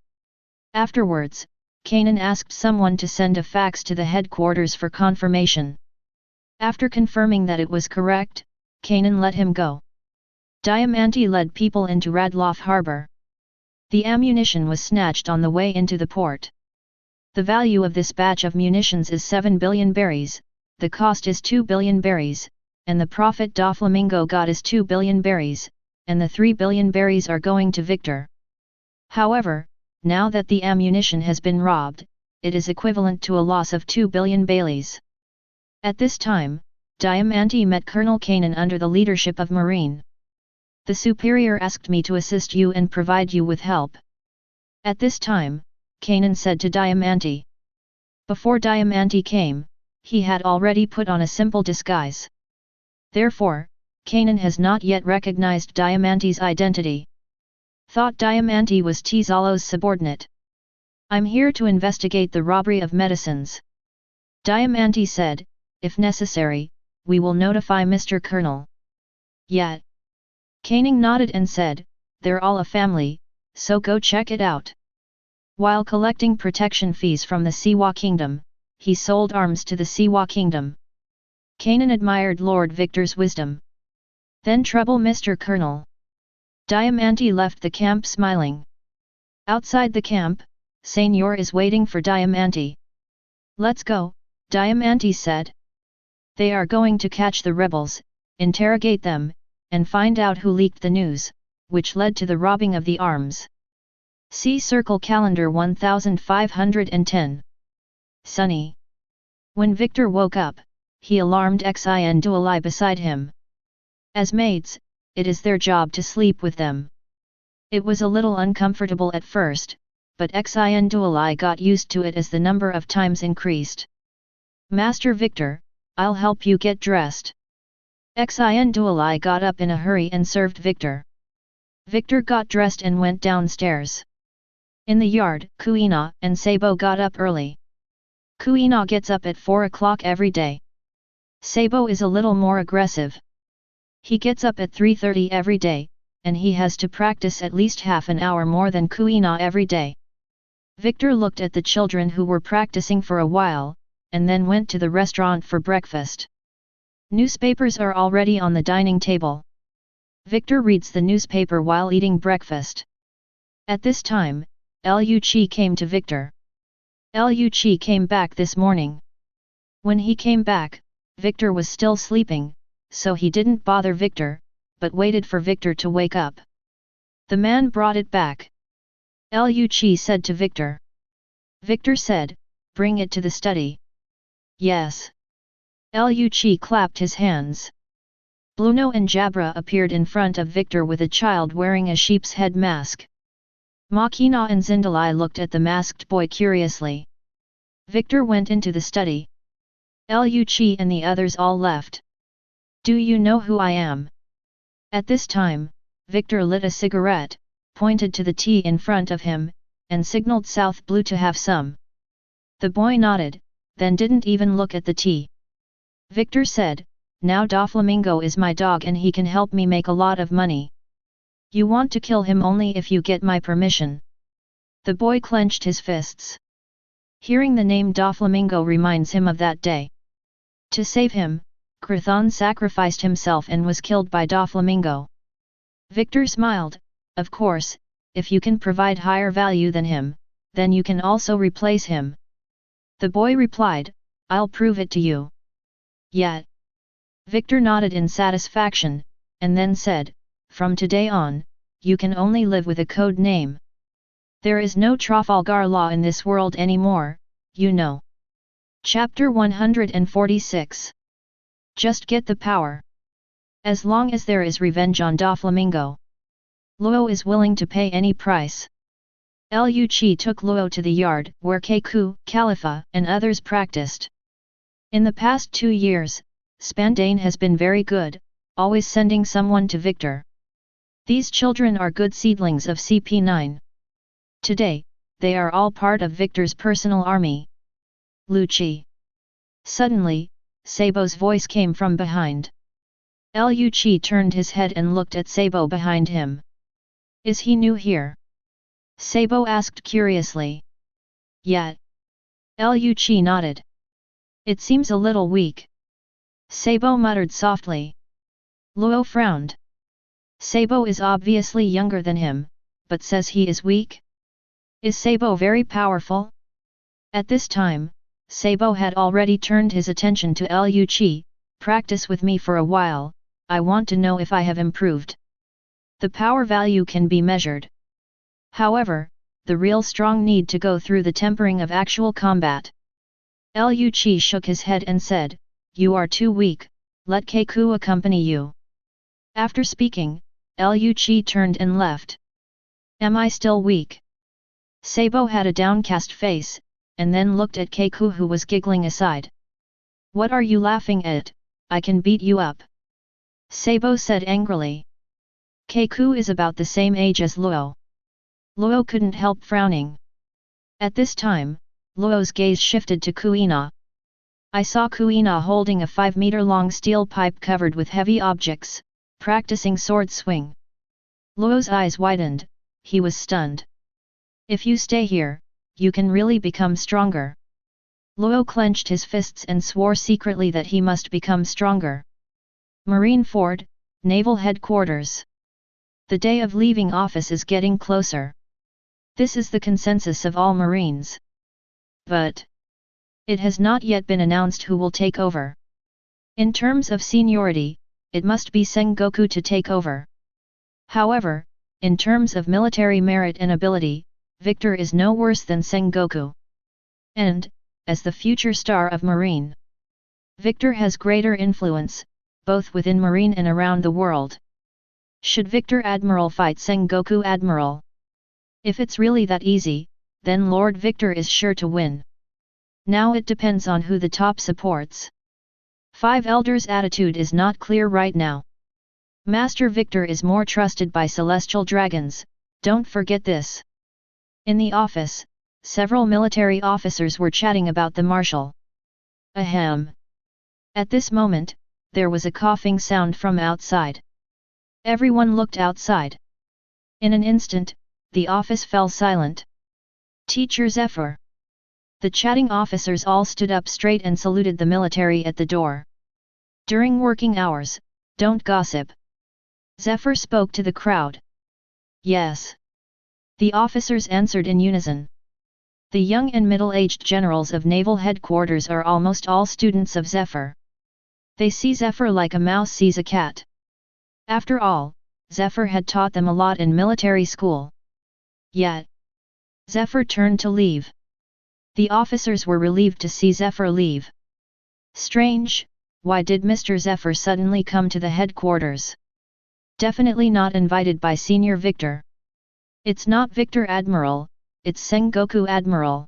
Afterwards, Kanan asked someone to send a fax to the headquarters for confirmation. After confirming that it was correct, Kanan let him go. Diamante led people into Radloff Harbor. The ammunition was snatched on the way into the port. The value of this batch of munitions is 7 billion berries, the cost is 2 billion berries, and the profit Doflamingo got is 2 billion berries, and the 3 billion berries are going to Victor. However, now that the ammunition has been robbed, it is equivalent to a loss of 2 billion baileys. At this time, Diamante met Colonel Kanan under the leadership of Marine. The superior asked me to assist you and provide you with help. At this time, Kanan said to Diamante. Before Diamante came, he had already put on a simple disguise. Therefore, Kanan has not yet recognized Diamante's identity. Thought Diamante was Tizalo's subordinate. I'm here to investigate the robbery of medicines. Diamante said, if necessary, we will notify Mr. Colonel. Yet. Kanan nodded and said, they're all a family, so go check it out. While collecting protection fees from the Siwa Kingdom, he sold arms to the Siwa Kingdom. Kanan admired Lord Victor's wisdom. Then trouble Mr. Colonel. Diamante left the camp smiling. Outside the camp, Senor is waiting for Diamante. Let's go, Diamante said. They are going to catch the rebels, interrogate them, and find out who leaked the news, which led to the robbing of the arms. See Circle Calendar 1510. Sunny. When Victor woke up, he alarmed Xi and Dualai beside him. As maids, it is their job to sleep with them. It was a little uncomfortable at first, but Xi and Dualai got used to it as the number of times increased. Master Victor, I'll help you get dressed. Xi and Dualai got up in a hurry and served Victor. Victor got dressed and went downstairs. In the yard, Kuina and Sabo got up early. Kuina gets up at 4 o'clock every day. Sabo is a little more aggressive. He gets up at 3:30 every day, and he has to practice at least half an hour more than Kuina every day. Victor looked at the children who were practicing for a while, and then went to the restaurant for breakfast. Newspapers are already on the dining table. Victor reads the newspaper while eating breakfast. At this time, Lu Chi came to Victor. Lu Chi came back this morning. When he came back, Victor was still sleeping, so he didn't bother Victor, but waited for Victor to wake up. The man brought it back. Lu Chi said to Victor. Victor said, bring it to the study. Yes. Lu Chi clapped his hands. Bluno and Jabra appeared in front of Victor with a child wearing a sheep's head mask. Makina and Zindalai looked at the masked boy curiously. Victor went into the study. Lu Chi and the others all left. Do you know who I am? At this time, Victor lit a cigarette, pointed to the tea in front of him, and signaled South Blue to have some. The boy nodded, then didn't even look at the tea. Victor said, now Doflamingo is my dog and he can help me make a lot of money. You want to kill him only if you get my permission. The boy clenched his fists. Hearing the name Doflamingo reminds him of that day. To save him, Krathon sacrificed himself and was killed by Doflamingo. Victor smiled, of course, if you can provide higher value than him, then you can also replace him. The boy replied, I'll prove it to you. Yet. Victor nodded in satisfaction, and then said, from today on, you can only live with a code name. There is no Trafalgar Law in this world anymore, you know. Chapter 146. Just get the power. As long as there is revenge on Doflamingo, Luo is willing to pay any price. Liu Qi took Luo to the yard where Keiku, Khalifa, and others practiced. In the past 2 years, Spandane has been very good, always sending someone to Victor. These children are good seedlings of CP9. Today, they are all part of Victor's personal army. Liu Qi. Suddenly, Sabo's voice came from behind. Liu Qi turned his head and looked at Sabo behind him. Is he new here? Sabo asked curiously. Yeah. Liu Qi nodded. It seems a little weak. Sabo muttered softly. Luo frowned. Sabo is obviously younger than him, but says he is weak? Is Sabo very powerful? At this time, Sabo had already turned his attention to Liu Qi. Practice with me for a while, I want to know if I have improved. The power value can be measured. However, the real strong need to go through the tempering of actual combat. Liu Qi shook his head and said, you are too weak, let Keiku accompany you. After speaking, Liu Qi turned and left. Am I still weak? Sabo had a downcast face, and then looked at Keiku who was giggling aside. What are you laughing at? I can beat you up. Sabo said angrily. Keiku is about the same age as Luo. Luo couldn't help frowning. At this time, Luo's gaze shifted to Kuina. I saw Kuina holding a 5-meter-long steel pipe covered with heavy objects, practicing sword swing. Luo's eyes widened, he was stunned. If you stay here, you can really become stronger. Luo clenched his fists and swore secretly that he must become stronger. Marine Ford, Naval Headquarters. The day of leaving office is getting closer. This is the consensus of all Marines. But it has not yet been announced who will take over. In terms of seniority, it must be Sengoku to take over. However, in terms of military merit and ability, Victor is no worse than Sengoku. And, as the future star of Marine, Victor has greater influence, both within Marine and around the world. Should Victor Admiral fight Sengoku Admiral? If it's really that easy, then Lord Victor is sure to win. Now it depends on who the top supports. Five Elders' attitude is not clear right now. Master Victor is more trusted by celestial dragons, don't forget this. In the office, several military officers were chatting about the marshal. Ahem. At this moment, there was a coughing sound from outside. Everyone looked outside. In an instant, the office fell silent. Teacher Zephyr. The chatting officers all stood up straight and saluted the military at the door. During working hours, don't gossip. Zephyr spoke to the crowd. Yes. The officers answered in unison. The young and middle-aged generals of naval headquarters are almost all students of Zephyr. They see Zephyr like a mouse sees a cat. After all, Zephyr had taught them a lot in military school. Yet, Zephyr turned to leave. The officers were relieved to see Zephyr leave. Strange, why did Mr. Zephyr suddenly come to the headquarters? Definitely not invited by Senior Victor. It's not Victor Admiral, it's Sengoku Admiral.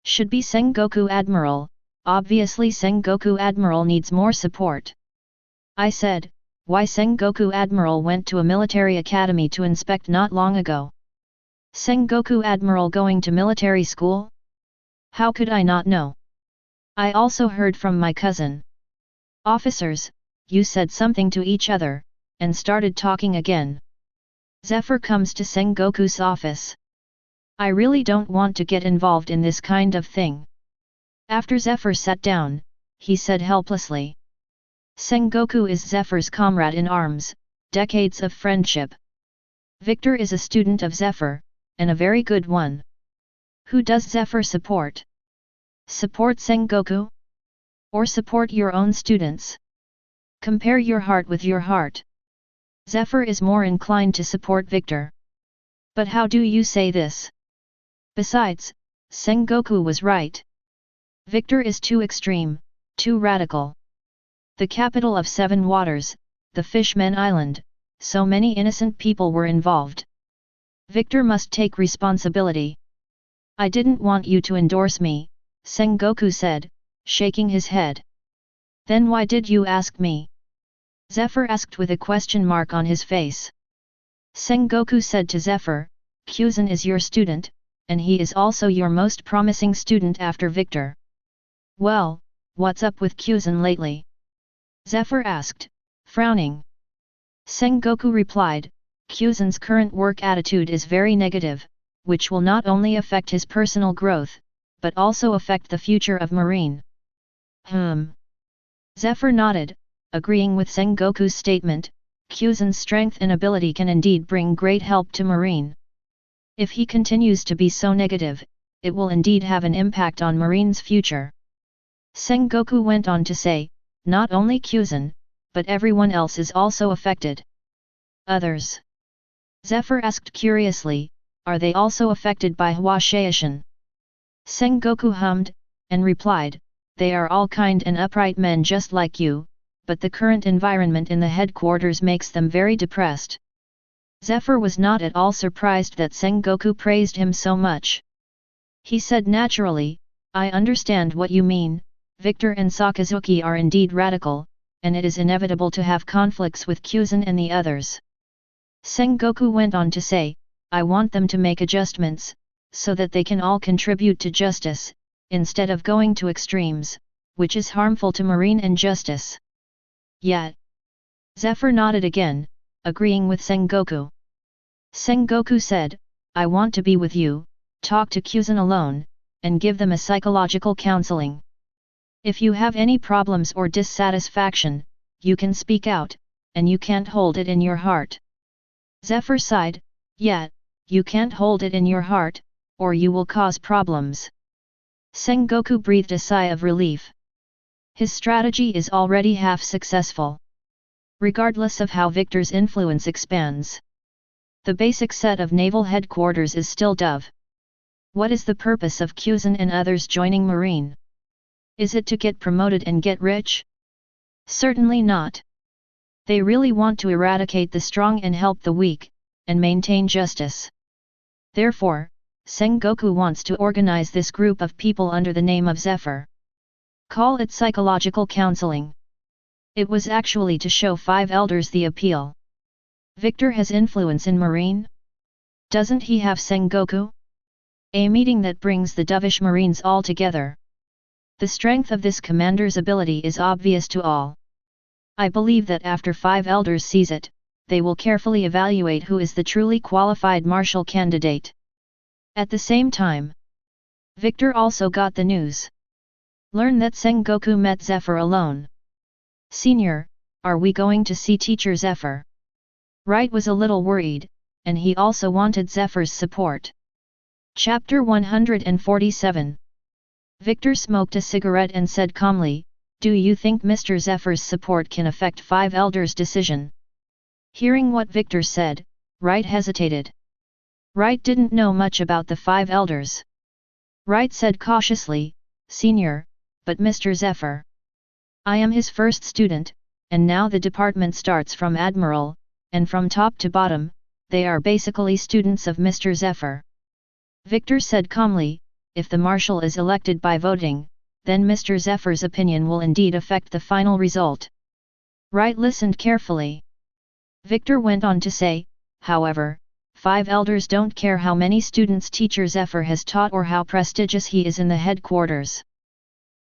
Should be Sengoku Admiral, obviously Sengoku Admiral needs more support. I said, why Sengoku Admiral went to a military academy to inspect not long ago. Sengoku Admiral going to military school? How could I not know? I also heard from my cousin. Officers, you said something to each other, and started talking again. Zephyr comes to Sengoku's office. I really don't want to get involved in this kind of thing. After Zephyr sat down, he said helplessly. Sengoku is Zephyr's comrade in arms, decades of friendship. Victor is a student of Zephyr, and a very good one. Who does Zephyr support? Support Sengoku? Or support your own students? Compare your heart with your heart. Zephyr is more inclined to support Victor. But how do you say this? Besides, Sengoku was right. Victor is too extreme, too radical. The capital of Seven Waters, the Fishmen Island, so many innocent people were involved. Victor must take responsibility. I didn't want you to endorse me, Sengoku said, shaking his head. Then why did you ask me? Zephyr asked with a question mark on his face. Sengoku said to Zephyr, Kuzan is your student, and he is also your most promising student after Victor. Well, what's up with Kuzan lately? Zephyr asked, frowning. Sengoku replied, Kuzan's current work attitude is very negative, which will not only affect his personal growth, but also affect the future of Marine. Zephyr nodded, agreeing with Sengoku's statement. Kuzan's strength and ability can indeed bring great help to Marine. If he continues to be so negative, it will indeed have an impact on Marine's future. Sengoku went on to say, not only Kuzan, but everyone else is also affected. Others? Zephyr asked curiously, are they also affected by Hwashaishan? Sengoku hummed, and replied, they are all kind and upright men just like you, but the current environment in the headquarters makes them very depressed. Zephyr was not at all surprised that Sengoku praised him so much. He said naturally, I understand what you mean, Victor and Sakazuki are indeed radical, and it is inevitable to have conflicts with Kuzan and the others. Sengoku went on to say, I want them to make adjustments, so that they can all contribute to justice, instead of going to extremes, which is harmful to Marine and justice. Yet. Zephyr nodded again, agreeing with Sengoku. Sengoku said, I want to be with you, talk to Kuzan alone, and give them a psychological counseling. If you have any problems or dissatisfaction, you can speak out, and you can't hold it in your heart. Zephyr sighed, yet, you can't hold it in your heart, or you will cause problems. Sengoku breathed a sigh of relief. His strategy is already half successful. Regardless of how Victor's influence expands, the basic set of naval headquarters is still Dove. What is the purpose of Kuzan and others joining Marine? Is it to get promoted and get rich? Certainly not. They really want to eradicate the strong and help the weak, and maintain justice. Therefore, Sengoku wants to organize this group of people under the name of Zephyr. Call it psychological counseling. It was actually to show five elders the appeal. Victor has influence in Marine? Doesn't he have Sengoku? A meeting that brings the dovish Marines all together. The strength of this commander's ability is obvious to all. I believe that after five elders sees it, they will carefully evaluate who is the truly qualified marshal candidate. At the same time, Victor also got the news. Learn that Sengoku met Zephyr alone. Senior, are we going to see teacher Zephyr? Wright was a little worried, and he also wanted Zephyr's support. Chapter 147. Victor smoked a cigarette and said calmly, do you think Mr. Zephyr's support can affect five elders' decision? Hearing what Victor said, Wright hesitated. Wright didn't know much about the five elders. Wright said cautiously, Senior, but Mr. Zephyr. I am his first student, and now the department starts from Admiral, and from top to bottom, they are basically students of Mr. Zephyr. Victor said calmly, if the marshal is elected by voting, then Mr. Zephyr's opinion will indeed affect the final result. Wright listened carefully. Victor went on to say, however, five elders don't care how many students teacher Zephyr has taught or how prestigious he is in the headquarters.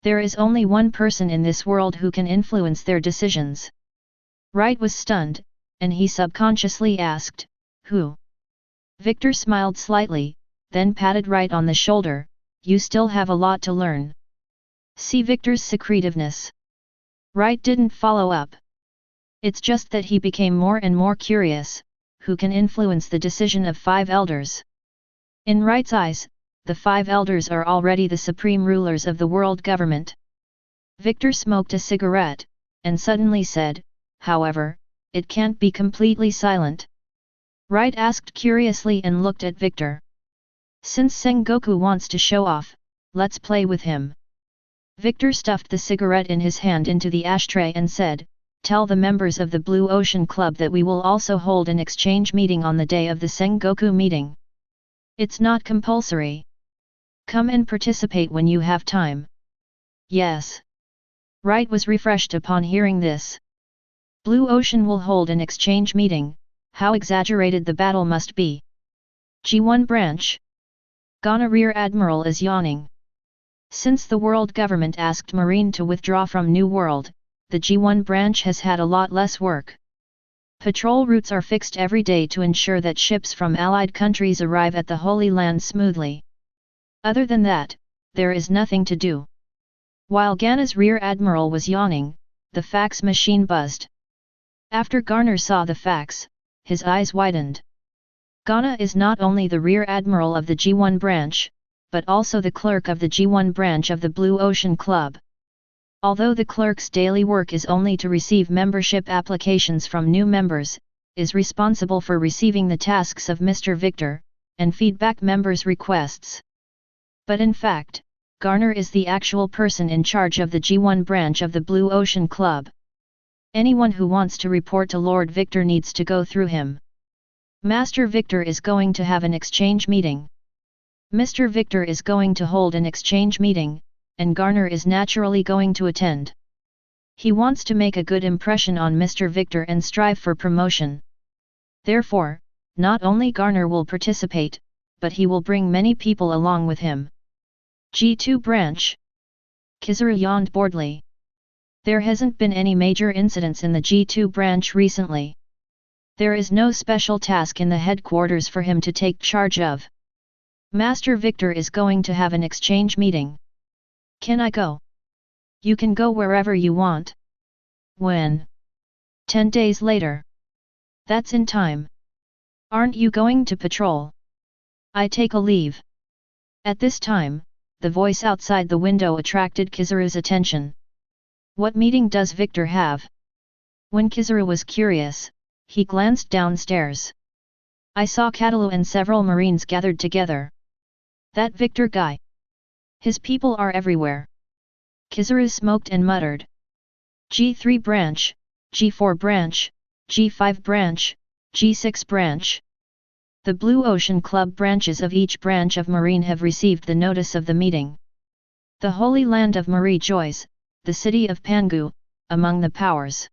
There is only one person in this world who can influence their decisions. Wright was stunned, and he subconsciously asked, who? Victor smiled slightly, then patted Wright on the shoulder, you still have a lot to learn. See Victor's secretiveness. Wright didn't follow up. It's just that he became more and more curious, who can influence the decision of five elders? In Wright's eyes, the five elders are already the supreme rulers of the world government. Victor smoked a cigarette, and suddenly said, however, it can't be completely silent. Right asked curiously and looked at Victor. Since Sengoku wants to show off, let's play with him. Victor stuffed the cigarette in his hand into the ashtray and said, tell the members of the Blue Ocean Club that we will also hold an exchange meeting on the day of the Sengoku meeting. It's not compulsory. Come and participate when you have time. Yes. Right was refreshed upon hearing this. Blue Ocean will hold an exchange meeting, how exaggerated the battle must be. G1 branch. Ghana Rear Admiral is yawning. Since the world government asked Marine to withdraw from New World, the G1 branch has had a lot less work. Patrol routes are fixed every day to ensure that ships from allied countries arrive at the Holy Land smoothly. Other than that, there is nothing to do. While Ghana's Rear Admiral was yawning, the fax machine buzzed. After Garner saw the fax, his eyes widened. Ghana is not only the Rear Admiral of the G1 branch, but also the clerk of the G1 branch of the Blue Ocean Club. Although the clerk's daily work is only to receive membership applications from new members, is responsible for receiving the tasks of Mr. Victor, and feedback members' requests. But in fact, Garner is the actual person in charge of the G1 branch of the Blue Ocean Club. Anyone who wants to report to Lord Victor needs to go through him. Master Victor is going to have an exchange meeting. Mr. Victor is going to hold an exchange meeting, and Garner is naturally going to attend. He wants to make a good impression on Mr. Victor and strive for promotion. Therefore, not only Garner will participate, but he will bring many people along with him. G2 branch. Kizaru yawned boredly. There hasn't been any major incidents in the G2 branch recently. There is no special task in the headquarters for him to take charge of. Master Victor is going to have an exchange meeting. Can I go? You can go wherever you want. When? 10 days later. That's in time. Aren't you going to patrol? I take a leave. At this time, the voice outside the window attracted Kizaru's attention. What meeting does Victor have? When Kizaru was curious, he glanced downstairs. I saw Catalu and several Marines gathered together. That Victor guy. His people are everywhere. Kizaru smoked and muttered. G3 branch, G4 branch, G5 branch, G6 branch. The Blue Ocean Club branches of each branch of Marine have received the notice of the meeting. The Holy Land of Marie joys, the city of Pangu, among the powers.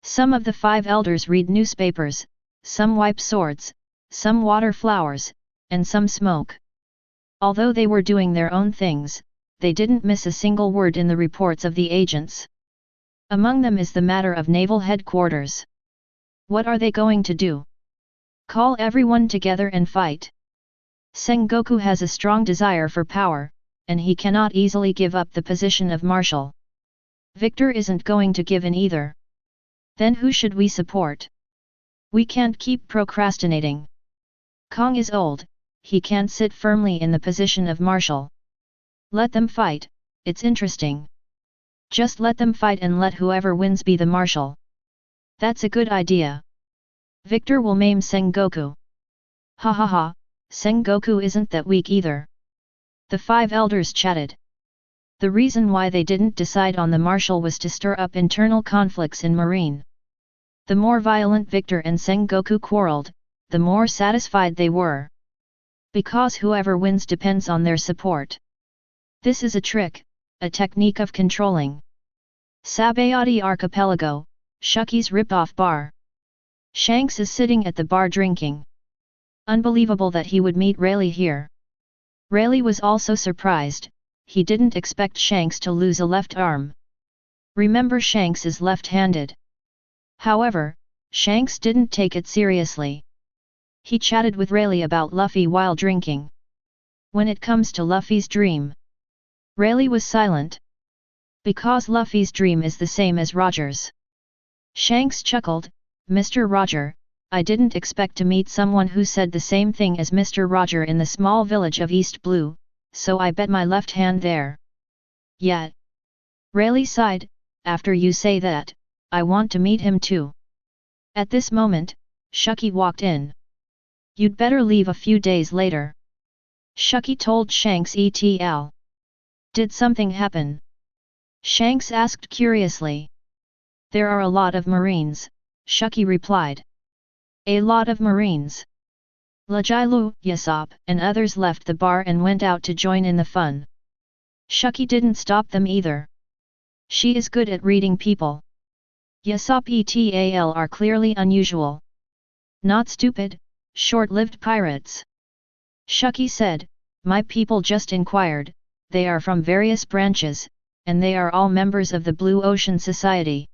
Some of the 5 elders read newspapers, some wipe swords, some water flowers, and some smoke. Although they were doing their own things, they didn't miss a single word in the reports of the agents. Among them is the matter of naval headquarters. What are they going to do? Call everyone together and fight. Sengoku has a strong desire for power, and he cannot easily give up the position of marshal. Victor isn't going to give in either. Then who should we support? We can't keep procrastinating. Kong is old, he can't sit firmly in the position of marshal. Let them fight, it's interesting. Just let them fight and let whoever wins be the marshal. That's a good idea. Victor will maim Sengoku. Ha ha ha, Sengoku isn't that weak either. The 5 elders chatted. The reason why they didn't decide on the marshal was to stir up internal conflicts in Marine. The more violent Victor and Sengoku quarreled, the more satisfied they were. Because whoever wins depends on their support. This is a trick, a technique of controlling. Sabayati Archipelago, Shuki's rip-off bar. Shanks is sitting at the bar drinking. Unbelievable that he would meet Rayleigh here. Rayleigh was also surprised, he didn't expect Shanks to lose a left arm. Remember, Shanks is left-handed. However, Shanks didn't take it seriously. He chatted with Rayleigh about Luffy while drinking. When it comes to Luffy's dream, Rayleigh was silent. Because Luffy's dream is the same as Roger's. Shanks chuckled, Mr. Roger, I didn't expect to meet someone who said the same thing as Mr. Roger in the small village of East Blue, so I bet my left hand there. Yet. Rayleigh sighed, after you say that, I want to meet him too. At this moment, Shuki walked in. You'd better leave a few days later. Shuki told Shanks etl. Did something happen? Shanks asked curiously. There are a lot of Marines, Shuki replied. A lot of Marines. Lajailu, Yasop, and others left the bar and went out to join in the fun. Shuki didn't stop them either. She is good at reading people. Yasop etal are clearly unusual. Not stupid, short-lived pirates. Shuki said, my people just inquired, they are from various branches, and they are all members of the Blue Ocean Society.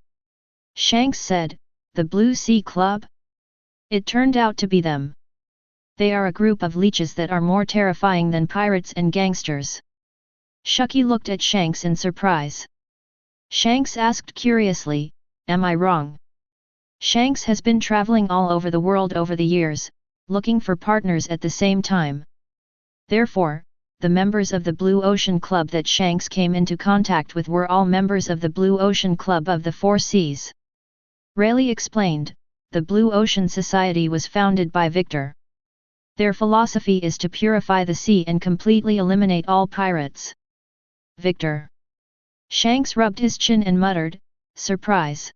Shanks said, the Blue Sea Club? It turned out to be them. They are a group of leeches that are more terrifying than pirates and gangsters. Shuki looked at Shanks in surprise. Shanks asked curiously, am I wrong? Shanks has been traveling all over the world over the years, looking for partners at the same time. Therefore, the members of the Blue Ocean Club that Shanks came into contact with were all members of the Blue Ocean Club of the Four Seas. Rayleigh explained, the Blue Ocean Society was founded by Victor. Their philosophy is to purify the sea and completely eliminate all pirates. Victor. Shanks rubbed his chin and muttered, surprise.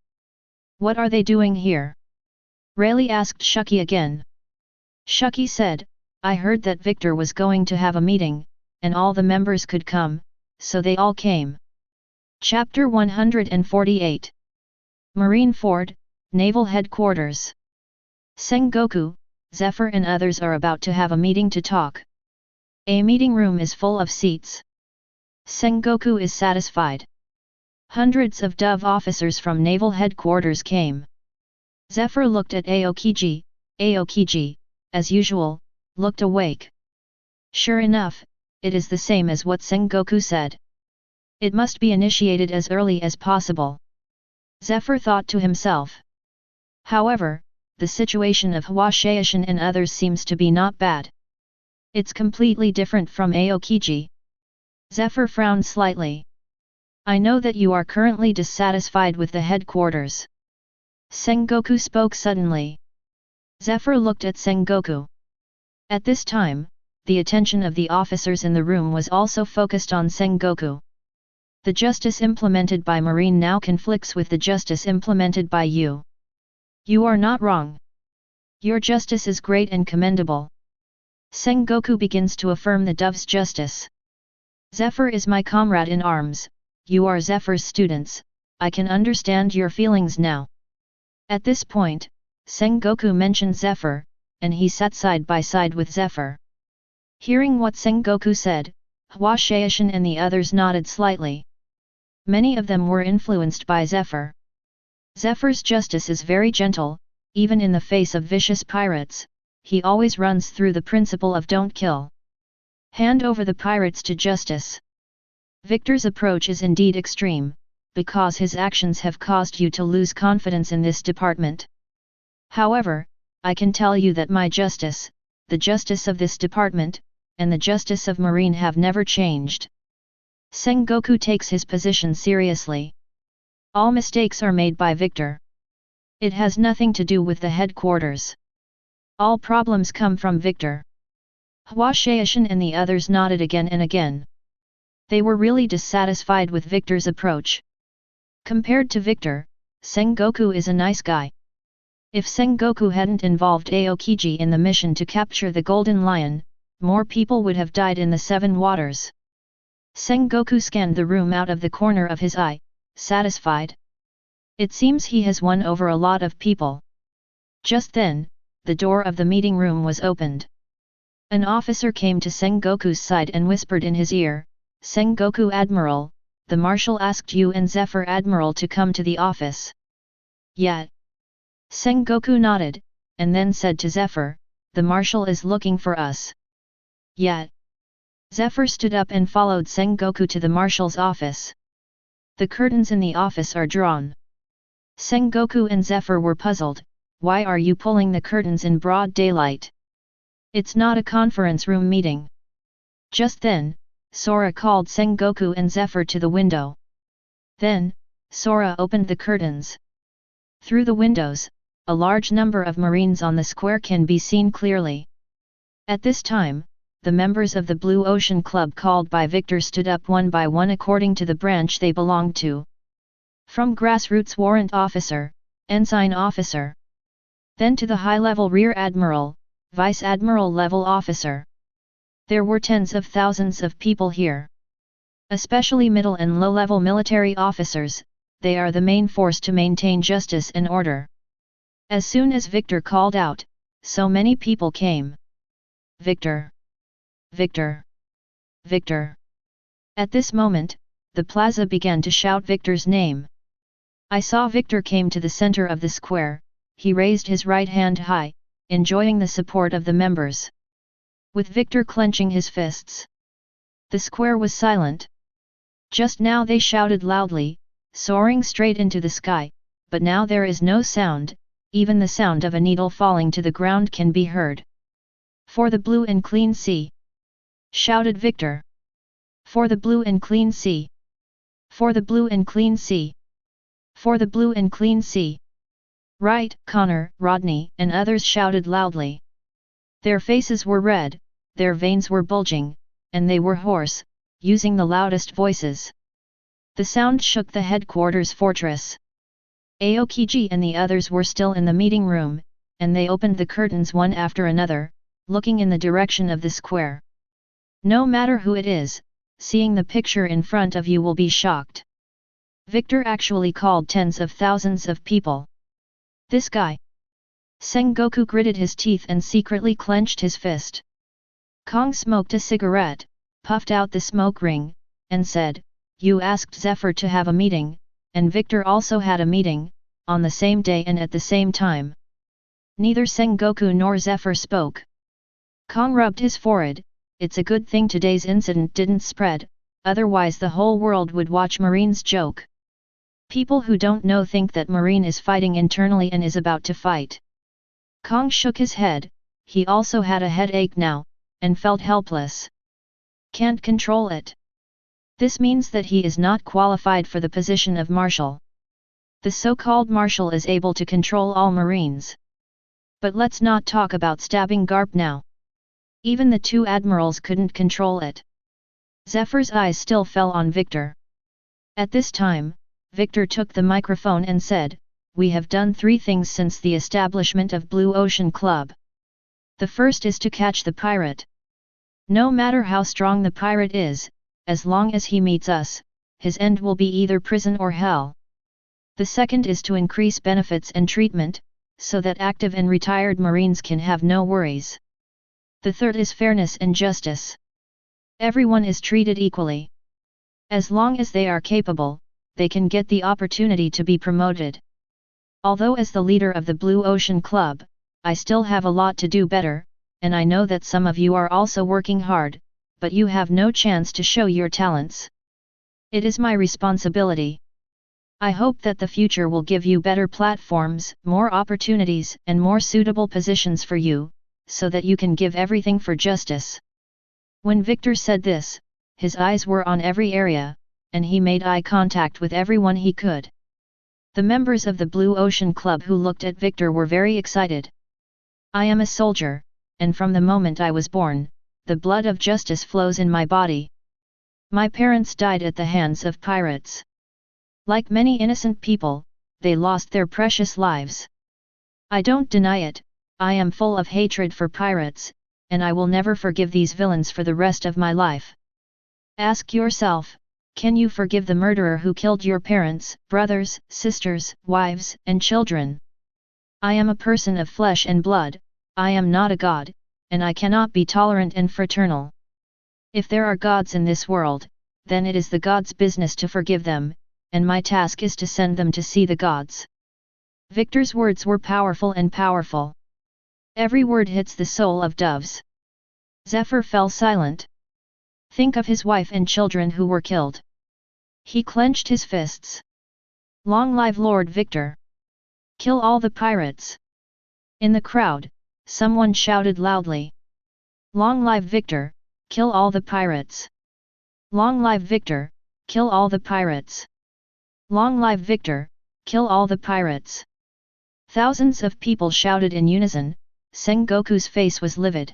What are they doing here? Rayleigh asked Shuki again. Shuki said, I heard that Victor was going to have a meeting, and all the members could come, so they all came. Chapter 148. Marine Ford, Naval Headquarters. Sengoku, Zephyr and others are about to have a meeting to talk. A meeting room is full of seats. Sengoku is satisfied. Hundreds of Dove officers from Naval Headquarters came. Zephyr looked at Aokiji. Aokiji, as usual, looked awake. Sure enough, it is the same as what Sengoku said. It must be initiated as early as possible. Zephyr thought to himself. However, the situation of Hwashaishin and others seems to be not bad. It's completely different from Aokiji. Zephyr frowned slightly. I know that you are currently dissatisfied with the headquarters. Sengoku spoke suddenly. Zephyr looked at Sengoku. At this time, the attention of the officers in the room was also focused on Sengoku. The justice implemented by Marine now conflicts with the justice implemented by you. You are not wrong. Your justice is great and commendable. Sengoku begins to affirm the Dove's justice. Zephyr is my comrade in arms, you are Zephyr's students, I can understand your feelings now. At this point, Sengoku mentioned Zephyr, and he sat side by side with Zephyr. Hearing what Sengoku said, Hwashaishin and the others nodded slightly. Many of them were influenced by Zephyr. Zephyr's justice is very gentle, even in the face of vicious pirates, he always runs through the principle of don't kill. Hand over the pirates to justice. Victor's approach is indeed extreme, because his actions have caused you to lose confidence in this department. However, I can tell you that my justice, the justice of this department, and the justice of Marine have never changed. Sengoku takes his position seriously. All mistakes are made by Victor. It has nothing to do with the headquarters. All problems come from Victor. Hwashaishin and the others nodded again and again. They were really dissatisfied with Victor's approach. Compared to Victor, Sengoku is a nice guy. If Sengoku hadn't involved Aokiji in the mission to capture the Golden Lion, more people would have died in the Seven Waters. Sengoku scanned the room out of the corner of his eye, satisfied. It seems he has won over a lot of people. Just then, the door of the meeting room was opened. An officer came to Sengoku's side and whispered in his ear, Sengoku Admiral, the Marshal asked you and Zephyr Admiral to come to the office. Yet. Sengoku nodded, and then said to Zephyr, the Marshal is looking for us. Yet. Zephyr stood up and followed Sengoku to the Marshal's office. The curtains in the office are drawn. Sengoku and Zephyr were puzzled, why are you pulling the curtains in broad daylight? It's not a conference room meeting. Just then, Sora called Sengoku and Zephyr to the window. Then, Sora opened the curtains. Through the windows, a large number of marines on the square can be seen clearly. At this time, the members of the Blue Ocean Club called by Victor stood up one by one according to the branch they belonged to. From grassroots warrant officer, ensign officer. Then to the high-level rear admiral, vice admiral level officer. There were tens of thousands of people here. Especially middle and low-level military officers, they are the main force to maintain justice and order. As soon as Victor called out, so many people came. Victor! Victor! Victor! At this moment, the plaza began to shout Victor's name. I saw Victor came to the center of the square. He raised his right hand high, enjoying the support of the members. With Victor clenching his fists. The square was silent. Just now they shouted loudly, soaring straight into the sky, but now there is no sound, even the sound of a needle falling to the ground can be heard. For the blue and clean sea! Shouted Victor. For the blue and clean sea! For the blue and clean sea! For the blue and clean sea! Wright, Connor, Rodney, and others shouted loudly. Their faces were red, their veins were bulging, and they were hoarse, using the loudest voices. The sound shook the headquarters fortress. Aokiji and the others were still in the meeting room, and they opened the curtains one after another, looking in the direction of the square. No matter who it is, seeing the picture in front of you will be shocked. Victor actually called tens of thousands of people. This guy. Sengoku gritted his teeth and secretly clenched his fist. Kong smoked a cigarette, puffed out the smoke ring, and said, "You asked Zephyr to have a meeting, and Victor also had a meeting, on the same day and at the same time." Neither Sengoku nor Zephyr spoke. Kong rubbed his forehead. It's a good thing today's incident didn't spread, otherwise the whole world would watch Marine's joke. People who don't know think that Marine is fighting internally and is about to fight. Kong shook his head. He also had a headache now, and felt helpless. Can't control it. This means that he is not qualified for the position of Marshal. The so-called Marshal is able to control all Marines. But let's not talk about stabbing Garp now. Even the two admirals couldn't control it. Zephyr's eyes still fell on Victor. At this time, Victor took the microphone and said, "We have done 3 things since the establishment of Blue Ocean Club. The first is to catch the pirate. No matter how strong the pirate is, as long as he meets us, his end will be either prison or hell. The second is to increase benefits and treatment, so that active and retired Marines can have no worries. The third is fairness and justice. Everyone is treated equally. As long as they are capable, they can get the opportunity to be promoted. Although as the leader of the Blue Ocean Club, I still have a lot to do better, and I know that some of you are also working hard, but you have no chance to show your talents. It is my responsibility. I hope that the future will give you better platforms, more opportunities, and more suitable positions for you, so that you can give everything for justice." When Victor said this, his eyes were on every area, and he made eye contact with everyone he could. The members of the Blue Ocean Club who looked at Victor were very excited. "I am a soldier, and from the moment I was born, the blood of justice flows in my body. My parents died at the hands of pirates. Like many innocent people, they lost their precious lives. I don't deny it, I am full of hatred for pirates, and I will never forgive these villains for the rest of my life. Ask yourself, can you forgive the murderer who killed your parents, brothers, sisters, wives, and children? I am a person of flesh and blood, I am not a god, and I cannot be tolerant and fraternal. If there are gods in this world, then it is the gods' business to forgive them, and my task is to send them to see the gods." Victor's words were powerful and powerful. Every word hits the soul of doves. Zephyr fell silent. Think of his wife and children who were killed. He clenched his fists. "Long live Lord Victor! Kill all the pirates!" In the crowd, someone shouted loudly. "Long live Victor, kill all the pirates! Long live Victor, kill all the pirates! Long live Victor, kill all the pirates!" Thousands of people shouted in unison. Sengoku's face was livid.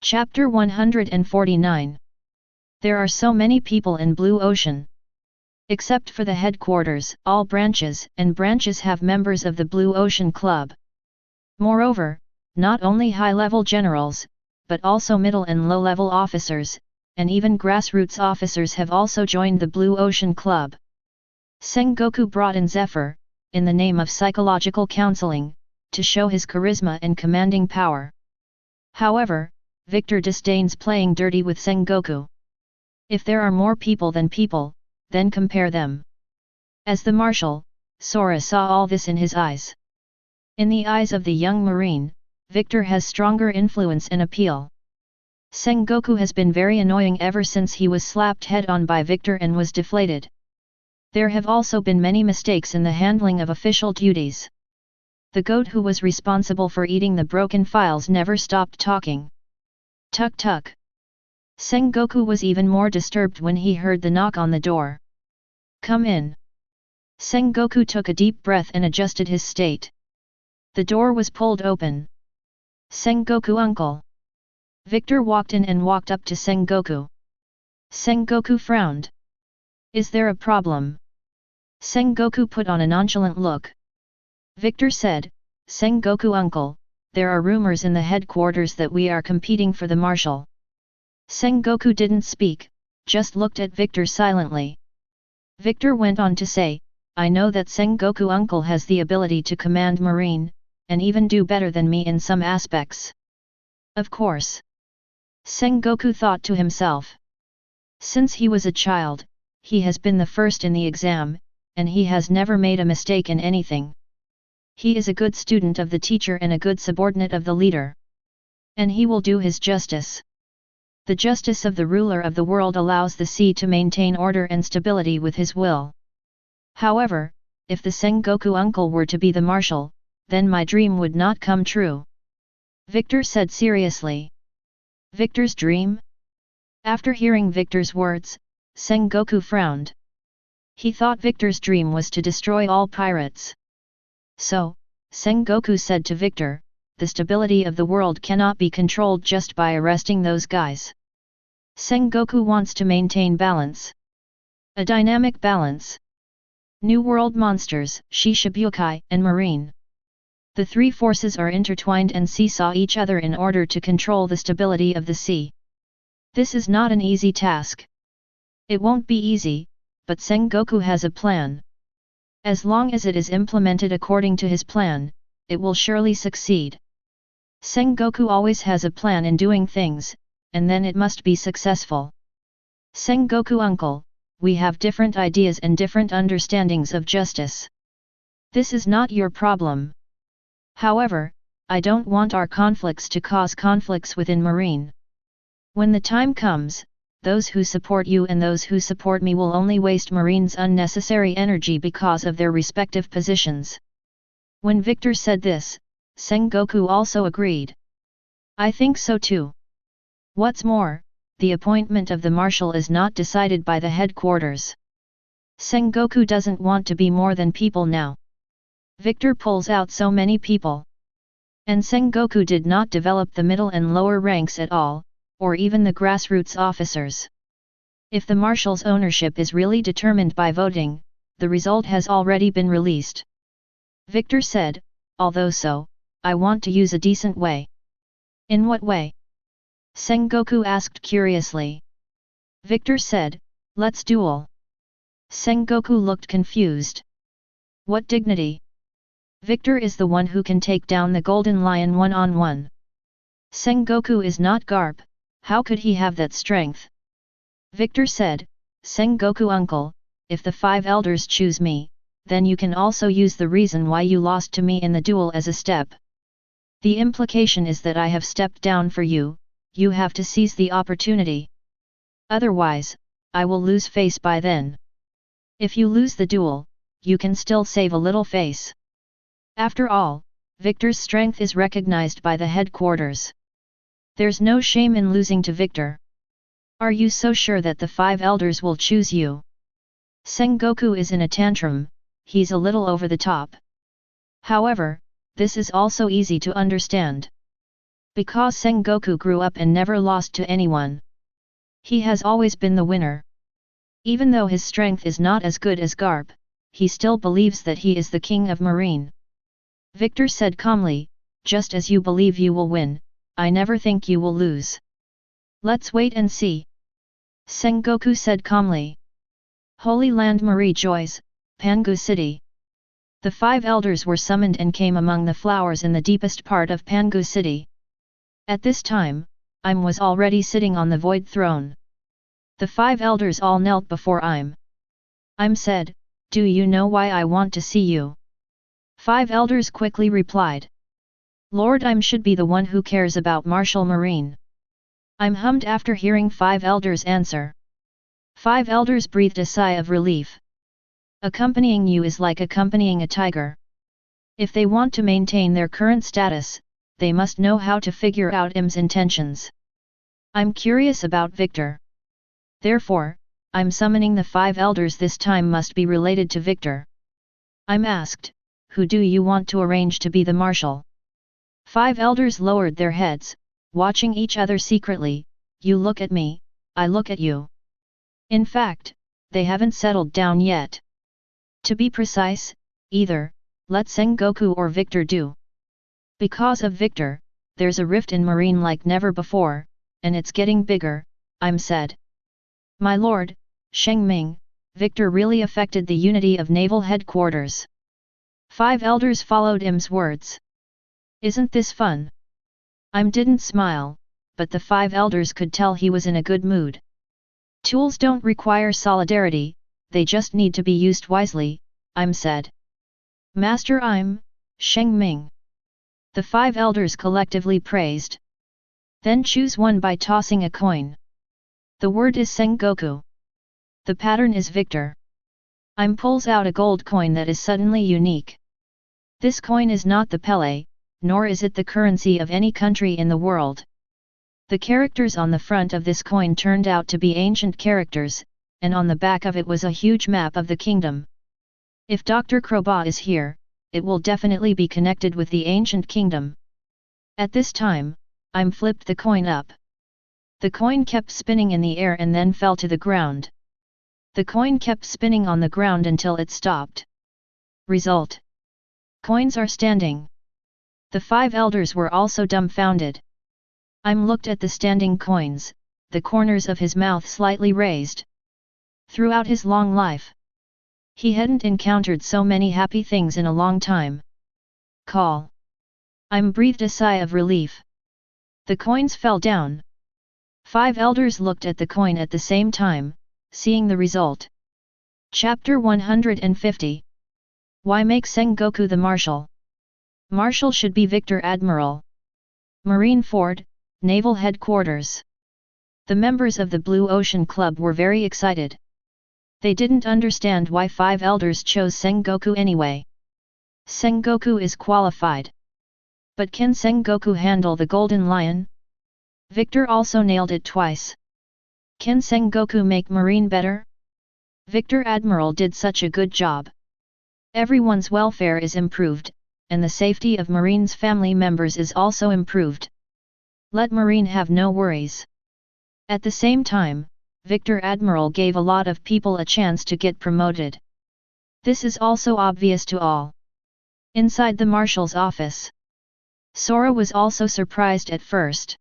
Chapter 149. There are so many people in Blue Ocean. Except for the headquarters, all branches have members of the Blue Ocean Club. Moreover, not only high-level generals, but also middle and low-level officers, and even grassroots officers have also joined the Blue Ocean Club. Sengoku brought in Zephyr, in the name of psychological counseling, to show his charisma and commanding power. However, Victor disdains playing dirty with Sengoku. If there are more people than people, then compare them. As the marshal, Sora saw all this in his eyes. In the eyes of the young marine, Victor has stronger influence and appeal. Sengoku has been very annoying ever since he was slapped head-on by Victor and was deflated. There have also been many mistakes in the handling of official duties. The goat who was responsible for eating the broken files never stopped talking. Tuk tuk. Sengoku was even more disturbed when he heard the knock on the door. Come in. Sengoku took a deep breath and adjusted his state. The door was pulled open. Sengoku uncle. Victor walked in and walked up to Sengoku. Sengoku frowned. Is there a problem? Sengoku put on a nonchalant look. Victor said, Sengoku uncle, there are rumors in the headquarters that we are competing for the marshal. Sengoku didn't speak, just looked at Victor silently. Victor went on to say, I know that Sengoku uncle has the ability to command marine, and even do better than me in some aspects. Of course. Sengoku thought to himself. Since he was a child, he has been the first in the exam, and he has never made a mistake in anything. He is a good student of the teacher and a good subordinate of the leader. And he will do his justice. The justice of the ruler of the world allows the sea to maintain order and stability with his will. However, if the Sengoku uncle were to be the marshal, then my dream would not come true. Victor said seriously. Victor's dream? After hearing Victor's words, Sengoku frowned. He thought Victor's dream was to destroy all pirates. So, Sengoku said to Victor, the stability of the world cannot be controlled just by arresting those guys. Sengoku wants to maintain balance. A dynamic balance. New World monsters, Shishibukai, and Marine. The three forces are intertwined and seesaw each other in order to control the stability of the sea. This is not an easy task. It won't be easy, but Sengoku has a plan. As long as it is implemented according to his plan, it will surely succeed. Sengoku always has a plan in doing things, and then it must be successful. Sengoku uncle, we have different ideas and different understandings of justice. This is not your problem. However, I don't want our conflicts to cause conflicts within Marine. When the time comes, those who support you and those who support me will only waste Marine's unnecessary energy because of their respective positions. When Victor said this, Sengoku also agreed. I think so too. What's more, the appointment of the marshal is not decided by the headquarters. Sengoku doesn't want to be more than people now. Victor pulls out so many people. And Sengoku did not develop the middle and lower ranks at all, or even the grassroots officers. If the marshal's ownership is really determined by voting, the result has already been released. Victor said, although so, I want to use a decent way. In what way? Sengoku asked curiously. Victor said, let's duel. Sengoku looked confused. What dignity? Victor is the one who can take down the Golden Lion one-on-one. Sengoku is not Garp, how could he have that strength? Victor said, Sengoku uncle, if the 5 elders choose me, then you can also use the reason why you lost to me in the duel as a step. The implication is that I have stepped down for you, you have to seize the opportunity. Otherwise, I will lose face by then. If you lose the duel, you can still save a little face. After all, Victor's strength is recognized by the headquarters. There's no shame in losing to Victor. Are you so sure that the 5 elders will choose you? Sengoku is in a tantrum, he's a little over the top. However, this is also easy to understand. Because Sengoku grew up and never lost to anyone. He has always been the winner. Even though his strength is not as good as Garp, he still believes that he is the king of Marine. Victor said calmly, just as you believe you will win, I never think you will lose. Let's wait and see. Sengoku said calmly. Holy Land Marie Joys, Pangu City. The 5 elders were summoned and came among the flowers in the deepest part of Pangu City. At this time, Im was already sitting on the void throne. The 5 elders all knelt before Im. Im said, do you know why I want to see you? 5 elders quickly replied. Lord Im should be the one who cares about Martial Marine. Im hummed after hearing 5 elders answer. 5 elders breathed a sigh of relief. Accompanying you is like accompanying a tiger. If they want to maintain their current status, they must know how to figure out Im's intentions. I'm curious about Victor. Therefore, I'm summoning the 5 elders this time must be related to Victor. I'm asked, who do you want to arrange to be the marshal? 5 elders lowered their heads, watching each other secretly, you look at me, I look at you. In fact, they haven't settled down yet. To be precise, either, let Sengoku or Victor do. Because of Victor, there's a rift in Marine like never before, and it's getting bigger, I'm said. My lord, Shengming, Victor really affected the unity of naval headquarters. 5 elders followed Im's words. Isn't this fun? Im didn't smile, but the 5 elders could tell he was in a good mood. Tools don't require solidarity, they just need to be used wisely, Im said. Master Im, Shengming. The 5 elders collectively praised. Then choose one by tossing a coin. The word is Sengoku. The pattern is Victor. Im pulls out a gold coin that is suddenly unique. This coin is not the Pele, nor is it the currency of any country in the world. The characters on the front of this coin turned out to be ancient characters, and on the back of it was a huge map of the kingdom. If Dr. Crowbar is here, it will definitely be connected with the ancient kingdom. At this time, Im flipped the coin up. The coin kept spinning in the air and then fell to the ground. The coin kept spinning on the ground until it stopped. Result. Coins are standing. The 5 elders were also dumbfounded. Im looked at the standing coins, the corners of his mouth slightly raised. Throughout his long life, he hadn't encountered so many happy things in a long time. Call. Im breathed a sigh of relief. The coins fell down. 5 elders looked at the coin at the same time, seeing the result. Chapter 150. Why make Sengoku the marshal? Marshal should be Victor Admiral. Marine Ford, Naval Headquarters. The members of the Blue Ocean Club were very excited. They didn't understand why 5 elders chose Sengoku anyway. Sengoku is qualified. But can Sengoku handle the Golden Lion? Victor also nailed it twice. Can Sengoku make Marine better? Victor Admiral did such a good job. Everyone's welfare is improved, and the safety of Marine's family members is also improved. Let Marine have no worries. At the same time, Victor Admiral gave a lot of people a chance to get promoted. This is also obvious to all. Inside the marshal's office, Sora was also surprised at first.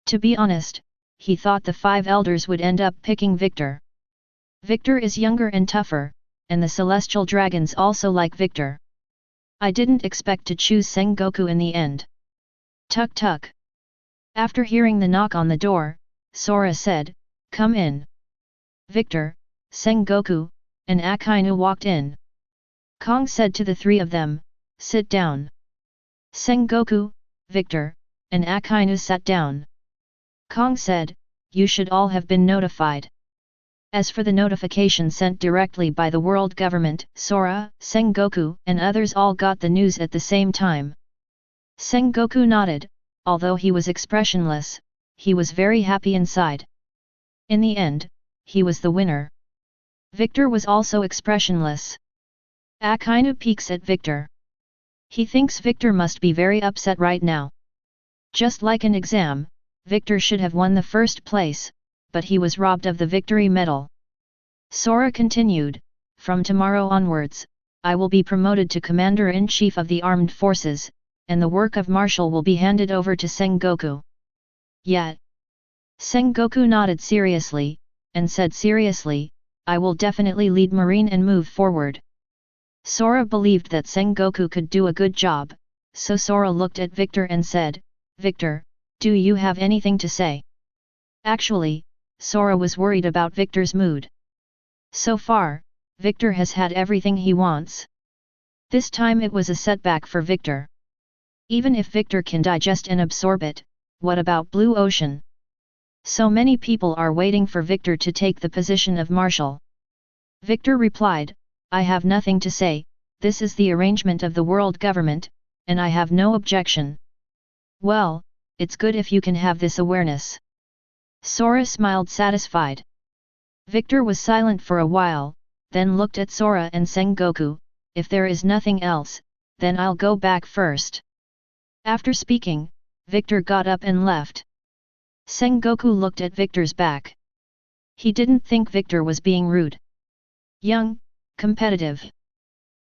To be honest, he thought the 5 elders would end up picking Victor. Victor is younger and tougher, and the celestial dragons also like Victor. I didn't expect to choose Sengoku in the end. Tuk tuk. After hearing the knock on the door, Sora said, come in. Victor, Sengoku, and Akainu walked in. Kong said to the 3 of them, sit down. Sengoku, Victor, and Akainu sat down. Kong said, you should all have been notified. As for the notification sent directly by the world government, Sora, Sengoku, and others all got the news at the same time. Sengoku nodded, although he was expressionless, he was very happy inside. In the end, he was the winner. Victor was also expressionless. Akainu peeks at Victor. He thinks Victor must be very upset right now. Just like an exam, Victor should have won the first place, but he was robbed of the victory medal. Sora continued, "From tomorrow onwards, I will be promoted to Commander-in-Chief of the Armed Forces, and the work of Marshal will be handed over to Sengoku." Yet, Sengoku nodded seriously, and said seriously, "I will definitely lead Marine and move forward." Sora believed that Sengoku could do a good job, so Sora looked at Victor and said, "Victor, do you have anything to say?" Actually, Sora was worried about Victor's mood. So far, Victor has had everything he wants. This time it was a setback for Victor. Even if Victor can digest and absorb it, what about Blue Ocean? So many people are waiting for Victor to take the position of Marshal. Victor replied, "I have nothing to say, this is the arrangement of the world government, and I have no objection." "Well, it's good if you can have this awareness." Sora smiled satisfied. Victor was silent for a while, then looked at Sora and Sengoku, "If there is nothing else, then I'll go back first." After speaking, Victor got up and left. Sengoku looked at Victor's back. He didn't think Victor was being rude. Young, competitive.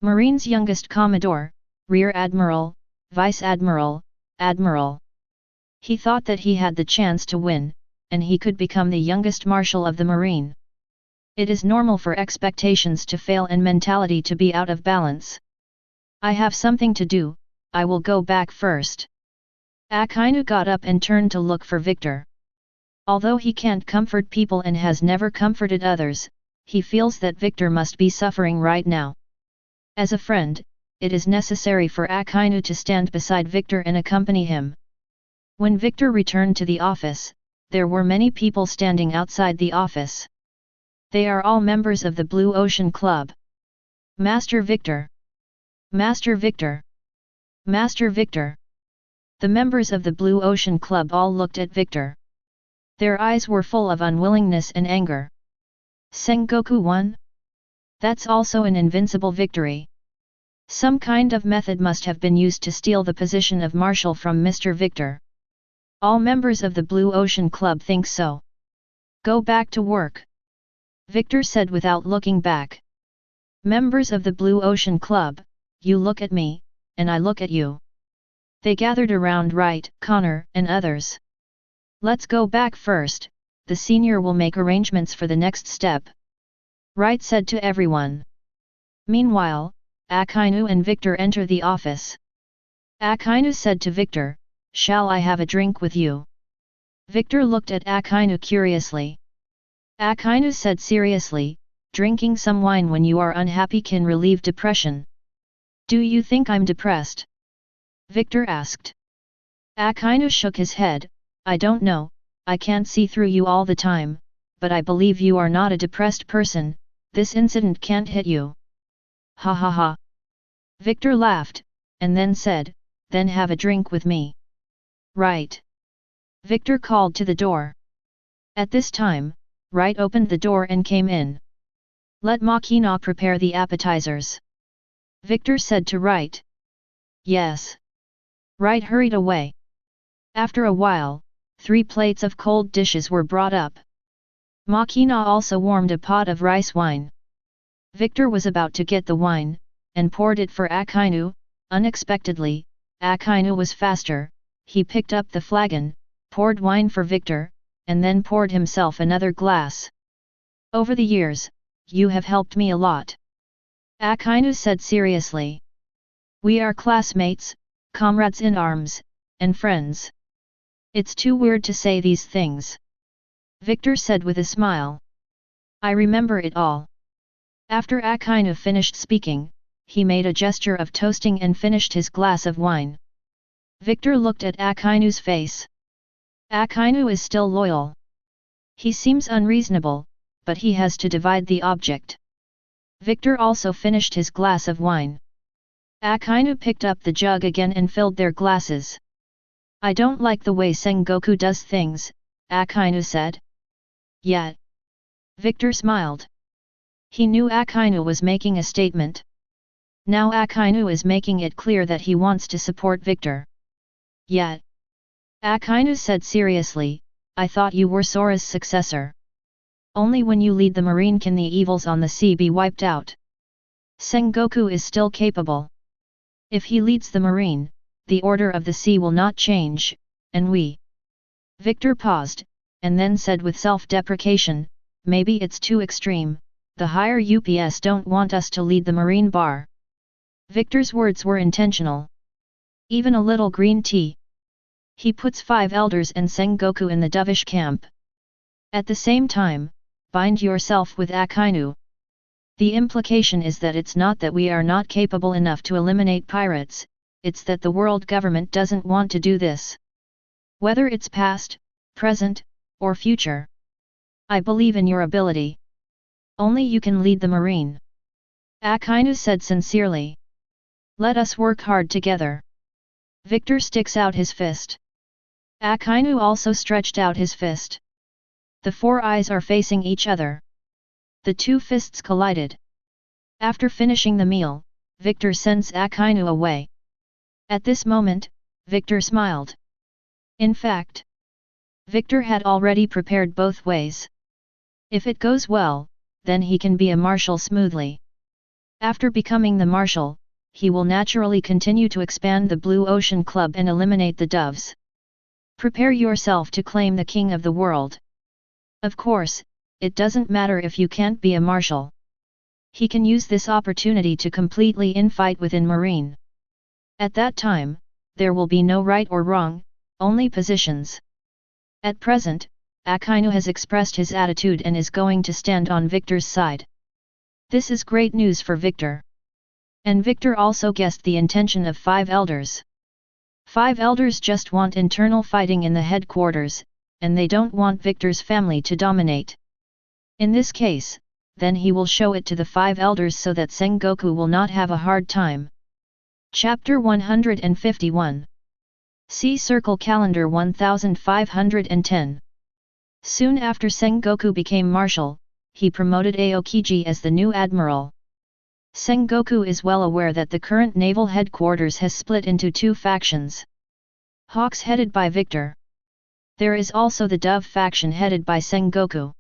Marine's youngest Commodore, Rear Admiral, Vice Admiral, Admiral. He thought that he had the chance to win, and he could become the youngest Marshal of the Marine. It is normal for expectations to fail and mentality to be out of balance. "I have something to do, I will go back first." Akainu got up and turned to look for Victor. Although he can't comfort people and has never comforted others, he feels that Victor must be suffering right now. As a friend, it is necessary for Akainu to stand beside Victor and accompany him. When Victor returned to the office, there were many people standing outside the office. They are all members of the Blue Ocean Club. "Master Victor! Master Victor! Master Victor!" The members of the Blue Ocean Club all looked at Victor. Their eyes were full of unwillingness and anger. Sengoku won? That's also an invincible victory. Some kind of method must have been used to steal the position of Marshal from Mr. Victor. All members of the Blue Ocean Club think so. "Go back to work," Victor said without looking back. "Members of the Blue Ocean Club, you look at me, and I look at you." They gathered around Wright, Connor, and others. "Let's go back first, the senior will make arrangements for the next step," Wright said to everyone. Meanwhile, Akainu and Victor enter the office. Akainu said to Victor, "Shall I have a drink with you?" Victor looked at Akainu curiously. Akainu said seriously, "Drinking some wine when you are unhappy can relieve depression." "Do you think I'm depressed?" Victor asked. Akainu shook his head, "I don't know, I can't see through you all the time, but I believe you are not a depressed person, this incident can't hit you." "Ha ha ha." Victor laughed, and then said, "Then have a drink with me." "Right." Victor called to the door. At this time, Wright opened the door and came in. "Let Makina prepare the appetizers," Victor said to Wright. "Yes." Wright hurried away. After a while, 3 plates of cold dishes were brought up. Makina also warmed a pot of rice wine. Victor was about to get the wine, and poured it for Akainu. Unexpectedly, Akainu was faster. He picked up the flagon, poured wine for Victor, and then poured himself another glass. "Over the years, you have helped me a lot," Akainu said seriously. "We are classmates, comrades in arms, and friends. It's too weird to say these things," Victor said with a smile. "I remember it all." After Akainu finished speaking, he made a gesture of toasting and finished his glass of wine. Victor looked at Akainu's face. Akainu is still loyal. He seems unreasonable, but he has to divide the object. Victor also finished his glass of wine. Akainu picked up the jug again and filled their glasses. "I don't like the way Sengoku does things," Akainu said. "Yet." Victor smiled. He knew Akainu was making a statement. Now Akainu is making it clear that he wants to support Victor. Yet, Akainu said seriously, I thought you were Sora's successor. Only when you lead the marine can the evils on the sea be wiped out. Sengoku is still capable. If he leads the marine, the order of the sea will not change, and we. Victor paused, and then said with self-deprecation, maybe it's too extreme, the higher UPS don't want us to lead the marine bar. Victor's words were intentional. Even a little green tea. He puts 5 elders and Sengoku in the dovish camp. At the same time, bind yourself with Akainu. The implication is that it's not that we are not capable enough to eliminate pirates, it's that the world government doesn't want to do this. Whether it's past, present, or future. I believe in your ability. Only you can lead the marine. Akainu said sincerely. Let us work hard together. Victor sticks out his fist. Akainu also stretched out his fist. The 4 eyes are facing each other. The 2 fists collided. After finishing the meal, Victor sends Akainu away. At this moment, Victor smiled. In fact, Victor had already prepared both ways. If it goes well, then he can be a marshal smoothly. After becoming the marshal, he will naturally continue to expand the Blue Ocean Club and eliminate the doves. Prepare yourself to claim the king of the world. Of course, it doesn't matter if you can't be a marshal. He can use this opportunity to completely infight within Marine. At that time, there will be no right or wrong, only positions. At present, Akainu has expressed his attitude and is going to stand on Victor's side. This is great news for Victor. And Victor also guessed the intention of 5 elders. 5 elders just want internal fighting in the headquarters, and they don't want Victor's family to dominate. In this case, then he will show it to the 5 elders so that Sengoku will not have a hard time. Chapter 151. See Circle Calendar 1510. Soon after Sengoku became marshal, he promoted Aokiji as the new admiral. Sengoku is well aware that the current naval headquarters has split into 2 factions. Hawks headed by Victor. There is also the Dove faction headed by Sengoku.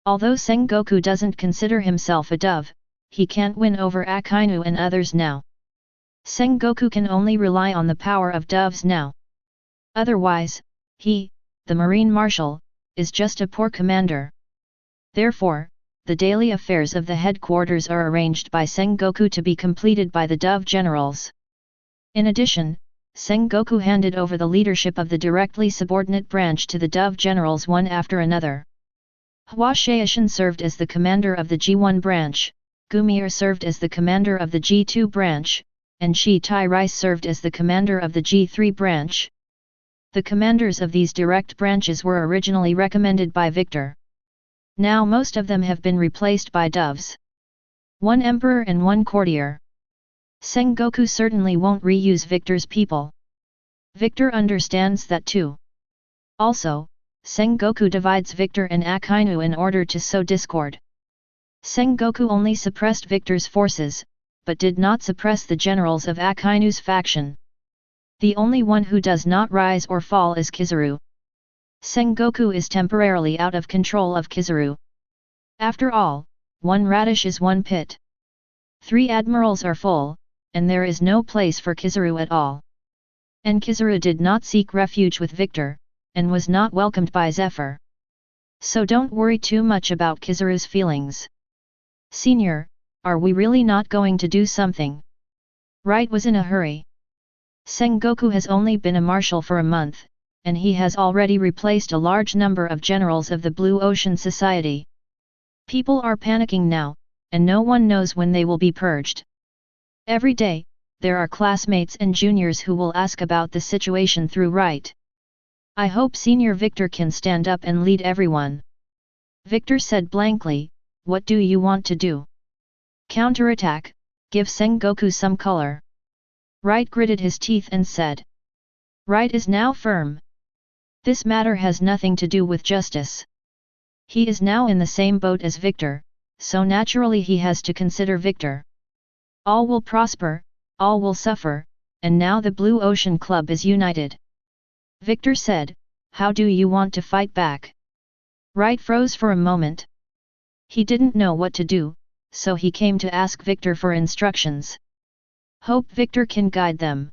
Although Sengoku doesn't consider himself a dove, he can't win over Akainu and others now. Sengoku can only rely on the power of doves now. Otherwise, he, the Marine Marshal, is just a poor commander. Therefore, the daily affairs of the headquarters are arranged by Sengoku to be completed by the Dove generals. In addition, Sengoku handed over the leadership of the directly subordinate branch to the Dove generals one after another. Hua Shaishan served as the commander of the G1 branch, Gumier served as the commander of the G2 branch, and Shi Tai Rice served as the commander of the G3 branch. The commanders of these direct branches were originally recommended by Victor. Now most of them have been replaced by doves. 1 emperor and 1 courtier. Sengoku certainly won't reuse Victor's people. Victor understands that too. Also, Sengoku divides Victor and Akainu in order to sow discord. Sengoku only suppressed Victor's forces, but did not suppress the generals of Akainu's faction. The only one who does not rise or fall is Kizaru. Sengoku is temporarily out of control of Kizaru. After all, 1 radish is 1 pit. 3 admirals are full, and there is no place for Kizaru at all. And Kizaru did not seek refuge with Victor, and was not welcomed by Zephyr. So don't worry too much about Kizaru's feelings. Senior, are we really not going to do something? Wright was in a hurry. Sengoku has only been a marshal for a month, and he has already replaced a large number of generals of the Blue Ocean Society. People are panicking now, and no one knows when they will be purged. Every day, there are classmates and juniors who will ask about the situation through Wright. I hope Senior Victor can stand up and lead everyone. Victor said blankly, what do you want to do? Counterattack, give Sengoku some color. Wright gritted his teeth and said. Wright is now firm. This matter has nothing to do with justice. He is now in the same boat as Victor, so naturally he has to consider Victor. All will prosper, all will suffer, and now the Blue Ocean Club is united. Victor said, how do you want to fight back? Wright froze for a moment. He didn't know what to do, so he came to ask Victor for instructions. Hope Victor can guide them.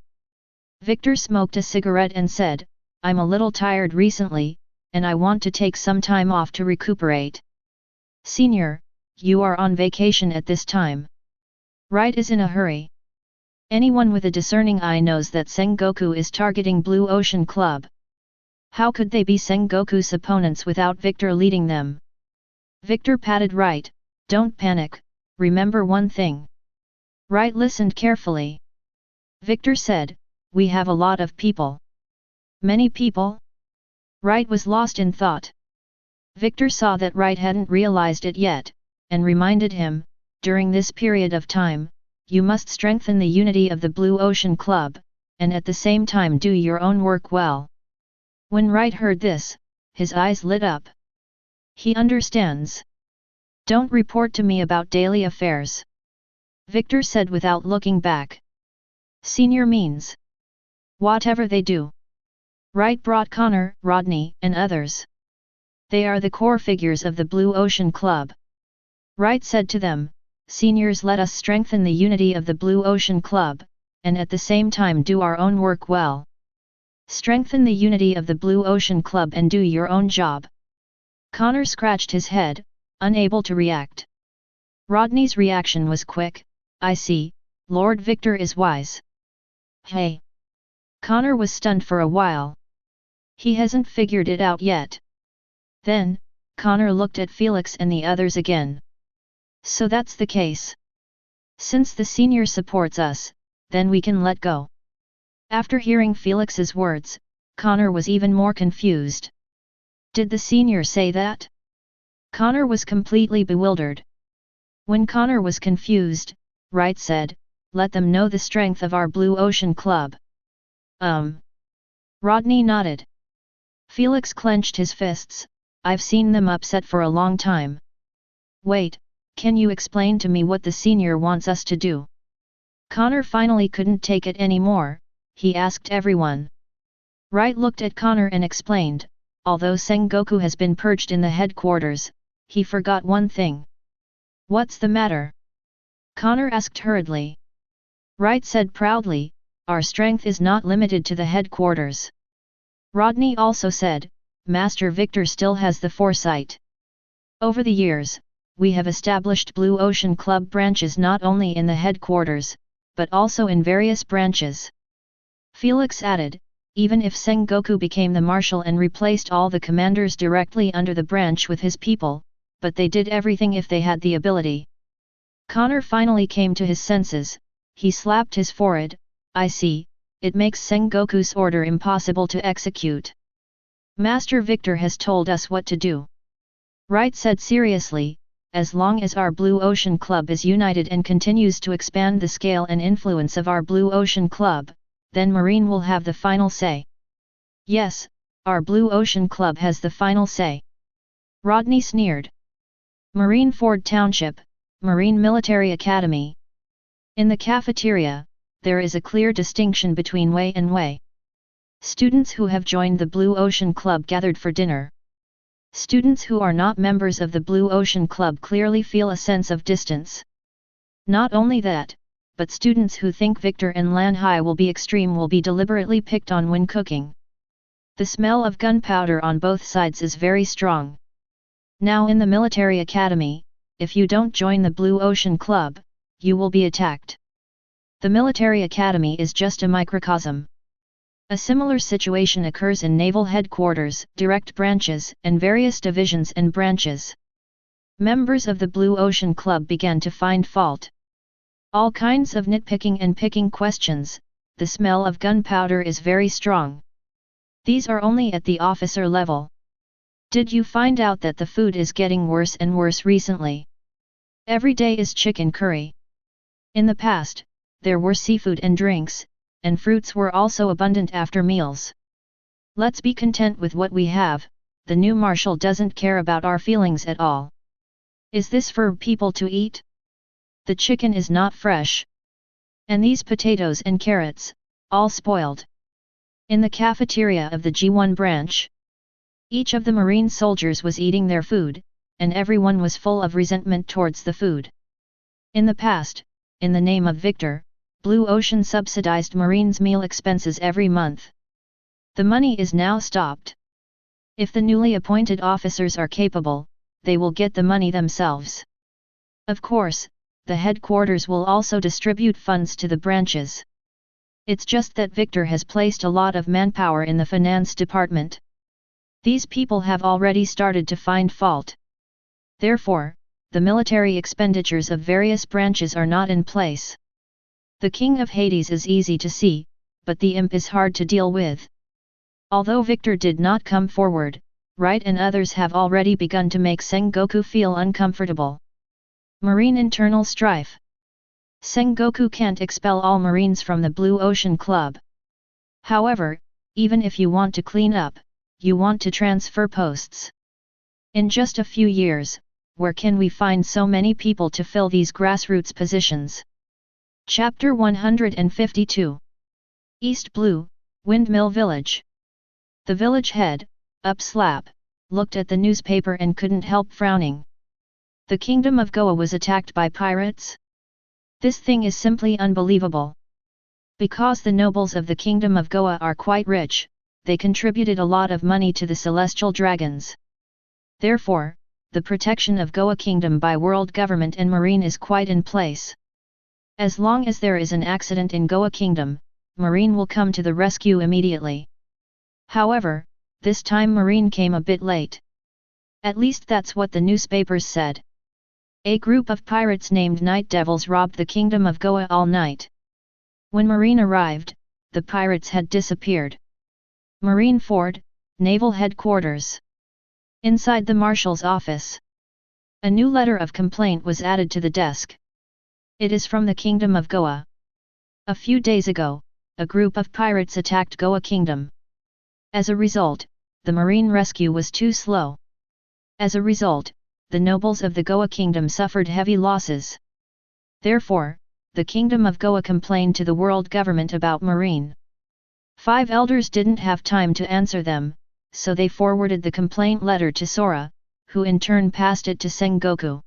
Victor smoked a cigarette and said, I'm a little tired recently, and I want to take some time off to recuperate. Senior, you are on vacation at this time. Wright is in a hurry. Anyone with a discerning eye knows that Sengoku is targeting Blue Ocean Club. How could they be Sengoku's opponents without Victor leading them? Victor patted Wright, don't panic, remember one thing. Wright listened carefully. Victor said, we have a lot of people. Many people? Wright was lost in thought. Victor saw that Wright hadn't realized it yet, and reminded him, during this period of time, you must strengthen the unity of the Blue Ocean Club, and at the same time do your own work well. When Wright heard this, his eyes lit up. He understands. Don't report to me about daily affairs. Victor said without looking back. Senior means whatever they do. Wright brought Connor, Rodney, and others. They are the core figures of the Blue Ocean Club. Wright said to them, Seniors, let us strengthen the unity of the Blue Ocean Club, and at the same time do our own work well. Strengthen the unity of the Blue Ocean Club and do your own job. Connor scratched his head, unable to react. Rodney's reaction was quick, I see, Lord Victor is wise. Hey! Connor was stunned for a while. He hasn't figured it out yet. Then, Connor looked at Felix and the others again. So that's the case. Since the senior supports us, then we can let go. After hearing Felix's words, Connor was even more confused. Did the senior say that? Connor was completely bewildered. When Connor was confused, Wright said, let them know the strength of our Blue Ocean Club. Rodney nodded. Felix clenched his fists, I've seen them upset for a long time. Wait, can you explain to me what the senior wants us to do? Connor finally couldn't take it anymore, he asked everyone. Wright looked at Connor and explained, although Sengoku has been purged in the headquarters, he forgot one thing. What's the matter? Connor asked hurriedly. Wright said proudly, our strength is not limited to the headquarters. Rodney also said, Master Victor still has the foresight. Over the years, we have established Blue Ocean Club branches not only in the headquarters, but also in various branches. Felix added, even if Sengoku became the marshal and replaced all the commanders directly under the branch with his people, but they did everything if they had the ability. Connor finally came to his senses, he slapped his forehead, I see, it makes Sengoku's order impossible to execute. Master Victor has told us what to do. Wright said seriously, as long as our Blue Ocean Club is united and continues to expand the scale and influence of our Blue Ocean Club, then Marine will have the final say. Yes, our Blue Ocean Club has the final say. Rodney sneered. Marine Ford Township, Marine Military Academy. In the cafeteria, there is a clear distinction between Wei and Wei. Students who have joined the Blue Ocean Club gathered for dinner. Students who are not members of the Blue Ocean Club clearly feel a sense of distance. Not only that, but students who think Victor and Lanhai will be extreme will be deliberately picked on when cooking. The smell of gunpowder on both sides is very strong. Now in the military academy, if you don't join the Blue Ocean Club, you will be attacked. The military academy is just a microcosm. A similar situation occurs in naval headquarters, direct branches, and various divisions and branches. Members of the Blue Ocean Club began to find fault. All kinds of nitpicking and picking questions, the smell of gunpowder is very strong. These are only at the officer level. Did you find out that the food is getting worse and worse recently? Every day is chicken curry. In the past, there were seafood and drinks, and fruits were also abundant after meals. Let's be content with what we have, the new marshal doesn't care about our feelings at all. Is this for people to eat? The chicken is not fresh, And these potatoes and carrots, all spoiled. In the cafeteria of the G1 branch, each of the marine soldiers was eating their food, and everyone was full of resentment towards the food. In the past, in the name of Victor, Blue Ocean subsidized Marines' meal expenses every month. The money is now stopped. If the newly appointed officers are capable, they will get the money themselves. Of course, the headquarters will also distribute funds to the branches. It's just that Victor has placed a lot of manpower in the finance department. These people have already started to find fault. Therefore, the military expenditures of various branches are not in place. The King of Hades is easy to see, but the imp is hard to deal with. Although Victor did not come forward, Wright and others have already begun to make Sengoku feel uncomfortable. Marine internal strife. Sengoku can't expel all Marines from the Blue Ocean Club. However, even if you want to clean up, you want to transfer posts. In just a few years, where can we find so many people to fill these grassroots positions? Chapter 152. East Blue, Windmill Village. The village head, Upslap, looked at the newspaper and couldn't help frowning. The Kingdom of Goa was attacked by pirates? This thing is simply unbelievable. Because the nobles of the Kingdom of Goa are quite rich, they contributed a lot of money to the Celestial Dragons. Therefore, the protection of Goa Kingdom by world government and marine is quite in place. As long as there is an accident in Goa Kingdom, marine will come to the rescue immediately. However, this time marine came a bit late. At least that's what the newspapers said. A group of pirates named Night Devils robbed the Kingdom of Goa all night. When marine arrived, the pirates had disappeared. Marine Ford, Naval Headquarters. Inside the Marshal's office, a new letter of complaint was added to the desk. It is from the Kingdom of Goa. A few days ago, a group of pirates attacked Goa Kingdom. As a result, the marine rescue was too slow. As a result, the nobles of the Goa Kingdom suffered heavy losses. Therefore, the Kingdom of Goa complained to the world government about marine. 5 elders didn't have time to answer them, so they forwarded the complaint letter to Sora, who in turn passed it to Sengoku.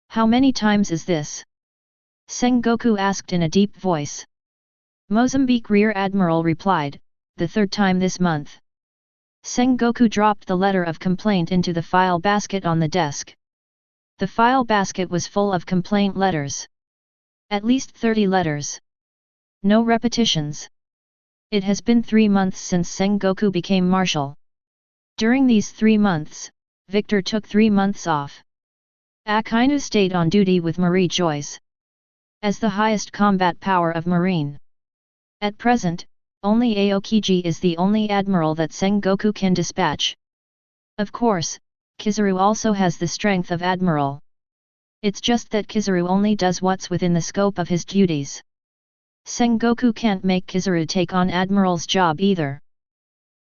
How many times is this? Sengoku asked in a deep voice. Mozambique Rear Admiral replied, the 3rd time this month. Sengoku dropped the letter of complaint into the file basket on the desk. The file basket was full of complaint letters. At least 30 letters. No repetitions. It has been 3 months since Sengoku became marshal. During these 3 months, Victor took 3 months off. Akainu stayed on duty with Marie Joyce as the highest combat power of marine. At present, only Aokiji is the only admiral that Sengoku can dispatch. Of course, Kizaru also has the strength of admiral. It's just that Kizaru only does what's within the scope of his duties. Sengoku can't make Kizaru take on admiral's job either.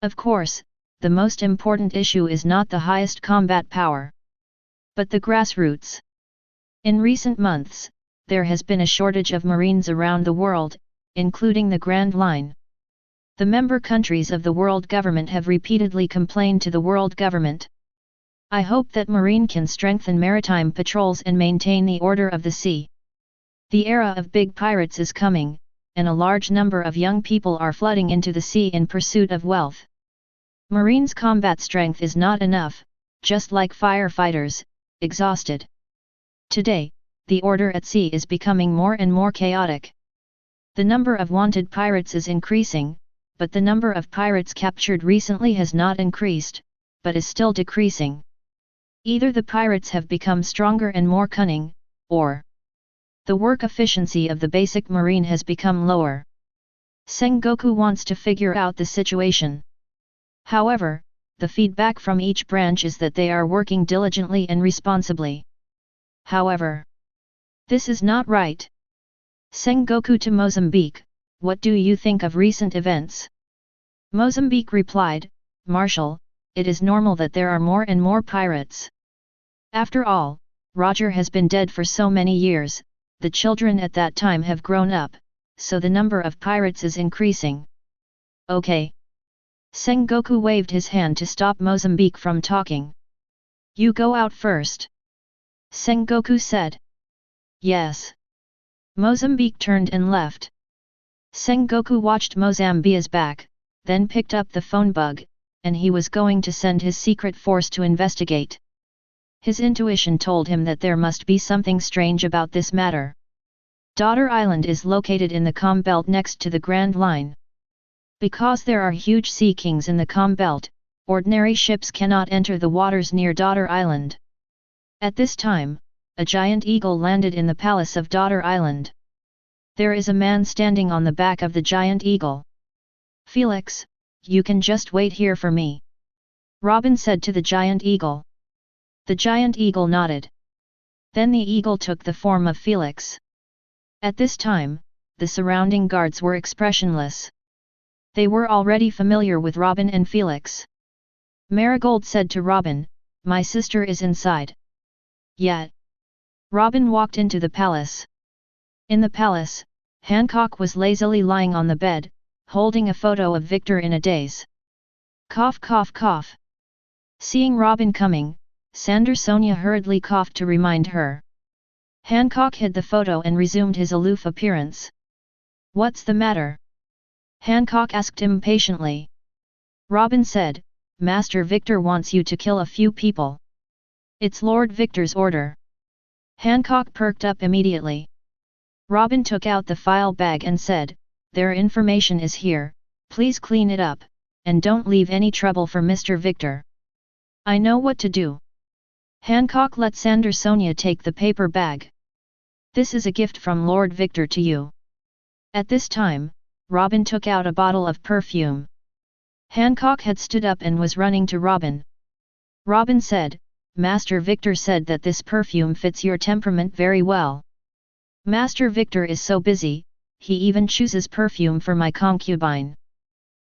Of course, the most important issue is not the highest combat power, but the grassroots. In recent months, there has been a shortage of marines around the world, including the Grand Line. The member countries of the world government have repeatedly complained to the world government. I hope that marine can strengthen maritime patrols and maintain the order of the sea. The era of big pirates is coming, and a large number of young people are flooding into the sea in pursuit of wealth. Marines' combat strength is not enough, just like firefighters, exhausted. Today, the order at sea is becoming more and more chaotic. The number of wanted pirates is increasing, but the number of pirates captured recently has not increased, but is still decreasing. Either the pirates have become stronger and more cunning, or the work efficiency of the basic marine has become lower. Sengoku wants to figure out the situation. However, the feedback from each branch is that they are working diligently and responsibly. However, this is not right. Sengoku to Mozambique, what do you think of recent events? Mozambique replied, Marshal, it is normal that there are more and more pirates. After all, Roger has been dead for so many years, the children at that time have grown up, so the number of pirates is increasing. Okay. Sengoku waved his hand to stop Mozambique from talking. You go out first. Sengoku said. Yes. Mozambique turned and left. Sengoku watched Mozambique's back, then picked up the phone bug, and he was going to send his secret force to investigate. His intuition told him that there must be something strange about this matter. Daughter Island is located in the calm belt next to the Grand Line. Because there are huge sea kings in the calm belt, ordinary ships cannot enter the waters near Daughter Island. At this time, a giant eagle landed in the palace of Daughter Island. There is a man standing on the back of the giant eagle. Felix, you can just wait here for me. Robin said to the giant eagle. The giant eagle nodded. Then the eagle took the form of Felix. At this time, the surrounding guards were expressionless. They were already familiar with Robin and Felix. Marigold said to Robin, "My sister is inside." Yet. Robin walked into the palace. In the palace, Hancock was lazily lying on the bed, holding a photo of Victor in a daze. Cough cough cough. Seeing Robin coming, Sandersonia hurriedly coughed to remind her. Hancock hid the photo and resumed his aloof appearance. What's the matter? Hancock asked impatiently. Robin said, Master Victor wants you to kill a few people. It's Lord Victor's order. Hancock perked up immediately. Robin took out the file bag and said, Their information is here, please clean it up, and don't leave any trouble for Mr. Victor. I know what to do. Hancock let Sandersonia take the paper bag. This is a gift from Lord Victor to you. At this time, Robin took out a bottle of perfume. Hancock had stood up and was running to Robin. Robin said, Master Victor said that this perfume fits your temperament very well. Master Victor is so busy, he even chooses perfume for my concubine.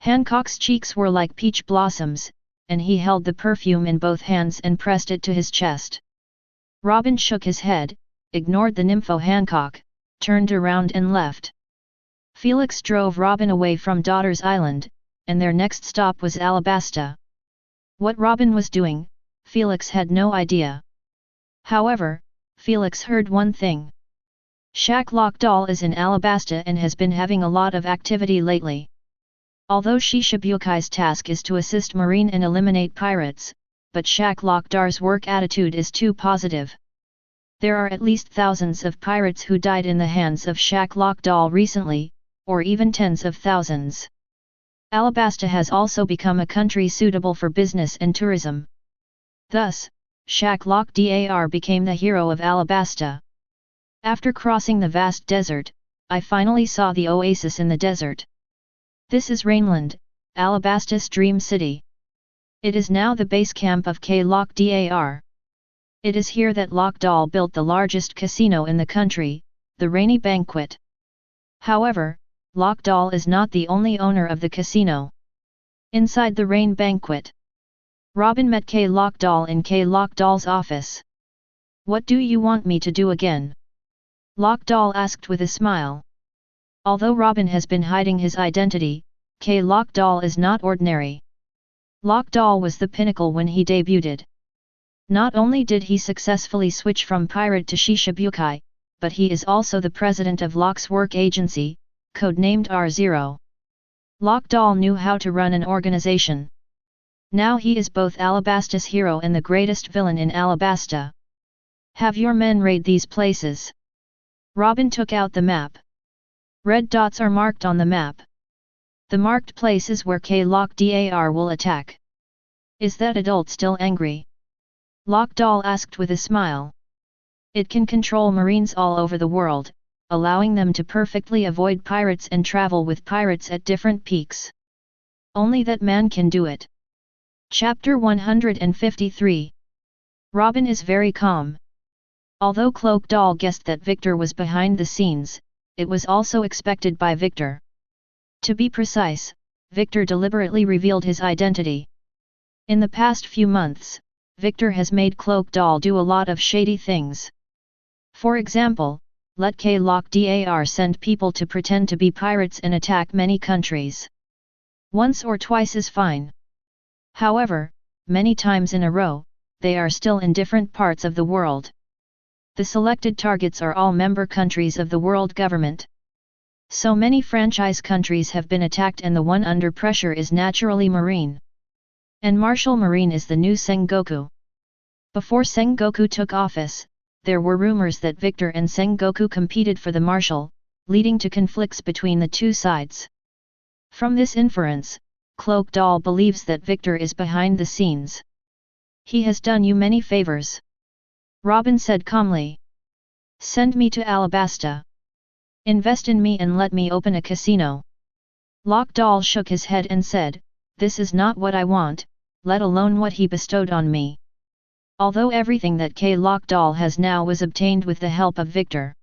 Hancock's cheeks were like peach blossoms, and he held the perfume in both hands and pressed it to his chest. Robin shook his head, ignored the nympho Hancock, turned around and left. Felix drove Robin away from Daughter's Island, and their next stop was Alabasta. What Robin was doing, Felix had no idea. However, Felix heard one thing. Shacklock Doll is in Alabasta and has been having a lot of activity lately. Although Shishabukai's task is to assist Marine and eliminate pirates, but Shacklock Dar's work attitude is too positive. There are at least thousands of pirates who died in the hands of Shacklock Doll recently, or even tens of thousands. Alabasta has also become a country suitable for business and tourism. Thus, Shacklock Dar became the hero of Alabasta. After crossing the vast desert, I finally saw the oasis in the desert. This is Rainland, Alabasta's dream city. It is now the base camp of K-Lock Dar. It is here that Lock Doll built the largest casino in the country, the Rainy Banquet. However, Lock Doll is not the only owner of the casino. Inside the Rain Banquet, Robin met K-Lock Doll in K-Lock Doll's office. What do you want me to do again? Lock Doll asked with a smile. Although Robin has been hiding his identity, K-Lock Doll is not ordinary. Lock Doll was the pinnacle when he debuted. Not only did he successfully switch from pirate to Shishabukai, but he is also the president of Lock's work agency, codenamed R0. Lock Doll knew how to run an organization. Now he is both Alabasta's hero and the greatest villain in Alabasta. Have your men raid these places. Robin took out the map. Red dots are marked on the map. The marked places where K-Lock Dar will attack. Is that adult still angry? Lock Doll asked with a smile. It can control Marines all over the world, allowing them to perfectly avoid pirates and travel with pirates at different peaks. Only that man can do it. Chapter 153. Robin is very calm. Although Cloak Doll guessed that Victor was behind the scenes, it was also expected by Victor. To be precise, Victor deliberately revealed his identity. In the past few months, Victor has made Cloak Doll do a lot of shady things. For example, let K-Lock-Dar send people to pretend to be pirates and attack many countries. Once or twice is fine. However, many times in a row, they are still in different parts of the world. The selected targets are all member countries of the world government. So many franchise countries have been attacked and the one under pressure is naturally Marine. And Martial Marine is the new Sengoku. Before Sengoku took office, there were rumors that Victor and Sengoku competed for the Martial, leading to conflicts between the two sides. From this inference, Cloak Doll believes that Victor is behind the scenes. He has done you many favors. Robin said calmly. Send me to Alabasta. Invest in me and let me open a casino. Lock Doll shook his head and said, this is not what I want, let alone what he bestowed on me. Although everything that K-Lock Doll has now was obtained with the help of Victor.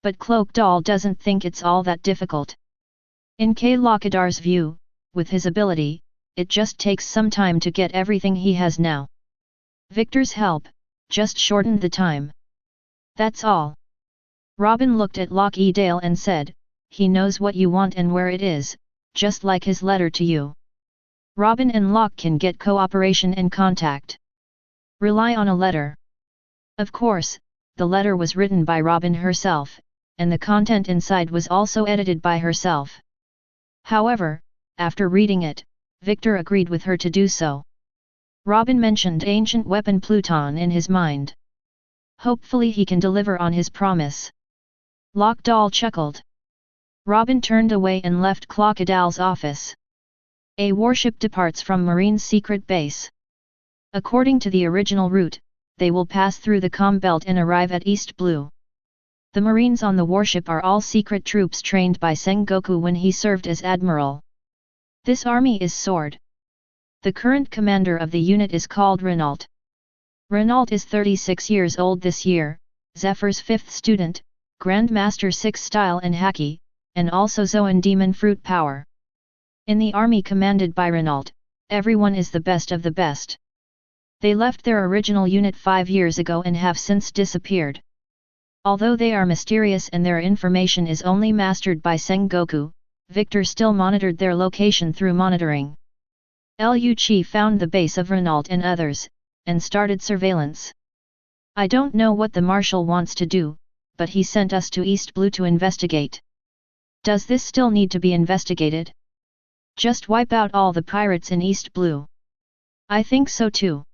But Cloak Doll doesn't think it's all that difficult. In K-Lockadar's view, with his ability, it just takes some time to get everything he has now. Victor's help just shortened the time. That's all. Robin looked at Lock-E Dale and said, he knows what you want and where it is, just like his letter to you. Robin and Locke can get cooperation and contact. Rely on a letter. Of course, the letter was written by Robin herself, and the content inside was also edited by herself. However, after reading it, Victor agreed with her to do so. Robin mentioned ancient weapon Pluton in his mind. Hopefully he can deliver on his promise. Lock Doll chuckled. Robin turned away and left Clockadal's office. A warship departs from Marine's secret base. According to the original route, they will pass through the Com Belt and arrive at East Blue. The Marines on the warship are all secret troops trained by Sengoku when he served as Admiral. This army is Sword. The current commander of the unit is called Renault. Renault is 36 years old this year, Zephyr's 5th student, Grandmaster 6 Style and Haki, and also Zoan Demon Fruit Power. In the army commanded by Renault, everyone is the best of the best. They left their original unit 5 years ago and have since disappeared. Although they are mysterious and their information is only mastered by Sengoku, Victor still monitored their location through monitoring. Lu Chi found the base of Renault and others, and started surveillance. I don't know what the Marshal wants to do, but he sent us to East Blue to investigate. Does this still need to be investigated? Just wipe out all the pirates in East Blue. I think so too.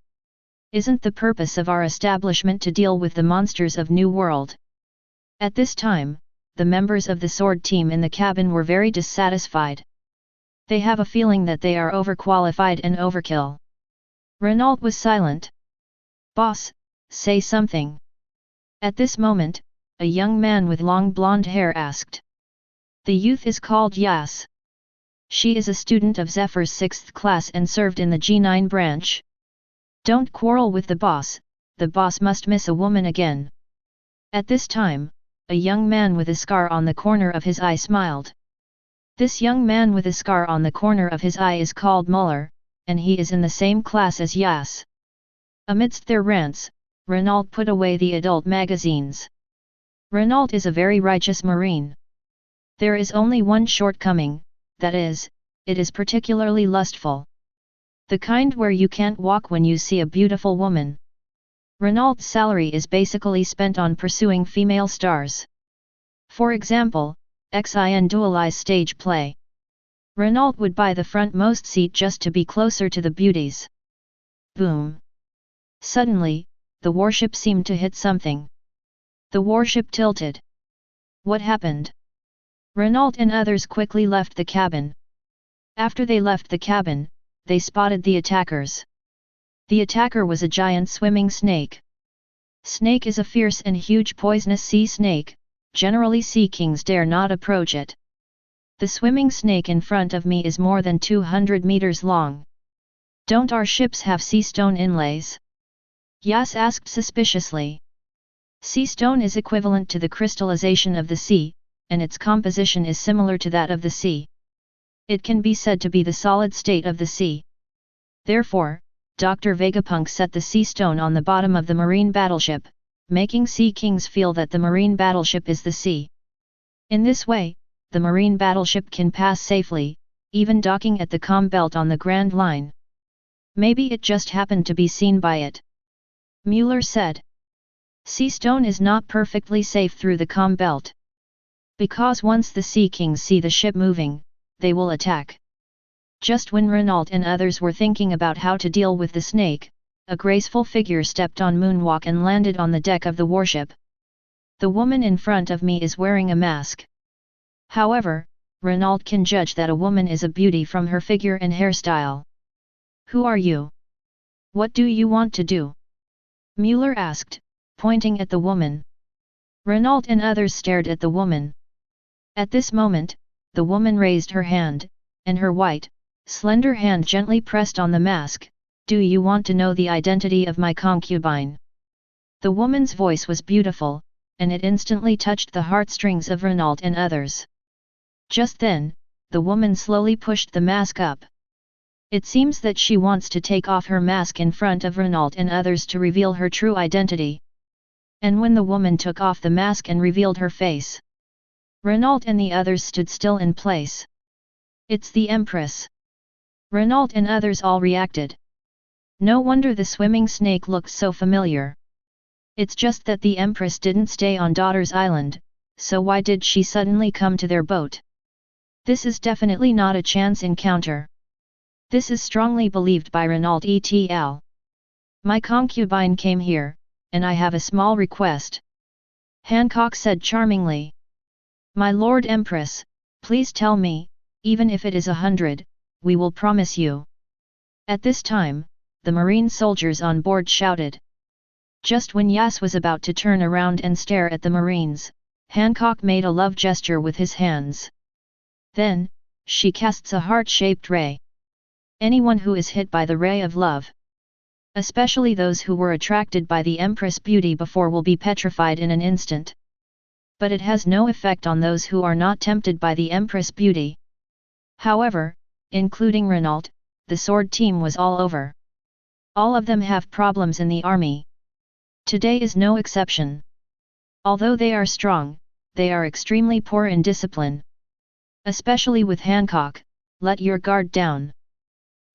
Isn't the purpose of our establishment to deal with the monsters of New World? At this time, the members of the Sword team in the cabin were very dissatisfied. They have a feeling that they are overqualified and overkill. Renault was silent. Boss, say something. At this moment, a young man with long blonde hair asked. The youth is called Yas. She is a student of Zephyr's 6th class and served in the G9 branch. Don't quarrel with the boss must miss a woman again. At this time, a young man with a scar on the corner of his eye smiled. This young man with a scar on the corner of his eye is called Muller, and he is in the same class as Yas. Amidst their rants, Renault put away the adult magazines. Renault is a very righteous Marine. There is only one shortcoming, that is, it is particularly lustful. The kind where you can't walk when you see a beautiful woman. Renault's salary is basically spent on pursuing female stars. For example, Xin dualize stage play. Renault would buy the frontmost seat just to be closer to the beauties. Boom! Suddenly, the warship seemed to hit something. The warship tilted. What happened? Renault and others quickly left the cabin. After they left the cabin, they spotted the attackers. The attacker was a giant swimming snake. Snake is a fierce and huge poisonous sea snake, generally sea kings dare not approach it. The swimming snake in front of me is more than 200 meters long. Don't our ships have sea stone inlays? Yas asked suspiciously. Sea stone is equivalent to the crystallization of the sea, and its composition is similar to that of the sea. It can be said to be the solid state of the sea. Therefore, Dr. Vegapunk set the sea stone on the bottom of the marine battleship, making Sea Kings feel that the marine battleship is the sea. In this way, the marine battleship can pass safely, even docking at the comm belt on the Grand Line. Maybe it just happened to be seen by it. Mueller said. Sea Stone is not perfectly safe through the comm belt. Because once the Sea Kings see the ship moving, they will attack. Just when Renault and others were thinking about how to deal with the snake, a graceful figure stepped on moonwalk and landed on the deck of the warship. The woman in front of me is wearing a mask. However, Renault can judge that a woman is a beauty from her figure and hairstyle. Who are you? What do you want to do? Mueller asked, pointing at the woman. Renault and others stared at the woman. At this moment, the woman raised her hand, and her white, slender hand gently pressed on the mask. Do you want to know the identity of my concubine? The woman's voice was beautiful, and it instantly touched the heartstrings of Renault and others. Just then, the woman slowly pushed the mask up. It seems that she wants to take off her mask in front of Renault and others to reveal her true identity. And when the woman took off the mask and revealed her face, Renault and the others stood still in place. It's the Empress. Renault and others all reacted. No wonder the swimming snake looked so familiar. It's just that the Empress didn't stay on Daughter's Island, so why did she suddenly come to their boat? This is definitely not a chance encounter. This is strongly believed by Renault et al. My concubine came here, and I have a small request. Hancock said charmingly. My Lord Empress, please tell me, even if it is 100, we will promise you. At this time, the marine soldiers on board shouted. Just when Yas was about to turn around and stare at the marines, Hancock made a love gesture with his hands. Then, she casts a heart-shaped ray. Anyone who is hit by the ray of love, especially those who were attracted by the Empress beauty before, will be petrified in an instant. But it has no effect on those who are not tempted by the Empress beauty. However, including Renault, the sword team was all over. All of them have problems in the army. Today is no exception. Although they are strong, they are extremely poor in discipline. Especially with Hancock, let your guard down.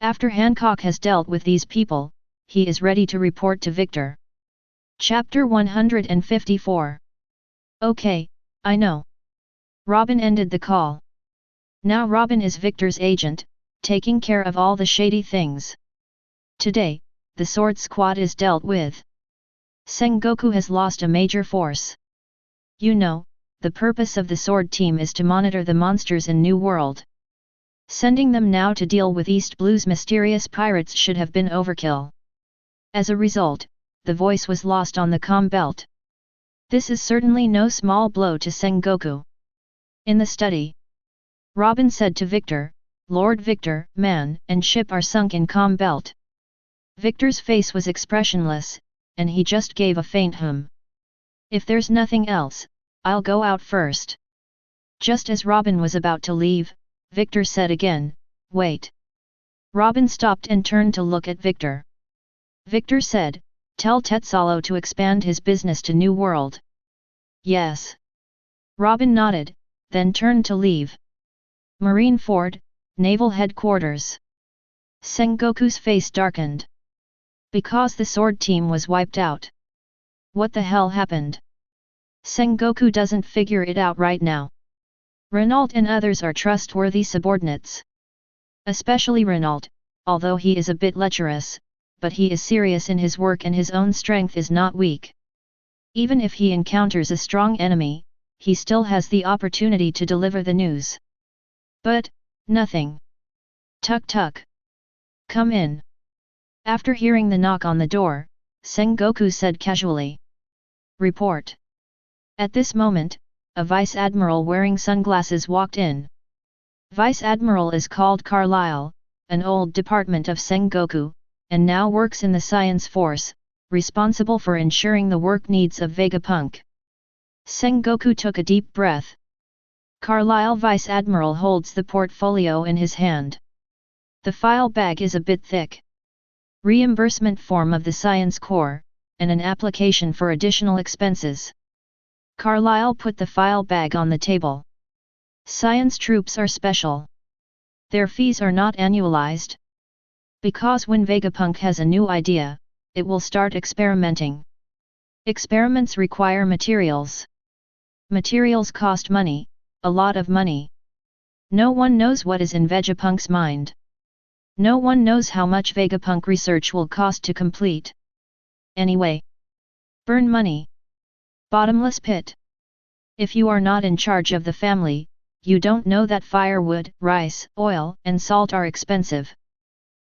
After Hancock has dealt with these people, he is ready to report to Victor. Chapter 154. Okay, I know. Robin ended the call. Now Robin is Victor's agent, taking care of all the shady things. Today, the sword squad is dealt with. Sengoku has lost a major force. You know, the purpose of the sword team is to monitor the monsters in New World. Sending them now to deal with East Blue's mysterious pirates should have been overkill. As a result, the voice was lost on the comm belt. This is certainly no small blow to Sengoku. In the study, Robin said to Victor, Lord Victor, man and ship are sunk in comm belt. Victor's face was expressionless, and he just gave a faint hum. If there's nothing else, I'll go out first. Just as Robin was about to leave, Victor said again, wait. Robin stopped and turned to look at Victor. Victor said, tell Tetsalo to expand his business to New World. Yes. Robin nodded, then turned to leave. Marine Ford, Naval Headquarters. Sengoku's face darkened. Because the sword team was wiped out. What the hell happened? Sengoku doesn't figure it out right now. Renault and others are trustworthy subordinates. Especially Renault, although he is a bit lecherous, but he is serious in his work and his own strength is not weak. Even if he encounters a strong enemy, he still has the opportunity to deliver the news. But, nothing. Tuk tuk. Come in. After hearing the knock on the door, Sengoku said casually. Report. At this moment, a Vice Admiral wearing sunglasses walked in. Vice Admiral is called Carlyle, an old department of Sengoku, and now works in the Science Force, responsible for ensuring the work needs of Vegapunk. Sengoku took a deep breath. Carlyle Vice Admiral holds the portfolio in his hand. The file bag is a bit thick. Reimbursement form of the Science Corps, and an application for additional expenses. Carlyle put the file bag on the table. Science troops are special. Their fees are not annualized. Because when Vegapunk has a new idea, it will start experimenting. Experiments require materials. Materials cost money, a lot of money. No one knows what is in Vegapunk's mind. No one knows how much Vegapunk research will cost to complete. Anyway. Burn money. Bottomless pit. If you are not in charge of the family, you don't know that firewood, rice, oil, and salt are expensive.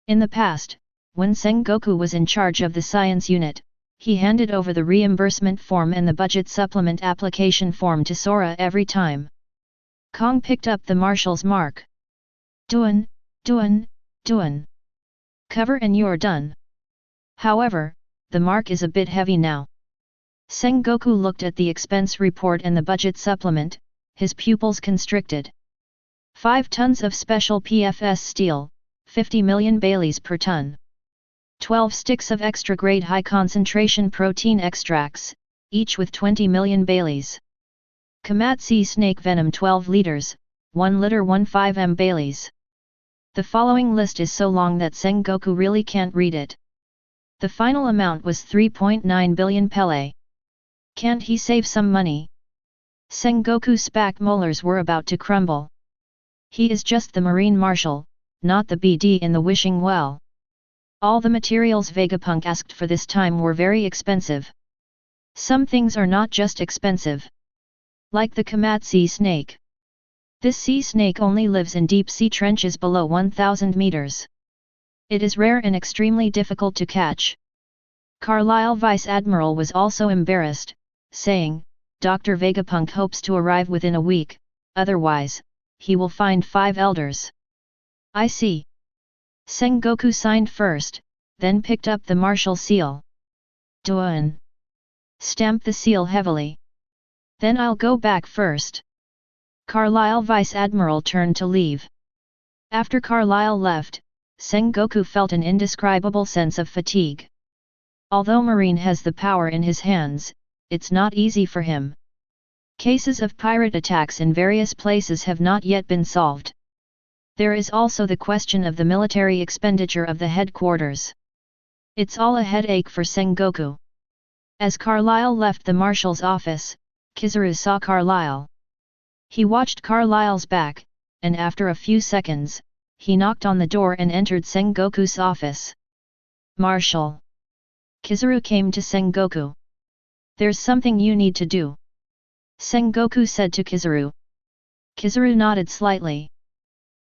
In the past, when Sengoku was in charge of the science unit, he handed over the reimbursement form and the budget supplement application form to Sora every time. Kong picked up the marshal's mark. Done, done, done. Cover and you're done. However, the mark is a bit heavy now. Sengoku looked at the expense report and the budget supplement, his pupils constricted. 5 tons of special PFS steel, 50 million Baileys per ton. 12 sticks of extra-grade high-concentration protein extracts, each with 20 million Baileys. Kamatsi snake venom 12 liters, 1 liter 15 Baileys. The following list is so long that Sengoku really can't read it. The final amount was 3.9 billion Pele. Can't he save some money? Sengoku's spac molars were about to crumble. He is just the Marine Marshal, not the BD in the wishing well. All the materials Vegapunk asked for this time were very expensive. Some things are not just expensive. Like the Kamatsi snake. This sea snake only lives in deep sea trenches below 1,000 meters. It is rare and extremely difficult to catch. Carlyle Vice Admiral was also embarrassed, saying, Dr. Vegapunk hopes to arrive within a week, otherwise, he will find 5 elders. I see. Sengoku signed first, then picked up the martial seal. Done. Stamped the seal heavily. Then I'll go back first. Carlyle Vice Admiral turned to leave. After Carlyle left, Sengoku felt an indescribable sense of fatigue. Although Marine has the power in his hands, it's not easy for him. Cases of pirate attacks in various places have not yet been solved. There is also the question of the military expenditure of the headquarters. It's all a headache for Sengoku. As Carlyle left the marshal's office, Kizaru saw Carlyle. He watched Carlyle's back, and after a few seconds, he knocked on the door and entered Sengoku's office. Marshal. Kizaru came to Sengoku. There's something you need to do. Sengoku said to Kizaru. Kizaru nodded slightly.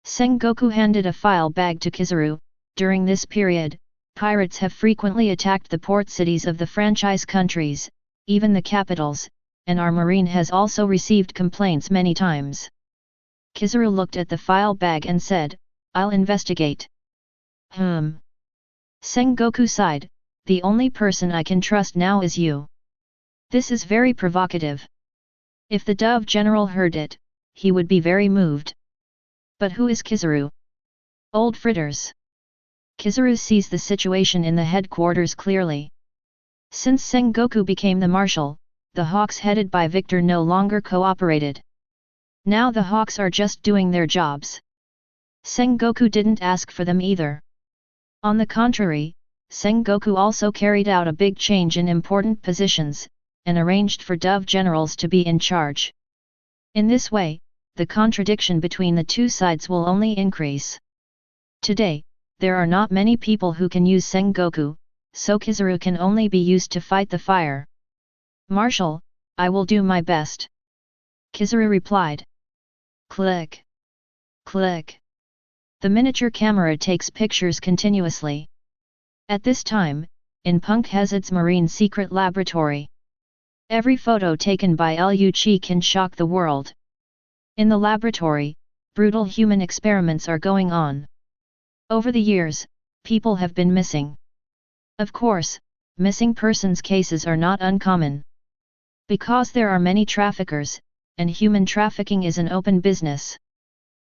Sengoku handed a file bag to Kizaru. During this period, pirates have frequently attacked the port cities of the franchise countries, even the capitals, and our marine has also received complaints many times. Kizaru looked at the file bag and said, I'll investigate. Sengoku sighed, the only person I can trust now is you. This is very provocative. If the Dove General heard it, he would be very moved. But who is Kizaru? Old fritters. Kizaru sees the situation in the headquarters clearly. Since Sengoku became the marshal, the Hawks headed by Victor no longer cooperated. Now the Hawks are just doing their jobs. Sengoku didn't ask for them either. On the contrary, Sengoku also carried out a big change in important positions, and arranged for Dove generals to be in charge. In this way, the contradiction between the two sides will only increase. Today, there are not many people who can use Sengoku, so Kizaru can only be used to fight the fire. Marshal, I will do my best. Kizaru replied. Click. Click. The miniature camera takes pictures continuously. At this time, in Punk Hazard's marine secret laboratory. Every photo taken by Lu Chi can shock the world. In the laboratory, brutal human experiments are going on. Over the years, people have been missing. Of course, missing persons cases are not uncommon. Because there are many traffickers, and human trafficking is an open business.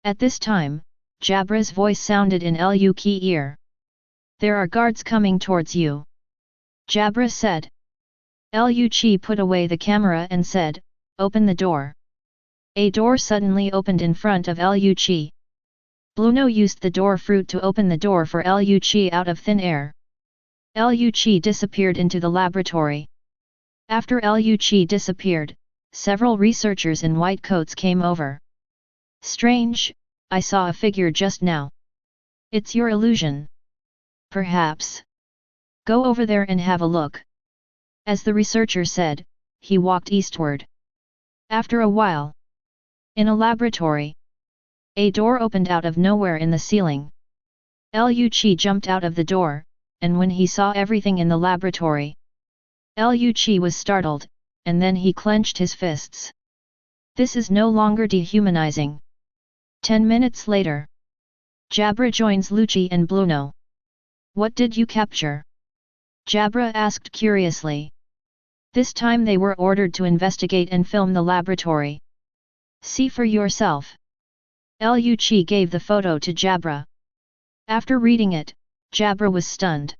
At this time, Jabra's voice sounded in Lu Chi ear. There are guards coming towards you. Jabra said. Liu Qi put away the camera and said, "Open the door." A door suddenly opened in front of Liu Qi. Bluno used the door fruit to open the door for Liu Qi out of thin air. Liu Qi disappeared into the laboratory. After Liu Qi disappeared, several researchers in white coats came over. "Strange, I saw a figure just now." "It's your illusion." "Perhaps. Go over there and have a look." As the researcher said, he walked eastward. After a while, in a laboratory, a door opened out of nowhere in the ceiling. Liu Qi jumped out of the door, and when he saw everything in the laboratory, Liu Qi was startled, and then he clenched his fists. This is no longer dehumanizing. 10 minutes later, Jabra joins Lucci and Bluno. "What did you capture?" Jabra asked curiously. This time they were ordered to investigate and film the laboratory. "See for yourself." Liu Qi gave the photo to Jabra. After reading it, Jabra was stunned.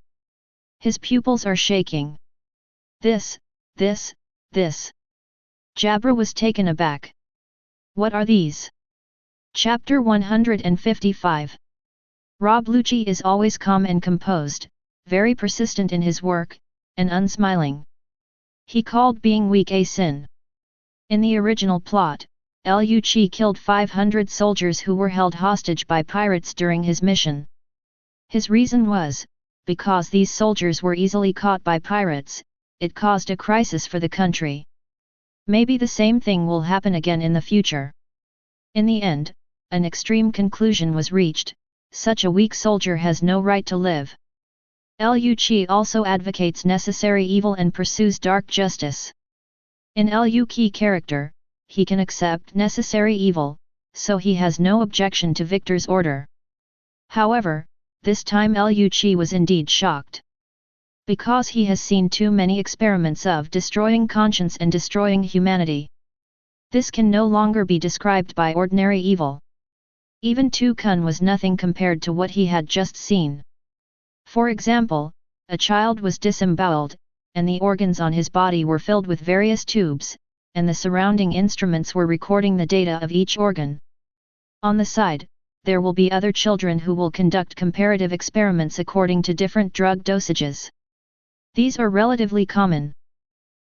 His pupils are shaking. This. Jabra was taken aback. "What are these?" Chapter 155. Rob Lucci is always calm and composed, very persistent in his work, and unsmiling. He called being weak a sin. In the original plot, Liu Qi killed 500 soldiers who were held hostage by pirates during his mission. His reason was, because these soldiers were easily caught by pirates, it caused a crisis for the country. Maybe the same thing will happen again in the future. In the end, an extreme conclusion was reached: such a weak soldier has no right to live. Liu Qi also advocates necessary evil and pursues dark justice. In Liu Qi character, he can accept necessary evil, so he has no objection to Victor's order. However, this time Liu Qi was indeed shocked. Because he has seen too many experiments of destroying conscience and destroying humanity. This can no longer be described by ordinary evil. Even Tu Kun was nothing compared to what he had just seen. For example, a child was disemboweled, and the organs on his body were filled with various tubes, and the surrounding instruments were recording the data of each organ. On the side, there will be other children who will conduct comparative experiments according to different drug dosages. These are relatively common.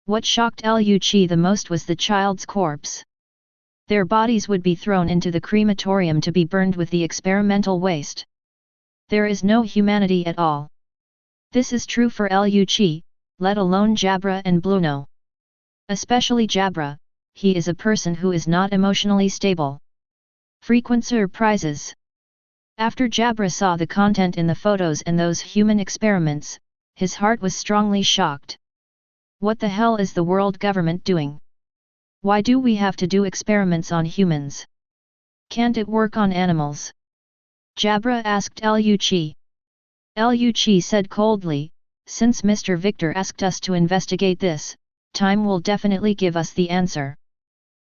What shocked Liu Qi the most was the child's corpse. Their bodies would be thrown into the crematorium to be burned with the experimental waste. There is no humanity at all. This is true for Liu Qi, let alone Jabra and Bluno. Especially Jabra, he is a person who is not emotionally stable. Frequent surprises. After Jabra saw the content in the photos and those human experiments, his heart was strongly shocked. What the hell is the world government doing? Why do we have to do experiments on humans? Can't it work on animals? Jabra asked Liu Qi. Liu Qi said coldly, "Since Mr. Victor asked us to investigate this, time will definitely give us the answer."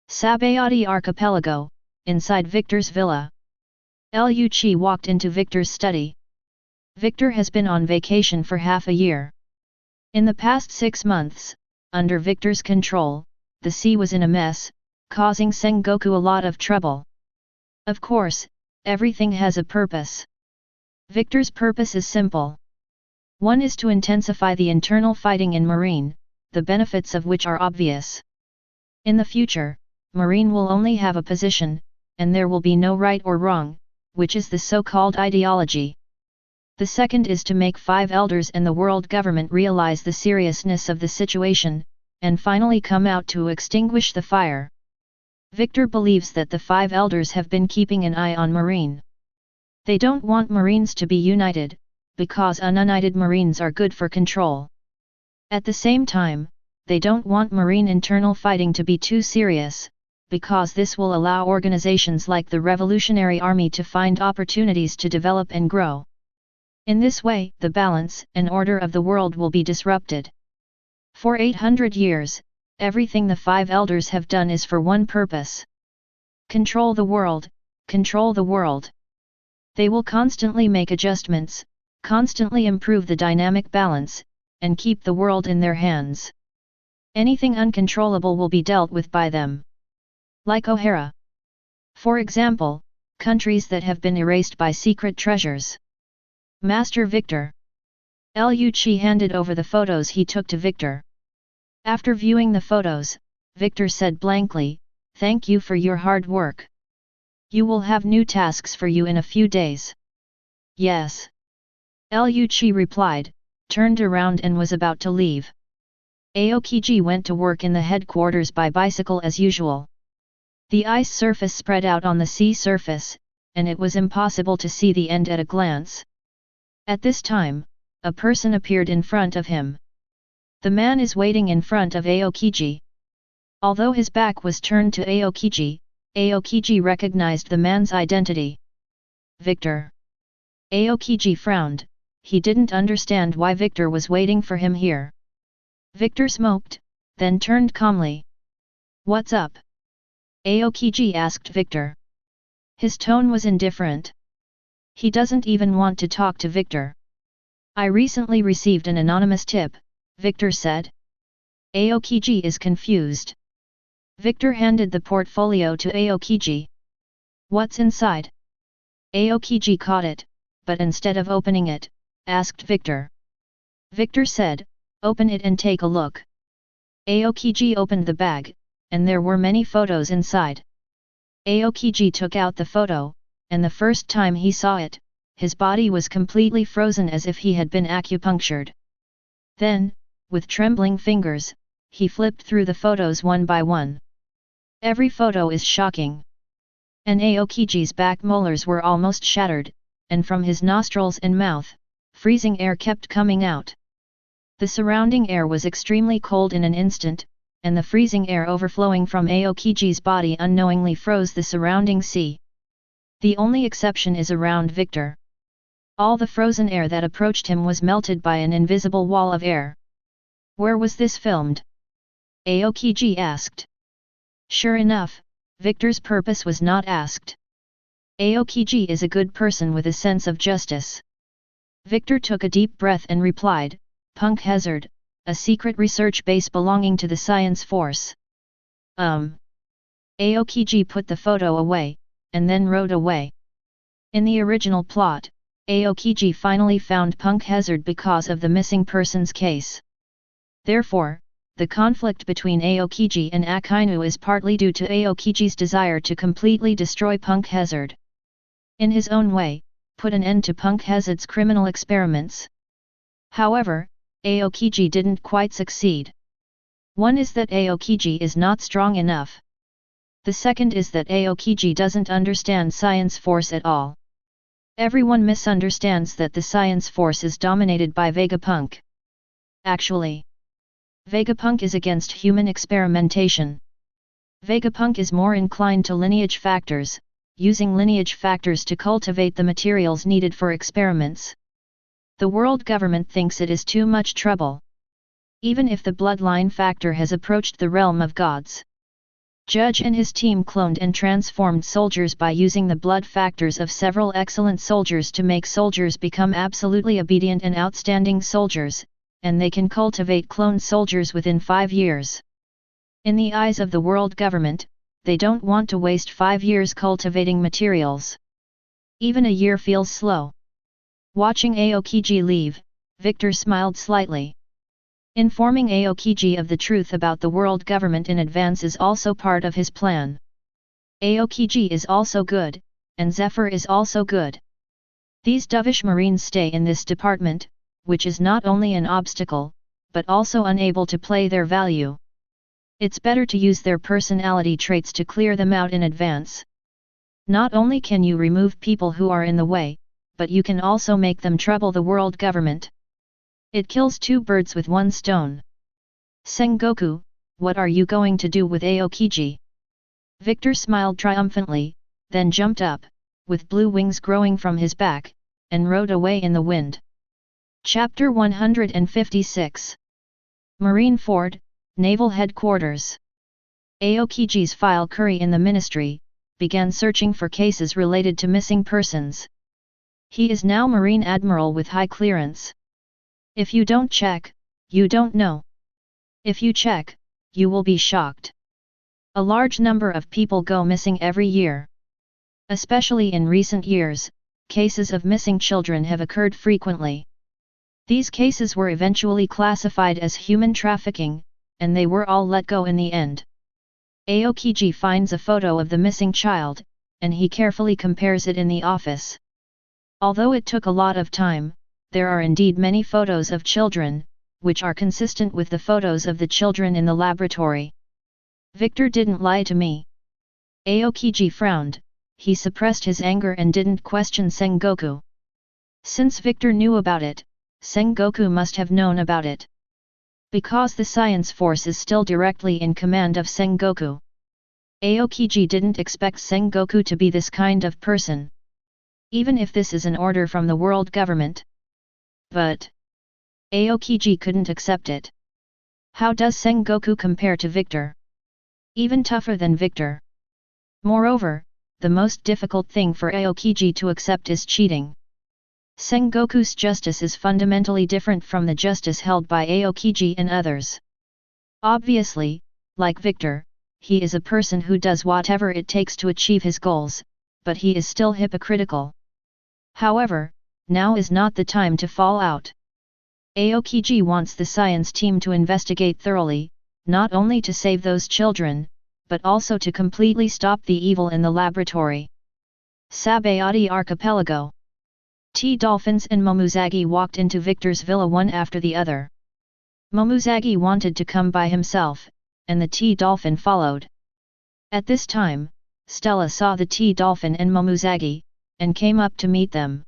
Sabayati Archipelago, inside Victor's villa. Liu Qi walked into Victor's study. Victor has been on vacation for half a year. In the past 6 months, under Victor's control, the sea was in a mess, causing Sengoku a lot of trouble. Of course, everything has a purpose. Victor's purpose is simple. One is to intensify the internal fighting in Marine, the benefits of which are obvious. In the future, Marine will only have a position, and there will be no right or wrong, which is the so-called ideology. The second is to make 5 elders and the world government realize the seriousness of the situation, and finally come out to extinguish the fire. Victor believes that the 5 elders have been keeping an eye on Marine. They don't want Marines to be united, because ununited Marines are good for control. At the same time, they don't want Marine internal fighting to be too serious, because this will allow organizations like the Revolutionary Army to find opportunities to develop and grow. In this way, the balance and order of the world will be disrupted. For 800 years, everything the 5 elders have done is for one purpose. Control the world, control the world. They will constantly make adjustments, constantly improve the dynamic balance, and keep the world in their hands. Anything uncontrollable will be dealt with by them. Like O'Hara. For example, countries that have been erased by secret treasures. Master Victor. Liu Qi handed over the photos he took to Victor. After viewing the photos, Victor said blankly, "Thank you for your hard work. You will have new tasks for you in a few days." "Yes." Liu Qi replied, turned around and was about to leave. Aokiji went to work in the headquarters by bicycle as usual. The ice surface spread out on the sea surface, and it was impossible to see the end at a glance. At this time, a person appeared in front of him. The man is waiting in front of Aokiji. Although his back was turned to Aokiji, Aokiji recognized the man's identity. Victor. Aokiji frowned, he didn't understand why Victor was waiting for him here. Victor smoked, then turned calmly. "What's up?" Aokiji asked Victor. His tone was indifferent. He doesn't even want to talk to Victor. "I recently received an anonymous tip," Victor said. Aokiji is confused. Victor handed the portfolio to Aokiji. "What's inside?" Aokiji caught it, but instead of opening it, asked Victor. Victor said, "Open it and take a look." Aokiji opened the bag, and there were many photos inside. Aokiji took out the photo, and the first time he saw it, his body was completely frozen as if he had been acupunctured. Then, with trembling fingers, he flipped through the photos one by one. Every photo is shocking. And Aokiji's back molars were almost shattered, and from his nostrils and mouth, freezing air kept coming out. The surrounding air was extremely cold in an instant, and the freezing air overflowing from Aokiji's body unknowingly froze the surrounding sea. The only exception is around Victor. All the frozen air that approached him was melted by an invisible wall of air. "Where was this filmed?" Aokiji asked. Sure enough, Victor's purpose was not asked. Aokiji is a good person with a sense of justice. Victor took a deep breath and replied, "Punk Hazard, a secret research base belonging to the Science Force." Aokiji put the photo away, and then rode away. In the original plot, Aokiji finally found Punk Hazard because of the missing persons case. Therefore, the conflict between Aokiji and Akainu is partly due to Aokiji's desire to completely destroy Punk Hazard. In his own way, put an end to Punk Hazard's criminal experiments. However, Aokiji didn't quite succeed. One is that Aokiji is not strong enough. The second is that Aokiji doesn't understand Science Force at all. Everyone misunderstands that the Science Force is dominated by Vegapunk. Actually, Vegapunk is against human experimentation. Vegapunk is more inclined to lineage factors, using lineage factors to cultivate the materials needed for experiments. The world government thinks it is too much trouble. Even if the bloodline factor has approached the realm of gods. Judge and his team cloned and transformed soldiers by using the blood factors of several excellent soldiers to make soldiers become absolutely obedient and outstanding soldiers, and they can cultivate cloned soldiers within 5 years. In the eyes of the world government, they don't want to waste 5 years cultivating materials. Even a year feels slow. Watching Aokiji leave, Victor smiled slightly. Informing Aokiji of the truth about the world government in advance is also part of his plan. Aokiji is also good, and Zephyr is also good. These dovish marines stay in this department, which is not only an obstacle, but also unable to play their value. It's better to use their personality traits to clear them out in advance. Not only can you remove people who are in the way, but you can also make them trouble the world government. It kills 2 birds with 1 stone. Sengoku, what are you going to do with Aokiji? Victor smiled triumphantly, then jumped up, with blue wings growing from his back, and rode away in the wind. Chapter 156. Marine Ford, Naval Headquarters. Aokiji's file curry in the ministry, began searching for cases related to missing persons. He is now Marine Admiral with high clearance. If you don't check, you don't know. If you check, you will be shocked. A large number of people go missing every year. Especially in recent years, cases of missing children have occurred frequently. These cases were eventually classified as human trafficking, and they were all let go in the end. Aokiji finds a photo of the missing child, and he carefully compares it in the office. Although it took a lot of time, there are indeed many photos of children, which are consistent with the photos of the children in the laboratory. Victor didn't lie to me. Aokiji frowned, he suppressed his anger and didn't question Sengoku. Since Victor knew about it, Sengoku must have known about it. Because the science force is still directly in command of Sengoku. Aokiji didn't expect Sengoku to be this kind of person. Even if this is an order from the world government. But Aokiji couldn't accept it. How does Sengoku compare to Victor? Even tougher than Victor. Moreover, the most difficult thing for Aokiji to accept is cheating. Sengoku's justice is fundamentally different from the justice held by Aokiji and others. Obviously, like Victor, he is a person who does whatever it takes to achieve his goals, but he is still hypocritical. However, now is not the time to fall out. Aokiji wants the science team to investigate thoroughly, not only to save those children, but also to completely stop the evil in the laboratory. Sabayati Archipelago. Dolphins and Momuzagi walked into Victor's villa one after the other. Momuzagi wanted to come by himself, and the dolphin followed. At this time, Stella saw the dolphin and Momuzagi, and came up to meet them.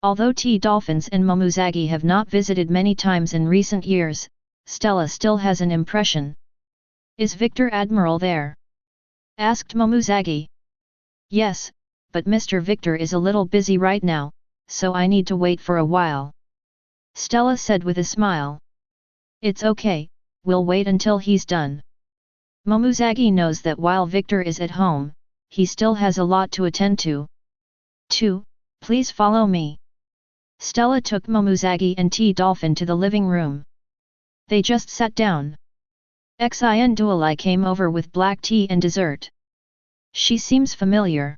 Although dolphins and Momuzagi have not visited many times in recent years, Stella still has an impression. Is Victor Admiral there? Asked Momuzagi. Yes, but Mr. Victor is a little busy right now, so I need to wait for a while. Stella said with a smile. It's okay, we'll wait until he's done. Momuzagi knows that while Victor is at home, he still has a lot to attend to. 2. Please follow me. Stella took Momuzagi and dolphin to the living room. They just sat down. Xian Duolai came over with black tea and dessert. She seems familiar.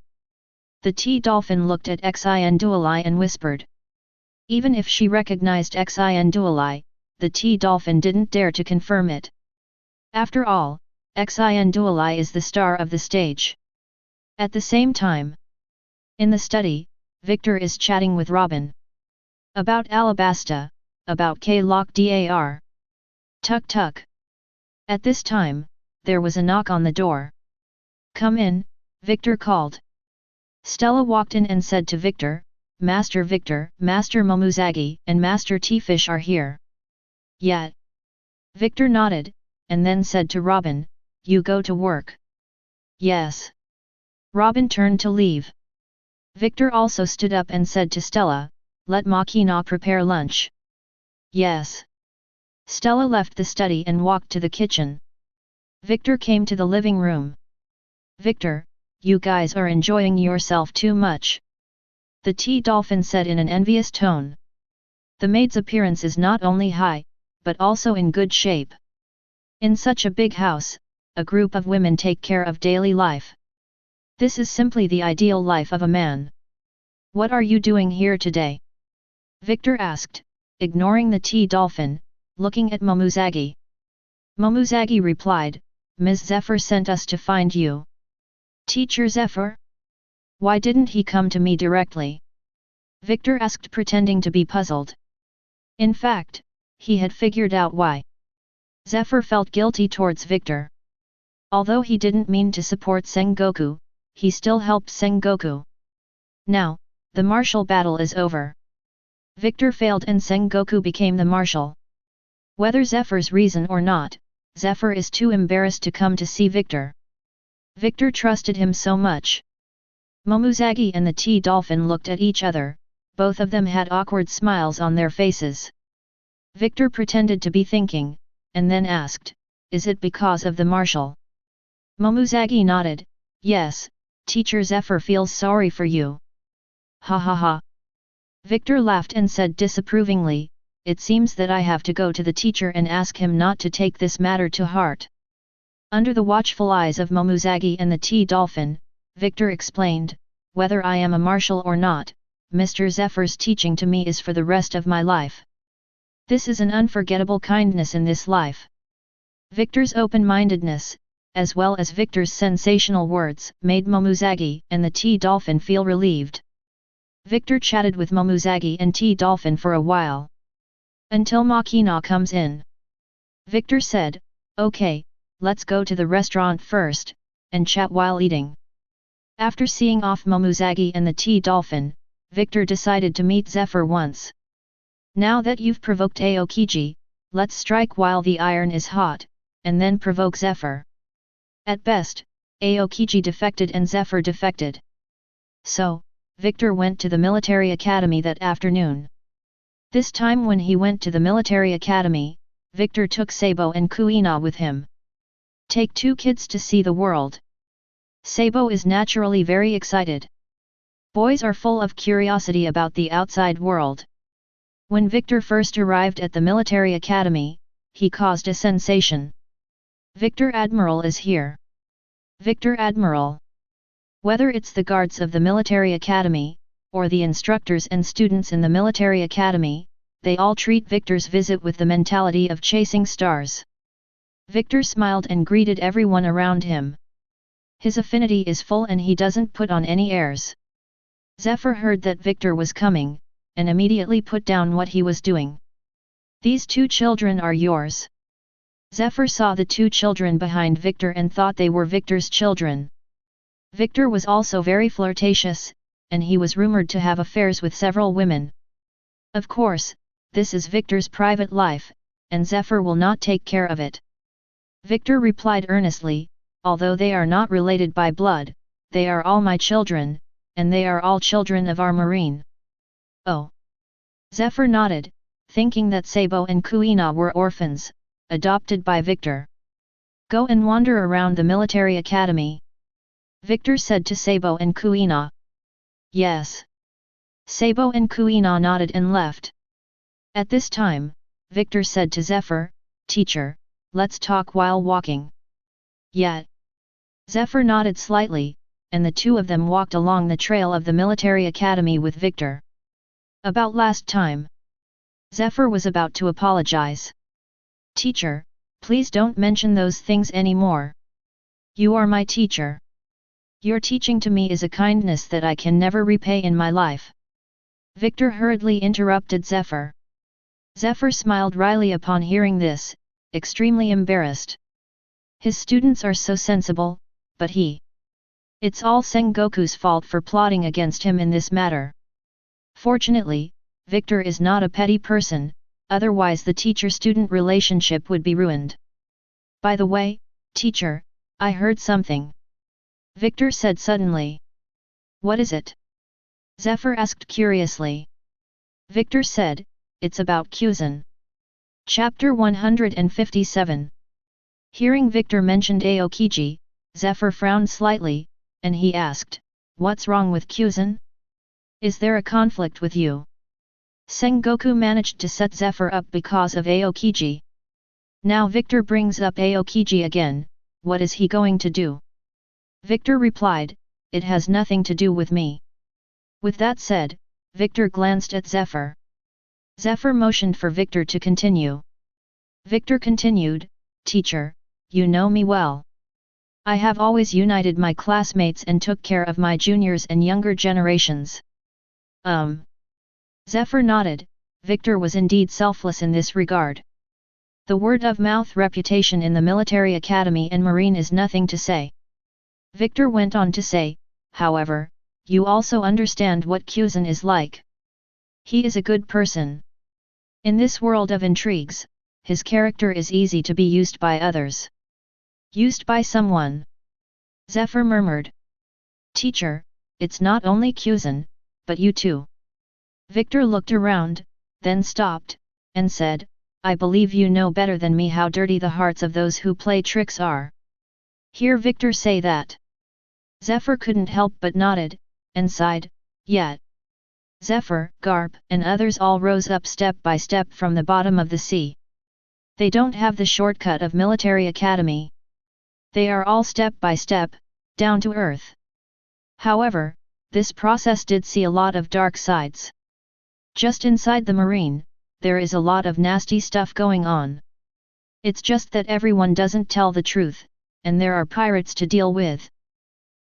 The dolphin looked at Xian Duolai and whispered. Even if she recognized Xian Duolai, the dolphin didn't dare to confirm it. After all, Xian Duolai is the star of the stage. At the same time, in the study, Victor is chatting with Robin. About Alabasta, about K-Lock Dar. Tuk tuk. At this time, there was a knock on the door. Come in, Victor called. Stella walked in and said to Victor, Master Victor, Master Momuzagi, and Master T-Fish are here. Yeah. Victor nodded, and then said to Robin, you go to work. Yes. Robin turned to leave. Victor also stood up and said to Stella, let Makina prepare lunch. Yes. Stella left the study and walked to the kitchen. Victor came to the living room. Victor, you guys are enjoying yourself too much. The dolphin said in an envious tone. The maid's appearance is not only high, but also in good shape. In such a big house, a group of women take care of daily life. This is simply the ideal life of a man. What are you doing here today? Victor asked, ignoring the dolphin, looking at Momuzagi. Momuzagi replied, Ms. Zephyr sent us to find you. Teacher Zephyr? Why didn't he come to me directly? Victor asked, pretending to be puzzled. In fact, he had figured out why. Zephyr felt guilty towards Victor. Although he didn't mean to support Sengoku, he still helped Sengoku. Now, the martial battle is over. Victor failed and Sengoku became the marshal. Whether Zephyr's reason or not, Zephyr is too embarrassed to come to see Victor. Victor trusted him so much. Momuzagi and the dolphin looked at each other, both of them had awkward smiles on their faces. Victor pretended to be thinking, and then asked, is it because of the marshal? Momuzagi nodded, yes, Teacher Zephyr feels sorry for you. Ha ha ha. Victor laughed and said disapprovingly, it seems that I have to go to the teacher and ask him not to take this matter to heart. Under the watchful eyes of Momuzagi and the T-Dolphin, Victor explained, "Whether I am a marshal or not, Mr. Zephyr's teaching to me is for the rest of my life. This is an unforgettable kindness in this life." Victor's open-mindedness, as well as Victor's sensational words, made Momuzagi and the T-Dolphin feel relieved. Victor chatted with Momuzagi and T-Dolphin for a while. Until Makina comes in. Victor said, "Okay, let's go to the restaurant first, and chat while eating." After seeing off Momuzagi and the T-Dolphin, Victor decided to meet Zephyr once. "Now that you've provoked Aokiji, let's strike while the iron is hot, and then provoke Zephyr." At best, Aokiji defected and Zephyr defected. So, Victor went to the military academy that afternoon. This time when he went to the military academy, Victor took Sabo and Kuina with him. Take two kids to see the world. Sabo is naturally very excited. Boys are full of curiosity about the outside world. When Victor first arrived at the military academy, he caused a sensation. "Victor Admiral is here." Victor Admiral. Whether it's the guards of the military academy, or the instructors and students in the military academy, they all treat Victor's visit with the mentality of chasing stars. Victor smiled and greeted everyone around him. His affinity is full and he doesn't put on any airs. Zephyr heard that Victor was coming, and immediately put down what he was doing. "These two children are yours." Zephyr saw the two children behind Victor and thought they were Victor's children. Victor was also very flirtatious, and he was rumored to have affairs with several women. Of course, this is Victor's private life, and Zephyr will not take care of it. Victor replied earnestly, "Although they are not related by blood, they are all my children, and they are all children of our marine." "Oh." Zephyr nodded, thinking that Sabo and Kuina were orphans, adopted by Victor. "Go and wander around the military academy," Victor said to Sabo and Kuina. "Yes." Sabo and Kuina nodded and left. At this time, Victor said to Zephyr, "Teacher, let's talk while walking." "Yeah." Zephyr nodded slightly, and the two of them walked along the trail of the military academy with Victor. About last time. Zephyr was about to apologize. "Teacher, please don't mention those things anymore. You are my teacher. Your teaching to me is a kindness that I can never repay in my life." Victor hurriedly interrupted Zephyr. Zephyr smiled wryly upon hearing this, extremely embarrassed. His students are so sensible, but it's all Sengoku's fault for plotting against him in this matter. Fortunately, Victor is not a petty person, otherwise the teacher-student relationship would be ruined. "By the way, teacher, I heard something," Victor said suddenly. "What is it?" Zephyr asked curiously. Victor said, "It's about Kuzan." Chapter 157. Hearing Victor mentioned Aokiji, Zephyr frowned slightly, and he asked, "What's wrong with Kuzan? Is there a conflict with you?" Sengoku managed to set Zephyr up because of Aokiji. Now Victor brings up Aokiji again, what is he going to do? Victor replied, "It has nothing to do with me." With that said, Victor glanced at Zephyr. Zephyr motioned for Victor to continue. Victor continued, "Teacher, you know me well. I have always united my classmates and took care of my juniors and younger generations." Zephyr nodded. Victor was indeed selfless in this regard. The word-of-mouth reputation in the military academy and marine is nothing to say. Victor went on to say, "However, you also understand what Kuzan is like. He is a good person. In this world of intrigues, his character is easy to be used by others." "Used by someone?" Zephyr murmured. "Teacher, it's not only Kuzan, but you too." Victor looked around, then stopped, and said, "I believe you know better than me how dirty the hearts of those who play tricks are." Hear Victor say that. Zephyr couldn't help but nodded, and sighed, "Yeah." Zephyr, Garp, and others all rose up step by step from the bottom of the sea. They don't have the shortcut of military academy. They are all step by step, down to earth. However, this process did see a lot of dark sides. Just inside the marine, there is a lot of nasty stuff going on. It's just that everyone doesn't tell the truth, and there are pirates to deal with.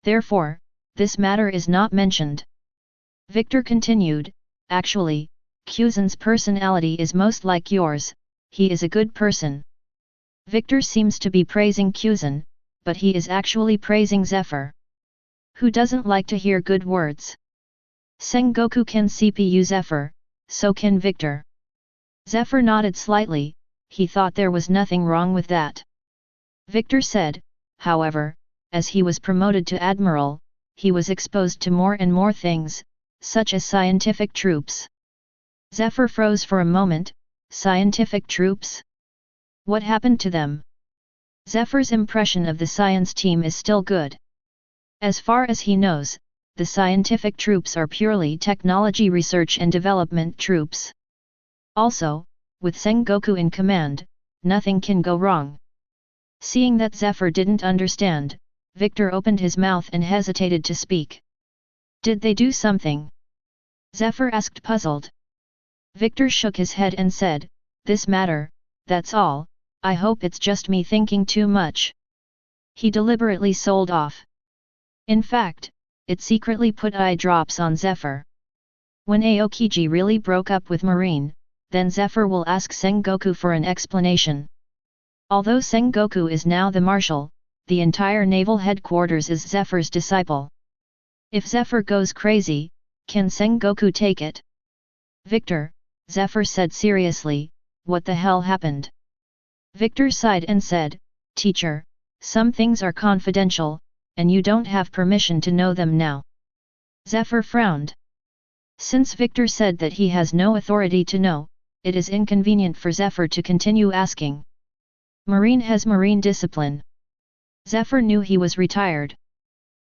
Therefore, this matter is not mentioned. Victor continued, actually, Kuzan's personality is most like yours, he is a good person. Victor seems to be praising Kuzan, but he is actually praising Zephyr. Who doesn't like to hear good words? Sengoku can CPU Zephyr, so can Victor. Zephyr nodded slightly, he thought there was nothing wrong with that. Victor said, however, as he was promoted to Admiral, he was exposed to more and more things, such as scientific troops. Zephyr froze for a moment, scientific troops? What happened to them? Zephyr's impression of the science team is still good. As far as he knows, the scientific troops are purely technology research and development troops. Also, with Sengoku in command, nothing can go wrong. Seeing that Zephyr didn't understand, Victor opened his mouth and hesitated to speak. Did they do something? Zephyr asked puzzled. Victor shook his head and said, this matter, that's all, I hope it's just me thinking too much. He deliberately sold off. In fact, it secretly put eye drops on Zephyr. When Aokiji really broke up with Marine, then Zephyr will ask Sengoku for an explanation. Although Sengoku is now the marshal, the entire naval headquarters is Zephyr's disciple. If Zephyr goes crazy, can Sengoku take it? Victor, Zephyr said seriously, what the hell happened? Victor sighed and said, teacher, some things are confidential, and you don't have permission to know them now. Zephyr frowned. Since Victor said that he has no authority to know, it is inconvenient for Zephyr to continue asking. Marine has marine discipline. Zephyr knew he was retired.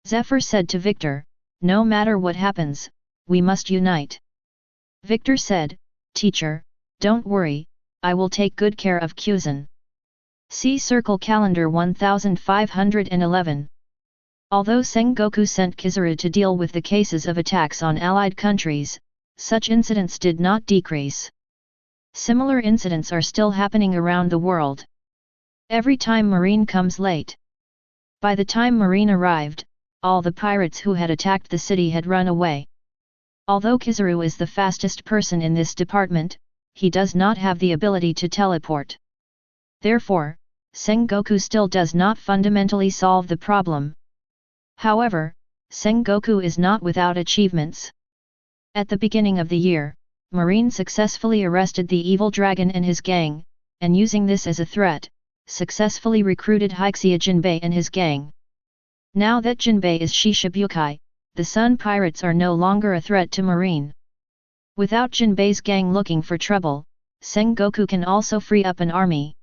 Zephyr said to Victor, no matter what happens, we must unite. Victor said, teacher, don't worry, I will take good care of Kuzan. See Circle Calendar 1511. Although Sengoku sent Kizaru to deal with the cases of attacks on allied countries, such incidents did not decrease. Similar incidents are still happening around the world. Every time Marine comes late. By the time Marine arrived, all the pirates who had attacked the city had run away. Although Kizaru is the fastest person in this department, he does not have the ability to teleport. Therefore, Sengoku still does not fundamentally solve the problem. However, Sengoku is not without achievements. At the beginning of the year, Marine successfully arrested the evil dragon and his gang, and using this as a threat, successfully recruited Hixia Jinbei and his gang. Now that Jinbei is Shishibukai, the Sun Pirates are no longer a threat to Marine. Without Jinbei's gang looking for trouble, Sengoku can also free up an army.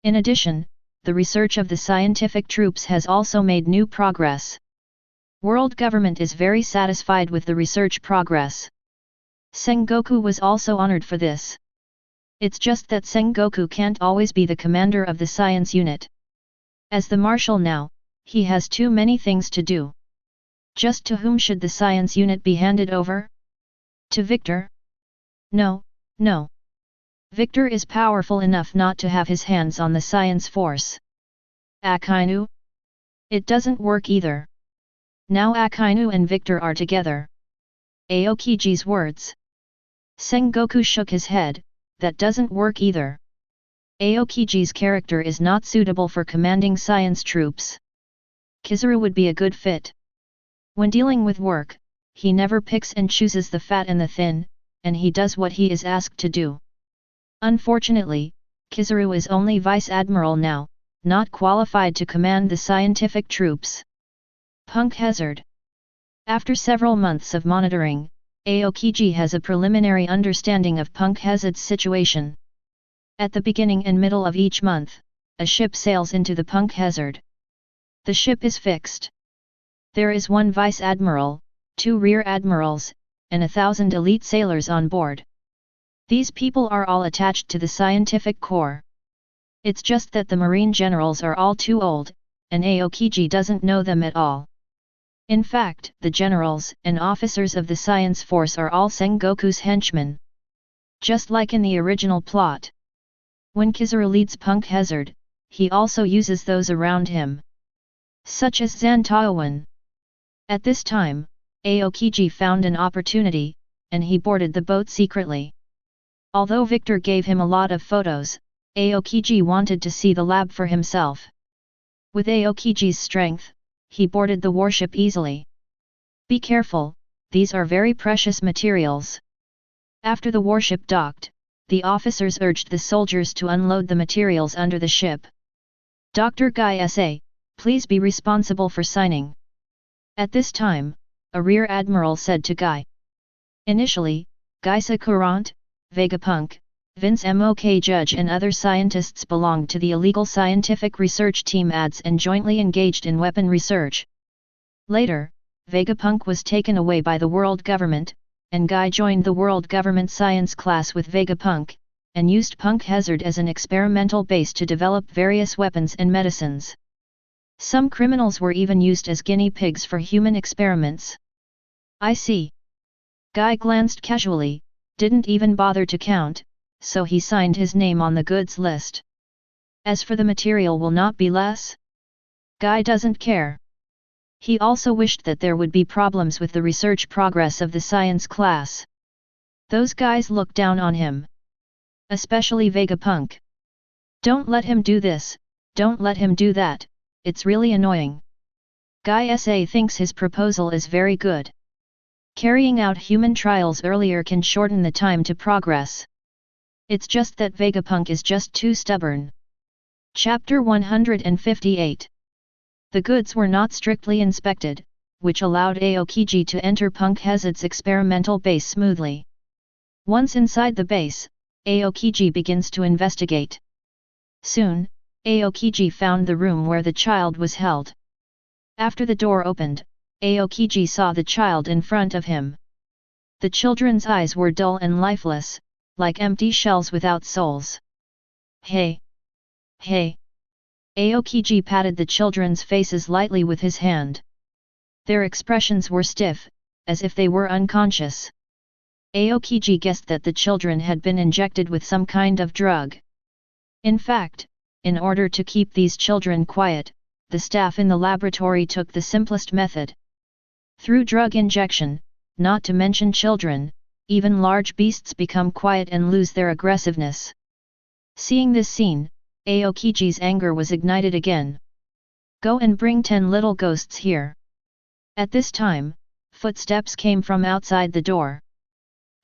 In addition, the research of the scientific troops has also made new progress. World government is very satisfied with the research progress. Sengoku was also honored for this. It's just that Sengoku can't always be the commander of the science unit. As the marshal now, he has too many things to do. Just to whom should the science unit be handed over? To Victor? No, no. Victor is powerful enough not to have his hands on the science force. Akainu? It doesn't work either. Now Akainu and Victor are together. Aokiji's words. Sengoku shook his head, that doesn't work either. Aokiji's character is not suitable for commanding science troops. Kizaru would be a good fit. When dealing with work, he never picks and chooses the fat and the thin, and he does what he is asked to do. Unfortunately, Kizaru is only Vice Admiral now, not qualified to command the scientific troops. Punk Hazard. After several months of monitoring, Aokiji has a preliminary understanding of Punk Hazard's situation. At the beginning and middle of each month, a ship sails into the Punk Hazard. The ship is fixed. There is one Vice Admiral, 2 Rear Admirals, and 1,000 elite sailors on board. These people are all attached to the scientific corps. It's just that the Marine generals are all too old, and Aokiji doesn't know them at all. In fact, the generals and officers of the science force are all Sengoku's henchmen. Just like in the original plot. When Kizaru leads Punk Hazard, he also uses those around him. Such as Zantaowan. At this time, Aokiji found an opportunity, and he boarded the boat secretly. Although Victor gave him a lot of photos, Aokiji wanted to see the lab for himself. With Aokiji's strength, he boarded the warship easily. Be careful, these are very precious materials. After the warship docked, the officers urged the soldiers to unload the materials under the ship. Dr. Guy S.A., please be responsible for signing. At this time, a rear admiral said to Guy. Initially, Guy Sakurant, Vegapunk, Vince Mok Judge and other scientists belonged to the illegal scientific research team ADS and jointly engaged in weapon research. Later, Vegapunk was taken away by the world government, and Guy joined the world government science class with Vegapunk, and used Punk Hazard as an experimental base to develop various weapons and medicines. Some criminals were even used as guinea pigs for human experiments. I see. Guy glanced casually, didn't even bother to count, so he signed his name on the goods list. As for the material will not be less? Guy doesn't care. He also wished that there would be problems with the research progress of the science class. Those guys look down on him. Especially Vegapunk. Don't let him do this, don't let him do that, it's really annoying. Guy S.A. thinks his proposal is very good. Carrying out human trials earlier can shorten the time to progress. It's just that Vegapunk is just too stubborn. Chapter 158. The goods were not strictly inspected, which allowed Aokiji to enter Punk Hazard's experimental base smoothly. Once inside the base, Aokiji begins to investigate. Soon, Aokiji found the room where the child was held. After the door opened, Aokiji saw the child in front of him. The children's eyes were dull and lifeless, like empty shells without souls. Hey! Hey! Aokiji patted the children's faces lightly with his hand. Their expressions were stiff, as if they were unconscious. Aokiji guessed that the children had been injected with some kind of drug. In fact, in order to keep these children quiet, the staff in the laboratory took the simplest method. Through drug injection, not to mention children, even large beasts become quiet and lose their aggressiveness. Seeing this scene, Aokiji's anger was ignited again. Go and bring 10 little ghosts here. At this time, footsteps came from outside the door.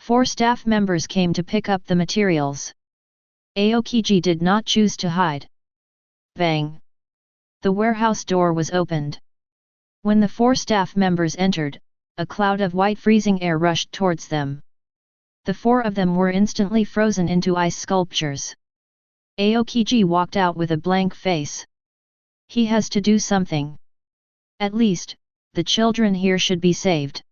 4 staff members came to pick up the materials. Aokiji did not choose to hide. Bang! The warehouse door was opened. When the 4 staff members entered, a cloud of white freezing air rushed towards them. The 4 of them were instantly frozen into ice sculptures. Aokiji walked out with a blank face. He has to do something. At least, the children here should be saved.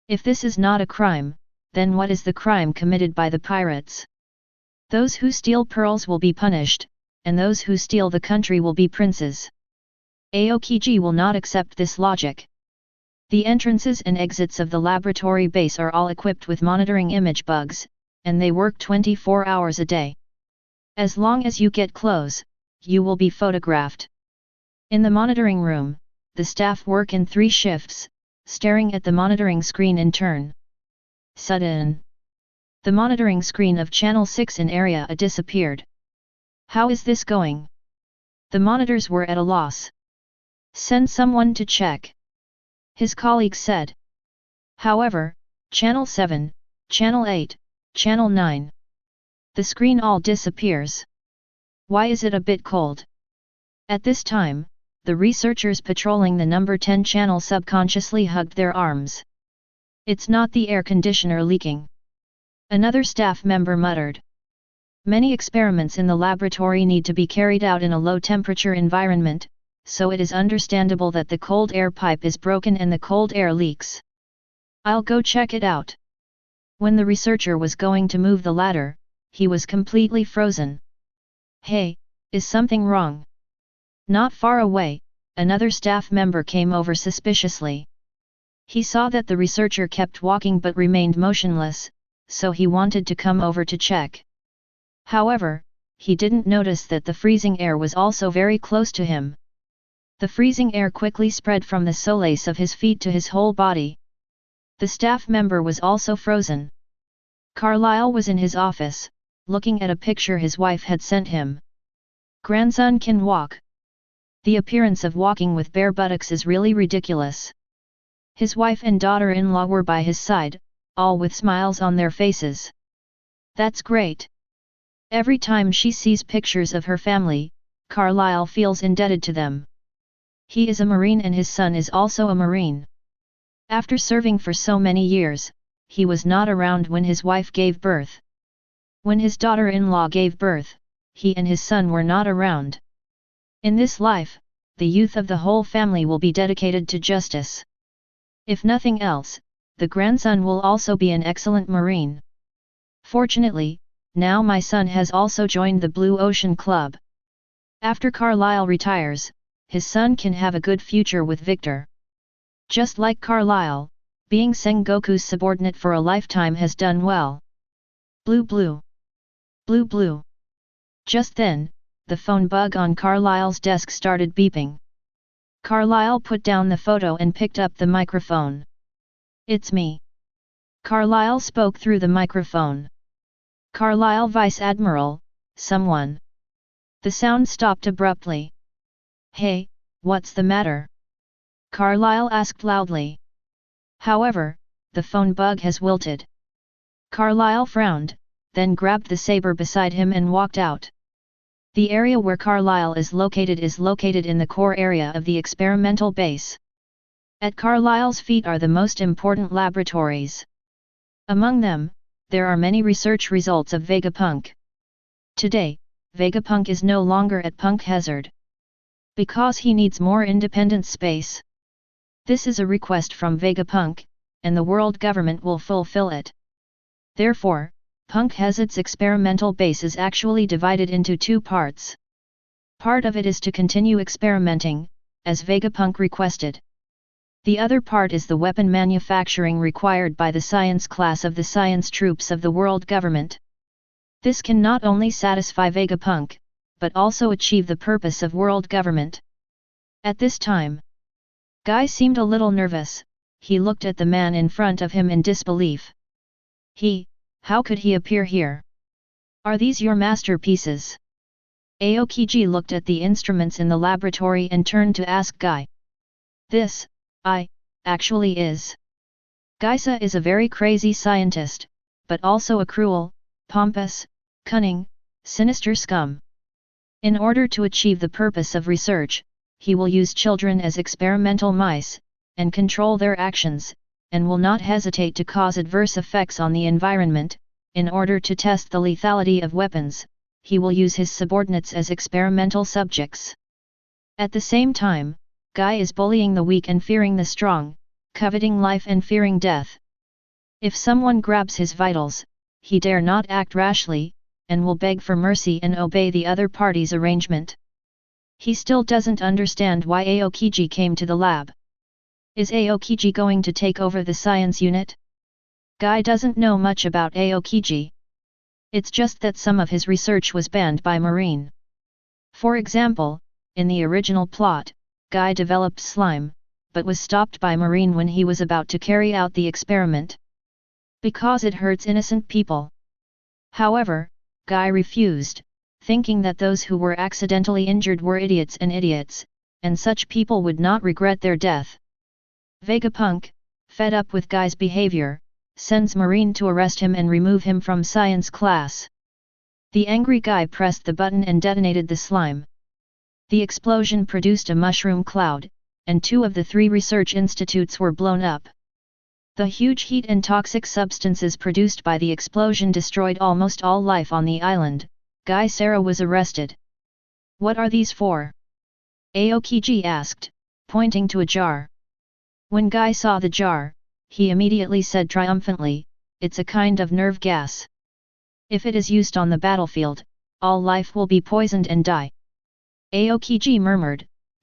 If this is not a crime, then what is the crime committed by the pirates? Those who steal pearls will be punished, and those who steal the country will be princes. Aokiji will not accept this logic. The entrances and exits of the laboratory base are all equipped with monitoring image bugs, and they work 24 hours a day. As long as you get close, you will be photographed. In the monitoring room, the staff work in 3 shifts, staring at the monitoring screen in turn. Sudden. The monitoring screen of Channel 6 in Area A disappeared. How is this going? The monitors were at a loss. Send someone to check. His colleagues said. However, Channel 7, Channel 8, Channel 9. The screen all disappears. Why is it a bit cold? At this time, the researchers patrolling the number 10 channel subconsciously hugged their arms. It's not the air conditioner leaking. Another staff member muttered. Many experiments in the laboratory need to be carried out in a low-temperature environment, so it is understandable that the cold air pipe is broken and the cold air leaks. I'll go check it out. When the researcher was going to move the ladder, he was completely frozen. Hey, is something wrong? Not far away, another staff member came over suspiciously. He saw that the researcher kept walking but remained motionless, so he wanted to come over to check. However, he didn't notice that the freezing air was also very close to him. The freezing air quickly spread from the solace of his feet to his whole body. The staff member was also frozen. Carlyle was in his office, looking at a picture his wife had sent him. Grandson can walk. The appearance of walking with bare buttocks is really ridiculous. His wife and daughter-in-law were by his side, all with smiles on their faces. That's great. Every time she sees pictures of her family, Carlyle feels indebted to them. He is a Marine and his son is also a Marine. After serving for so many years, he was not around when his wife gave birth. When his daughter-in-law gave birth, he and his son were not around. In this life, the youth of the whole family will be dedicated to justice. If nothing else, the grandson will also be an excellent Marine. Fortunately, now my son has also joined the Blue Ocean Club. After Carlyle retires, his son can have a good future with Victor. Just like Carlyle, being Sengoku's subordinate for a lifetime has done well. Blue blue. Blue blue. Just then, the phone bug on Carlyle's desk started beeping. Carlyle put down the photo and picked up the microphone. It's me. Carlyle spoke through the microphone. Carlyle Vice Admiral, someone. The sound stopped abruptly. Hey, what's the matter? Carlyle asked loudly. However, the phone bug has wilted. Carlyle frowned, then grabbed the saber beside him and walked out. The area where Carlyle is located in the core area of the experimental base. At Carlyle's feet are the most important laboratories. Among them, there are many research results of Vegapunk. Today, Vegapunk is no longer at Punk Hazard. Because he needs more independent space. This is a request from Vegapunk, and the world government will fulfill it. Therefore, Punk Hazard's experimental base is actually divided into two parts. Part of it is to continue experimenting, as Vegapunk requested. The other part is the weapon manufacturing required by the science class of the science troops of the world government. This can not only satisfy Vegapunk, but also achieve the purpose of world government. At this time, Guy seemed a little nervous. He looked at the man in front of him in disbelief. How could he appear here? Are these your masterpieces? Aokiji looked at the instruments in the laboratory and turned to ask Guy. This, actually is. Gaisa is a very crazy scientist, but also a cruel, pompous, cunning, sinister scum. In order to achieve the purpose of research, he will use children as experimental mice, and control their actions, and will not hesitate to cause adverse effects on the environment. In order to test the lethality of weapons, he will use his subordinates as experimental subjects. At the same time, Guy is bullying the weak and fearing the strong, coveting life and fearing death. If someone grabs his vitals, he dare not act rashly, and will beg for mercy and obey the other party's arrangement. He still doesn't understand why Aokiji came to the lab. Is Aokiji going to take over the science unit? Guy doesn't know much about Aokiji. It's just that some of his research was banned by Marine. For example, in the original plot, Guy developed slime, but was stopped by Marine when he was about to carry out the experiment. Because it hurts innocent people. However, Guy refused, thinking that those who were accidentally injured were idiots, and such people would not regret their death. Vegapunk, fed up with Guy's behavior, sends Marine to arrest him and remove him from science class. The angry Guy pressed the button and detonated the slime. The explosion produced a mushroom cloud, and 2 of the 3 research institutes were blown up. The huge heat and toxic substances produced by the explosion destroyed almost all life on the island. Guy Sarah was arrested. What are these for? Aokiji asked, pointing to a jar. When Guy saw the jar, he immediately said triumphantly, "It's a kind of nerve gas. If it is used on the battlefield, all life will be poisoned and die." Aokiji murmured,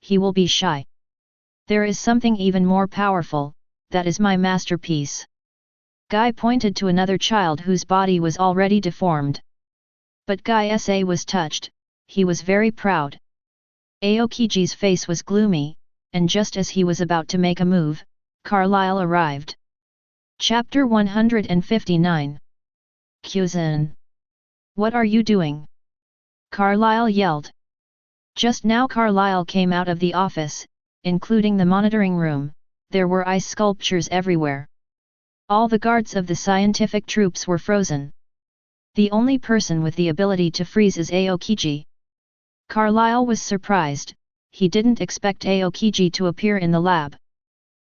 he will be shy. There is something even more powerful, that is my masterpiece. Guy pointed to another child whose body was already deformed. But Guy Sa was touched, he was very proud. Aokiji's face was gloomy, and just as he was about to make a move, Carlyle arrived. Chapter 159. Kuzan. What are you doing? Carlyle yelled. Just now Carlyle came out of the office, including the monitoring room. There were ice sculptures everywhere. All the guards of the scientific troops were frozen. The only person with the ability to freeze is Aokiji. Carlyle was surprised, he didn't expect Aokiji to appear in the lab.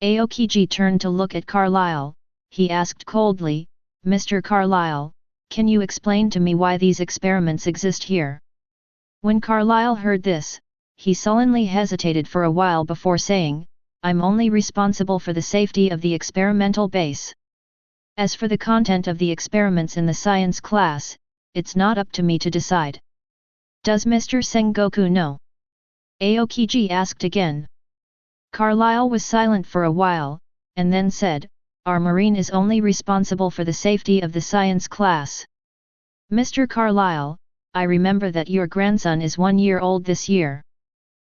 Aokiji turned to look at Carlyle, he asked coldly, Mr. Carlyle, can you explain to me why these experiments exist here? When Carlyle heard this, he sullenly hesitated for a while before saying, I'm only responsible for the safety of the experimental base. As for the content of the experiments in the science class, it's not up to me to decide. Does Mr. Sengoku know? Aokiji asked again. Carlyle was silent for a while, and then said, Our Marine is only responsible for the safety of the science class. Mr. Carlyle, I remember that your grandson is 1 year old this year.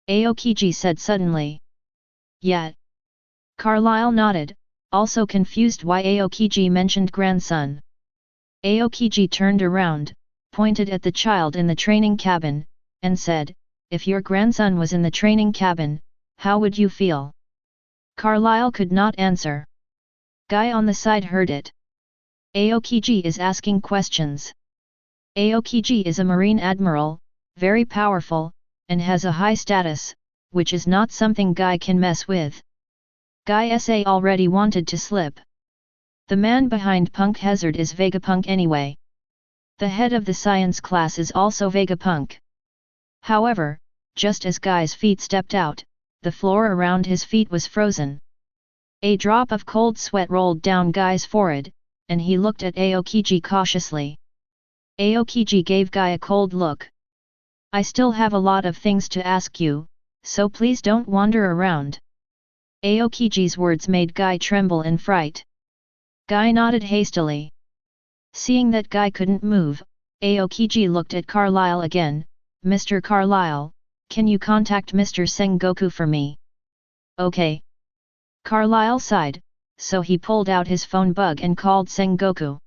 Aokiji said suddenly. Yet. Carlyle nodded, also confused why Aokiji mentioned grandson. Aokiji turned around, pointed at the child in the training cabin, and said, If your grandson was in the training cabin, how would you feel? Carlyle could not answer. Guy on the side heard it. Aokiji is asking questions. Aokiji is a Marine Admiral, very powerful, and has a high status, which is not something Guy can mess with. Guy Sa already wanted to slip. The man behind Punk Hazard is Vegapunk anyway. The head of the science class is also Vegapunk. However, just as Guy's feet stepped out, the floor around his feet was frozen. A drop of cold sweat rolled down Guy's forehead, and he looked at Aokiji cautiously. Aokiji gave Guy a cold look. I still have a lot of things to ask you, so please don't wander around. Aokiji's words made Guy tremble in fright. Guy nodded hastily. Seeing that Guy couldn't move, Aokiji looked at Carlyle again. Mr. Carlyle, can you contact Mr. Sengoku for me? Okay. Carlyle sighed, so he pulled out his phone bug and called Sengoku.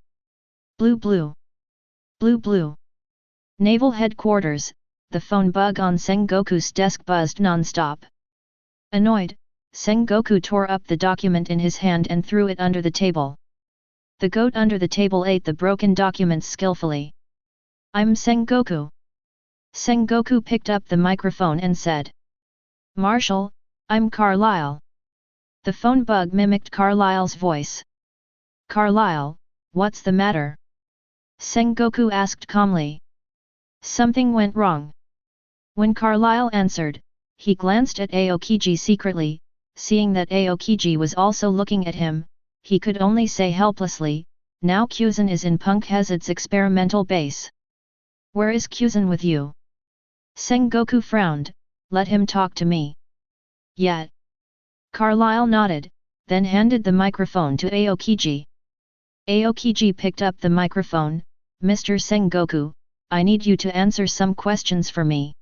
Blue blue. Blue blue. Naval Headquarters, the phone bug on Sengoku's desk buzzed non-stop. Annoyed, Sengoku tore up the document in his hand and threw it under the table. The goat under the table ate the broken documents skillfully. I'm Sengoku. Sengoku picked up the microphone and said. Marshal, I'm Carlyle. The phone bug mimicked Carlyle's voice. Carlyle, what's the matter? Sengoku asked calmly. Something went wrong. When Carlyle answered, he glanced at Aokiji secretly, seeing that Aokiji was also looking at him, he could only say helplessly, now Kuzan is in Punk Hazard's experimental base. Where is Kuzan with you? Sengoku frowned, let him talk to me. Yet. Carlyle nodded, then handed the microphone to Aokiji. Aokiji picked up the microphone, Mr. Sengoku, I need you to answer some questions for me.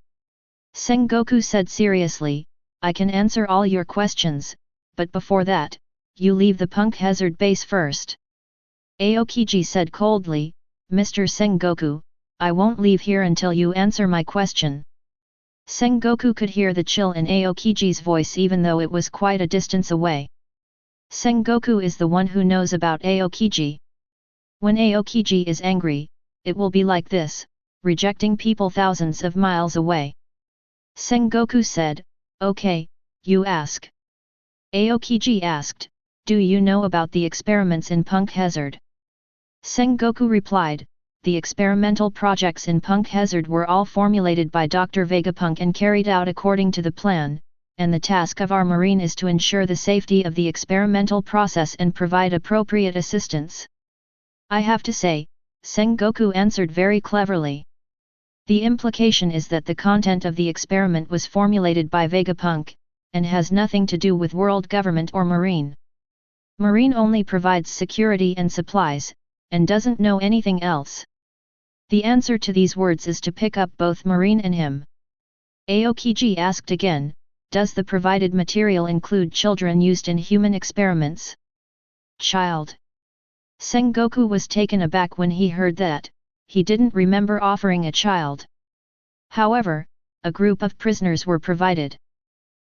Sengoku said seriously, I can answer all your questions, but before that, you leave the Punk Hazard base first. Aokiji said coldly, Mr. Sengoku, I won't leave here until you answer my question. Sengoku could hear the chill in Aokiji's voice even though it was quite a distance away. Sengoku is the one who knows about Aokiji. When Aokiji is angry, it will be like this, rejecting people thousands of miles away. Sengoku said, okay, you ask. Aokiji asked, do you know about the experiments in Punk Hazard? Sengoku replied, the experimental projects in Punk Hazard were all formulated by Dr. Vegapunk and carried out according to the plan, and the task of our Marine is to ensure the safety of the experimental process and provide appropriate assistance. I have to say, Sengoku answered very cleverly. The implication is that the content of the experiment was formulated by Vegapunk, and has nothing to do with world government or Marine. Marine only provides security and supplies, and doesn't know anything else. The answer to these words is to pick up both Marine and him. Aokiji asked again, does the provided material include children used in human experiments? Child. Sengoku was taken aback when he heard that. He didn't remember offering a child. However, a group of prisoners were provided.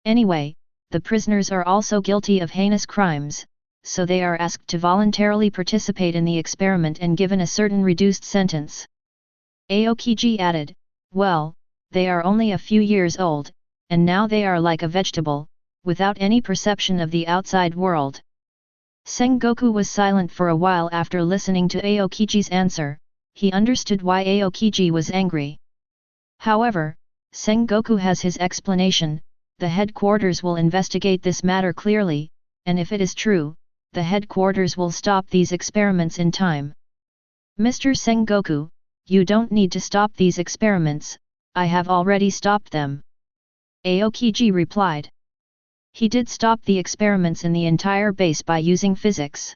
Anyway, the prisoners are also guilty of heinous crimes, so they are asked to voluntarily participate in the experiment and given a certain reduced sentence. Aokiji added, well, they are only a few years old, and now they are like a vegetable, without any perception of the outside world. Sengoku was silent for a while after listening to Aokiji's answer. He understood why Aokiji was angry. However, Sengoku has his explanation. The headquarters will investigate this matter clearly, and if it is true, the headquarters will stop these experiments in time. Mr. Sengoku, you don't need to stop these experiments, I have already stopped them. Aokiji replied. He did stop the experiments in the entire base by using physics.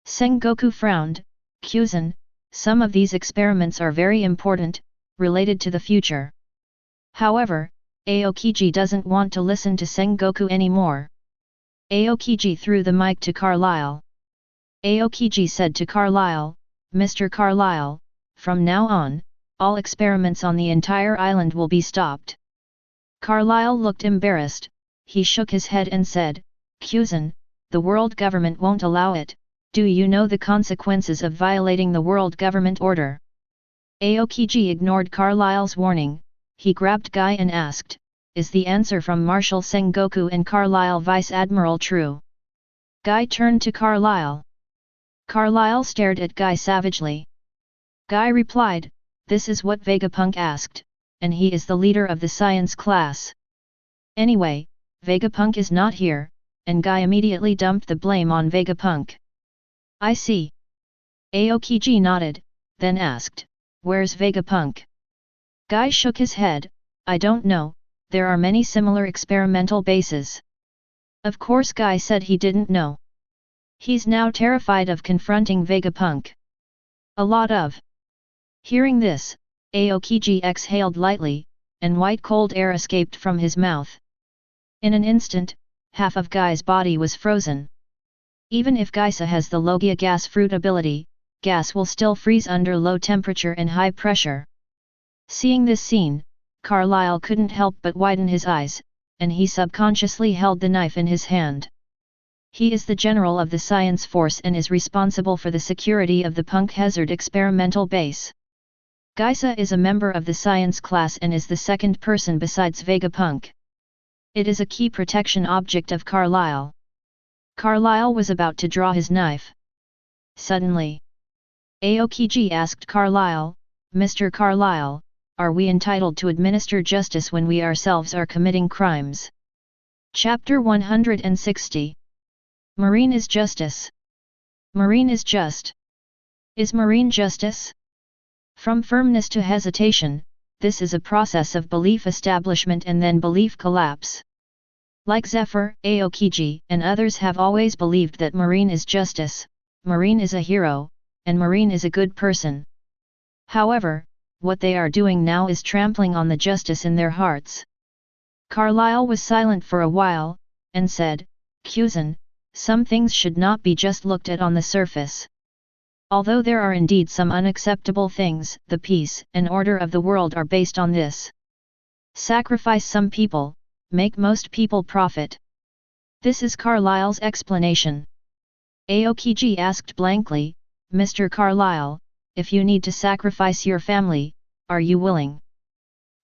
Sengoku frowned. Kyuzan, some of these experiments are very important, related to the future. However, Aokiji doesn't want to listen to Sengoku anymore. Aokiji threw the mic to Carlyle. Aokiji said to Carlyle, Mr. Carlyle, from now on, all experiments on the entire island will be stopped. Carlyle looked embarrassed. He shook his head and said, Kyuzan, the world government won't allow it. Do you know the consequences of violating the world government order? Aokiji ignored Carlyle's warning. He grabbed Guy and asked, is the answer from Marshal Sengoku and Carlyle Vice Admiral true? Guy turned to Carlyle. Carlyle stared at Guy savagely. Guy replied, this is what Vegapunk asked, and he is the leader of the science class. Anyway, Vegapunk is not here, and Guy immediately dumped the blame on Vegapunk. I see. Aokiji nodded, then asked, where's Vegapunk? Guy shook his head, I don't know, there are many similar experimental bases. Of course Guy said he didn't know. He's now terrified of confronting Vegapunk. A lot of. Hearing this, Aokiji exhaled lightly, and white cold air escaped from his mouth. In an instant, half of Guy's body was frozen. Even if Geisa has the Logia gas fruit ability, gas will still freeze under low temperature and high pressure. Seeing this scene, Carlyle couldn't help but widen his eyes, and he subconsciously held the knife in his hand. He is the general of the science force and is responsible for the security of the Punk Hazard experimental base. Geisa is a member of the science class and is the second person besides Vegapunk. It is a key protection object of Carlyle. Carlyle was about to draw his knife. Suddenly, Aokiji asked Carlyle, Mr. Carlyle, are we entitled to administer justice when we ourselves are committing crimes? Chapter 160. Marine is justice. Marine is just. Is marine justice? From firmness to hesitation, this is a process of belief establishment and then belief collapse. Like Zephyr, Aokiji, and others have always believed that Marine is justice, Marine is a hero, and Marine is a good person. However, what they are doing now is trampling on the justice in their hearts. Carlyle was silent for a while, and said, Kyuzan, some things should not be just looked at on the surface. Although there are indeed some unacceptable things, the peace and order of the world are based on this. Sacrifice some people, make most people profit. This is Carlyle's explanation. Aokiji asked blankly, Mr. Carlyle, if you need to sacrifice your family, are you willing?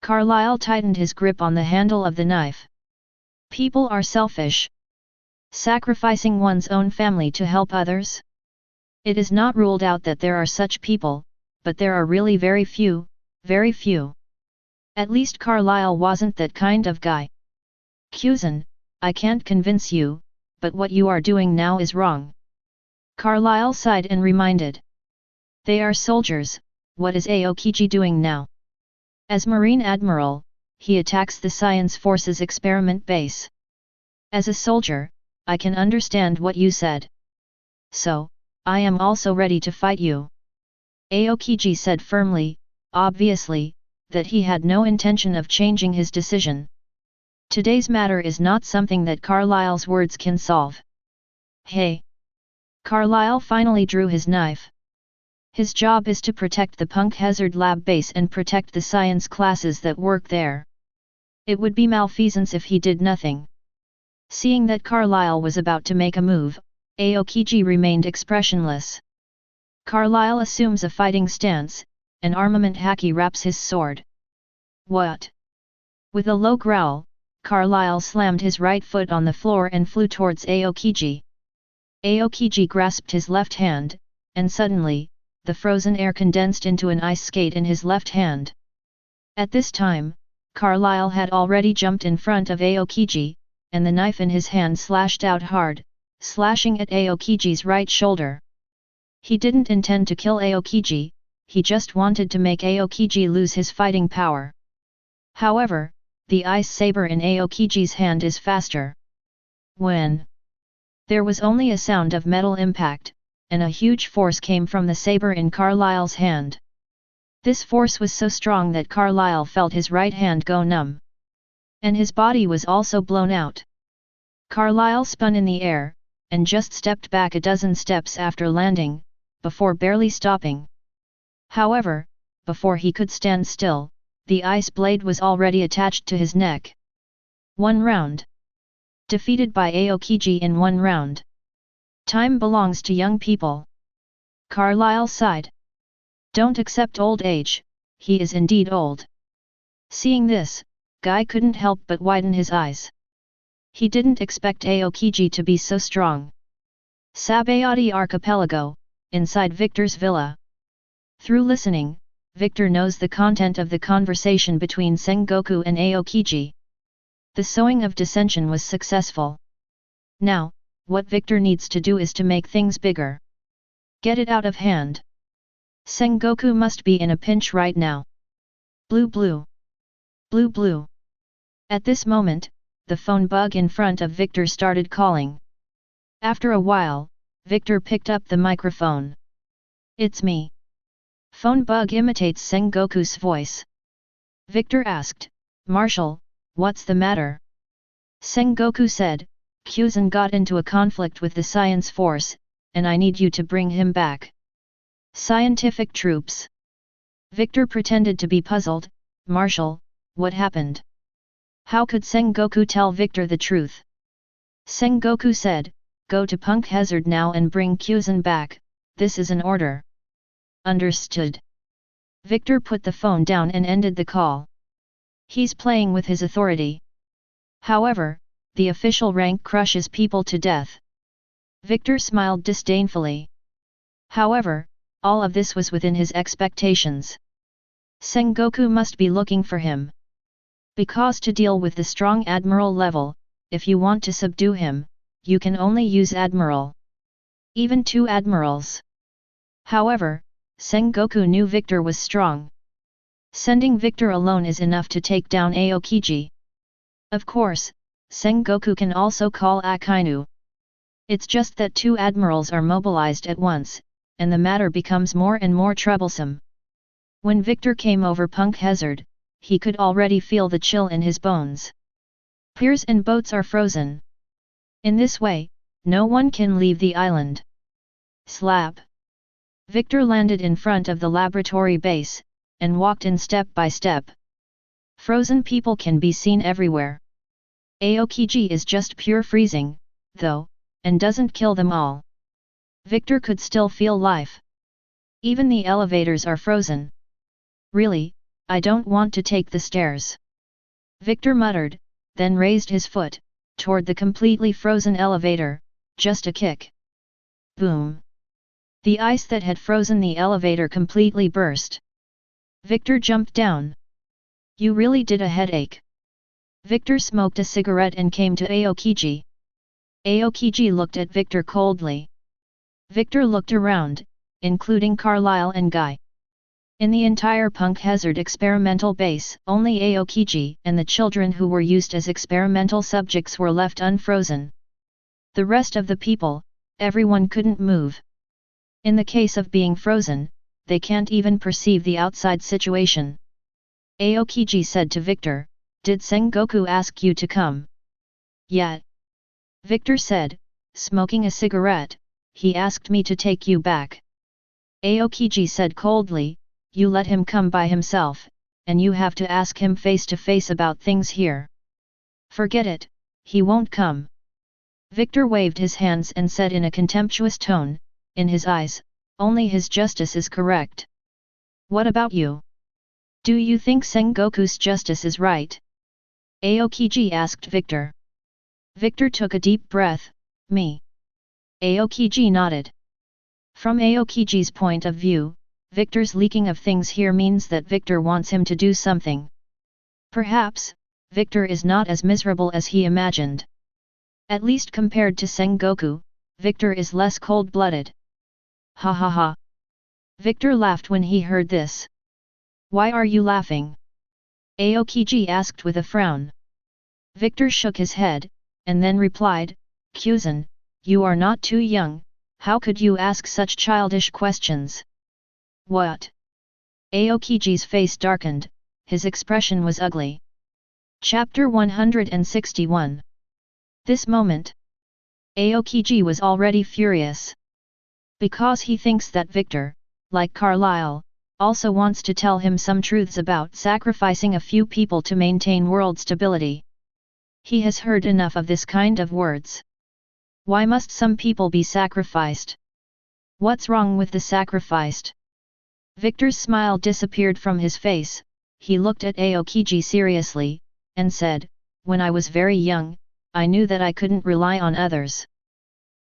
Carlyle tightened his grip on the handle of the knife. People are selfish. Sacrificing one's own family to help others? It is not ruled out that there are such people, but there are really very few, very few. At least Carlyle wasn't that kind of guy. Kuzan, I can't convince you, but what you are doing now is wrong. Carlyle sighed and reminded. They are soldiers, what is Aokiji doing now? As Marine Admiral, he attacks the Science Forces experiment base. As a soldier, I can understand what you said. So, I am also ready to fight you. Aokiji said firmly, obviously, that he had no intention of changing his decision. Today's matter is not something that Carlyle's words can solve. Hey! Carlyle finally drew his knife. His job is to protect the Punk Hazard Lab base and protect the science classes that work there. It would be malfeasance if he did nothing. Seeing that Carlyle was about to make a move, Aokiji remained expressionless. Carlyle assumes a fighting stance, and armament Haki wraps his sword. What? With a low growl, Carlyle slammed his right foot on the floor and flew towards Aokiji. Aokiji grasped his left hand, and suddenly, the frozen air condensed into an ice skate in his left hand. At this time, Carlyle had already jumped in front of Aokiji, and the knife in his hand slashed out hard, slashing at Aokiji's right shoulder. He didn't intend to kill Aokiji, he just wanted to make Aokiji lose his fighting power. However, the ice saber in Aokiji's hand is faster. When there was only a sound of metal impact, and a huge force came from the saber in Carlyle's hand. This force was so strong that Carlyle felt his right hand go numb. And his body was also blown out. Carlyle spun in the air, and just stepped back a dozen steps after landing, before barely stopping. However, before he could stand still, the ice blade was already attached to his neck. 1 round. Defeated by Aokiji in 1 round. Time belongs to young people. Carlyle sighed. Don't accept old age, he is indeed old. Seeing this, Guy couldn't help but widen his eyes. He didn't expect Aokiji to be so strong. Sabayati Archipelago, inside Victor's villa. Through listening, Victor knows the content of the conversation between Sengoku and Aokiji. The sowing of dissension was successful. Now, what Victor needs to do is to make things bigger. Get it out of hand. Sengoku must be in a pinch right now. Blue blue. Blue blue. At this moment, the phone bug in front of Victor started calling. After a while, Victor picked up the microphone. It's me. Phone bug imitates Sengoku's voice. Victor asked, Marshal, what's the matter? Sengoku said, Kuzan got into a conflict with the science force, and I need you to bring him back. Scientific troops. Victor pretended to be puzzled. Marshal, what happened? How could Sengoku tell Victor the truth? Sengoku said, go to Punk Hazard now and bring Kuzan back, this is an order. Understood. Victor put the phone down and ended the call. He's playing with his authority. However, the official rank crushes people to death. Victor smiled disdainfully. However, all of this was within his expectations. Sengoku must be looking for him. Because to deal with the strong Admiral level, if you want to subdue him, you can only use Admiral. Even 2 Admirals. However, Sengoku knew Victor was strong. Sending Victor alone is enough to take down Aokiji. Of course, Sengoku can also call Akainu. It's just that 2 admirals are mobilized at once, and the matter becomes more and more troublesome. When Victor came over Punk Hazard, he could already feel the chill in his bones. Piers and boats are frozen. In this way, no one can leave the island. Slap. Victor landed in front of the laboratory base, and walked in step by step. Frozen people can be seen everywhere. Aokiji is just pure freezing, though, and doesn't kill them all. Victor could still feel life. Even the elevators are frozen. Really, I don't want to take the stairs. Victor muttered, then raised his foot, toward the completely frozen elevator, just a kick. Boom! The ice that had frozen the elevator completely burst. Victor jumped down. You really did a headache. Victor smoked a cigarette and came to Aokiji. Aokiji looked at Victor coldly. Victor looked around, including Carlyle and Guy. In the entire Punk Hazard experimental base, only Aokiji and the children who were used as experimental subjects were left unfrozen. The rest of the people, everyone couldn't move. In the case of being frozen, they can't even perceive the outside situation. Aokiji said to Victor, "Did Sengoku ask you to come?" "Yeah." Victor said, smoking a cigarette, "He asked me to take you back." Aokiji said coldly, "You let him come by himself, and you have to ask him face to face about things here." "Forget it, he won't come." Victor waved his hands and said in a contemptuous tone, "In his eyes, only his justice is correct. What about you? Do you think Sengoku's justice is right?" Aokiji asked Victor. Victor took a deep breath, "Me." Aokiji nodded. From Aokiji's point of view, Victor's leaking of things here means that Victor wants him to do something. Perhaps, Victor is not as miserable as he imagined. At least compared to Sengoku, Victor is less cold-blooded. Ha ha ha. Victor laughed when he heard this. "Why are you laughing?" Aokiji asked with a frown. Victor shook his head, and then replied, "Kuzan, you are not too young, how could you ask such childish questions?" "What?" Aokiji's face darkened, his expression was ugly. Chapter 161. This moment, Aokiji was already furious. Because he thinks that Victor, like Carlyle, also wants to tell him some truths about sacrificing a few people to maintain world stability. He has heard enough of this kind of words. Why must some people be sacrificed? What's wrong with the sacrificed? Victor's smile disappeared from his face, he looked at Aokiji seriously, and said, "When I was very young, I knew that I couldn't rely on others."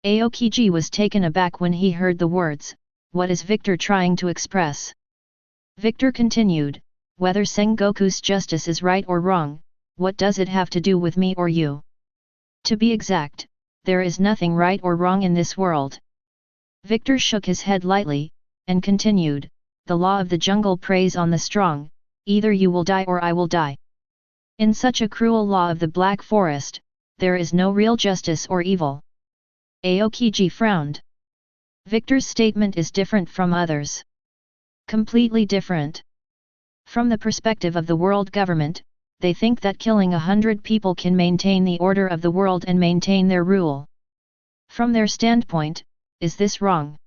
Aokiji was taken aback when he heard the words, "What is Victor trying to express?" Victor continued, "Whether Sengoku's justice is right or wrong, what does it have to do with me or you? To be exact, there is nothing right or wrong in this world." Victor shook his head lightly, and continued, "The law of the jungle preys on the strong, either you will die or I will die. In such a cruel law of the Black Forest, there is no real justice or evil." Aokiji frowned. Victor's statement is different from others. Completely different. From the perspective of the world government, they think that killing 100 people can maintain the order of the world and maintain their rule. From their standpoint, is this wrong?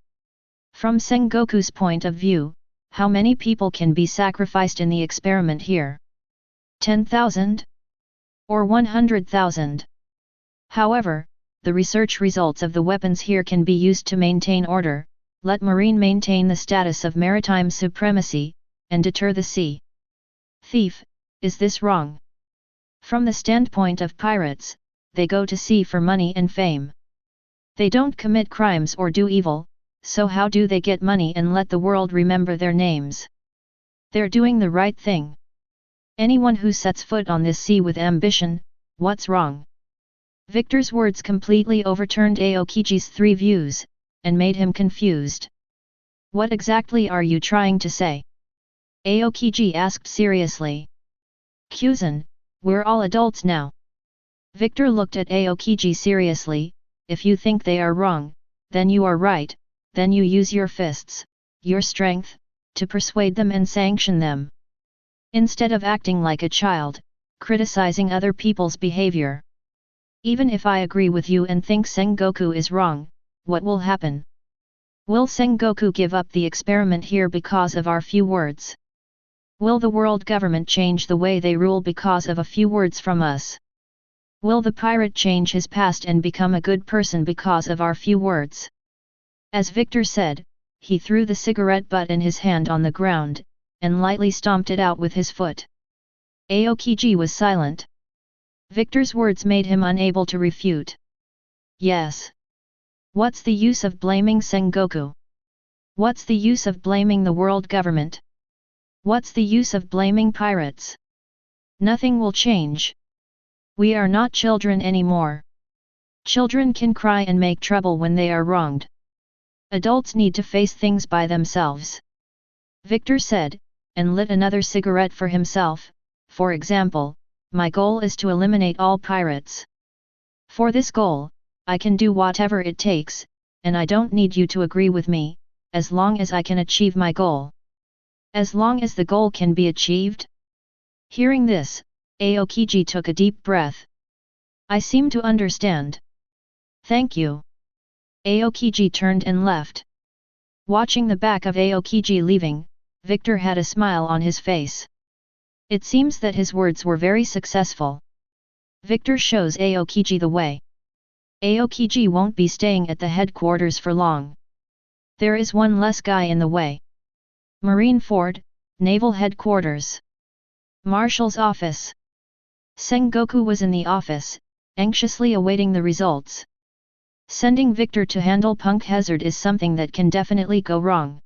From Sengoku's point of view, how many people can be sacrificed in the experiment here? 10,000? Or 100,000? However, the research results of the weapons here can be used to maintain order, let Marine maintain the status of maritime supremacy, and deter the sea thief. Is this wrong? From the standpoint of pirates, they go to sea for money and fame. They don't commit crimes or do evil, so how do they get money and let the world remember their names? They're doing the right thing. Anyone who sets foot on this sea with ambition, what's wrong? Victor's words completely overturned Aokiji's three views, and made him confused. What exactly are you trying to say? Aokiji asked seriously. Kuzan, we're all adults now. Victor looked at Aokiji seriously, if you think they are wrong, then you are right, then you use your fists, your strength, to persuade them and sanction them. Instead of acting like a child, criticizing other people's behavior. Even if I agree with you and think Sengoku is wrong, what will happen? Will Sengoku give up the experiment here because of our few words? Will the world government change the way they rule because of a few words from us? Will the pirate change his past and become a good person because of our few words? As Victor said, he threw the cigarette butt in his hand on the ground, and lightly stomped it out with his foot. Aokiji was silent. Victor's words made him unable to refute. Yes. What's the use of blaming Sengoku? What's the use of blaming the world government? What's the use of blaming pirates? Nothing will change. We are not children anymore. Children can cry and make trouble when they are wronged. Adults need to face things by themselves. Victor said, and lit another cigarette for himself. For example, my goal is to eliminate all pirates. For this goal, I can do whatever it takes, and I don't need you to agree with me, as long as I can achieve my goal. As long as the goal can be achieved? Hearing this, Aokiji took a deep breath. I seem to understand. Thank you. Aokiji turned and left. Watching the back of Aokiji leaving, Victor had a smile on his face. It seems that his words were very successful. Victor shows Aokiji the way. Aokiji won't be staying at the headquarters for long. There is one less guy in the way. Marine Ford, Naval Headquarters. Marshal's office. Sengoku was in the office, anxiously awaiting the results. Sending Victor to handle Punk Hazard is something that can definitely go wrong.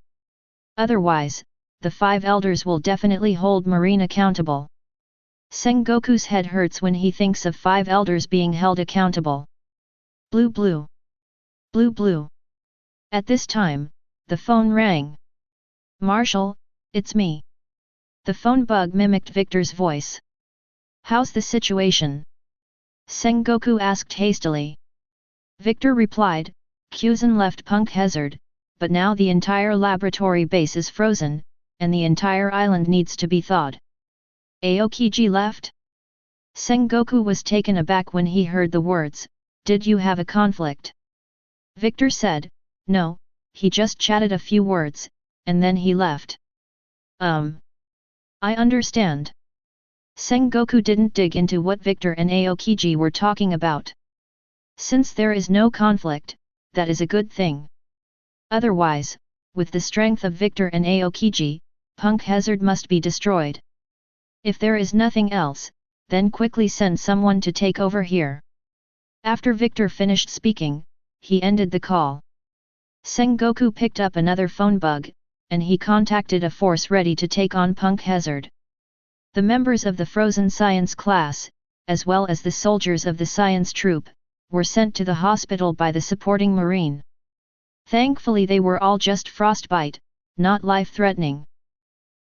Otherwise, the 5 elders will definitely hold Marine accountable. Sengoku's head hurts when he thinks of 5 elders being held accountable. Blue blue. Blue blue. At this time, the phone rang. Marshal, it's me. The phone bug mimicked Victor's voice. How's the situation? Sengoku asked hastily. Victor replied, Kuzan left Punk Hazard, but now the entire laboratory base is frozen, and the entire island needs to be thawed. Aokiji left? Sengoku was taken aback when he heard the words, did you have a conflict? Victor said, no, he just chatted a few words, and then he left. I understand. Sengoku didn't dig into what Victor and Aokiji were talking about. Since there is no conflict, that is a good thing. Otherwise, with the strength of Victor and Aokiji, Punk Hazard must be destroyed. If there is nothing else, then quickly send someone to take over here. After Victor finished speaking, he ended the call. Sengoku picked up another phone bug, and he contacted a force ready to take on Punk Hazard. The members of the Frozen Science class, as well as the soldiers of the science troop, were sent to the hospital by the supporting marine. Thankfully they were all just frostbite, not life-threatening.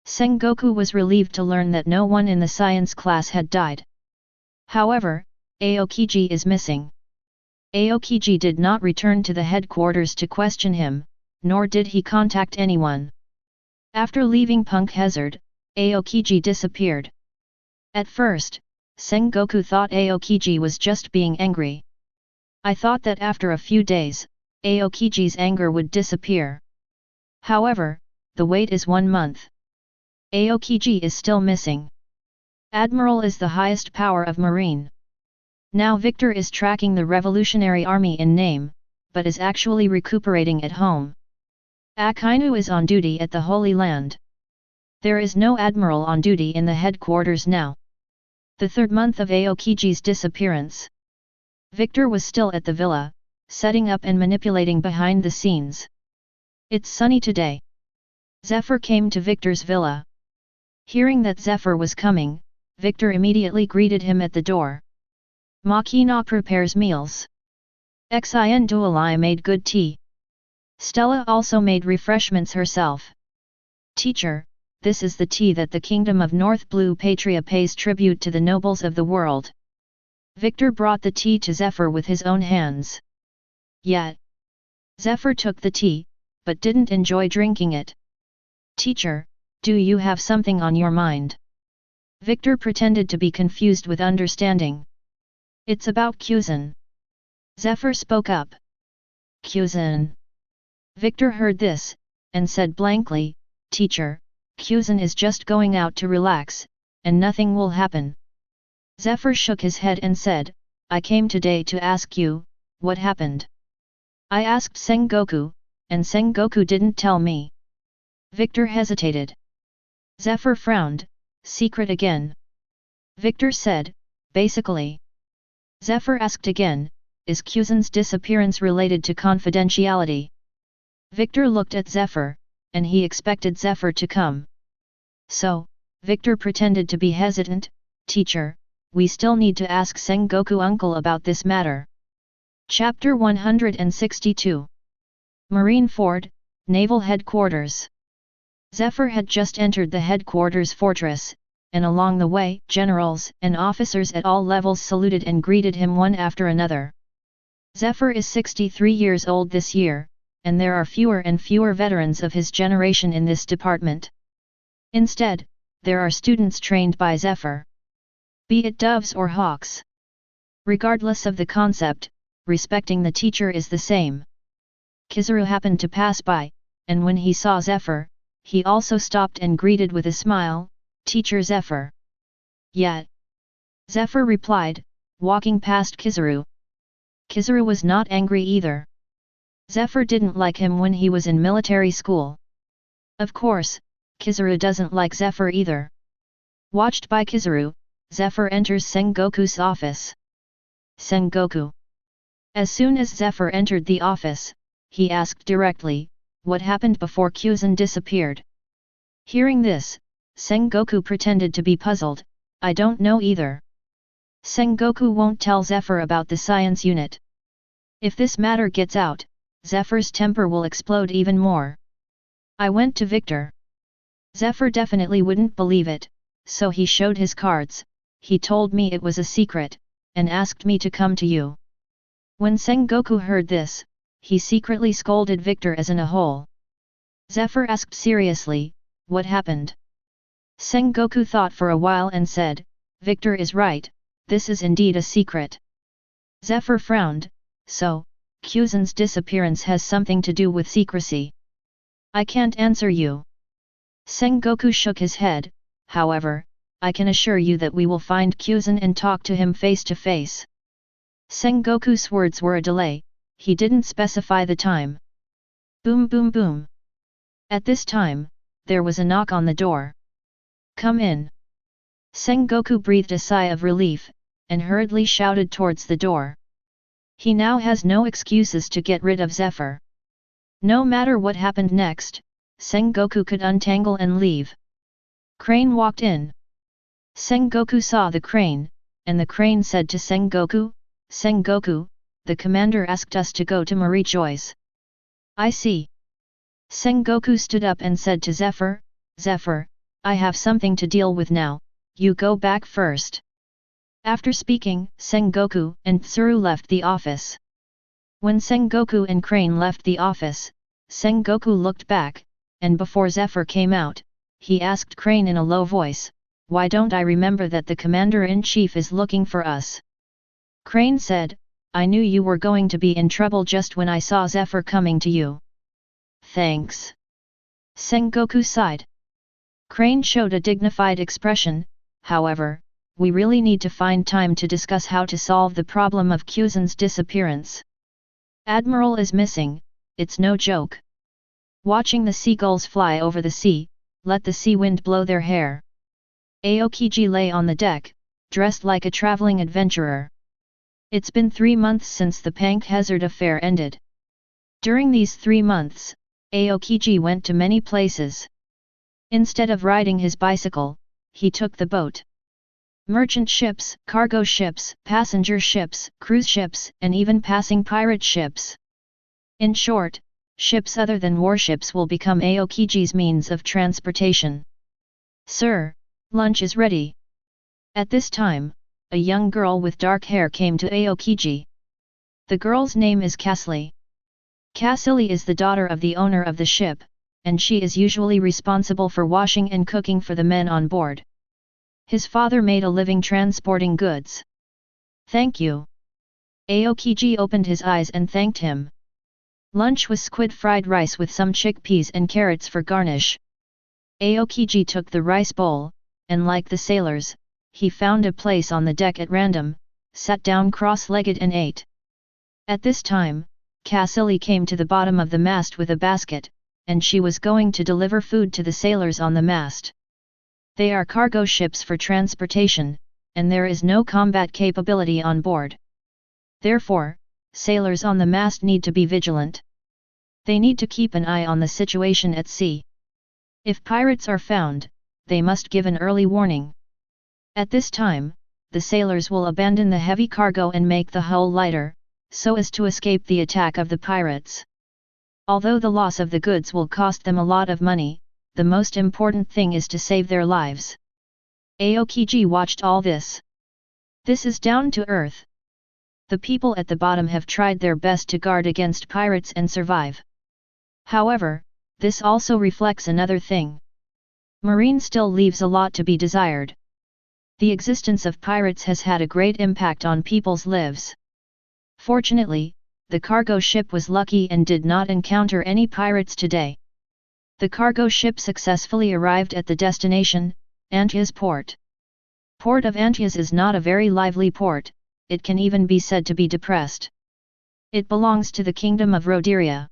Sengoku was relieved to learn that no one in the science class had died. However, Aokiji is missing. Aokiji did not return to the headquarters to question him, nor did he contact anyone. After leaving Punk Hazard, Aokiji disappeared. At first, Sengoku thought Aokiji was just being angry. I thought that after a few days, Aokiji's anger would disappear. However, the wait is 1 month. Aokiji is still missing. Admiral is the highest power of Marine. Now Victor is tracking the Revolutionary Army in name, but is actually recuperating at home. Akainu is on duty at the Holy Land. There is no Admiral on duty in the headquarters now. The 3rd month of Aokiji's disappearance. Victor was still at the villa, setting up and manipulating behind the scenes. It's sunny today. Zephyr came to Victor's villa. Hearing that Zephyr was coming, Victor immediately greeted him at the door. Makina prepares meals. Xin Dualai made good tea. Stella also made refreshments herself. Teacher, this is the tea that the Kingdom of North Blue Patria pays tribute to the nobles of the world. Victor brought the tea to Zephyr with his own hands. Yet, Zephyr took the tea, but didn't enjoy drinking it. Teacher, do you have something on your mind? Victor pretended to be confused with understanding. It's about Kuzan. Zephyr spoke up. Kuzan. Victor heard this, and said blankly, Teacher, Kuzan is just going out to relax, and nothing will happen. Zephyr shook his head and said, I came today to ask you, what happened? I asked Sengoku, and Sengoku didn't tell me. Victor hesitated. Zephyr frowned, secret again. Victor said, basically. Zephyr asked again, is Kuzan's disappearance related to confidentiality? Victor looked at Zephyr, and he expected Zephyr to come. So, Victor pretended to be hesitant, Teacher, we still need to ask Sengoku uncle about this matter. Chapter 162. Marine Fort, Naval Headquarters. Zephyr had just entered the headquarters fortress, and along the way, generals and officers at all levels saluted and greeted him one after another. Zephyr is 63 years old this year, and there are fewer and fewer veterans of his generation in this department. Instead, there are students trained by Zephyr. Be it doves or hawks. Regardless of the concept, respecting the teacher is the same. Kizaru happened to pass by, and when he saw Zephyr, he also stopped and greeted with a smile, "Teacher Zephyr." "Yet," Zephyr replied, walking past Kizaru. Kizaru was not angry either. Zephyr didn't like him when he was in military school. Of course, Kizaru doesn't like Zephyr either. Watched by Kizaru, Zephyr enters Sengoku's office. Sengoku. As soon as Zephyr entered the office, he asked directly, what happened before Kuzan disappeared. Hearing this, Sengoku pretended to be puzzled, "I don't know either." Sengoku won't tell Zephyr about the science unit. If this matter gets out, Zephyr's temper will explode even more. "I went to Victor." Zephyr definitely wouldn't believe it, so he showed his cards. "He told me it was a secret, and asked me to come to you." When Sengoku heard this, he secretly scolded Victor as in a hole. Zephyr asked seriously, "What happened?" Sengoku thought for a while and said, "Victor is right, this is indeed a secret." Zephyr frowned, "So, Kuzan's disappearance has something to do with secrecy?" "I can't answer you." Sengoku shook his head, "However, I can assure you that we will find Kuzan and talk to him face to face." Sengoku's words were a delay, he didn't specify the time. Boom boom boom. At this time, there was a knock on the door. "Come in." Sengoku breathed a sigh of relief, and hurriedly shouted towards the door. He now has no excuses to get rid of Zephyr. No matter what happened next, Sengoku could untangle and leave. Crane walked in. Sengoku saw the crane, and the crane said to Sengoku, "Sengoku, the commander asked us to go to Marie Joy's." "I see." Sengoku stood up and said to Zephyr, "Zephyr, I have something to deal with now, you go back first." After speaking, Sengoku and Tsuru left the office. When Sengoku and Crane left the office, Sengoku looked back, and before Zephyr came out, he asked Crane in a low voice, "Why don't I remember that the Commander-in-Chief is looking for us?" Crane said, "I knew you were going to be in trouble just when I saw Zephyr coming to you." "Thanks." Sengoku sighed. Crane showed a dignified expression, "However, we really need to find time to discuss how to solve the problem of Kuzan's disappearance. Admiral is missing, it's no joke." Watching the seagulls fly over the sea, let the sea wind blow their hair. Aokiji lay on the deck, dressed like a traveling adventurer. It's been 3 months since the Pangu Hazard affair ended. During these 3 months, Aokiji went to many places. Instead of riding his bicycle, he took the boat. Merchant ships, cargo ships, passenger ships, cruise ships, and even passing pirate ships. In short, ships other than warships will become Aokiji's means of transportation. "Sir, lunch is ready." At this time, a young girl with dark hair came to Aokiji. The girl's name is Kasli. Kasli is the daughter of the owner of the ship, and she is usually responsible for washing and cooking for the men on board. His father made a living transporting goods. "Thank you." Aokiji opened his eyes and thanked him. Lunch was squid fried rice with some chickpeas and carrots for garnish. Aokiji took the rice bowl, and like the sailors, he found a place on the deck at random, sat down cross-legged and ate. At this time, Kasli came to the bottom of the mast with a basket, and she was going to deliver food to the sailors on the mast. They are cargo ships for transportation, and there is no combat capability on board. Therefore, sailors on the mast need to be vigilant. They need to keep an eye on the situation at sea. If pirates are found, they must give an early warning. At this time, the sailors will abandon the heavy cargo and make the hull lighter, so as to escape the attack of the pirates. Although the loss of the goods will cost them a lot of money, the most important thing is to save their lives. Aokiji watched all this. This is down to earth. The people at the bottom have tried their best to guard against pirates and survive. However, this also reflects another thing. Marine still leaves a lot to be desired. The existence of pirates has had a great impact on people's lives. Fortunately, the cargo ship was lucky and did not encounter any pirates today. The cargo ship successfully arrived at the destination, Antia's port. Port of Antias is not a very lively port, it can even be said to be depressed. It belongs to the Kingdom of Rhoderia.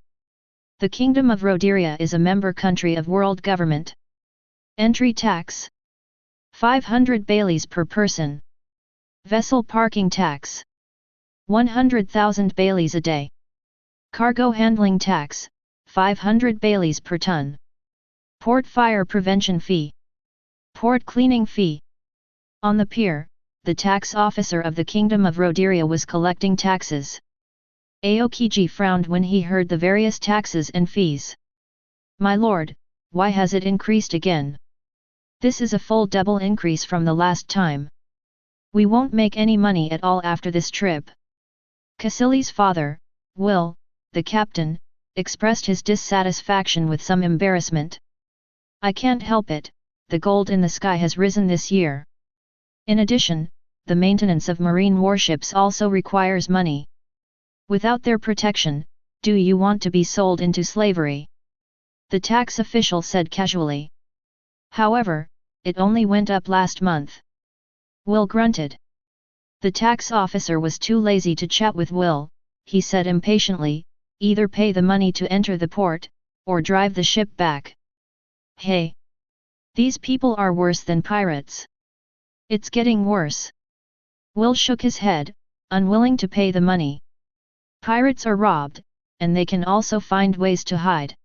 The Kingdom of Rhoderia is a member country of world government. Entry tax: 500 baileys per person. Vessel parking tax: 100,000 baileys a day. Cargo handling tax: 500 baileys per ton. Port fire prevention fee. Port cleaning fee. On the pier, the tax officer of the Kingdom of Rhoderia was collecting taxes. Aokiji frowned when he heard the various taxes and fees. "My lord, why has it increased again? This is a full double increase from the last time. We won't make any money at all after this trip." Cassili's father, Will, the captain, expressed his dissatisfaction with some embarrassment. "I can't help it, the gold in the sky has risen this year. In addition, the maintenance of marine warships also requires money. Without their protection, do you want to be sold into slavery?" the tax official said casually. "However, it only went up last month." Will grunted. The tax officer was too lazy to chat with Will, he said impatiently, "Either pay the money to enter the port, or drive the ship back." "Hey! These people are worse than pirates. It's getting worse." Will shook his head, unwilling to pay the money. Pirates are robbed, and they can also find ways to hide.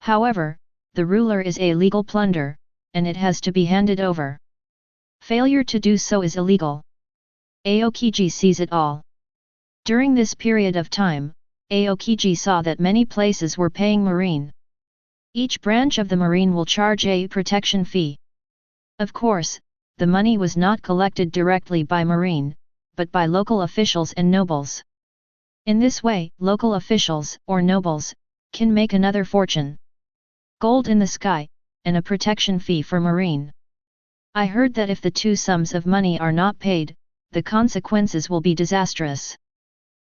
However, the ruler is a legal plunder, and it has to be handed over. Failure to do so is illegal. Aokiji sees it all. During this period of time, Aokiji saw that many places were paying marine. Each branch of the marine will charge a protection fee. Of course, the money was not collected directly by marine, but by local officials and nobles. In this way, local officials, or nobles, can make another fortune. Gold in the sky, and a protection fee for marine. I heard that if the two sums of money are not paid, the consequences will be disastrous.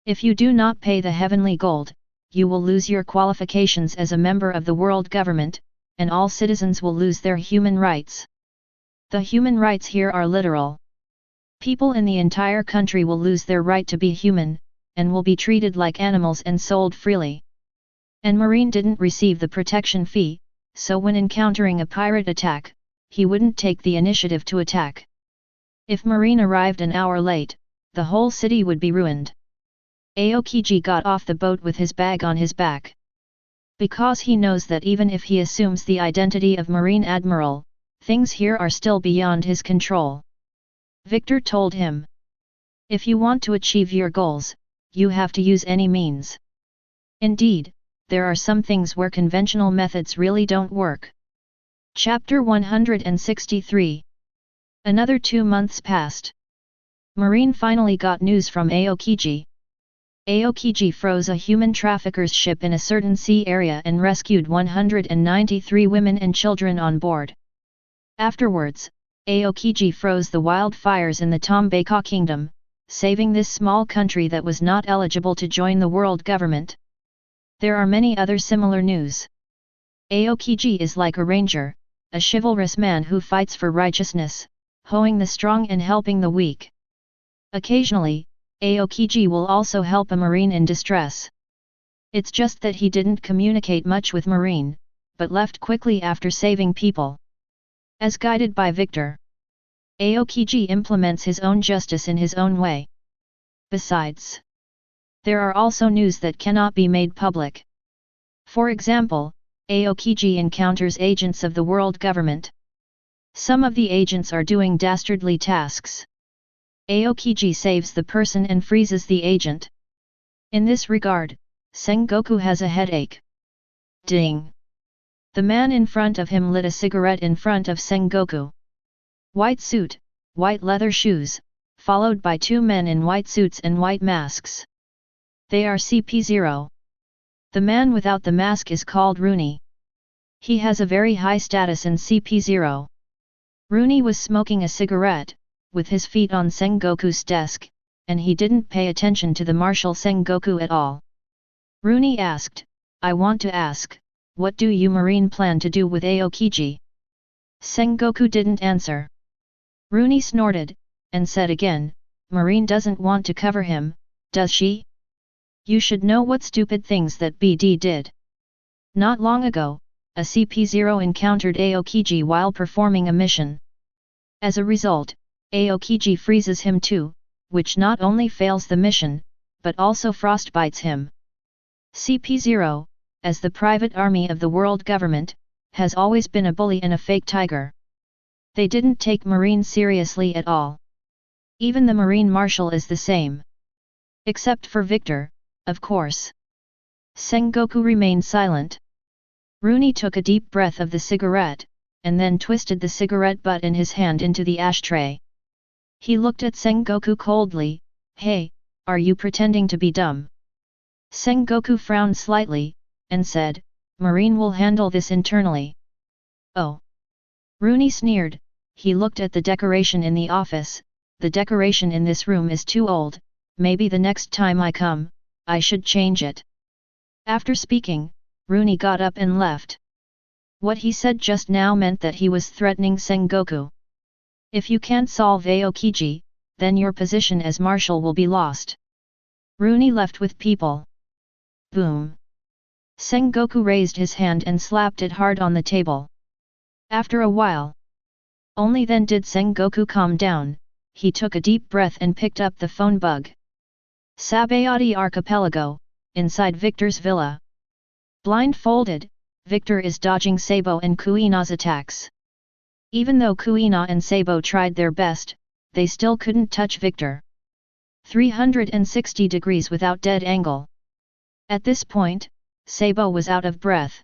If you do not pay the heavenly gold, you will lose your qualifications as a member of the world government, and all citizens will lose their human rights. The human rights here are literal. People in the entire country will lose their right to be human, and will be treated like animals and sold freely. And marine didn't receive the protection fee, so when encountering a pirate attack, he wouldn't take the initiative to attack. If marine arrived an hour late, the whole city would be ruined. Aokiji got off the boat with his bag on his back. Because he knows that even if he assumes the identity of Marine Admiral, things here are still beyond his control. Victor told him, "If you want to achieve your goals, you have to use any means. Indeed, there are some things where conventional methods really don't work." Chapter 163. Another 2 months passed. Marine finally got news from Aokiji. Aokiji froze a human trafficker's ship in a certain sea area and rescued 193 women and children on board. Afterwards, Aokiji froze the wildfires in the Tombaka Kingdom, saving this small country that was not eligible to join the world government. There are many other similar news. Aokiji is like a ranger, a chivalrous man who fights for righteousness, holding the strong and helping the weak. Occasionally, Aokiji will also help a marine in distress. It's just that he didn't communicate much with marine, but left quickly after saving people. As guided by Victor, Aokiji implements his own justice in his own way. Besides, there are also news that cannot be made public. For example, Aokiji encounters agents of the world government. Some of the agents are doing dastardly tasks. Aokiji saves the person and freezes the agent. In this regard, Sengoku has a headache. Ding! The man in front of him lit a cigarette in front of Sengoku. White suit, white leather shoes, followed by two men in white suits and white masks. They are CP0. The man without the mask is called Rooney. He has a very high status in CP0. Rooney was smoking a cigarette, with his feet on Sengoku's desk, and he didn't pay attention to the Marshal Sengoku at all. Rooney asked, "I want to ask, what do you Marine plan to do with Aokiji?" Sengoku didn't answer. Rooney snorted, and said again, "Marine doesn't want to cover him, does she? You should know what stupid things that BD did. Not long ago, a CP0 encountered Aokiji while performing a mission. As a result, Aokiji freezes him too, which not only fails the mission, but also frostbites him. CP0, as the private army of the world government, has always been a bully and a fake tiger. They didn't take Marine seriously at all. Even the Marine Marshal is the same. Except for Victor, of course." Sengoku remained silent. Rooney took a deep breath of the cigarette, and then twisted the cigarette butt in his hand into the ashtray. He looked at Sengoku coldly. "Hey, are you pretending to be dumb?" Sengoku frowned slightly, and said, "Marine will handle this internally." "Oh." Rooney sneered. He looked at the decoration in the office. "The decoration in this room is too old, maybe the next time I come, I should change it." After speaking, Rooney got up and left. What he said just now meant that he was threatening Sengoku. "If you can't solve Aokiji, then your position as Marshal will be lost." Rooney left with people. Boom! Sengoku raised his hand and slapped it hard on the table. After a while, only then did Sengoku calm down. He took a deep breath and picked up the phone bug. Sabayati Archipelago, inside Victor's villa. Blindfolded, Victor is dodging Sabo and Kuina's attacks. Even though Kuina and Sabo tried their best, they still couldn't touch Victor. 360 degrees without dead angle. At this point, Sabo was out of breath.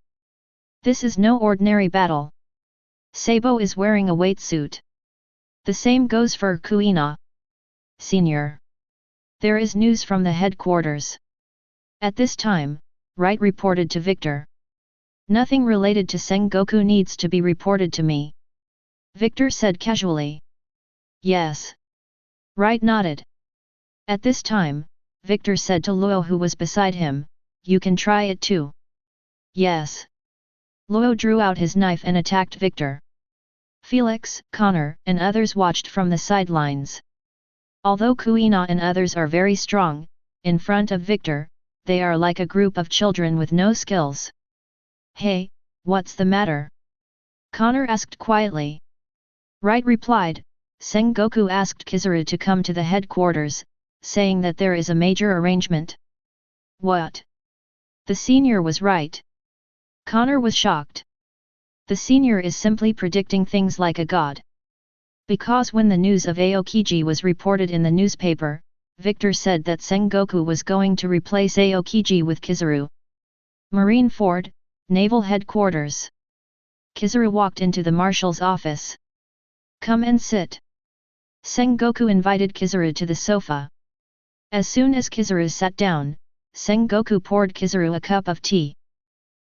This is no ordinary battle. Sabo is wearing a weight suit. The same goes for Kuina. Senior. There is news from the headquarters. At this time, Wright reported to Victor. "Nothing related to Sengoku needs to be reported to me," Victor said casually. "Yes." Wright nodded. At this time, Victor said to Luo, who was beside him, "You can try it too." "Yes." Luo drew out his knife and attacked Victor. Felix, Connor, and others watched from the sidelines. Although Kuina and others are very strong, in front of Victor, they are like a group of children with no skills. "Hey, what's the matter?" Connor asked quietly. Wright replied, "Sengoku asked Kizaru to come to the headquarters, saying that there is a major arrangement." "What?" The senior was right. Connor was shocked. The senior is simply predicting things like a god. Because when the news of Aokiji was reported in the newspaper, Victor said that Sengoku was going to replace Aokiji with Kizaru. Marine Ford, Naval Headquarters. Kizaru walked into the marshal's office. "Come and sit." Sengoku invited Kizaru to the sofa. As soon as Kizaru sat down, Sengoku poured Kizaru a cup of tea.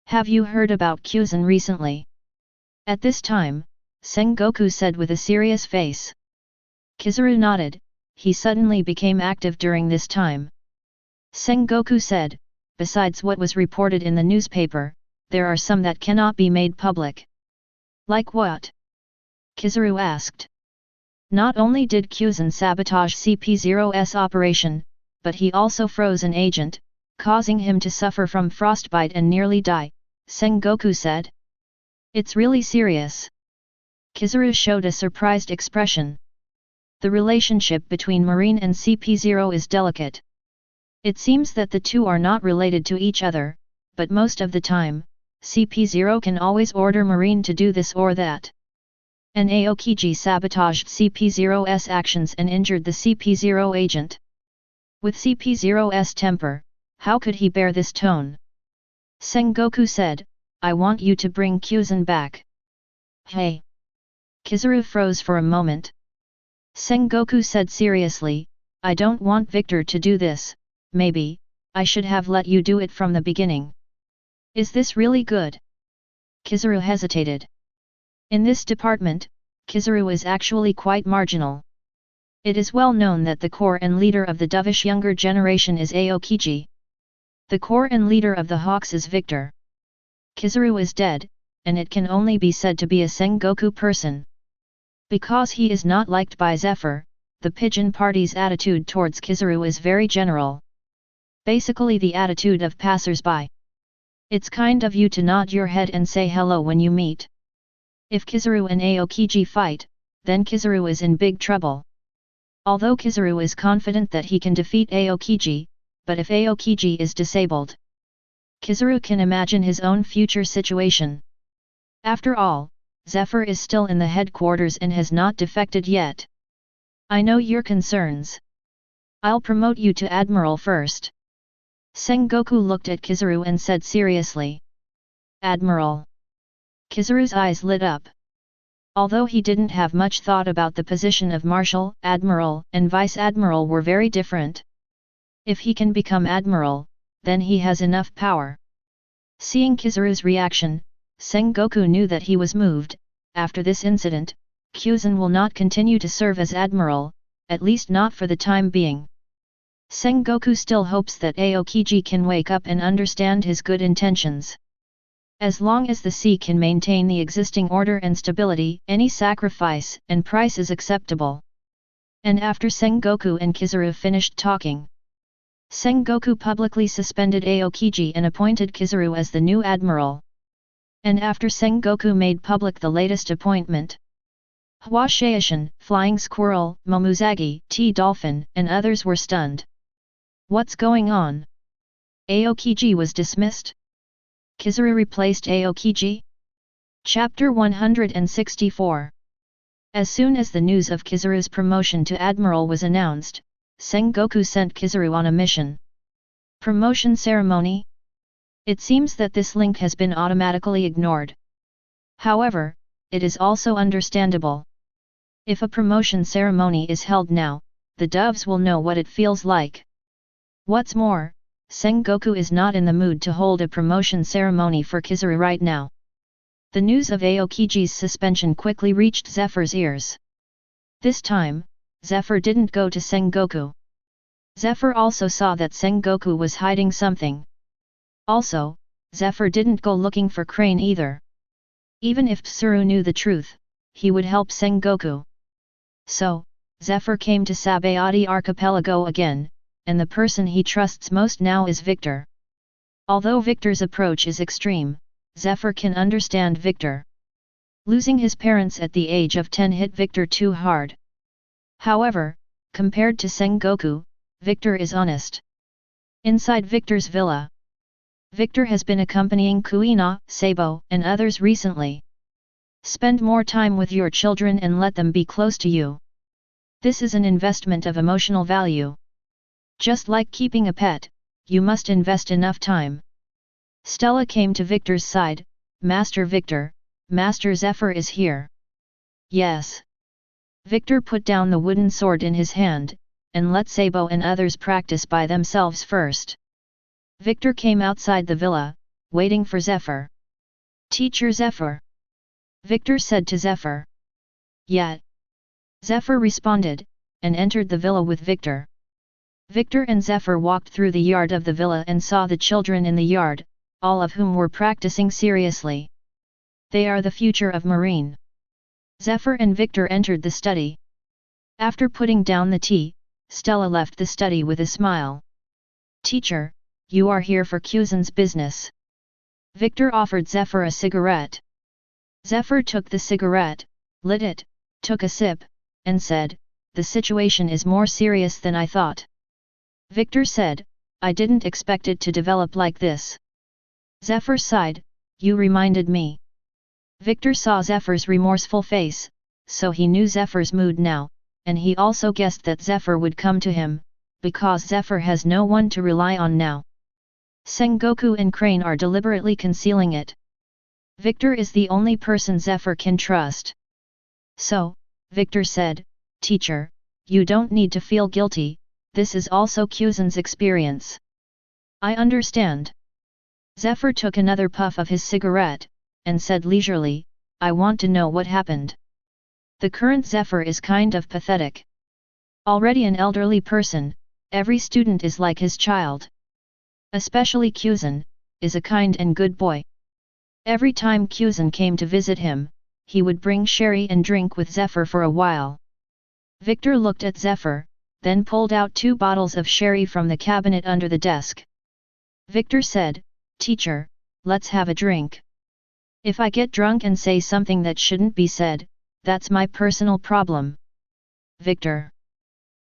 "Have you heard about Kyuzan recently?" At this time, Sengoku said with a serious face. Kizaru nodded. He suddenly became active during this time. Sengoku said, "Besides what was reported in the newspaper, there are some that cannot be made public." "Like what?" Kizaru asked. "Not only did Kyuzan sabotage CP0's operation, but he also froze an agent, causing him to suffer from frostbite and nearly die," Sengoku said. "It's really serious." Kizaru showed a surprised expression. The relationship between Marine and CP0 is delicate. It seems that the two are not related to each other, but most of the time, CP0 can always order Marine to do this or that. An Aokiji sabotaged CP0's actions and injured the CP0 agent. With CP0's temper, how could he bear this tone? Sengoku said, I want you to bring Kyuzan back. Hey! Kizaru froze for a moment. Sengoku said seriously, I don't want Victor to do this, maybe, I should have let you do it from the beginning. Is this really good? Kizaru hesitated. In this department, Kizaru is actually quite marginal. It is well known that the core and leader of the dovish younger generation is Aokiji. The core and leader of the Hawks is Victor. Kizaru is dead, and it can only be said to be a Sengoku person. Because he is not liked by Zephyr, the Pigeon Party's attitude towards Kizaru is very general. Basically the attitude of passers-by. It's kind of you to nod your head and say hello when you meet. If Kizaru and Aokiji fight, then Kizaru is in big trouble. Although Kizaru is confident that he can defeat Aokiji, but if Aokiji is disabled, Kizaru can imagine his own future situation. After all, Zephyr is still in the headquarters and has not defected yet. I know your concerns. I'll promote you to Admiral first. Sengoku looked at Kizaru and said seriously. Admiral. Kizaru's eyes lit up. Although he didn't have much thought about the position of Marshal, Admiral, and Vice Admiral were very different. If he can become Admiral, then he has enough power. Seeing Kizaru's reaction, Sengoku knew that he was moved. After this incident, Kyuzan will not continue to serve as Admiral, at least not for the time being. Sengoku still hopes that Aokiji can wake up and understand his good intentions. As long as the sea can maintain the existing order and stability, any sacrifice and price is acceptable. And after Sengoku and Kizaru finished talking, Sengoku publicly suspended Aokiji and appointed Kizaru as the new Admiral. And after Sengoku made public the latest appointment, Hua Sheishan, Flying Squirrel, Momuzagi, T-Dolphin, and others were stunned. What's going on? Aokiji was dismissed? Kizaru replaced Aokiji? Chapter 164. As soon as the news of Kizaru's promotion to Admiral was announced, Sengoku sent Kizaru on a mission. Promotion ceremony? It seems that this link has been automatically ignored. However, it is also understandable. If a promotion ceremony is held now, the doves will know what it feels like. What's more, Sengoku is not in the mood to hold a promotion ceremony for Kizaru right now. The news of Aokiji's suspension quickly reached Zephyr's ears. This time, Zephyr didn't go to Sengoku. Zephyr also saw that Sengoku was hiding something. Also, Zephyr didn't go looking for Crane either. Even if Tsuru knew the truth, he would help Sengoku. So, Zephyr came to Sabayati Archipelago again, and the person he trusts most now is Victor. Although Victor's approach is extreme, Zephyr can understand Victor. Losing his parents at the age of 10 hit Victor too hard. However, compared to Sengoku, Victor is honest. Inside Victor's villa, Victor has been accompanying Kuina, Sabo, and others recently. Spend more time with your children and let them be close to you. This is an investment of emotional value. Just like keeping a pet, you must invest enough time. Stella came to Victor's side. Master Victor, Master Zephyr is here. Yes. Victor put down the wooden sword in his hand, and let Sabo and others practice by themselves first. Victor came outside the villa, waiting for Zephyr. Teacher Zephyr. Victor said to Zephyr. Yeah. Zephyr responded, and entered the villa with Victor. Victor and Zephyr walked through the yard of the villa and saw the children in the yard, all of whom were practicing seriously. They are the future of Marine. Zephyr and Victor entered the study. After putting down the tea, Stella left the study with a smile. Teacher, you are here for Kyuzan's business. Victor offered Zephyr a cigarette. Zephyr took the cigarette, lit it, took a sip, and said, the situation is more serious than I thought. Victor said, I didn't expect it to develop like this. Zephyr sighed, you reminded me. Victor saw Zephyr's remorseful face, so he knew Zephyr's mood now, and he also guessed that Zephyr would come to him, because Zephyr has no one to rely on now. Sengoku and Crane are deliberately concealing it. Victor is the only person Zephyr can trust. So, Victor said, "Teacher, you don't need to feel guilty, this is also Kuzan's experience." "I understand." Zephyr took another puff of his cigarette, and said leisurely, "I want to know what happened." The current Zephyr is kind of pathetic. Already an elderly person, every student is like his child. Especially Kuzan, is a kind and good boy. Every time Kuzan came to visit him, he would bring sherry and drink with Zephyr for a while. Victor looked at Zephyr, then pulled out 2 bottles of sherry from the cabinet under the desk. Victor said, "Teacher, let's have a drink. If I get drunk and say something that shouldn't be said, that's my personal problem." Victor.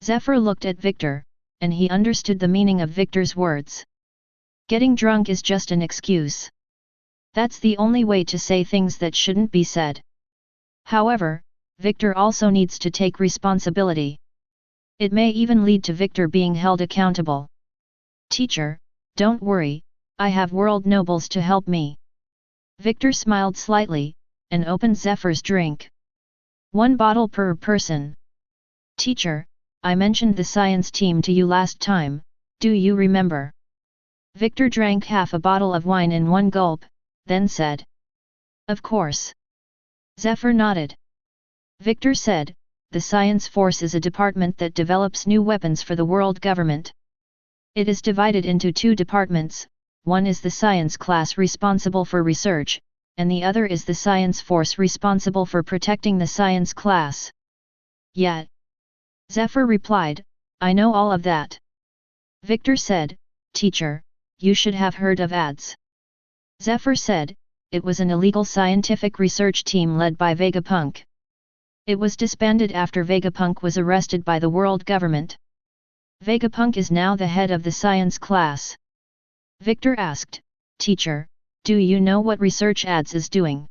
Zephyr looked at Victor, and he understood the meaning of Victor's words. Getting drunk is just an excuse. That's the only way to say things that shouldn't be said. However, Victor also needs to take responsibility. It may even lead to Victor being held accountable. "Teacher, don't worry, I have world nobles to help me." Victor smiled slightly, and opened Zephyr's drink. 1 bottle per person. "Teacher, I mentioned the science team to you last time, do you remember?" Victor drank half a bottle of wine in 1 gulp, then said, "Of course." Zephyr nodded. Victor said, "The Science Force is a department that develops new weapons for the world government. It is divided into 2 departments, one is the science class responsible for research, and the other is the Science Force responsible for protecting the science class." "Yet," Zephyr replied, "I know all of that." Victor said, "Teacher, you should have heard of ADS." Zephyr said, "It was an illegal scientific research team led by Vegapunk. It was disbanded after Vegapunk was arrested by the world government. Vegapunk is now the head of the science class." Victor asked, "Teacher, do you know what research ADS is doing?"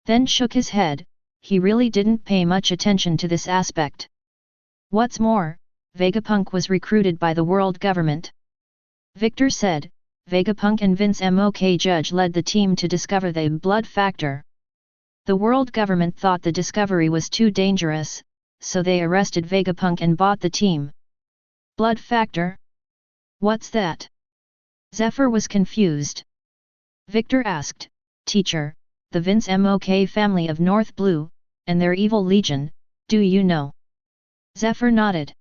Then shook his head, he really didn't pay much attention to this aspect. What's more, Vegapunk was recruited by the world government. Victor said, Vegapunk and Vince Mok Judge led the team to discover the blood factor. The world government thought the discovery was too dangerous, so they arrested Vegapunk and bought the team. Blood factor? What's that? Zephyr was confused. Victor asked, "Teacher, the Vince Mok family of North Blue, and their evil legion, do you know?" Zephyr nodded.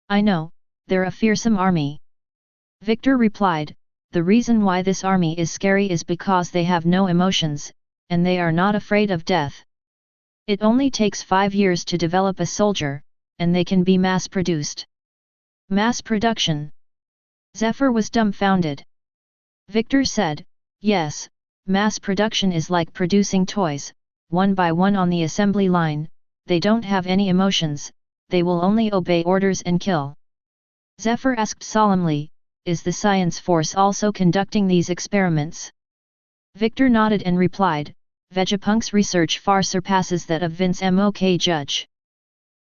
"I know, they're a fearsome army." Victor replied, "The reason why this army is scary is because they have no emotions, and they are not afraid of death. It only takes 5 years to develop a soldier, and they can be mass-produced." Mass production? Zephyr was dumbfounded. Victor said, "Yes, mass production is like producing toys, one by one on the assembly line, they don't have any emotions, they will only obey orders and kill." Zephyr asked solemnly, "Is the Science Force also conducting these experiments?" Victor nodded and replied, "Vegapunk's research far surpasses that of Vince Mok Judge.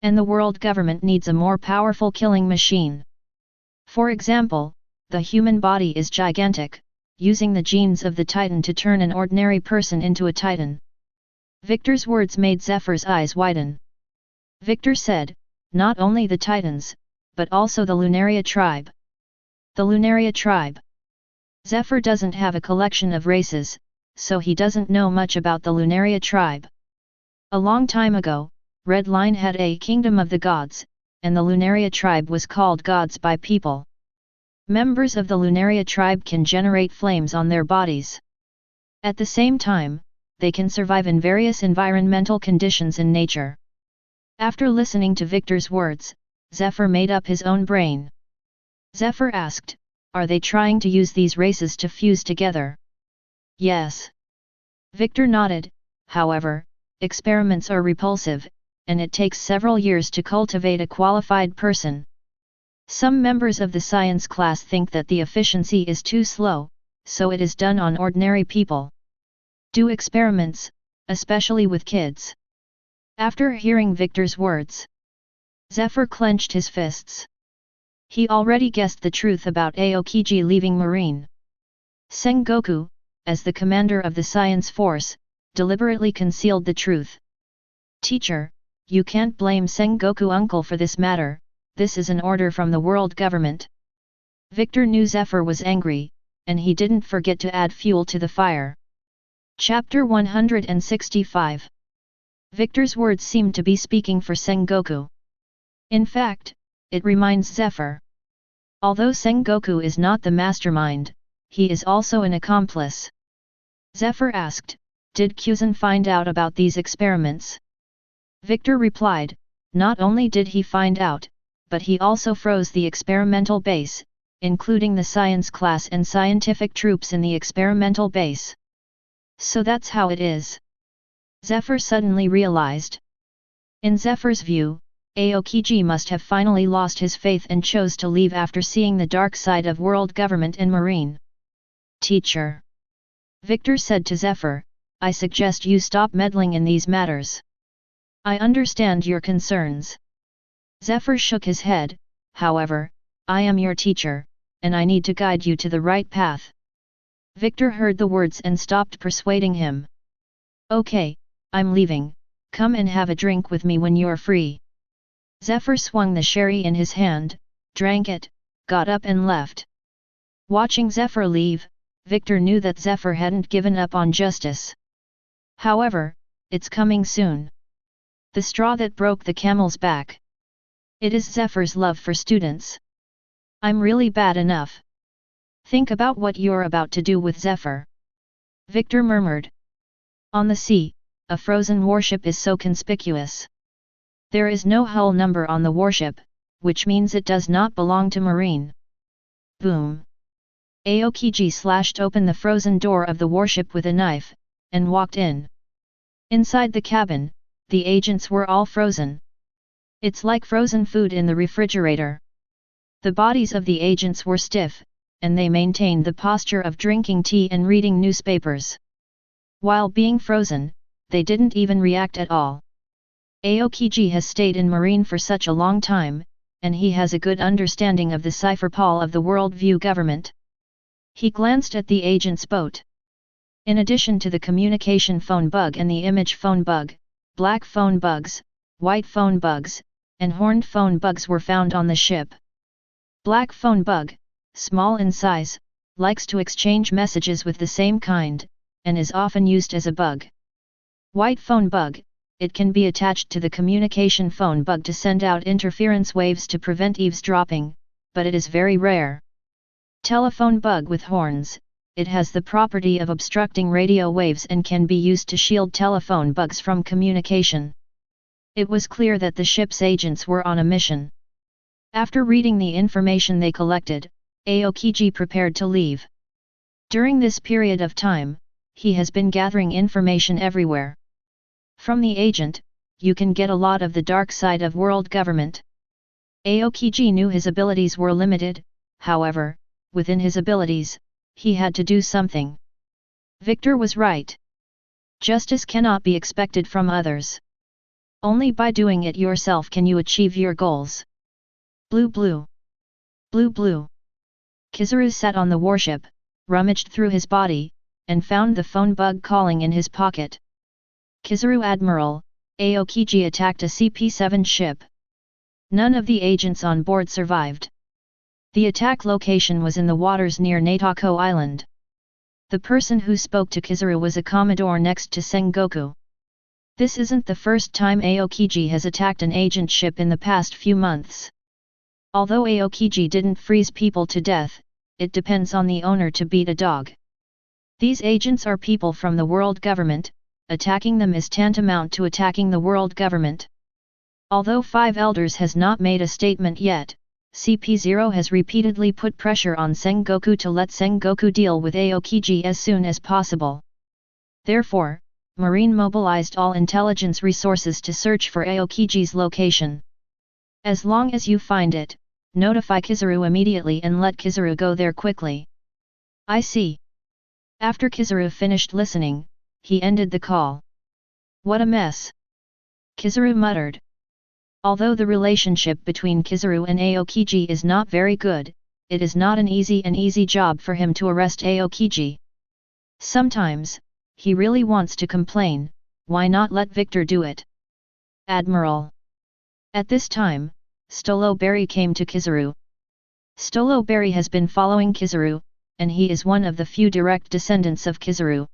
And the world government needs a more powerful killing machine. For example, the human body is gigantic, using the genes of the Titan to turn an ordinary person into a Titan." Victor's words made Zephyr's eyes widen. Victor said, "Not only the Titans, but also the Lunaria tribe." The Lunaria tribe. Zephyr doesn't have a collection of races, so he doesn't know much about the Lunaria tribe. A long time ago, Red Line had a kingdom of the gods, and the Lunaria tribe was called gods by people. Members of the Lunaria tribe can generate flames on their bodies. At the same time, they can survive in various environmental conditions in nature. After listening to Victor's words, Zephyr made up his own brain. Zephyr asked, "Are they trying to use these races to fuse together?" "Yes." Victor nodded, "However, experiments are repulsive, and it takes several years to cultivate a qualified person. Some members of the science class think that the efficiency is too slow, so it is done on ordinary people. Do experiments, especially with kids. After hearing Victor's words, Zephyr clenched his fists. He already guessed the truth about Aokiji leaving Marine. Sengoku, as the commander of the science force, deliberately concealed the truth. Teacher, you can't blame Sengoku uncle for this matter, this is an order from the world government. Victor knew Zephyr was angry, and he didn't forget to add fuel to the fire. Chapter 165. Victor's words seemed to be speaking for Sengoku. In fact, it reminds Zephyr. Although Sengoku is not the mastermind, he is also an accomplice. Zephyr asked, did Kuzan find out about these experiments? Victor replied, not only did he find out, but he also froze the experimental base, including the science class and scientific troops in the experimental base. So that's how it is. Zephyr suddenly realized. In Zephyr's view, Aokiji must have finally lost his faith and chose to leave after seeing the dark side of world government and marine. Teacher, Victor said to Zephyr, I suggest you stop meddling in these matters. I understand your concerns. Zephyr shook his head, however, I am your teacher, and I need to guide you to the right path. Victor heard the words and stopped persuading him. Okay, I'm leaving, come and have a drink with me when you're free. Zephyr swung the sherry in his hand, drank it, got up and left. Watching Zephyr leave, Victor knew that Zephyr hadn't given up on justice. However, it's coming soon. The straw that broke the camel's back. It is Zephyr's love for students. I'm really bad enough. Think about what you're about to do with Zephyr. Victor murmured. On the sea, a frozen warship is so conspicuous. There is no hull number on the warship, which means it does not belong to Marine. Boom. Aokiji slashed open the frozen door of the warship with a knife, and walked in. Inside the cabin, the agents were all frozen. It's like frozen food in the refrigerator. The bodies of the agents were stiff, and they maintained the posture of drinking tea and reading newspapers. While being frozen, they didn't even react at all. Aokiji has stayed in Marine for such a long time, and he has a good understanding of the cipherpol of the worldview government. He glanced at the agent's boat. In addition to the communication phone bug and the image phone bug, black phone bugs, white phone bugs, and horned phone bugs were found on the ship. Black phone bug, small in size, likes to exchange messages with the same kind, and is often used as a bug. White phone bug, it can be attached to the communication phone bug to send out interference waves to prevent eavesdropping, but it is very rare. Telephone bug with horns, it has the property of obstructing radio waves and can be used to shield telephone bugs from communication. It was clear that the ship's agents were on a mission. After reading the information they collected, Aokiji prepared to leave. During this period of time, he has been gathering information everywhere. From the agent, you can get a lot of the dark side of world government. Aokiji knew his abilities were limited, however, within his abilities, he had to do something. Victor was right. Justice cannot be expected from others. Only by doing it yourself can you achieve your goals. Blue blue. Blue blue. Kizaru sat on the warship, rummaged through his body, and found the phone bug calling in his pocket. Kizaru Admiral, Aokiji attacked a CP-7 ship. None of the agents on board survived. The attack location was in the waters near Natako Island. The person who spoke to Kizaru was a commodore next to Sengoku. This isn't the first time Aokiji has attacked an agent ship in the past few months. Although Aokiji didn't freeze people to death, it depends on the owner to beat a dog. These agents are people from the world government, attacking them is tantamount to attacking the world government. Although Five Elders has not made a statement yet, CP0 has repeatedly put pressure on Sengoku to let Sengoku deal with Aokiji as soon as possible. Therefore, Marine mobilized all intelligence resources to search for Aokiji's location. As long as you find it, notify Kizaru immediately and let Kizaru go there quickly. I see. After Kizaru finished listening, he ended the call. What a mess. Kizaru muttered. Although the relationship between Kizaru and Aokiji is not very good, it is not an easy job for him to arrest Aokiji. Sometimes, he really wants to complain, why not let Victor do it? Admiral. At this time, Stoloberry came to Kizaru. Stoloberry has been following Kizaru, and he is one of the few direct descendants of Kizaru.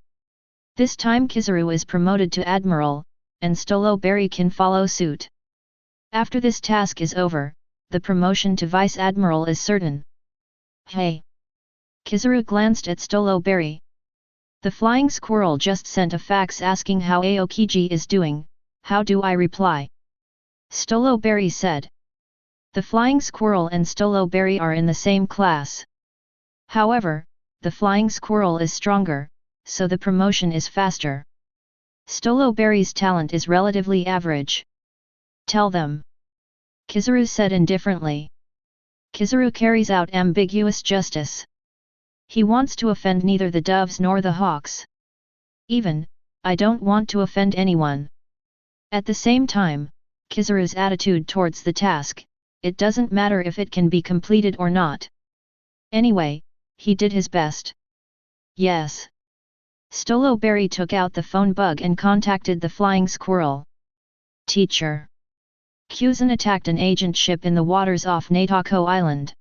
This time Kizaru is promoted to Admiral, and Stoloberry can follow suit. After this task is over, the promotion to Vice Admiral is certain. Hey! Kizaru glanced at Stoloberry. The flying squirrel just sent a fax asking how Aokiji is doing, how do I reply? Stoloberry said. The flying squirrel and Stoloberry are in the same class. However, the flying squirrel is stronger, so the promotion is faster. Stoloberry's talent is relatively average. Tell them. Kizaru said indifferently. Kizaru carries out ambiguous justice. He wants to offend neither the doves nor the hawks. Even, I don't want to offend anyone. At the same time, Kizaru's attitude towards the task, it doesn't matter if it can be completed or not. Anyway, he did his best. Yes. Stoloberry took out the phone bug and contacted the flying squirrel. Teacher. Kuzan attacked an agent ship in the waters off Natako Island.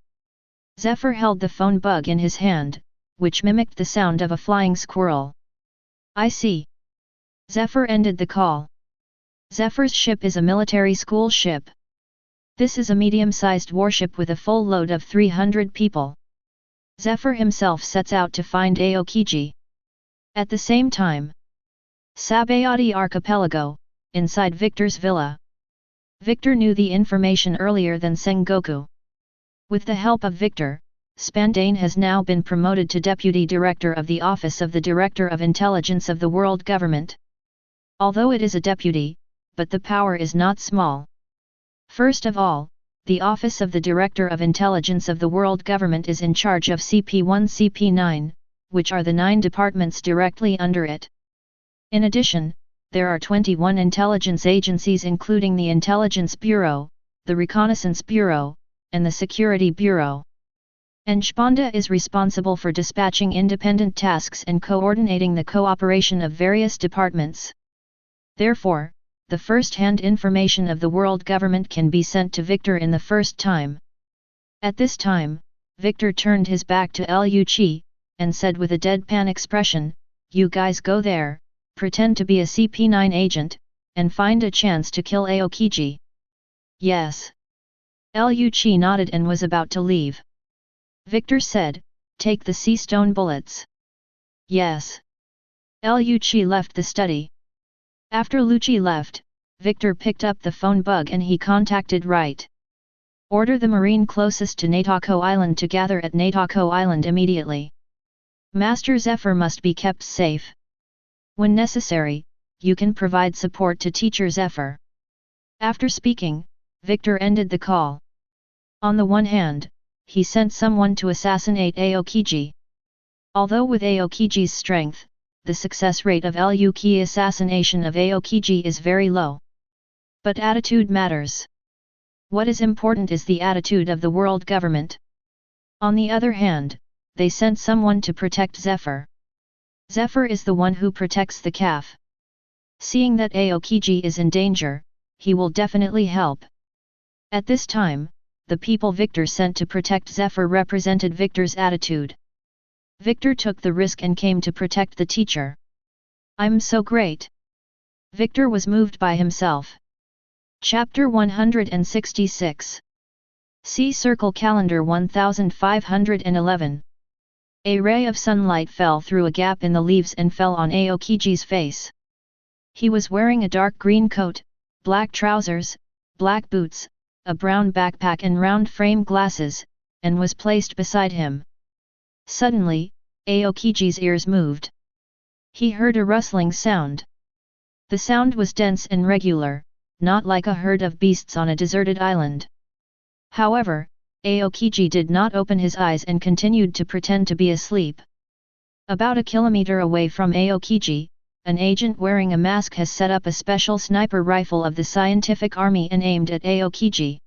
Zephyr held the phone bug in his hand, which mimicked the sound of a flying squirrel. I see. Zephyr ended the call. Zephyr's ship is a military school ship. This is a medium-sized warship with a full load of 300 people. Zephyr himself sets out to find Aokiji. At the same time, Sabayati Archipelago, inside Victor's villa. Victor knew the information earlier than Sengoku. With the help of Victor, Spandane has now been promoted to Deputy Director of the Office of the Director of Intelligence of the World Government. Although it is a deputy, but the power is not small. First of all, the Office of the Director of Intelligence of the World Government is in charge of CP1 CP9, which are the 9 departments directly under it. In addition, there are 21 intelligence agencies including the Intelligence Bureau, the Reconnaissance Bureau, and the Security Bureau. And Spanda is responsible for dispatching independent tasks and coordinating the cooperation of various departments. Therefore, the first-hand information of the world government can be sent to Victor in the first time. At this time, Victor turned his back to Liu Qi, and said with a deadpan expression, "You guys go there, pretend to be a CP9 agent, and find a chance to kill Aokiji." Yes. Liu Qi nodded and was about to leave. Victor said, "Take the sea stone bullets." Yes. Liu Qi left the study. After Liu Qi left, Victor picked up the phone bug and he contacted Wright. Order the marine closest to Natako Island to gather at Natako Island immediately. Master Zephyr must be kept safe. When necessary, you can provide support to Teacher Zephyr. After speaking, Victor ended the call. On the one hand, he sent someone to assassinate Aokiji. Although with Aokiji's strength, the success rate of Liu Qi assassination of Aokiji is very low. But attitude matters. What is important is the attitude of the world government. On the other hand, they sent someone to protect Zephyr. Zephyr is the one who protects the calf. Seeing that Aokiji is in danger, he will definitely help. At this time, the people Victor sent to protect Zephyr represented Victor's attitude. Victor took the risk and came to protect the teacher. I'm so great. Victor was moved by himself. Chapter 166. See Circle Calendar 1511. A ray of sunlight fell through a gap in the leaves and fell on Aokiji's face. He was wearing a dark green coat, black trousers, black boots, a brown backpack and round frame glasses, and was placed beside him. Suddenly, Aokiji's ears moved. He heard a rustling sound. The sound was dense and regular, not like a herd of beasts on a deserted island. However, Aokiji did not open his eyes and continued to pretend to be asleep. About a kilometer away from Aokiji, an agent wearing a mask has set up a special sniper rifle of the scientific army and aimed at Aokiji.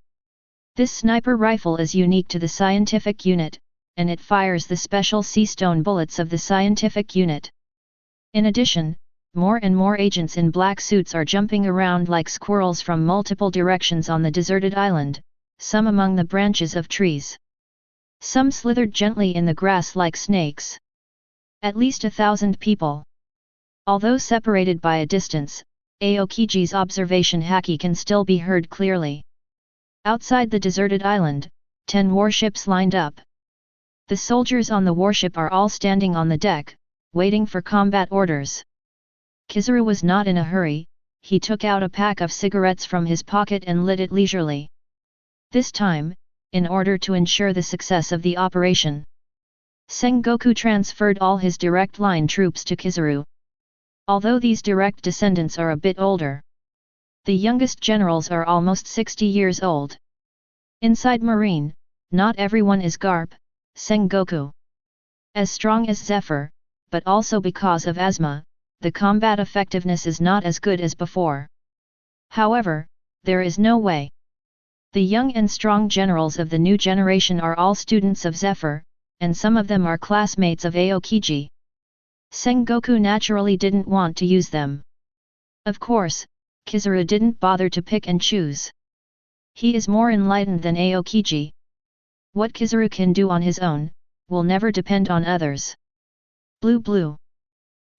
This sniper rifle is unique to the scientific unit, and it fires the special sea stone bullets of the scientific unit. In addition, more and more agents in black suits are jumping around like squirrels from multiple directions on the deserted island, some among the branches of trees. Some slithered gently in the grass like snakes. At least 1,000 people. Although separated by a distance, Aokiji's observation haki can still be heard clearly. Outside the deserted island, 10 warships lined up. The soldiers on the warship are all standing on the deck, waiting for combat orders. Kizaru was not in a hurry, he took out a pack of cigarettes from his pocket and lit it leisurely. This time, in order to ensure the success of the operation, Sengoku transferred all his direct line troops to Kizaru. Although these direct descendants are a bit older, the youngest generals are almost 60 years old. Inside Marine, not everyone is Garp, Sengoku. As strong as Zephyr, but also because of asthma, the combat effectiveness is not as good as before. However, there is no way. The young and strong generals of the new generation are all students of Zephyr, and some of them are classmates of Aokiji. Sengoku naturally didn't want to use them. Of course, Kizaru didn't bother to pick and choose. He is more enlightened than Aokiji. What Kizaru can do on his own, will never depend on others. Blue blue.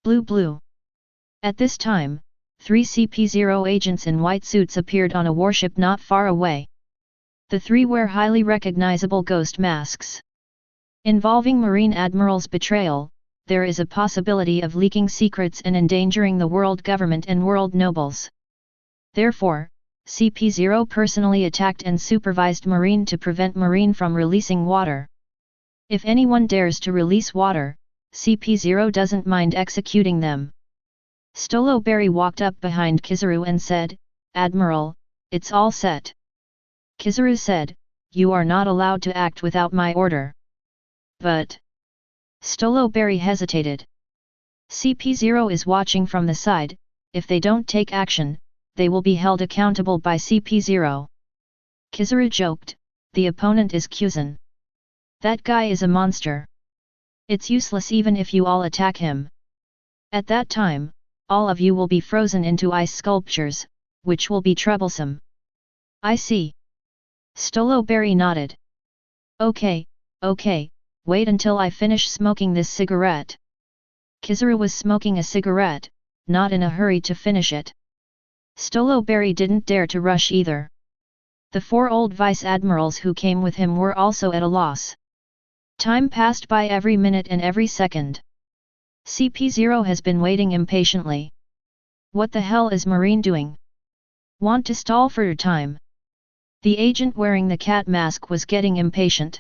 Blue blue. At this time, 3 CP0 agents in white suits appeared on a warship not far away. The 3 wear highly recognizable ghost masks. Involving Marine Admiral's betrayal, there is a possibility of leaking secrets and endangering the world government and world nobles. Therefore, CP0 personally attacked and supervised Marine to prevent Marine from releasing water. If anyone dares to release water, CP0 doesn't mind executing them. Stoloberry walked up behind Kizaru and said, "Admiral, it's all set." Kizaru said, "You are not allowed to act without my order." But Stoloberry hesitated. CP0 is watching from the side, if they don't take action, they will be held accountable by CP0. Kizaru joked, "The opponent is Kuzan. That guy is a monster. It's useless even if you all attack him. At that time, all of you will be frozen into ice sculptures, which will be troublesome." "I see." Stoloberry nodded. Okay, wait until I finish smoking this cigarette." Kizaru was smoking a cigarette, not in a hurry to finish it. Stoloberry didn't dare to rush either. The 4 old vice-admirals who came with him were also at a loss. Time passed by every minute and every second. CP0 has been waiting impatiently. What the hell is Marine doing? Want to stall for your time? The agent wearing the cat mask was getting impatient.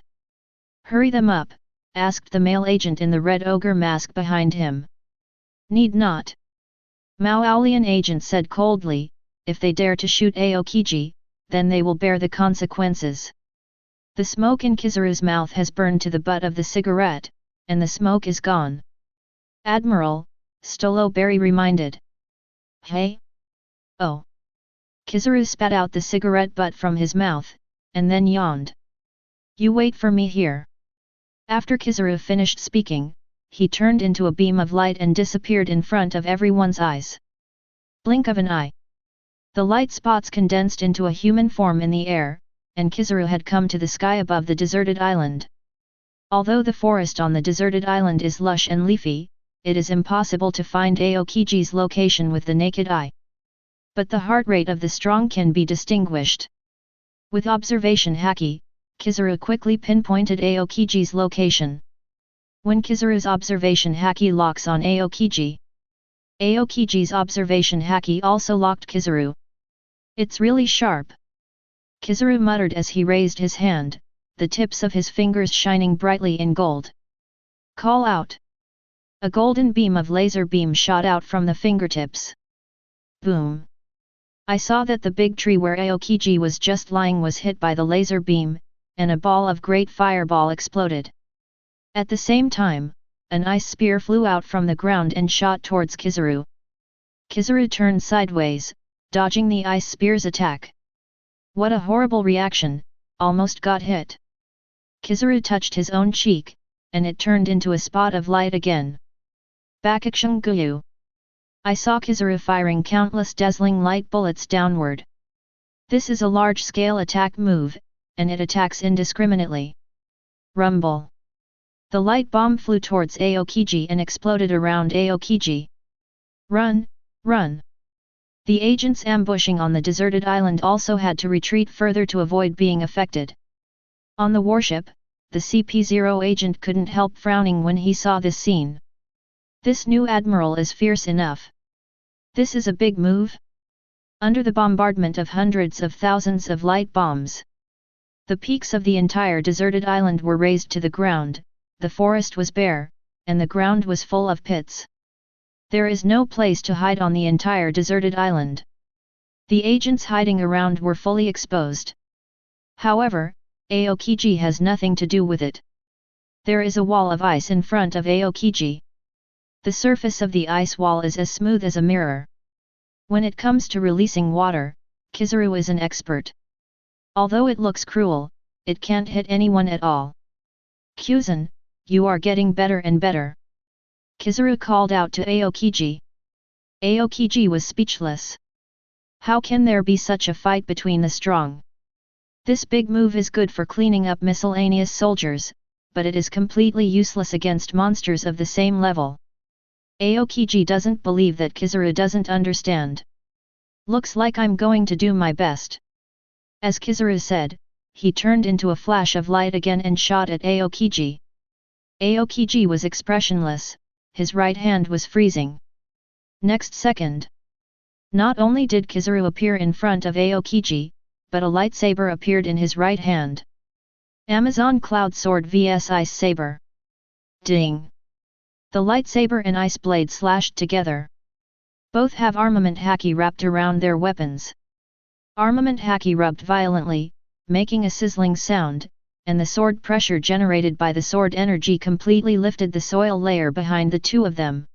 "Hurry them up," asked the male agent in the red ogre mask behind him. "Need not." Maoalian agent said coldly, "If they dare to shoot Aokiji, then they will bear the consequences." The smoke in Kizaru's mouth has burned to the butt of the cigarette, and the smoke is gone. "Admiral," Stoloberry reminded. "Hey? Oh." Kizaru spat out the cigarette butt from his mouth, and then yawned. "You wait for me here." After Kizaru finished speaking, he turned into a beam of light and disappeared in front of everyone's eyes. Blink of an eye. The light spots condensed into a human form in the air, and Kizaru had come to the sky above the deserted island. Although the forest on the deserted island is lush and leafy, it is impossible to find Aokiji's location with the naked eye. But the heart rate of the strong can be distinguished. With Observation Haki, Kizaru quickly pinpointed Aokiji's location. When Kizaru's Observation Haki locks on Aokiji, Aokiji's Observation Haki also locked Kizaru. "It's really sharp," Kizaru muttered as he raised his hand, the tips of his fingers shining brightly in gold. "Call out." A golden beam of laser beam shot out from the fingertips. Boom! I saw that the big tree where Aokiji was just lying was hit by the laser beam, and a ball of great fireball exploded. At the same time, an ice spear flew out from the ground and shot towards Kizaru. Kizaru turned sideways, dodging the ice spear's attack. What a horrible reaction, almost got hit. Kizaru touched his own cheek, and it turned into a spot of light again. Bakakshung Guyu. I saw Kizaru firing countless dazzling light bullets downward. This is a large-scale attack move, and it attacks indiscriminately. Rumble. The light bomb flew towards Aokiji and exploded around Aokiji. Run, run! The agents ambushing on the deserted island also had to retreat further to avoid being affected. On the warship, the CP0 agent couldn't help frowning when he saw this scene. This new Admiral is fierce enough. This is a big move? Under the bombardment of hundreds of thousands of light bombs, the peaks of the entire deserted island were razed to the ground, the forest was bare, and the ground was full of pits. There is no place to hide on the entire deserted island. The agents hiding around were fully exposed. However, Aokiji has nothing to do with it. There is a wall of ice in front of Aokiji. The surface of the ice wall is as smooth as a mirror. When it comes to releasing water, Kizaru is an expert. Although it looks cruel, it can't hit anyone at all. Kuzan, you are getting better and better. Kizaru called out to Aokiji. Aokiji was speechless. How can there be such a fight between the strong? This big move is good for cleaning up miscellaneous soldiers, but it is completely useless against monsters of the same level. Aokiji doesn't believe that Kizaru doesn't understand. Looks like I'm going to do my best. As Kizaru said, he turned into a flash of light again and shot at Aokiji. Aokiji was expressionless, his right hand was freezing. Next second, not only did Kizaru appear in front of Aokiji, but a lightsaber appeared in his right hand. Amazon Cloud Sword vs Ice Saber. Ding! The lightsaber and ice blade slashed together. Both have armament haki wrapped around their weapons. Armament haki rubbed violently, making a sizzling sound, and the sword pressure generated by the sword energy completely lifted the soil layer behind the two of them.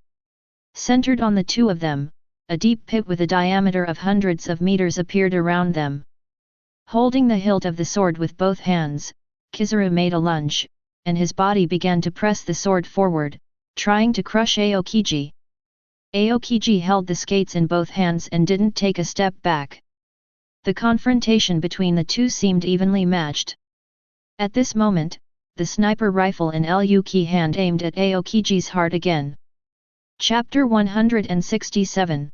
Centered on the two of them, a deep pit with a diameter of hundreds of meters appeared around them. Holding the hilt of the sword with both hands, Kizaru made a lunge, and his body began to press the sword forward, trying to crush Aokiji. Aokiji held the skates in both hands and didn't take a step back. The confrontation between the two seemed evenly matched. At this moment, the sniper rifle in Luki hand aimed at Aokiji's heart again. Chapter 167.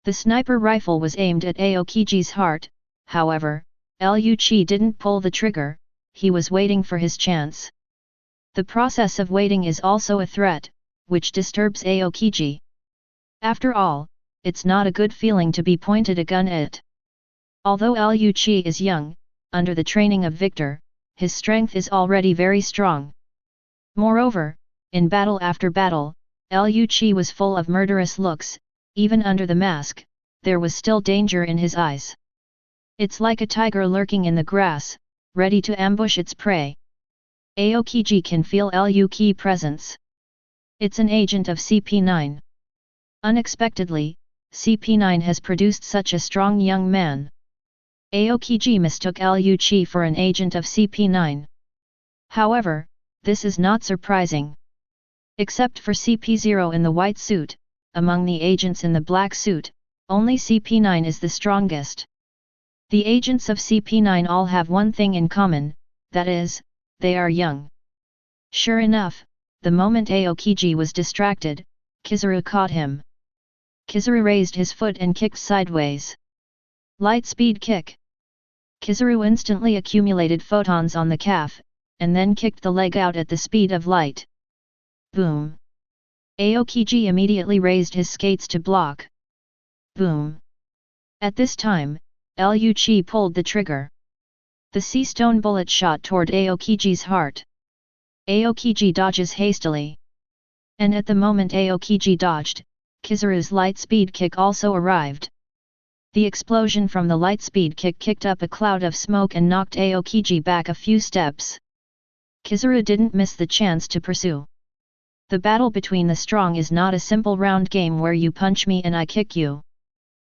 The sniper rifle was aimed at Aokiji's heart, however, Luki didn't pull the trigger, he was waiting for his chance. The process of waiting is also a threat, which disturbs Aokiji. After all, it's not a good feeling to be pointed a gun at. Although Luki is young, under the training of Victor, his strength is already very strong. Moreover, in battle after battle, Luki was full of murderous looks, even under the mask, there was still danger in his eyes. It's like a tiger lurking in the grass, ready to ambush its prey. Aokiji can feel Luki's presence. It's an agent of CP9. Unexpectedly, CP9 has produced such a strong young man. Aokiji mistook Luki for an agent of CP9. However, this is not surprising. Except for CP0 in the white suit, among the agents in the black suit, only CP9 is the strongest. The agents of CP9 all have one thing in common, that is, they are young. Sure enough, the moment Aokiji was distracted, Kizaru caught him. Kizaru raised his foot and kicked sideways. Light speed kick. Kizaru instantly accumulated photons on the calf, and then kicked the leg out at the speed of light. Boom! Aokiji immediately raised his skates to block. Boom! At this time, Luki pulled the trigger. The sea stone bullet shot toward Aokiji's heart. Aokiji dodges hastily. And at the moment Aokiji dodged, Kizaru's light speed kick also arrived. The explosion from the light speed kick kicked up a cloud of smoke and knocked Aokiji back a few steps. Kizaru didn't miss the chance to pursue. The battle between the strong is not a simple round game where you punch me and I kick you.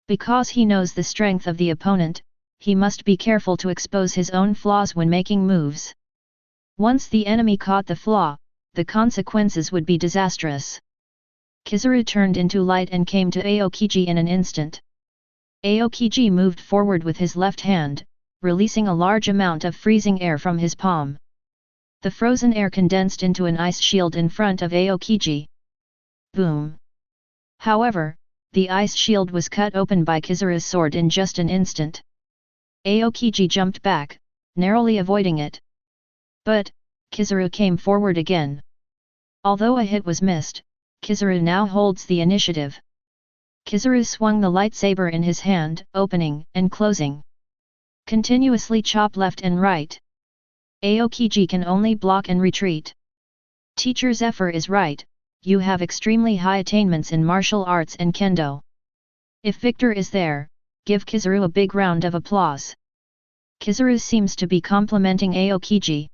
Because he knows the strength of the opponent, he must be careful to expose his own flaws when making moves. Once the enemy caught the flaw, the consequences would be disastrous. Kizaru turned into light and came to Aokiji in an instant. Aokiji moved forward with his left hand, releasing a large amount of freezing air from his palm. The frozen air condensed into an ice shield in front of Aokiji. Boom! However, the ice shield was cut open by Kizaru's sword in just an instant. Aokiji jumped back, narrowly avoiding it. But, Kizaru came forward again. Although a hit was missed, Kizaru now holds the initiative. Kizaru swung the lightsaber in his hand, opening and closing. Continuously chop left and right. Aokiji can only block and retreat. Teacher Zephyr is right, you have extremely high attainments in martial arts and kendo. If Victor is there, give Kizaru a big round of applause. Kizaru seems to be complimenting Aokiji.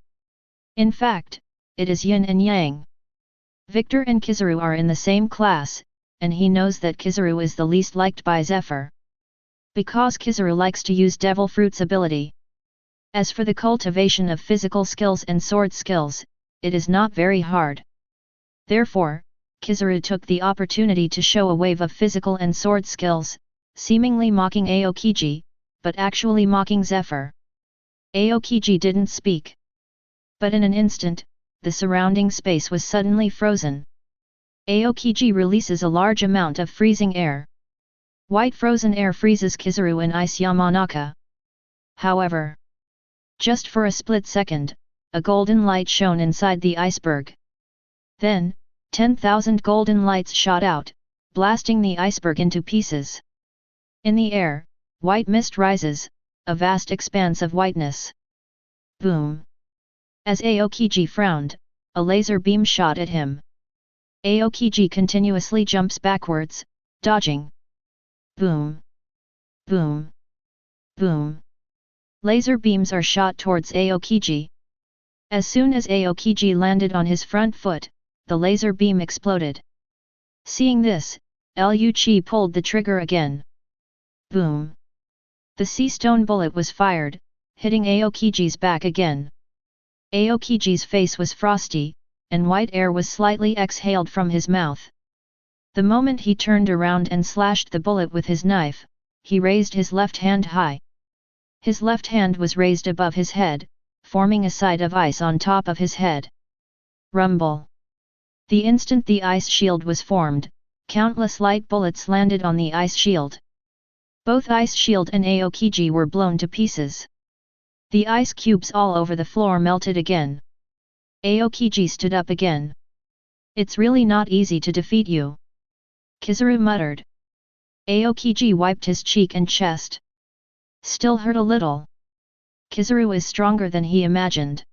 In fact, it is yin and yang. Victor and Kizaru are in the same class, and he knows that Kizaru is the least liked by Zephyr. Because Kizaru likes to use devil fruit's ability. As for the cultivation of physical skills and sword skills, it is not very hard. Therefore, Kizaru took the opportunity to show a wave of physical and sword skills, seemingly mocking Aokiji, but actually mocking Zephyr. Aokiji didn't speak. But in an instant, the surrounding space was suddenly frozen. Aokiji releases a large amount of freezing air. White frozen air freezes Kizaru and ice Yamanaka. However, just for a split second, a golden light shone inside the iceberg. Then, 10,000 golden lights shot out, blasting the iceberg into pieces. In the air, white mist rises, a vast expanse of whiteness. Boom! As Aokiji frowned, a laser beam shot at him. Aokiji continuously jumps backwards, dodging. Boom! Boom! Boom! Laser beams are shot towards Aokiji. As soon as Aokiji landed on his front foot, the laser beam exploded. Seeing this, Liu Qi pulled the trigger again. Boom! The sea stone bullet was fired, hitting Aokiji's back again. Aokiji's face was frosty, and white air was slightly exhaled from his mouth. The moment he turned around and slashed the bullet with his knife, he raised his left hand high. His left hand was raised above his head, forming a side of ice on top of his head. Rumble! The instant the ice shield was formed, countless light bullets landed on the ice shield. Both ice shield and Aokiji were blown to pieces. The ice cubes all over the floor melted again. Aokiji stood up again. It's really not easy to defeat you, Kizaru muttered. Aokiji wiped his cheek and chest. Still hurt a little. Kizaru is stronger than he imagined.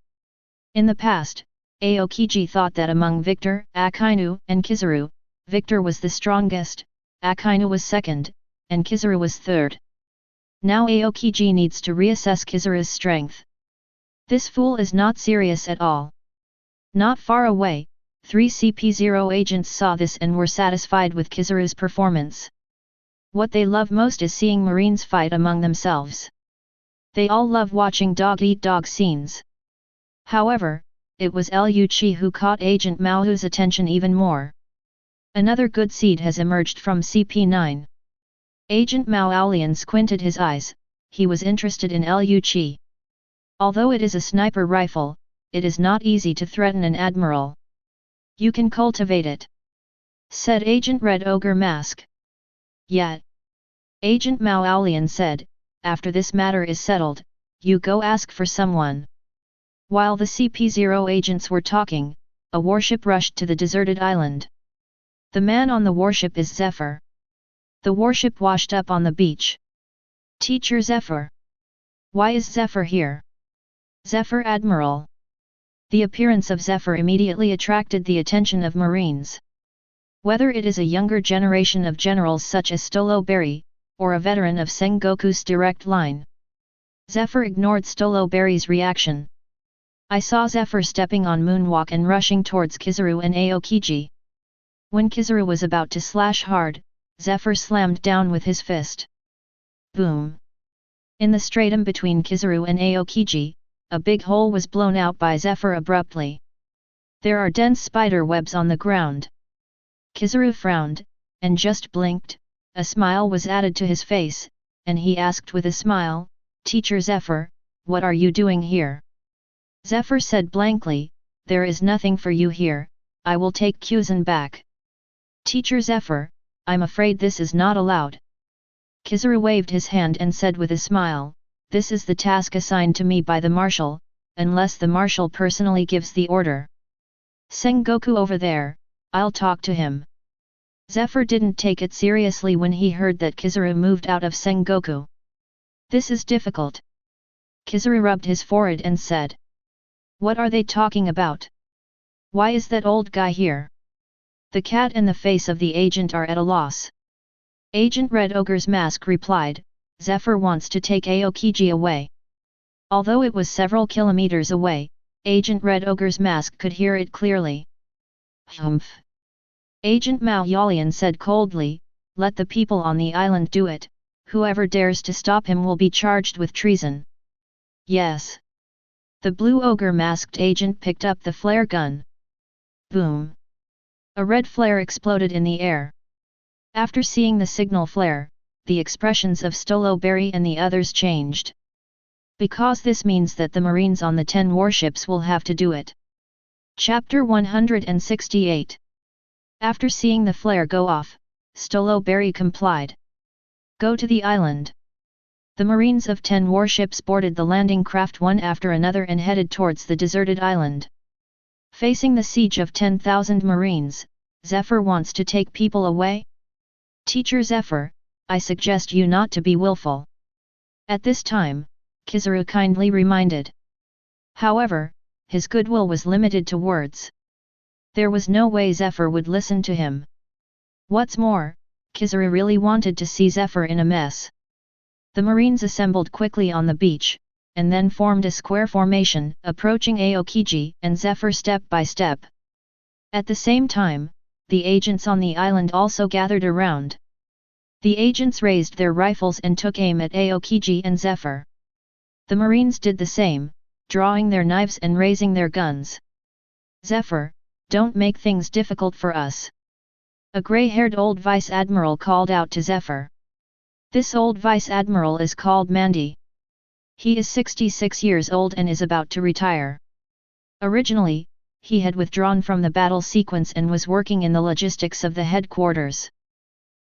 In the past, Aokiji thought that among Victor, Akainu, and Kizaru, Victor was the strongest, Akainu was second, and Kizaru was third. Now Aokiji needs to reassess Kizaru's strength. This fool is not serious at all. Not far away, 3 CP0 agents saw this and were satisfied with Kizaru's performance. What they love most is seeing Marines fight among themselves. They all love watching dog-eat-dog scenes. However, it was Liu Qi who caught Agent Mao's attention even more. Another good seed has emerged from CP9. Agent Mao Aolian squinted his eyes, he was interested in Liu Qi. Although it is a sniper rifle, it is not easy to threaten an admiral. You can cultivate it, said Agent Red Ogre Mask. Yet, Agent Mao Aolian said, after this matter is settled, you go ask for someone. While the CP0 agents were talking, a warship rushed to the deserted island. The man on the warship is Zephyr. The warship washed up on the beach. Teacher Zephyr. Why is Zephyr here? Zephyr Admiral. The appearance of Zephyr immediately attracted the attention of Marines. Whether it is a younger generation of generals such as Stolo Berry, or a veteran of Sengoku's direct line. Zephyr ignored Stolo Berry's reaction. I saw Zephyr stepping on moonwalk and rushing towards Kizaru and Aokiji. When Kizaru was about to slash hard, Zephyr slammed down with his fist. Boom! In the stratum between Kizaru and Aokiji, a big hole was blown out by Zephyr abruptly. There are dense spider webs on the ground. Kizaru frowned, and just blinked. A smile was added to his face, and he asked with a smile, "Teacher Zephyr, what are you doing here?" Zephyr said blankly, "There is nothing for you here, I will take Kuzan back." "Teacher Zephyr, I'm afraid this is not allowed." Kizaru waved his hand and said with a smile, "This is the task assigned to me by the Marshal, unless the Marshal personally gives the order. Sengoku over there, I'll talk to him." Zephyr didn't take it seriously when he heard that Kizaru moved out of Sengoku. "This is difficult." Kizaru rubbed his forehead and said. "What are they talking about? Why is that old guy here?" The cat and the face of the agent are at a loss. Agent Red Ogre's mask replied, "Zephyr wants to take Aokiji away." Although it was several kilometers away, Agent Red Ogre's mask could hear it clearly. "Humph!" Agent Mao Yalian said coldly, "Let the people on the island do it, whoever dares to stop him will be charged with treason." "Yes." The blue ogre masked agent picked up the flare gun. Boom! A red flare exploded in the air. After seeing the signal flare, the expressions of Stoloberry and the others changed. Because this means that the Marines on the 10 warships will have to do it. Chapter 168. After seeing the flare go off, Stoloberry complied. "Go to the island." The Marines of 10 warships boarded the landing craft one after another and headed towards the deserted island. Facing the siege of 10,000 Marines, Zephyr wants to take people away? "Teacher Zephyr, I suggest you not to be willful." At this time, Kizaru kindly reminded. However, his goodwill was limited to words. There was no way Zephyr would listen to him. What's more, Kizaru really wanted to see Zephyr in a mess. The Marines assembled quickly on the beach, and then formed a square formation, approaching Aokiji and Zephyr step by step. At the same time, the agents on the island also gathered around. The agents raised their rifles and took aim at Aokiji and Zephyr. The Marines did the same, drawing their knives and raising their guns. "Zephyr, don't make things difficult for us." A grey-haired old Vice Admiral called out to Zephyr. This old Vice Admiral is called Mandy. He is 66 years old and is about to retire. Originally, he had withdrawn from the battle sequence and was working in the logistics of the headquarters.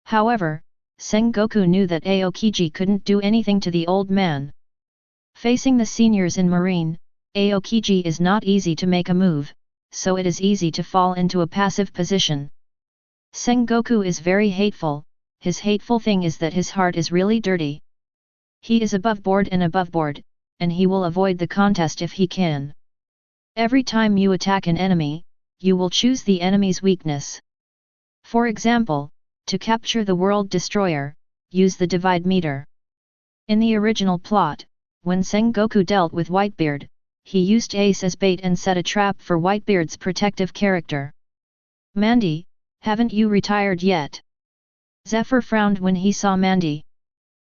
However, Sengoku knew that Aokiji couldn't do anything to the old man. Facing the seniors in Marine, Aokiji is not easy to make a move, so it is easy to fall into a passive position. Sengoku is very hateful. His hateful thing is that his heart is really dirty. He is above board, and he will avoid the contest if he can. Every time you attack an enemy, you will choose the enemy's weakness. For example, to capture the World Destroyer, use the divide meter. In the original plot, when Sengoku dealt with Whitebeard, he used Ace as bait and set a trap for Whitebeard's protective character. "Mandy, haven't you retired yet?" Zephyr frowned when he saw Mandy.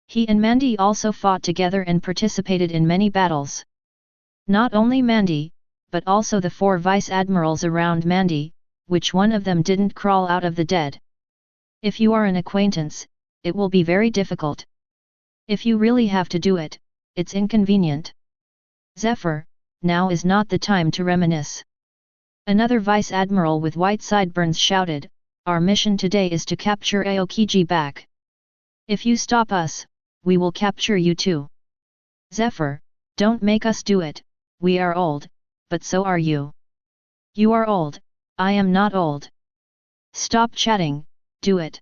He and Mandy also fought together and participated in many battles. Not only Mandy, but also the 4 Vice Admirals around Mandy, which one of them didn't crawl out of the dead. If you are an acquaintance, it will be very difficult. If you really have to do it, it's inconvenient. Zephyr, now is not the time to reminisce. Another Vice Admiral with white sideburns shouted, "Our mission today is to capture Aokiji back. If you stop us, we will capture you too." "Zephyr, don't make us do it, we are old, but so are you." "You are old, I am not old." "Stop chatting, do it."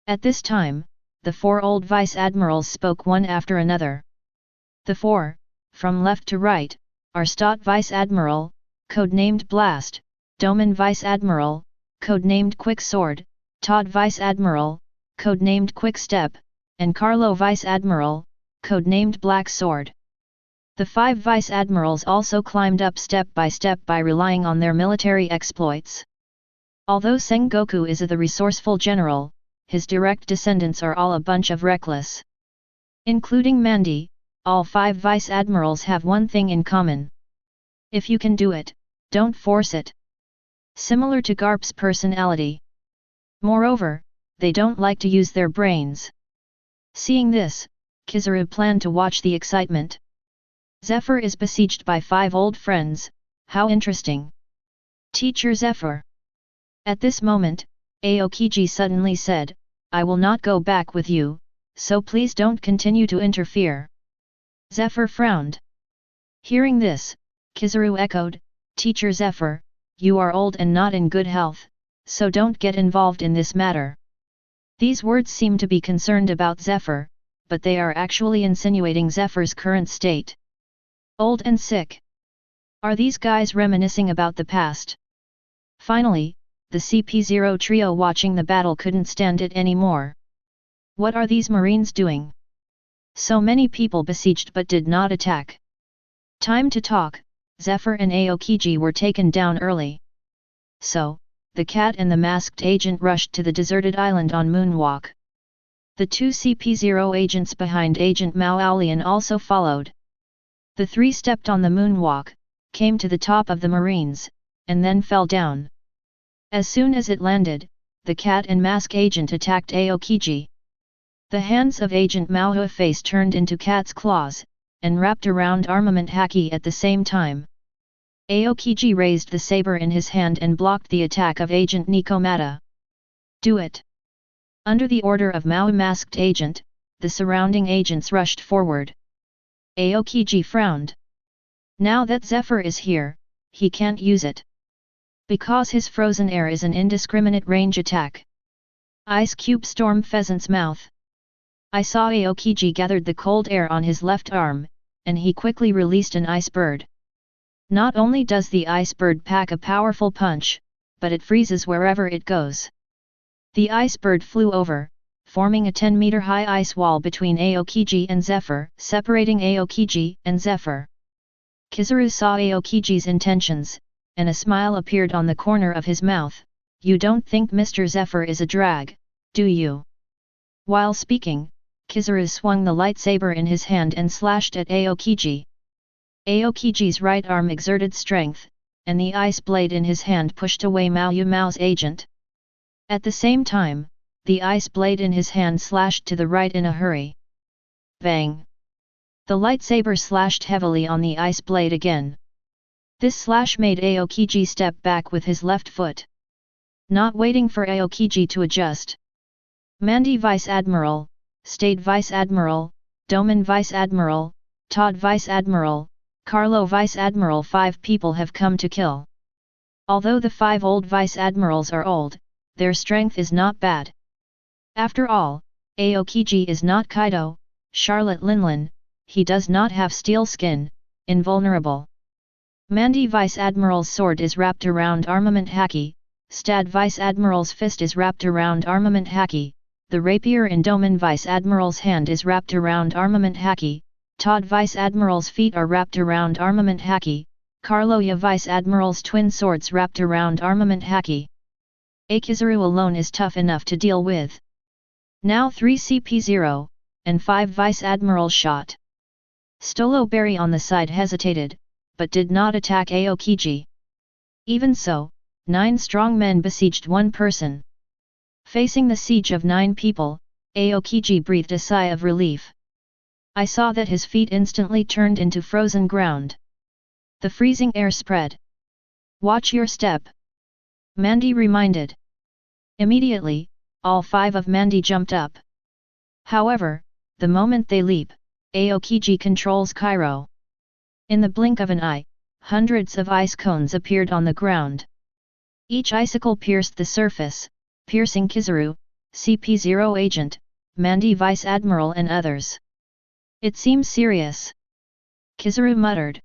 At this time, the 4 old Vice Admirals spoke one after another. The 4, from left to right, are Stott Vice Admiral, codenamed Blast, Doman Vice Admiral, codenamed Quick Sword, Todd Vice Admiral, codenamed Quick Step, and Carlo Vice Admiral, codenamed Black Sword. The 5 vice admirals also climbed up step by relying on their military exploits. Although Sengoku is the resourceful general, his direct descendants are all a bunch of reckless. Including Mandy, all 5 vice admirals have one thing in common. If you can do it, don't force it. Similar to Garp's personality. Moreover, they don't like to use their brains. Seeing this, Kizaru planned to watch the excitement. Zephyr is besieged by 5 old friends, how interesting. Teacher Zephyr. At this moment, Aokiji suddenly said, I will not go back with you, so please don't continue to interfere. Zephyr frowned. Hearing this, Kizaru echoed, Teacher Zephyr, you are old and not in good health, so don't get involved in this matter. These words seem to be concerned about Zephyr, but they are actually insinuating Zephyr's current state. Old and sick. Are these guys reminiscing about the past? Finally, the CP0 trio watching the battle couldn't stand it anymore. What are these Marines doing? So many people besieged but did not attack. Time to talk. Zephyr and Aokiji were taken down early. So, the cat and the masked agent rushed to the deserted island on Moonwalk. The 2 CP0 agents behind Agent Mao Aolian also followed. The 3 stepped on the Moonwalk, came to the top of the Marines, and then fell down. As soon as it landed, the cat and mask agent attacked Aokiji. The hands of Agent Mao's face turned into cat's claws, and wrapped around armament Haki at the same time. Aokiji raised the saber in his hand and blocked the attack of Agent Nikomata. Do it! Under the order of Mao masked agent, the surrounding agents rushed forward. Aokiji frowned. Now that Zephyr is here, he can't use it. Because his frozen air is an indiscriminate range attack. Ice cube storm pheasant's mouth. I saw Aokiji gathered the cold air on his left arm, and he quickly released an ice bird. Not only does the ice bird pack a powerful punch, but it freezes wherever it goes. The ice bird flew over, forming a 10-meter high ice wall between Aokiji and Zephyr, separating Aokiji and Zephyr. Kizaru saw Aokiji's intentions, and a smile appeared on the corner of his mouth. You don't think Mr. Zephyr is a drag, do you? While speaking, Kizaru swung the lightsaber in his hand and slashed at Aokiji. Aokiji's right arm exerted strength, and the ice blade in his hand pushed away Mao's agent. At the same time, the ice blade in his hand slashed to the right in a hurry. Bang! The lightsaber slashed heavily on the ice blade again. This slash made Aokiji step back with his left foot. Not waiting for Aokiji to adjust. Mandy Vice Admiral, Stade Vice Admiral, Doman Vice Admiral, Todd Vice Admiral, Carlo Vice Admiral. 5 people have come to kill. Although the 5 old Vice Admirals are old, their strength is not bad. After all, Aokiji is not Kaido, Charlotte Linlin, he does not have steel skin, invulnerable. Mandy Vice Admiral's sword is wrapped around armament Haki, Stad Vice Admiral's fist is wrapped around armament Haki, the rapier in Doman Vice Admiral's hand is wrapped around armament Haki, Todd Vice Admiral's feet are wrapped around armament Haki, Carlo Vice Admiral's twin swords wrapped around armament Haki. Kizaru alone is tough enough to deal with. Now 3 CP0, and 5 Vice Admirals shot. Stolo Berry on the side hesitated, but did not attack Aokiji. Even so, 9 strong men besieged 1 person. Facing the siege of 9 people, Aokiji breathed a sigh of relief. I saw that his feet instantly turned into frozen ground. The freezing air spread. Watch your step. Mandy reminded. Immediately, all 5 of Mandy jumped up. However, the moment they leap, Aokiji controls Cairo. In the blink of an eye, hundreds of ice cones appeared on the ground. Each icicle pierced the surface, piercing Kizaru, CP0 agent, Mandy Vice Admiral and others. It seems serious. Kizaru muttered.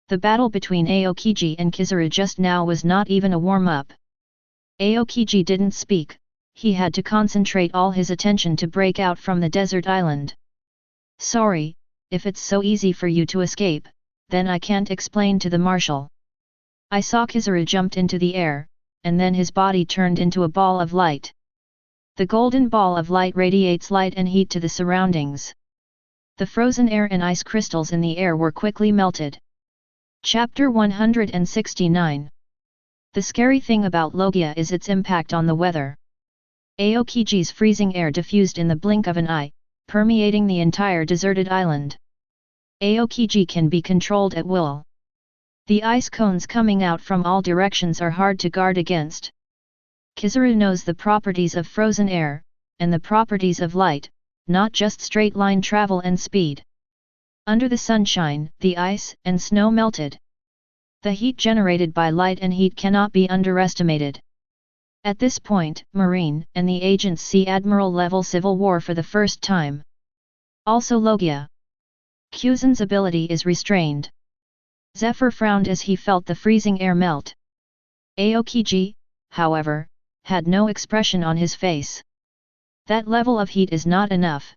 The battle between Aokiji and Kizaru just now was not even a warm-up. Aokiji didn't speak, he had to concentrate all his attention to break out from the desert island. Sorry, if it's so easy for you to escape, then I can't explain to the marshal. I saw Kizaru jumped into the air, and then his body turned into a ball of light. The golden ball of light radiates light and heat to the surroundings. The frozen air and ice crystals in the air were quickly melted. Chapter 169. The scary thing about Logia is its impact on the weather. Aokiji's freezing air diffused in the blink of an eye, permeating the entire deserted island. Aokiji can be controlled at will. The ice cones coming out from all directions are hard to guard against. Kizaru knows the properties of frozen air, and the properties of light, not just straight line travel and speed. Under the sunshine, the ice and snow melted. The heat generated by light and heat cannot be underestimated. At this point, Marine and the agents see Admiral level civil war for the first time. Also Logia. Kuzan's ability is restrained. Zephyr frowned as he felt the freezing air melt. Aokiji, however, had no expression on his face. That level of heat is not enough.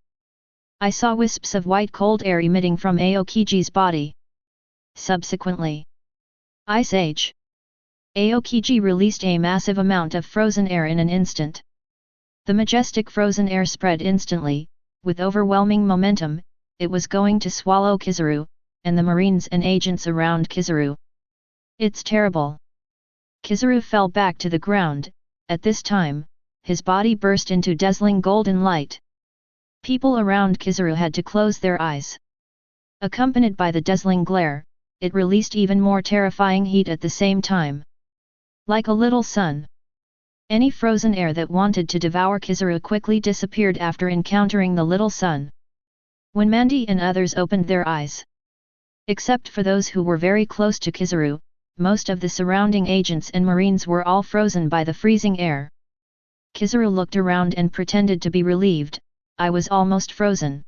I saw wisps of white cold air emitting from Aokiji's body. Subsequently, Ice Age. Aokiji released a massive amount of frozen air in an instant. The majestic frozen air spread instantly, with overwhelming momentum. It was going to swallow Kizaru, and the marines and agents around Kizaru. It's terrible. Kizaru fell back to the ground. At this time, his body burst into dazzling golden light. People around Kizaru had to close their eyes. Accompanied by the dazzling glare, it released even more terrifying heat at the same time. Like a little sun. Any frozen air that wanted to devour Kizaru quickly disappeared after encountering the little sun. When Mandy and others opened their eyes, except for those who were very close to Kizaru, most of the surrounding agents and marines were all frozen by the freezing air. Kizaru looked around and pretended to be relieved. I was almost frozen.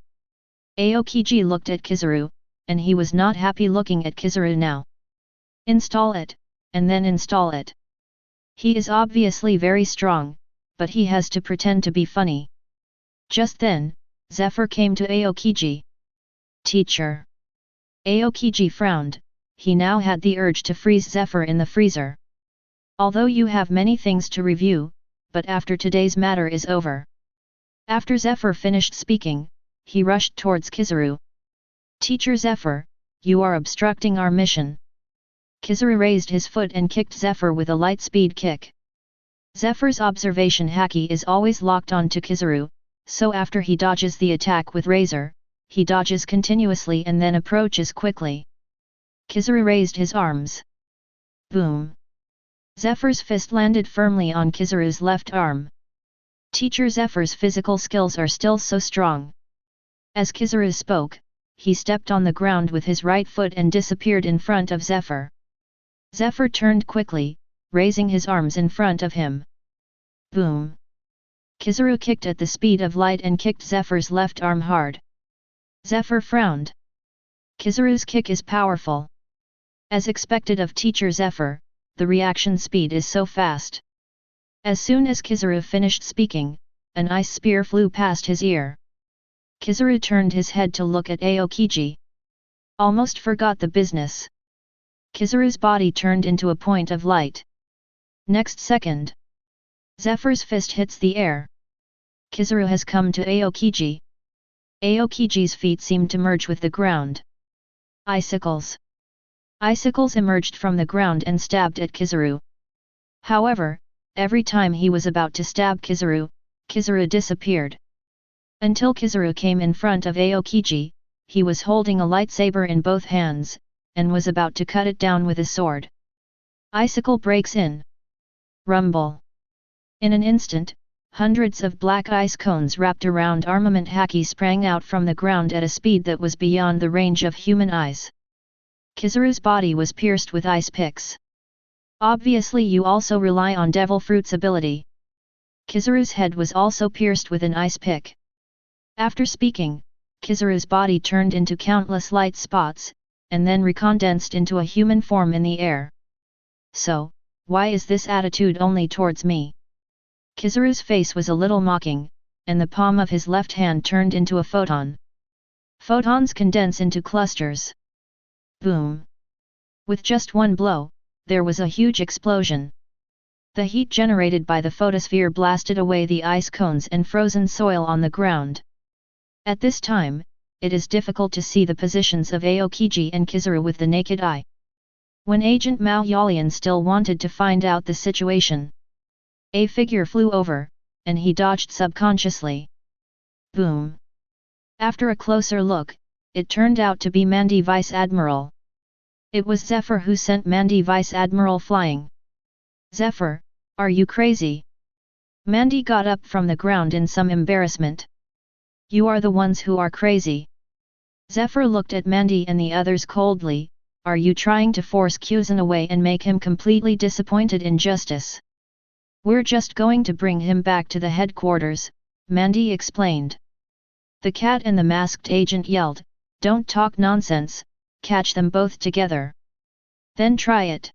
Aokiji looked at Kizaru, and he was not happy looking at Kizaru now. Install it, and then install it. He is obviously very strong, but he has to pretend to be funny. Just then, Zephyr came to Aokiji. Teacher. Aokiji frowned. He now had the urge to freeze Zephyr in the freezer. Although you have many things to review, but after today's matter is over. After Zephyr finished speaking, he rushed towards Kizaru. Teacher Zephyr, you are obstructing our mission. Kizaru raised his foot and kicked Zephyr with a light speed kick. Zephyr's observation haki is always locked on to Kizaru, so after he dodges the attack with Razor, he dodges continuously and then approaches quickly. Kizaru raised his arms. Boom! Zephyr's fist landed firmly on Kizaru's left arm. Teacher Zephyr's physical skills are still so strong. As Kizaru spoke, he stepped on the ground with his right foot and disappeared in front of Zephyr. Zephyr turned quickly, raising his arms in front of him. Boom! Kizaru kicked at the speed of light and kicked Zephyr's left arm hard. Zephyr frowned. Kizaru's kick is powerful. As expected of Teacher Zephyr, the reaction speed is so fast. As soon as Kizaru finished speaking, an ice spear flew past his ear. Kizaru turned his head to look at Aokiji. Almost forgot the business. Kizaru's body turned into a point of light. Next second, Zephyr's fist hits the air. Kizaru has come to Aokiji. Aokiji's feet seemed to merge with the ground. Icicles. Icicles emerged from the ground and stabbed at Kizaru. However, every time he was about to stab Kizaru, Kizaru disappeared. Until Kizaru came in front of Aokiji, he was holding a lightsaber in both hands, and was about to cut it down with a sword. Icicle breaks in. Rumble. In an instant, hundreds of black ice cones wrapped around armament haki sprang out from the ground at a speed that was beyond the range of human eyes. Kizaru's body was pierced with ice picks. Obviously you also rely on Devil Fruit's ability. Kizaru's head was also pierced with an ice pick. After speaking, Kizaru's body turned into countless light spots, and then recondensed into a human form in the air. So, why is this attitude only towards me? Kizaru's face was a little mocking, and the palm of his left hand turned into a photon. Photons condense into clusters. Boom! With just one blow, there was a huge explosion. The heat generated by the photosphere blasted away the ice cones and frozen soil on the ground. At this time, it is difficult to see the positions of Aokiji and Kizaru with the naked eye. When Agent Mao Yalian still wanted to find out the situation, a figure flew over, and he dodged subconsciously. Boom! After a closer look, it turned out to be Mandy Vice Admiral. It was Zephyr who sent Mandy Vice Admiral flying. Zephyr, are you crazy? Mandy got up from the ground in some embarrassment. You are the ones who are crazy. Zephyr looked at Mandy and the others coldly. Are you trying to force Kuzan away and make him completely disappointed in justice? We're just going to bring him back to the headquarters, Mandy explained. The cat and the masked agent yelled, don't talk nonsense, catch them both together. Then try it.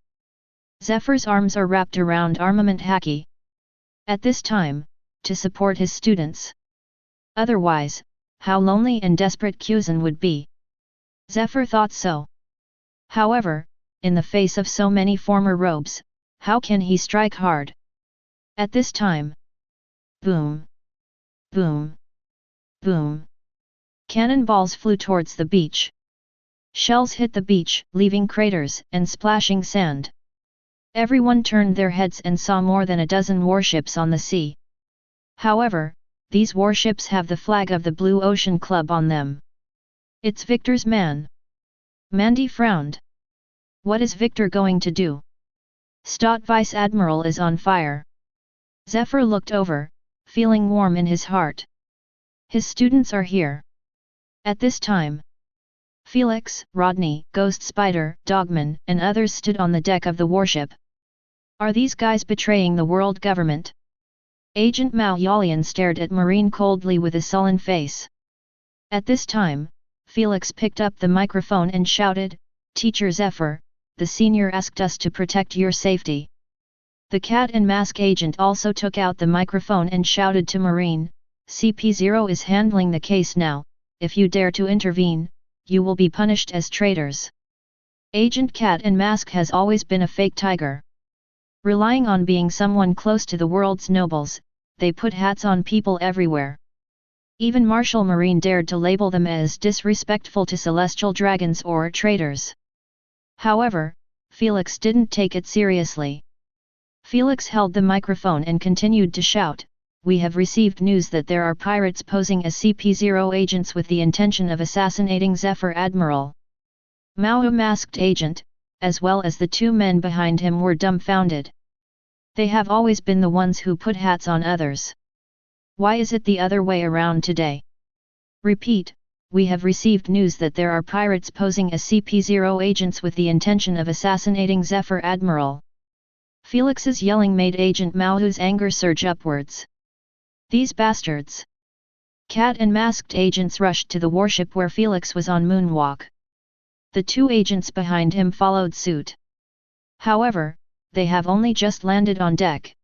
Zephyr's arms are wrapped around armament Haki. At this time, to support his students. Otherwise, how lonely and desperate Kuzan would be. Zephyr thought so. However, in the face of so many former robes, how can he strike hard? At this time. Boom! Boom! Boom! Cannonballs flew towards the beach. Shells hit the beach, leaving craters and splashing sand. Everyone turned their heads and saw more than a dozen warships on the sea. However, these warships have the flag of the Blue Ocean Club on them. It's Victor's man. Mandy frowned. What is Victor going to do? Stott Vice Admiral is on fire. Zephyr looked over, feeling warm in his heart. His students are here. At this time, Felix, Rodney, Ghost Spider, Dogman, and others stood on the deck of the warship. Are these guys betraying the world government? Agent Mao Yalian stared at Marine coldly with a sullen face. At this time, Felix picked up the microphone and shouted, Teacher Zephyr, the senior asked us to protect your safety. The cat and mask agent also took out the microphone and shouted to Marine, CP0 is handling the case now, if you dare to intervene, you will be punished as traitors. Agent Cat and Mask has always been a fake tiger. Relying on being someone close to the world's nobles, they put hats on people everywhere. Even Marshal Marine dared to label them as disrespectful to celestial dragons or traitors. However, Felix didn't take it seriously. Felix held the microphone and continued to shout, we have received news that there are pirates posing as CP0 agents with the intention of assassinating Zephyr Admiral. Mao masked agent, as well as the two men behind him were dumbfounded. They have always been the ones who put hats on others. Why is it the other way around today? Repeat, we have received news that there are pirates posing as CP0 agents with the intention of assassinating Zephyr Admiral. Felix's yelling made Agent Mao's anger surge upwards. These bastards! Cat and masked agents rushed to the warship where Felix was on moonwalk. The two agents behind him followed suit. However, they have only just landed on deck.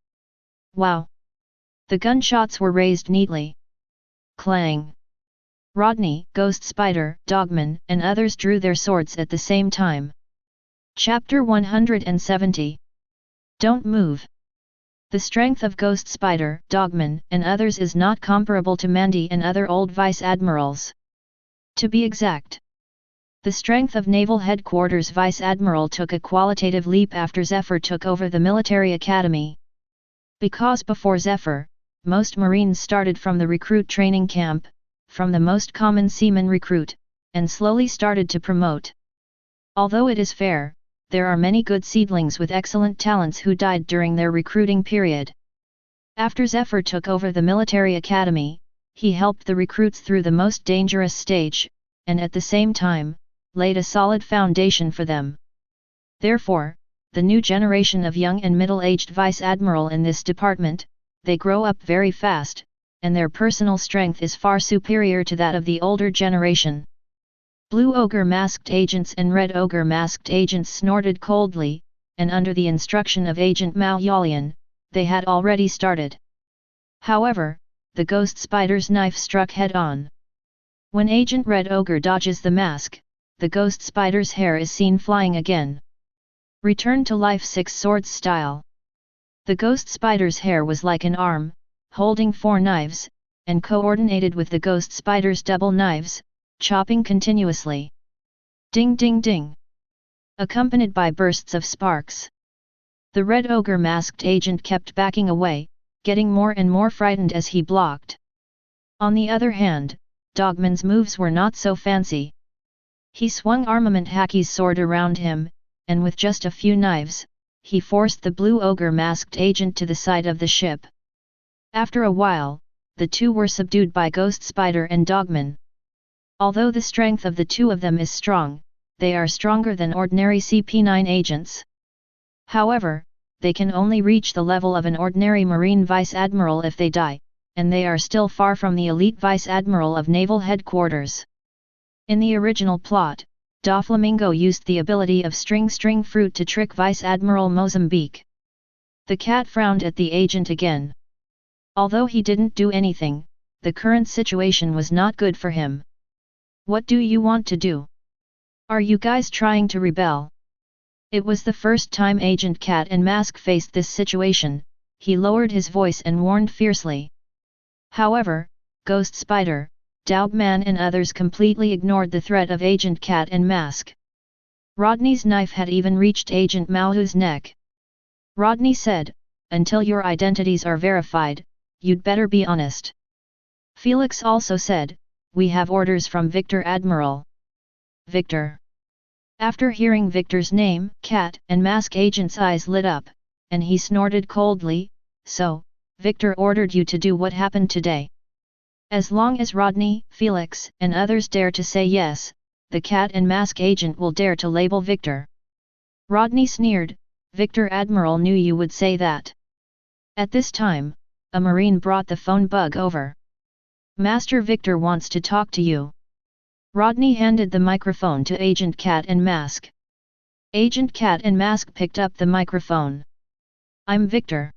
Wow! The gunshots were raised neatly. Clang! Rodney, Ghost Spider, Dogman, and others drew their swords at the same time. Chapter 170. Don't move. The strength of Ghost Spider, Dogman, and others is not comparable to Mandy and other old Vice Admirals. To be exact, the strength of Naval Headquarters Vice Admiral took a qualitative leap after Zephyr took over the military academy. Because before Zephyr, most Marines started from the recruit training camp, from the most common seaman recruit, and slowly started to promote. Although it is fair, there are many good seedlings with excellent talents who died during their recruiting period. After Zephyr took over the military academy, he helped the recruits through the most dangerous stage, and at the same time, laid a solid foundation for them. Therefore, the new generation of young and middle-aged Vice Admiral in this department, they grow up very fast, and their personal strength is far superior to that of the older generation. Blue Ogre masked agents and Red Ogre masked agents snorted coldly, and under the instruction of Agent Mao Yalian, they had already started. However, the Ghost Spider's knife struck head-on. When Agent Red Ogre dodges the mask, the ghost spider's hair is seen flying again. Return to life 6 swords style. The ghost spider's hair was like an arm, holding 4 knives, and coordinated with the ghost spider's double knives, chopping continuously. Ding ding ding. Accompanied by bursts of sparks. The Red Ogre masked agent kept backing away, getting more and more frightened as he blocked. On the other hand, Dogman's moves were not so fancy. He swung Armament Haki's sword around him, and with just a few knives, he forced the Blue Ogre masked agent to the side of the ship. After a while, the two were subdued by Ghost Spider and Dogman. Although the strength of the two of them is strong, they are stronger than ordinary CP9 agents. However, they can only reach the level of an ordinary Marine Vice Admiral if they die, and they are still far from the elite Vice Admiral of Naval Headquarters. In the original plot, Doflamingo used the ability of String Fruit to trick Vice Admiral Mozambique. The cat frowned at the agent again. Although he didn't do anything, the current situation was not good for him. What do you want to do? Are you guys trying to rebel? It was the first time Agent Cat and Mask faced this situation. He lowered his voice and warned fiercely. However, Ghost Spider, Dogman and others completely ignored the threat of Agent Cat and Mask. Rodney's knife had even reached Agent Maohu's neck. Rodney said, "Until your identities are verified, you'd better be honest." Felix also said, "We have orders from Victor Admiral." Victor. After hearing Victor's name, Cat and Mask agent's eyes lit up, and he snorted coldly, "So, Victor ordered you to do what happened today?" As long as Rodney, Felix, and others dare to say yes, the Cat and Mask agent will dare to label Victor. Rodney sneered, "Victor Admiral knew you would say that." At this time, a Marine brought the phone bug over. "Master Victor wants to talk to you." Rodney handed the microphone to Agent Cat and Mask. Agent Cat and Mask picked up the microphone. "I'm Victor."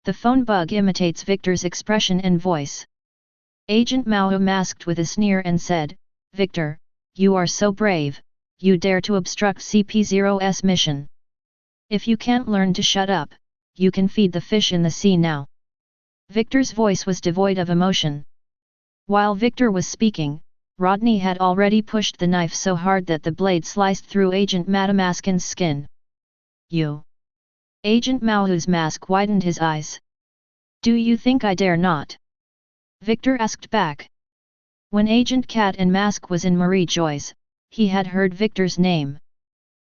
The phone bug imitates Victor's expression and voice. Agent Mao masked with a sneer and said, "Victor, you are so brave, you dare to obstruct CP0's mission. If you can't learn to shut up, you can feed the fish in the sea now." Victor's voice was devoid of emotion. While Victor was speaking, Rodney had already pushed the knife so hard that the blade sliced through Agent Madamaskin's skin. "You!" Agent Maohu's mask widened his eyes. "Do you think I dare not?" Victor asked back. When Agent Cat and Mask was in Marie Joy's, he had heard Victor's name.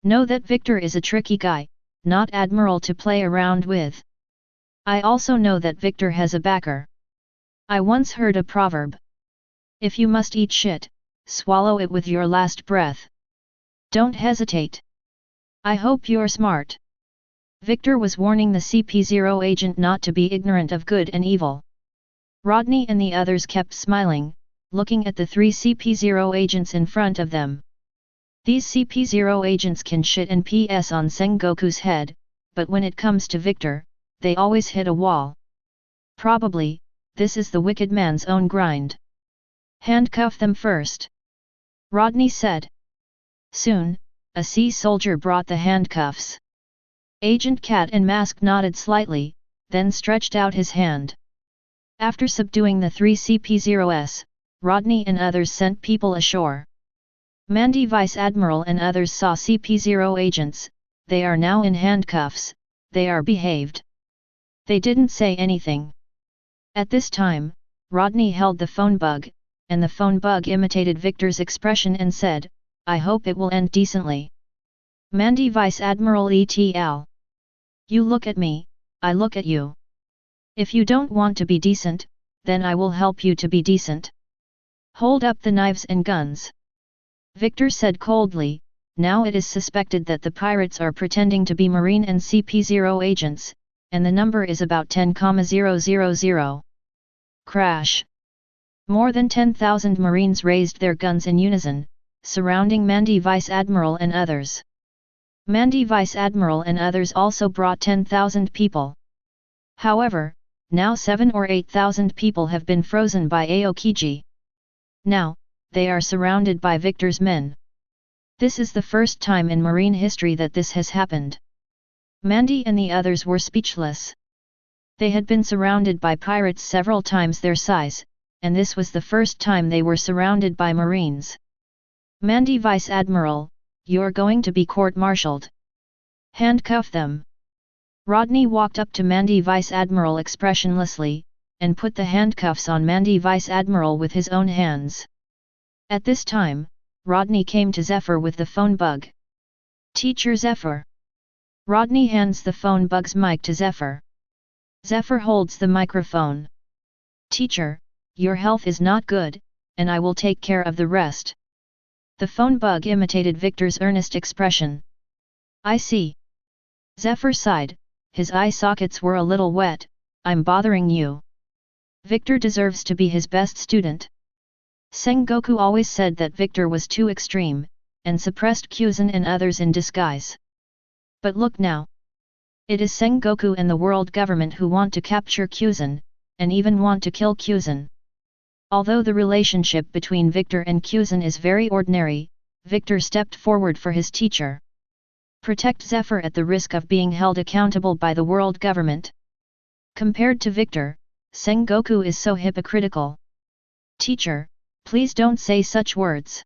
Know that Victor is a tricky guy, not Admiral to play around with. I also know that Victor has a backer. I once heard a proverb. If you must eat shit, swallow it with your last breath. Don't hesitate. I hope you're smart. Victor was warning the CP0 agent not to be ignorant of good and evil. Rodney and the others kept smiling, looking at the 3 CP0 agents in front of them. These CP0 agents can shit and PS on Sengoku's head, but when it comes to Victor, they always hit a wall. Probably, this is the wicked man's own grind. Handcuff them first. Rodney said. Soon, a sea soldier brought the handcuffs. Agent Cat and Mask nodded slightly, then stretched out his hand. After subduing the 3 CP0s, Rodney and others sent people ashore. Mandy Vice Admiral and others saw CP0 agents. They are now in handcuffs, they are behaved. They didn't say anything. At this time, Rodney held the phone bug, and the phone bug imitated Victor's expression and said, "I hope it will end decently." Mandy Vice Admiral ETL. You look at me, I look at you. If you don't want to be decent, then I will help you to be decent. Hold up the knives and guns. Victor said coldly, now it is suspected that the pirates are pretending to be Marine and CP0 agents, and the number is about 10,000. Crash. More than 10,000 Marines raised their guns in unison, surrounding Mandy Vice Admiral and others. Mandy Vice Admiral and others also brought 10,000 people. However, now 7 or 8,000 people have been frozen by Aokiji. Now, they are surrounded by Victor's men. This is the first time in marine history that this has happened. Mandy and the others were speechless. They had been surrounded by pirates several times their size, and this was the first time they were surrounded by marines. Mandy Vice Admiral, you're going to be court-martialed. Handcuff them. Rodney walked up to Mandy Vice Admiral expressionlessly, and put the handcuffs on Mandy Vice Admiral with his own hands. At this time, Rodney came to Zephyr with the phone bug. Teacher Zephyr. Rodney hands the phone bug's mic to Zephyr. Zephyr holds the microphone. Teacher, your health is not good, and I will take care of the rest. The phone bug imitated Victor's earnest expression. I see. Zephyr sighed, his eye sockets were a little wet. I'm bothering you. Victor deserves to be his best student. Sengoku always said that Victor was too extreme, and suppressed Kyuzan and others in disguise. But look now. It is Sengoku and the world government who want to capture Kyuzan, and even want to kill Kyuzan. Although the relationship between Victor and Kyuzan is very ordinary, Victor stepped forward for his teacher. Protect Zephyr at the risk of being held accountable by the world government. Compared to Victor, Sengoku is so hypocritical. Teacher, please don't say such words.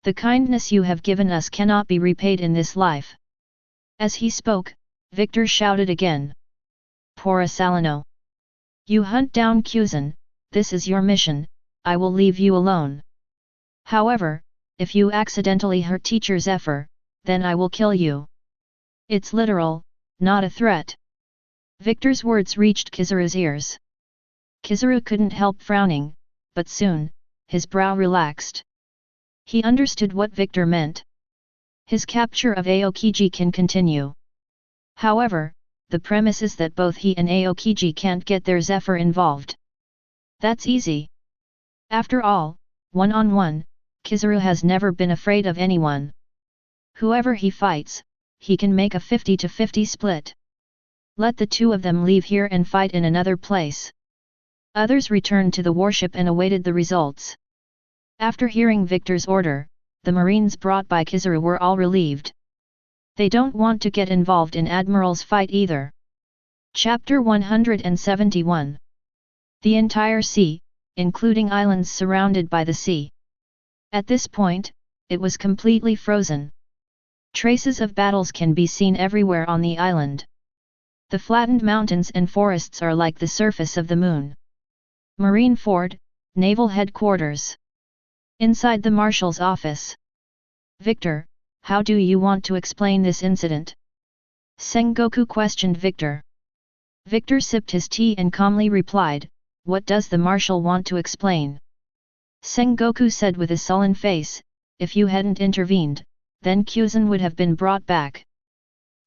The kindness you have given us cannot be repaid in this life. As he spoke, Victor shouted again. Pora Salino. You hunt down Kyuzan, this is your mission, I will leave you alone. However, if you accidentally hurt Teacher Zephyr, then I will kill you. It's literal, not a threat. Victor's words reached Kizaru's ears. Kizaru couldn't help frowning, but soon, his brow relaxed. He understood what Victor meant. His capture of Aokiji can continue. However, the premise is that both he and Aokiji can't get their Zephyr involved. That's easy. After all, one-on-one, Kizaru has never been afraid of anyone. Whoever he fights, he can make a 50-50 split. Let the two of them leave here and fight in another place. Others returned to the warship and awaited the results. After hearing Victor's order, the marines brought by Kizaru were all relieved. They don't want to get involved in Admiral's fight either. Chapter 171. The entire sea, including islands surrounded by the sea. At this point, it was completely frozen. Traces of battles can be seen everywhere on the island. The flattened mountains and forests are like the surface of the moon. Marine Fort, Naval Headquarters. Inside the Marshal's office. Victor, how do you want to explain this incident? Sengoku questioned Victor. Victor sipped his tea and calmly replied, what does the Marshal want to explain? Sengoku said with a sullen face, if you hadn't intervened, then Kyuzan would have been brought back.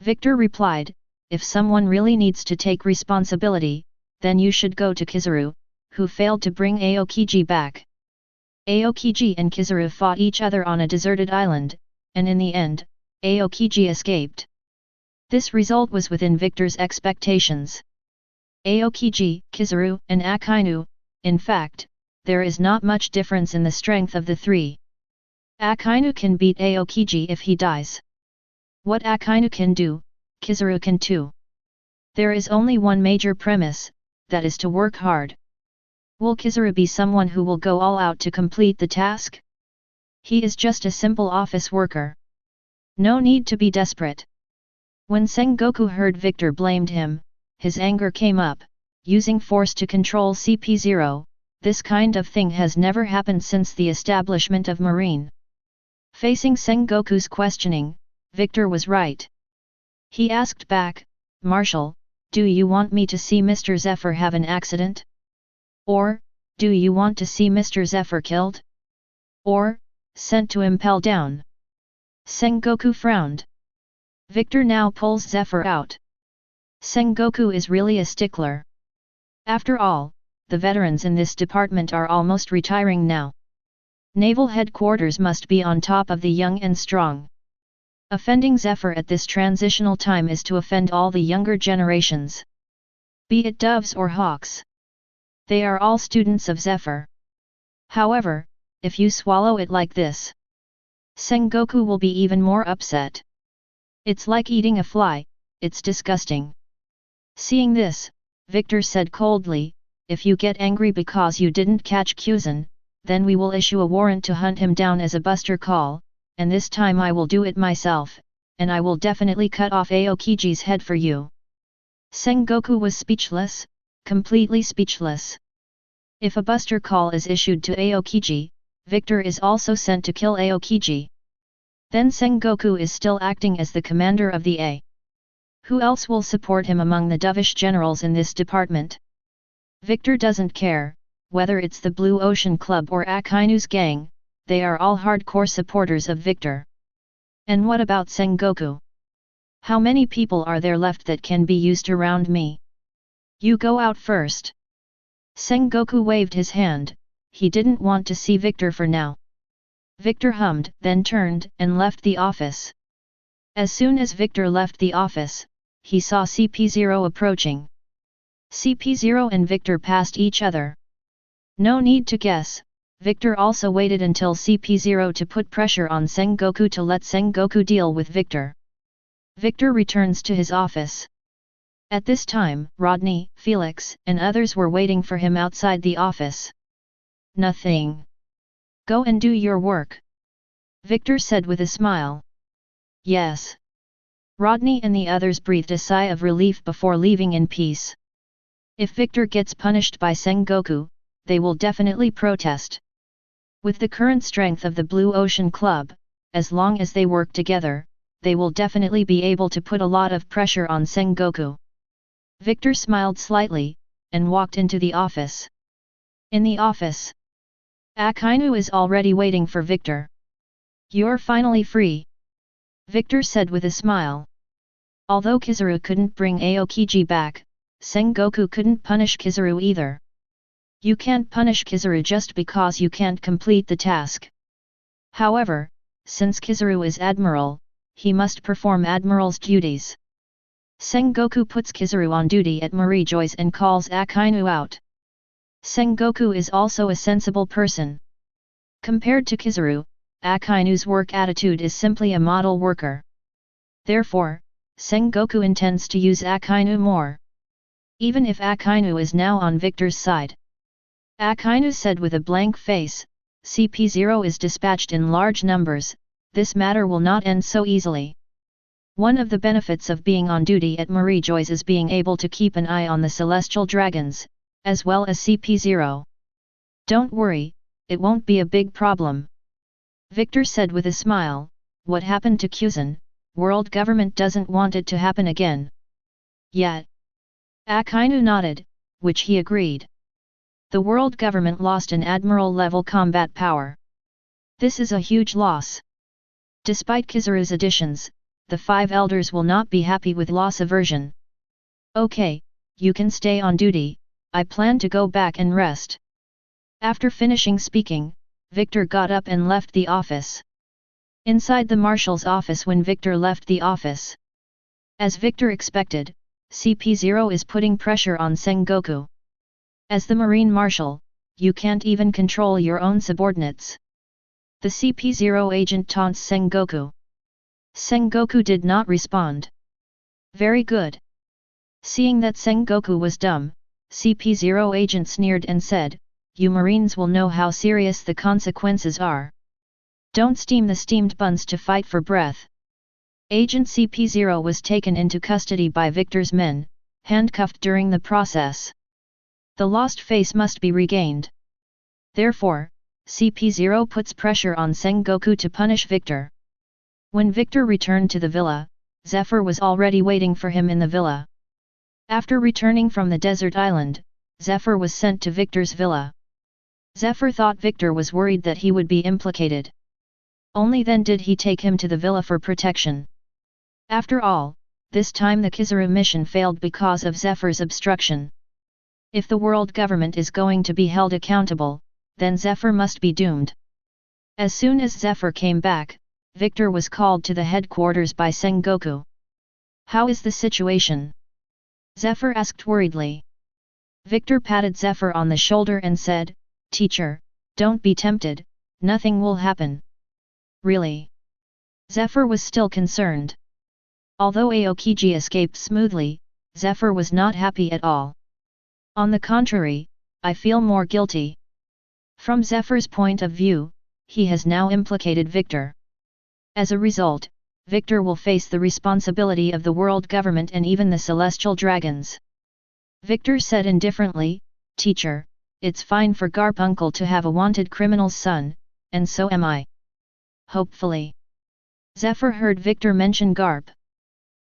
Victor replied, if someone really needs to take responsibility, then you should go to Kizaru, who failed to bring Aokiji back. Aokiji and Kizaru fought each other on a deserted island, and in the end, Aokiji escaped. This result was within Victor's expectations. Aokiji, Kizaru, and Akainu, in fact, there is not much difference in the strength of the three. Akainu can beat Aokiji if he dies. What Akainu can do, Kizaru can too. There is only one major premise, that is to work hard. Will Kizaru be someone who will go all out to complete the task? He is just a simple office worker. No need to be desperate. When Sengoku heard Victor blamed him, his anger came up. Using force to control CP0, this kind of thing has never happened since the establishment of Marine. Facing Sengoku's questioning, Victor was right. He asked back, Marshal, do you want me to see Mr. Zephyr have an accident? Or, do you want to see Mr. Zephyr killed? Or, sent to impel down? Sengoku frowned. Victor now pulls Zephyr out. Sengoku is really a stickler. After all, the veterans in this department are almost retiring now. Naval headquarters must be on top of the young and strong. Offending Zephyr at this transitional time is to offend all the younger generations. Be it doves or hawks. They are all students of Zephyr. However, if you swallow it like this, Sengoku will be even more upset. It's like eating a fly, it's disgusting. Seeing this, Victor said coldly, if you get angry because you didn't catch Kuzan, then we will issue a warrant to hunt him down as a buster call, and this time I will do it myself, and I will definitely cut off Aokiji's head for you. Sengoku was speechless, completely speechless. If a buster call is issued to Aokiji, Victor is also sent to kill Aokiji. Then Sengoku is still acting as the commander of the A. Who else will support him among the dovish generals in this department? Victor doesn't care, whether it's the Blue Ocean Club or Akainu's gang, they are all hardcore supporters of Victor. And what about Sengoku? How many people are there left that can be used around me? You go out first. Sengoku waved his hand, he didn't want to see Victor for now. Victor hummed, then turned and left the office. As soon as Victor left the office, he saw CP0 approaching. CP0 and Victor passed each other. No need to guess, Victor also waited until CP0 to put pressure on Sengoku to let Sengoku deal with Victor. Victor returns to his office. At this time, Rodney, Felix, and others were waiting for him outside the office. Nothing. Go and do your work. Victor said with a smile. Yes. Rodney and the others breathed a sigh of relief before leaving in peace. If Victor gets punished by Sengoku, they will definitely protest. With the current strength of the Blue Ocean Club, as long as they work together, they will definitely be able to put a lot of pressure on Sengoku. Victor smiled slightly, and walked into the office. In the office, Akainu is already waiting for Victor. You're finally free. Victor said with a smile. Although Kizaru couldn't bring Aokiji back, Sengoku couldn't punish Kizaru either. You can't punish Kizaru just because you can't complete the task. However, since Kizaru is Admiral, he must perform Admiral's duties. Sengoku puts Kizaru on duty at Marie Joyce and calls Akainu out. Sengoku is also a sensible person. Compared to Kizaru, Akainu's work attitude is simply a model worker. Therefore, Sengoku intends to use Akainu more. Even if Akainu is now on Victor's side. Akainu said with a blank face, CP0 is dispatched in large numbers, this matter will not end so easily. One of the benefits of being on duty at Marie Joyce is being able to keep an eye on the celestial dragons, as well as CP0. Don't worry, it won't be a big problem. Victor said with a smile, what happened to Kuzan, world government doesn't want it to happen again. Yet. Akainu nodded, which he agreed. The world government lost an admiral-level combat power. This is a huge loss. Despite Kizaru's additions, the 5 elders will not be happy with loss aversion. Okay, you can stay on duty, I plan to go back and rest. After finishing speaking, Victor got up and left the office. Inside the marshal's office when Victor left the office. As Victor expected, CP0 is putting pressure on Sengoku. As the Marine Marshal, you can't even control your own subordinates. The CP0 agent taunts Sengoku. Sengoku did not respond. Very good. Seeing that Sengoku was dumb, CP0 agent sneered and said, you Marines will know how serious the consequences are. Don't steam the steamed buns to fight for breath. Agent CP0 was taken into custody by Victor's men, handcuffed during the process. The lost face must be regained. Therefore, CP0 puts pressure on Sengoku to punish Victor. When Victor returned to the villa, Zephyr was already waiting for him in the villa. After returning from the desert island, Zephyr was sent to Victor's villa. Zephyr thought Victor was worried that he would be implicated. Only then did he take him to the villa for protection. After all, this time the Kizaru mission failed because of Zephyr's obstruction. If the world government is going to be held accountable, then Zephyr must be doomed. As soon as Zephyr came back, Victor was called to the headquarters by Sengoku. How is the situation? Zephyr asked worriedly. Victor patted Zephyr on the shoulder and said, Teacher, don't be tempted, Nothing will happen. Really? Zephyr was still concerned. Although Aokiji escaped smoothly, Zephyr was not happy at all. On the contrary, I feel more guilty. From Zephyr's point of view, he has now implicated Victor. As a result, Victor will face the responsibility of the world government and even the celestial dragons. Victor said indifferently, "Teacher, it's fine for Garp uncle to have a wanted criminal's son, and so am I. Hopefully." Zephyr heard Victor mention Garp.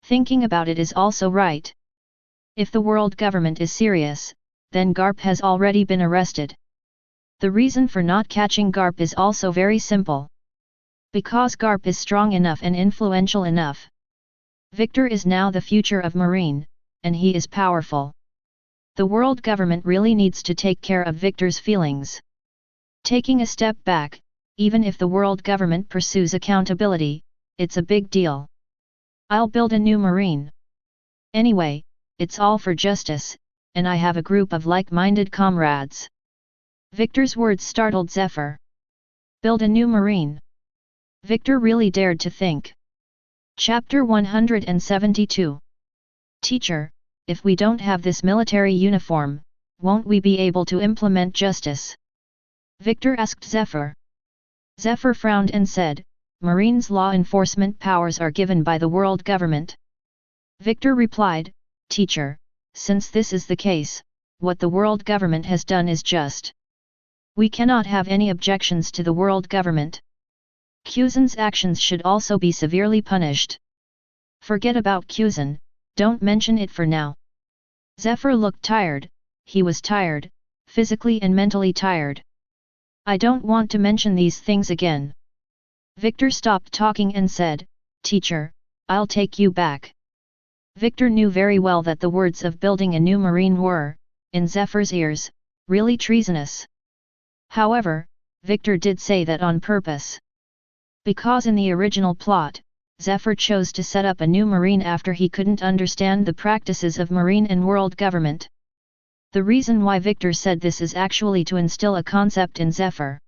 Thinking about it is also right. If the world government is serious, then Garp has already been arrested. The reason for not catching Garp is also very simple. Because Garp is strong enough and influential enough. Victor is now the future of Marine, and he is powerful. The world government really needs to take care of Victor's feelings. Taking a step back, even if the world government pursues accountability, it's a big deal. I'll build a new Marine. Anyway, it's all for justice, and I have a group of like-minded comrades. Victor's words startled Zephyr. Build a new Marine. Victor really dared to think. Chapter 172. Teacher, if we don't have this military uniform, won't we be able to implement justice? Victor asked Zephyr. Zephyr frowned and said, Marines' law enforcement powers are given by the world government. Victor replied, Teacher, since this is the case, what the world government has done is just. We cannot have any objections to the world government. Kuzan's actions should also be severely punished. Forget about Kuzan, don't mention it for now. Zephyr looked tired, he was tired, physically and mentally tired. I don't want to mention these things again. Victor stopped talking and said, Teacher, I'll take you back. Victor knew very well that the words of building a new Marine were, in Zephyr's ears, really treasonous. However, Victor did say that on purpose. Because in the original plot, Zephyr chose to set up a new Marine after he couldn't understand the practices of Marine and world government. The reason why Victor said this is actually to instill a concept in Zephyr.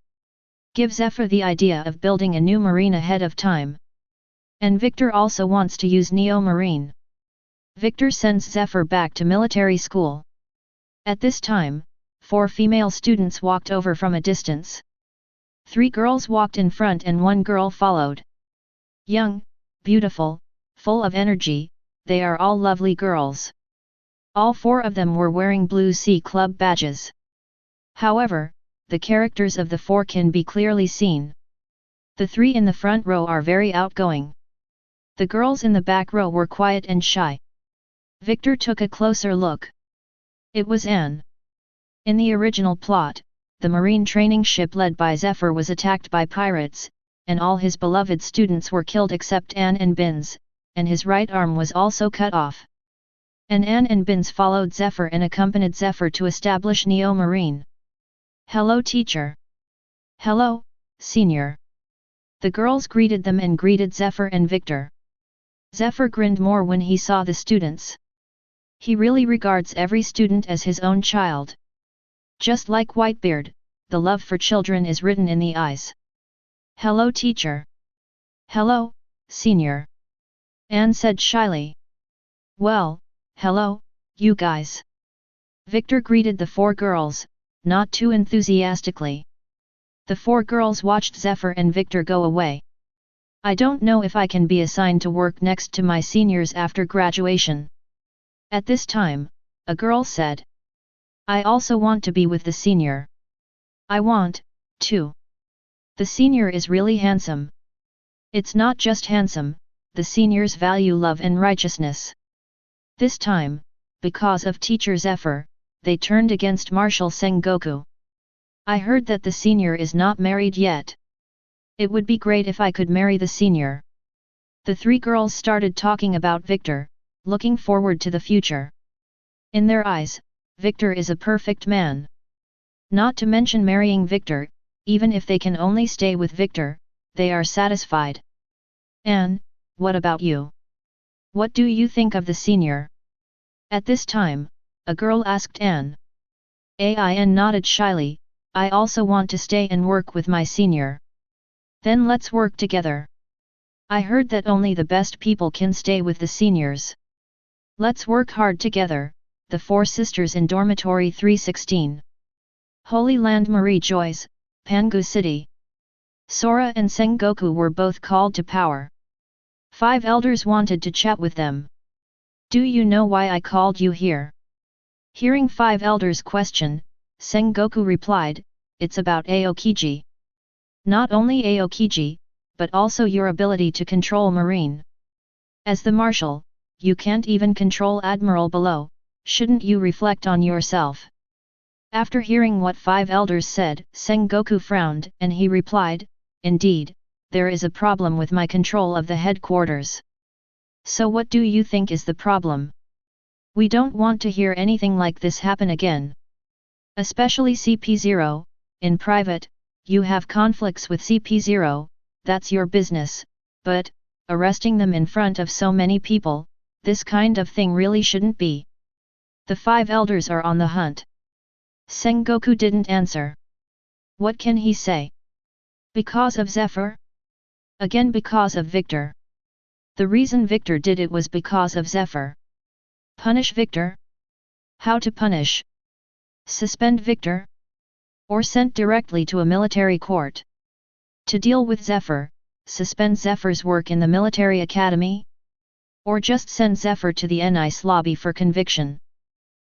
Give Zephyr the idea of building a new Marine ahead of time. And Victor also wants to use Neo Marine. Victor sends Zephyr back to military school. At this time, 4 female students walked over from a distance. 3 girls walked in front and 1 girl followed. Young, beautiful, full of energy, they are all lovely girls. All 4 of them were wearing Blue Sea Club badges. However, the characters of the 4 can be clearly seen. The 3 in the front row are very outgoing. The girls in the back row were quiet and shy. Victor took a closer look. It was Anne. In the original plot, the Marine training ship led by Zephyr was attacked by pirates, and all his beloved students were killed except Anne and Binz, and his right arm was also cut off. And Anne and Binz followed Zephyr and accompanied Zephyr to establish Neo Marine. Hello teacher. Hello, senior. The girls greeted them and greeted Zephyr and Victor. Zephyr grinned more when he saw the students. He really regards every student as his own child. Just like Whitebeard, the love for children is written in the eyes. Hello teacher. Hello, senior. Anne said shyly. Well, hello, you guys. Victor greeted the 4 girls, not too enthusiastically. The 4 girls watched Zephyr and Victor go away. I don't know if I can be assigned to work next to my seniors after graduation. At this time, a girl said. I also want to be with the senior. I want, too. The senior is really handsome. It's not just handsome, the seniors value love and righteousness. This time, because of teacher Zephyr, they turned against Marshal Sengoku. I heard that the senior is not married yet. It would be great if I could marry the senior. The 3 girls started talking about Victor, looking forward to the future. In their eyes, Victor is a perfect man. Not to mention marrying Victor, even if they can only stay with Victor, they are satisfied. Anne, what about you? What do you think of the senior? At this time, a girl asked Anne. Anne nodded shyly, I also want to stay and work with my senior. Then let's work together. I heard that only the best people can stay with the seniors. Let's work hard together, the four sisters in dormitory 316. Holy Land Marie Joyce, Pangu City. Sora and Sengoku were both called to power. 5 elders wanted to chat with them. Do you know why I called you here? Hearing 5 elders' question, Sengoku replied, it's about Aokiji. Not only Aokiji, but also your ability to control Marine. As the Marshal, you can't even control Admiral below, shouldn't you reflect on yourself? After hearing what 5 elders said, Sengoku frowned and he replied, indeed, there is a problem with my control of the headquarters. So what do you think is the problem? We don't want to hear anything like this happen again. Especially CP0, in private, you have conflicts with CP0, that's your business, but, arresting them in front of so many people, this kind of thing really shouldn't be. The 5 elders are on the hunt. Sengoku didn't answer. What can he say? Because of Zephyr? Again because of Victor. The reason Victor did it was because of Zephyr. Punish Victor? How to punish? Suspend Victor? Or sent directly to a military court? To deal with Zephyr, suspend Zephyr's work in the military academy? Or just send Zephyr to the NICE lobby for conviction?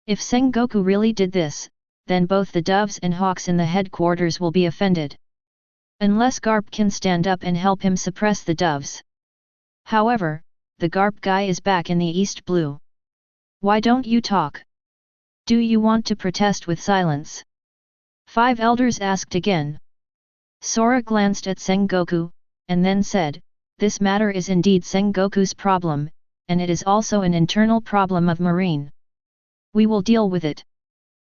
If Sengoku really did this, then both the doves and hawks in the headquarters will be offended. Unless Garp can stand up and help him suppress the doves. However, the Garp guy is back in the East Blue. Why don't you talk? Do you want to protest with silence? 5 elders asked again. Sora glanced at Sengoku, and then said, this matter is indeed Sengoku's problem, and it is also an internal problem of Marine. We will deal with it.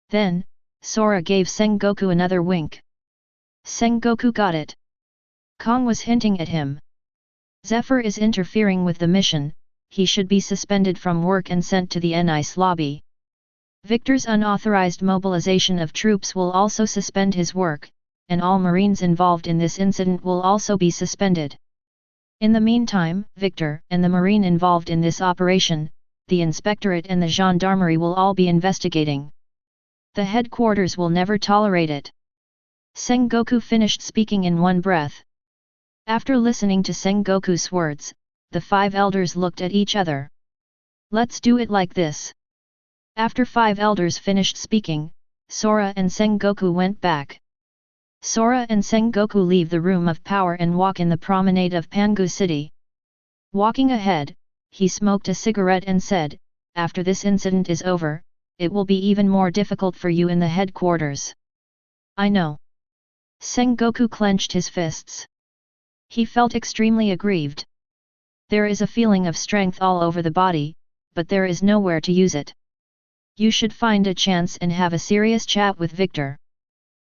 Then, Sora gave Sengoku another wink. Sengoku got it. Kong was hinting at him. Zephyr is interfering with the mission, he should be suspended from work and sent to the NICE lobby. Victor's unauthorized mobilization of troops will also suspend his work, and all Marines involved in this incident will also be suspended. In the meantime, Victor and the Marine involved in this operation, the Inspectorate and the Gendarmerie will all be investigating. The headquarters will never tolerate it. Sengoku finished speaking in one breath. After listening to Sengoku's words, the 5 elders looked at each other. Let's do it like this. After 5 elders finished speaking, Sora and Sengoku went back. Sora and Sengoku leave the room of power and walk in the promenade of Pangu City. Walking ahead, he smoked a cigarette and said, after this incident is over, it will be even more difficult for you in the headquarters. I know. Sengoku clenched his fists. He felt extremely aggrieved. There is a feeling of strength all over the body, but there is nowhere to use it. You should find a chance and have a serious chat with Victor.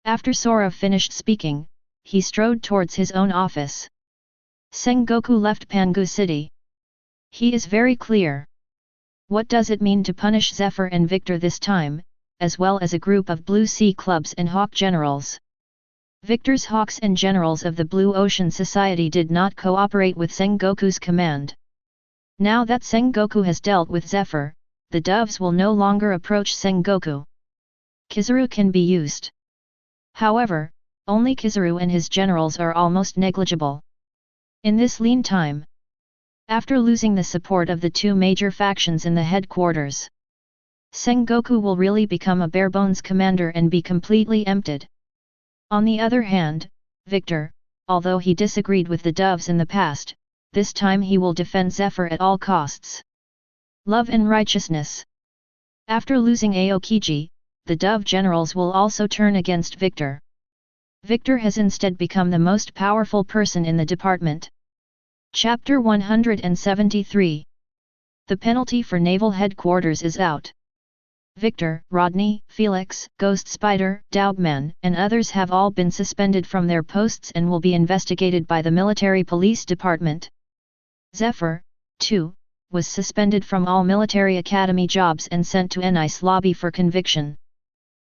After Sora finished speaking, he strode towards his own office. Sengoku left Pangu City. He is very clear. What does it mean to punish Zephyr and Victor this time, as well as a group of Blue Sea Clubs and Hawk Generals? Victor's Hawks and Generals of the Blue Ocean Society did not cooperate with Sengoku's command. Now that Sengoku has dealt with Zephyr, the doves will no longer approach Sengoku. Kizaru can be used. However, only Kizaru and his generals are almost negligible. In this lean time, after losing the support of the 2 major factions in the headquarters, Sengoku will really become a barebones commander and be completely emptied. On the other hand, Victor, although he disagreed with the doves in the past, this time he will defend Zephyr at all costs. Love and righteousness. After losing Aokiji, the dove generals will also turn against Victor. Victor has instead become the most powerful person in the department. Chapter 173. The penalty for naval headquarters is out. Victor, Rodney, Felix, Ghost Spider, Daubman, and others have all been suspended from their posts and will be investigated by the military police department. Zephyr, too, was suspended from all military academy jobs and sent to NICE lobby for conviction.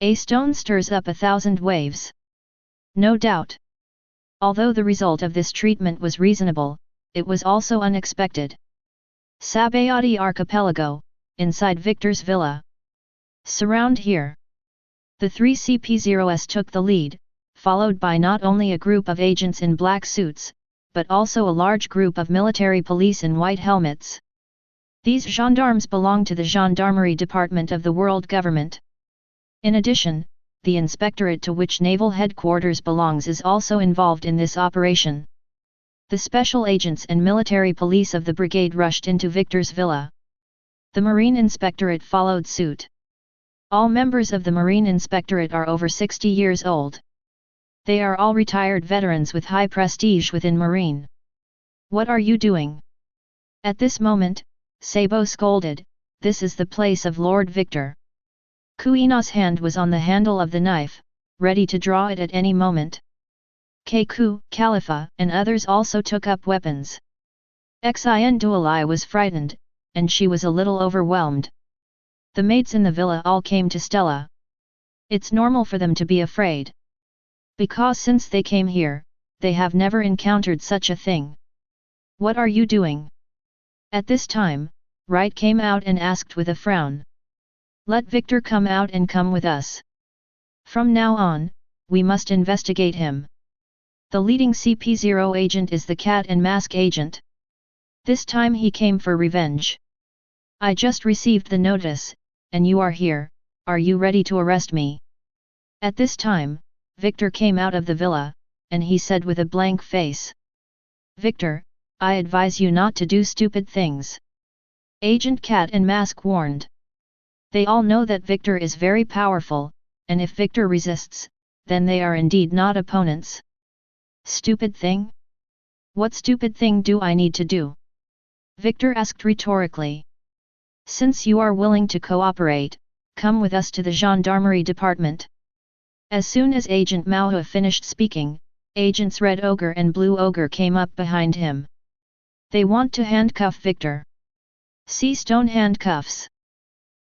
A stone stirs up 1,000 waves. No doubt. Although the result of this treatment was reasonable, it was also unexpected. Sabayati Archipelago, inside Victor's villa. Surround here. The three CP0s took the lead, followed by not only a group of agents in black suits, but also a large group of military police in white helmets. These gendarmes belong to the Gendarmerie Department of the World Government. In addition, the inspectorate to which Naval Headquarters belongs is also involved in this operation. The special agents and military police of the brigade rushed into Victor's villa. The Marine Inspectorate followed suit. All members of the Marine Inspectorate are over 60 years old. They are all retired veterans with high prestige within Marine. What are you doing? At this moment, Sabo scolded, this is the place of Lord Victor. Kuina's hand was on the handle of the knife, ready to draw it at any moment. Keiku, Khalifa, and others also took up weapons. Xin Dualai was frightened, and she was a little overwhelmed. The maids in the villa all came to Stella. It's normal for them to be afraid. Because since they came here, they have never encountered such a thing. What are you doing? At this time, Wright came out and asked with a frown. Let Victor come out and come with us. From now on, we must investigate him. The leading CP0 agent is the Cat and Mask agent. This time he came for revenge. I just received the notice, and you are here, are you ready to arrest me? At this time, Victor came out of the villa, and he said with a blank face. Victor, I advise you not to do stupid things. Agent Cat and Mask warned. They all know that Victor is very powerful, and if Victor resists, then they are indeed not opponents. Stupid thing? What stupid thing do I need to do? Victor asked rhetorically. Since you are willing to cooperate, come with us to the Gendarmerie Department. As soon as Agent Maohua finished speaking, Agents Red Ogre and Blue Ogre came up behind him. They want to handcuff Victor. See stone handcuffs.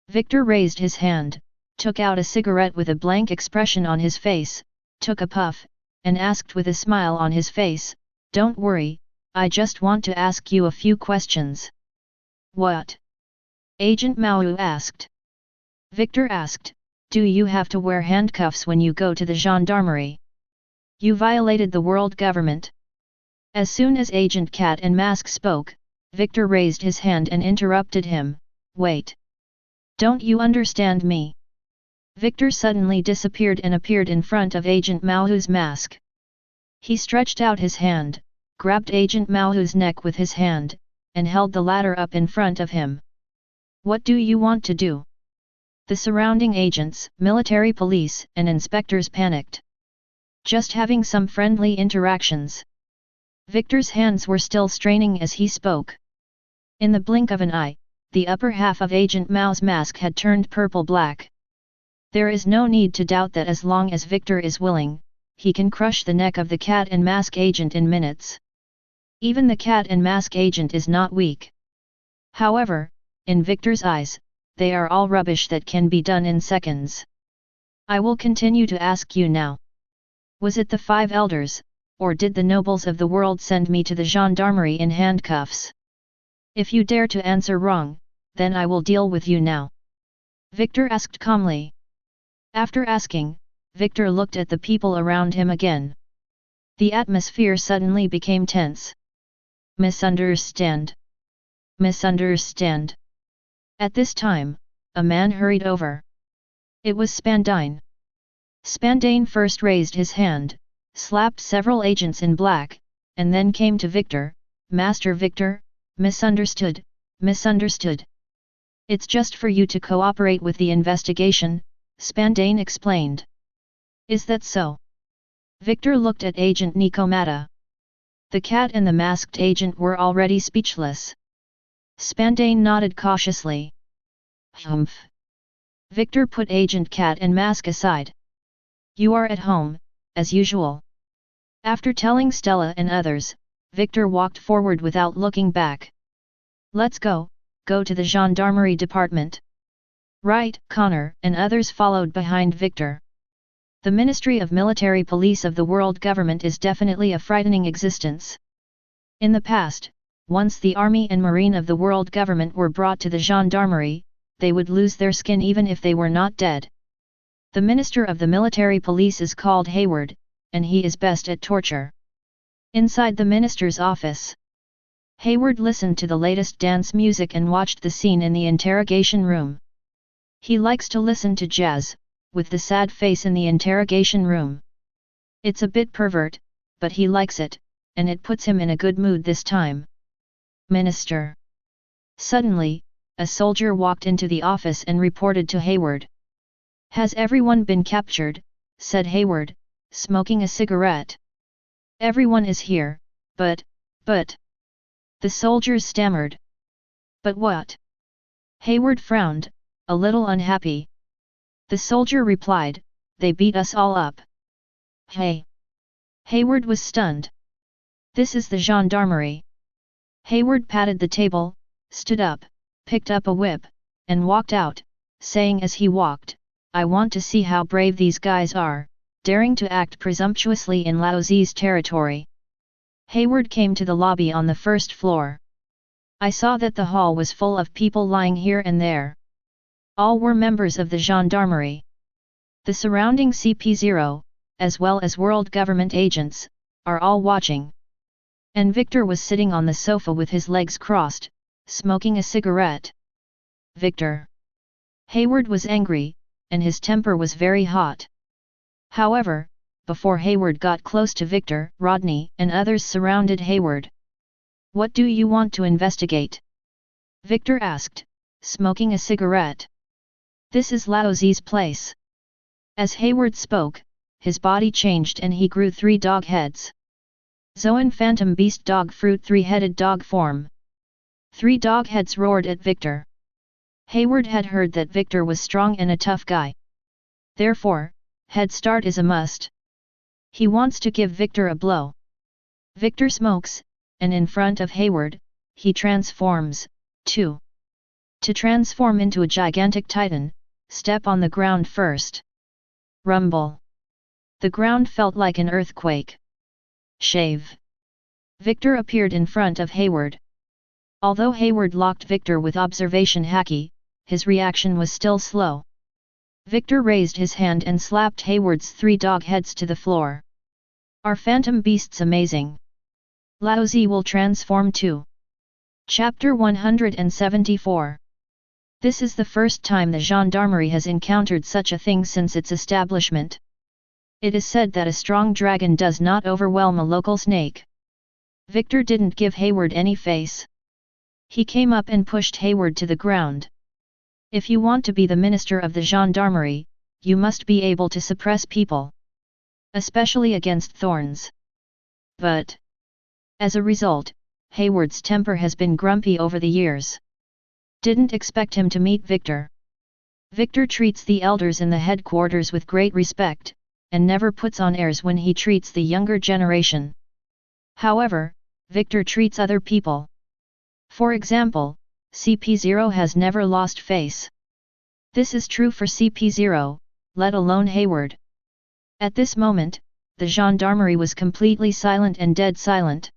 Victor raised his hand, took out a cigarette with a blank expression on his face, took a puff, and asked with a smile on his face, Don't worry, I just want to ask you a few questions. What? Agent Maohua asked. Victor asked, Do you have to wear handcuffs when you go to the gendarmerie? You violated the world government. As soon as Agent Cat and Mask spoke, Victor raised his hand and interrupted him, Wait. Don't you understand me? Victor suddenly disappeared and appeared in front of Agent Maohua's mask. He stretched out his hand, grabbed Agent Maohua's neck with his hand, and held the latter up in front of him. What do you want to do? The surrounding agents, military police, and inspectors panicked. Just having some friendly interactions. Victor's hands were still straining as he spoke. In the blink of an eye, the upper half of Agent Mao's mask had turned purple-black. There is no need to doubt that as long as Victor is willing, he can crush the neck of the Cat and Mask agent in minutes. Even the Cat and Mask agent is not weak. However, in Victor's eyes, they are all rubbish that can be done in seconds. I will continue to ask you now. Was it the 5 elders, or did the nobles of the world send me to the gendarmerie in handcuffs? If you dare to answer wrong, then I will deal with you now. Victor asked calmly. After asking, Victor looked at the people around him again. The atmosphere suddenly became tense. Misunderstand. Misunderstand. At this time, a man hurried over. It was Spandine. Spandine first raised his hand, slapped several agents in black, and then came to Victor. Master Victor, misunderstood, misunderstood. It's just for you to cooperate with the investigation, Spandine explained. Is that so? Victor looked at Agent Nikomata. The Cat and the masked agent were already speechless. Spandine nodded cautiously. Humph. Victor put Agent Cat and Mask aside. You are at home, as usual. After telling Stella and others, Victor walked forward without looking back. Let's go to the gendarmerie department. Right, Connor and others followed behind Victor. The Ministry of Military Police of the world government is definitely a frightening existence. In the past, once the army and marine of the world government were brought to the gendarmerie, they would lose their skin even if they were not dead. The minister of the military police is called Hayward, and he is best at torture. Inside the minister's office, Hayward listened to the latest dance music and watched the scene in the interrogation room. He likes to listen to jazz, with the sad face in the interrogation room. It's a bit pervert, but he likes it, and it puts him in a good mood this time. Minister. Suddenly, a soldier walked into the office and reported to Hayward. Has everyone been captured? Said Hayward, smoking a cigarette. Everyone is here, but... The soldiers stammered. But what? Hayward frowned, a little unhappy. The soldier replied, they beat us all up. Hey! Hayward was stunned. This is the gendarmerie. Hayward patted the table, stood up, picked up a whip, and walked out, saying as he walked, I want to see how brave these guys are, daring to act presumptuously in Laozi's territory. Hayward came to the lobby on the first floor. I saw that the hall was full of people lying here and there. All were members of the gendarmerie. The surrounding CP0, as well as world government agents, are all watching. And Victor was sitting on the sofa with his legs crossed, smoking a cigarette. Victor. Hayward was angry, and his temper was very hot. However, before Hayward got close to Victor, Rodney and others surrounded Hayward. What do you want to investigate? Victor asked, smoking a cigarette. This is Laozi's place. As Hayward spoke, his body changed and he grew 3 dog heads. Zoan Phantom Beast Dog Fruit 3-headed dog form. 3 dog heads roared at Victor. Hayward had heard that Victor was strong and a tough guy. Therefore, head start is a must. He wants to give Victor a blow. Victor smokes, and in front of Hayward, he transforms, too. To transform into a gigantic titan, step on the ground first. Rumble. The ground felt like an earthquake. Shave. Victor appeared in front of Hayward. Although Hayward locked Victor with Observation Haki, his reaction was still slow. Victor raised his hand and slapped Hayward's 3 dog heads to the floor. Are phantom beasts amazing? Laozi will transform too. Chapter 174. This is the first time the gendarmerie has encountered such a thing since its establishment. It is said that a strong dragon does not overwhelm a local snake. Victor didn't give Hayward any face. He came up and pushed Hayward to the ground. If you want to be the minister of the gendarmerie, you must be able to suppress people. Especially against thorns. But as a result, Hayward's temper has been grumpy over the years. Didn't expect him to meet Victor. Victor treats the elders in the headquarters with great respect, and never puts on airs when he treats the younger generation. However, Victor treats other people. For example, CP0 has never lost face. This is true for CP0, let alone Hayward. At this moment, the gendarmerie was completely silent and dead silent.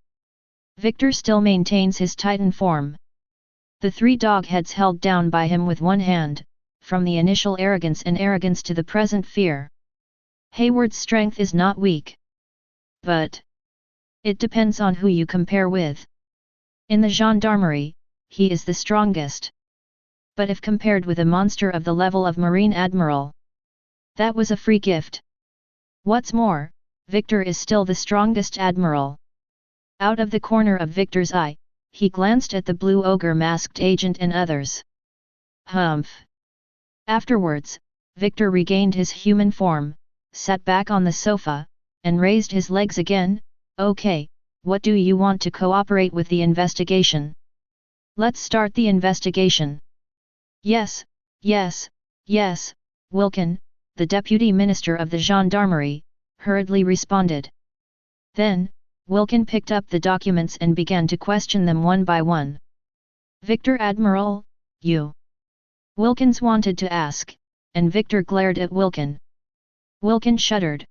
Victor still maintains his titan form. The 3 dog heads held down by him with one hand, from the initial arrogance to the present fear. Hayward's strength is not weak. But it depends on who you compare with. In the gendarmerie, he is the strongest. But if compared with a monster of the level of Marine Admiral, that was a free gift. What's more, Victor is still the strongest admiral. Out of the corner of Victor's eye, he glanced at the blue ogre masked agent and others. Humph. Afterwards, Victor regained his human form, sat back on the sofa, and raised his legs again. Okay, what do you want to cooperate with the investigation? Let's start the investigation. Yes, Wilkin, the deputy minister of the gendarmerie, hurriedly responded. Then, Wilkin picked up the documents and began to question them one by one. Victor Admiral, you Wilkins wanted to ask, and Victor glared at Wilkin. Wilkin shuddered.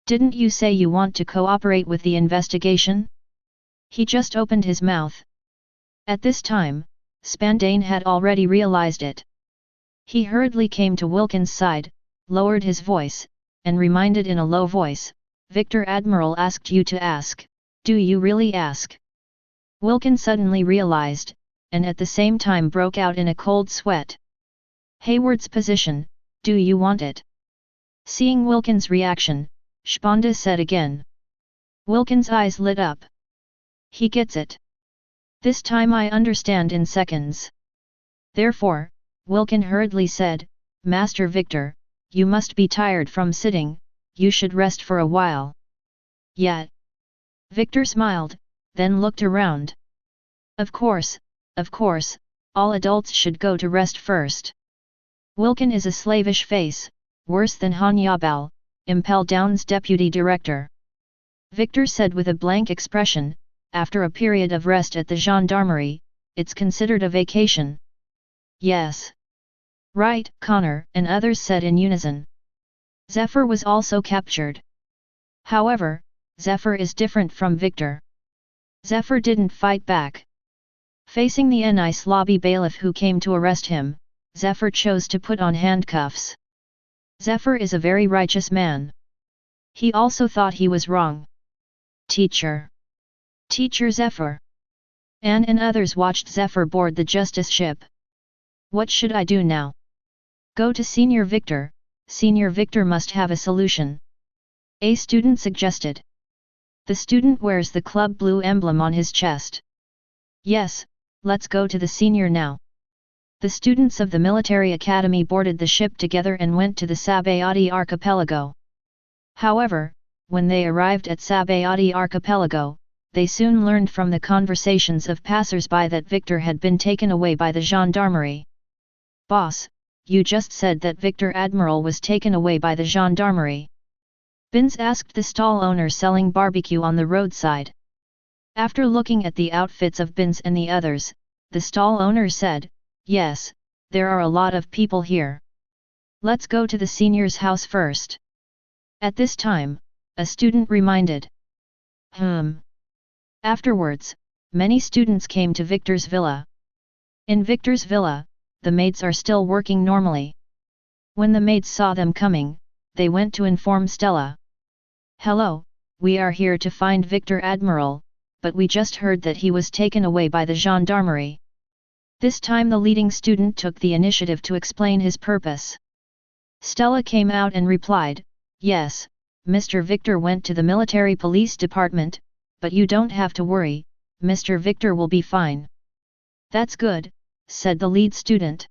Didn't you say you want to cooperate with the investigation? He just opened his mouth. At this time, Spandane had already realized it. He hurriedly came to Wilkin's side, lowered his voice, and reminded in a low voice, Victor Admiral asked you to ask, do you really ask? Wilkin suddenly realized, and at the same time broke out in a cold sweat. Hayward's position, do you want it? Seeing Wilkin's reaction, Spanda said again. Wilkin's eyes lit up. He gets it. This time I understand in seconds. Therefore, Wilkin hurriedly said, Master Victor, you must be tired from sitting, you should rest for a while. Yet. Victor smiled, then looked around. Of course, all adults should go to rest first. Wilkin is a slavish face, worse than Han Yabao, Impel Down's deputy director. Victor said with a blank expression, after a period of rest at the gendarmerie, it's considered a vacation. Yes. Right, Connor, and others said in unison. Zephyr was also captured. However, Zephyr is different from Victor. Zephyr didn't fight back. Facing the NICE lobby bailiff who came to arrest him, Zephyr chose to put on handcuffs. Zephyr is a very righteous man. He also thought he was wrong. Teacher Zephyr. Anne and others watched Zephyr board the justice ship. What should I do now? Go to Senior Victor. Senior Victor must have a solution. A student suggested. The student wears the club blue emblem on his chest. Yes, let's go to the senior now. The students of the military academy boarded the ship together and went to the Sabayati archipelago. However, when they arrived at Sabayati archipelago, they soon learned from the conversations of passers-by that Victor had been taken away by the gendarmerie. Boss, you just said that Victor Admiral was taken away by the gendarmerie. Binz asked the stall owner selling barbecue on the roadside. After looking at the outfits of Binz and the others, the stall owner said, yes, there are a lot of people here. Let's go to the senior's house first. At this time, a student reminded. Afterwards, many students came to Victor's villa. In Victor's villa, the maids are still working normally. When the maids saw them coming, they went to inform Stella. Hello, we are here to find Victor Admiral, but we just heard that he was taken away by the gendarmerie. This time the leading student took the initiative to explain his purpose. Stella came out and replied, yes, Mr. Victor went to the military police department, but you don't have to worry, Mr. Victor will be fine. That's good, said the lead student.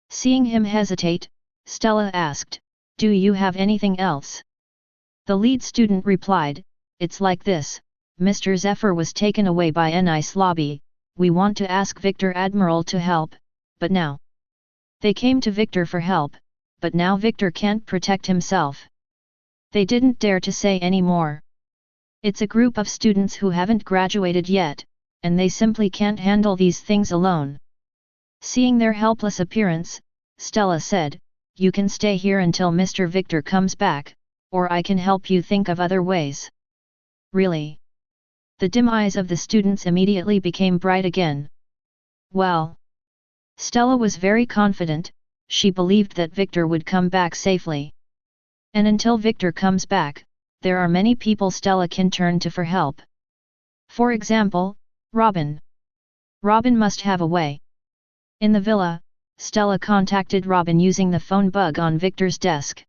Seeing him hesitate, Stella asked, do you have anything else? The lead student replied, it's like this, Mr. Zephyr was taken away by NICE lobby, we want to ask Victor Admiral to help, but now. They came to Victor for help, but now Victor can't protect himself. They didn't dare to say any more. It's a group of students who haven't graduated yet, and they simply can't handle these things alone. Seeing their helpless appearance, Stella said, you can stay here until Mr. Victor comes back, or I can help you think of other ways. Really? The dim eyes of the students immediately became bright again. Well. Stella was very confident, she believed that Victor would come back safely. And until Victor comes back, there are many people Stella can turn to for help. For example, Robin. Robin must have a way. In the villa, Stella contacted Robin using the phone bug on Victor's desk.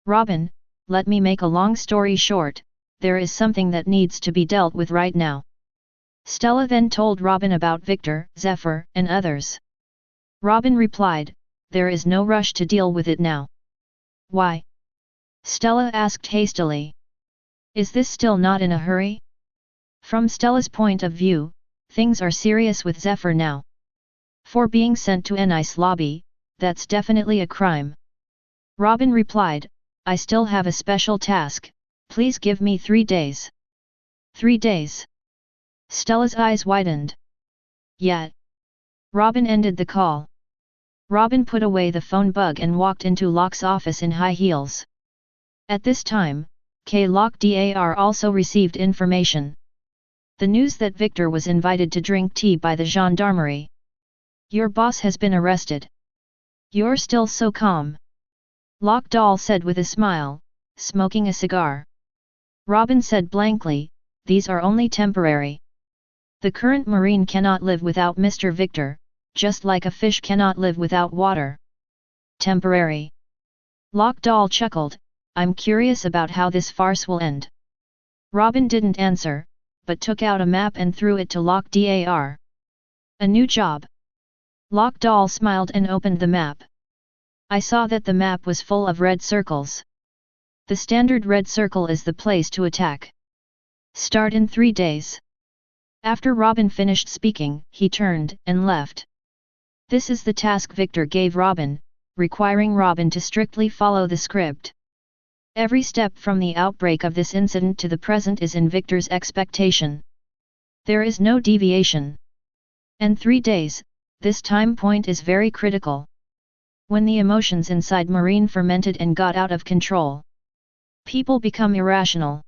Robin, let me make a long story short, there is something that needs to be dealt with right now. Stella then told Robin about Victor, Zephyr, and others. Robin replied, there is no rush to deal with it now. Why? Stella asked hastily. Is this still not in a hurry? From Stella's point of view, things are serious with Zephyr now. For being sent to NICE lobby, that's definitely a crime. Robin replied, I still have a special task, please give me 3 days. 3 days? Stella's eyes widened. Yet. Robin ended the call. Robin put away the phone bug and walked into Locke's office in high heels. At this time, Locke Dar also received information. The news that Victor was invited to drink tea by the gendarmerie. Your boss has been arrested. You're still so calm. Locke Dahl said with a smile, smoking a cigar. Robin said blankly, these are only temporary. The current marine cannot live without Mr. Victor, just like a fish cannot live without water. Temporary. Locke Dahl chuckled, I'm curious about how this farce will end. Robin didn't answer, but took out a map and threw it to Locke Dar. A new job. Locke Dahl smiled and opened the map. I saw that the map was full of red circles. The standard red circle is the place to attack. Start in 3 days. After Robin finished speaking, he turned and left. This is the task Victor gave Robin, requiring Robin to strictly follow the script. Every step from the outbreak of this incident to the present is in Victor's expectation. There is no deviation. And 3 days, this time point is very critical. When the emotions inside Marine fermented and got out of control. People become irrational.